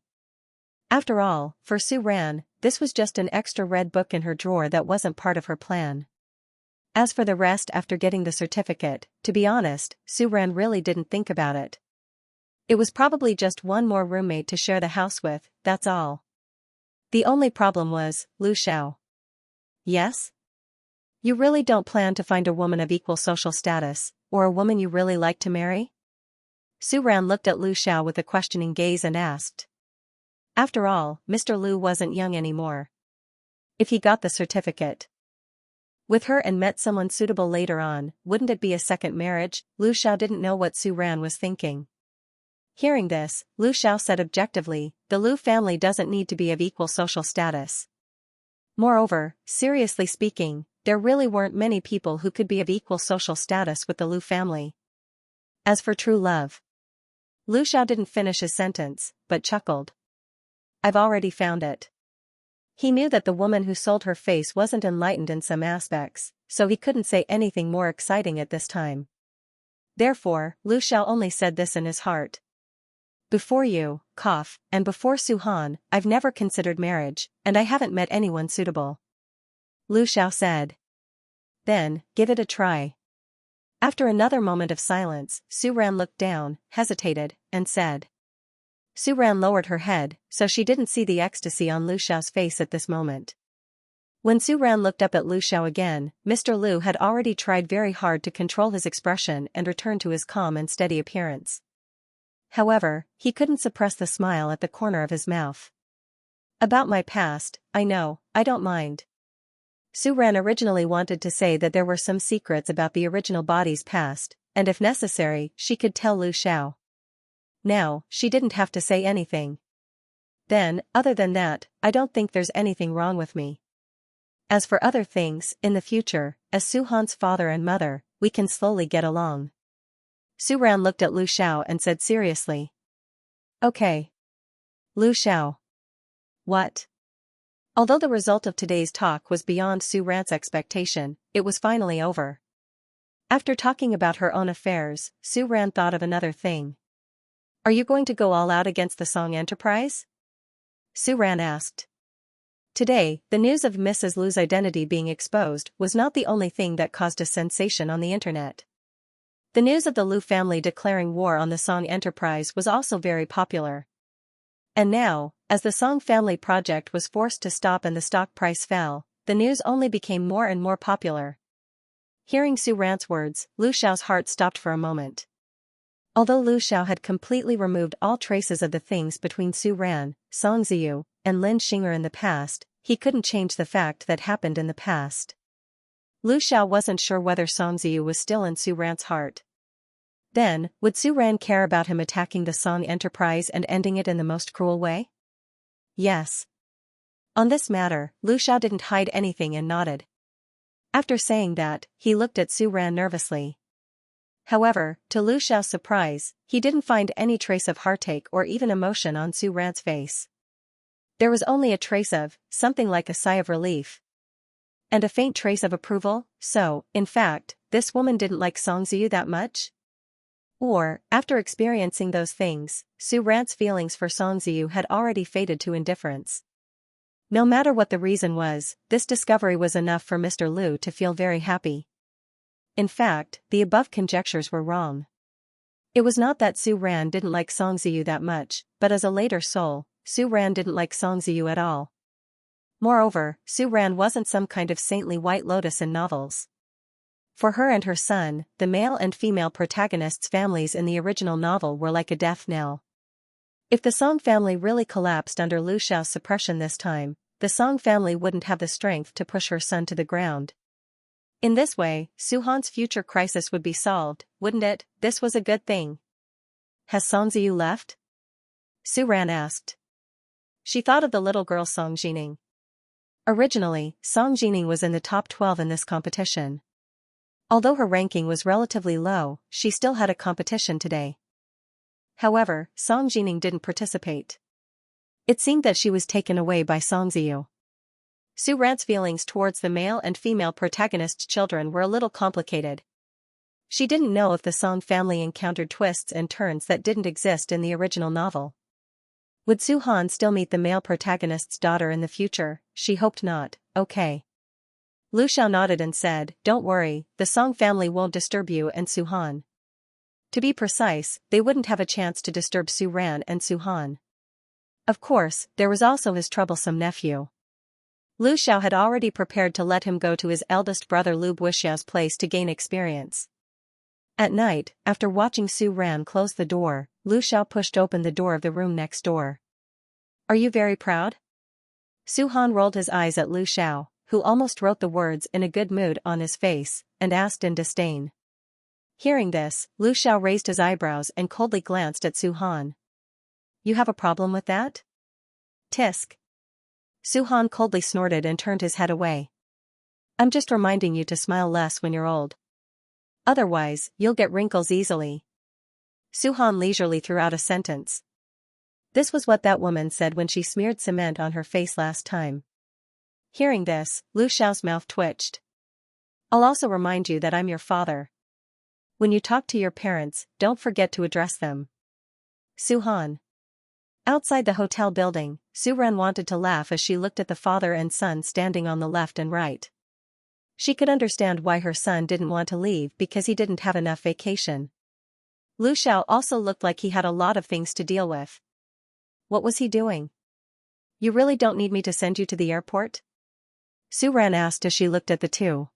After all, for Su Ran, this was just an extra red book in her drawer that wasn't part of her plan. As for the rest after getting the certificate, to be honest, Su Ran really didn't think about it. It was probably just one more roommate to share the house with, that's all. The only problem was, Lu Xiao. Yes? You really don't plan to find a woman of equal social status, or a woman you really like to marry? Su Ran looked at Lu Xiao with a questioning gaze and asked. After all, Mr. Liu wasn't young anymore. If he got the certificate with her and met someone suitable later on, wouldn't it be a second marriage? Lu Xiao didn't know what Su Ran was thinking. Hearing this, Lu Xiao said objectively, the Liu family doesn't need to be of equal social status. Moreover, seriously speaking, there really weren't many people who could be of equal social status with the Liu family. As for true love. Lu Xiao didn't finish his sentence, but chuckled. I've already found it. He knew that the woman who sold her face wasn't enlightened in some aspects, so he couldn't say anything more exciting at this time. Therefore, Lu Xiao only said this in his heart. Before you, and before Su-han, I've never considered marriage, and I haven't met anyone suitable. Lu Xiao said. Then, give it a try. After another moment of silence, Su Ran looked down, hesitated, and said. Su Ran lowered her head, so she didn't see the ecstasy on Lu Xiao's face at this moment. When Su Ran looked up at Lu Xiao again, Mr. Liu had already tried very hard to control his expression and return to his calm and steady appearance. However, he couldn't suppress the smile at the corner of his mouth. About my past, I know, I don't mind. Su Ran originally wanted to say that there were some secrets about the original body's past, and if necessary, she could tell Lu Xiao. Now, she didn't have to say anything. Then, other than that, I don't think there's anything wrong with me. As for other things, in the future, as Su-han's father and mother, we can slowly get along. Su Ran looked at Lu Xiao and said seriously. Okay. Lu Xiao. What? Although the result of today's talk was beyond Su Ran's expectation, it was finally over. After talking about her own affairs, Su Ran thought of another thing. Are you going to go all out against the Song Enterprise? Su Ran asked. Today, the news of Mrs. Lu's identity being exposed was not the only thing that caused a sensation on the internet. The news of the Lu family declaring war on the Song Enterprise was also very popular. And now, as the Song family project was forced to stop and the stock price fell, the news only became more and more popular. Hearing Su Ran's words, Lu Xiao's heart stopped for a moment. Although Lu Xiao had completely removed all traces of the things between Su Ran, Song Ziyu, and Lin Xing'er in the past, he couldn't change the fact that happened in the past. Lu Xiao wasn't sure whether Song Ziyu was still in Su Ran's heart. Then, would Su Ran care about him attacking the Song Enterprise and ending it in the most cruel way? Yes. On this matter, Lu Xiao didn't hide anything and nodded. After saying that, he looked at Su Ran nervously. However, to Lu Xiao's surprise, he didn't find any trace of heartache or even emotion on Su Ran's face. There was only a trace of, something like a sigh of relief. And a faint trace of approval, so, in fact, this woman didn't like Song Ziyu that much? Or, after experiencing those things, Su Ran's feelings for Song Ziyu had already faded to indifference. No matter what the reason was, this discovery was enough for Mr. Lu to feel very happy. In fact, the above conjectures were wrong. It was not that Su Ran didn't like Song Ziyu that much, but as a later soul, Su Ran didn't like Song Ziyu at all. Moreover, Su Ran wasn't some kind of saintly white lotus in novels. For her and her son, the male and female protagonists' families in the original novel were like a death knell. If the Song family really collapsed under Lu Xiao's suppression this time, the Song family wouldn't have the strength to push her son to the ground. In this way, Su Han's future crisis would be solved, wouldn't it? This was a good thing. Has Song Ziyu left? Su Ran asked. She thought of the little girl Song Jining. Originally, Song Jining was in the top 12 in this competition. Although her ranking was relatively low, she still had a competition today. However, Song Jining didn't participate. It seemed that she was taken away by Song Ziyu. Su Ran's feelings towards the male and female protagonist children were a little complicated. She didn't know if the Song family encountered twists and turns that didn't exist in the original novel. Would Su Han still meet the male protagonist's daughter in the future? She hoped not. Okay. Lu Xiao nodded and said, "Don't worry, the Song family won't disturb you and Su Han." To be precise, they wouldn't have a chance to disturb Su Ran and Su Han. Of course, there was also his troublesome nephew. Lu Xiao had already prepared to let him go to his eldest brother Lu Buxiao's place to gain experience. At night, after watching Su Ran close the door, Lu Xiao pushed open the door of the room next door. "Are you very proud?" Su Han rolled his eyes at Lu Xiao, who almost wrote the words in a good mood on his face, and asked in disdain. Hearing this, Lu Xiao raised his eyebrows and coldly glanced at Su Han. "You have a problem with that?" "Tisk." Su Han coldly snorted and turned his head away. "I'm just reminding you to smile less when you're old. Otherwise, you'll get wrinkles easily." Su Han leisurely threw out a sentence. This was what that woman said when she smeared cement on her face last time. Hearing this, Lu Xiao's mouth twitched. "I'll also remind you that I'm your father. When you talk to your parents, don't forget to address them." Su Han. Outside the hotel building, Su Ran wanted to laugh as she looked at the father and son standing on the left and right. She could understand why her son didn't want to leave because he didn't have enough vacation. Lu Xiao also looked like he had a lot of things to deal with. What was he doing? "You really don't need me to send you to the airport?" Su Ran asked as she looked at the two.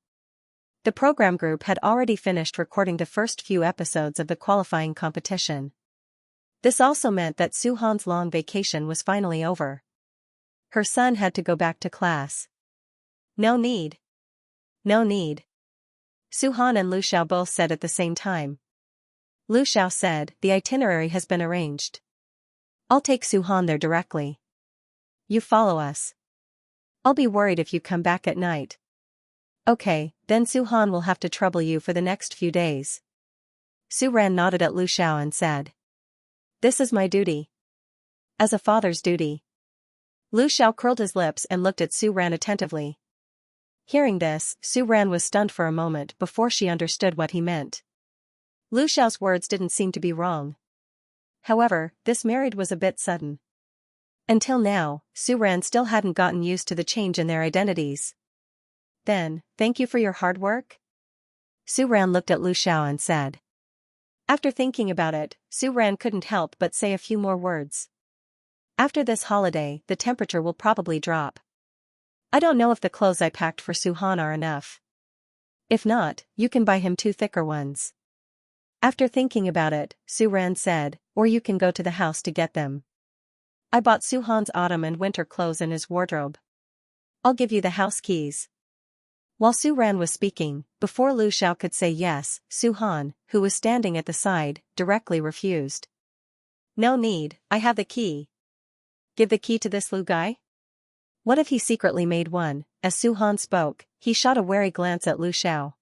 The program group had already finished recording the first few episodes of the qualifying competition. This also meant that Su Han's long vacation was finally over. Her son had to go back to class. "No need. No need." Su Han and Lu Xiao both said at the same time. Lu Xiao said, "The itinerary has been arranged. I'll take Su Han there directly. You follow us. I'll be worried if you come back at night." "Okay, then Su Han will have to trouble you for the next few days." Su Ran nodded at Lu Xiao and said, "This is my duty." As a father's duty. Lu Xiao curled his lips and looked at Su Ran attentively. Hearing this, Su Ran was stunned for a moment before she understood what he meant. Lu Xiao's words didn't seem to be wrong. However, this marriage was a bit sudden. Until now, Su Ran still hadn't gotten used to the change in their identities. Then, thank you for your hard work? Su Ran looked at Lu Xiao and said. After thinking about it, Su Ran couldn't help but say a few more words. After this holiday, the temperature will probably drop. I don't know if the clothes I packed for Su Han are enough. If not, you can buy him 2 thicker ones. After thinking about it, Su Ran said, or you can go to the house to get them. I bought Su Han's autumn and winter clothes in his wardrobe. I'll give you the house keys. While Su Ran was speaking, before Lu Xiao could say yes, Su Han, who was standing at the side, directly refused. No need, I have the key. Give the key to this Lu guy? What if he secretly made one? As Su Han spoke, he shot a wary glance at Lu Xiao.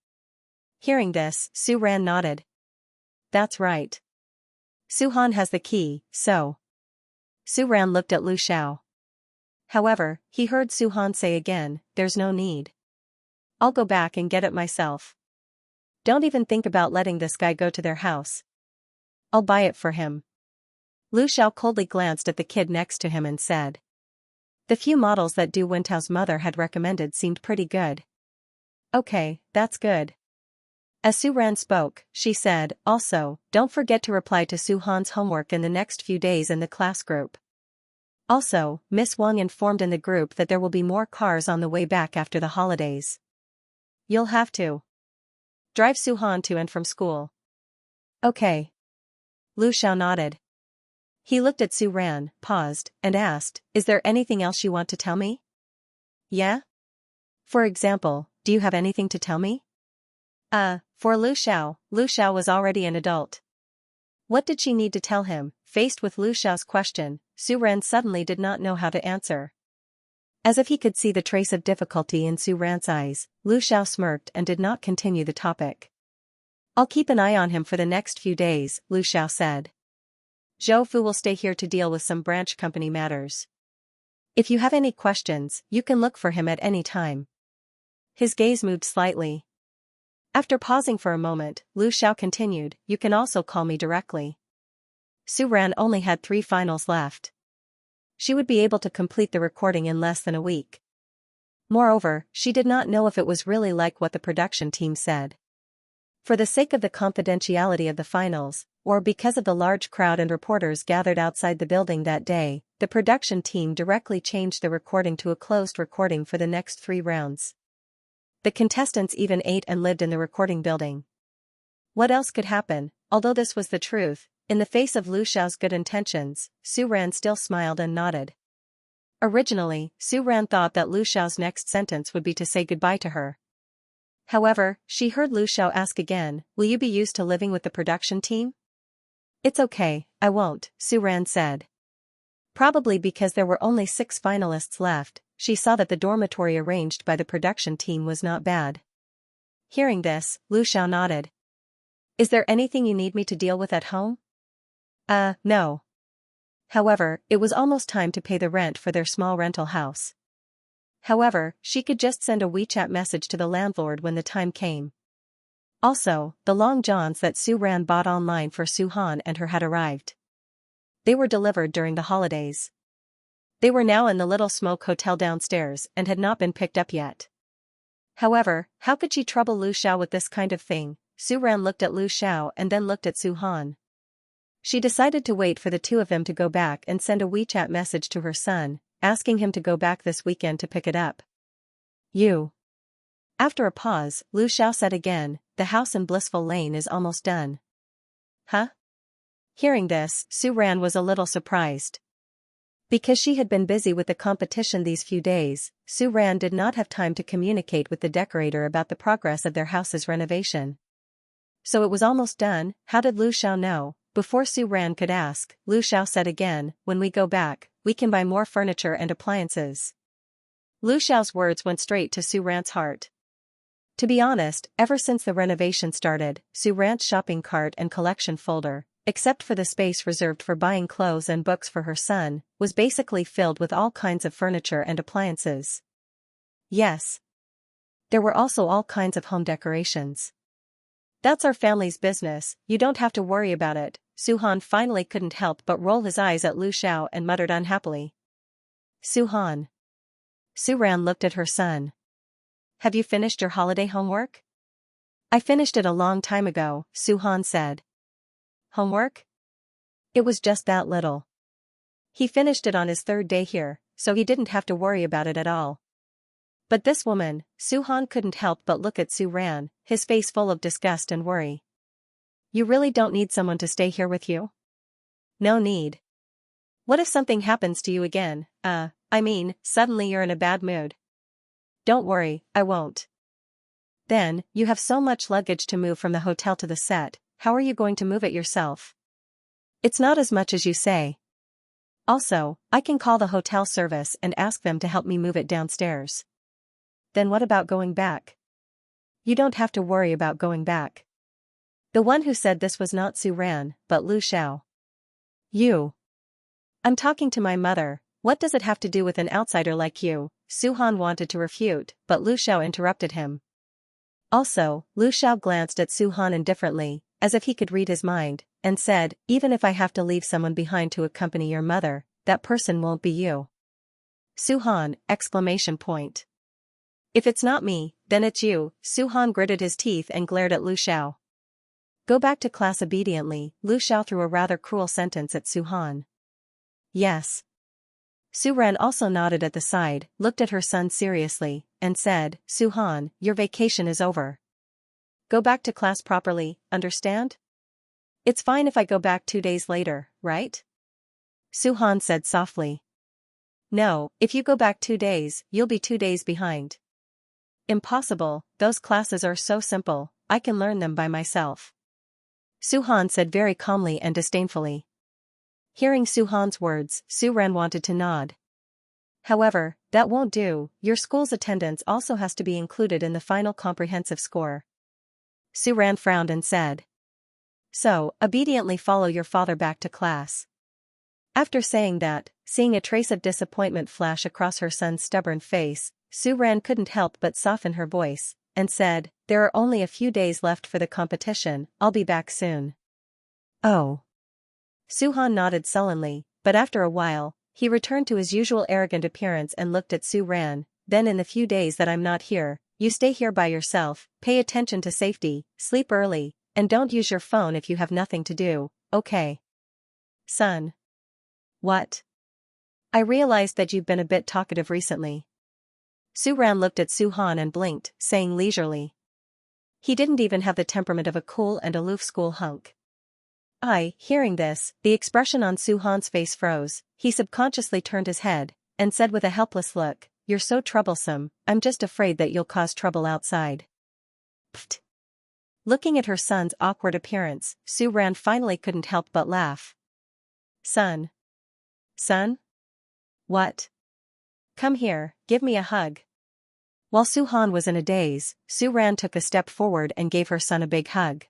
Hearing this, Su Ran nodded. That's right. Su Han has the key, so. Su Ran looked at Lu Xiao. However, he heard Su Han say again, there's no need. I'll go back and get it myself. Don't even think about letting this guy go to their house. I'll buy it for him. Lu Xiao coldly glanced at the kid next to him and said. The few models that Du Wentao's mother had recommended seemed pretty good. Okay, that's good. As Su Ran spoke, she said, also, don't forget to reply to Su Han's homework in the next few days in the class group. Also, Miss Wang informed in the group that there will be more cars on the way back after the holidays. You'll have to drive Su Han to and from school. Okay. Lu Xiao nodded. He looked at Su Ran, paused, and asked, is there anything else you want to tell me? Yeah? For example, do you have anything to tell me? For Lu Xiao was already an adult. What did she need to tell him? Faced with Lu Xiao's question, Su Ran suddenly did not know how to answer. As if he could see the trace of difficulty in Su Ran's eyes, Lu Xiao smirked and did not continue the topic. I'll keep an eye on him for the next few days, Lu Xiao said. Zhou Fu will stay here to deal with some branch company matters. If you have any questions, you can look for him at any time. His gaze moved slightly. After pausing for a moment, Lu Xiao continued, you can also call me directly. Su Ran only had 3 finals left. She would be able to complete the recording in less than a week. Moreover, she did not know if it was really like what the production team said. For the sake of the confidentiality of the finals, or because of the large crowd and reporters gathered outside the building that day, the production team directly changed the recording to a closed recording for the next 3 rounds. The contestants even ate and lived in the recording building. What else could happen? Although this was the truth, in the face of Lu Xiao's good intentions, Su Ran still smiled and nodded. Originally, Su Ran thought that Lu Xiao's next sentence would be to say goodbye to her. However, she heard Lu Xiao ask again, will you be used to living with the production team? It's okay, I won't, Su Ran said. Probably because there were only 6 finalists left, she saw that the dormitory arranged by the production team was not bad. Hearing this, Lu Xiao nodded. Is there anything you need me to deal with at home? No. However, it was almost time to pay the rent for their small rental house. However, she could just send a WeChat message to the landlord when the time came. Also, the long johns that Su Ran bought online for Su Han and her had arrived. They were delivered during the holidays. They were now in the little smoke hotel downstairs and had not been picked up yet. However, how could she trouble Lu Xiao with this kind of thing? Su Ran looked at Lu Xiao and then looked at Su Han. She decided to wait for the 2 of them to go back and send a WeChat message to her son, asking him to go back this weekend to pick it up. You. After a pause, Lu Xiao said again, the house in Blissful Lane is almost done. Huh? Hearing this, Su Ran was a little surprised. Because she had been busy with the competition these few days, Su Ran did not have time to communicate with the decorator about the progress of their house's renovation. So it was almost done. How did Lu Xiao know? Before Su Ran could ask, Lu Xiao said again, when we go back, we can buy more furniture and appliances. Lu Xiao's words went straight to Su Ran's heart. To be honest, ever since the renovation started, Su Ran's shopping cart and collection folder, except for the space reserved for buying clothes and books for her son, was basically filled with all kinds of furniture and appliances. Yes. There were also all kinds of home decorations. That's our family's business, you don't have to worry about it. Su-han finally couldn't help but roll his eyes at Lu Xiao and muttered unhappily. Su-han. Su-ran looked at her son. Have you finished your holiday homework? I finished it a long time ago, Su-han said. Homework? It was just that little. He finished it on his third day here, so he didn't have to worry about it at all. But this woman, Su-han couldn't help but look at Su-ran, his face full of disgust and worry. You really don't need someone to stay here with you? No need. What if something happens to you again, suddenly you're in a bad mood? Don't worry, I won't. Then, you have so much luggage to move from the hotel to the set, how are you going to move it yourself? It's not as much as you say. Also, I can call the hotel service and ask them to help me move it downstairs. Then what about going back? You don't have to worry about going back. The one who said this was not Su-ran, but Lu Xiao. You. I'm talking to my mother, what does it have to do with an outsider like you? Su-han wanted to refute, but Lu Xiao interrupted him. Also, Lu Xiao glanced at Su-han indifferently, as if he could read his mind, and said, even if I have to leave someone behind to accompany your mother, that person won't be you. Su-han! If it's not me, then it's you. Su-han gritted his teeth and glared at Lu Xiao. Go back to class obediently, Lu Xiao threw a rather cruel sentence at Su-han. Yes. Su-ran also nodded at the side, looked at her son seriously, and said, Su-han, your vacation is over. Go back to class properly, understand? It's fine if I go back 2 days later, right? Su-han said softly. No, if you go back 2 days, you'll be 2 days behind. Impossible, those classes are so simple, I can learn them by myself. Su-han said very calmly and disdainfully. Hearing Su-han's words, Su-ran wanted to nod. However, that won't do, your school's attendance also has to be included in the final comprehensive score. Su-ran frowned and said. So, obediently follow your father back to class. After saying that, seeing a trace of disappointment flash across her son's stubborn face, Su-ran couldn't help but soften her voice, and said, there are only a few days left for the competition, I'll be back soon. Oh. Su-han nodded sullenly, but after a while, he returned to his usual arrogant appearance and looked at Su-ran, then in the few days that I'm not here, you stay here by yourself, pay attention to safety, sleep early, and don't use your phone if you have nothing to do, okay? Son. What? I realized that you've been a bit talkative recently. Su-ran looked at Su-han and blinked, saying leisurely. He didn't even have the temperament of a cool and aloof school hunk. Hearing this, the expression on Su-han's face froze, he subconsciously turned his head, and said with a helpless look, you're so troublesome, I'm just afraid that you'll cause trouble outside. Pfft. Looking at her son's awkward appearance, Su-ran finally couldn't help but laugh. Son. Son? What? Come here, give me a hug. While Su-han was in a daze, Su-ran took a step forward and gave her son a big hug.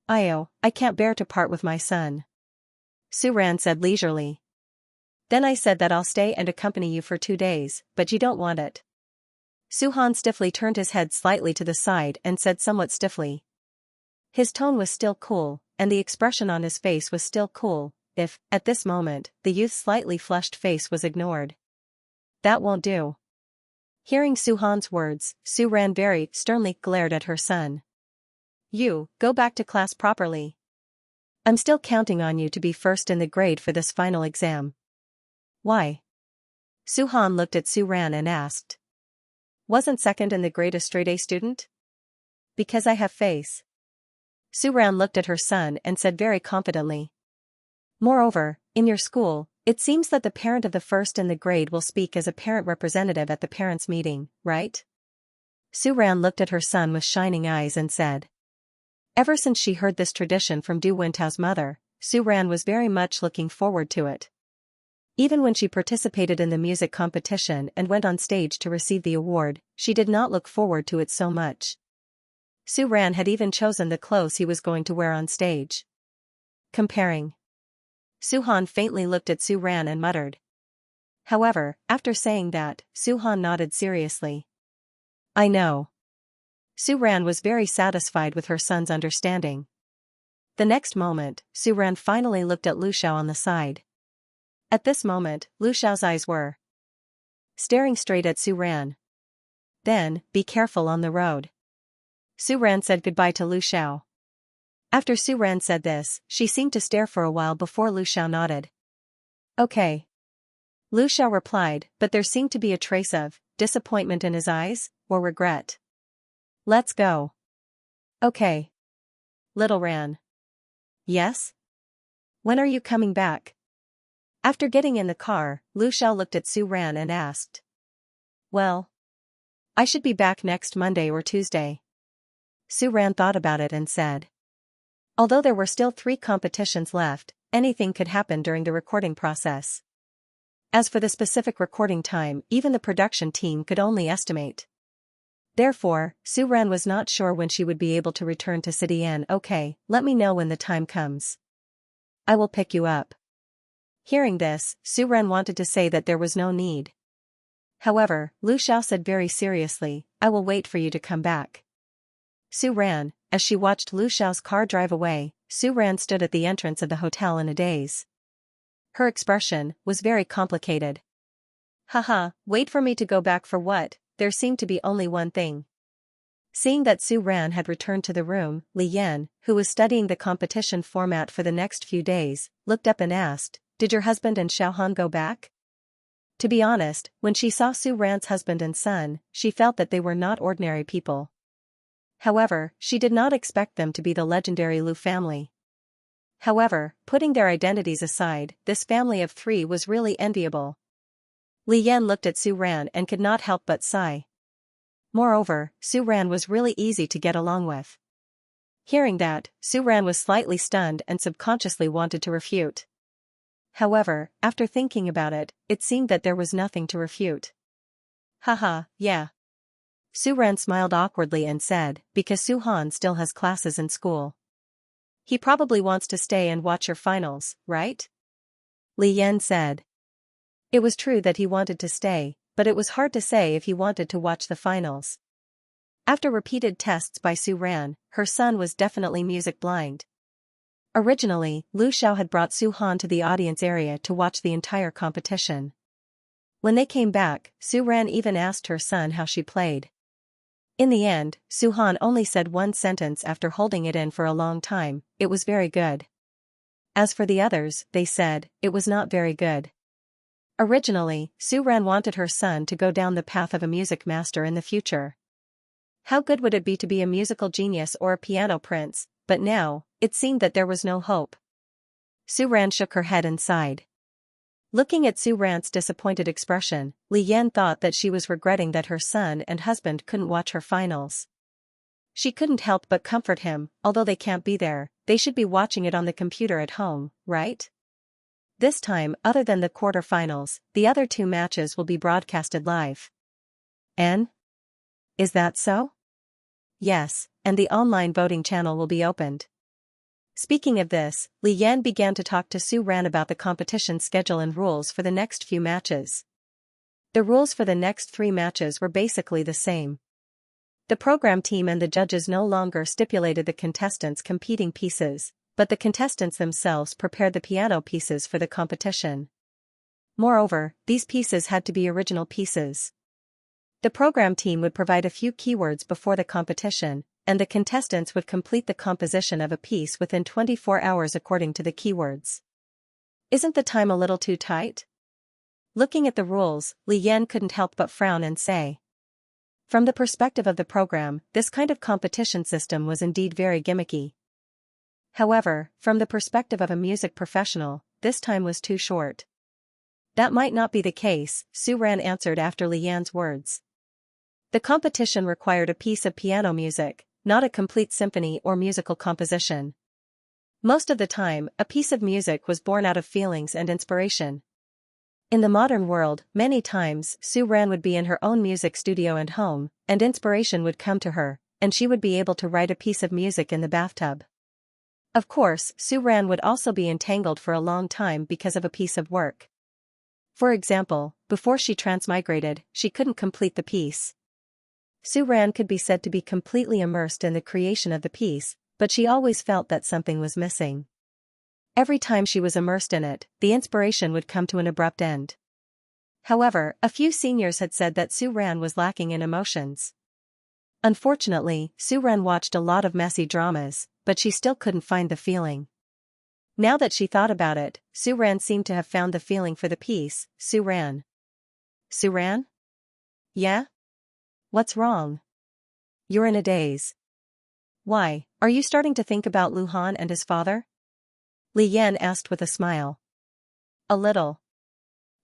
I can't bear to part with my son. Su-ran said leisurely. Then I said that I'll stay and accompany you for 2 days, but you don't want it. Su-han stiffly turned his head slightly to the side and said somewhat stiffly. His tone was still cool, and the expression on his face was still cool, if, at this moment, the youth's slightly flushed face was ignored. That won't do. Hearing Su-han's words, Su-ran very sternly glared at her son. You, go back to class properly. I'm still counting on you to be first in the grade for this final exam. Why? Su-han looked at Su-ran and asked. Wasn't second in the grade a straight-A student? Because I have face. Su-ran looked at her son and said very confidently. Moreover, in your school, it seems that the parent of the first in the grade will speak as a parent representative at the parents' meeting, right? Su-ran looked at her son with shining eyes and said. Ever since she heard this tradition from Du Wentao's mother, Su-ran was very much looking forward to it. Even when she participated in the music competition and went on stage to receive the award, she did not look forward to it so much. Su-ran had even chosen the clothes he was going to wear on stage. Comparing. Suhan faintly looked at Su Ran and muttered. However, after saying that, Suhan nodded seriously. I know. Su Ran was very satisfied with her son's understanding. The next moment, Su Ran finally looked at Lu Xiao on the side. At this moment, Lu Xiao's eyes were staring straight at Su Ran. Then, be careful on the road. Su Ran said goodbye to Lu Xiao. After Su Ran said this, she seemed to stare for a while before Lu Xiao nodded. Okay. Lu Xiao replied, but there seemed to be a trace of disappointment in his eyes, or regret. Let's go. Okay. Little Ran. Yes? When are you coming back? After getting in the car, Lu Xiao looked at Su Ran and asked. Well, I should be back next Monday or Tuesday. Su Ran thought about it and said. Although there were still 3 competitions left, anything could happen during the recording process. As for the specific recording time, even the production team could only estimate. Therefore, Su Ran was not sure when she would be able to return to City N. Okay, let me know when the time comes. I will pick you up. Hearing this, Su Ran wanted to say that there was no need. However, Lu Xiao said very seriously, I will wait for you to come back. Su Ran, as she watched Lu Xiao's car drive away, Su Ran stood at the entrance of the hotel in a daze. Her expression was very complicated. Haha, wait for me to go back for what? There seemed to be only one thing. Seeing that Su Ran had returned to the room, Li Yan, who was studying the competition format for the next few days, looked up and asked, Did your husband and Xiaohan go back? To be honest, when she saw Su Ran's husband and son, she felt that they were not ordinary people. However, she did not expect them to be the legendary Lu family. However, putting their identities aside, this family of 3 was really enviable. Li Yan looked at Su Ran and could not help but sigh. Moreover, Su Ran was really easy to get along with. Hearing that, Su Ran was slightly stunned and subconsciously wanted to refute. However, after thinking about it, it seemed that there was nothing to refute. Haha, yeah. Su Ran smiled awkwardly and said, because Suhan still has classes in school. He probably wants to stay and watch your finals, right? Li Yan said. It was true that he wanted to stay, but it was hard to say if he wanted to watch the finals. After repeated tests by Su Ran, her son was definitely music blind. Originally, Lu Xiao had brought Su Han to the audience area to watch the entire competition. When they came back, Su Ran even asked her son how she played. In the end, Su Han only said one sentence after holding it in for a long time, it was very good. As for the others, they said, it was not very good. Originally, Su Ran wanted her son to go down the path of a music master in the future. How good would it be to be a musical genius or a piano prince, but now, it seemed that there was no hope. Su Ran shook her head and sighed. Looking at Su Ran's disappointed expression, Li Yan thought that she was regretting that her son and husband couldn't watch her finals. She couldn't help but comfort him, although they can't be there, they should be watching it on the computer at home, right? This time, other than the quarter-finals, the other 2 matches will be broadcasted live. And? Is that so? Yes, and the online voting channel will be opened. Speaking of this, Li Yan began to talk to Su Ran about the competition schedule and rules for the next few matches. The rules for the next 3 matches were basically the same. The program team and the judges no longer stipulated the contestants' competing pieces, but the contestants themselves prepared the piano pieces for the competition. Moreover, these pieces had to be original pieces. The program team would provide a few keywords before the competition, and the contestants would complete the composition of a piece within 24 hours according to the keywords. Isn't the time a little too tight? Looking at the rules, Li Yan couldn't help but frown and say. From the perspective of the program, this kind of competition system was indeed very gimmicky. However, from the perspective of a music professional, this time was too short. That might not be the case, Su Ran answered after Li Yan's words. The competition required a piece of piano music, not a complete symphony or musical composition. Most of the time, a piece of music was born out of feelings and inspiration. In the modern world, many times Su Ran would be in her own music studio and home, and inspiration would come to her, and she would be able to write a piece of music in the bathtub. Of course, Su Ran would also be entangled for a long time because of a piece of work. For example, before she transmigrated, she couldn't complete the piece. Su Ran could be said to be completely immersed in the creation of the piece, but she always felt that something was missing. Every time she was immersed in it, the inspiration would come to an abrupt end. However, a few seniors had said that Su Ran was lacking in emotions. Unfortunately, Su Ran watched a lot of messy dramas, but she still couldn't find the feeling. Now that she thought about it, Su Ran seemed to have found the feeling for the piece. Su Ran? Su Ran? Yeah? What's wrong? You're in a daze. Why, are you starting to think about Lu Han and his father? Li Yan asked with a smile. A little.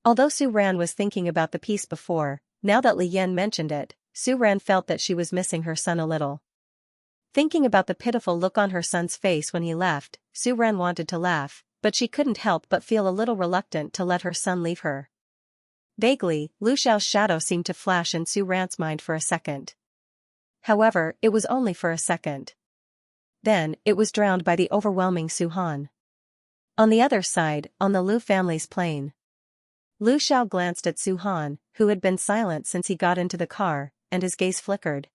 Although Su Ran was thinking about the piece before, now that Li Yan mentioned it, Su Ran felt that she was missing her son a little. Thinking about the pitiful look on her son's face when he left, Su Ran wanted to laugh, but she couldn't help but feel a little reluctant to let her son leave her. Vaguely, Lu Xiao's shadow seemed to flash in Su Ran's mind for a second. However, it was only for a second. Then, it was drowned by the overwhelming Su Han. On the other side, on the Lu family's plane, Lu Xiao glanced at Su Han, who had been silent since he got into the car, and his gaze flickered.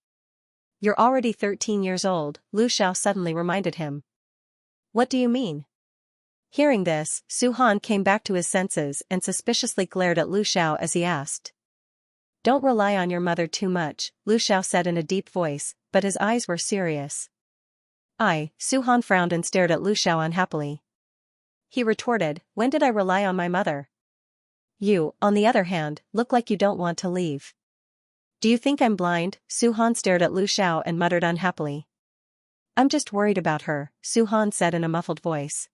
You're already 13 years old, Lu Xiao suddenly reminded him. What do you mean? Hearing this, Su Han came back to his senses and suspiciously glared at Lu Xiao as he asked. Don't rely on your mother too much, Lu Xiao said in a deep voice, but his eyes were serious. Su Han frowned and stared at Lu Xiao unhappily. He retorted, when did I rely on my mother? You, on the other hand, look like you don't want to leave. Do you think I'm blind? Su Han stared at Lu Xiao and muttered unhappily. I'm just worried about her, Su Han said in a muffled voice.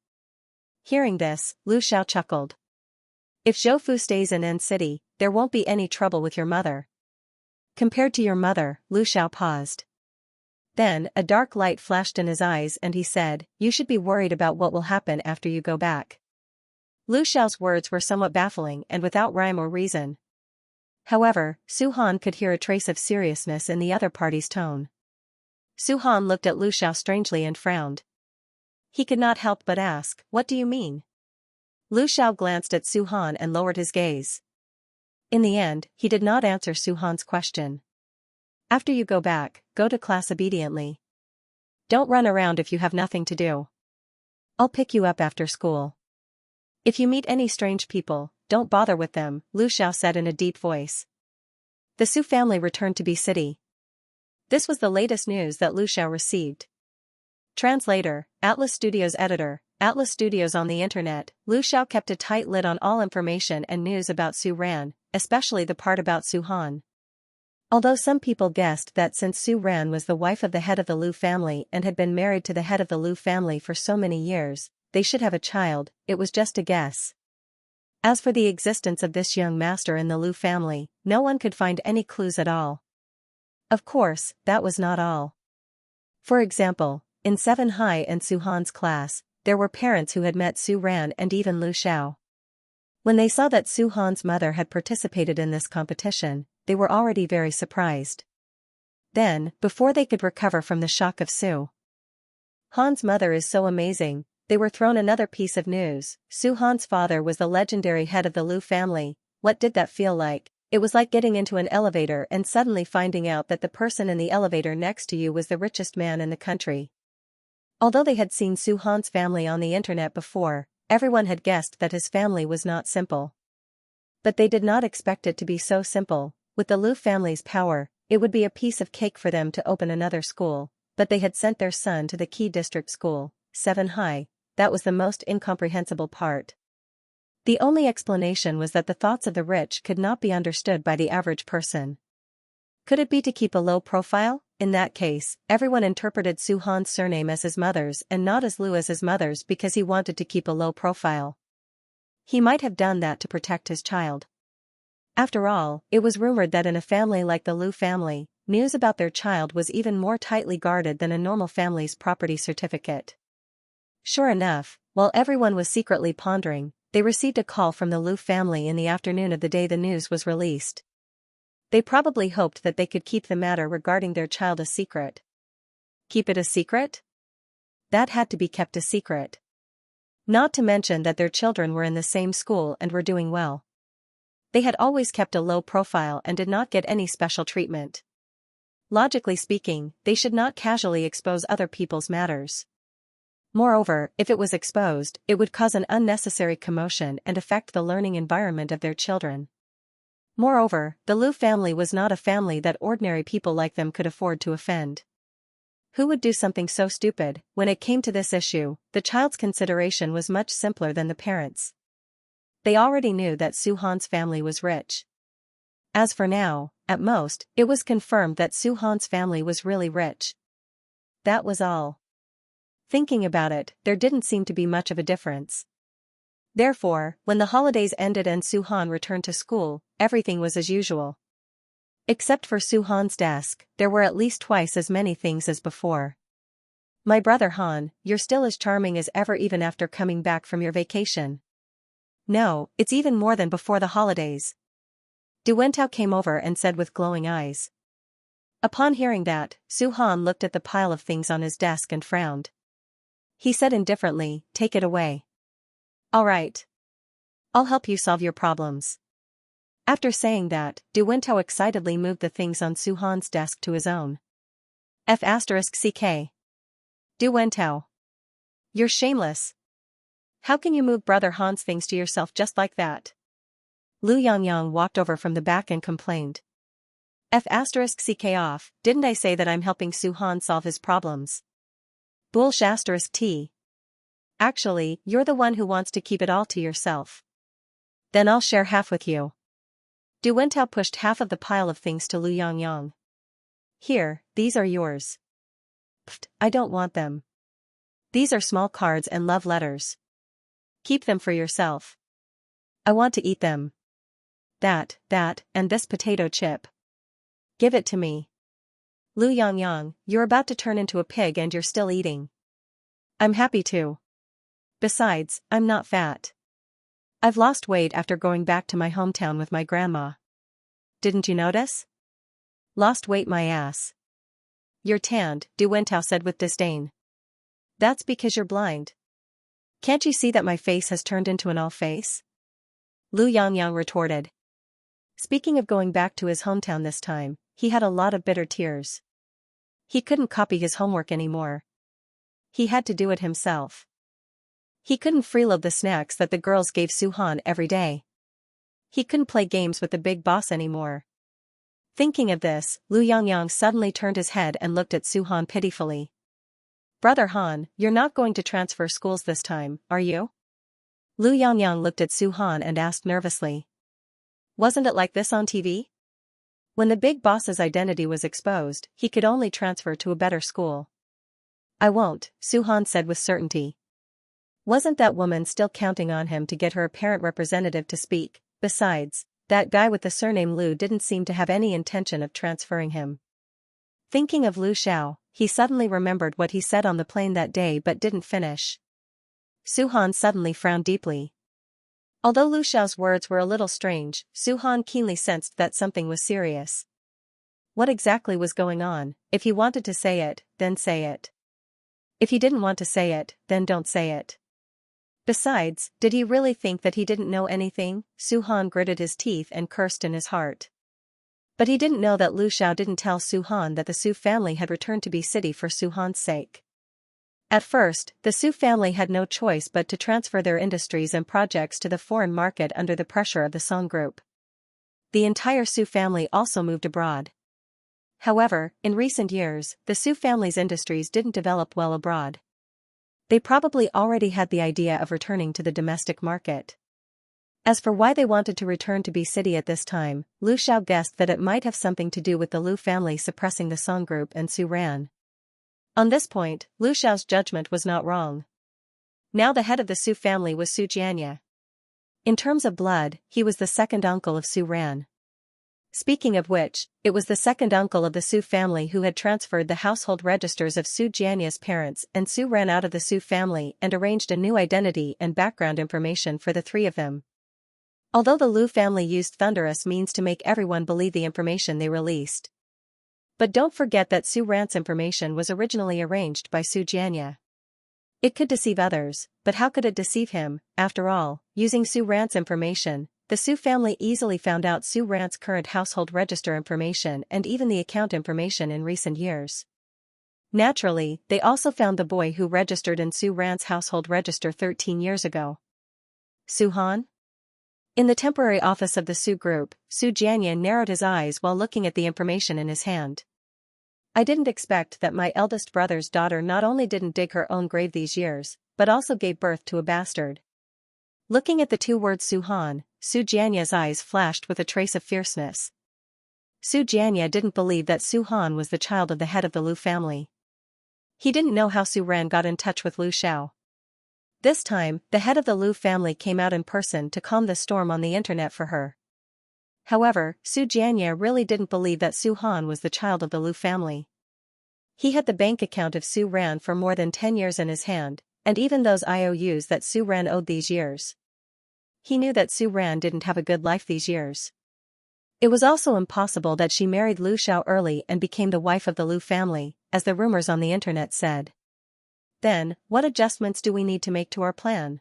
Hearing this, Lu Xiao chuckled. If Zhou Fu stays in N City, there won't be any trouble with your mother. Compared to your mother, Lu Xiao paused. Then, a dark light flashed in his eyes and he said, you should be worried about what will happen after you go back. Lu Xiao's words were somewhat baffling and without rhyme or reason. However, Su Han could hear a trace of seriousness in the other party's tone. Su Han looked at Lu Xiao strangely and frowned. He could not help but ask, what do you mean? Lu Xiao glanced at Su Han and lowered his gaze. In the end, he did not answer Su Han's question. After you go back, go to class obediently. Don't run around if you have nothing to do. I'll pick you up after school. If you meet any strange people, don't bother with them, Lu Xiao said in a deep voice. The Su family returned to B City. This was the latest news that Lu Xiao received. Translator, Atlas Studios editor, Atlas Studios on the internet, Lu Xiao kept a tight lid on all information and news about Su Ran, especially the part about Su Han. Although some people guessed that since Su Ran was the wife of the head of the Lu family and had been married to the head of the Lu family for so many years, they should have a child, it was just a guess. As for the existence of this young master in the Lu family, no one could find any clues at all. Of course, that was not all. For example, in 7 High and Su Han's class, there were parents who had met Su Ran and even Lu Xiao. When they saw that Su Han's mother had participated in this competition, they were already very surprised. Then, before they could recover from the shock of Su Han's mother is so amazing, they were thrown another piece of news. Su Han's father was the legendary head of the Lu family. What did that feel like? It was like getting into an elevator and suddenly finding out that the person in the elevator next to you was the richest man in the country. Although they had seen Su Han's family on the internet before, everyone had guessed that his family was not simple. But they did not expect it to be so simple. With the Lu family's power, it would be a piece of cake for them to open another school, but they had sent their son to the key district school, 7 High. That was the most incomprehensible part. The only explanation was that the thoughts of the rich could not be understood by the average person. Could it be to keep a low profile? In that case, everyone interpreted Su Han's surname as his mother's and not as Lu as his mother's because he wanted to keep a low profile. He might have done that to protect his child. After all, it was rumored that in a family like the Lu family, news about their child was even more tightly guarded than a normal family's property certificate. Sure enough, while everyone was secretly pondering, they received a call from the Lu family in the afternoon of the day the news was released. They probably hoped that they could keep the matter regarding their child a secret. Keep it a secret? that had to be kept a secret. Not to mention that their children were in the same school and were doing well. They had always kept a low profile and did not get any special treatment. Logically speaking, they should not casually expose other people's matters. Moreover, if it was exposed, it would cause an unnecessary commotion and affect the learning environment of their children. Moreover, the Liu family was not a family that ordinary people like them could afford to offend. Who would do something so stupid? When it came to this issue, the child's consideration was much simpler than the parents'. They already knew that Su Han's family was rich. As for now, at most, it was confirmed that Su Han's family was really rich. That was all. Thinking about it, there didn't seem to be much of a difference. Therefore, when the holidays ended and Su Han returned to school, everything was as usual. Except for Su Han's desk, there were at least twice as many things as before. My brother Han, you're still as charming as ever even after coming back from your vacation. No, it's even more than before the holidays. Du Wentao came over and said with glowing eyes. Upon hearing that, Su Han looked at the pile of things on his desk and frowned. He said indifferently, "Take it away." "All right. I'll help you solve your problems." After saying that, Du Wentao excitedly moved the things on Su Han's desk to his own. F***ck. Du Wentao. You're shameless. How can you move Brother Han's things to yourself just like that? Lu Yangyang walked over from the back and complained. F***ck off, didn't I say that I'm helping Su Han solve his problems? Bullsh**t. Actually, you're the one who wants to keep it all to yourself. Then I'll share half with you. Du Wentao pushed half of the pile of things to Lu Yangyang. Here, these are yours. Pfft, I don't want them. These are small cards and love letters. Keep them for yourself. I want to eat them. That, and this potato chip. Give it to me. Lu Yangyang, you're about to turn into a pig and you're still eating. I'm happy to. Besides, I'm not fat. I've lost weight after going back to my hometown with my grandma. Didn't you notice? Lost weight my ass. You're tanned, Du Wentao said with disdain. That's because you're blind. Can't you see that my face has turned into an all face? Lu Yangyang retorted. Speaking of going back to his hometown this time, he had a lot of bitter tears. He couldn't copy his homework anymore. He had to do it himself. He couldn't freeload the snacks that the girls gave Su Han every day. He couldn't play games with the big boss anymore. Thinking of this, Lu Yangyang suddenly turned his head and looked at Su Han pitifully. Brother Han, you're not going to transfer schools this time, are you? Lu Yangyang looked at Su Han and asked nervously. Wasn't it like this on TV? When the big boss's identity was exposed, he could only transfer to a better school. I won't, Su Han said with certainty. Wasn't that woman still counting on him to get her apparent representative to speak? Besides, that guy with the surname Liu didn't seem to have any intention of transferring him. Thinking of Liu Xiao, he suddenly remembered what he said on the plane that day but didn't finish. Su Han suddenly frowned deeply. Although Liu Xiao's words were a little strange, Su Han keenly sensed that something was serious. What exactly was going on? If he wanted to say it, then say it. If he didn't want to say it, then don't say it. Besides, did he really think that he didn't know anything? Su Han gritted his teeth and cursed in his heart. But he didn't know that Liu Xiao didn't tell Su Han that the Su family had returned to Bi City for Su Han's sake. At first, the Su family had no choice but to transfer their industries and projects to the foreign market under the pressure of the Song Group. The entire Su family also moved abroad. However, in recent years, the Su family's industries didn't develop well abroad. They probably already had the idea of returning to the domestic market. As for why they wanted to return to Bi City at this time, Liu Xiao guessed that it might have something to do with the Liu family suppressing the Song Group and Su Ran. On this point, Liu Xiao's judgment was not wrong. Now the head of the Su family was Su Xianxia. In terms of blood, he was the second uncle of Su Ran. Speaking of which, it was the second uncle of the Su family who had transferred the household registers of Su Jianya's parents and Su Ran out of the Su family and arranged a new identity and background information for the three of them. Although the Liu family used thunderous means to make everyone believe the information they released. But don't forget that Su Ran's information was originally arranged by Su Jianya. It could deceive others, but how could it deceive him? After all, using Su Ran's information, the Su family easily found out Su Ran's current household register information and even the account information in recent years. Naturally, they also found the boy who registered in Su Ran's household register 13 years ago. Su Han? In the temporary office of the Su group, Su Xianxia narrowed his eyes while looking at the information in his hand. I didn't expect that my eldest brother's daughter not only didn't dig her own grave these years, but also gave birth to a bastard. Looking at the two words Su Han, Su Jianya's eyes flashed with a trace of fierceness. Su Jianya didn't believe that Su Han was the child of the head of the Lu family. He didn't know how Su Ran got in touch with Lu Xiao. This time, the head of the Lu family came out in person to calm the storm on the internet for her. However, Su Jianya really didn't believe that Su Han was the child of the Lu family. He had the bank account of Su Ran for more than 10 years in his hand, and even those IOUs that Su Ran owed these years. He knew that Su Ran didn't have a good life these years. It was also impossible that she married Lu Xiao early and became the wife of the Lu family, as the rumors on the internet said. Then, what adjustments do we need to make to our plan?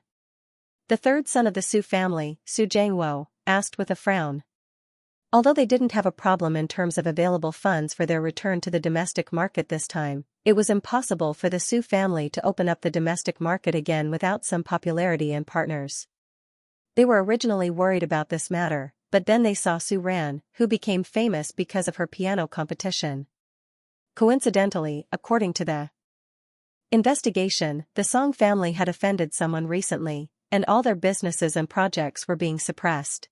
The third son of the Su family, Su Jiangwo, asked with a frown. Although they didn't have a problem in terms of available funds for their return to the domestic market this time, it was impossible for the Su family to open up the domestic market again without some popularity and partners. They were originally worried about this matter, but then they saw Su Ran, who became famous because of her piano competition. Coincidentally, according to the investigation, the Song family had offended someone recently, and all their businesses and projects were being suppressed.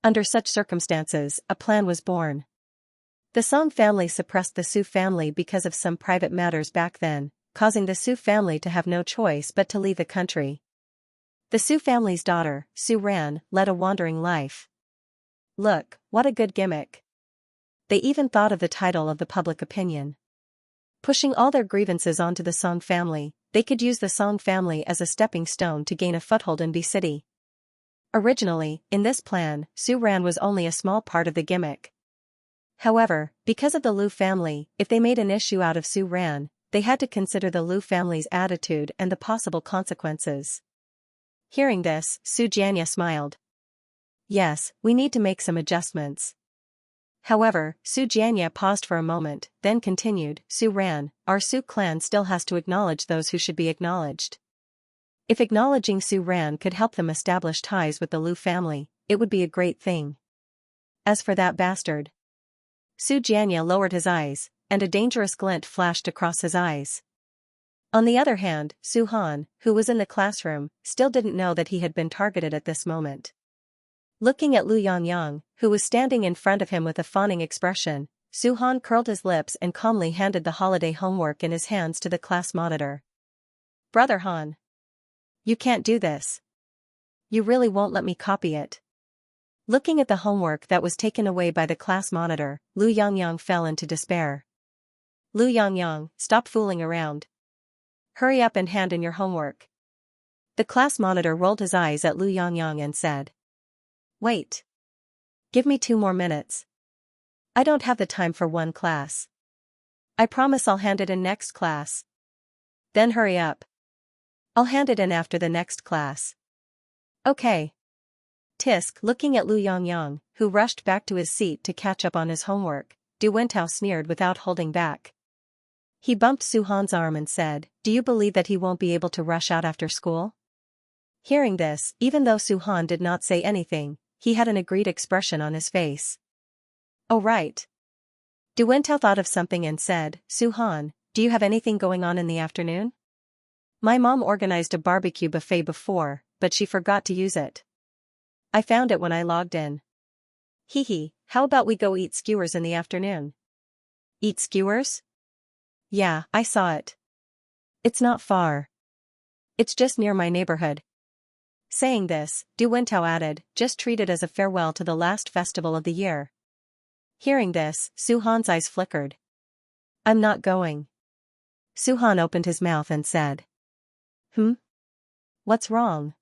Under such circumstances, a plan was born. The Song family suppressed the Su family because of some private matters back then, causing the Su family to have no choice but to leave the country. The Su family's daughter, Su Ran, led a wandering life. Look, what a good gimmick. They even thought of the title of the public opinion. Pushing all their grievances onto the Song family, they could use the Song family as a stepping stone to gain a foothold in B City. Originally, in this plan, Su Ran was only a small part of the gimmick. However, because of the Lu family, if they made an issue out of Su Ran, they had to consider the Lu family's attitude and the possible consequences. Hearing this, Su Jianya smiled. Yes, we need to make some adjustments. However, Su Jianya paused for a moment, then continued, Su Ran, our Su clan still has to acknowledge those who should be acknowledged. If acknowledging Su Ran could help them establish ties with the Lu family, it would be a great thing. As for that bastard. Su Jianya lowered his eyes, and a dangerous glint flashed across his eyes. On the other hand, Su Han, who was in the classroom, still didn't know that he had been targeted at this moment. Looking at Lu Yangyang, who was standing in front of him with a fawning expression, Su Han curled his lips and calmly handed the holiday homework in his hands to the class monitor. Brother Han. You can't do this. You really won't let me copy it. Looking at the homework that was taken away by the class monitor, Lu Yangyang fell into despair. Lu Yangyang, stop fooling around. Hurry up and hand in your homework. The class monitor rolled his eyes at Lu Yangyang and said. Wait. Give me 2 more minutes. I don't have the time for one class. I promise I'll hand it in next class. Then hurry up. I'll hand it in after the next class. Okay. Tisk, looking at Lu Yangyang, who rushed back to his seat to catch up on his homework, Du Wentao sneered without holding back. He bumped Su Han's arm and said, Do you believe that he won't be able to rush out after school? Hearing this, even though Su Han did not say anything, he had an agreed expression on his face. Oh right. Du Wentao thought of something and said, Su Han, do you have anything going on in the afternoon? My mom organized a barbecue buffet before, but she forgot to use it. I found it when I logged in. Hee, how about we go eat skewers in the afternoon? Eat skewers? Yeah, I saw it. It's not far. It's just near my neighborhood. Saying this, Du Wentao added, just treat it as a farewell to the last festival of the year. Hearing this, Su Han's eyes flickered. I'm not going. Su Han opened his mouth and said. What's wrong?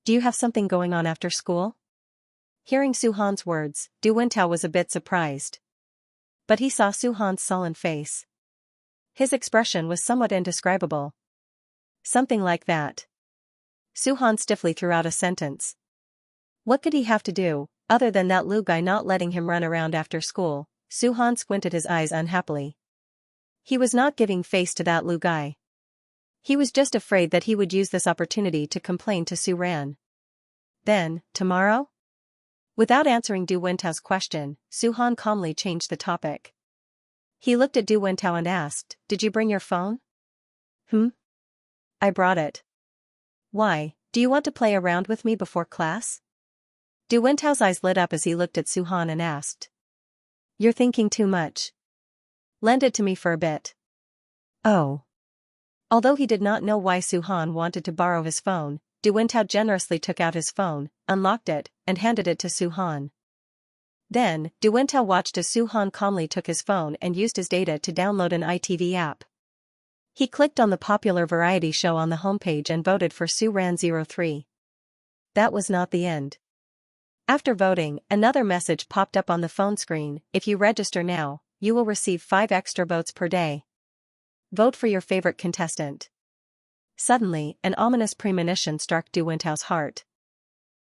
Do you have something going on after school? Hearing Su Han's words, Du Wentao was a bit surprised. But he saw Su Han's sullen face. His expression was somewhat indescribable. Something like that. Su-han stiffly threw out a sentence. What could he have to do, other than that Lu guy not letting him run around after school? Su-han squinted his eyes unhappily. He was not giving face to that Lu guy. He was just afraid that he would use this opportunity to complain to Su-ran. Then, tomorrow? Without answering Du Wentao's question, Su-han calmly changed the topic. He looked at Du Wentao and asked, "Did you bring your phone?" I brought it. Why, do you want to play around with me before class? Du Wentao's eyes lit up as he looked at Su-han and asked. You're thinking too much. Lend it to me for a bit. Oh. Although he did not know why Su-han wanted to borrow his phone, Du Wentao generously took out his phone, unlocked it, and handed it to Su-han. Then, Du Wentao watched as Su-han calmly took his phone and used his data to download an ITV app. He clicked on the popular variety show on the homepage and voted for Su-ran 03. That was not the end. After voting, another message popped up on the phone screen. If you register now, you will receive 5 extra votes per day. Vote for your favorite contestant. Suddenly, an ominous premonition struck Du Wentao's heart.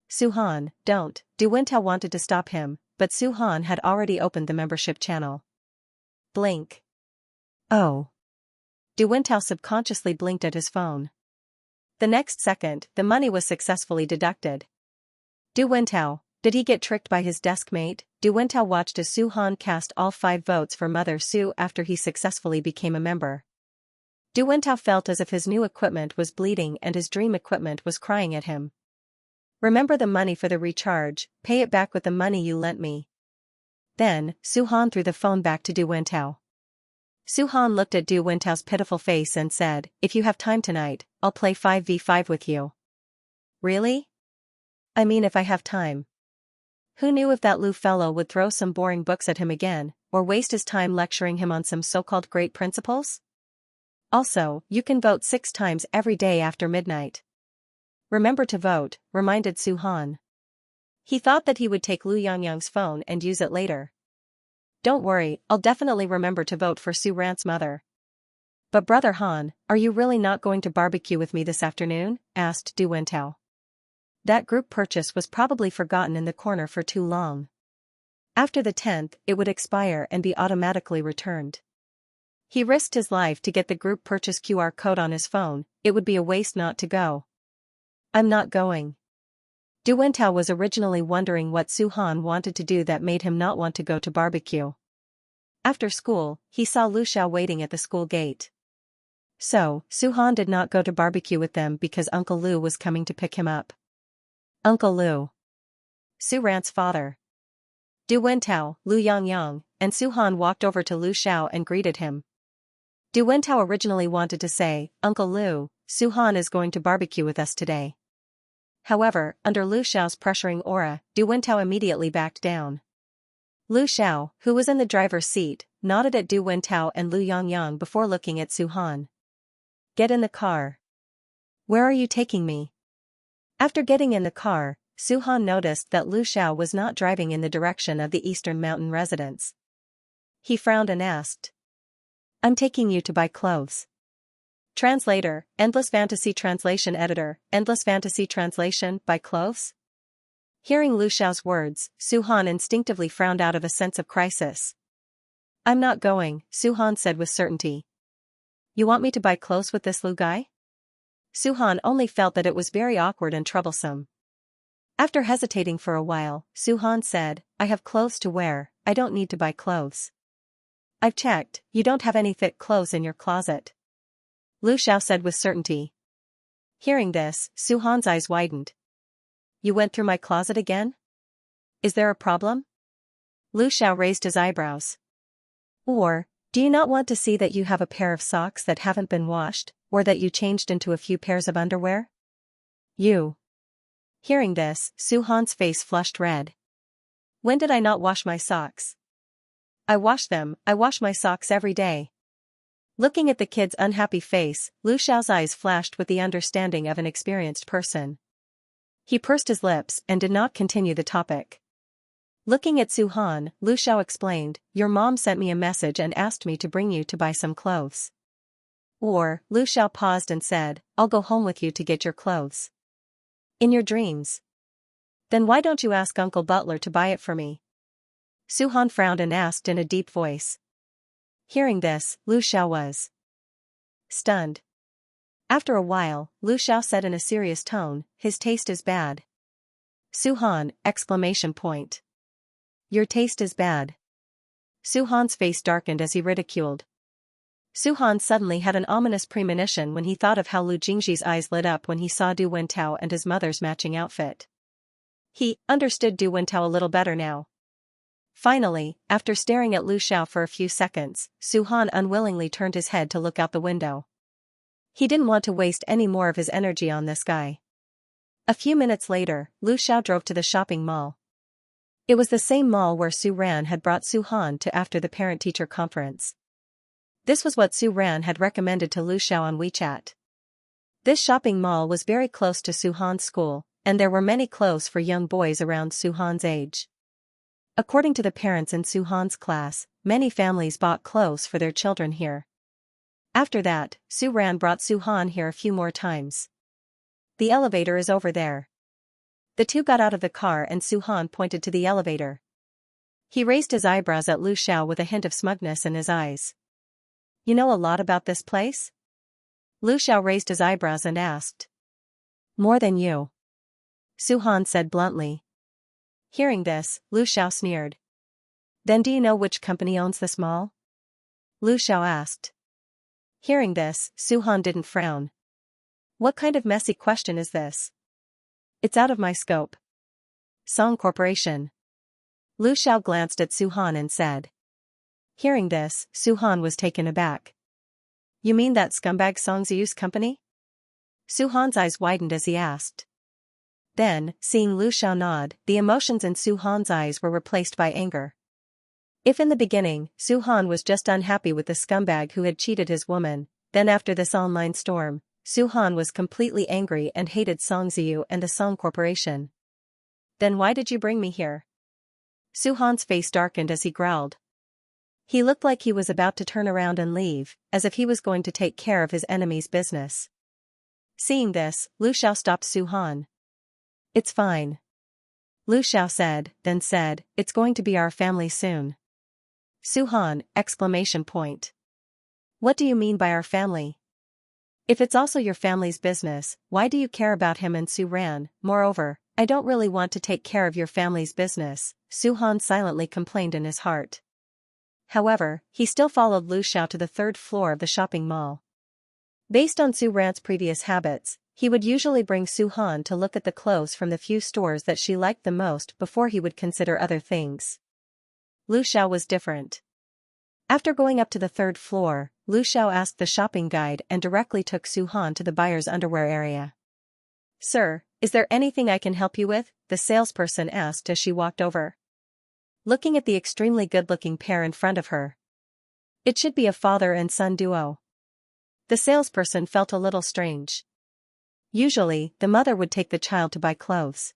Su-han, don't. Du Wentao wanted to stop him, but Su-han had already opened the membership channel. Blink. Oh. Du Wentao subconsciously blinked at his phone. The next second, the money was successfully deducted. Du Wentao, did he get tricked by his desk mate? Du Wentao watched as Su-han cast all 5 votes for Mother Su after he successfully became a member. Du Wentao felt as if his new equipment was bleeding and his dream equipment was crying at him. Remember the money for the recharge, pay it back with the money you lent me. Then, Su-han threw the phone back to Du Wentao. Su-han looked at Du Wentao's pitiful face and said, if you have time tonight, I'll play 5v5 with you. Really? I mean if I have time. Who knew if that Lu fellow would throw some boring books at him again, or waste his time lecturing him on some so-called great principles? Also, you can vote 6 times every day after midnight. Remember to vote, reminded Su-han. He thought that he would take Lu Yangyang's phone and use it later. Don't worry, I'll definitely remember to vote for Su-ran's mother. But Brother Han, are you really not going to barbecue with me this afternoon? Asked Du Wentao. That group purchase was probably forgotten in the corner for too long. After the 10th, it would expire and be automatically returned. He risked his life to get the group purchase QR code on his phone, it would be a waste not to go. I'm not going. Du Wentao was originally wondering what Su-han wanted to do that made him not want to go to barbecue. After school, he saw Lu Xiao waiting at the school gate. So, Su-han did not go to barbecue with them because Uncle Lu was coming to pick him up. Uncle Lu. Su-ran's father. Du Wentao, Lu Yangyang, and Su-han walked over to Lu Xiao and greeted him. Du Wentao originally wanted to say, Uncle Lu, Su-han is going to barbecue with us today. However, under Lu Xiao's pressuring aura, Du Wentao immediately backed down. Lu Xiao, who was in the driver's seat, nodded at Du Wentao and Lu Yangyang before looking at Su-han. Get in the car. Where are you taking me? After getting in the car, Su-han noticed that Lu Xiao was not driving in the direction of the Eastern Mountain residence. He frowned and asked. I'm taking you to buy clothes. Translator, Endless Fantasy Translation Editor, Endless Fantasy Translation, buy clothes? Hearing Lu Xiao's words, Su-han instinctively frowned out of a sense of crisis. I'm not going, Su-han said with certainty. You want me to buy clothes with this Lu guy? Su-han only felt that it was very awkward and troublesome. After hesitating for a while, Su-han said, I have clothes to wear, I don't need to buy clothes. I've checked, you don't have any thick clothes in your closet. Lu Xiao said with certainty. Hearing this, Su-han's eyes widened. You went through my closet again? Is there a problem? Lu Xiao raised his eyebrows. Or, do you not want to see that you have a pair of socks that haven't been washed, or that you changed into a few pairs of underwear? You. Hearing this, Su-han's face flushed red. When did I not wash my socks? I wash my socks every day. Looking at the kid's unhappy face, Lu Xiao's eyes flashed with the understanding of an experienced person. He pursed his lips and did not continue the topic. Looking at Su-han, Lu Xiao explained, your mom sent me a message and asked me to bring you to buy some clothes. Or, Lu Xiao paused and said, I'll go home with you to get your clothes. In your dreams. Then why don't you ask Uncle Butler to buy it for me? Su Han frowned and asked in a deep voice. Hearing this, Lu Xiao was stunned. After a while, Lu Xiao said in a serious tone, his taste is bad. Su Han, exclamation point. Your taste is bad. Su Han's face darkened as he ridiculed. Su Han suddenly had an ominous premonition when he thought of how Lu Jingji's eyes lit up when he saw Du Wentao and his mother's matching outfit. He understood Du Wentao a little better now. Finally, after staring at Lu Xiao for a few seconds, Su Han unwillingly turned his head to look out the window. He didn't want to waste any more of his energy on this guy. A few minutes later, Lu Xiao drove to the shopping mall. It was the same mall where Su Ran had brought Su Han to after the parent-teacher conference. This was what Su Ran had recommended to Lu Xiao on WeChat. This shopping mall was very close to Su Han's school, and there were many clothes for young boys around Su Han's age. According to the parents in Su Han's class, many families bought clothes for their children here. After that, Su Ran brought Su Han here a few more times. The elevator is over there. The two got out of the car and Su Han pointed to the elevator. He raised his eyebrows at Lu Xiao with a hint of smugness in his eyes. You know a lot about this place? Lu Xiao raised his eyebrows and asked. More than you. Su Han said bluntly. Hearing this, Lu Xiao sneered. Then do you know which company owns this mall? Lu Xiao asked. Hearing this, Su Han didn't frown. What kind of messy question is this? It's out of my scope. Song Corporation. Lu Xiao glanced at Su Han and said. Hearing this, Su Han was taken aback. You mean that scumbag Xianxia's company? Su Han's eyes widened as he asked. Then, seeing Lu Xiao nod, the emotions in Su Han's eyes were replaced by anger. If in the beginning, Su Han was just unhappy with the scumbag who had cheated his woman, then after this online storm, Su Han was completely angry and hated Xianxia and the Song Corporation. Then why did you bring me here? Su Han's face darkened as he growled. He looked like he was about to turn around and leave, as if he was going to take care of his enemy's business. Seeing this, Lu Xiao stopped Su Han. It's fine. Lu Xiao said, then said, it's going to be our family soon. Su Han, exclamation point. What do you mean by our family? If it's also your family's business, why do you care about him and Su Ran? Moreover, I don't really want to take care of your family's business, Su Han silently complained in his heart. However, he still followed Lu Xiao to the third floor of the shopping mall. Based on Su Ran's previous habits, he would usually bring Su Han to look at the clothes from the few stores that she liked the most before he would consider other things. Lu Xiao was different. After going up to the third floor, Lu Xiao asked the shopping guide and directly took Su Han to the buyer's underwear area. Sir, is there anything I can help you with? The salesperson asked as she walked over. Looking at the extremely good-looking pair in front of her. It should be a father and son duo. The salesperson felt a little strange. Usually, the mother would take the child to buy clothes.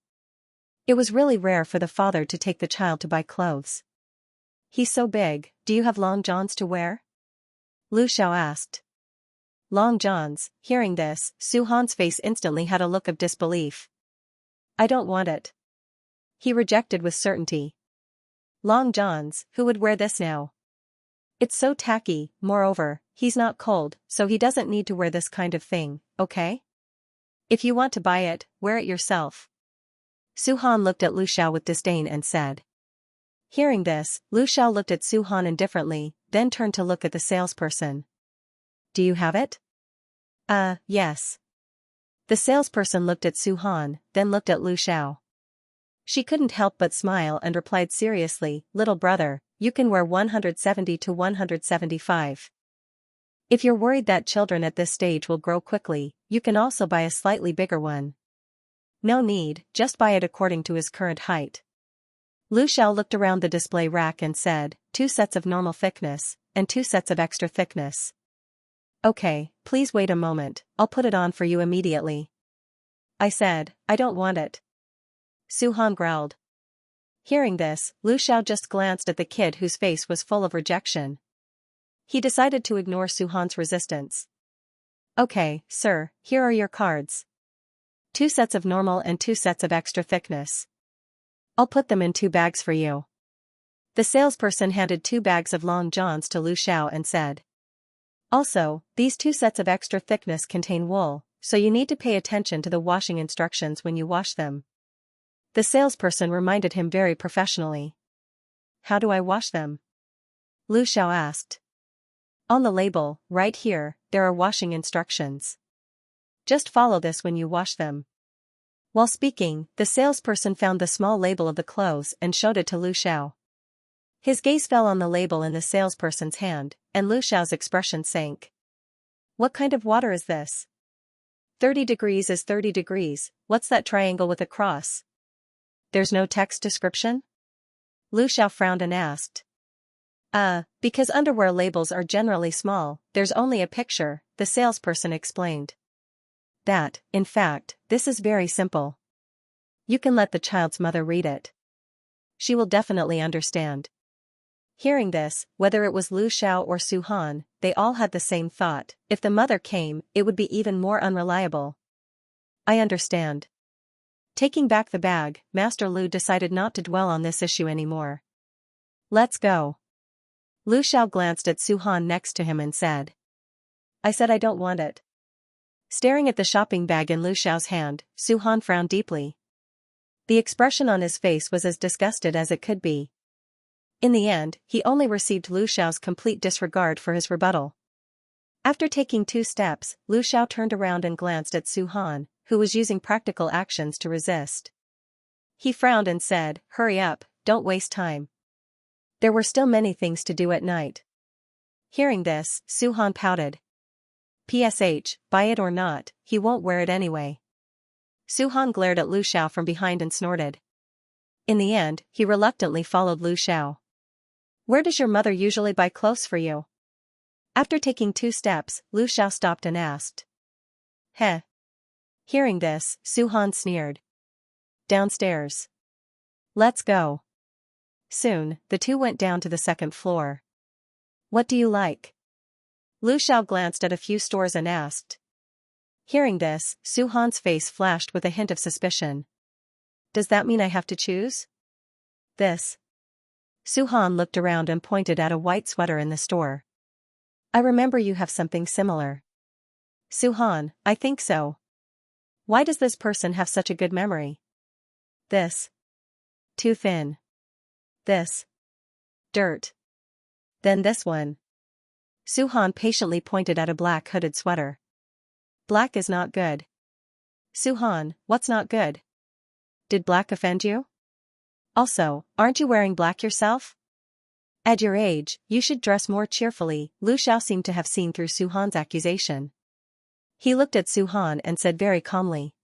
It was really rare for the father to take the child to buy clothes. He's so big, do you have long johns to wear? Lu Xiao asked. Long johns, hearing this, Su Han's face instantly had a look of disbelief. I don't want it. He rejected with certainty. Long johns, who would wear this now? It's so tacky, moreover, he's not cold, so he doesn't need to wear this kind of thing, okay? If you want to buy it, wear it yourself. Su Han looked at Lu Xiao with disdain and said. Hearing this, Lu Xiao looked at Su Han indifferently, then turned to look at the salesperson. Do you have it? Yes. The salesperson looked at Su Han, then looked at Lu Xiao. She couldn't help but smile and replied seriously, Little brother, you can wear 170 to 175. If you're worried that children at this stage will grow quickly, you can also buy a slightly bigger one. No need, just buy it according to his current height. Lu Xiao looked around the display rack and said, 2 sets of normal thickness, and 2 sets of extra thickness. Okay, please wait a moment, I'll put it on for you immediately. I said, I don't want it. Su Han growled. Hearing this, Lu Xiao just glanced at the kid whose face was full of rejection. He decided to ignore Su Han's resistance. Okay, sir, here are your cards. 2 sets of normal and 2 sets of extra thickness. I'll put them in 2 bags for you. The salesperson handed 2 bags of long johns to Lu Xiao and said. Also, these 2 sets of extra thickness contain wool, so you need to pay attention to the washing instructions when you wash them. The salesperson reminded him very professionally. How do I wash them? Lu Xiao asked. On the label, right here, there are washing instructions. Just follow this when you wash them. While speaking, the salesperson found the small label of the clothes and showed it to Lu Xiao. His gaze fell on the label in the salesperson's hand, and Lu Xiao's expression sank. What kind of water is this? 30 degrees is 30 degrees, what's that triangle with a cross? There's no text description? Lu Xiao frowned and asked. Because underwear labels are generally small, there's only a picture, the salesperson explained. In fact, this is very simple. You can let the child's mother read it. She will definitely understand. Hearing this, whether it was Lu Xiao or Su Han, they all had the same thought: if the mother came, it would be even more unreliable. I understand. Taking back the bag, Master Lu decided not to dwell on this issue anymore. Let's go. Lu Xiao glanced at Su Han next to him and said. I said I don't want it. Staring at the shopping bag in Lu Xiao's hand, Su Han frowned deeply. The expression on his face was as disgusted as it could be. In the end, he only received Lu Xiao's complete disregard for his rebuttal. After taking 2 steps, Lu Xiao turned around and glanced at Su Han, who was using practical actions to resist. He frowned and said, Hurry up, don't waste time. There were still many things to do at night. Hearing this, Su Han pouted. PSH, buy it or not, he won't wear it anyway. Su Han glared at Lu Xiao from behind and snorted. In the end, he reluctantly followed Lu Xiao. Where does your mother usually buy clothes for you? After taking 2 steps, Lu Xiao stopped and asked. Heh. Hearing this, Su Han sneered. Downstairs. Let's go. Soon, the 2 went down to the 2nd floor. What do you like? Lu Xiao glanced at a few stores and asked. Hearing this, Su Han's face flashed with a hint of suspicion. Does that mean I have to choose? This. Su Han looked around and pointed at a white sweater in the store. I remember you have something similar. Su Han, I think so. Why does this person have such a good memory? This. Too thin. This. Dirt. Then this one. Su Han patiently pointed at a black hooded sweater. Black is not good. Su Han, what's not good? Did black offend you? Also, aren't you wearing black yourself? At your age, you should dress more cheerfully. Lu Xiao seemed to have seen through Su Han's accusation. He looked at Su Han and said very calmly.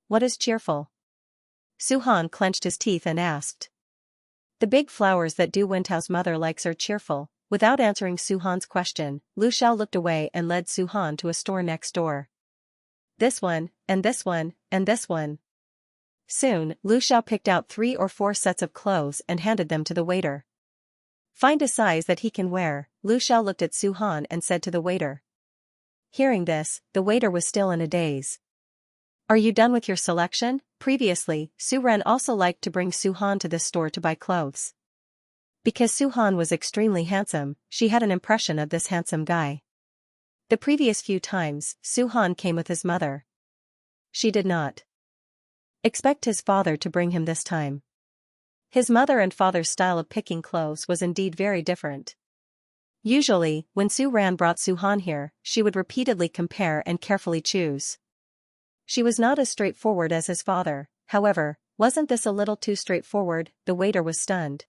What is cheerful? Su Han clenched his teeth and asked. The big flowers that Du Wentao's mother likes are cheerful. Without answering Su Han's question, Lu Xiao looked away and led Su Han to a store next door. This one, and this one, and this one. Soon, Lu Xiao picked out 3 or 4 sets of clothes and handed them to the waiter. Find a size that he can wear, Lu Xiao looked at Su Han and said to the waiter. Hearing this, the waiter was still in a daze. Are you done with your selection? Previously, Su Ren also liked to bring Su Han to this store to buy clothes. Because Su Han was extremely handsome, she had an impression of this handsome guy. The previous few times, Su Han came with his mother. She did not expect his father to bring him this time. His mother and father's style of picking clothes was indeed very different. Usually, when Su Ran brought Su Han here, she would repeatedly compare and carefully choose. She was not as straightforward as his father, however, wasn't this a little too straightforward? The waiter was stunned.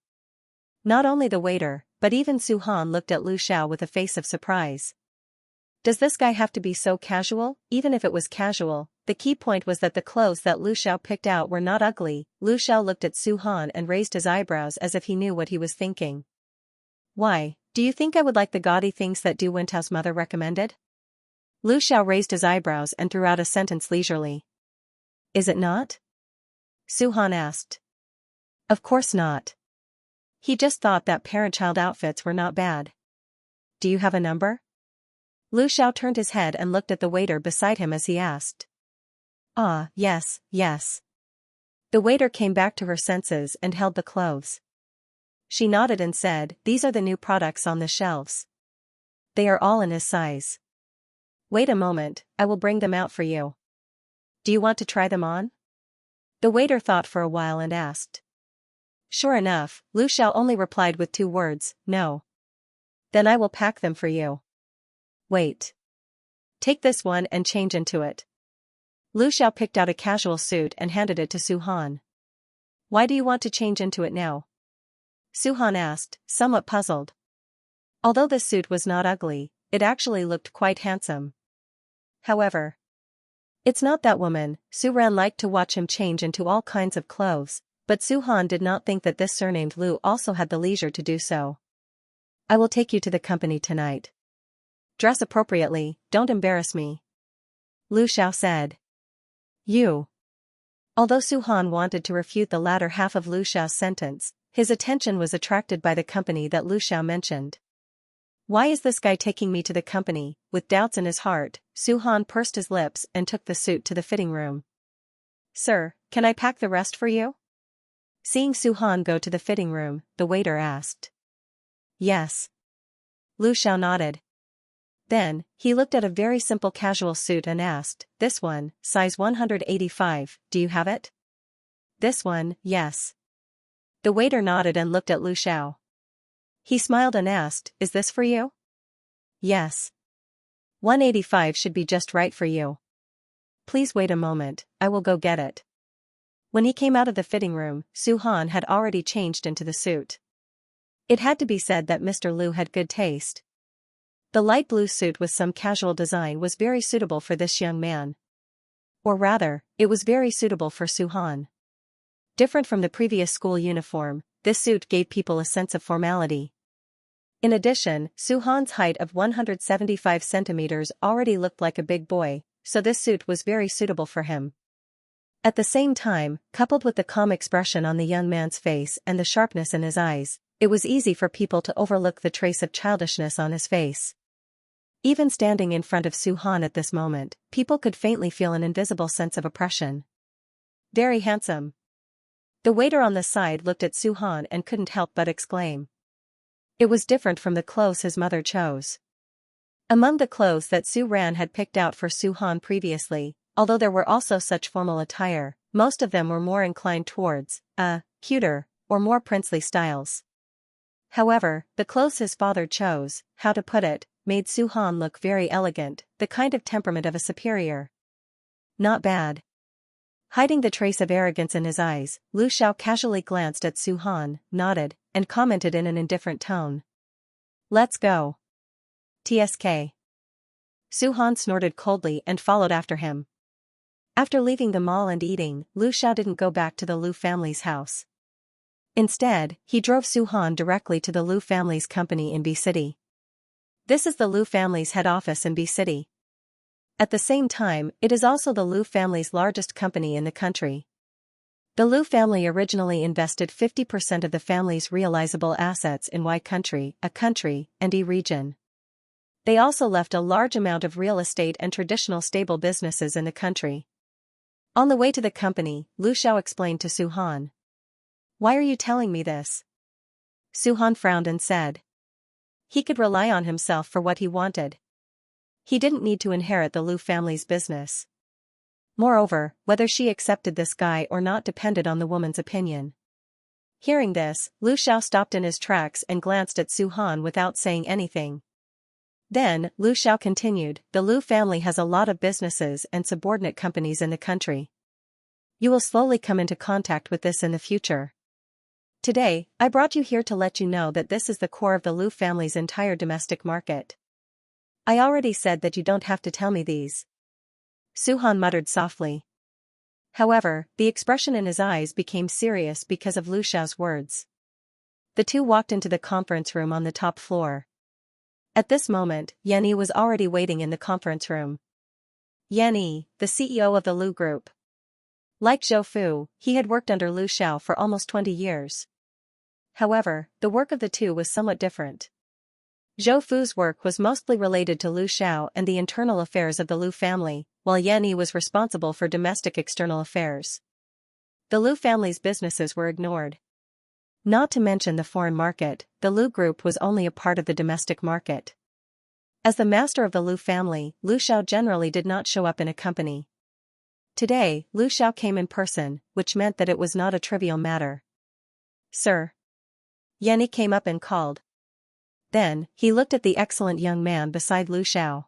Not only the waiter, but even Su Han looked at Lu Xiao with a face of surprise. Does this guy have to be so casual? Even if it was casual, the key point was that the clothes that Lu Xiao picked out were not ugly. Lu Xiao looked at Su Han and raised his eyebrows as if he knew what he was thinking. Why, do you think I would like the gaudy things that Du Wentao's mother recommended? Lu Xiao raised his eyebrows and threw out a sentence leisurely. Is it not? Su Han asked. Of course not. He just thought that parent-child outfits were not bad. Do you have a number? Lu Xiao turned his head and looked at the waiter beside him as he asked. Ah, yes, yes. The waiter came back to her senses and held the clothes. She nodded and said, these are the new products on the shelves. They are all in his size. Wait a moment, I will bring them out for you. Do you want to try them on? The waiter thought for a while and asked. Sure enough, Lu Xiao only replied with 2 words, no. Then I will pack them for you. Wait. Take this one and change into it. Lu Xiao picked out a casual suit and handed it to Su Han. Why do you want to change into it now? Su Han asked, somewhat puzzled. Although this suit was not ugly, it actually looked quite handsome. However, it's not that woman. Su Ran liked to watch him change into all kinds of clothes, but Su Han did not think that this surnamed Lu also had the leisure to do so. I will take you to the company tonight. Dress appropriately, don't embarrass me. Lu Xiao said. You. Although Su Han wanted to refute the latter half of Lu Xiao's sentence, his attention was attracted by the company that Lu Xiao mentioned. Why is this guy taking me to the company? With doubts in his heart, Su Han pursed his lips and took the suit to the fitting room. Sir, can I pack the rest for you? Seeing Su Han go to the fitting room, the waiter asked. Yes. Lu Xiao nodded. Then, he looked at a very simple casual suit and asked, this one, size 185, do you have it? This one, yes. The waiter nodded and looked at Lu Xiao. He smiled and asked, is this for you? Yes. 185 should be just right for you. Please wait a moment, I will go get it. When he came out of the fitting room, Su Han had already changed into the suit. It had to be said that Mr. Lu had good taste. The light blue suit with some casual design was very suitable for this young man. Or rather, it was very suitable for Su Han. Different from the previous school uniform, this suit gave people a sense of formality. In addition, Su Han's height of 175 centimeters already looked like a big boy, so this suit was very suitable for him. At the same time, coupled with the calm expression on the young man's face and the sharpness in his eyes, it was easy for people to overlook the trace of childishness on his face. Even standing in front of Su Han at this moment, people could faintly feel an invisible sense of oppression. Very handsome. The waiter on the side looked at Su Han and couldn't help but exclaim. It was different from the clothes his mother chose. Among the clothes that Su Ran had picked out for Su Han previously, although there were also such formal attire, most of them were more inclined towards, cuter, or more princely styles. However, the clothes his father chose, how to put it, made Su Han look very elegant, the kind of temperament of a superior. Not bad. Hiding the trace of arrogance in his eyes, Lu Xiao casually glanced at Su Han, nodded, and commented in an indifferent tone. Let's go. TSK. Su Han snorted coldly and followed after him. After leaving the mall and eating, Lu Xiao didn't go back to the Lu family's house. Instead, he drove Su Han directly to the Lu family's company in B City. This is the Lu family's head office in B City. At the same time, it is also the Lu family's largest company in the country. The Lu family originally invested 50% of the family's realizable assets in Y country, A country, and E region. They also left a large amount of real estate and traditional stable businesses in the country. On the way to the company, Lu Xiao explained to Su Han. Why are you telling me this? Su Han frowned and said. He could rely on himself for what he wanted. He didn't need to inherit the Lu family's business. Moreover, whether she accepted this guy or not depended on the woman's opinion. Hearing this, Lu Xiao stopped in his tracks and glanced at Su Han without saying anything. Then, Lu Xiao continued, the Lu family has a lot of businesses and subordinate companies in the country. You will slowly come into contact with this in the future. Today, I brought you here to let you know that this is the core of the Lu family's entire domestic market. I already said that you don't have to tell me these. Su Han muttered softly. However, the expression in his eyes became serious because of Lu Xiao's words. The two walked into the conference room on the top floor. At this moment, Yan Yi was already waiting in the conference room. Yan Yi, the CEO of the Lu Group. Like Zhou Fu, he had worked under Lu Xiao for almost 20 years. However, the work of the two was somewhat different. Zhou Fu's work was mostly related to Lu Xiao and the internal affairs of the Lu family, while Yan Yi was responsible for domestic external affairs. The Lu family's businesses were ignored. Not to mention the foreign market, the Lu group was only a part of the domestic market. As the master of the Lu family, Lu Xiao generally did not show up in a company. Today, Lu Xiao came in person, which meant that it was not a trivial matter. "Sir." Yan Yi came up and called. Then, he looked at the excellent young man beside Lu Xiao.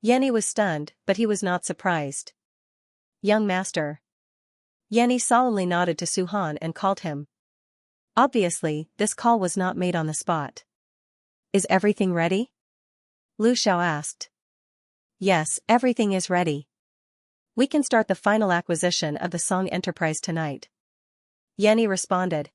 Yan Yi was stunned, but he was not surprised. "Young master." Yan Yi solemnly nodded to Su Han and called him. Obviously, this call was not made on the spot. "Is everything ready?" Lu Xiao asked. "Yes, everything is ready. We can start the final acquisition of the Song Enterprise tonight." Yan Yi responded.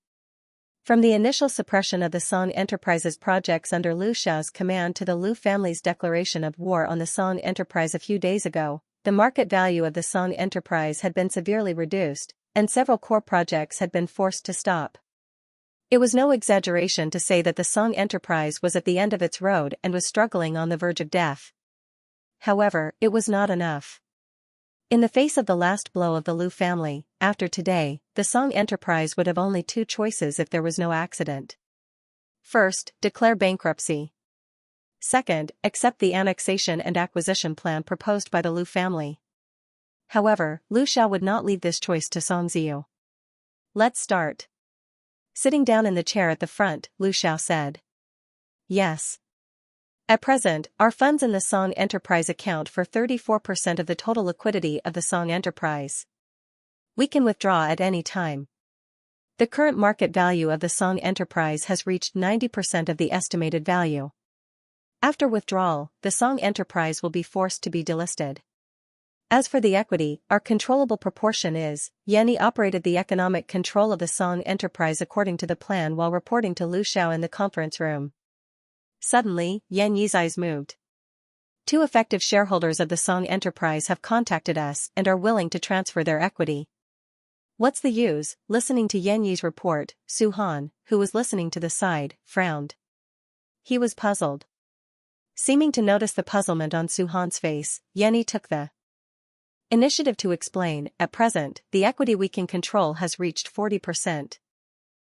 From the initial suppression of the Song Enterprise's projects under Lu Xiao's command to the Lu family's declaration of war on the Song Enterprise a few days ago, the market value of the Song Enterprise had been severely reduced, and several core projects had been forced to stop. It was no exaggeration to say that the Song Enterprise was at the end of its road and was struggling on the verge of death. However, it was not enough. In the face of the last blow of the Lu family, after today, the Song Enterprise would have only two choices if there was no accident. First, declare bankruptcy. Second, accept the annexation and acquisition plan proposed by the Lu family. However, Lu Xiao would not leave this choice to Song Ziyu. "Let's start." Sitting down in the chair at the front, Lu Xiao said. "Yes. At present, our funds in the Song Enterprise account for 34% of the total liquidity of the Song Enterprise. We can withdraw at any time. The current market value of the Song Enterprise has reached 90% of the estimated value. After withdrawal, the Song Enterprise will be forced to be delisted. As for the equity, our controllable proportion is." Yan Yi operated the economic control of the Song Enterprise according to the plan while reporting to Lu Xiao in the conference room. Suddenly, Yan Yi's eyes moved. "Two effective shareholders of the Song Enterprise have contacted us and are willing to transfer their equity." "What's the use?" Listening to Yan Yi's report, Su Han, who was listening to the side, frowned. He was puzzled. Seeming to notice the puzzlement on Su Han's face, Yan Yi took the initiative to explain. "At present, the equity we can control has reached 40%.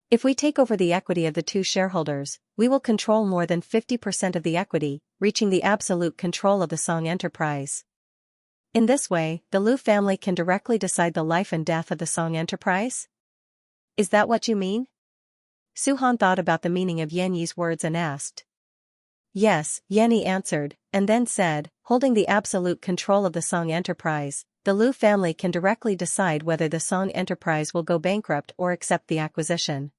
If we take over the equity of the two shareholders, we will control more than 50% of the equity, reaching the absolute control of the Song Enterprise. In this way, the Lu family can directly decide the life and death of the Song Enterprise?" "Is that what you mean?" Su Han thought about the meaning of Yan Yi's words and asked. "Yes," Yan Yi answered, and then said, "Holding the absolute control of the Song Enterprise, the Lu family can directly decide whether the Song Enterprise will go bankrupt or accept the acquisition.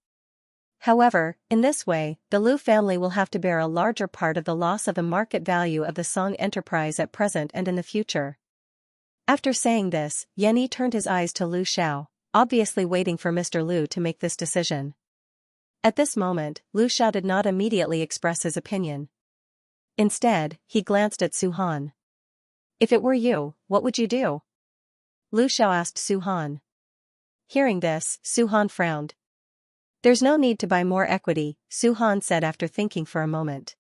However, in this way, the Lu family will have to bear a larger part of the loss of the market value of the Song Enterprise at present and in the future." After saying this, Yan Yi turned his eyes to Lu Xiao, obviously waiting for Mr. Lu to make this decision. At this moment, Lu Xiao did not immediately express his opinion. Instead, he glanced at Su Han. "If it were you, what would you do?" Lu Xiao asked Su Han. Hearing this, Su Han frowned. "There's no need to buy more equity," Su Han said after thinking for a moment.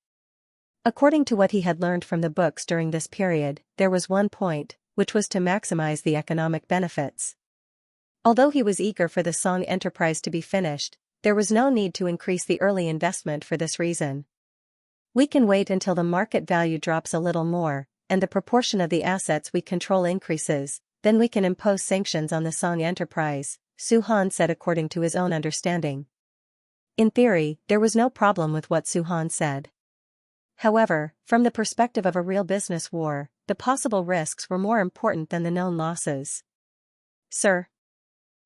According to what he had learned from the books during this period, there was one point, which was to maximize the economic benefits. Although he was eager for the Song Enterprise to be finished, there was no need to increase the early investment for this reason. "We can wait until the market value drops a little more, and the proportion of the assets we control increases, then we can impose sanctions on the Song Enterprise," Su Han said according to his own understanding. In theory, there was no problem with what Su Han said. However, from the perspective of a real business war, the possible risks were more important than the known losses. "Sir."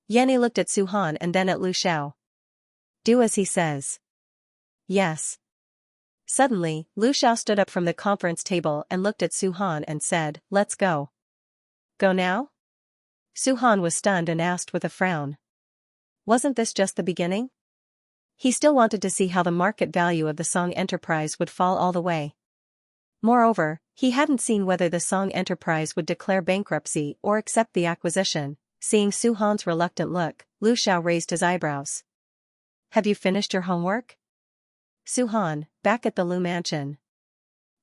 Yan Yi looked at Su Han and then at Lu Xiao. "Do as he says." "Yes." Suddenly, Lu Xiao stood up from the conference table and looked at Su Han and said, "Let's go." "Go now?" Su Han was stunned and asked with a frown. Wasn't this just the beginning? He still wanted to see how the market value of the Song Enterprise would fall all the way. Moreover, he hadn't seen whether the Song Enterprise would declare bankruptcy or accept the acquisition. Seeing Su Han's reluctant look, Lu Xiao raised his eyebrows. "Have you finished your homework?" Su-han, back at the Lu mansion.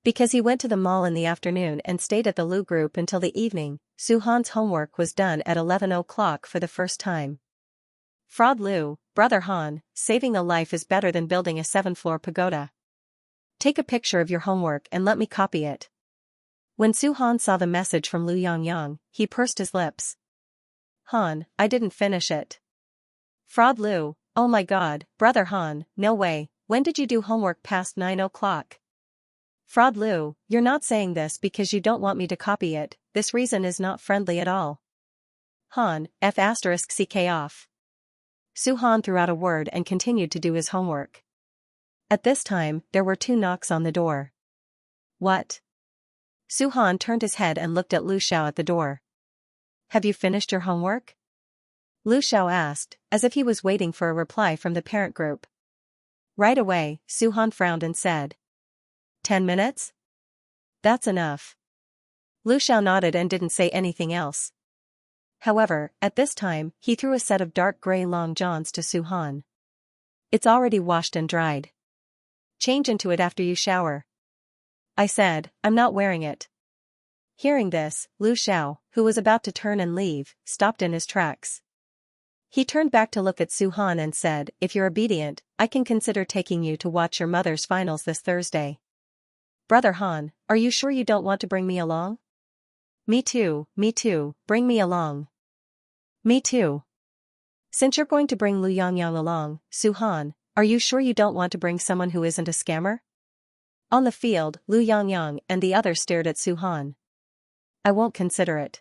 Because he went to the mall in the afternoon and stayed at the Lu group until the evening, Su-han's homework was done at 11 o'clock for the first time. Fraud Lu, Brother Han, saving a life is better than building a 7-floor pagoda. Take a picture of your homework and let me copy it. When Su-han saw the message from Lu Yongyang, he pursed his lips. Han, I didn't finish it. Fraud Lu, oh my god, Brother Han, no way, when did you do homework past 9 o'clock? Fraud Lu, you're not saying this because you don't want me to copy it, this reason is not friendly at all. Han, *ck off. Su-han threw out a word and continued to do his homework. At this time, there were 2 knocks on the door. What? Su-han turned his head and looked at Lu Xiao at the door. Have you finished your homework? Lu Xiao asked, as if he was waiting for a reply from the parent group. Right away, Su-han frowned and said. 10 minutes? That's enough. Lu Xiao nodded and didn't say anything else. However, at this time, he threw a set of dark gray long johns to Su-han. It's already washed and dried. Change into it after you shower. I said, I'm not wearing it. Hearing this, Lu Xiao, who was about to turn and leave, stopped in his tracks. He turned back to look at Su-han and said, if you're obedient, I can consider taking you to watch your mother's finals this Thursday. Brother Han, are you sure you don't want to bring me along? Me too, bring me along. Me too. Since you're going to bring Lu Yongyang along, Su-han, are you sure you don't want to bring someone who isn't a scammer? On the field, Lu Yongyang and the others stared at Su-han. I won't consider it.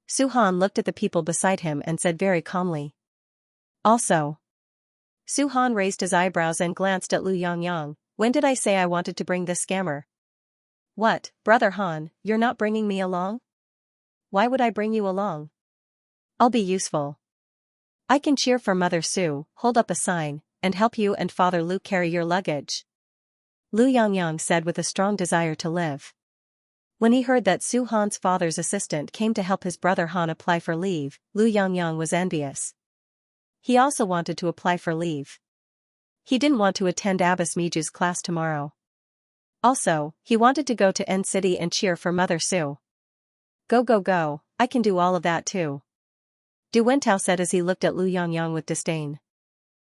Su-han looked at the people beside him and said very calmly. Also. Su-han raised his eyebrows and glanced at Lu Yongyang. When did I say I wanted to bring this scammer? What, Brother Han, you're not bringing me along? Why would I bring you along? I'll be useful. I can cheer for Mother Su, hold up a sign, and help you and Father Lu carry your luggage. Lu Yongyang said with a strong desire to live. When he heard that Su-han's father's assistant came to help his brother Han apply for leave, Lu Yongyang was envious. He also wanted to apply for leave. He didn't want to attend Abbess Miju's class tomorrow. Also, he wanted to go to N City and cheer for Mother Su. Go, I can do all of that too. Du Wentao said as he looked at Lu Yongyang with disdain.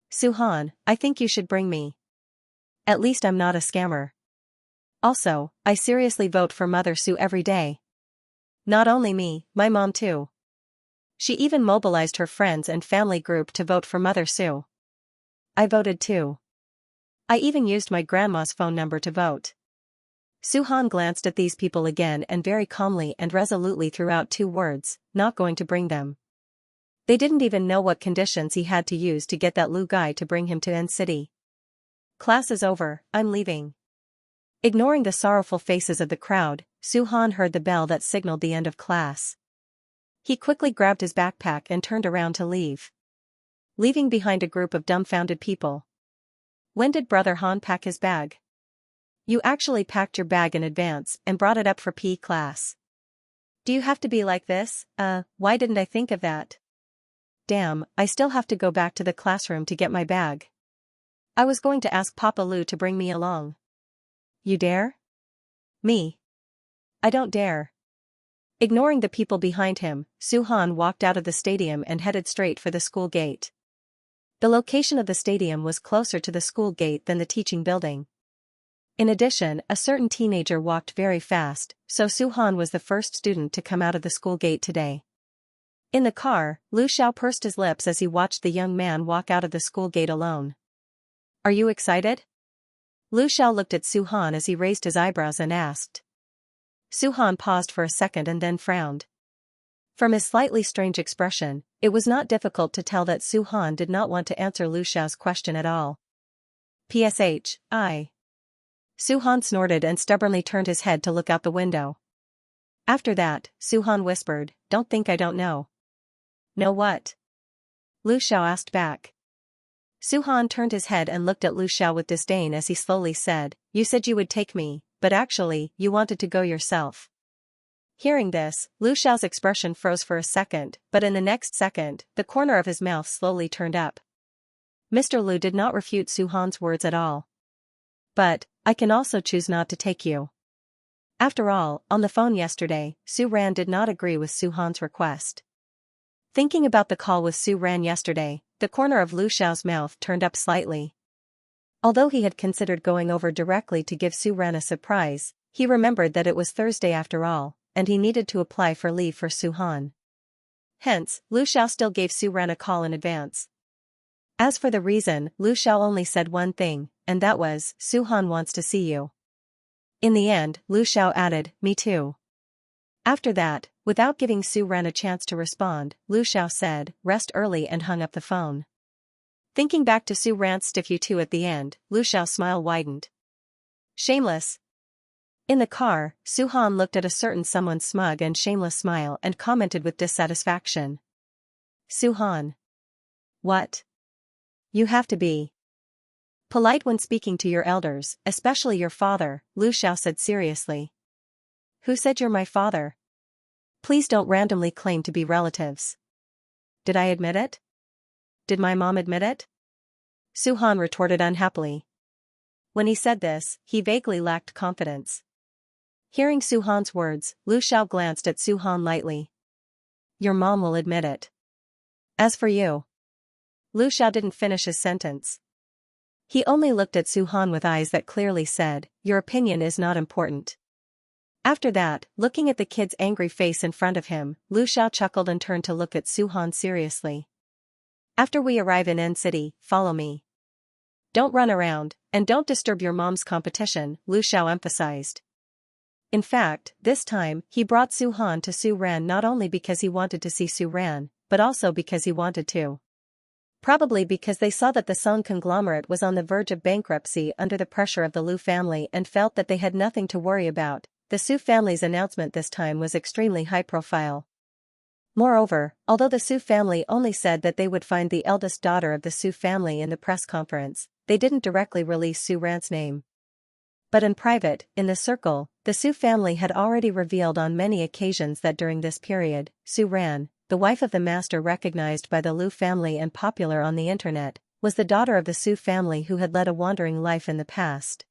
Su-han, I think you should bring me. At least I'm not a scammer. Also, I seriously vote for Mother Su every day. Not only me, my mom too. She even mobilized her friends and family group to vote for Mother Su. I voted too. I even used my grandma's phone number to vote. Su-han glanced at these people again and very calmly and resolutely threw out 2 words, not going to bring them. They didn't even know what conditions he had to use to get that Lu guy to bring him to N City. Class is over, I'm leaving. Ignoring the sorrowful faces of the crowd, Su-han heard the bell that signaled the end of class. He quickly grabbed his backpack and turned around to leave. Leaving behind a group of dumbfounded people. When did Brother Han pack his bag? You actually packed your bag in advance and brought it up for PE class. Do you have to be like this? Why didn't I think of that? Damn, I still have to go back to the classroom to get my bag. I was going to ask Papa Lu to bring me along. You dare? Me? I don't dare. Ignoring the people behind him, Su-han walked out of the stadium and headed straight for the school gate. The location of the stadium was closer to the school gate than the teaching building. In addition, a certain teenager walked very fast, so Su-han was the first student to come out of the school gate today. In the car, Lu Xiao pursed his lips as he watched the young man walk out of the school gate alone. Are you excited? Lu Xiao looked at Su-han as he raised his eyebrows and asked. Su-han paused for a second and then frowned. From his slightly strange expression, it was not difficult to tell that Su-han did not want to answer Lu Xiao's question at all. PSH, I. Su-han snorted and stubbornly turned his head to look out the window. After that, Su-han whispered, Don't think I don't know. Know what? Lu Xiao asked back. Su-han turned his head and looked at Lu Xiao with disdain as he slowly said, You said you would take me, but actually, you wanted to go yourself. Hearing this, Lu Xiao's expression froze for a second, but in the next second, the corner of his mouth slowly turned up. Mr. Lu did not refute Su-han's words at all. But, I can also choose not to take you. After all, on the phone yesterday, Su Ran did not agree with Su Han's request. Thinking about the call with Su Ran yesterday, the corner of Lu Xiao's mouth turned up slightly. Although he had considered going over directly to give Su Ran a surprise, he remembered that it was Thursday after all, and he needed to apply for leave for Su Han. Hence, Lu Xiao still gave Su Ran a call in advance. As for the reason, Lu Xiao only said one thing, and that was, Su Han wants to see you. In the end, Lu Xiao added, me too. After that, without giving Su Ran a chance to respond, Lu Xiao said, rest early and hung up the phone. Thinking back to Su Ran's stiff you too at the end, Lu Xiao's smile widened. Shameless. In the car, Su Han looked at a certain someone's smug and shameless smile and commented with dissatisfaction. Su Han. What? You have to be polite when speaking to your elders, especially your father, Lu Xiao said seriously. Who said you're my father? Please don't randomly claim to be relatives. Did I admit it? Did my mom admit it? Su Han retorted unhappily. When he said this, he vaguely lacked confidence. Hearing Su Han's words, Lu Xiao glanced at Su Han lightly. Your mom will admit it. As for you. Lu Xiao didn't finish his sentence. He only looked at Su Han with eyes that clearly said, your opinion is not important. After that, looking at the kid's angry face in front of him, Lu Xiao chuckled and turned to look at Su Han seriously. After we arrive in N City, follow me. Don't run around, and don't disturb your mom's competition, Lu Xiao emphasized. In fact, this time, he brought Su Han to Su Ran not only because he wanted to see Su Ran, but also because he wanted to. Probably because they saw that the Song conglomerate was on the verge of bankruptcy under the pressure of the Lu family and felt that they had nothing to worry about. The Su family's announcement this time was extremely high profile. Moreover, although the Su family only said that they would find the eldest daughter of the Su family in the press conference, they didn't directly release Su Ran's name. But in private, in the circle, the Su family had already revealed on many occasions that during this period, Su Ran, the wife of the master recognized by the Lu family and popular on the internet, was the daughter of the Su family who had led a wandering life in the past.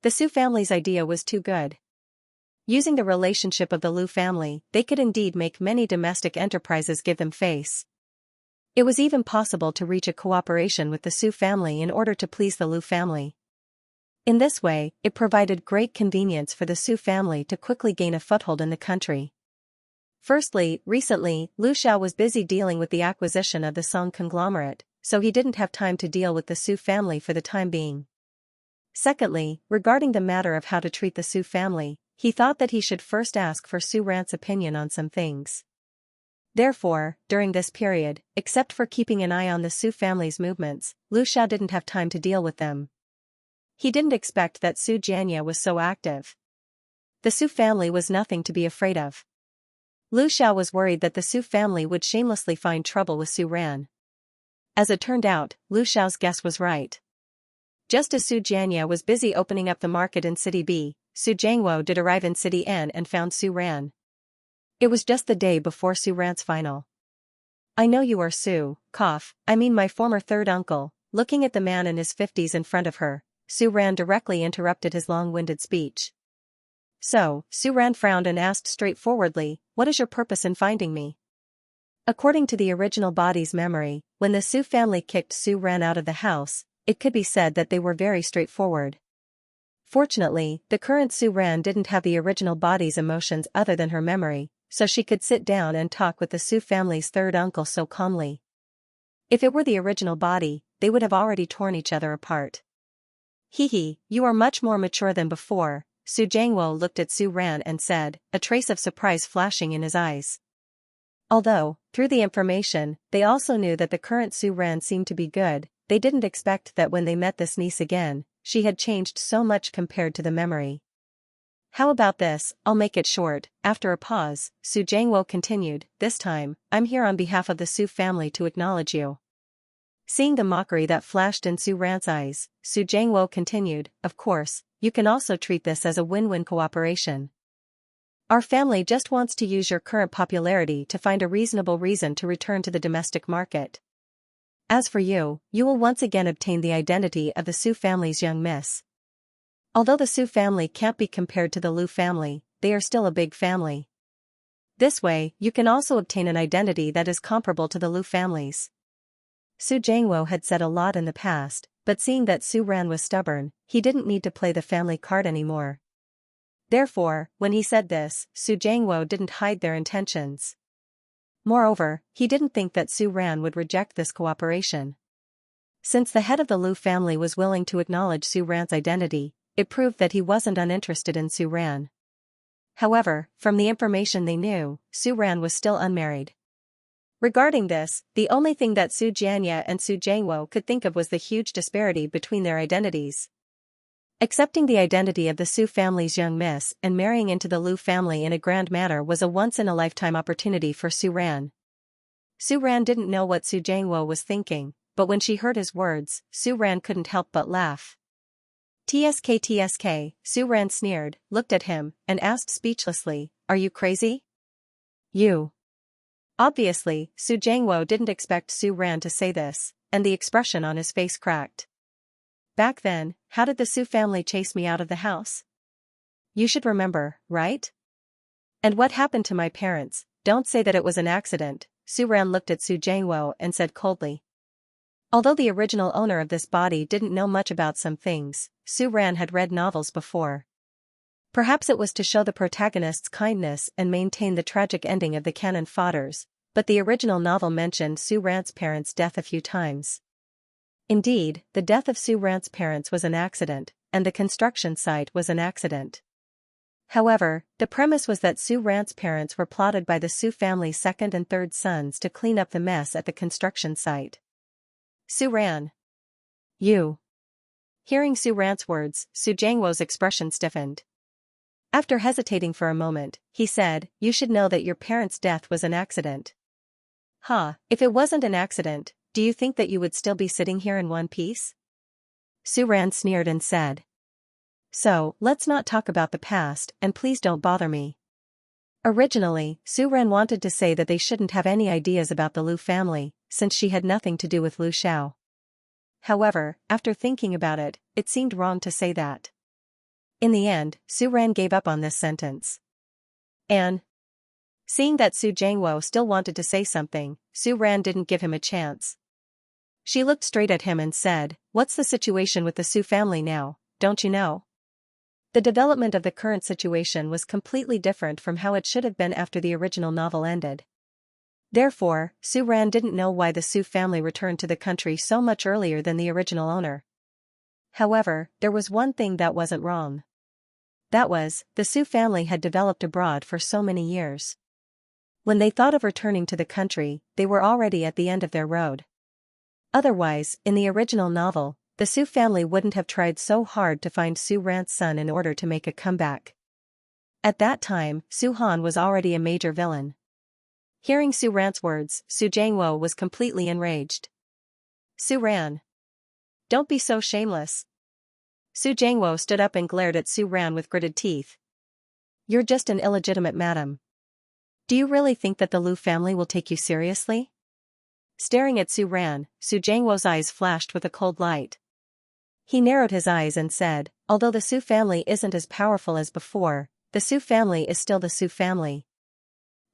The Su family's idea was too good. Using the relationship of the Lu family, they could indeed make many domestic enterprises give them face. It was even possible to reach a cooperation with the Su family in order to please the Lu family. In this way, it provided great convenience for the Su family to quickly gain a foothold in the country. Firstly, recently, Lu Xiao was busy dealing with the acquisition of the Song conglomerate, so he didn't have time to deal with the Su family for the time being. Secondly, regarding the matter of how to treat the Su family, he thought that he should first ask for Su Ran's opinion on some things. Therefore, during this period, except for keeping an eye on the Su family's movements, Lu Xiao didn't have time to deal with them. He didn't expect that Su Xianxia was so active. The Su family was nothing to be afraid of. Lu Xiao was worried that the Su family would shamelessly find trouble with Su Ran. As it turned out, Lu Xiao's guess was right. Just as Su Xianxia was busy opening up the market in City B, Su Jiangwo did arrive in City N and found Su Ran. It was just the day before Su Ran's final. I know you are Su, my former third uncle. Looking at the man in his 50s in front of her, Su Ran directly interrupted his long-winded speech. So, Su Ran frowned and asked straightforwardly, what is your purpose in finding me? According to the original body's memory, when the Su family kicked Su Ran out of the house, it could be said that they were very straightforward. Fortunately, the current Su Ran didn't have the original body's emotions other than her memory, so she could sit down and talk with the Su family's third uncle so calmly. If it were the original body, they would have already torn each other apart. Hee, you are much more mature than before, Su Jiangwo looked at Su Ran and said, a trace of surprise flashing in his eyes. Although, through the information, they also knew that the current Su Ran seemed to be good, they didn't expect that when they met this niece again, she had changed so much compared to the memory. How about this, I'll make it short. After a pause, Su Jiangwo continued, this time, I'm here on behalf of the Su family to acknowledge you. Seeing the mockery that flashed in Su Ran's eyes, Su Jiangwo continued, of course, you can also treat this as a win-win cooperation. Our family just wants to use your current popularity to find a reasonable reason to return to the domestic market. As for you, you will once again obtain the identity of the Su family's young miss. Although the Su family can't be compared to the Lu family, they are still a big family. This way, you can also obtain an identity that is comparable to the Lu families. Su Jiangwo had said a lot in the past, but seeing that Su Ran was stubborn, he didn't need to play the family card anymore. Therefore, when he said this, Su Jiangwo didn't hide their intentions. Moreover, he didn't think that Su Ran would reject this cooperation. Since the head of the Lu family was willing to acknowledge Su Ran's identity, it proved that he wasn't uninterested in Su Ran. However, from the information they knew, Su Ran was still unmarried. Regarding this, the only thing that Su Xianxia and Su Jiangwo could think of was the huge disparity between their identities. Accepting the identity of the Su family's young miss and marrying into the Lu family in a grand manner was a once-in-a-lifetime opportunity for Su Ran. Su Ran didn't know what Su Jiangwo was thinking, but when she heard his words, Su Ran couldn't help but laugh. TSK, Su Ran sneered, looked at him, and asked speechlessly, "Are you crazy?" "You." Obviously, Su Jiangwo didn't expect Su Ran to say this, and the expression on his face cracked. "Back then, how did the Su family chase me out of the house? You should remember, right? And what happened to my parents? Don't say that it was an accident." Su Ran looked at Su Jiangwo and said coldly. Although the original owner of this body didn't know much about some things, Su Ran had read novels before. Perhaps it was to show the protagonist's kindness and maintain the tragic ending of the cannon fodders, but the original novel mentioned Su Ran's parents' death a few times. Indeed, the death of Su Ran's parents was an accident, and the construction site was an accident. However, the premise was that Su Ran's parents were plotted by the Su family's second and third sons to clean up the mess at the construction site. Su Ran. You. Hearing Su Ran's words, Su Jiangwo's expression stiffened. After hesitating for a moment, he said, "You should know that your parents' death was an accident." If it wasn't an accident, do you think that you would still be sitting here in one piece?" Su Ran sneered and said. "So, let's not talk about the past, and please don't bother me." Originally, Su Ran wanted to say that they shouldn't have any ideas about the Lu family, since she had nothing to do with Lu Xiao. However, after thinking about it, it seemed wrong to say that. In the end, Su Ran gave up on this sentence. And seeing that Su Jiangwo still wanted to say something, Su Ran didn't give him a chance. She looked straight at him and said, "What's the situation with the Su family now, don't you know?" The development of the current situation was completely different from how it should have been after the original novel ended. Therefore, Su Ran didn't know why the Su family returned to the country so much earlier than the original owner. However, there was one thing that wasn't wrong. That was, the Su family had developed abroad for so many years. When they thought of returning to the country, they were already at the end of their road. Otherwise, in the original novel, the Su family wouldn't have tried so hard to find Su Ran's son in order to make a comeback. At that time, Su Han was already a major villain. Hearing Su Ran's words, Su Jiangwo was completely enraged. "Su Ran. Don't be so shameless." Su Jiangwo stood up and glared at Su Ran with gritted teeth. "You're just an illegitimate madam. Do you really think that the Lu family will take you seriously?" Staring at Su Ran, Su Jiangwo's eyes flashed with a cold light. He narrowed his eyes and said, "Although the Su family isn't as powerful as before, the Su family is still the Su family.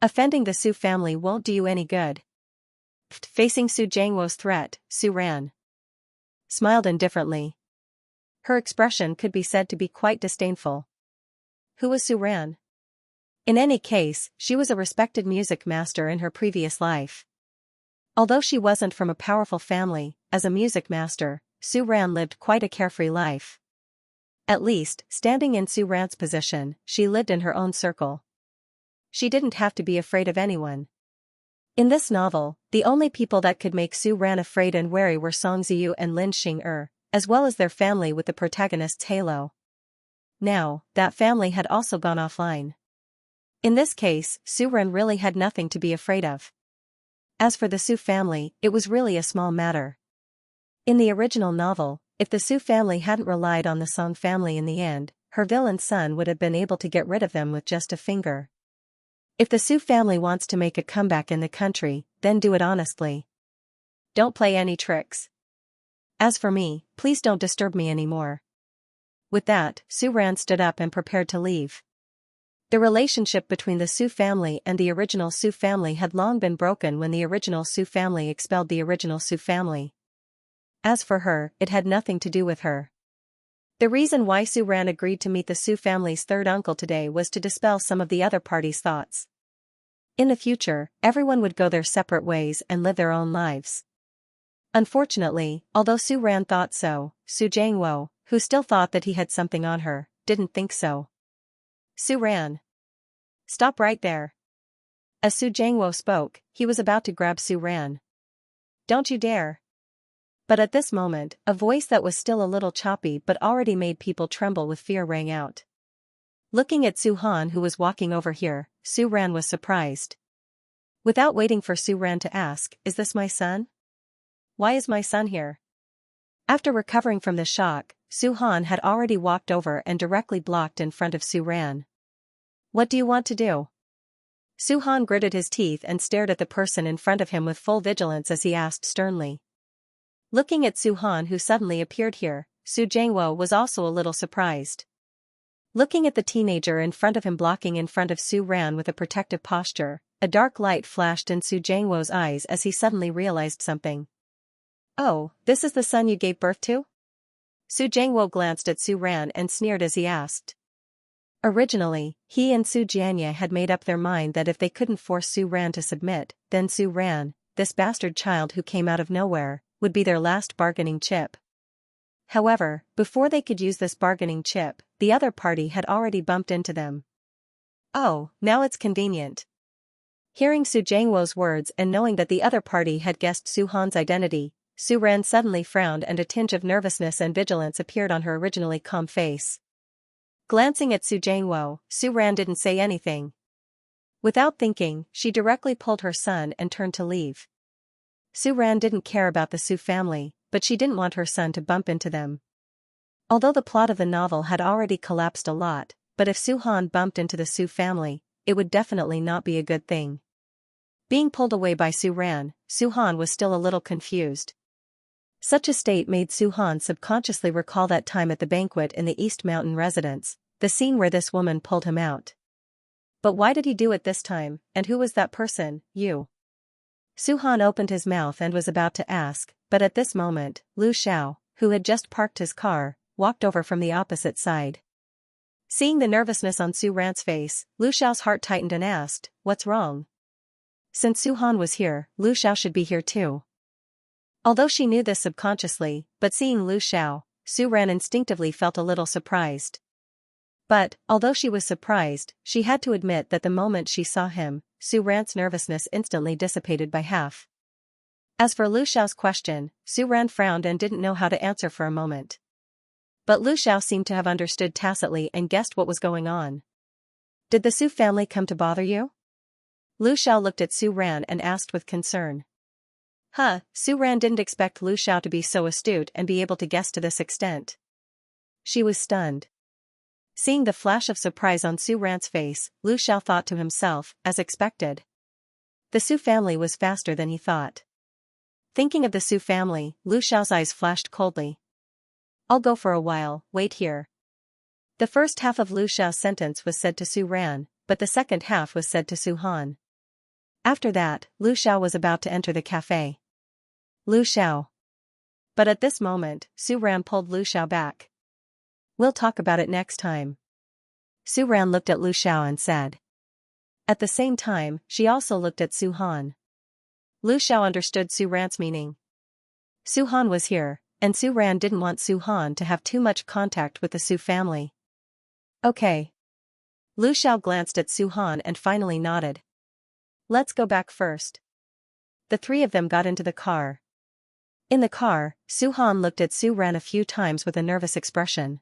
Offending the Su family won't do you any good." Facing Su Jiangwo's threat, Su Ran smiled indifferently. Her expression could be said to be quite disdainful. Who was Su Ran? In any case, she was a respected music master in her previous life. Although she wasn't from a powerful family, as a music master, Su Ran lived quite a carefree life. At least, standing in Su Ran's position, she lived in her own circle. She didn't have to be afraid of anyone. In this novel, the only people that could make Su Ran afraid and wary were Song Ziyu and Lin Xing'er, as well as their family with the protagonist's halo. Now, that family had also gone offline. In this case, Su Ran really had nothing to be afraid of. As for the Su family, it was really a small matter. In the original novel, if the Su family hadn't relied on the Song family in the end, her villain son would have been able to get rid of them with just a finger. If the Su family wants to make a comeback in the country, then do it honestly. Don't play any tricks. As for me, please don't disturb me anymore. With that, Su Ran stood up and prepared to leave. The relationship between the Su family and the original Su family had long been broken when the original Su family expelled the original Su family. As for her, it had nothing to do with her. The reason why Su Ran agreed to meet the Su family's third uncle today was to dispel some of the other party's thoughts. In the future, everyone would go their separate ways and live their own lives. Unfortunately, although Su Ran thought so, Su Jiangwo, who still thought that he had something on her, didn't think so. Su Ran. Stop right there. As Su Jiangwo spoke, he was about to grab Su Ran. Don't you dare. But at this moment, a voice that was still a little choppy but already made people tremble with fear rang out. Looking at Su Han who was walking over here, Su Ran was surprised. Without waiting for Su Ran to ask, "Is this my son? Why is my son here?" After recovering from the shock, Su Han had already walked over and directly blocked in front of Su Ran. What do you want to do? Su Han gritted his teeth and stared at the person in front of him with full vigilance as he asked sternly. Looking at Su Han who suddenly appeared here, Su Jiangwo was also a little surprised. Looking at the teenager in front of him blocking in front of Su Ran with a protective posture, a dark light flashed in Su Jiangwo's eyes as he suddenly realized something. Oh, this is the son you gave birth to? Su Jiangwo glanced at Su Ran and sneered as he asked. Originally, he and Su Xianxia had made up their mind that if they couldn't force Su Ran to submit, then Su Ran, this bastard child who came out of nowhere, would be their last bargaining chip. However, before they could use this bargaining chip, the other party had already bumped into them. Oh, now it's convenient. Hearing Su Jiangwo's words and knowing that the other party had guessed Su Han's identity, Su Ran suddenly frowned and a tinge of nervousness and vigilance appeared on her originally calm face. Glancing at Su Jiangwo, Su Ran didn't say anything. Without thinking, she directly pulled her son and turned to leave. Su Ran didn't care about the Su family, but she didn't want her son to bump into them. Although the plot of the novel had already collapsed a lot, but if Su Han bumped into the Su family, it would definitely not be a good thing. Being pulled away by Su Ran, Su Han was still a little confused. Such a state made Su Han subconsciously recall that time at the banquet in the East Mountain residence, the scene where this woman pulled him out. But why did he do it this time, and who was that person, you? Su Han opened his mouth and was about to ask, but at this moment, Lu Xiao, who had just parked his car, walked over from the opposite side. Seeing the nervousness on Su Ran's face, Lu Xiao's heart tightened and asked, "What's wrong?" Since Su Han was here, Lu Xiao should be here too. Although she knew this subconsciously, but seeing Lu Xiao, Su Ran instinctively felt a little surprised. But, although she was surprised, she had to admit that the moment she saw him, Su Ran's nervousness instantly dissipated by half. As for Lu Xiao's question, Su Ran frowned and didn't know how to answer for a moment. But Lu Xiao seemed to have understood tacitly and guessed what was going on. Did the Su family come to bother you? Lu Xiao looked at Su Ran and asked with concern. Su Ran didn't expect Lu Xiao to be so astute and be able to guess to this extent. She was stunned. Seeing the flash of surprise on Su Ran's face, Lu Xiao thought to himself, as expected. The Su family was faster than he thought. Thinking of the Su family, Lu Xiao's eyes flashed coldly. I'll go for a while, wait here. The first half of Lu Xiao's sentence was said to Su Ran, but the second half was said to Su Han. After that, Lu Xiao was about to enter the cafe. Lu Xiao. But at this moment, Su Ran pulled Lu Xiao back. We'll talk about it next time. Su Ran looked at Lu Xiao and said. At the same time, she also looked at Su Han. Lu Xiao understood Su Ran's meaning. Su Han was here, and Su Ran didn't want Su Han to have too much contact with the Su family. Okay. Lu Xiao glanced at Su Han and finally nodded. Let's go back first. The three of them got into the car. In the car, Su Han looked at Su Ran a few times with a nervous expression.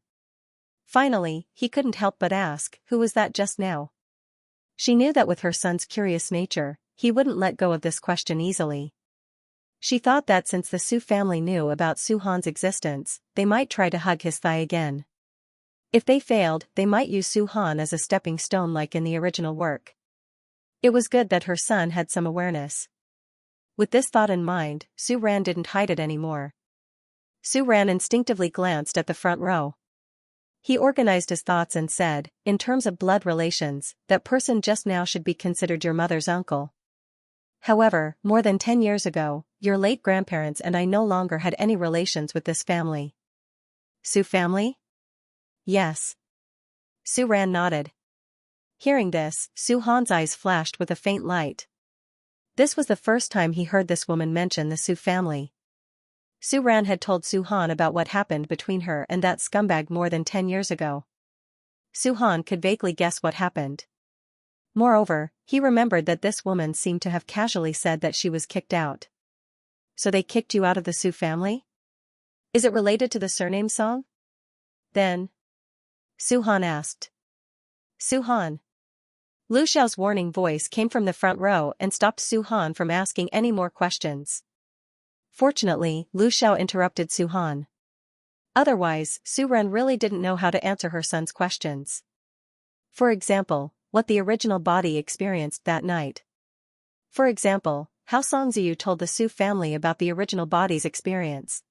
Finally, he couldn't help but ask, who was that just now? She knew that with her son's curious nature, he wouldn't let go of this question easily. She thought that since the Su family knew about Su Han's existence, they might try to hug his thigh again. If they failed, they might use Su Han as a stepping stone like in the original work. It was good that her son had some awareness. With this thought in mind, Su Ran didn't hide it anymore. Su Ran instinctively glanced at the front row. He organized his thoughts and said, in terms of blood relations, that person just now should be considered your mother's uncle. However, more than 10 years ago, your late grandparents and I no longer had any relations with this family. Su family? Yes. Su Ran nodded. Hearing this, Su Han's eyes flashed with a faint light. This was the first time he heard this woman mention the Su family. Su Ran had told Su Han about what happened between her and that scumbag more than 10 years ago. Su Han could vaguely guess what happened. Moreover, he remembered that this woman seemed to have casually said that she was kicked out. So they kicked you out of the Su family? Is it related to the surname song? Then? Su Han asked. Su Han. Lu Xiao's warning voice came from the front row and stopped Su Han from asking any more questions. Fortunately, Lu Xiao interrupted Su Han. Otherwise, Su Ran really didn't know how to answer her son's questions. For example, what the original body experienced that night. For example, how Song Ziyu told the Su family about the original body's experience.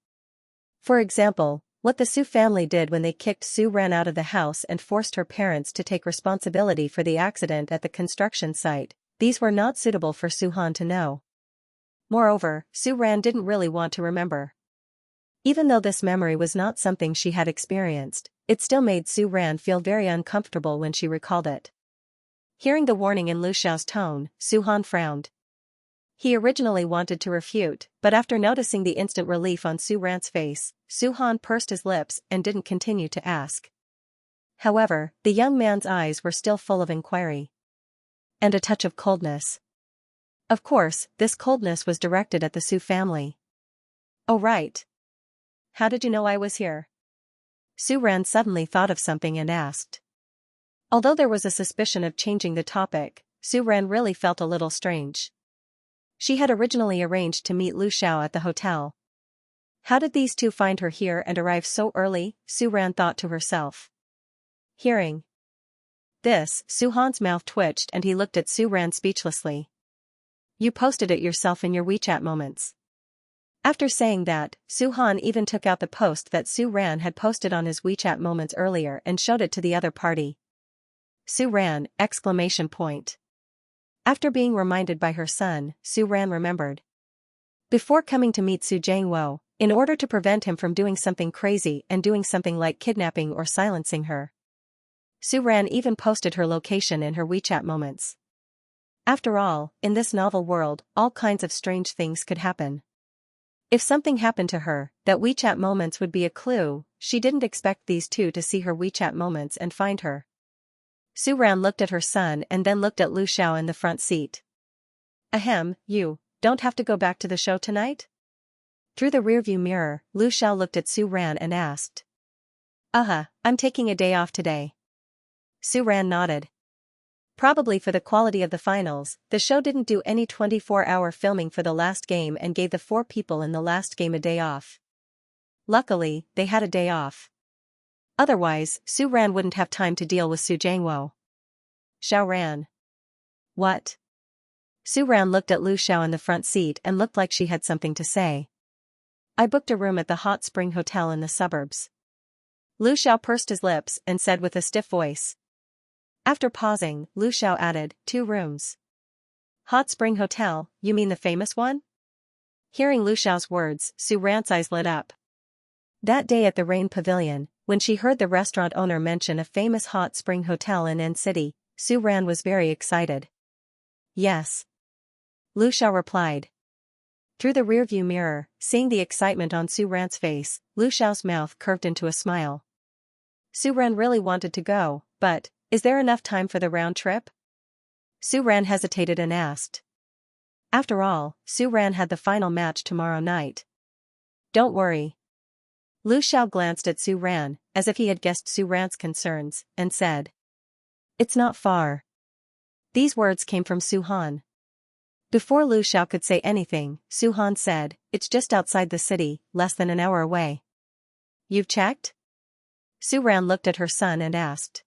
For example, what the Su family did when they kicked Su Ran out of the house and forced her parents to take responsibility for the accident at the construction site. These were not suitable for Su Han to know. Moreover, Su Ran didn't really want to remember. Even though this memory was not something she had experienced, it still made Su Ran feel very uncomfortable when she recalled it. Hearing the warning in Lu Xiao's tone, Su Han frowned. He originally wanted to refute, but after noticing the instant relief on Su Ran's face, Su Han pursed his lips and didn't continue to ask. However, the young man's eyes were still full of inquiry. And a touch of coldness. Of course, this coldness was directed at the Su family. Oh right. How did you know I was here? Su Ran suddenly thought of something and asked. Although there was a suspicion of changing the topic, Su Ran really felt a little strange. She had originally arranged to meet Lu Xiao at the hotel. How did these two find her here and arrive so early? Su Ran thought to herself. Hearing this, Su Han's mouth twitched and he looked at Su Ran speechlessly. You posted it yourself in your WeChat moments. After saying that, Su Han even took out the post that Su Ran had posted on his WeChat moments earlier and showed it to the other party. Su Ran! Exclamation point. After being reminded by her son, Su Ran remembered. Before coming to meet Su Jiangwo, in order to prevent him from doing something crazy and doing something like kidnapping or silencing her, Su Ran even posted her location in her WeChat moments. After all, in this novel world, all kinds of strange things could happen. If something happened to her, that WeChat moments would be a clue. She didn't expect these two to see her WeChat moments and find her. Su Ran looked at her son and then looked at Lu Xiao in the front seat. Ahem, you don't have to go back to the show tonight? Through the rearview mirror, Lu Xiao looked at Su Ran and asked. I'm taking a day off today. Su Ran nodded. Probably for the quality of the finals, the show didn't do any 24-hour filming for the last game and gave the 4 people in the last game a day off. Luckily, they had a day off. Otherwise, Su Ran wouldn't have time to deal with Su Jiangwo. Xiao Ran. What? Su Ran looked at Lu Xiao in the front seat and looked like she had something to say. I booked a room at the Hot Spring Hotel in the suburbs. Lu Xiao pursed his lips and said with a stiff voice. After pausing, Lu Xiao added, 2 rooms. Hot Spring Hotel, you mean the famous one? Hearing Lu Xiao's words, Su Ran's eyes lit up. That day at the Rain Pavilion, when she heard the restaurant owner mention a famous hot spring hotel in N City, Su Ran was very excited. Yes. Lu Xiao replied. Through the rearview mirror, seeing the excitement on Su Ran's face, Lu Xiao's mouth curved into a smile. Su Ran really wanted to go, but, is there enough time for the round trip? Su Ran hesitated and asked. After all, Su Ran had the final match tomorrow night. Don't worry. Lu Xiao glanced at Su Ran, as if he had guessed Su Ran's concerns, and said. It's not far. These words came from Su Han. Before Lu Xiao could say anything, Su Han said, it's just outside the city, less than an hour away. You've checked? Su Ran looked at her son and asked.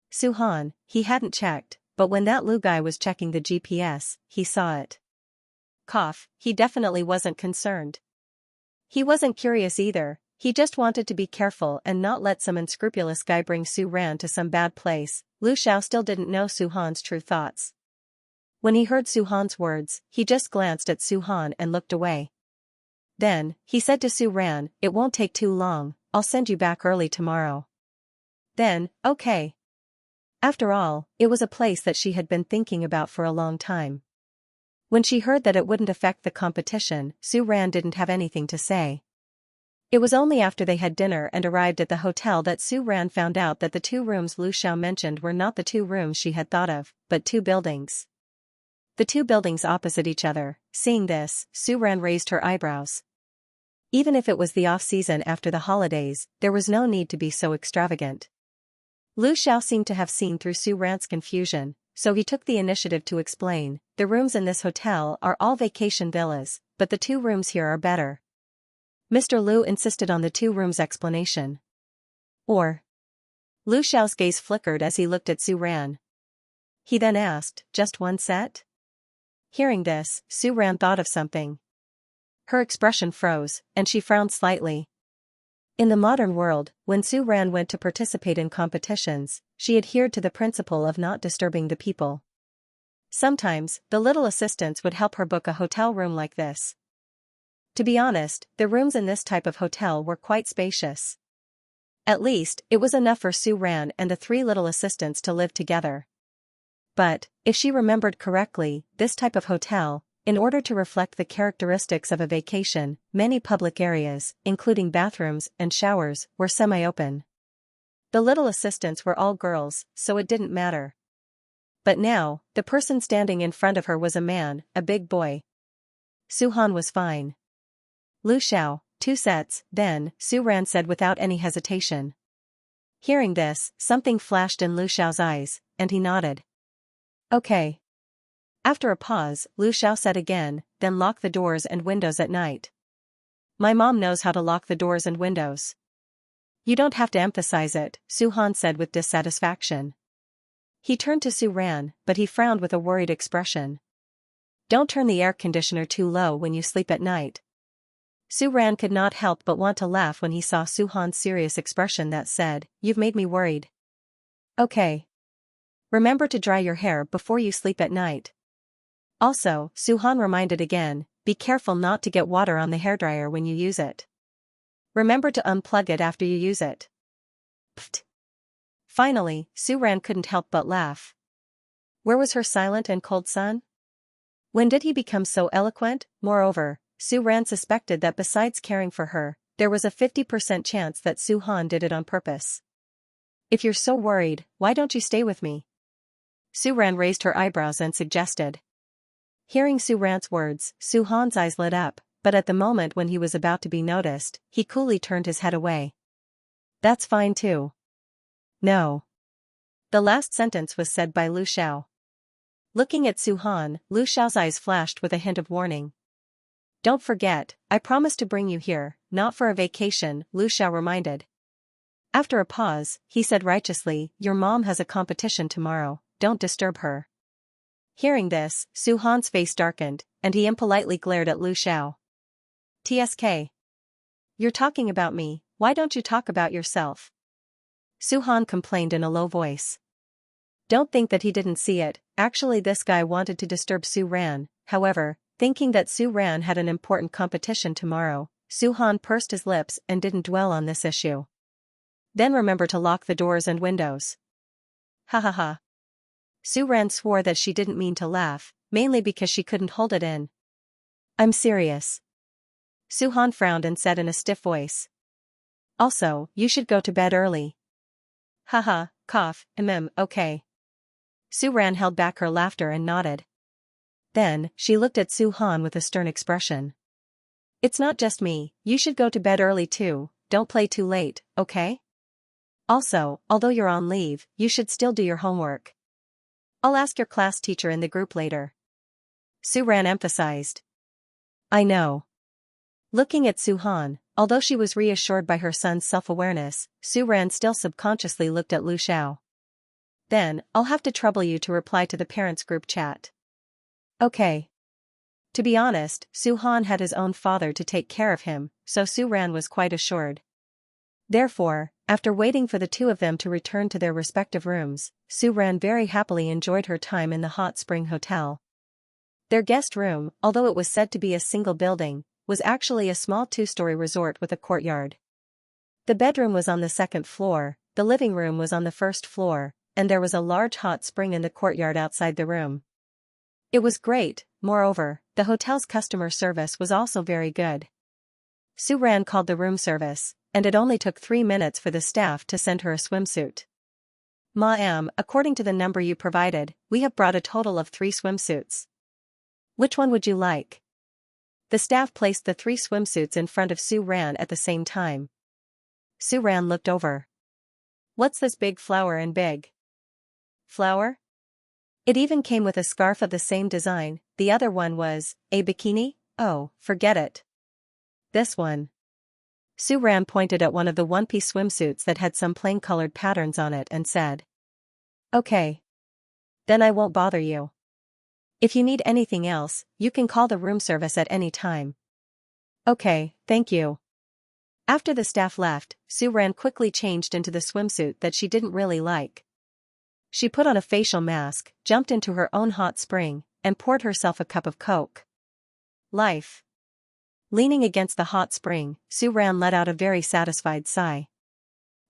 Su Han, he hadn't checked, but when that Lu guy was checking the GPS, he saw it. Cough, he definitely wasn't concerned. He wasn't curious either, He just wanted to be careful and not let some unscrupulous guy bring Su Ran to some bad place. Lu Xiao still didn't know Su Han's true thoughts. When he heard Su Han's words, he just glanced at Su Han and looked away. Then, he said to Su Ran, "It won't take too long, I'll send you back early tomorrow." Then, okay. After all, it was a place that she had been thinking about for a long time. When she heard that it wouldn't affect the competition, Su Ran didn't have anything to say. It was only after they had dinner and arrived at the hotel that Su Ran found out that the 2 rooms Lu Xiao mentioned were not the 2 rooms she had thought of, but 2 buildings. The 2 buildings opposite each other. Seeing this, Su Ran raised her eyebrows. Even if it was the off-season after the holidays, there was no need to be so extravagant. Lu Xiao seemed to have seen through Su Ran's confusion, so he took the initiative to explain, "The rooms in this hotel are all vacation villas, but the 2 rooms here are better." Mr. Lu insisted on the 2 rooms explanation. Or. Lu Xiao's gaze flickered as he looked at Su Ran. He then asked, "Just 1 set?" Hearing this, Su Ran thought of something. Her expression froze, and she frowned slightly. In the modern world, when Su Ran went to participate in competitions, she adhered to the principle of not disturbing the people. Sometimes, the little assistants would help her book a hotel room like this. To be honest, the rooms in this type of hotel were quite spacious. At least, it was enough for Su Ran and the 3 little assistants to live together. But, if she remembered correctly, this type of hotel, in order to reflect the characteristics of a vacation, many public areas, including bathrooms and showers, were semi-open. The little assistants were all girls, so it didn't matter. But now, the person standing in front of her was a man, a big boy. Su Han was fine. "Lu Xiao, 2 sets, then," Su Ran said without any hesitation. Hearing this, something flashed in Lu Xiao's eyes, and he nodded. "Okay." After a pause, Lu Xiao said again, "Then lock the doors and windows at night." "My mom knows how to lock the doors and windows." "You don't have to emphasize it," Su Han said with dissatisfaction. He turned to Su Ran, but he frowned with a worried expression. "Don't turn the air conditioner too low when you sleep at night." Su Ran could not help but want to laugh when he saw Su Han's serious expression that said, "You've made me worried." "Okay. Remember to dry your hair before you sleep at night." Also, Su Han reminded again, "Be careful not to get water on the hairdryer when you use it. Remember to unplug it after you use it." Pfft. Finally, Su Ran couldn't help but laugh. Where was her silent and cold son? When did he become so eloquent? Moreover, Su Ran suspected that besides caring for her, there was a 50% chance that Su Han did it on purpose. "If you're so worried, why don't you stay with me?" Su Ran raised her eyebrows and suggested. Hearing Su Ran's words, Su Han's eyes lit up, but at the moment when he was about to be noticed, he coolly turned his head away. "That's fine too." "No." The last sentence was said by Lu Xiao. Looking at Su Han, Lu Xiao's eyes flashed with a hint of warning. "Don't forget, I promised to bring you here, not for a vacation," Lu Xiao reminded. After a pause, he said righteously, "Your mom has a competition tomorrow, don't disturb her." Hearing this, Su Han's face darkened, and he impolitely glared at Lu Xiao. "TSK. You're talking about me, why don't you talk about yourself?" Su Han complained in a low voice. Don't think that he didn't see it, actually this guy wanted to disturb Su Ran. However, thinking that Su Ran had an important competition tomorrow, Su Han pursed his lips and didn't dwell on this issue. "Then remember to lock the doors and windows." Ha ha ha. Su Ran swore that she didn't mean to laugh, mainly because she couldn't hold it in. "I'm serious." Su Han frowned and said in a stiff voice. "Also, you should go to bed early." Haha, cough, okay. Su Ran held back her laughter and nodded. Then, she looked at Su Han with a stern expression. "It's not just me, you should go to bed early too, don't play too late, okay? Also, although you're on leave, you should still do your homework. I'll ask your class teacher in the group later." Su Ran emphasized. "I know." Looking at Su Han, although she was reassured by her son's self-awareness, Su Ran still subconsciously looked at Lu Xiao. "Then, I'll have to trouble you to reply to the parents' group chat." "Okay." To be honest, Su Han had his own father to take care of him, so Su Ran was quite assured. Therefore, after waiting for the two of them to return to their respective rooms, Su Ran very happily enjoyed her time in the hot spring hotel. Their guest room, although it was said to be a single building, was actually a small two-story resort with a courtyard. The bedroom was on the second floor, the living room was on the first floor, and there was a large hot spring in the courtyard outside the room. It was great. Moreover, the hotel's customer service was also very good. Su Ran called the room service, and it only took 3 minutes for the staff to send her a swimsuit. Ma'am, according to the number you provided, we have brought a total of 3 swimsuits. Which one would you like? The staff placed the 3 swimsuits in front of Su Ran at the same time. Su Ran looked over. What's this big flower and big flower? It even came with a scarf of the same design. The other one was a bikini? Oh, forget it. This one. Su Ran pointed at one of the one-piece swimsuits that had some plain-colored patterns on it and said, Okay. Then I won't bother you. If you need anything else, you can call the room service at any time. Okay, thank you. After the staff left, Su Ran quickly changed into the swimsuit that she didn't really like. She put on a facial mask, jumped into her own hot spring, and poured herself a cup of Coke. Life. Leaning against the hot spring, Su Ran let out a very satisfied sigh.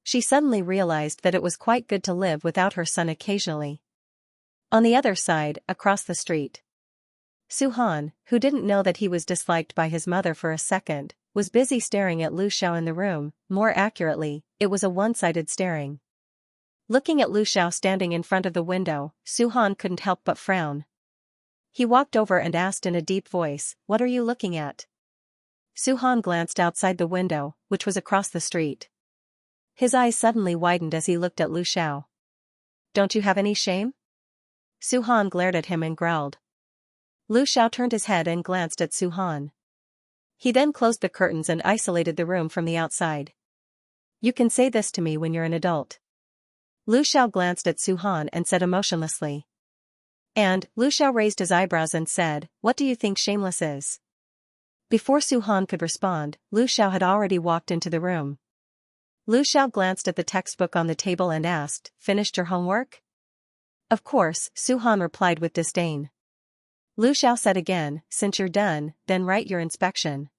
She suddenly realized that it was quite good to live without her son occasionally. On the other side, across the street, Su Han, who didn't know that he was disliked by his mother for a second, was busy staring at Lu Xiao in the room. More accurately, it was a one-sided staring. Looking at Lu Xiao standing in front of the window, Su Han couldn't help but frown. He walked over and asked in a deep voice, What are you looking at? Su Han glanced outside the window, which was across the street. His eyes suddenly widened as he looked at Lu Xiao. Don't you have any shame? Su Han glared at him and growled. Lu Xiao turned his head and glanced at Su Han. He then closed the curtains and isolated the room from the outside. You can say this to me when you're an adult. Lu Xiao glanced at Su Han and said emotionlessly. And, Lu Xiao raised his eyebrows and said, What do you think shameless is? Before Su Han could respond, Lu Xiao had already walked into the room. Lu Xiao glanced at the textbook on the table and asked, Finished your homework? Of course, Su Han replied with disdain. Lu Xiao said again, Since you're done, then write your inspection.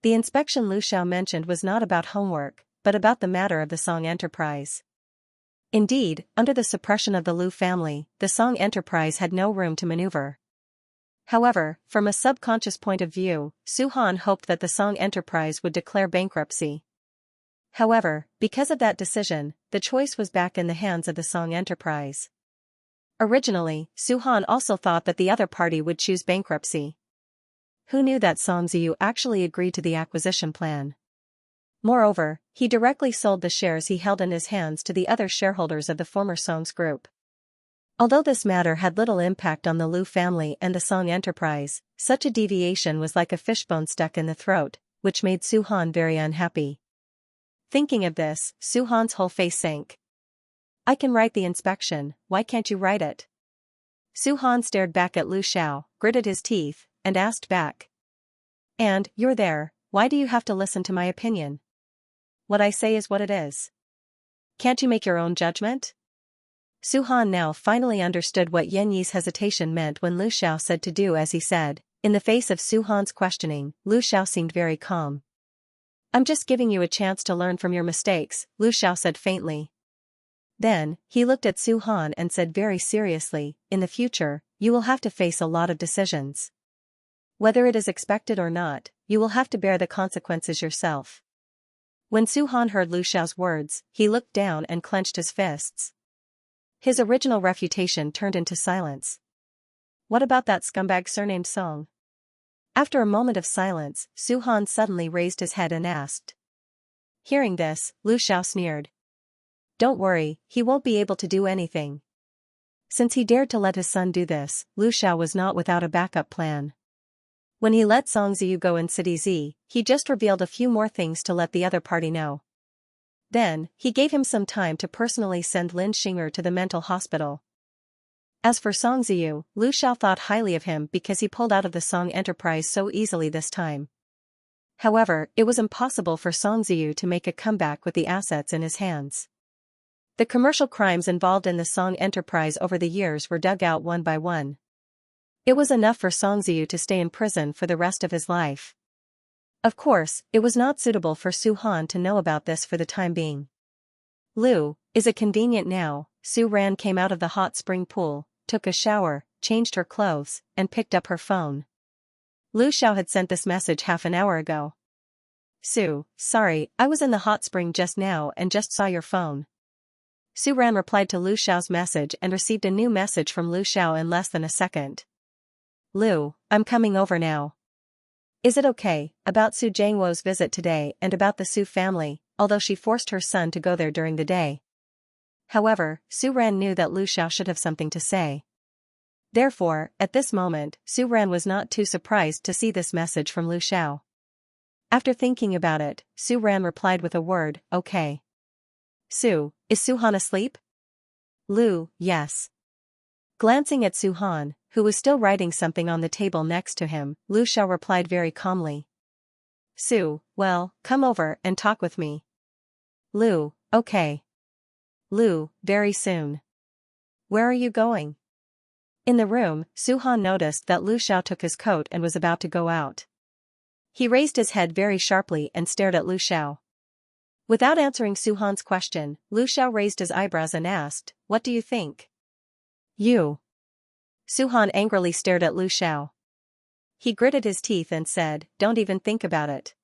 The inspection Lu Xiao mentioned was not about homework, but about the matter of the Song Enterprise. Indeed, under the suppression of the Lu family, the Song Enterprise had no room to maneuver. However, from a subconscious point of view, Su Han hoped that the Song Enterprise would declare bankruptcy. However, because of that decision, the choice was back in the hands of the Song Enterprise. Originally, Su Han also thought that the other party would choose bankruptcy. Who knew that Song Ziyu actually agreed to the acquisition plan? Moreover, he directly sold the shares he held in his hands to the other shareholders of the former Song's group. Although this matter had little impact on the Lu family and the Song Enterprise, such a deviation was like a fishbone stuck in the throat, which made Su Han very unhappy. Thinking of this, Su Han's whole face sank. I can write the inspection, why can't you write it? Su Han stared back at Lu Xiao, gritted his teeth, and asked back. And, you're there, why do you have to listen to my opinion? What I say is what it is. Can't you make your own judgment? Su Han now finally understood what Yan Yi's hesitation meant when Lu Xiao said to do as he said. In the face of Su Han's questioning, Lu Xiao seemed very calm. I'm just giving you a chance to learn from your mistakes, Lu Xiao said faintly. Then, he looked at Su Han and said very seriously, in the future, you will have to face a lot of decisions. Whether it is expected or not, you will have to bear the consequences yourself. When Su Han heard Lu Xiao's words, he looked down and clenched his fists. His original refutation turned into silence. What about that scumbag surnamed Song? After a moment of silence, Su Han suddenly raised his head and asked. Hearing this, Lu Xiao sneered. Don't worry, he won't be able to do anything. Since he dared to let his son do this, Lu Xiao was not without a backup plan. When he let Song Ziyu go in City Z, he just revealed a few more things to let the other party know. Then, he gave him some time to personally send Lin Xing'er to the mental hospital. As for Song Ziyu, Lu Xiao thought highly of him because he pulled out of the Song Enterprise so easily this time. However, it was impossible for Xianxia to make a comeback with the assets in his hands. The commercial crimes involved in the Song enterprise over the years were dug out one by one. It was enough for Xianxia to stay in prison for the rest of his life. Of course, it was not suitable for Su Han to know about this for the time being. Lu, is it convenient now? Su Ran came out of the hot spring pool, took a shower, changed her clothes, and picked up her phone. Lu Xiao had sent this message half an hour ago. Su, sorry, I was in the hot spring just now and just saw your phone. Su Ran replied to Lu Xiao's message and received a new message from Lu Xiao in less than a second. Lu, I'm coming over now. Is it okay, about Su Jiangwo's visit today and about the Su family, although she forced her son to go there during the day. However, Su Ran knew that Lu Xiao should have something to say. Therefore, at this moment, Su Ran was not too surprised to see this message from Lu Xiao. After thinking about it, Su Ran replied with a word, okay. Su, is Su Han asleep? Lu, yes. Glancing at Su Han, who was still writing something on the table next to him, Lu Xiao replied very calmly. Su, well, come over and talk with me. Lu, okay. Lu, very soon. Where are you going? In the room, Su Han noticed that Lu Xiao took his coat and was about to go out. He raised his head very sharply and stared at Lu Xiao. Without answering Su Han's question, Lu Xiao raised his eyebrows and asked, what do you think? You. Su Han angrily stared at Lu Xiao. He gritted his teeth and said, don't even think about it.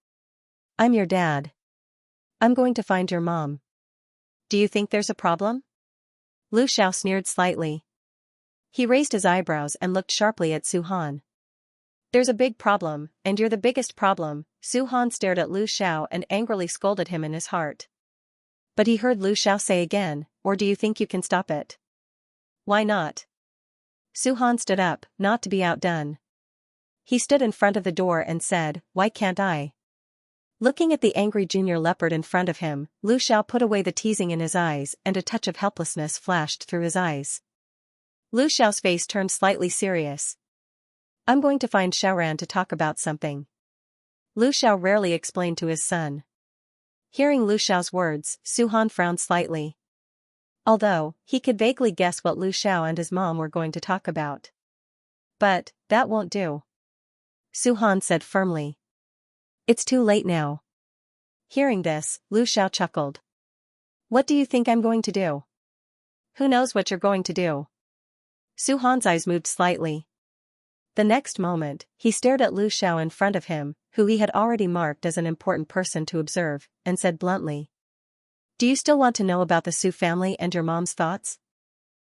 I'm your dad. I'm going to find your mom. Do you think there's a problem? Lu Xiao sneered slightly. He raised his eyebrows and looked sharply at Su Han. There's a big problem, and you're the biggest problem. Su Han stared at Lu Xiao and angrily scolded him in his heart. But he heard Lu Xiao say again, or do you think you can stop it? Why not? Su Han stood up, not to be outdone. He stood in front of the door and said, why can't I? Looking at the angry junior leopard in front of him, Lu Xiao put away the teasing in his eyes and a touch of helplessness flashed through his eyes. Lu Xiao's face turned slightly serious. I'm going to find Xiaoran to talk about something. Lu Xiao rarely explained to his son. Hearing Lu Xiao's words, Su Han frowned slightly. Although, he could vaguely guess what Lu Xiao and his mom were going to talk about. But, that won't do. Su Han said firmly. It's too late now. Hearing this, Lu Xiao chuckled. What do you think I'm going to do? Who knows what you're going to do? Su Han's eyes moved slightly. The next moment, he stared at Lu Xiao in front of him, who he had already marked as an important person to observe, and said bluntly. Do you still want to know about the Su family and your mom's thoughts?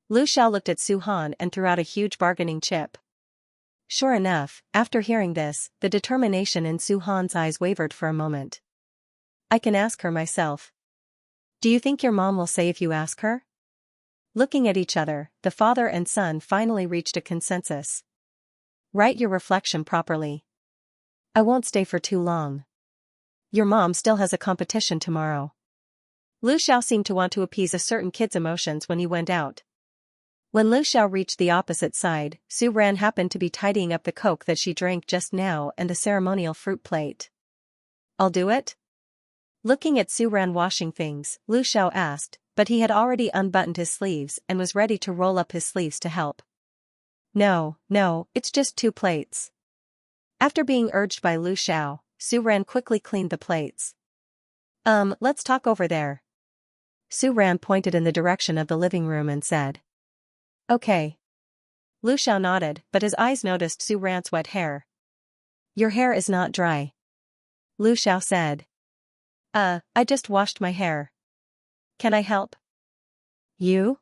Lu Xiao looked at Su Han and threw out a huge bargaining chip. Sure enough, after hearing this, the determination in Su Han's eyes wavered for a moment. I can ask her myself. Do you think your mom will say if you ask her? Looking at each other, the father and son finally reached a consensus. Write your reflection properly. I won't stay for too long. Your mom still has a competition tomorrow. Lu Xiao seemed to want to appease a certain kid's emotions when he went out. When Lu Xiao reached the opposite side, Su Ran happened to be tidying up the coke that she drank just now and the ceremonial fruit plate. I'll do it? Looking at Su Ran washing things, Lu Xiao asked, but he had already unbuttoned his sleeves and was ready to roll up his sleeves to help. No, it's just 2 plates. After being urged by Lu Xiao, Su Ran quickly cleaned the plates. Let's talk over there. Su Ran pointed in the direction of the living room and said. Okay. Lu Xiao nodded, but his eyes noticed Su Ran's wet hair. Your hair is not dry. Lu Xiao said. I just washed my hair. Can I help? You?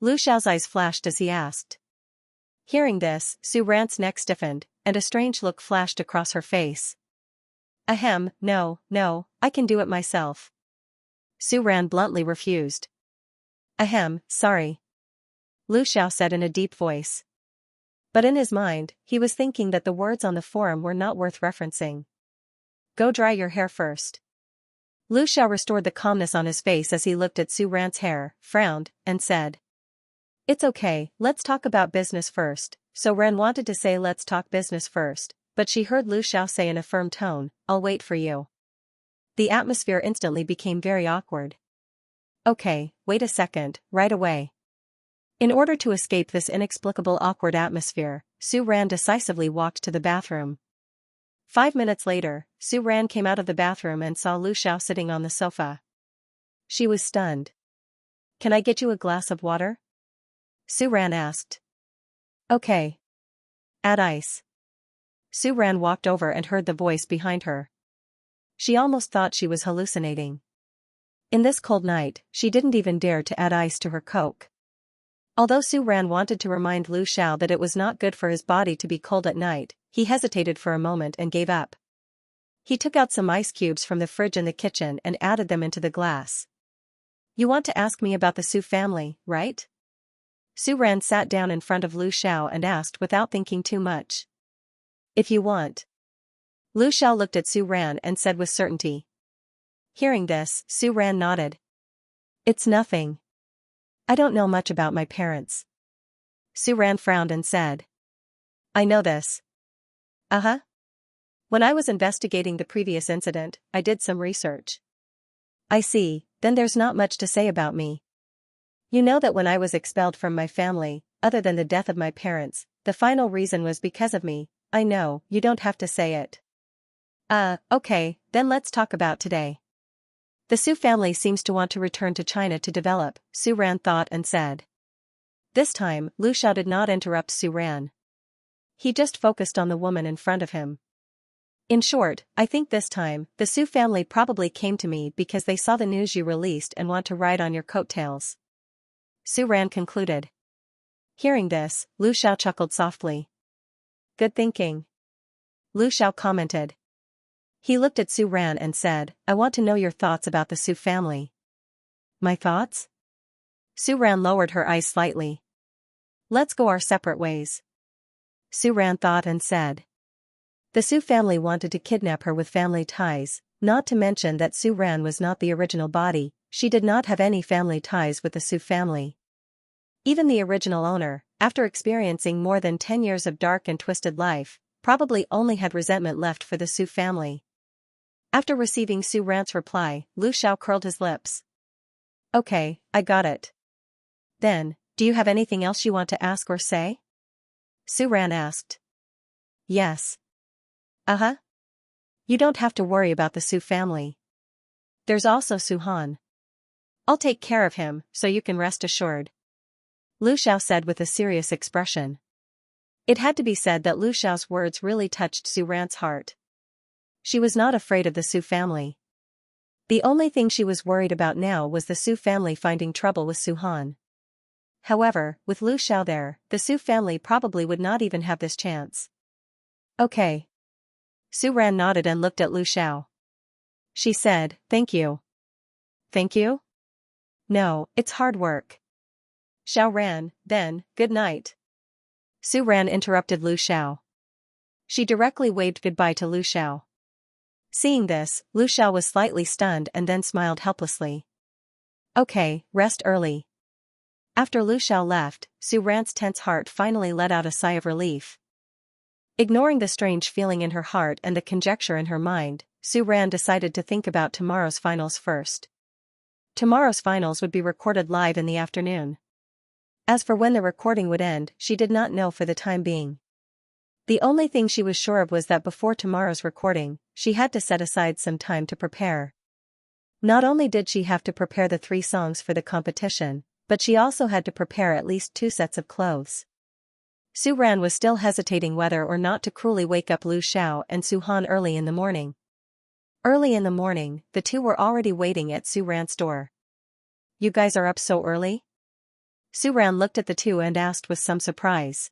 Lu Xiao's eyes flashed as he asked. Hearing this, Su Ran's neck stiffened, and a strange look flashed across her face. Ahem, no, I can do it myself. Su Ran bluntly refused. Ahem, sorry. Lu Xiao said in a deep voice. But in his mind, he was thinking that the words on the forum were not worth referencing. Go dry your hair first. Lu Xiao restored the calmness on his face as he looked at Su Ran's hair, frowned, and said. It's okay, let's talk about business first. So Ren wanted to say let's talk business first, but she heard Lu Xiao say in a firm tone, "I'll wait for you." The atmosphere instantly became very awkward. "Okay, wait a second, right away." In order to escape this inexplicable awkward atmosphere, Su Ran decisively walked to the bathroom. 5 minutes later, Su Ran came out of the bathroom and saw Lu Xiao sitting on the sofa. She was stunned. "Can I get you a glass of water?" Su Ran asked. "Okay. Add ice." Su Ran walked over and heard the voice behind her. She almost thought she was hallucinating. In this cold night, she didn't even dare to add ice to her Coke. Although Su Ran wanted to remind Lu Xiao that it was not good for his body to be cold at night, he hesitated for a moment and gave up. He took out some ice cubes from the fridge in the kitchen and added them into the glass. "You want to ask me about the Su family, right?" Su Ran sat down in front of Lu Xiao and asked without thinking too much. "If you want." Lu Xiao looked at Su Ran and said with certainty. Hearing this, Su Ran nodded. "It's nothing. I don't know much about my parents." Su Ran frowned and said. "I know this. Uh-huh. When I was investigating the previous incident, I did some research." "I see, then there's not much to say about me. You know that when I was expelled from my family, other than the death of my parents, the final reason was because of me. I know, you don't have to say it." Okay, then let's talk about today." "The Su family seems to want to return to China to develop," Su Ran thought and said. This time, Lu Xiao did not interrupt Su Ran. He just focused on the woman in front of him. "In short, I think this time, the Su family probably came to me because they saw the news you released and want to ride on your coattails," Su Ran concluded. Hearing this, Lu Xiao chuckled softly. "Good thinking," Lu Xiao commented. He looked at Su Ran and said, "I want to know your thoughts about the Su family." "My thoughts?" Su Ran lowered her eyes slightly. "Let's go our separate ways," Su Ran thought and said. The Su family wanted to kidnap her with family ties, not to mention that Su Ran was not the original body, she did not have any family ties with the Su family. Even the original owner, after experiencing more than 10 years of dark and twisted life, probably only had resentment left for the Su family. After receiving Su Ran's reply, Lu Xiao curled his lips. "Okay, I got it. Then, do you have anything else you want to ask or say?" Su Ran asked. "Yes. Uh-huh. You don't have to worry about the Su family. There's also Su Han. I'll take care of him, so you can rest assured," Lu Xiao said with a serious expression. It had to be said that Lu Xiao's words really touched Su Ran's heart. She was not afraid of the Su family. The only thing she was worried about now was the Su family finding trouble with Su Han. However, with Lu Xiao there, the Su family probably would not even have this chance. "Okay." Su Ran nodded and looked at Lu Xiao. She said, "Thank you." "Thank you? No, it's hard work." Xiao Ran, then, good night." Su Ran interrupted Lu Xiao. She directly waved goodbye to Lu Xiao. Seeing this, Lu Xiao was slightly stunned and then smiled helplessly. "Okay, rest early." After Lu Xiao left, Su Ran's tense heart finally let out a sigh of relief. Ignoring the strange feeling in her heart and the conjecture in her mind, Su Ran decided to think about tomorrow's finals first. Tomorrow's finals would be recorded live in the afternoon. As for when the recording would end, she did not know for the time being. The only thing she was sure of was that before tomorrow's recording, she had to set aside some time to prepare. Not only did she have to prepare the 3 songs for the competition, but she also had to prepare at least 2 sets of clothes. Su Ran was still hesitating whether or not to cruelly wake up Lu Xiao and Su Han early in the morning. Early in the morning, the two were already waiting at Su Ran's door. "You guys are up so early?" Su Ran looked at the two and asked with some surprise.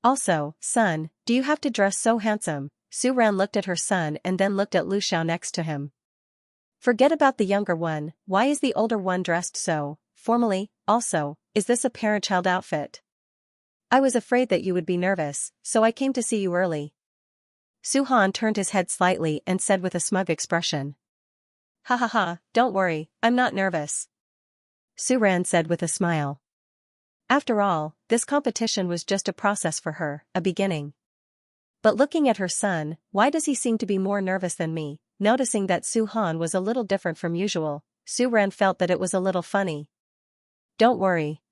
"Also, son, do you have to dress so handsome?" Su Ran looked at her son and then looked at Lu Xiao next to him. "Forget about the younger one, why is the older one dressed so formally? Also, is this a parent-child outfit? I was afraid that you would be nervous, so I came to see you early." Su Han turned his head slightly and said with a smug expression. "Ha ha ha, don't worry, I'm not nervous," Su Ran said with a smile. After all, this competition was just a process for her, a beginning. But looking at her son, why does he seem to be more nervous than me? Noticing that Su-han was a little different from usual, Su-ran felt that it was a little funny. Don't worry.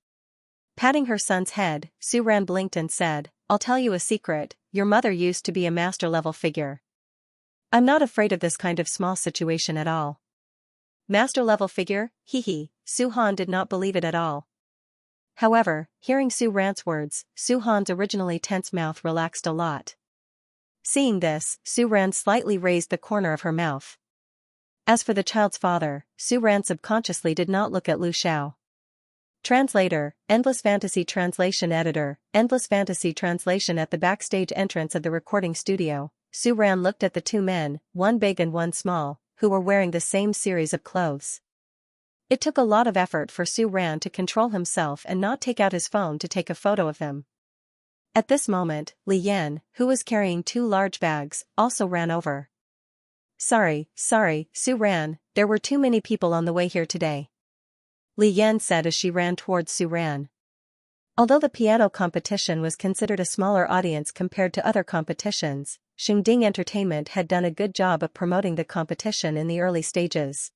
Patting her son's head, Su-ran blinked and said, I'll tell you a secret, your mother used to be a master-level figure. I'm not afraid of this kind of small situation at all. Master-level figure? Hee. Su-han did not believe it at all. However, hearing Su-ran's words, Su-han's originally tense mouth relaxed a lot. Seeing this, Su-ran slightly raised the corner of her mouth. As for the child's father, Su-ran subconsciously did not look at Lu Xiao. Translator, Endless Fantasy Translation Editor, Endless Fantasy Translation. At the backstage entrance of the recording studio, Su-ran looked at the two men, one big and one small, who were wearing the same series of clothes. It took a lot of effort for Su-ran to control himself and not take out his phone to take a photo of them. At this moment, Li Yan, who was carrying two large bags, also ran over. Sorry, Su-ran, there were too many people on the way here today. Li Yan said as she ran towards Su-ran. Although the piano competition was considered a smaller audience compared to other competitions, Xingding Entertainment had done a good job of promoting the competition in the early stages.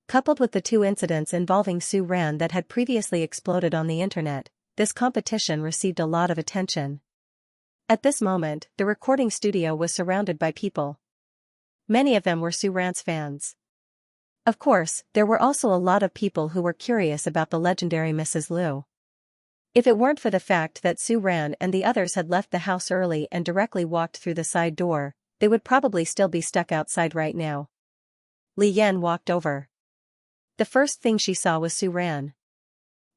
Coupled with the two incidents involving Su-ran that had previously exploded on the internet, this competition received a lot of attention. At this moment, the recording studio was surrounded by people. Many of them were Su-ran's fans. Of course, there were also a lot of people who were curious about the legendary Mrs. Liu. If it weren't for the fact that Su-ran and the others had left the house early and directly walked through the side door, they would probably still be stuck outside right now. Li Yan walked over. The first thing she saw was Su-ran.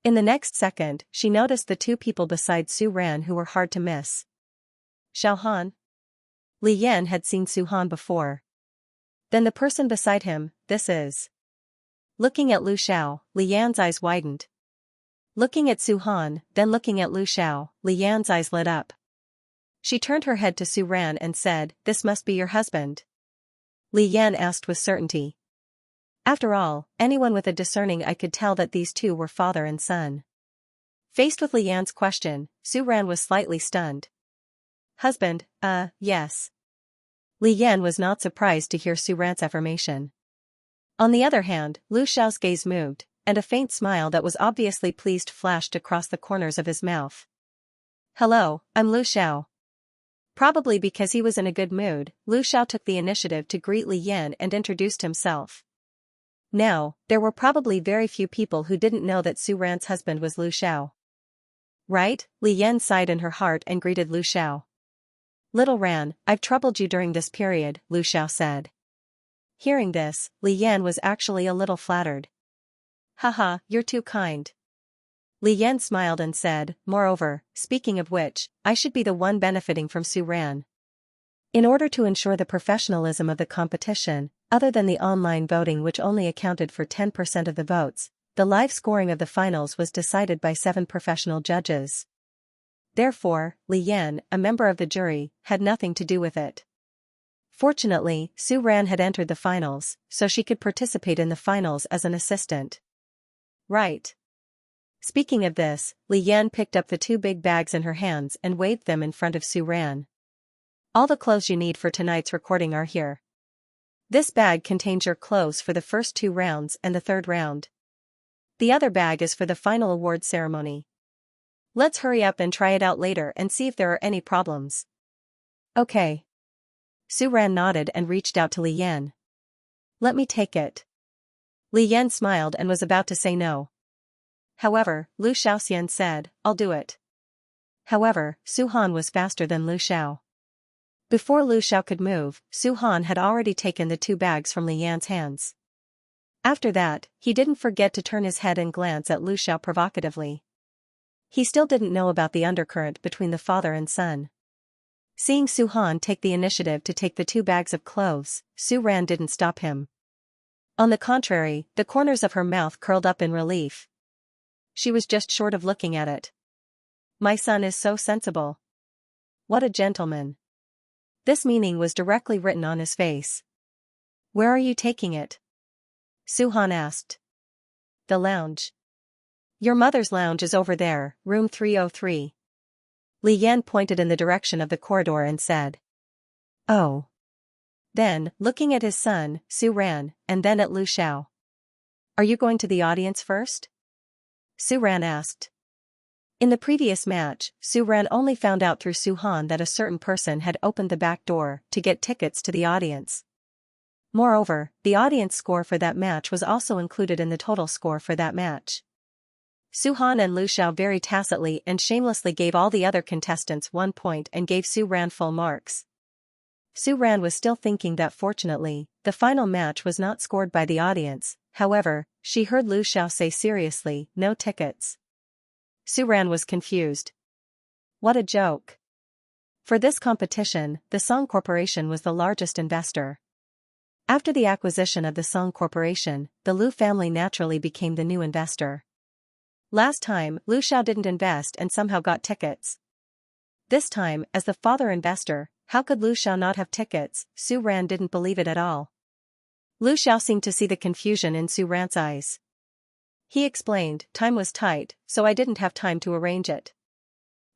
In the next second, she noticed the two people beside Su-ran who were hard to miss. Xiaohan? Li Yan had seen Su-han before. Then the person beside him, this is. Looking at Lu Xiao, Li Yan's eyes widened. Looking at Su-han, then looking at Lu Xiao, Li Yan's eyes lit up. She turned her head to Su-ran and said, This must be your husband. Li Yan asked with certainty. After all, anyone with a discerning eye could tell that these two were father and son. Faced with Li Yan's question, Su-ran was slightly stunned. Husband, yes. Li Yan was not surprised to hear Su-ran's affirmation. On the other hand, Lu Xiao's gaze moved, and a faint smile that was obviously pleased flashed across the corners of his mouth. Hello, I'm Lu Xiao. Probably because he was in a good mood, Lu Xiao took the initiative to greet Li Yan and introduced himself. Now, there were probably very few people who didn't know that Su-ran's husband was Lu Xiao. Right? Li Yan sighed in her heart and greeted Lu Xiao. Little Ran, I've troubled you during this period, Lu Xiao said. Hearing this, Li Yan was actually a little flattered. Haha, you're too kind. Li Yan smiled and said, Moreover, speaking of which, I should be the one benefiting from Su-ran. In order to ensure the professionalism of the competition, other than the online voting which only accounted for 10% of the votes, the live scoring of the finals was decided by 7 professional judges. Therefore, Li Yan, a member of the jury, had nothing to do with it. Fortunately, Su-ran had entered the finals, so she could participate in the finals as an assistant. Right. Speaking of this, Li Yan picked up the 2 big bags in her hands and waved them in front of Su-ran. All the clothes you need for tonight's recording are here. This bag contains your clothes for the first 2 rounds and the 3rd round. The other bag is for the final award ceremony. Let's hurry up and try it out later and see if there are any problems. Okay. Su-ran nodded and reached out to Li Yan. Let me take it. Li Yan smiled and was about to say no. However, Lu Xiaoxian said, I'll do it. However, Su-han was faster than Lu Xiao. Before Lu Xiao could move, Su-han had already taken the 2 bags from Li Yan's hands. After that, he didn't forget to turn his head and glance at Lu Xiao provocatively. He still didn't know about the undercurrent between the father and son. Seeing Su-han take the initiative to take the 2 bags of clothes, Su-ran didn't stop him. On the contrary, the corners of her mouth curled up in relief. She was just short of looking at it. My son is so sensible. What a gentleman. This meaning was directly written on his face. Where are you taking it? Su-han asked. The lounge. Your mother's lounge is over there, room 303. Li Yan pointed in the direction of the corridor and said. Oh. Then, looking at his son, Su Ran, and then at Lu Xiao. Are you going to the audience first? Su Ran asked. In the previous match, Su Ran only found out through Su Han that a certain person had opened the back door to get tickets to the audience. Moreover, the audience score for that match was also included in the total score for that match. Su Han and Lu Xiao very tacitly and shamelessly gave all the other contestants 1 point and gave Su Ran full marks. Su Ran was still thinking that fortunately, the final match was not scored by the audience. However, she heard Lu Xiao say seriously, no tickets. Su Ran was confused. What a joke. For this competition, the Song Corporation was the largest investor. After the acquisition of the Song Corporation, the Lu family naturally became the new investor. Last time, Lu Xiao didn't invest and somehow got tickets. This time, as the father investor, how could Lu Xiao not have tickets? Su Ran didn't believe it at all. Lu Xiao seemed to see the confusion in Su Ran's eyes. He explained, time was tight, so I didn't have time to arrange it.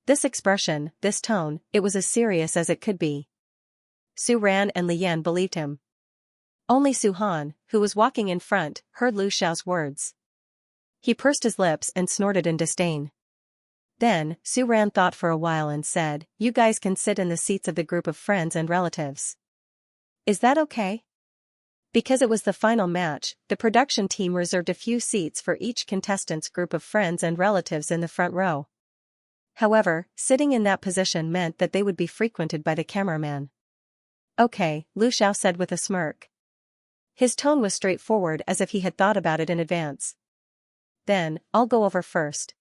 This expression, this tone, it was as serious as it could be. Su Ran and Li Yan believed him. Only Su Han, who was walking in front, heard Lu Xiao's words. He pursed his lips and snorted in disdain. Then, Su Ran thought for a while and said, you guys can sit in the seats of the group of friends and relatives. Is that okay? Because it was the final match, the production team reserved a few seats for each contestant's group of friends and relatives in the front row. However, sitting in that position meant that they would be frequented by the cameraman. Okay, Lu Xiao said with a smirk. His tone was straightforward as if he had thought about it in advance. Then, I'll go over first.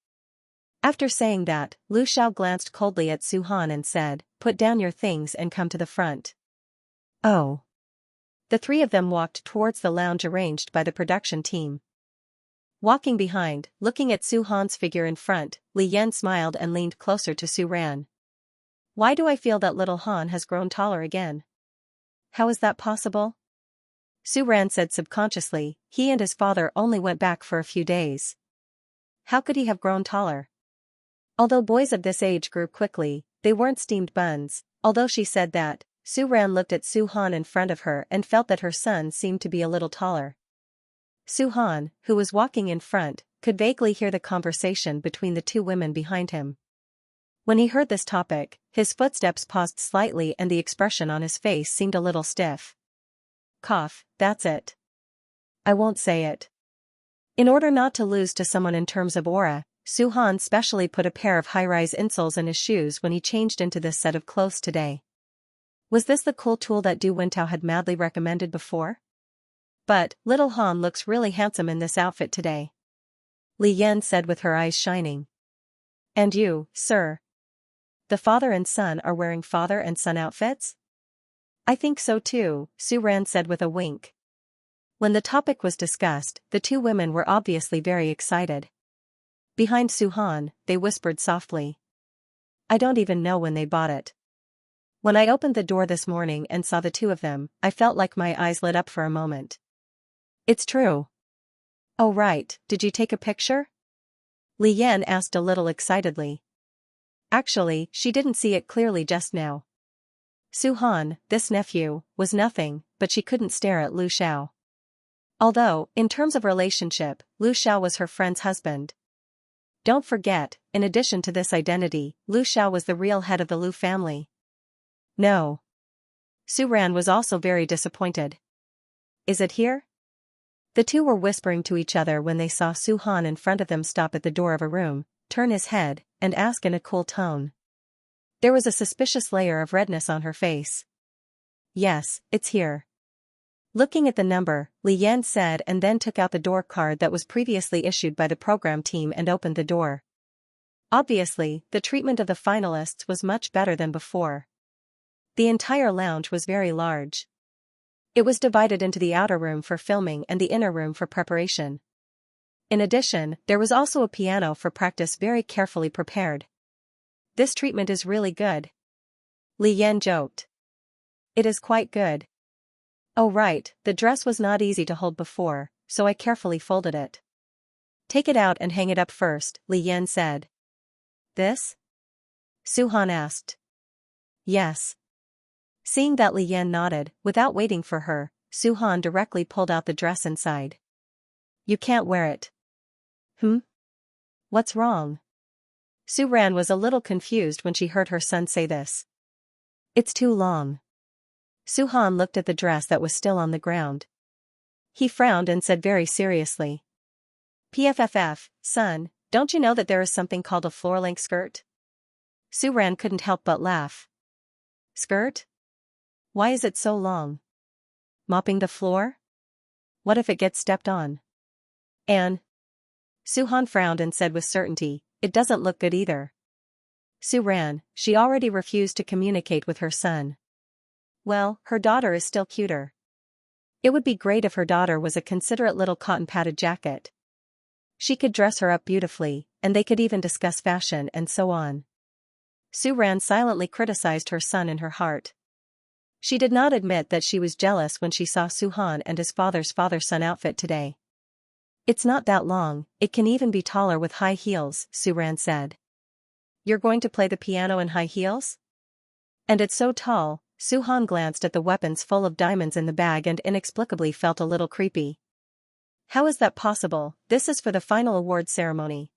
After saying that, Lu Xiao glanced coldly at Su Han and said, put down your things and come to the front. Oh. The three of them walked towards the lounge arranged by the production team. Walking behind, looking at Su Han's figure in front, Li Yan smiled and leaned closer to Su Ran. Why do I feel that little Han has grown taller again? How is that possible? Su Ran said subconsciously, he and his father only went back for a few days. How could he have grown taller? Although boys of this age grew quickly, they weren't steamed buns. Although she said that, Su Ran looked at Su Han in front of her and felt that her son seemed to be a little taller. Su Han, who was walking in front, could vaguely hear the conversation between the two women behind him. When he heard this topic, his footsteps paused slightly and the expression on his face seemed a little stiff. Cough, that's it. I won't say it. In order not to lose to someone in terms of aura, Su Han specially put a pair of high-rise insoles in his shoes when he changed into this set of clothes today. Was this the cool tool that Du Wintao had madly recommended before? But, little Han looks really handsome in this outfit today. Li Yan said with her eyes shining. And you, sir? The father and son are wearing father and son outfits? I think so too, Su Ran said with a wink. When the topic was discussed, the two women were obviously very excited. Behind Su Han, they whispered softly. I don't even know when they bought it. When I opened the door this morning and saw the two of them, I felt like my eyes lit up for a moment. It's true. Oh right, did you take a picture? Li Yan asked a little excitedly. Actually, she didn't see it clearly just now. Su Han, this nephew, was nothing, but she couldn't stare at Lu Xiao. Although, in terms of relationship, Lu Xiao was her friend's husband. Don't forget, in addition to this identity, Lu Xiao was the real head of the Lu family. No. Su Ran was also very disappointed. Is it here? The two were whispering to each other when they saw Su Han in front of them stop at the door of a room, turn his head, and ask in a cool tone. There was a suspicious layer of redness on her face. Yes, it's here. Looking at the number, Li Yan said and then took out the door card that was previously issued by the program team and opened the door. Obviously, the treatment of the finalists was much better than before. The entire lounge was very large. It was divided into the outer room for filming and the inner room for preparation. In addition, there was also a piano for practice very carefully prepared. This treatment is really good. Li Yan joked. It is quite good. Oh right, the dress was not easy to hold before, so I carefully folded it. Take it out and hang it up first, Li Yan said. This? Su Han asked. Yes. Seeing that Li Yan nodded, without waiting for her, Su Han directly pulled out the dress inside. You can't wear it. What's wrong? Su Ran was a little confused when she heard her son say this. It's too long. Su Han looked at the dress that was still on the ground. He frowned and said very seriously. PFFF, son, don't you know that there is something called a floor-length skirt? Su Ran couldn't help but laugh. Skirt? Why is it so long? Mopping the floor? What if it gets stepped on? And Su Han frowned and said with certainty, it doesn't look good either. Su Ran, she already refused to communicate with her son. Well, her daughter is still cuter. It would be great if her daughter was a considerate little cotton-padded jacket. She could dress her up beautifully, and they could even discuss fashion and so on. Su Ran silently criticized her son in her heart. She did not admit that she was jealous when she saw Su Han and his father's father-son outfit today. It's not that long, it can even be taller with high heels, Su Ran said. You're going to play the piano in high heels? And it's so tall. Su Han glanced at the weapons full of diamonds in the bag and inexplicably felt a little creepy. How is that possible? This is for the final award ceremony.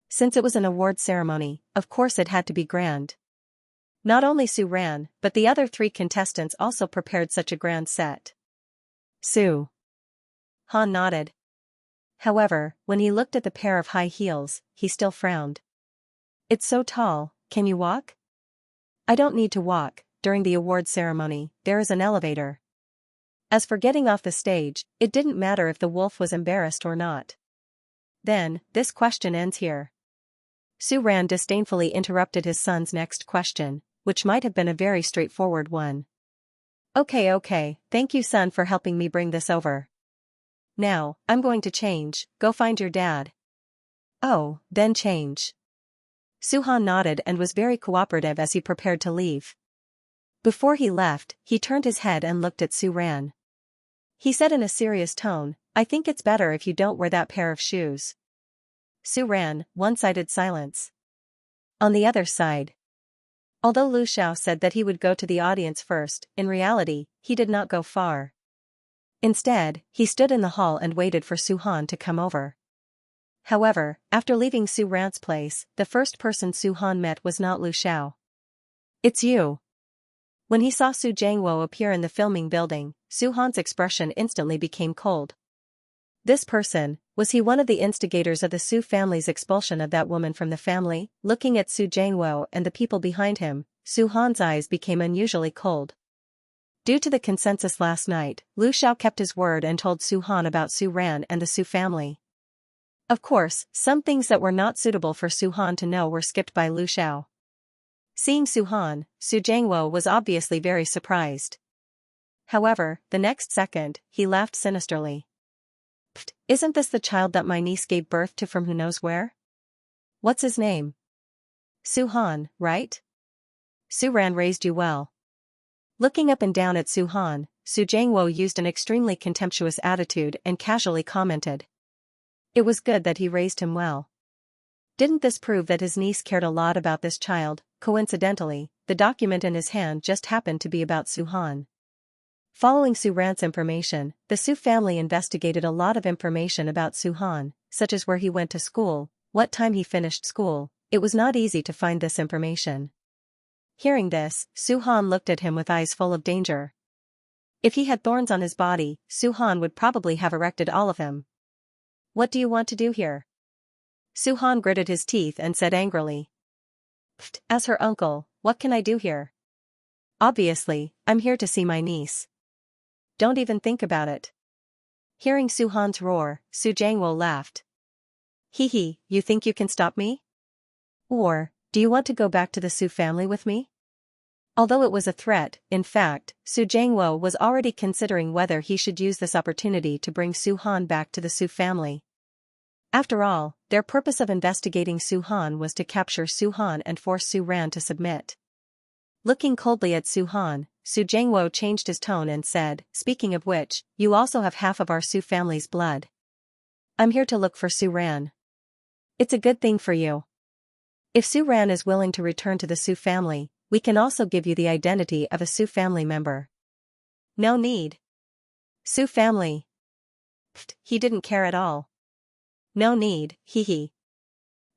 Since it was an award ceremony, of course it had to be grand. Not only Su Ran, but the other 3 contestants also prepared such a grand set. Su Han nodded. However, when he looked at the pair of high heels, he still frowned. It's so tall, can you walk? I don't need to walk. During the award ceremony, there is an elevator. As for getting off the stage, it didn't matter if the wolf was embarrassed or not. Then, this question ends here. Su Ran disdainfully interrupted his son's next question, which might have been a very straightforward one. Okay, thank you son for helping me bring this over. Now, I'm going to change, go find your dad. Oh, then change. Su Han nodded and was very cooperative as he prepared to leave. Before he left, he turned his head and looked at Su Ran. He said in a serious tone, I think it's better if you don't wear that pair of shoes. Su Ran, one-sided silence. On the other side. Although Lu Xiao said that he would go to the audience first, in reality, he did not go far. Instead, he stood in the hall and waited for Su Han to come over. However, after leaving Su Ran's place, the first person Su Han met was not Lu Xiao. It's you. When he saw Su Jiangwo appear in the filming building, Su Han's expression instantly became cold. This person, was he one of the instigators of the Su family's expulsion of that woman from the family? Looking at Su Jiangwo and the people behind him, Su Han's eyes became unusually cold. Due to the consensus last night, Lu Xiao kept his word and told Su Han about Su Ran and the Su family. Of course, some things that were not suitable for Su Han to know were skipped by Lu Xiao. Seeing Su Han, Su Jiangwo was obviously very surprised. However, the next second, he laughed sinisterly. Pfft, isn't this the child that my niece gave birth to from who knows where? What's his name? Su Han, right? Su Ran raised you well. Looking up and down at Su Han, Su Jiangwo used an extremely contemptuous attitude and casually commented. It was good that he raised him well. Didn't this prove that his niece cared a lot about this child? Coincidentally, the document in his hand just happened to be about Su Han. Following Su Ran's information, the Su family investigated a lot of information about Su Han, such as where he went to school, what time he finished school. It was not easy to find this information. Hearing this, Su Han looked at him with eyes full of danger. If he had thorns on his body, Su Han would probably have erected all of him. What do you want to do here? Su Han gritted his teeth and said angrily. Pfft, as her uncle, what can I do here? Obviously, I'm here to see my niece. Don't even think about it. Hearing Su Han's roar, Su Jiangwo laughed. Hee, you think you can stop me? Or, do you want to go back to the Su family with me? Although it was a threat, in fact, Su Jiangwo was already considering whether he should use this opportunity to bring Su Han back to the Su family. After all, their purpose of investigating Su Han was to capture Su Han and force Su Ran to submit. Looking coldly at Su Han, Su Jiangwo changed his tone and said, speaking of which, you also have half of our Su family's blood. I'm here to look for Su Ran. It's a good thing for you. If Su Ran is willing to return to the Su family, we can also give you the identity of a Su family member. No need. Su family. Pfft, he didn't care at all. No need, hee.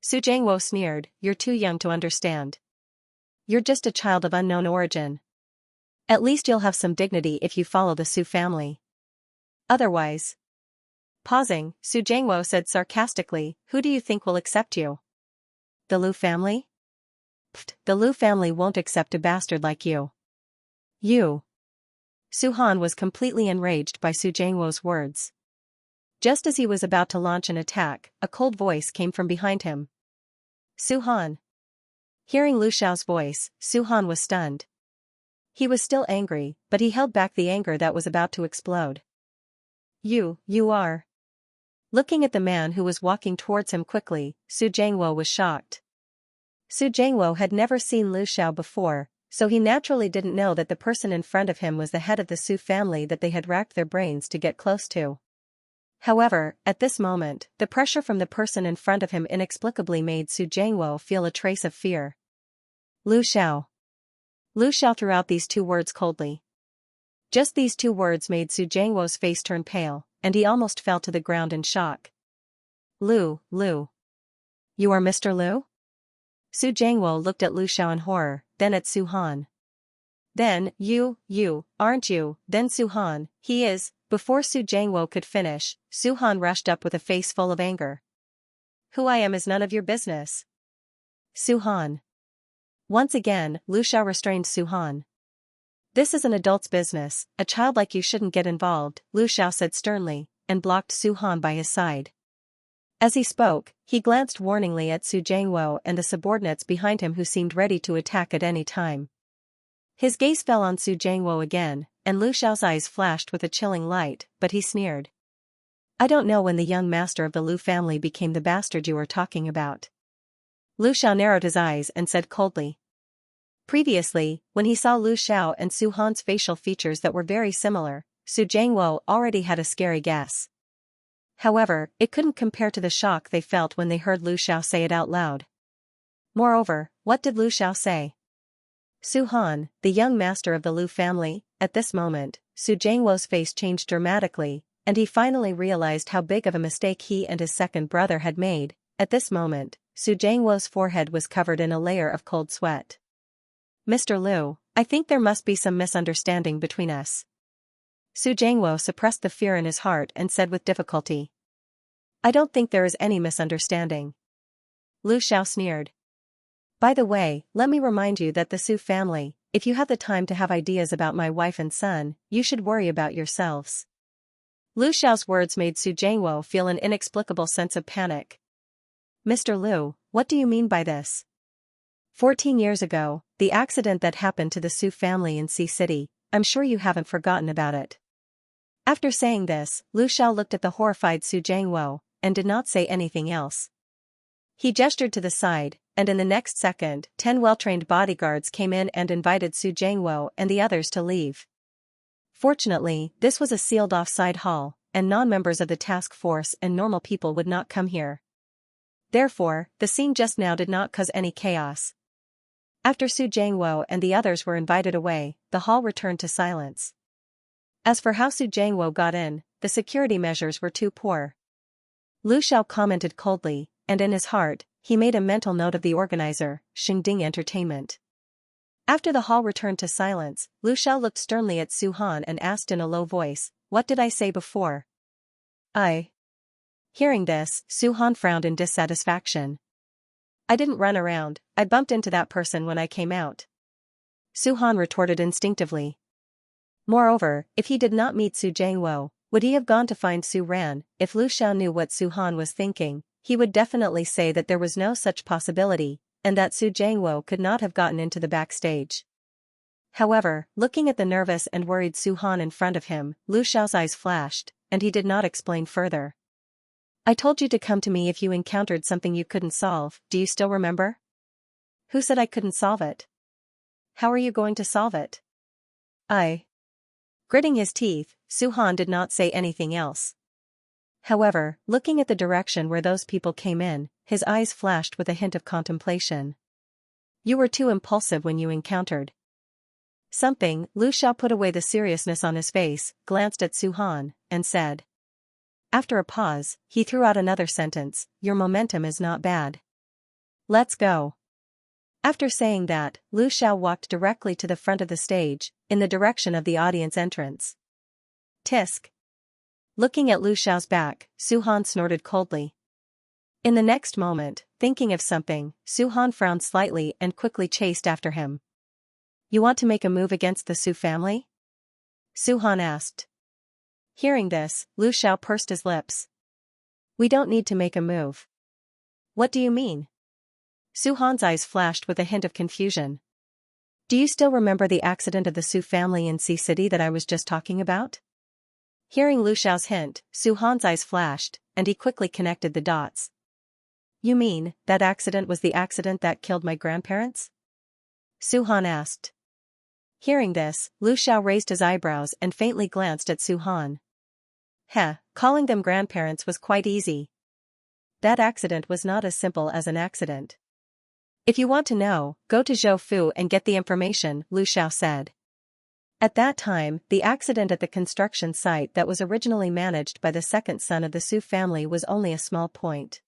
Su Jiangwo sneered, you're too young to understand. You're just a child of unknown origin. At least you'll have some dignity if you follow the Su family. Otherwise. Pausing, Su Jiangwo said sarcastically, who do you think will accept you? The Lu family? Pfft, the Lu family won't accept a bastard like you. You. Su Han was completely enraged by Su Jiangwo's words. Just as he was about to launch an attack, a cold voice came from behind him. Su Han. Hearing Lu Xiao's voice, Su Han was stunned. He was still angry, but he held back the anger that was about to explode. You are. Looking at the man who was walking towards him quickly, Su Jiangwo was shocked. Su Jiangwo had never seen Lu Xiao before, so he naturally didn't know that the person in front of him was the head of the Su family that they had racked their brains to get close to. However, at this moment, the pressure from the person in front of him inexplicably made Su Jiangwo feel a trace of fear. Lu Xiao. Lu Xiao threw out these two words coldly. Just these two words made Su Jiangwo's face turn pale, and he almost fell to the ground in shock. Lu. You are Mr. Lu? Su Jiangwo looked at Lu Xiao in horror, then at Su Han. Then, you, aren't you, then Su Han, he is. Before Su Jiangwo could finish, Su Han rushed up with a face full of anger. Who I am is none of your business. Su Han. Once again, Lu Xiao restrained Su Han. This is an adult's business, a child like you shouldn't get involved, Lu Xiao said sternly, and blocked Su Han by his side. As he spoke, he glanced warningly at Su Jiangwo and the subordinates behind him who seemed ready to attack at any time. His gaze fell on Su Jiangwo again, and Lu Xiao's eyes flashed with a chilling light, but he sneered. I don't know when the young master of the Lu family became the bastard you are talking about. Lu Xiao narrowed his eyes and said coldly. Previously, when he saw Lu Xiao and Su Han's facial features that were very similar, Su Jiangwo already had a scary guess. However, it couldn't compare to the shock they felt when they heard Lu Xiao say it out loud. Moreover, what did Lu Xiao say? Su Han, the young master of the Lu family. At this moment, Su Jiangwo's face changed dramatically, and he finally realized how big of a mistake he and his second brother had made. At this moment, Su Jiangwo's forehead was covered in a layer of cold sweat. Mr. Lu, I think there must be some misunderstanding between us. Su Jiangwo suppressed the fear in his heart and said with difficulty. I don't think there is any misunderstanding. Lu Xiao sneered. By the way, let me remind you that the Su family, if you have the time to have ideas about my wife and son, you should worry about yourselves. Lu Xiao's words made Su Jiangwo feel an inexplicable sense of panic. Mr. Lu, what do you mean by this? 14 years ago, the accident that happened to the Su family in Sea City, I'm sure you haven't forgotten about it. After saying this, Lu Xiao looked at the horrified Su Jiangwo, and did not say anything else. He gestured to the side, and in the next second, 10 well-trained bodyguards came in and invited Su Jiangwo and the others to leave. Fortunately, this was a sealed-off side hall, and non-members of the task force and normal people would not come here. Therefore, the scene just now did not cause any chaos. After Su Jiangwo and the others were invited away, the hall returned to silence. As for how Su Jiangwo got in, the security measures were too poor. Lu Xiao commented coldly, and in his heart, he made a mental note of the organizer, Xingding Entertainment. After the hall returned to silence, Lu Xiao looked sternly at Su Han and asked in a low voice, what did I say before? Hearing this, Su Han frowned in dissatisfaction. I didn't run around, I bumped into that person when I came out. Su Han retorted instinctively. Moreover, if he did not meet Su Jiangwo, would he have gone to find Su Ran? If Lu Xiao knew what Su Han was thinking, he would definitely say that there was no such possibility, and that Su Jiangwo could not have gotten into the backstage. However, looking at the nervous and worried Su Han in front of him, Lu Xiao's eyes flashed, and he did not explain further. I told you to come to me if you encountered something you couldn't solve, do you still remember? Who said I couldn't solve it? How are you going to solve it? Gritting his teeth, Su Han did not say anything else. However, looking at the direction where those people came in, his eyes flashed with a hint of contemplation. You were too impulsive when you encountered something. Lu Xiao put away the seriousness on his face, glanced at Su Han, and said. After a pause, he threw out another sentence, your momentum is not bad. Let's go. After saying that, Lu Xiao walked directly to the front of the stage, in the direction of the audience entrance. Tisk. Looking at Lu Xiao's back, Su Han snorted coldly. In the next moment, thinking of something, Su Han frowned slightly and quickly chased after him. You want to make a move against the Su family? Su Han asked. Hearing this, Lu Xiao pursed his lips. We don't need to make a move. What do you mean? Su Han's eyes flashed with a hint of confusion. Do you still remember the accident of the Su family in Sea City that I was just talking about? Hearing Lu Xiao's hint, Su Han's eyes flashed, and he quickly connected the dots. You mean, that accident was the accident that killed my grandparents? Su Han asked. Hearing this, Lu Xiao raised his eyebrows and faintly glanced at Su Han. Calling them grandparents was quite easy. That accident was not as simple as an accident. If you want to know, go to Zhou Fu and get the information, Lu Xiao said. At that time, the accident at the construction site that was originally managed by the second son of the Su family was only a small point.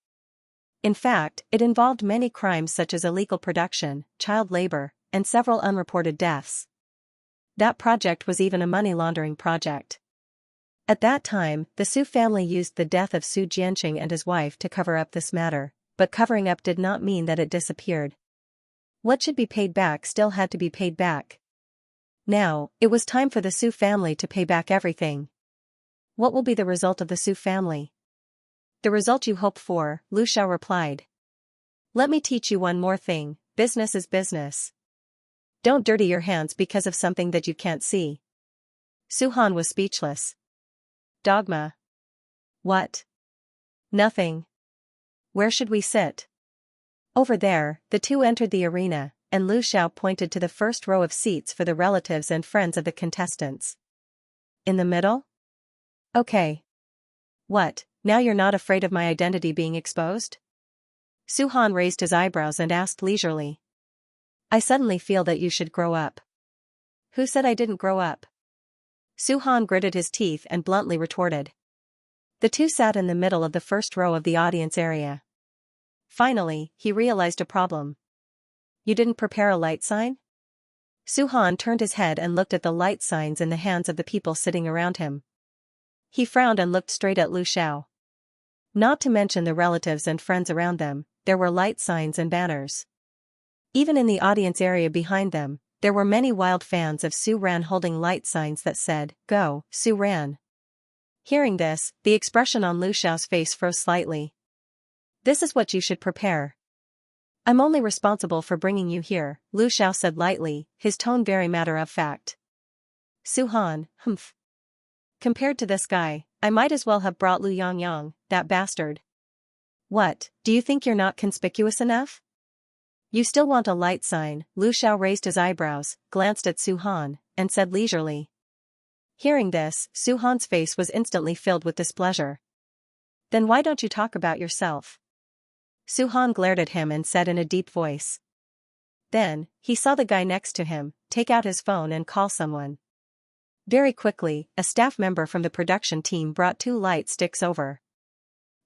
In fact, it involved many crimes such as illegal production, child labor, and several unreported deaths. That project was even a money laundering project. At that time, the Su family used the death of Su Jianqing and his wife to cover up this matter, but covering up did not mean that it disappeared. What should be paid back still had to be paid back. Now, it was time for the Su family to pay back everything. What will be the result of the Su family? The result you hope for, Lu Xiao replied. Let me teach you one more thing, business is business. Don't dirty your hands because of something that you can't see. Su Han was speechless. Dogma. What? Nothing. Where should we sit? Over there. The two entered the arena, and Lu Xiao pointed to the first row of seats for the relatives and friends of the contestants. In the middle? Okay. What, now you're not afraid of my identity being exposed? Su Han raised his eyebrows and asked leisurely. I suddenly feel that you should grow up. Who said I didn't grow up? Su Han gritted his teeth and bluntly retorted. The two sat in the middle of the first row of the audience area. Finally, he realized a problem. You didn't prepare a light sign? Su Han turned his head and looked at the light signs in the hands of the people sitting around him. He frowned and looked straight at Lu Xiao. Not to mention the relatives and friends around them, there were light signs and banners. Even in the audience area behind them, there were many wild fans of Su Ran holding light signs that said, Go, Su Ran. Hearing this, the expression on Lu Xiao's face froze slightly. This is what you should prepare. I'm only responsible for bringing you here, Lu Xiao said lightly, his tone very matter-of-fact. Su Han, humph. Compared to this guy, I might as well have brought Lu Yangyang, that bastard. What, do you think you're not conspicuous enough? You still want a light sign? Lu Xiao raised his eyebrows, glanced at Su Han, and said leisurely. Hearing this, Su Han's face was instantly filled with displeasure. Then why don't you talk about yourself? Su Han glared at him and said in a deep voice. Then, he saw the guy next to him take out his phone and call someone. Very quickly, a staff member from the production team brought 2 light sticks over.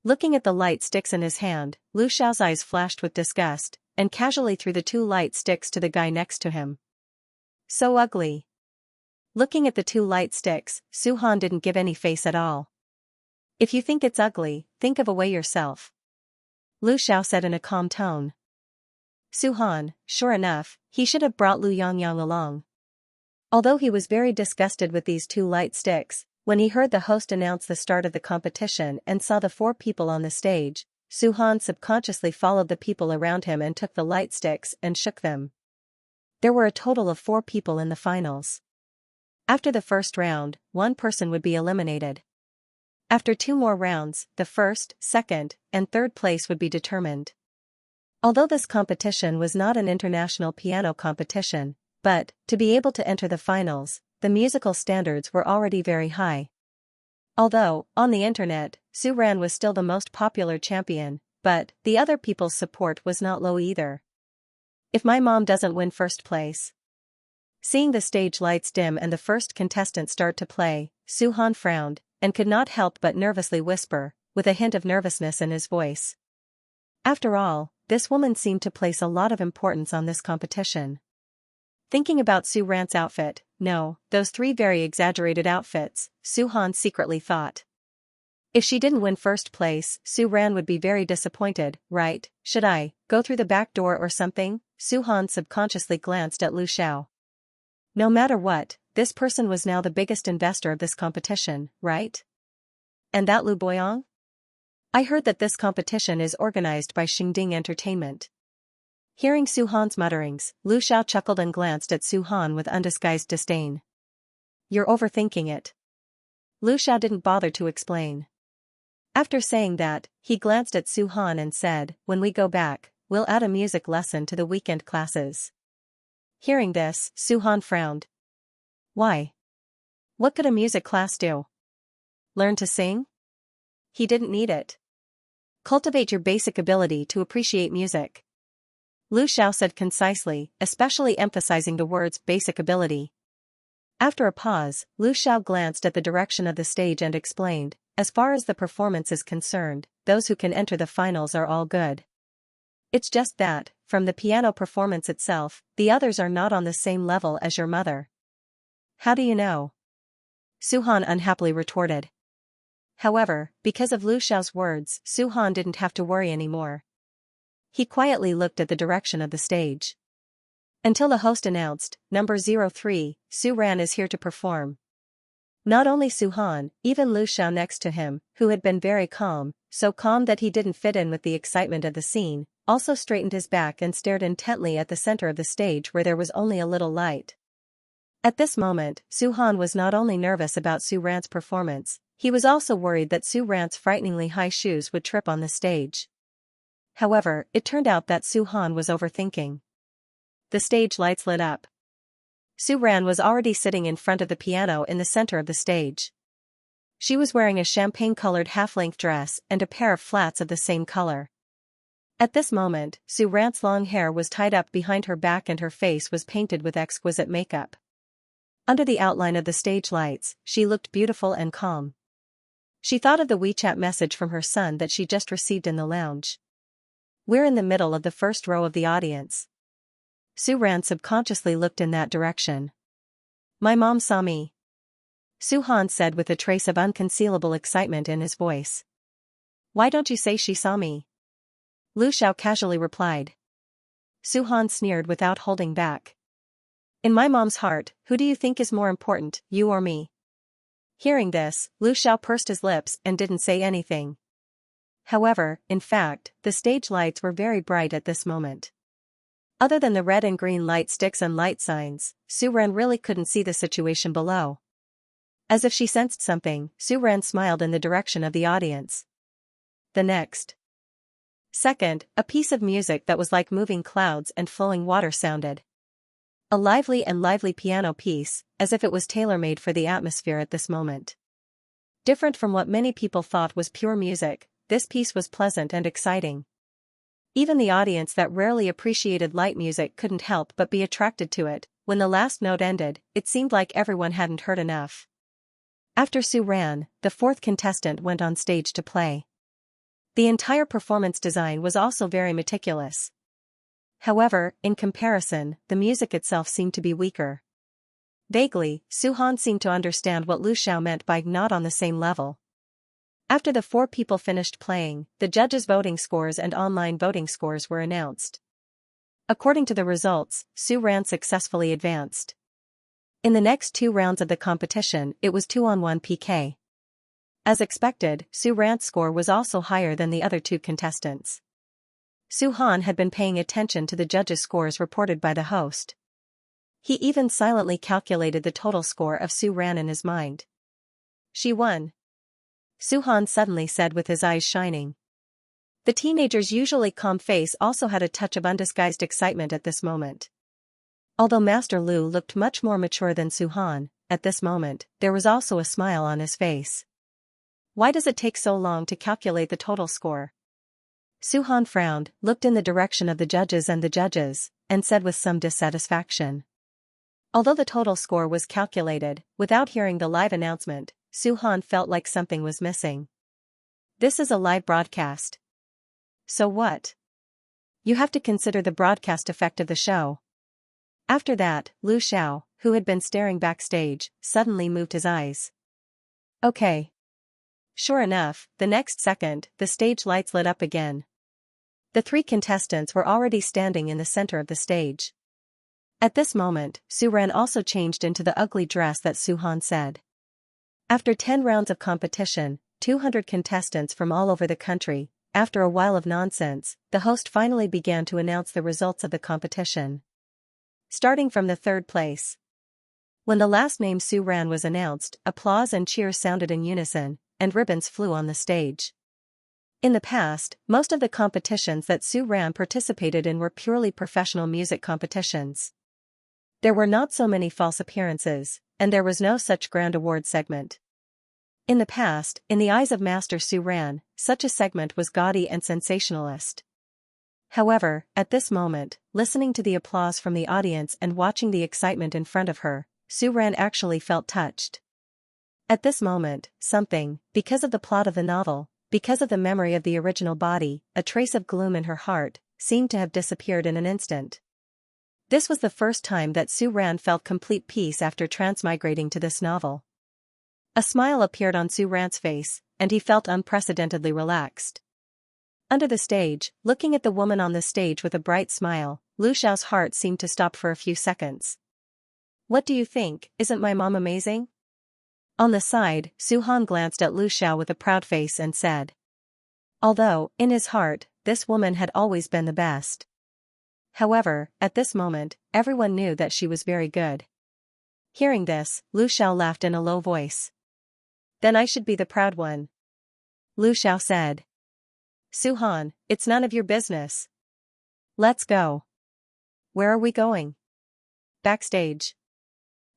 Looking at the light sticks in his hand, Lu Xiao's eyes flashed with disgust, and casually threw the 2 light sticks to the guy next to him. So ugly. Looking at the 2 light sticks, Su Han didn't give any face at all. If you think it's ugly, think of a way yourself. Lu Xiao said in a calm tone. Su Han, sure enough, he should have brought Lu Yangyang along. Although he was very disgusted with these 2 light sticks, when he heard the host announce the start of the competition and saw the 4 people on the stage, Su Han subconsciously followed the people around him and took the light sticks and shook them. There were a total of 4 people in the finals. After the first round, 1 person would be eliminated. After 2 more rounds, the first, second, and third place would be determined. Although this competition was not an international piano competition, but, to be able to enter the finals, the musical standards were already very high. Although, on the internet, Su Ran was still the most popular champion, but the other people's support was not low either. If my mom doesn't win first place. Seeing the stage lights dim and the first contestant start to play, Suhan frowned, and could not help but nervously whisper, with a hint of nervousness in his voice. After all, this woman seemed to place a lot of importance on this competition. Thinking about Su Ran's outfit, no, those 3 very exaggerated outfits, Suhan secretly thought. If she didn't win first place, Su Ran would be very disappointed, right? Should I go through the back door or something? Suhan subconsciously glanced at Lu Xiao. No matter what, this person was now the biggest investor of this competition, right? And that Lu Boyong? I heard that this competition is organized by Xingding Entertainment. Hearing Suhan's mutterings, Lu Xiao chuckled and glanced at Suhan with undisguised disdain. You're overthinking it. Lu Xiao didn't bother to explain. After saying that, he glanced at Suhan and said, when we go back, we'll add a music lesson to the weekend classes. Hearing this, Suhan frowned. Why? What could a music class do? Learn to sing? He didn't need it. Cultivate your basic ability to appreciate music. Lu Xiao said concisely, especially emphasizing the words basic ability. After a pause, Lu Xiao glanced at the direction of the stage and explained, as far as the performance is concerned, those who can enter the finals are all good. It's just that, from the piano performance itself, the others are not on the same level as your mother. How do you know? Suhan unhappily retorted. However, because of Lu Xiao's words, Suhan didn't have to worry anymore. He quietly looked at the direction of the stage. Until the host announced, number 03, Su Ran is here to perform. Not only Suhan, even Lu Xiao next to him, who had been very calm, so calm that he didn't fit in with the excitement of the scene, also straightened his back and stared intently at the center of the stage where there was only a little light. At this moment, Suhan was not only nervous about Su Ran's performance, he was also worried that Su Ran's frighteningly high shoes would trip on the stage. However, it turned out that Suhan was overthinking. The stage lights lit up. Su Ran was already sitting in front of the piano in the center of the stage. She was wearing a champagne-colored half-length dress and a pair of flats of the same color. At this moment, Su Ran's long hair was tied up behind her back and her face was painted with exquisite makeup. Under the outline of the stage lights, she looked beautiful and calm. She thought of the WeChat message from her son that she just received in the lounge. We're in the middle of the first row of the audience. Su Ran subconsciously looked in that direction. My mom saw me. Suhan said with a trace of unconcealable excitement in his voice. Why don't you say she saw me? Lu Xiao casually replied. Suhan sneered without holding back. In my mom's heart, who do you think is more important, you or me? Hearing this, Lu Xiao pursed his lips and didn't say anything. However, in fact, the stage lights were very bright at this moment. Other than the red and green light sticks and light signs, Su Ran really couldn't see the situation below. As if she sensed something, Su Ran smiled in the direction of the audience. The next second, a piece of music that was like moving clouds and flowing water sounded. A lively piano piece, as if it was tailor-made for the atmosphere at this moment. Different from what many people thought was pure music, this piece was pleasant and exciting. Even the audience that rarely appreciated light music couldn't help but be attracted to it. When the last note ended, it seemed like everyone hadn't heard enough. After Su Ran, the fourth contestant went on stage to play. The entire performance design was also very meticulous. However, in comparison, the music itself seemed to be weaker. Vaguely, Suhan seemed to understand what Lu Xiao meant by not on the same level. After the 4 people finished playing, the judges' voting scores and online voting scores were announced. According to the results, Su Ran successfully advanced. In the next 2 rounds of the competition, it was 2-on-1 PK. As expected, Su Ran's score was also higher than the other 2 contestants. Suhan had been paying attention to the judges' scores reported by the host. He even silently calculated the total score of Su Ran in his mind. She won. Suhan suddenly said with his eyes shining. The teenager's usually calm face also had a touch of undisguised excitement at this moment. Although Master Lu looked much more mature than Suhan, at this moment, there was also a smile on his face. Why does it take so long to calculate the total score? Su Han frowned, looked in the direction of the judges, and said with some dissatisfaction. Although the total score was calculated, without hearing the live announcement, Su Han felt like something was missing. This is a live broadcast. So what? You have to consider the broadcast effect of the show. After that, Lu Xiao, who had been staring backstage, suddenly moved his eyes. Okay. Sure enough, the next second, the stage lights lit up again. The 3 contestants were already standing in the center of the stage. At this moment, Su Ran also changed into the ugly dress that Su Han said. After 10 rounds of competition, 200 contestants from all over the country, after a while of nonsense, the host finally began to announce the results of the competition. Starting from the 3rd place. When the last name Su Ran was announced, applause and cheers sounded in unison, and ribbons flew on the stage. In the past, most of the competitions that Su Ran participated in were purely professional music competitions. There were not so many false appearances, and there was no such grand award segment. In the past, in the eyes of Master Su Ran, such a segment was gaudy and sensationalist. However, at this moment, listening to the applause from the audience and watching the excitement in front of her, Su Ran actually felt touched. At this moment, something, because of the plot of the novel, because of the memory of the original body, a trace of gloom in her heart, seemed to have disappeared in an instant. This was the first time that Su Ran felt complete peace after transmigrating to this novel. A smile appeared on Su Ran's face, and he felt unprecedentedly relaxed. Under the stage, looking at the woman on the stage with a bright smile, Lu Xiao's heart seemed to stop for a few seconds. What do you think, isn't my mom amazing? On the side, Su Han glanced at Lu Xiao with a proud face and said. Although, in his heart, this woman had always been the best. However, at this moment, everyone knew that she was very good. Hearing this, Lu Xiao laughed in a low voice. Then I should be the proud one. Lu Xiao said. Su Han, it's none of your business. Let's go. Where are we going? Backstage.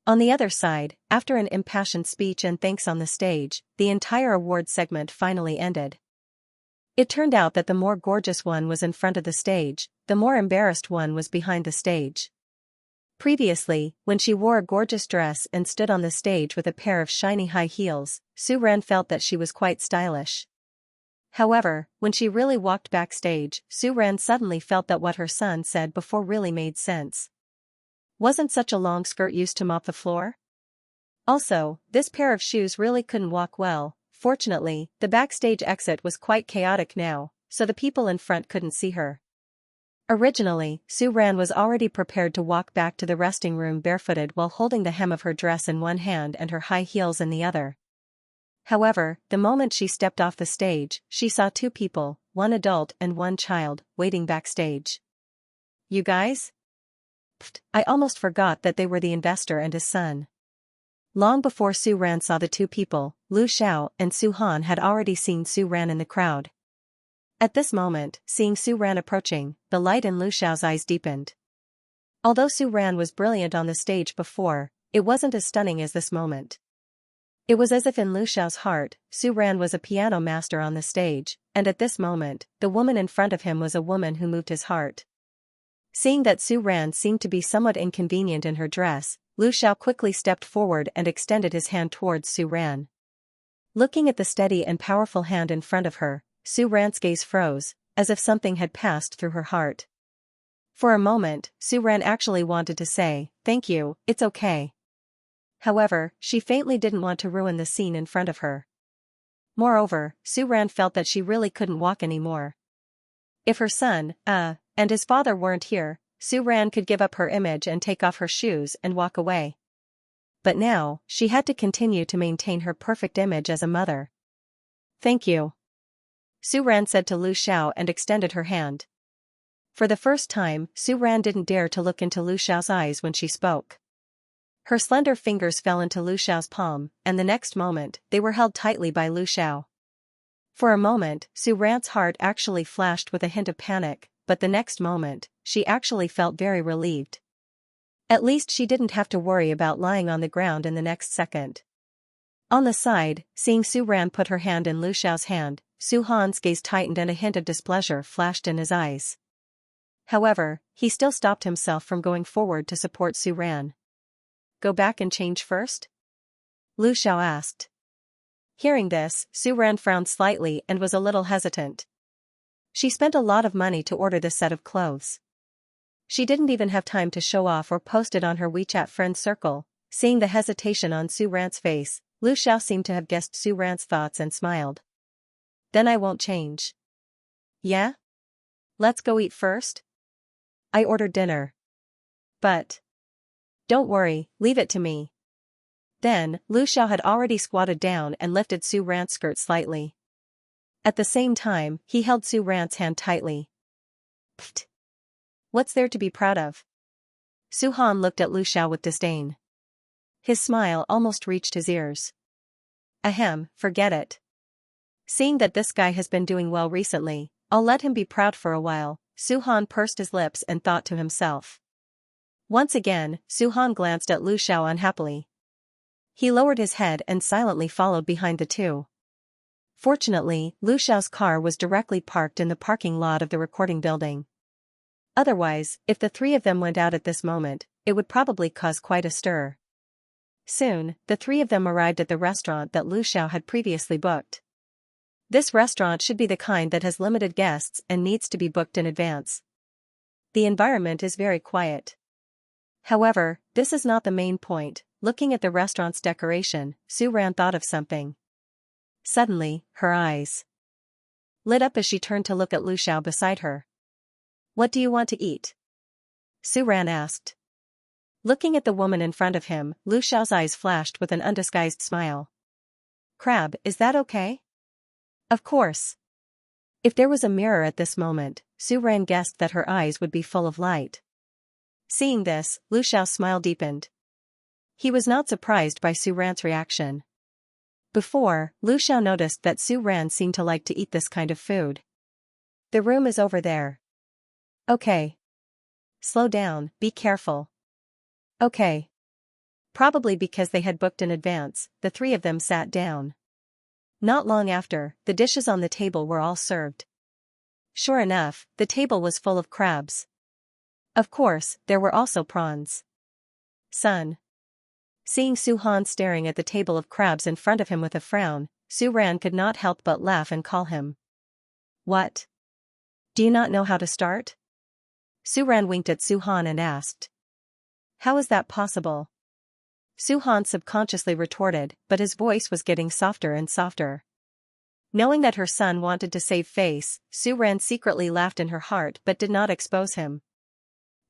On the other side, after an impassioned speech and thanks on the stage, the entire award segment finally ended. It turned out that the more gorgeous one was in front of the stage, the more embarrassed one was behind the stage. Previously, when she wore a gorgeous dress and stood on the stage with a pair of shiny high heels, Su Ran felt that she was quite stylish. However, when she really walked backstage, Su Ran suddenly felt that what her son said before really made sense. Wasn't such a long skirt used to mop the floor? Also, this pair of shoes really couldn't walk well. Fortunately, the backstage exit was quite chaotic now, so the people in front couldn't see her. Originally, Su Ran was already prepared to walk back to the resting room barefooted while holding the hem of her dress in one hand and her high heels in the other. However, the moment she stepped off the stage, she saw 2 people, one adult and one child, waiting backstage. You guys? Pfft, I almost forgot that they were the investor and his son. Long before Su Ran saw the 2 people, Lu Xiao and Su Han had already seen Su Ran in the crowd. At this moment, seeing Su Ran approaching, the light in Lu Xiao's eyes deepened. Although Su Ran was brilliant on the stage before, it wasn't as stunning as this moment. It was as if in Lu Xiao's heart, Su Ran was a piano master on the stage, and at this moment, the woman in front of him was a woman who moved his heart. Seeing that Su Ran seemed to be somewhat inconvenient in her dress, Lu Xiao quickly stepped forward and extended his hand towards Su Ran. Looking at the steady and powerful hand in front of her, Su Ran's gaze froze, as if something had passed through her heart. For a moment, Su Ran actually wanted to say, "Thank you, it's okay." However, she faintly didn't want to ruin the scene in front of her. Moreover, Su Ran felt that she really couldn't walk anymore. If her son, and his father weren't here, Su Ran could give up her image and take off her shoes and walk away. But now, she had to continue to maintain her perfect image as a mother. "Thank you," Su Ran said to Lu Xiao and extended her hand. For the first time, Su Ran didn't dare to look into Lu Xiao's eyes when she spoke. Her slender fingers fell into Lu Xiao's palm, and the next moment, they were held tightly by Lu Xiao. For a moment, Su Ran's heart actually flashed with a hint of panic, but the next moment, she actually felt very relieved. At least she didn't have to worry about lying on the ground in the next second. On the side, seeing Su Ran put her hand in Lu Xiao's hand, Su Han's gaze tightened and a hint of displeasure flashed in his eyes. However, he still stopped himself from going forward to support Su Ran. Go back and change first? Lu Xiao asked. Hearing this, Su Ran frowned slightly and was a little hesitant. She spent a lot of money to order this set of clothes. She didn't even have time to show off or post it on her WeChat friend circle. Seeing the hesitation on Su Ran's face, Lu Xiao seemed to have guessed Su Ran's thoughts and smiled. Then I won't change. Yeah? Let's go eat first? I ordered dinner. But. Don't worry, leave it to me. Then, Lu Xiao had already squatted down and lifted Su Ran's skirt slightly. At the same time, he held Su Ran's hand tightly. Pfft. What's there to be proud of? Su Han looked at Lu Xiao with disdain. His smile almost reached his ears. Ahem, forget it. Seeing that this guy has been doing well recently, I'll let him be proud for a while. Su Han pursed his lips and thought to himself. Once again, Su Han glanced at Lu Xiao unhappily. He lowered his head and silently followed behind the two. Fortunately, Lu Xiao's car was directly parked in the parking lot of the recording building. Otherwise, if the three of them went out at this moment, it would probably cause quite a stir. Soon, the three of them arrived at the restaurant that Lu Xiao had previously booked. This restaurant should be the kind that has limited guests and needs to be booked in advance. The environment is very quiet. However, this is not the main point. Looking at the restaurant's decoration, Su Ran thought of something. Suddenly, her eyes lit up as she turned to look at Lu Xiao beside her. What do you want to eat? Su Ran asked. Looking at the woman in front of him, Lu Xiao's eyes flashed with an undisguised smile. Crab, is that okay? Of course. If there was a mirror at this moment, Su Ran guessed that her eyes would be full of light. Seeing this, Lu Xiao's smile deepened. He was not surprised by Su Ran's reaction. Before, Lu Xiao noticed that Su Ran seemed to like to eat this kind of food. The room is over there. Okay. Slow down, be careful. Okay. Probably because they had booked in advance, the three of them sat down. Not long after, the dishes on the table were all served. Sure enough, the table was full of crabs. Of course, there were also prawns. Son. Seeing Su Han staring at the table of crabs in front of him with a frown, Su Ran could not help but laugh and call him. What? Do you not know how to start? Su Ran winked at Su Han and asked. How is that possible? Su Han subconsciously retorted, but his voice was getting softer and softer. Knowing that her son wanted to save face, Su Ran secretly laughed in her heart but did not expose him.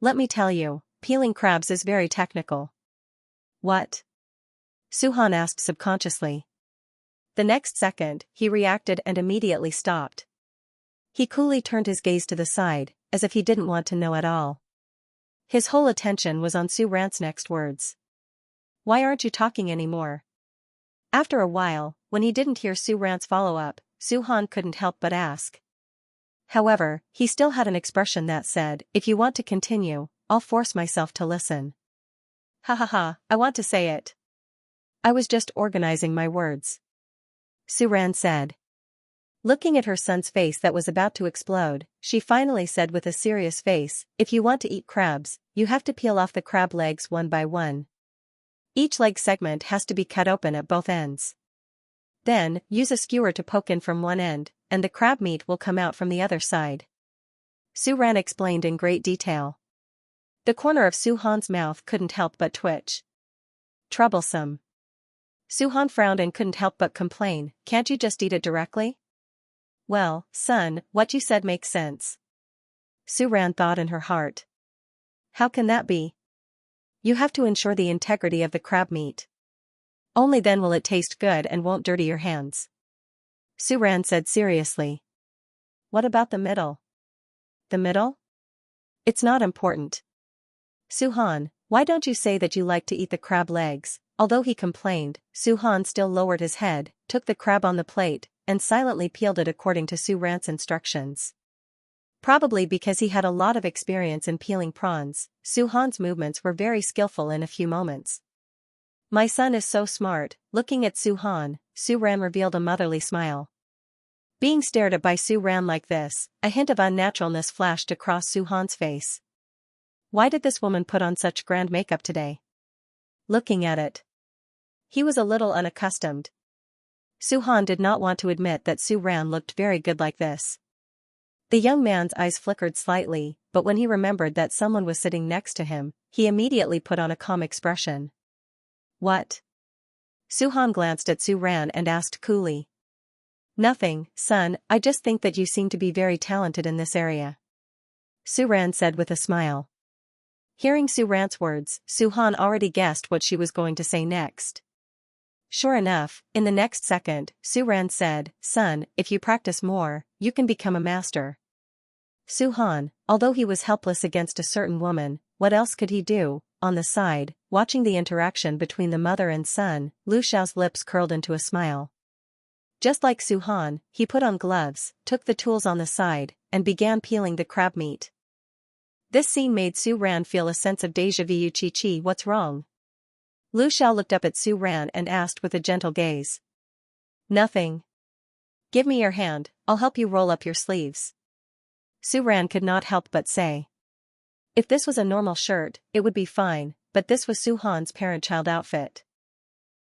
Let me tell you, peeling crabs is very technical. What? Su Han asked subconsciously. The next second, he reacted and immediately stopped. He coolly turned his gaze to the side, as if he didn't want to know at all. His whole attention was on Su Ran's next words. Why aren't you talking anymore? After a while, when he didn't hear Su Ran's follow-up, Su Han couldn't help but ask. However, he still had an expression that said, if you want to continue, I'll force myself to listen. Ha ha ha, I want to say it. I was just organizing my words. Su Ran said. Looking at her son's face that was about to explode, she finally said with a serious face, if you want to eat crabs, you have to peel off the crab legs one by one. Each leg segment has to be cut open at both ends. Then, use a skewer to poke in from one end, and the crab meat will come out from the other side. Su Ran explained in great detail. The corner of Su Han's mouth couldn't help but twitch. Troublesome. Su Han frowned and couldn't help but complain, can't you just eat it directly? Well, son, what you said makes sense. Su Ran thought in her heart. How can that be? You have to ensure the integrity of the crab meat. Only then will it taste good and won't dirty your hands. Su Ran said seriously. What about the middle? The middle? It's not important. Su Han, why don't you say that you like to eat the crab legs? Although he complained, Su Han still lowered his head, took the crab on the plate, and silently peeled it according to Su Ran's instructions. Probably because he had a lot of experience in peeling prawns, Su Han's movements were very skillful in a few moments. My son is so smart. Looking at Su Han, Su Ran revealed a motherly smile. Being stared at by Su Ran like this, a hint of unnaturalness flashed across Su Han's face. Why did this woman put on such grand makeup today? Looking at it, he was a little unaccustomed. Su Han did not want to admit that Su Ran looked very good like this. The young man's eyes flickered slightly, but when he remembered that someone was sitting next to him, he immediately put on a calm expression. What? Su Han glanced at Su Ran and asked coolly. Nothing, son, I just think that you seem to be very talented in this area. Su Ran said with a smile. Hearing Su Ran's words, Su Han already guessed what she was going to say next. Sure enough, in the next second, Su Ran said, son, if you practice more, you can become a master. Su Han, although he was helpless against a certain woman, what else could he do? On the side, watching the interaction between the mother and son, Lu Xiao's lips curled into a smile. Just like Su Han, he put on gloves, took the tools on the side, and began peeling the crab meat. This scene made Su Ran feel a sense of déjà vu. Chi, what's wrong? Lu Xiao looked up at Su Ran and asked with a gentle gaze. Nothing. Give me your hand, I'll help you roll up your sleeves. Su Ran could not help but say. If this was a normal shirt, it would be fine, but this was Su Han's parent-child outfit.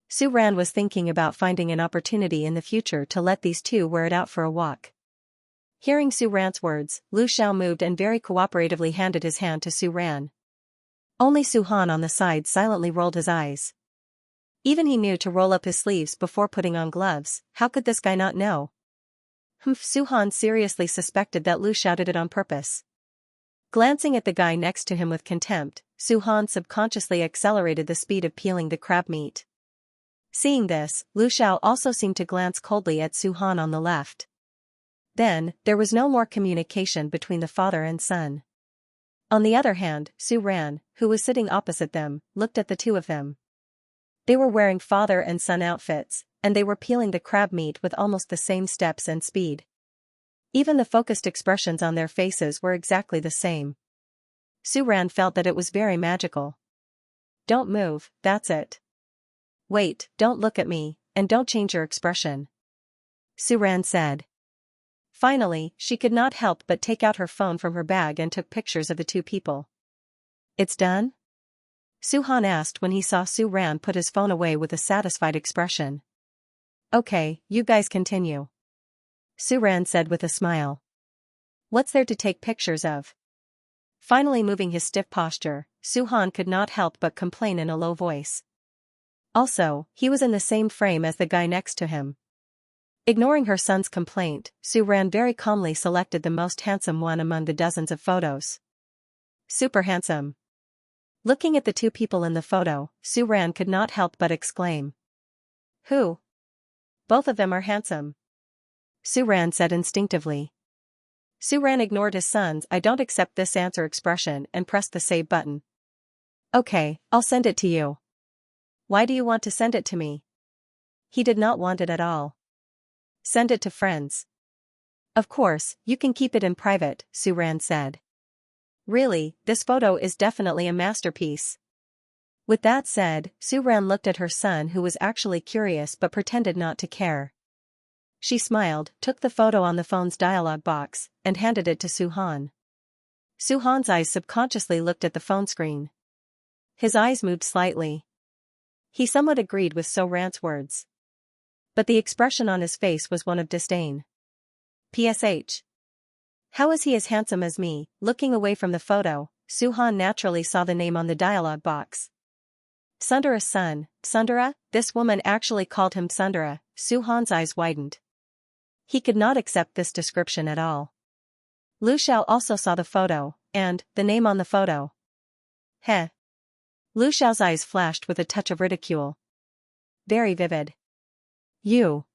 Su Ran was thinking about finding an opportunity in the future to let these two wear it out for a walk. Hearing Su Ran's words, Lu Xiao moved and very cooperatively handed his hand to Su Ran. Only Su Han on the side silently rolled his eyes. Even he knew to roll up his sleeves before putting on gloves, how could this guy not know? Su Han seriously suspected that Lu Xiao did it on purpose. Glancing at the guy next to him with contempt, Su Han subconsciously accelerated the speed of peeling the crab meat. Seeing this, Lu Xiao also seemed to glance coldly at Su Han on the left. Then, there was no more communication between the father and son. On the other hand, Su Ran, who was sitting opposite them, looked at the two of them. They were wearing father and son outfits, and they were peeling the crab meat with almost the same steps and speed. Even the focused expressions on their faces were exactly the same. Su Ran felt that it was very magical. Don't move, that's it. Wait, don't look at me, and don't change your expression. Su Ran said. Finally, she could not help but take out her phone from her bag and took pictures of the two people. It's done? Su Han asked when he saw Su Ran put his phone away with a satisfied expression. Okay, you guys continue. Su Ran said with a smile. What's there to take pictures of? Finally moving his stiff posture, Su Han could not help but complain in a low voice. Also, he was in the same frame as the guy next to him. Ignoring her son's complaint, Su Ran very calmly selected the most handsome one among the dozens of photos. Super handsome. Looking at the two people in the photo, Su Ran could not help but exclaim. Who? Both of them are handsome. Su Ran said instinctively. Su Ran ignored his son's I don't accept this answer expression and pressed the save button. Okay, I'll send it to you. Why do you want to send it to me? He did not want it at all. Send it to friends. Of course, you can keep it in private, Su Ran said. Really, this photo is definitely a masterpiece. With that said, Su Ran looked at her son who was actually curious but pretended not to care. She smiled, took the photo on the phone's dialog box, and handed it to Su Han. Su Han's eyes subconsciously looked at the phone screen. His eyes moved slightly. He somewhat agreed with Su Ran's words. But the expression on his face was one of disdain. PSH. How is he as handsome as me? Looking away from the photo, Su Han naturally saw the name on the dialog box. Sundara's son, Sundara? This woman actually called him Sundara. Su Han's eyes widened. He could not accept this description at all. Lu Xiao also saw the photo, and the name on the photo. Heh. Lu Xiao's eyes flashed with a touch of ridicule. Very vivid. You.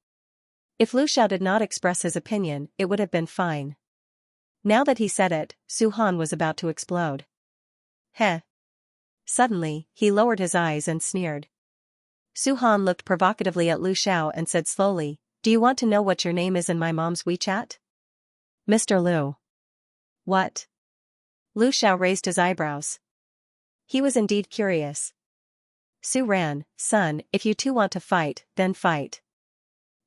If Lu Xiao did not express his opinion, it would have been fine. Now that he said it, Su Han was about to explode. Heh. Suddenly, he lowered his eyes and sneered. Su Han looked provocatively at Lu Xiao and said slowly, Do you want to know what your name is in my mom's WeChat? Mr. Lu. What? Lu Xiao raised his eyebrows. He was indeed curious. Su Ran, son, if you two want to fight, then fight.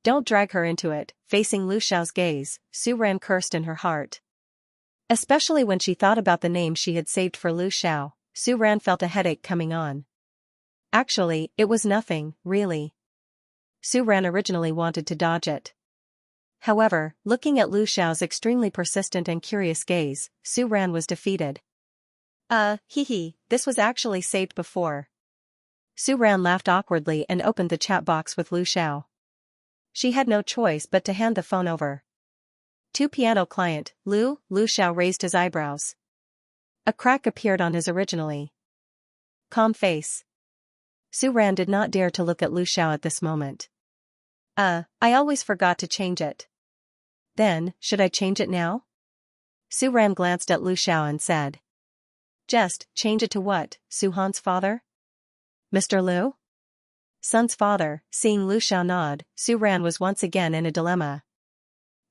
Don't drag her into it. Facing Lu Xiao's gaze, Su Ran cursed in her heart. Especially when she thought about the name she had saved for Lu Xiao, Su Ran felt a headache coming on. Actually, it was nothing, really. Su Ran originally wanted to dodge it. However, looking at Lu Xiao's extremely persistent and curious gaze, Su Ran was defeated. This was actually saved before. Su Ran laughed awkwardly and opened the chat box with Lu Xiao. She had no choice but to hand the phone over. To piano client, Lu Xiao raised his eyebrows. A crack appeared on his originally calm face. Su Ran did not dare to look at Lu Xiao at this moment. I always forgot to change it. Then, should I change it now? Su Ran glanced at Lu Xiao and said. Just, change it to what, Su Han's father? Mr. Lu? Son's father. Seeing Lu Xiao nod, Su Ran was once again in a dilemma.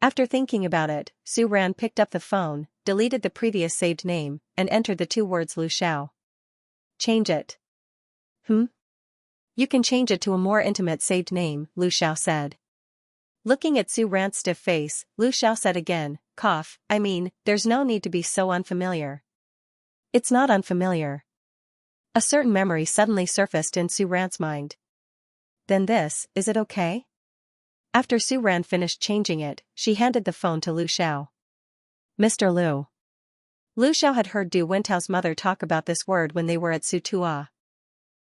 After thinking about it, Su Ran picked up the phone, deleted the previous saved name, and entered the 2 words Lu Xiao. Change it. You can change it to a more intimate saved name, Lu Xiao said. Looking at Su Ran's stiff face, Lu Xiao said again, there's no need to be so unfamiliar. It's not unfamiliar. A certain memory suddenly surfaced in Su Ran's mind. Then is it okay? After Su Ran finished changing it, she handed the phone to Lu Xiao. Mr. Lu. Lu Xiao had heard Du Wentao's mother talk about this word when they were at Su Tua.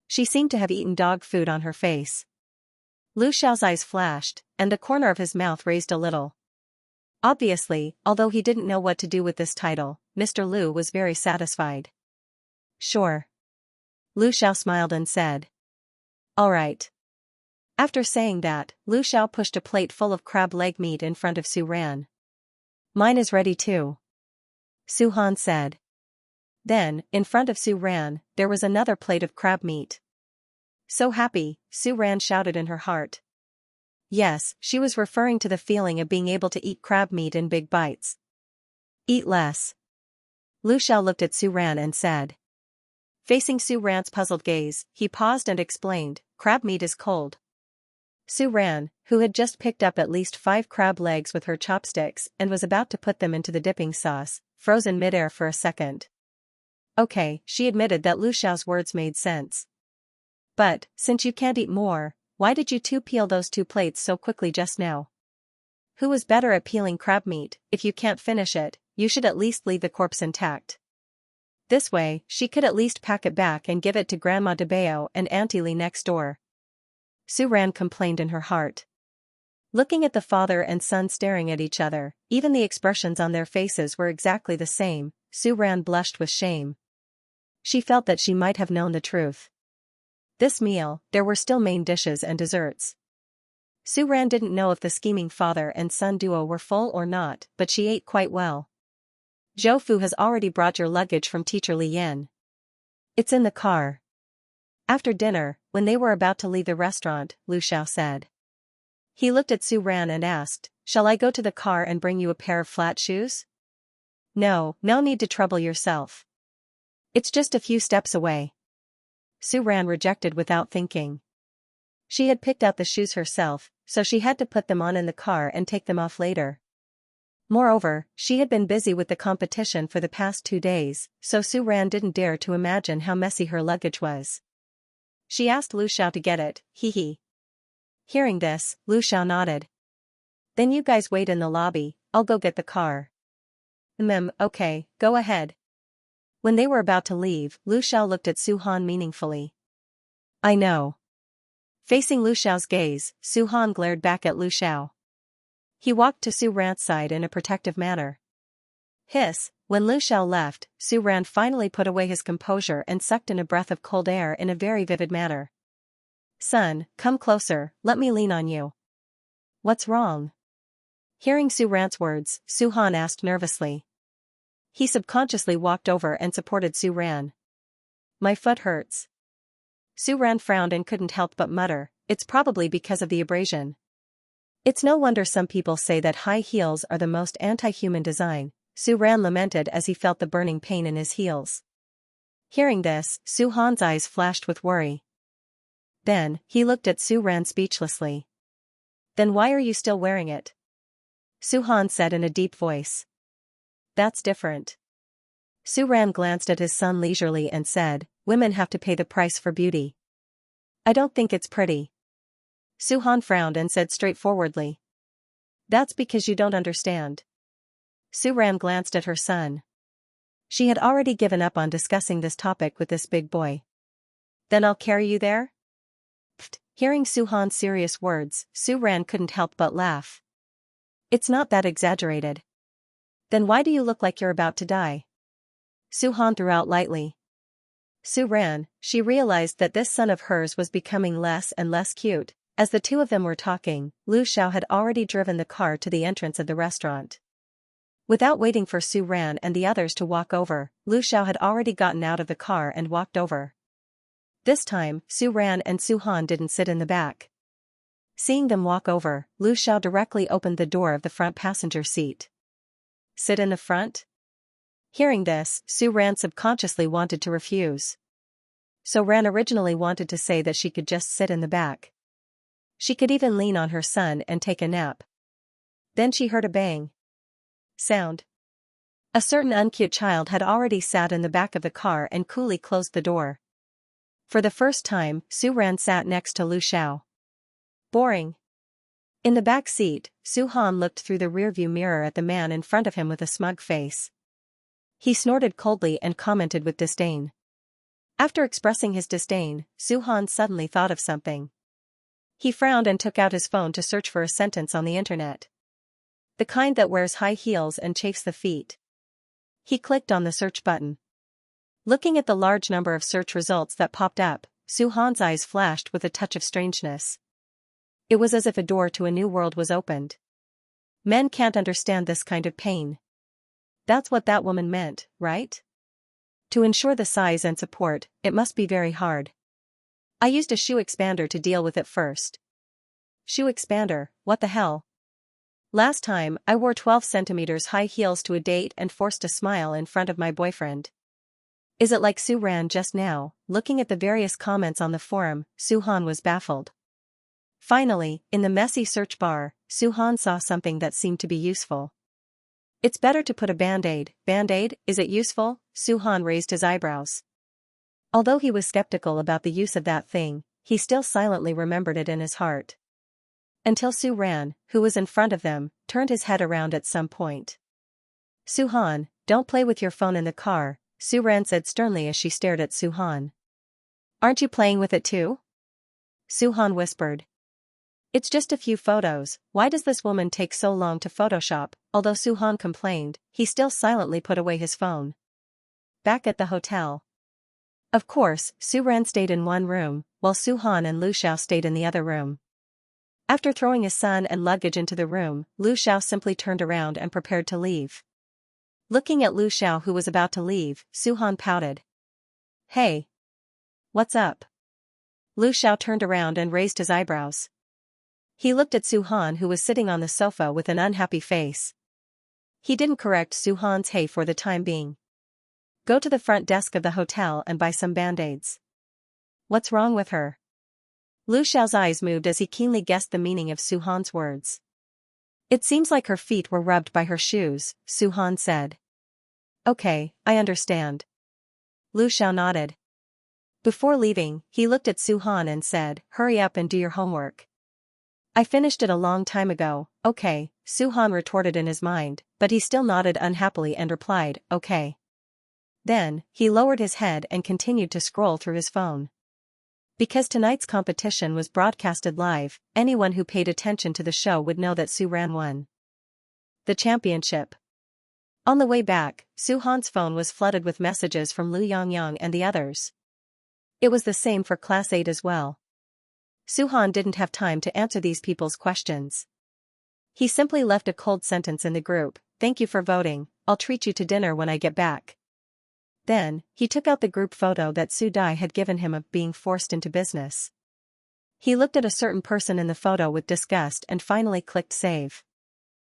She seemed to have eaten dog food on her face. Lu Xiao's eyes flashed, and the corner of his mouth raised a little. Obviously, although he didn't know what to do with this title, Mr. Lu was very satisfied. Sure. Lu Xiao smiled and said. All right. After saying that, Lu Xiao pushed a plate full of crab leg meat in front of Su Ran. Mine is ready too. Su Han said. Then, in front of Su Ran, there was another plate of crab meat. So happy, Su Ran shouted in her heart. Yes, she was referring to the feeling of being able to eat crab meat in big bites. Eat less. Lu Xiao looked at Su Ran and said. Facing Su Ran's puzzled gaze, he paused and explained, crab meat is cold. Su Ran, who had just picked up at least 5 crab legs with her chopsticks and was about to put them into the dipping sauce, froze in midair for a second. Okay, she admitted that Lu Xiao's words made sense. But, since you can't eat more, why did you 2 peel those 2 plates so quickly just now? Who was better at peeling crab meat? If you can't finish it, you should at least leave the corpse intact. This way, she could at least pack it back and give it to Grandma de Bao and Auntie Li next door. Su Ran complained in her heart. Looking at the father and son staring at each other, even the expressions on their faces were exactly the same, Su Ran blushed with shame. She felt that she might have known the truth. This meal, there were still main dishes and desserts. Su Ran didn't know if the scheming father and son duo were full or not, but she ate quite well. Zhou Fu has already brought your luggage from Teacher Li Yan. It's in the car. After dinner, when they were about to leave the restaurant, Lu Xiao said. He looked at Su Ran and asked, shall I go to the car and bring you a pair of flat shoes? No need to trouble yourself. It's just a few steps away. Su Ran rejected without thinking. She had picked out the shoes herself, so she had to put them on in the car and take them off later. Moreover, she had been busy with the competition for the past 2 days, so Su Ran didn't dare to imagine how messy her luggage was. She asked Lu Xiao to get it, Hearing this, Lu Xiao nodded. Then you guys wait in the lobby, I'll go get the car. Okay, go ahead. When they were about to leave, Lu Xiao looked at Su Han meaningfully. I know. Facing Lu Xiao's gaze, Su Han glared back at Lu Xiao. He walked to Su Ran's side in a protective manner. Hiss, when Lu Xiao left, Su Ran finally put away his composure and sucked in a breath of cold air in a very vivid manner. Son, come closer, let me lean on you. What's wrong? Hearing Su Ran's words, Su Han asked nervously. He subconsciously walked over and supported Su Ran. My foot hurts. Su Ran frowned and couldn't help but mutter, it's probably because of the abrasion. It's no wonder some people say that high heels are the most anti-human design, Su Ran lamented as he felt the burning pain in his heels. Hearing this, Su Han's eyes flashed with worry. Then, he looked at Su Ran speechlessly. Then why are you still wearing it? Su-han said in a deep voice. That's different. Su-ran glanced at his son leisurely and said, women have to pay the price for beauty. I don't think it's pretty. Su-han frowned and said straightforwardly. That's because you don't understand. Su-ran glanced at her son. She had already given up on discussing this topic with this big boy. Then I'll carry you there? Pfft. Hearing Su-han's serious words, Su-ran couldn't help but laugh. It's not that exaggerated. Then why do you look like you're about to die? Su-han threw out lightly. Su-ran, she realized that this son of hers was becoming less and less cute. As the two of them were talking, Lu Xiao had already driven the car to the entrance of the restaurant. Without waiting for Su-ran and the others to walk over, Lu Xiao had already gotten out of the car and walked over. This time, Su-ran and Su-han didn't sit in the back. Seeing them walk over, Lu Xiao directly opened the door of the front passenger seat. Sit in the front? Hearing this, Su-ran subconsciously wanted to refuse. Su-ran originally wanted to say that she could just sit in the back. She could even lean on her son and take a nap. Then she heard a bang sound. A certain uncute child had already sat in the back of the car and coolly closed the door. For the first time, Su-ran sat next to Lu Xiao. Boring. In the back seat, Su-han looked through the rearview mirror at the man in front of him with a smug face. He snorted coldly and commented with disdain. After expressing his disdain, Su-han suddenly thought of something. He frowned and took out his phone to search for a sentence on the internet. The kind that wears high heels and chafes the feet. He clicked on the search button. Looking at the large number of search results that popped up, Su-han's eyes flashed with a touch of strangeness. It was as if a door to a new world was opened. Men can't understand this kind of pain. That's what that woman meant, right? To ensure the size and support, it must be very hard. I used a shoe expander to deal with it first. Shoe expander, what the hell? Last time, I wore 12 centimeters high heels to a date and forced a smile in front of my boyfriend. Is it like Su-ran just now? Looking at the various comments on the forum, Su-han was baffled. Finally, in the messy search bar, Su-han saw something that seemed to be useful. It's better to put a band-aid. Band-aid, is it useful? Su-han raised his eyebrows. Although he was skeptical about the use of that thing, he still silently remembered it in his heart. Until Su-ran, who was in front of them, turned his head around at some point. Su-han, don't play with your phone in the car, Su-ran said sternly as she stared at Su-han. Aren't you playing with it too? Su-han whispered. It's just a few photos, why does this woman take so long to Photoshop? Although Su-han complained, he still silently put away his phone. Back at the hotel. Of course, Su-ran stayed in one room, while Su-han and Lu Xiao stayed in the other room. After throwing his son and luggage into the room, Lu Xiao simply turned around and prepared to leave. Looking at Lu Xiao who was about to leave, Su-han pouted. Hey! What's up? Lu Xiao turned around and raised his eyebrows. He looked at Su-han who was sitting on the sofa with an unhappy face. He didn't correct Su-han's hey for the time being. Go to the front desk of the hotel and buy some band-aids. What's wrong with her? Lu Xiao's eyes moved as he keenly guessed the meaning of Su-han's words. It seems like her feet were rubbed by her shoes, Su-han said. Okay, I understand. Lu Xiao nodded. Before leaving, he looked at Su-han and said, hurry up and do your homework. I finished it a long time ago. Okay, Su-han retorted in his mind, but he still nodded unhappily and replied, okay. Then, he lowered his head and continued to scroll through his phone. Because tonight's competition was broadcasted live, anyone who paid attention to the show would know that Su-ran won the championship. On the way back, Su-han's phone was flooded with messages from Lu Yongyang and the others. It was the same for Class 8 as well. Su-han didn't have time to answer these people's questions. He simply left a cold sentence in the group, thank you for voting, I'll treat you to dinner when I get back. Then, he took out the group photo that Su Dai had given him of being forced into business. He looked at a certain person in the photo with disgust and finally clicked save.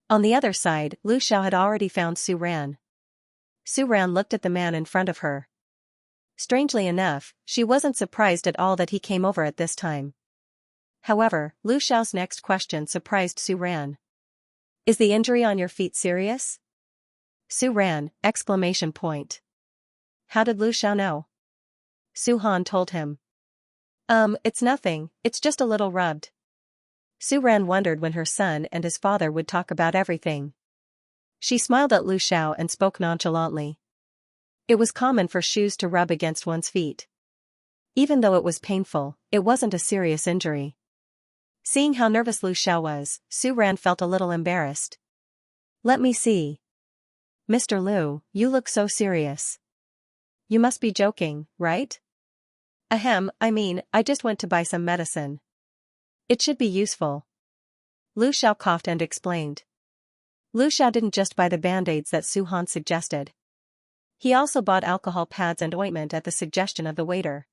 On the other side, Lu Xiao had already found Su-ran. Su-ran looked at the man in front of her. Strangely enough, she wasn't surprised at all that he came over at this time. However, Lu Xiao's next question surprised Su Ran. Is the injury on your feet serious? Su Ran, exclamation point. How did Lu Xiao know? Su Han told him. It's nothing, it's just a little rubbed. Su Ran wondered when her son and his father would talk about everything. She smiled at Lu Xiao and spoke nonchalantly. It was common for shoes to rub against one's feet. Even though it was painful, it wasn't a serious injury. Seeing how nervous Lu Xiao was, Su Ran felt a little embarrassed. Let me see. Mr. Lu, you look so serious. You must be joking, right? Ahem, I just went to buy some medicine. It should be useful. Lu Xiao coughed and explained. Lu Xiao didn't just buy the band-aids that Su Han suggested. He also bought alcohol pads and ointment at the suggestion of the waiter.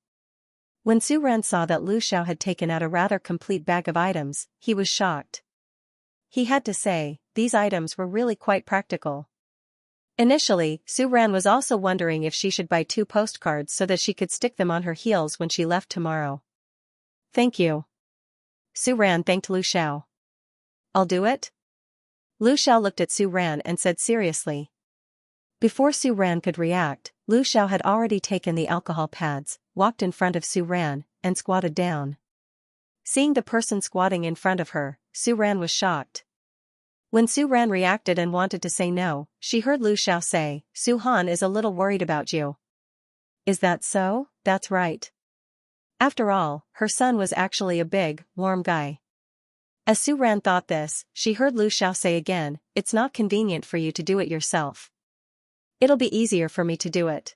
When Su Ran saw that Lu Xiao had taken out a rather complete bag of items, he was shocked. He had to say, these items were really quite practical. Initially, Su Ran was also wondering if she should buy 2 postcards so that she could stick them on her heels when she left tomorrow. Thank you. Su Ran thanked Lu Xiao. I'll do it? Lu Xiao looked at Su Ran and said seriously. Before Su Ran could react, Lu Xiao had already taken the alcohol pads, walked in front of Su Ran, and squatted down. Seeing the person squatting in front of her, Su Ran was shocked. When Su Ran reacted and wanted to say no, she heard Lu Xiao say, Su Han is a little worried about you. Is that so? That's right. After all, her son was actually a big, warm guy. As Su Ran thought this, she heard Lu Xiao say again, it's not convenient for you to do it yourself. It'll be easier for me to do it.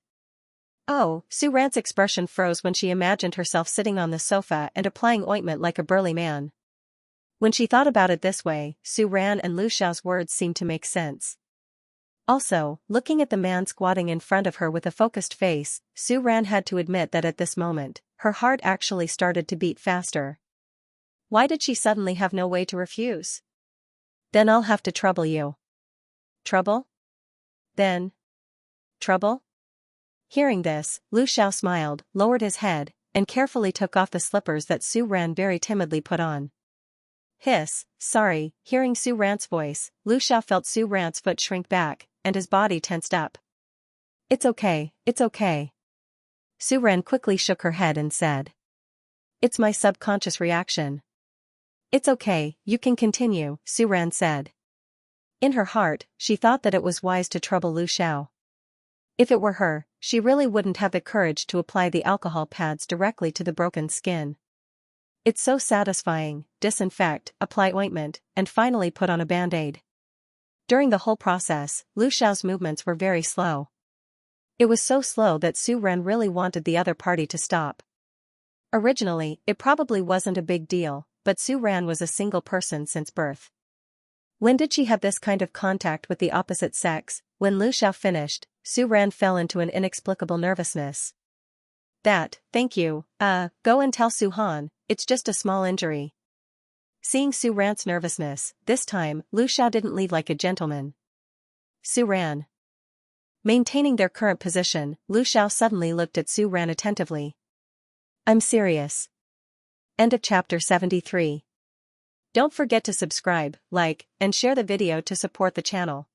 Oh, Su Ran's expression froze when she imagined herself sitting on the sofa and applying ointment like a burly man. When she thought about it this way, Su Ran and Lu Xiao's words seemed to make sense. Also, looking at the man squatting in front of her with a focused face, Su Ran had to admit that at this moment, her heart actually started to beat faster. Why did she suddenly have no way to refuse? Then I'll have to trouble you. Trouble? Then. Trouble? Hearing this, Lu Xiao smiled, lowered his head, and carefully took off the slippers that Su Ran very timidly put on. Hiss, sorry. Hearing Su Ran's voice, Lu Xiao felt Su Ran's foot shrink back, and his body tensed up. It's okay, it's okay. Su Ran quickly shook her head and said. It's my subconscious reaction. It's okay, you can continue, Su Ran said. In her heart, she thought that it was wise to trouble Lu Xiao. If it were her, she really wouldn't have the courage to apply the alcohol pads directly to the broken skin. It's so satisfying, disinfect, apply ointment, and finally put on a band-aid. During the whole process, Lu Xiao's movements were very slow. It was so slow that Su Ran really wanted the other party to stop. Originally, it probably wasn't a big deal, but Su Ran was a single person since birth. When did she have this kind of contact with the opposite sex? When Lu Xiao finished, Su Ran fell into an inexplicable nervousness. Thank you, go and tell Su Han, it's just a small injury. Seeing Su Ran's nervousness, this time, Lu Xiao didn't lead like a gentleman. Su Ran. Maintaining their current position, Lu Xiao suddenly looked at Su Ran attentively. I'm serious. End of chapter 73. Don't forget to subscribe, like, and share the video to support the channel.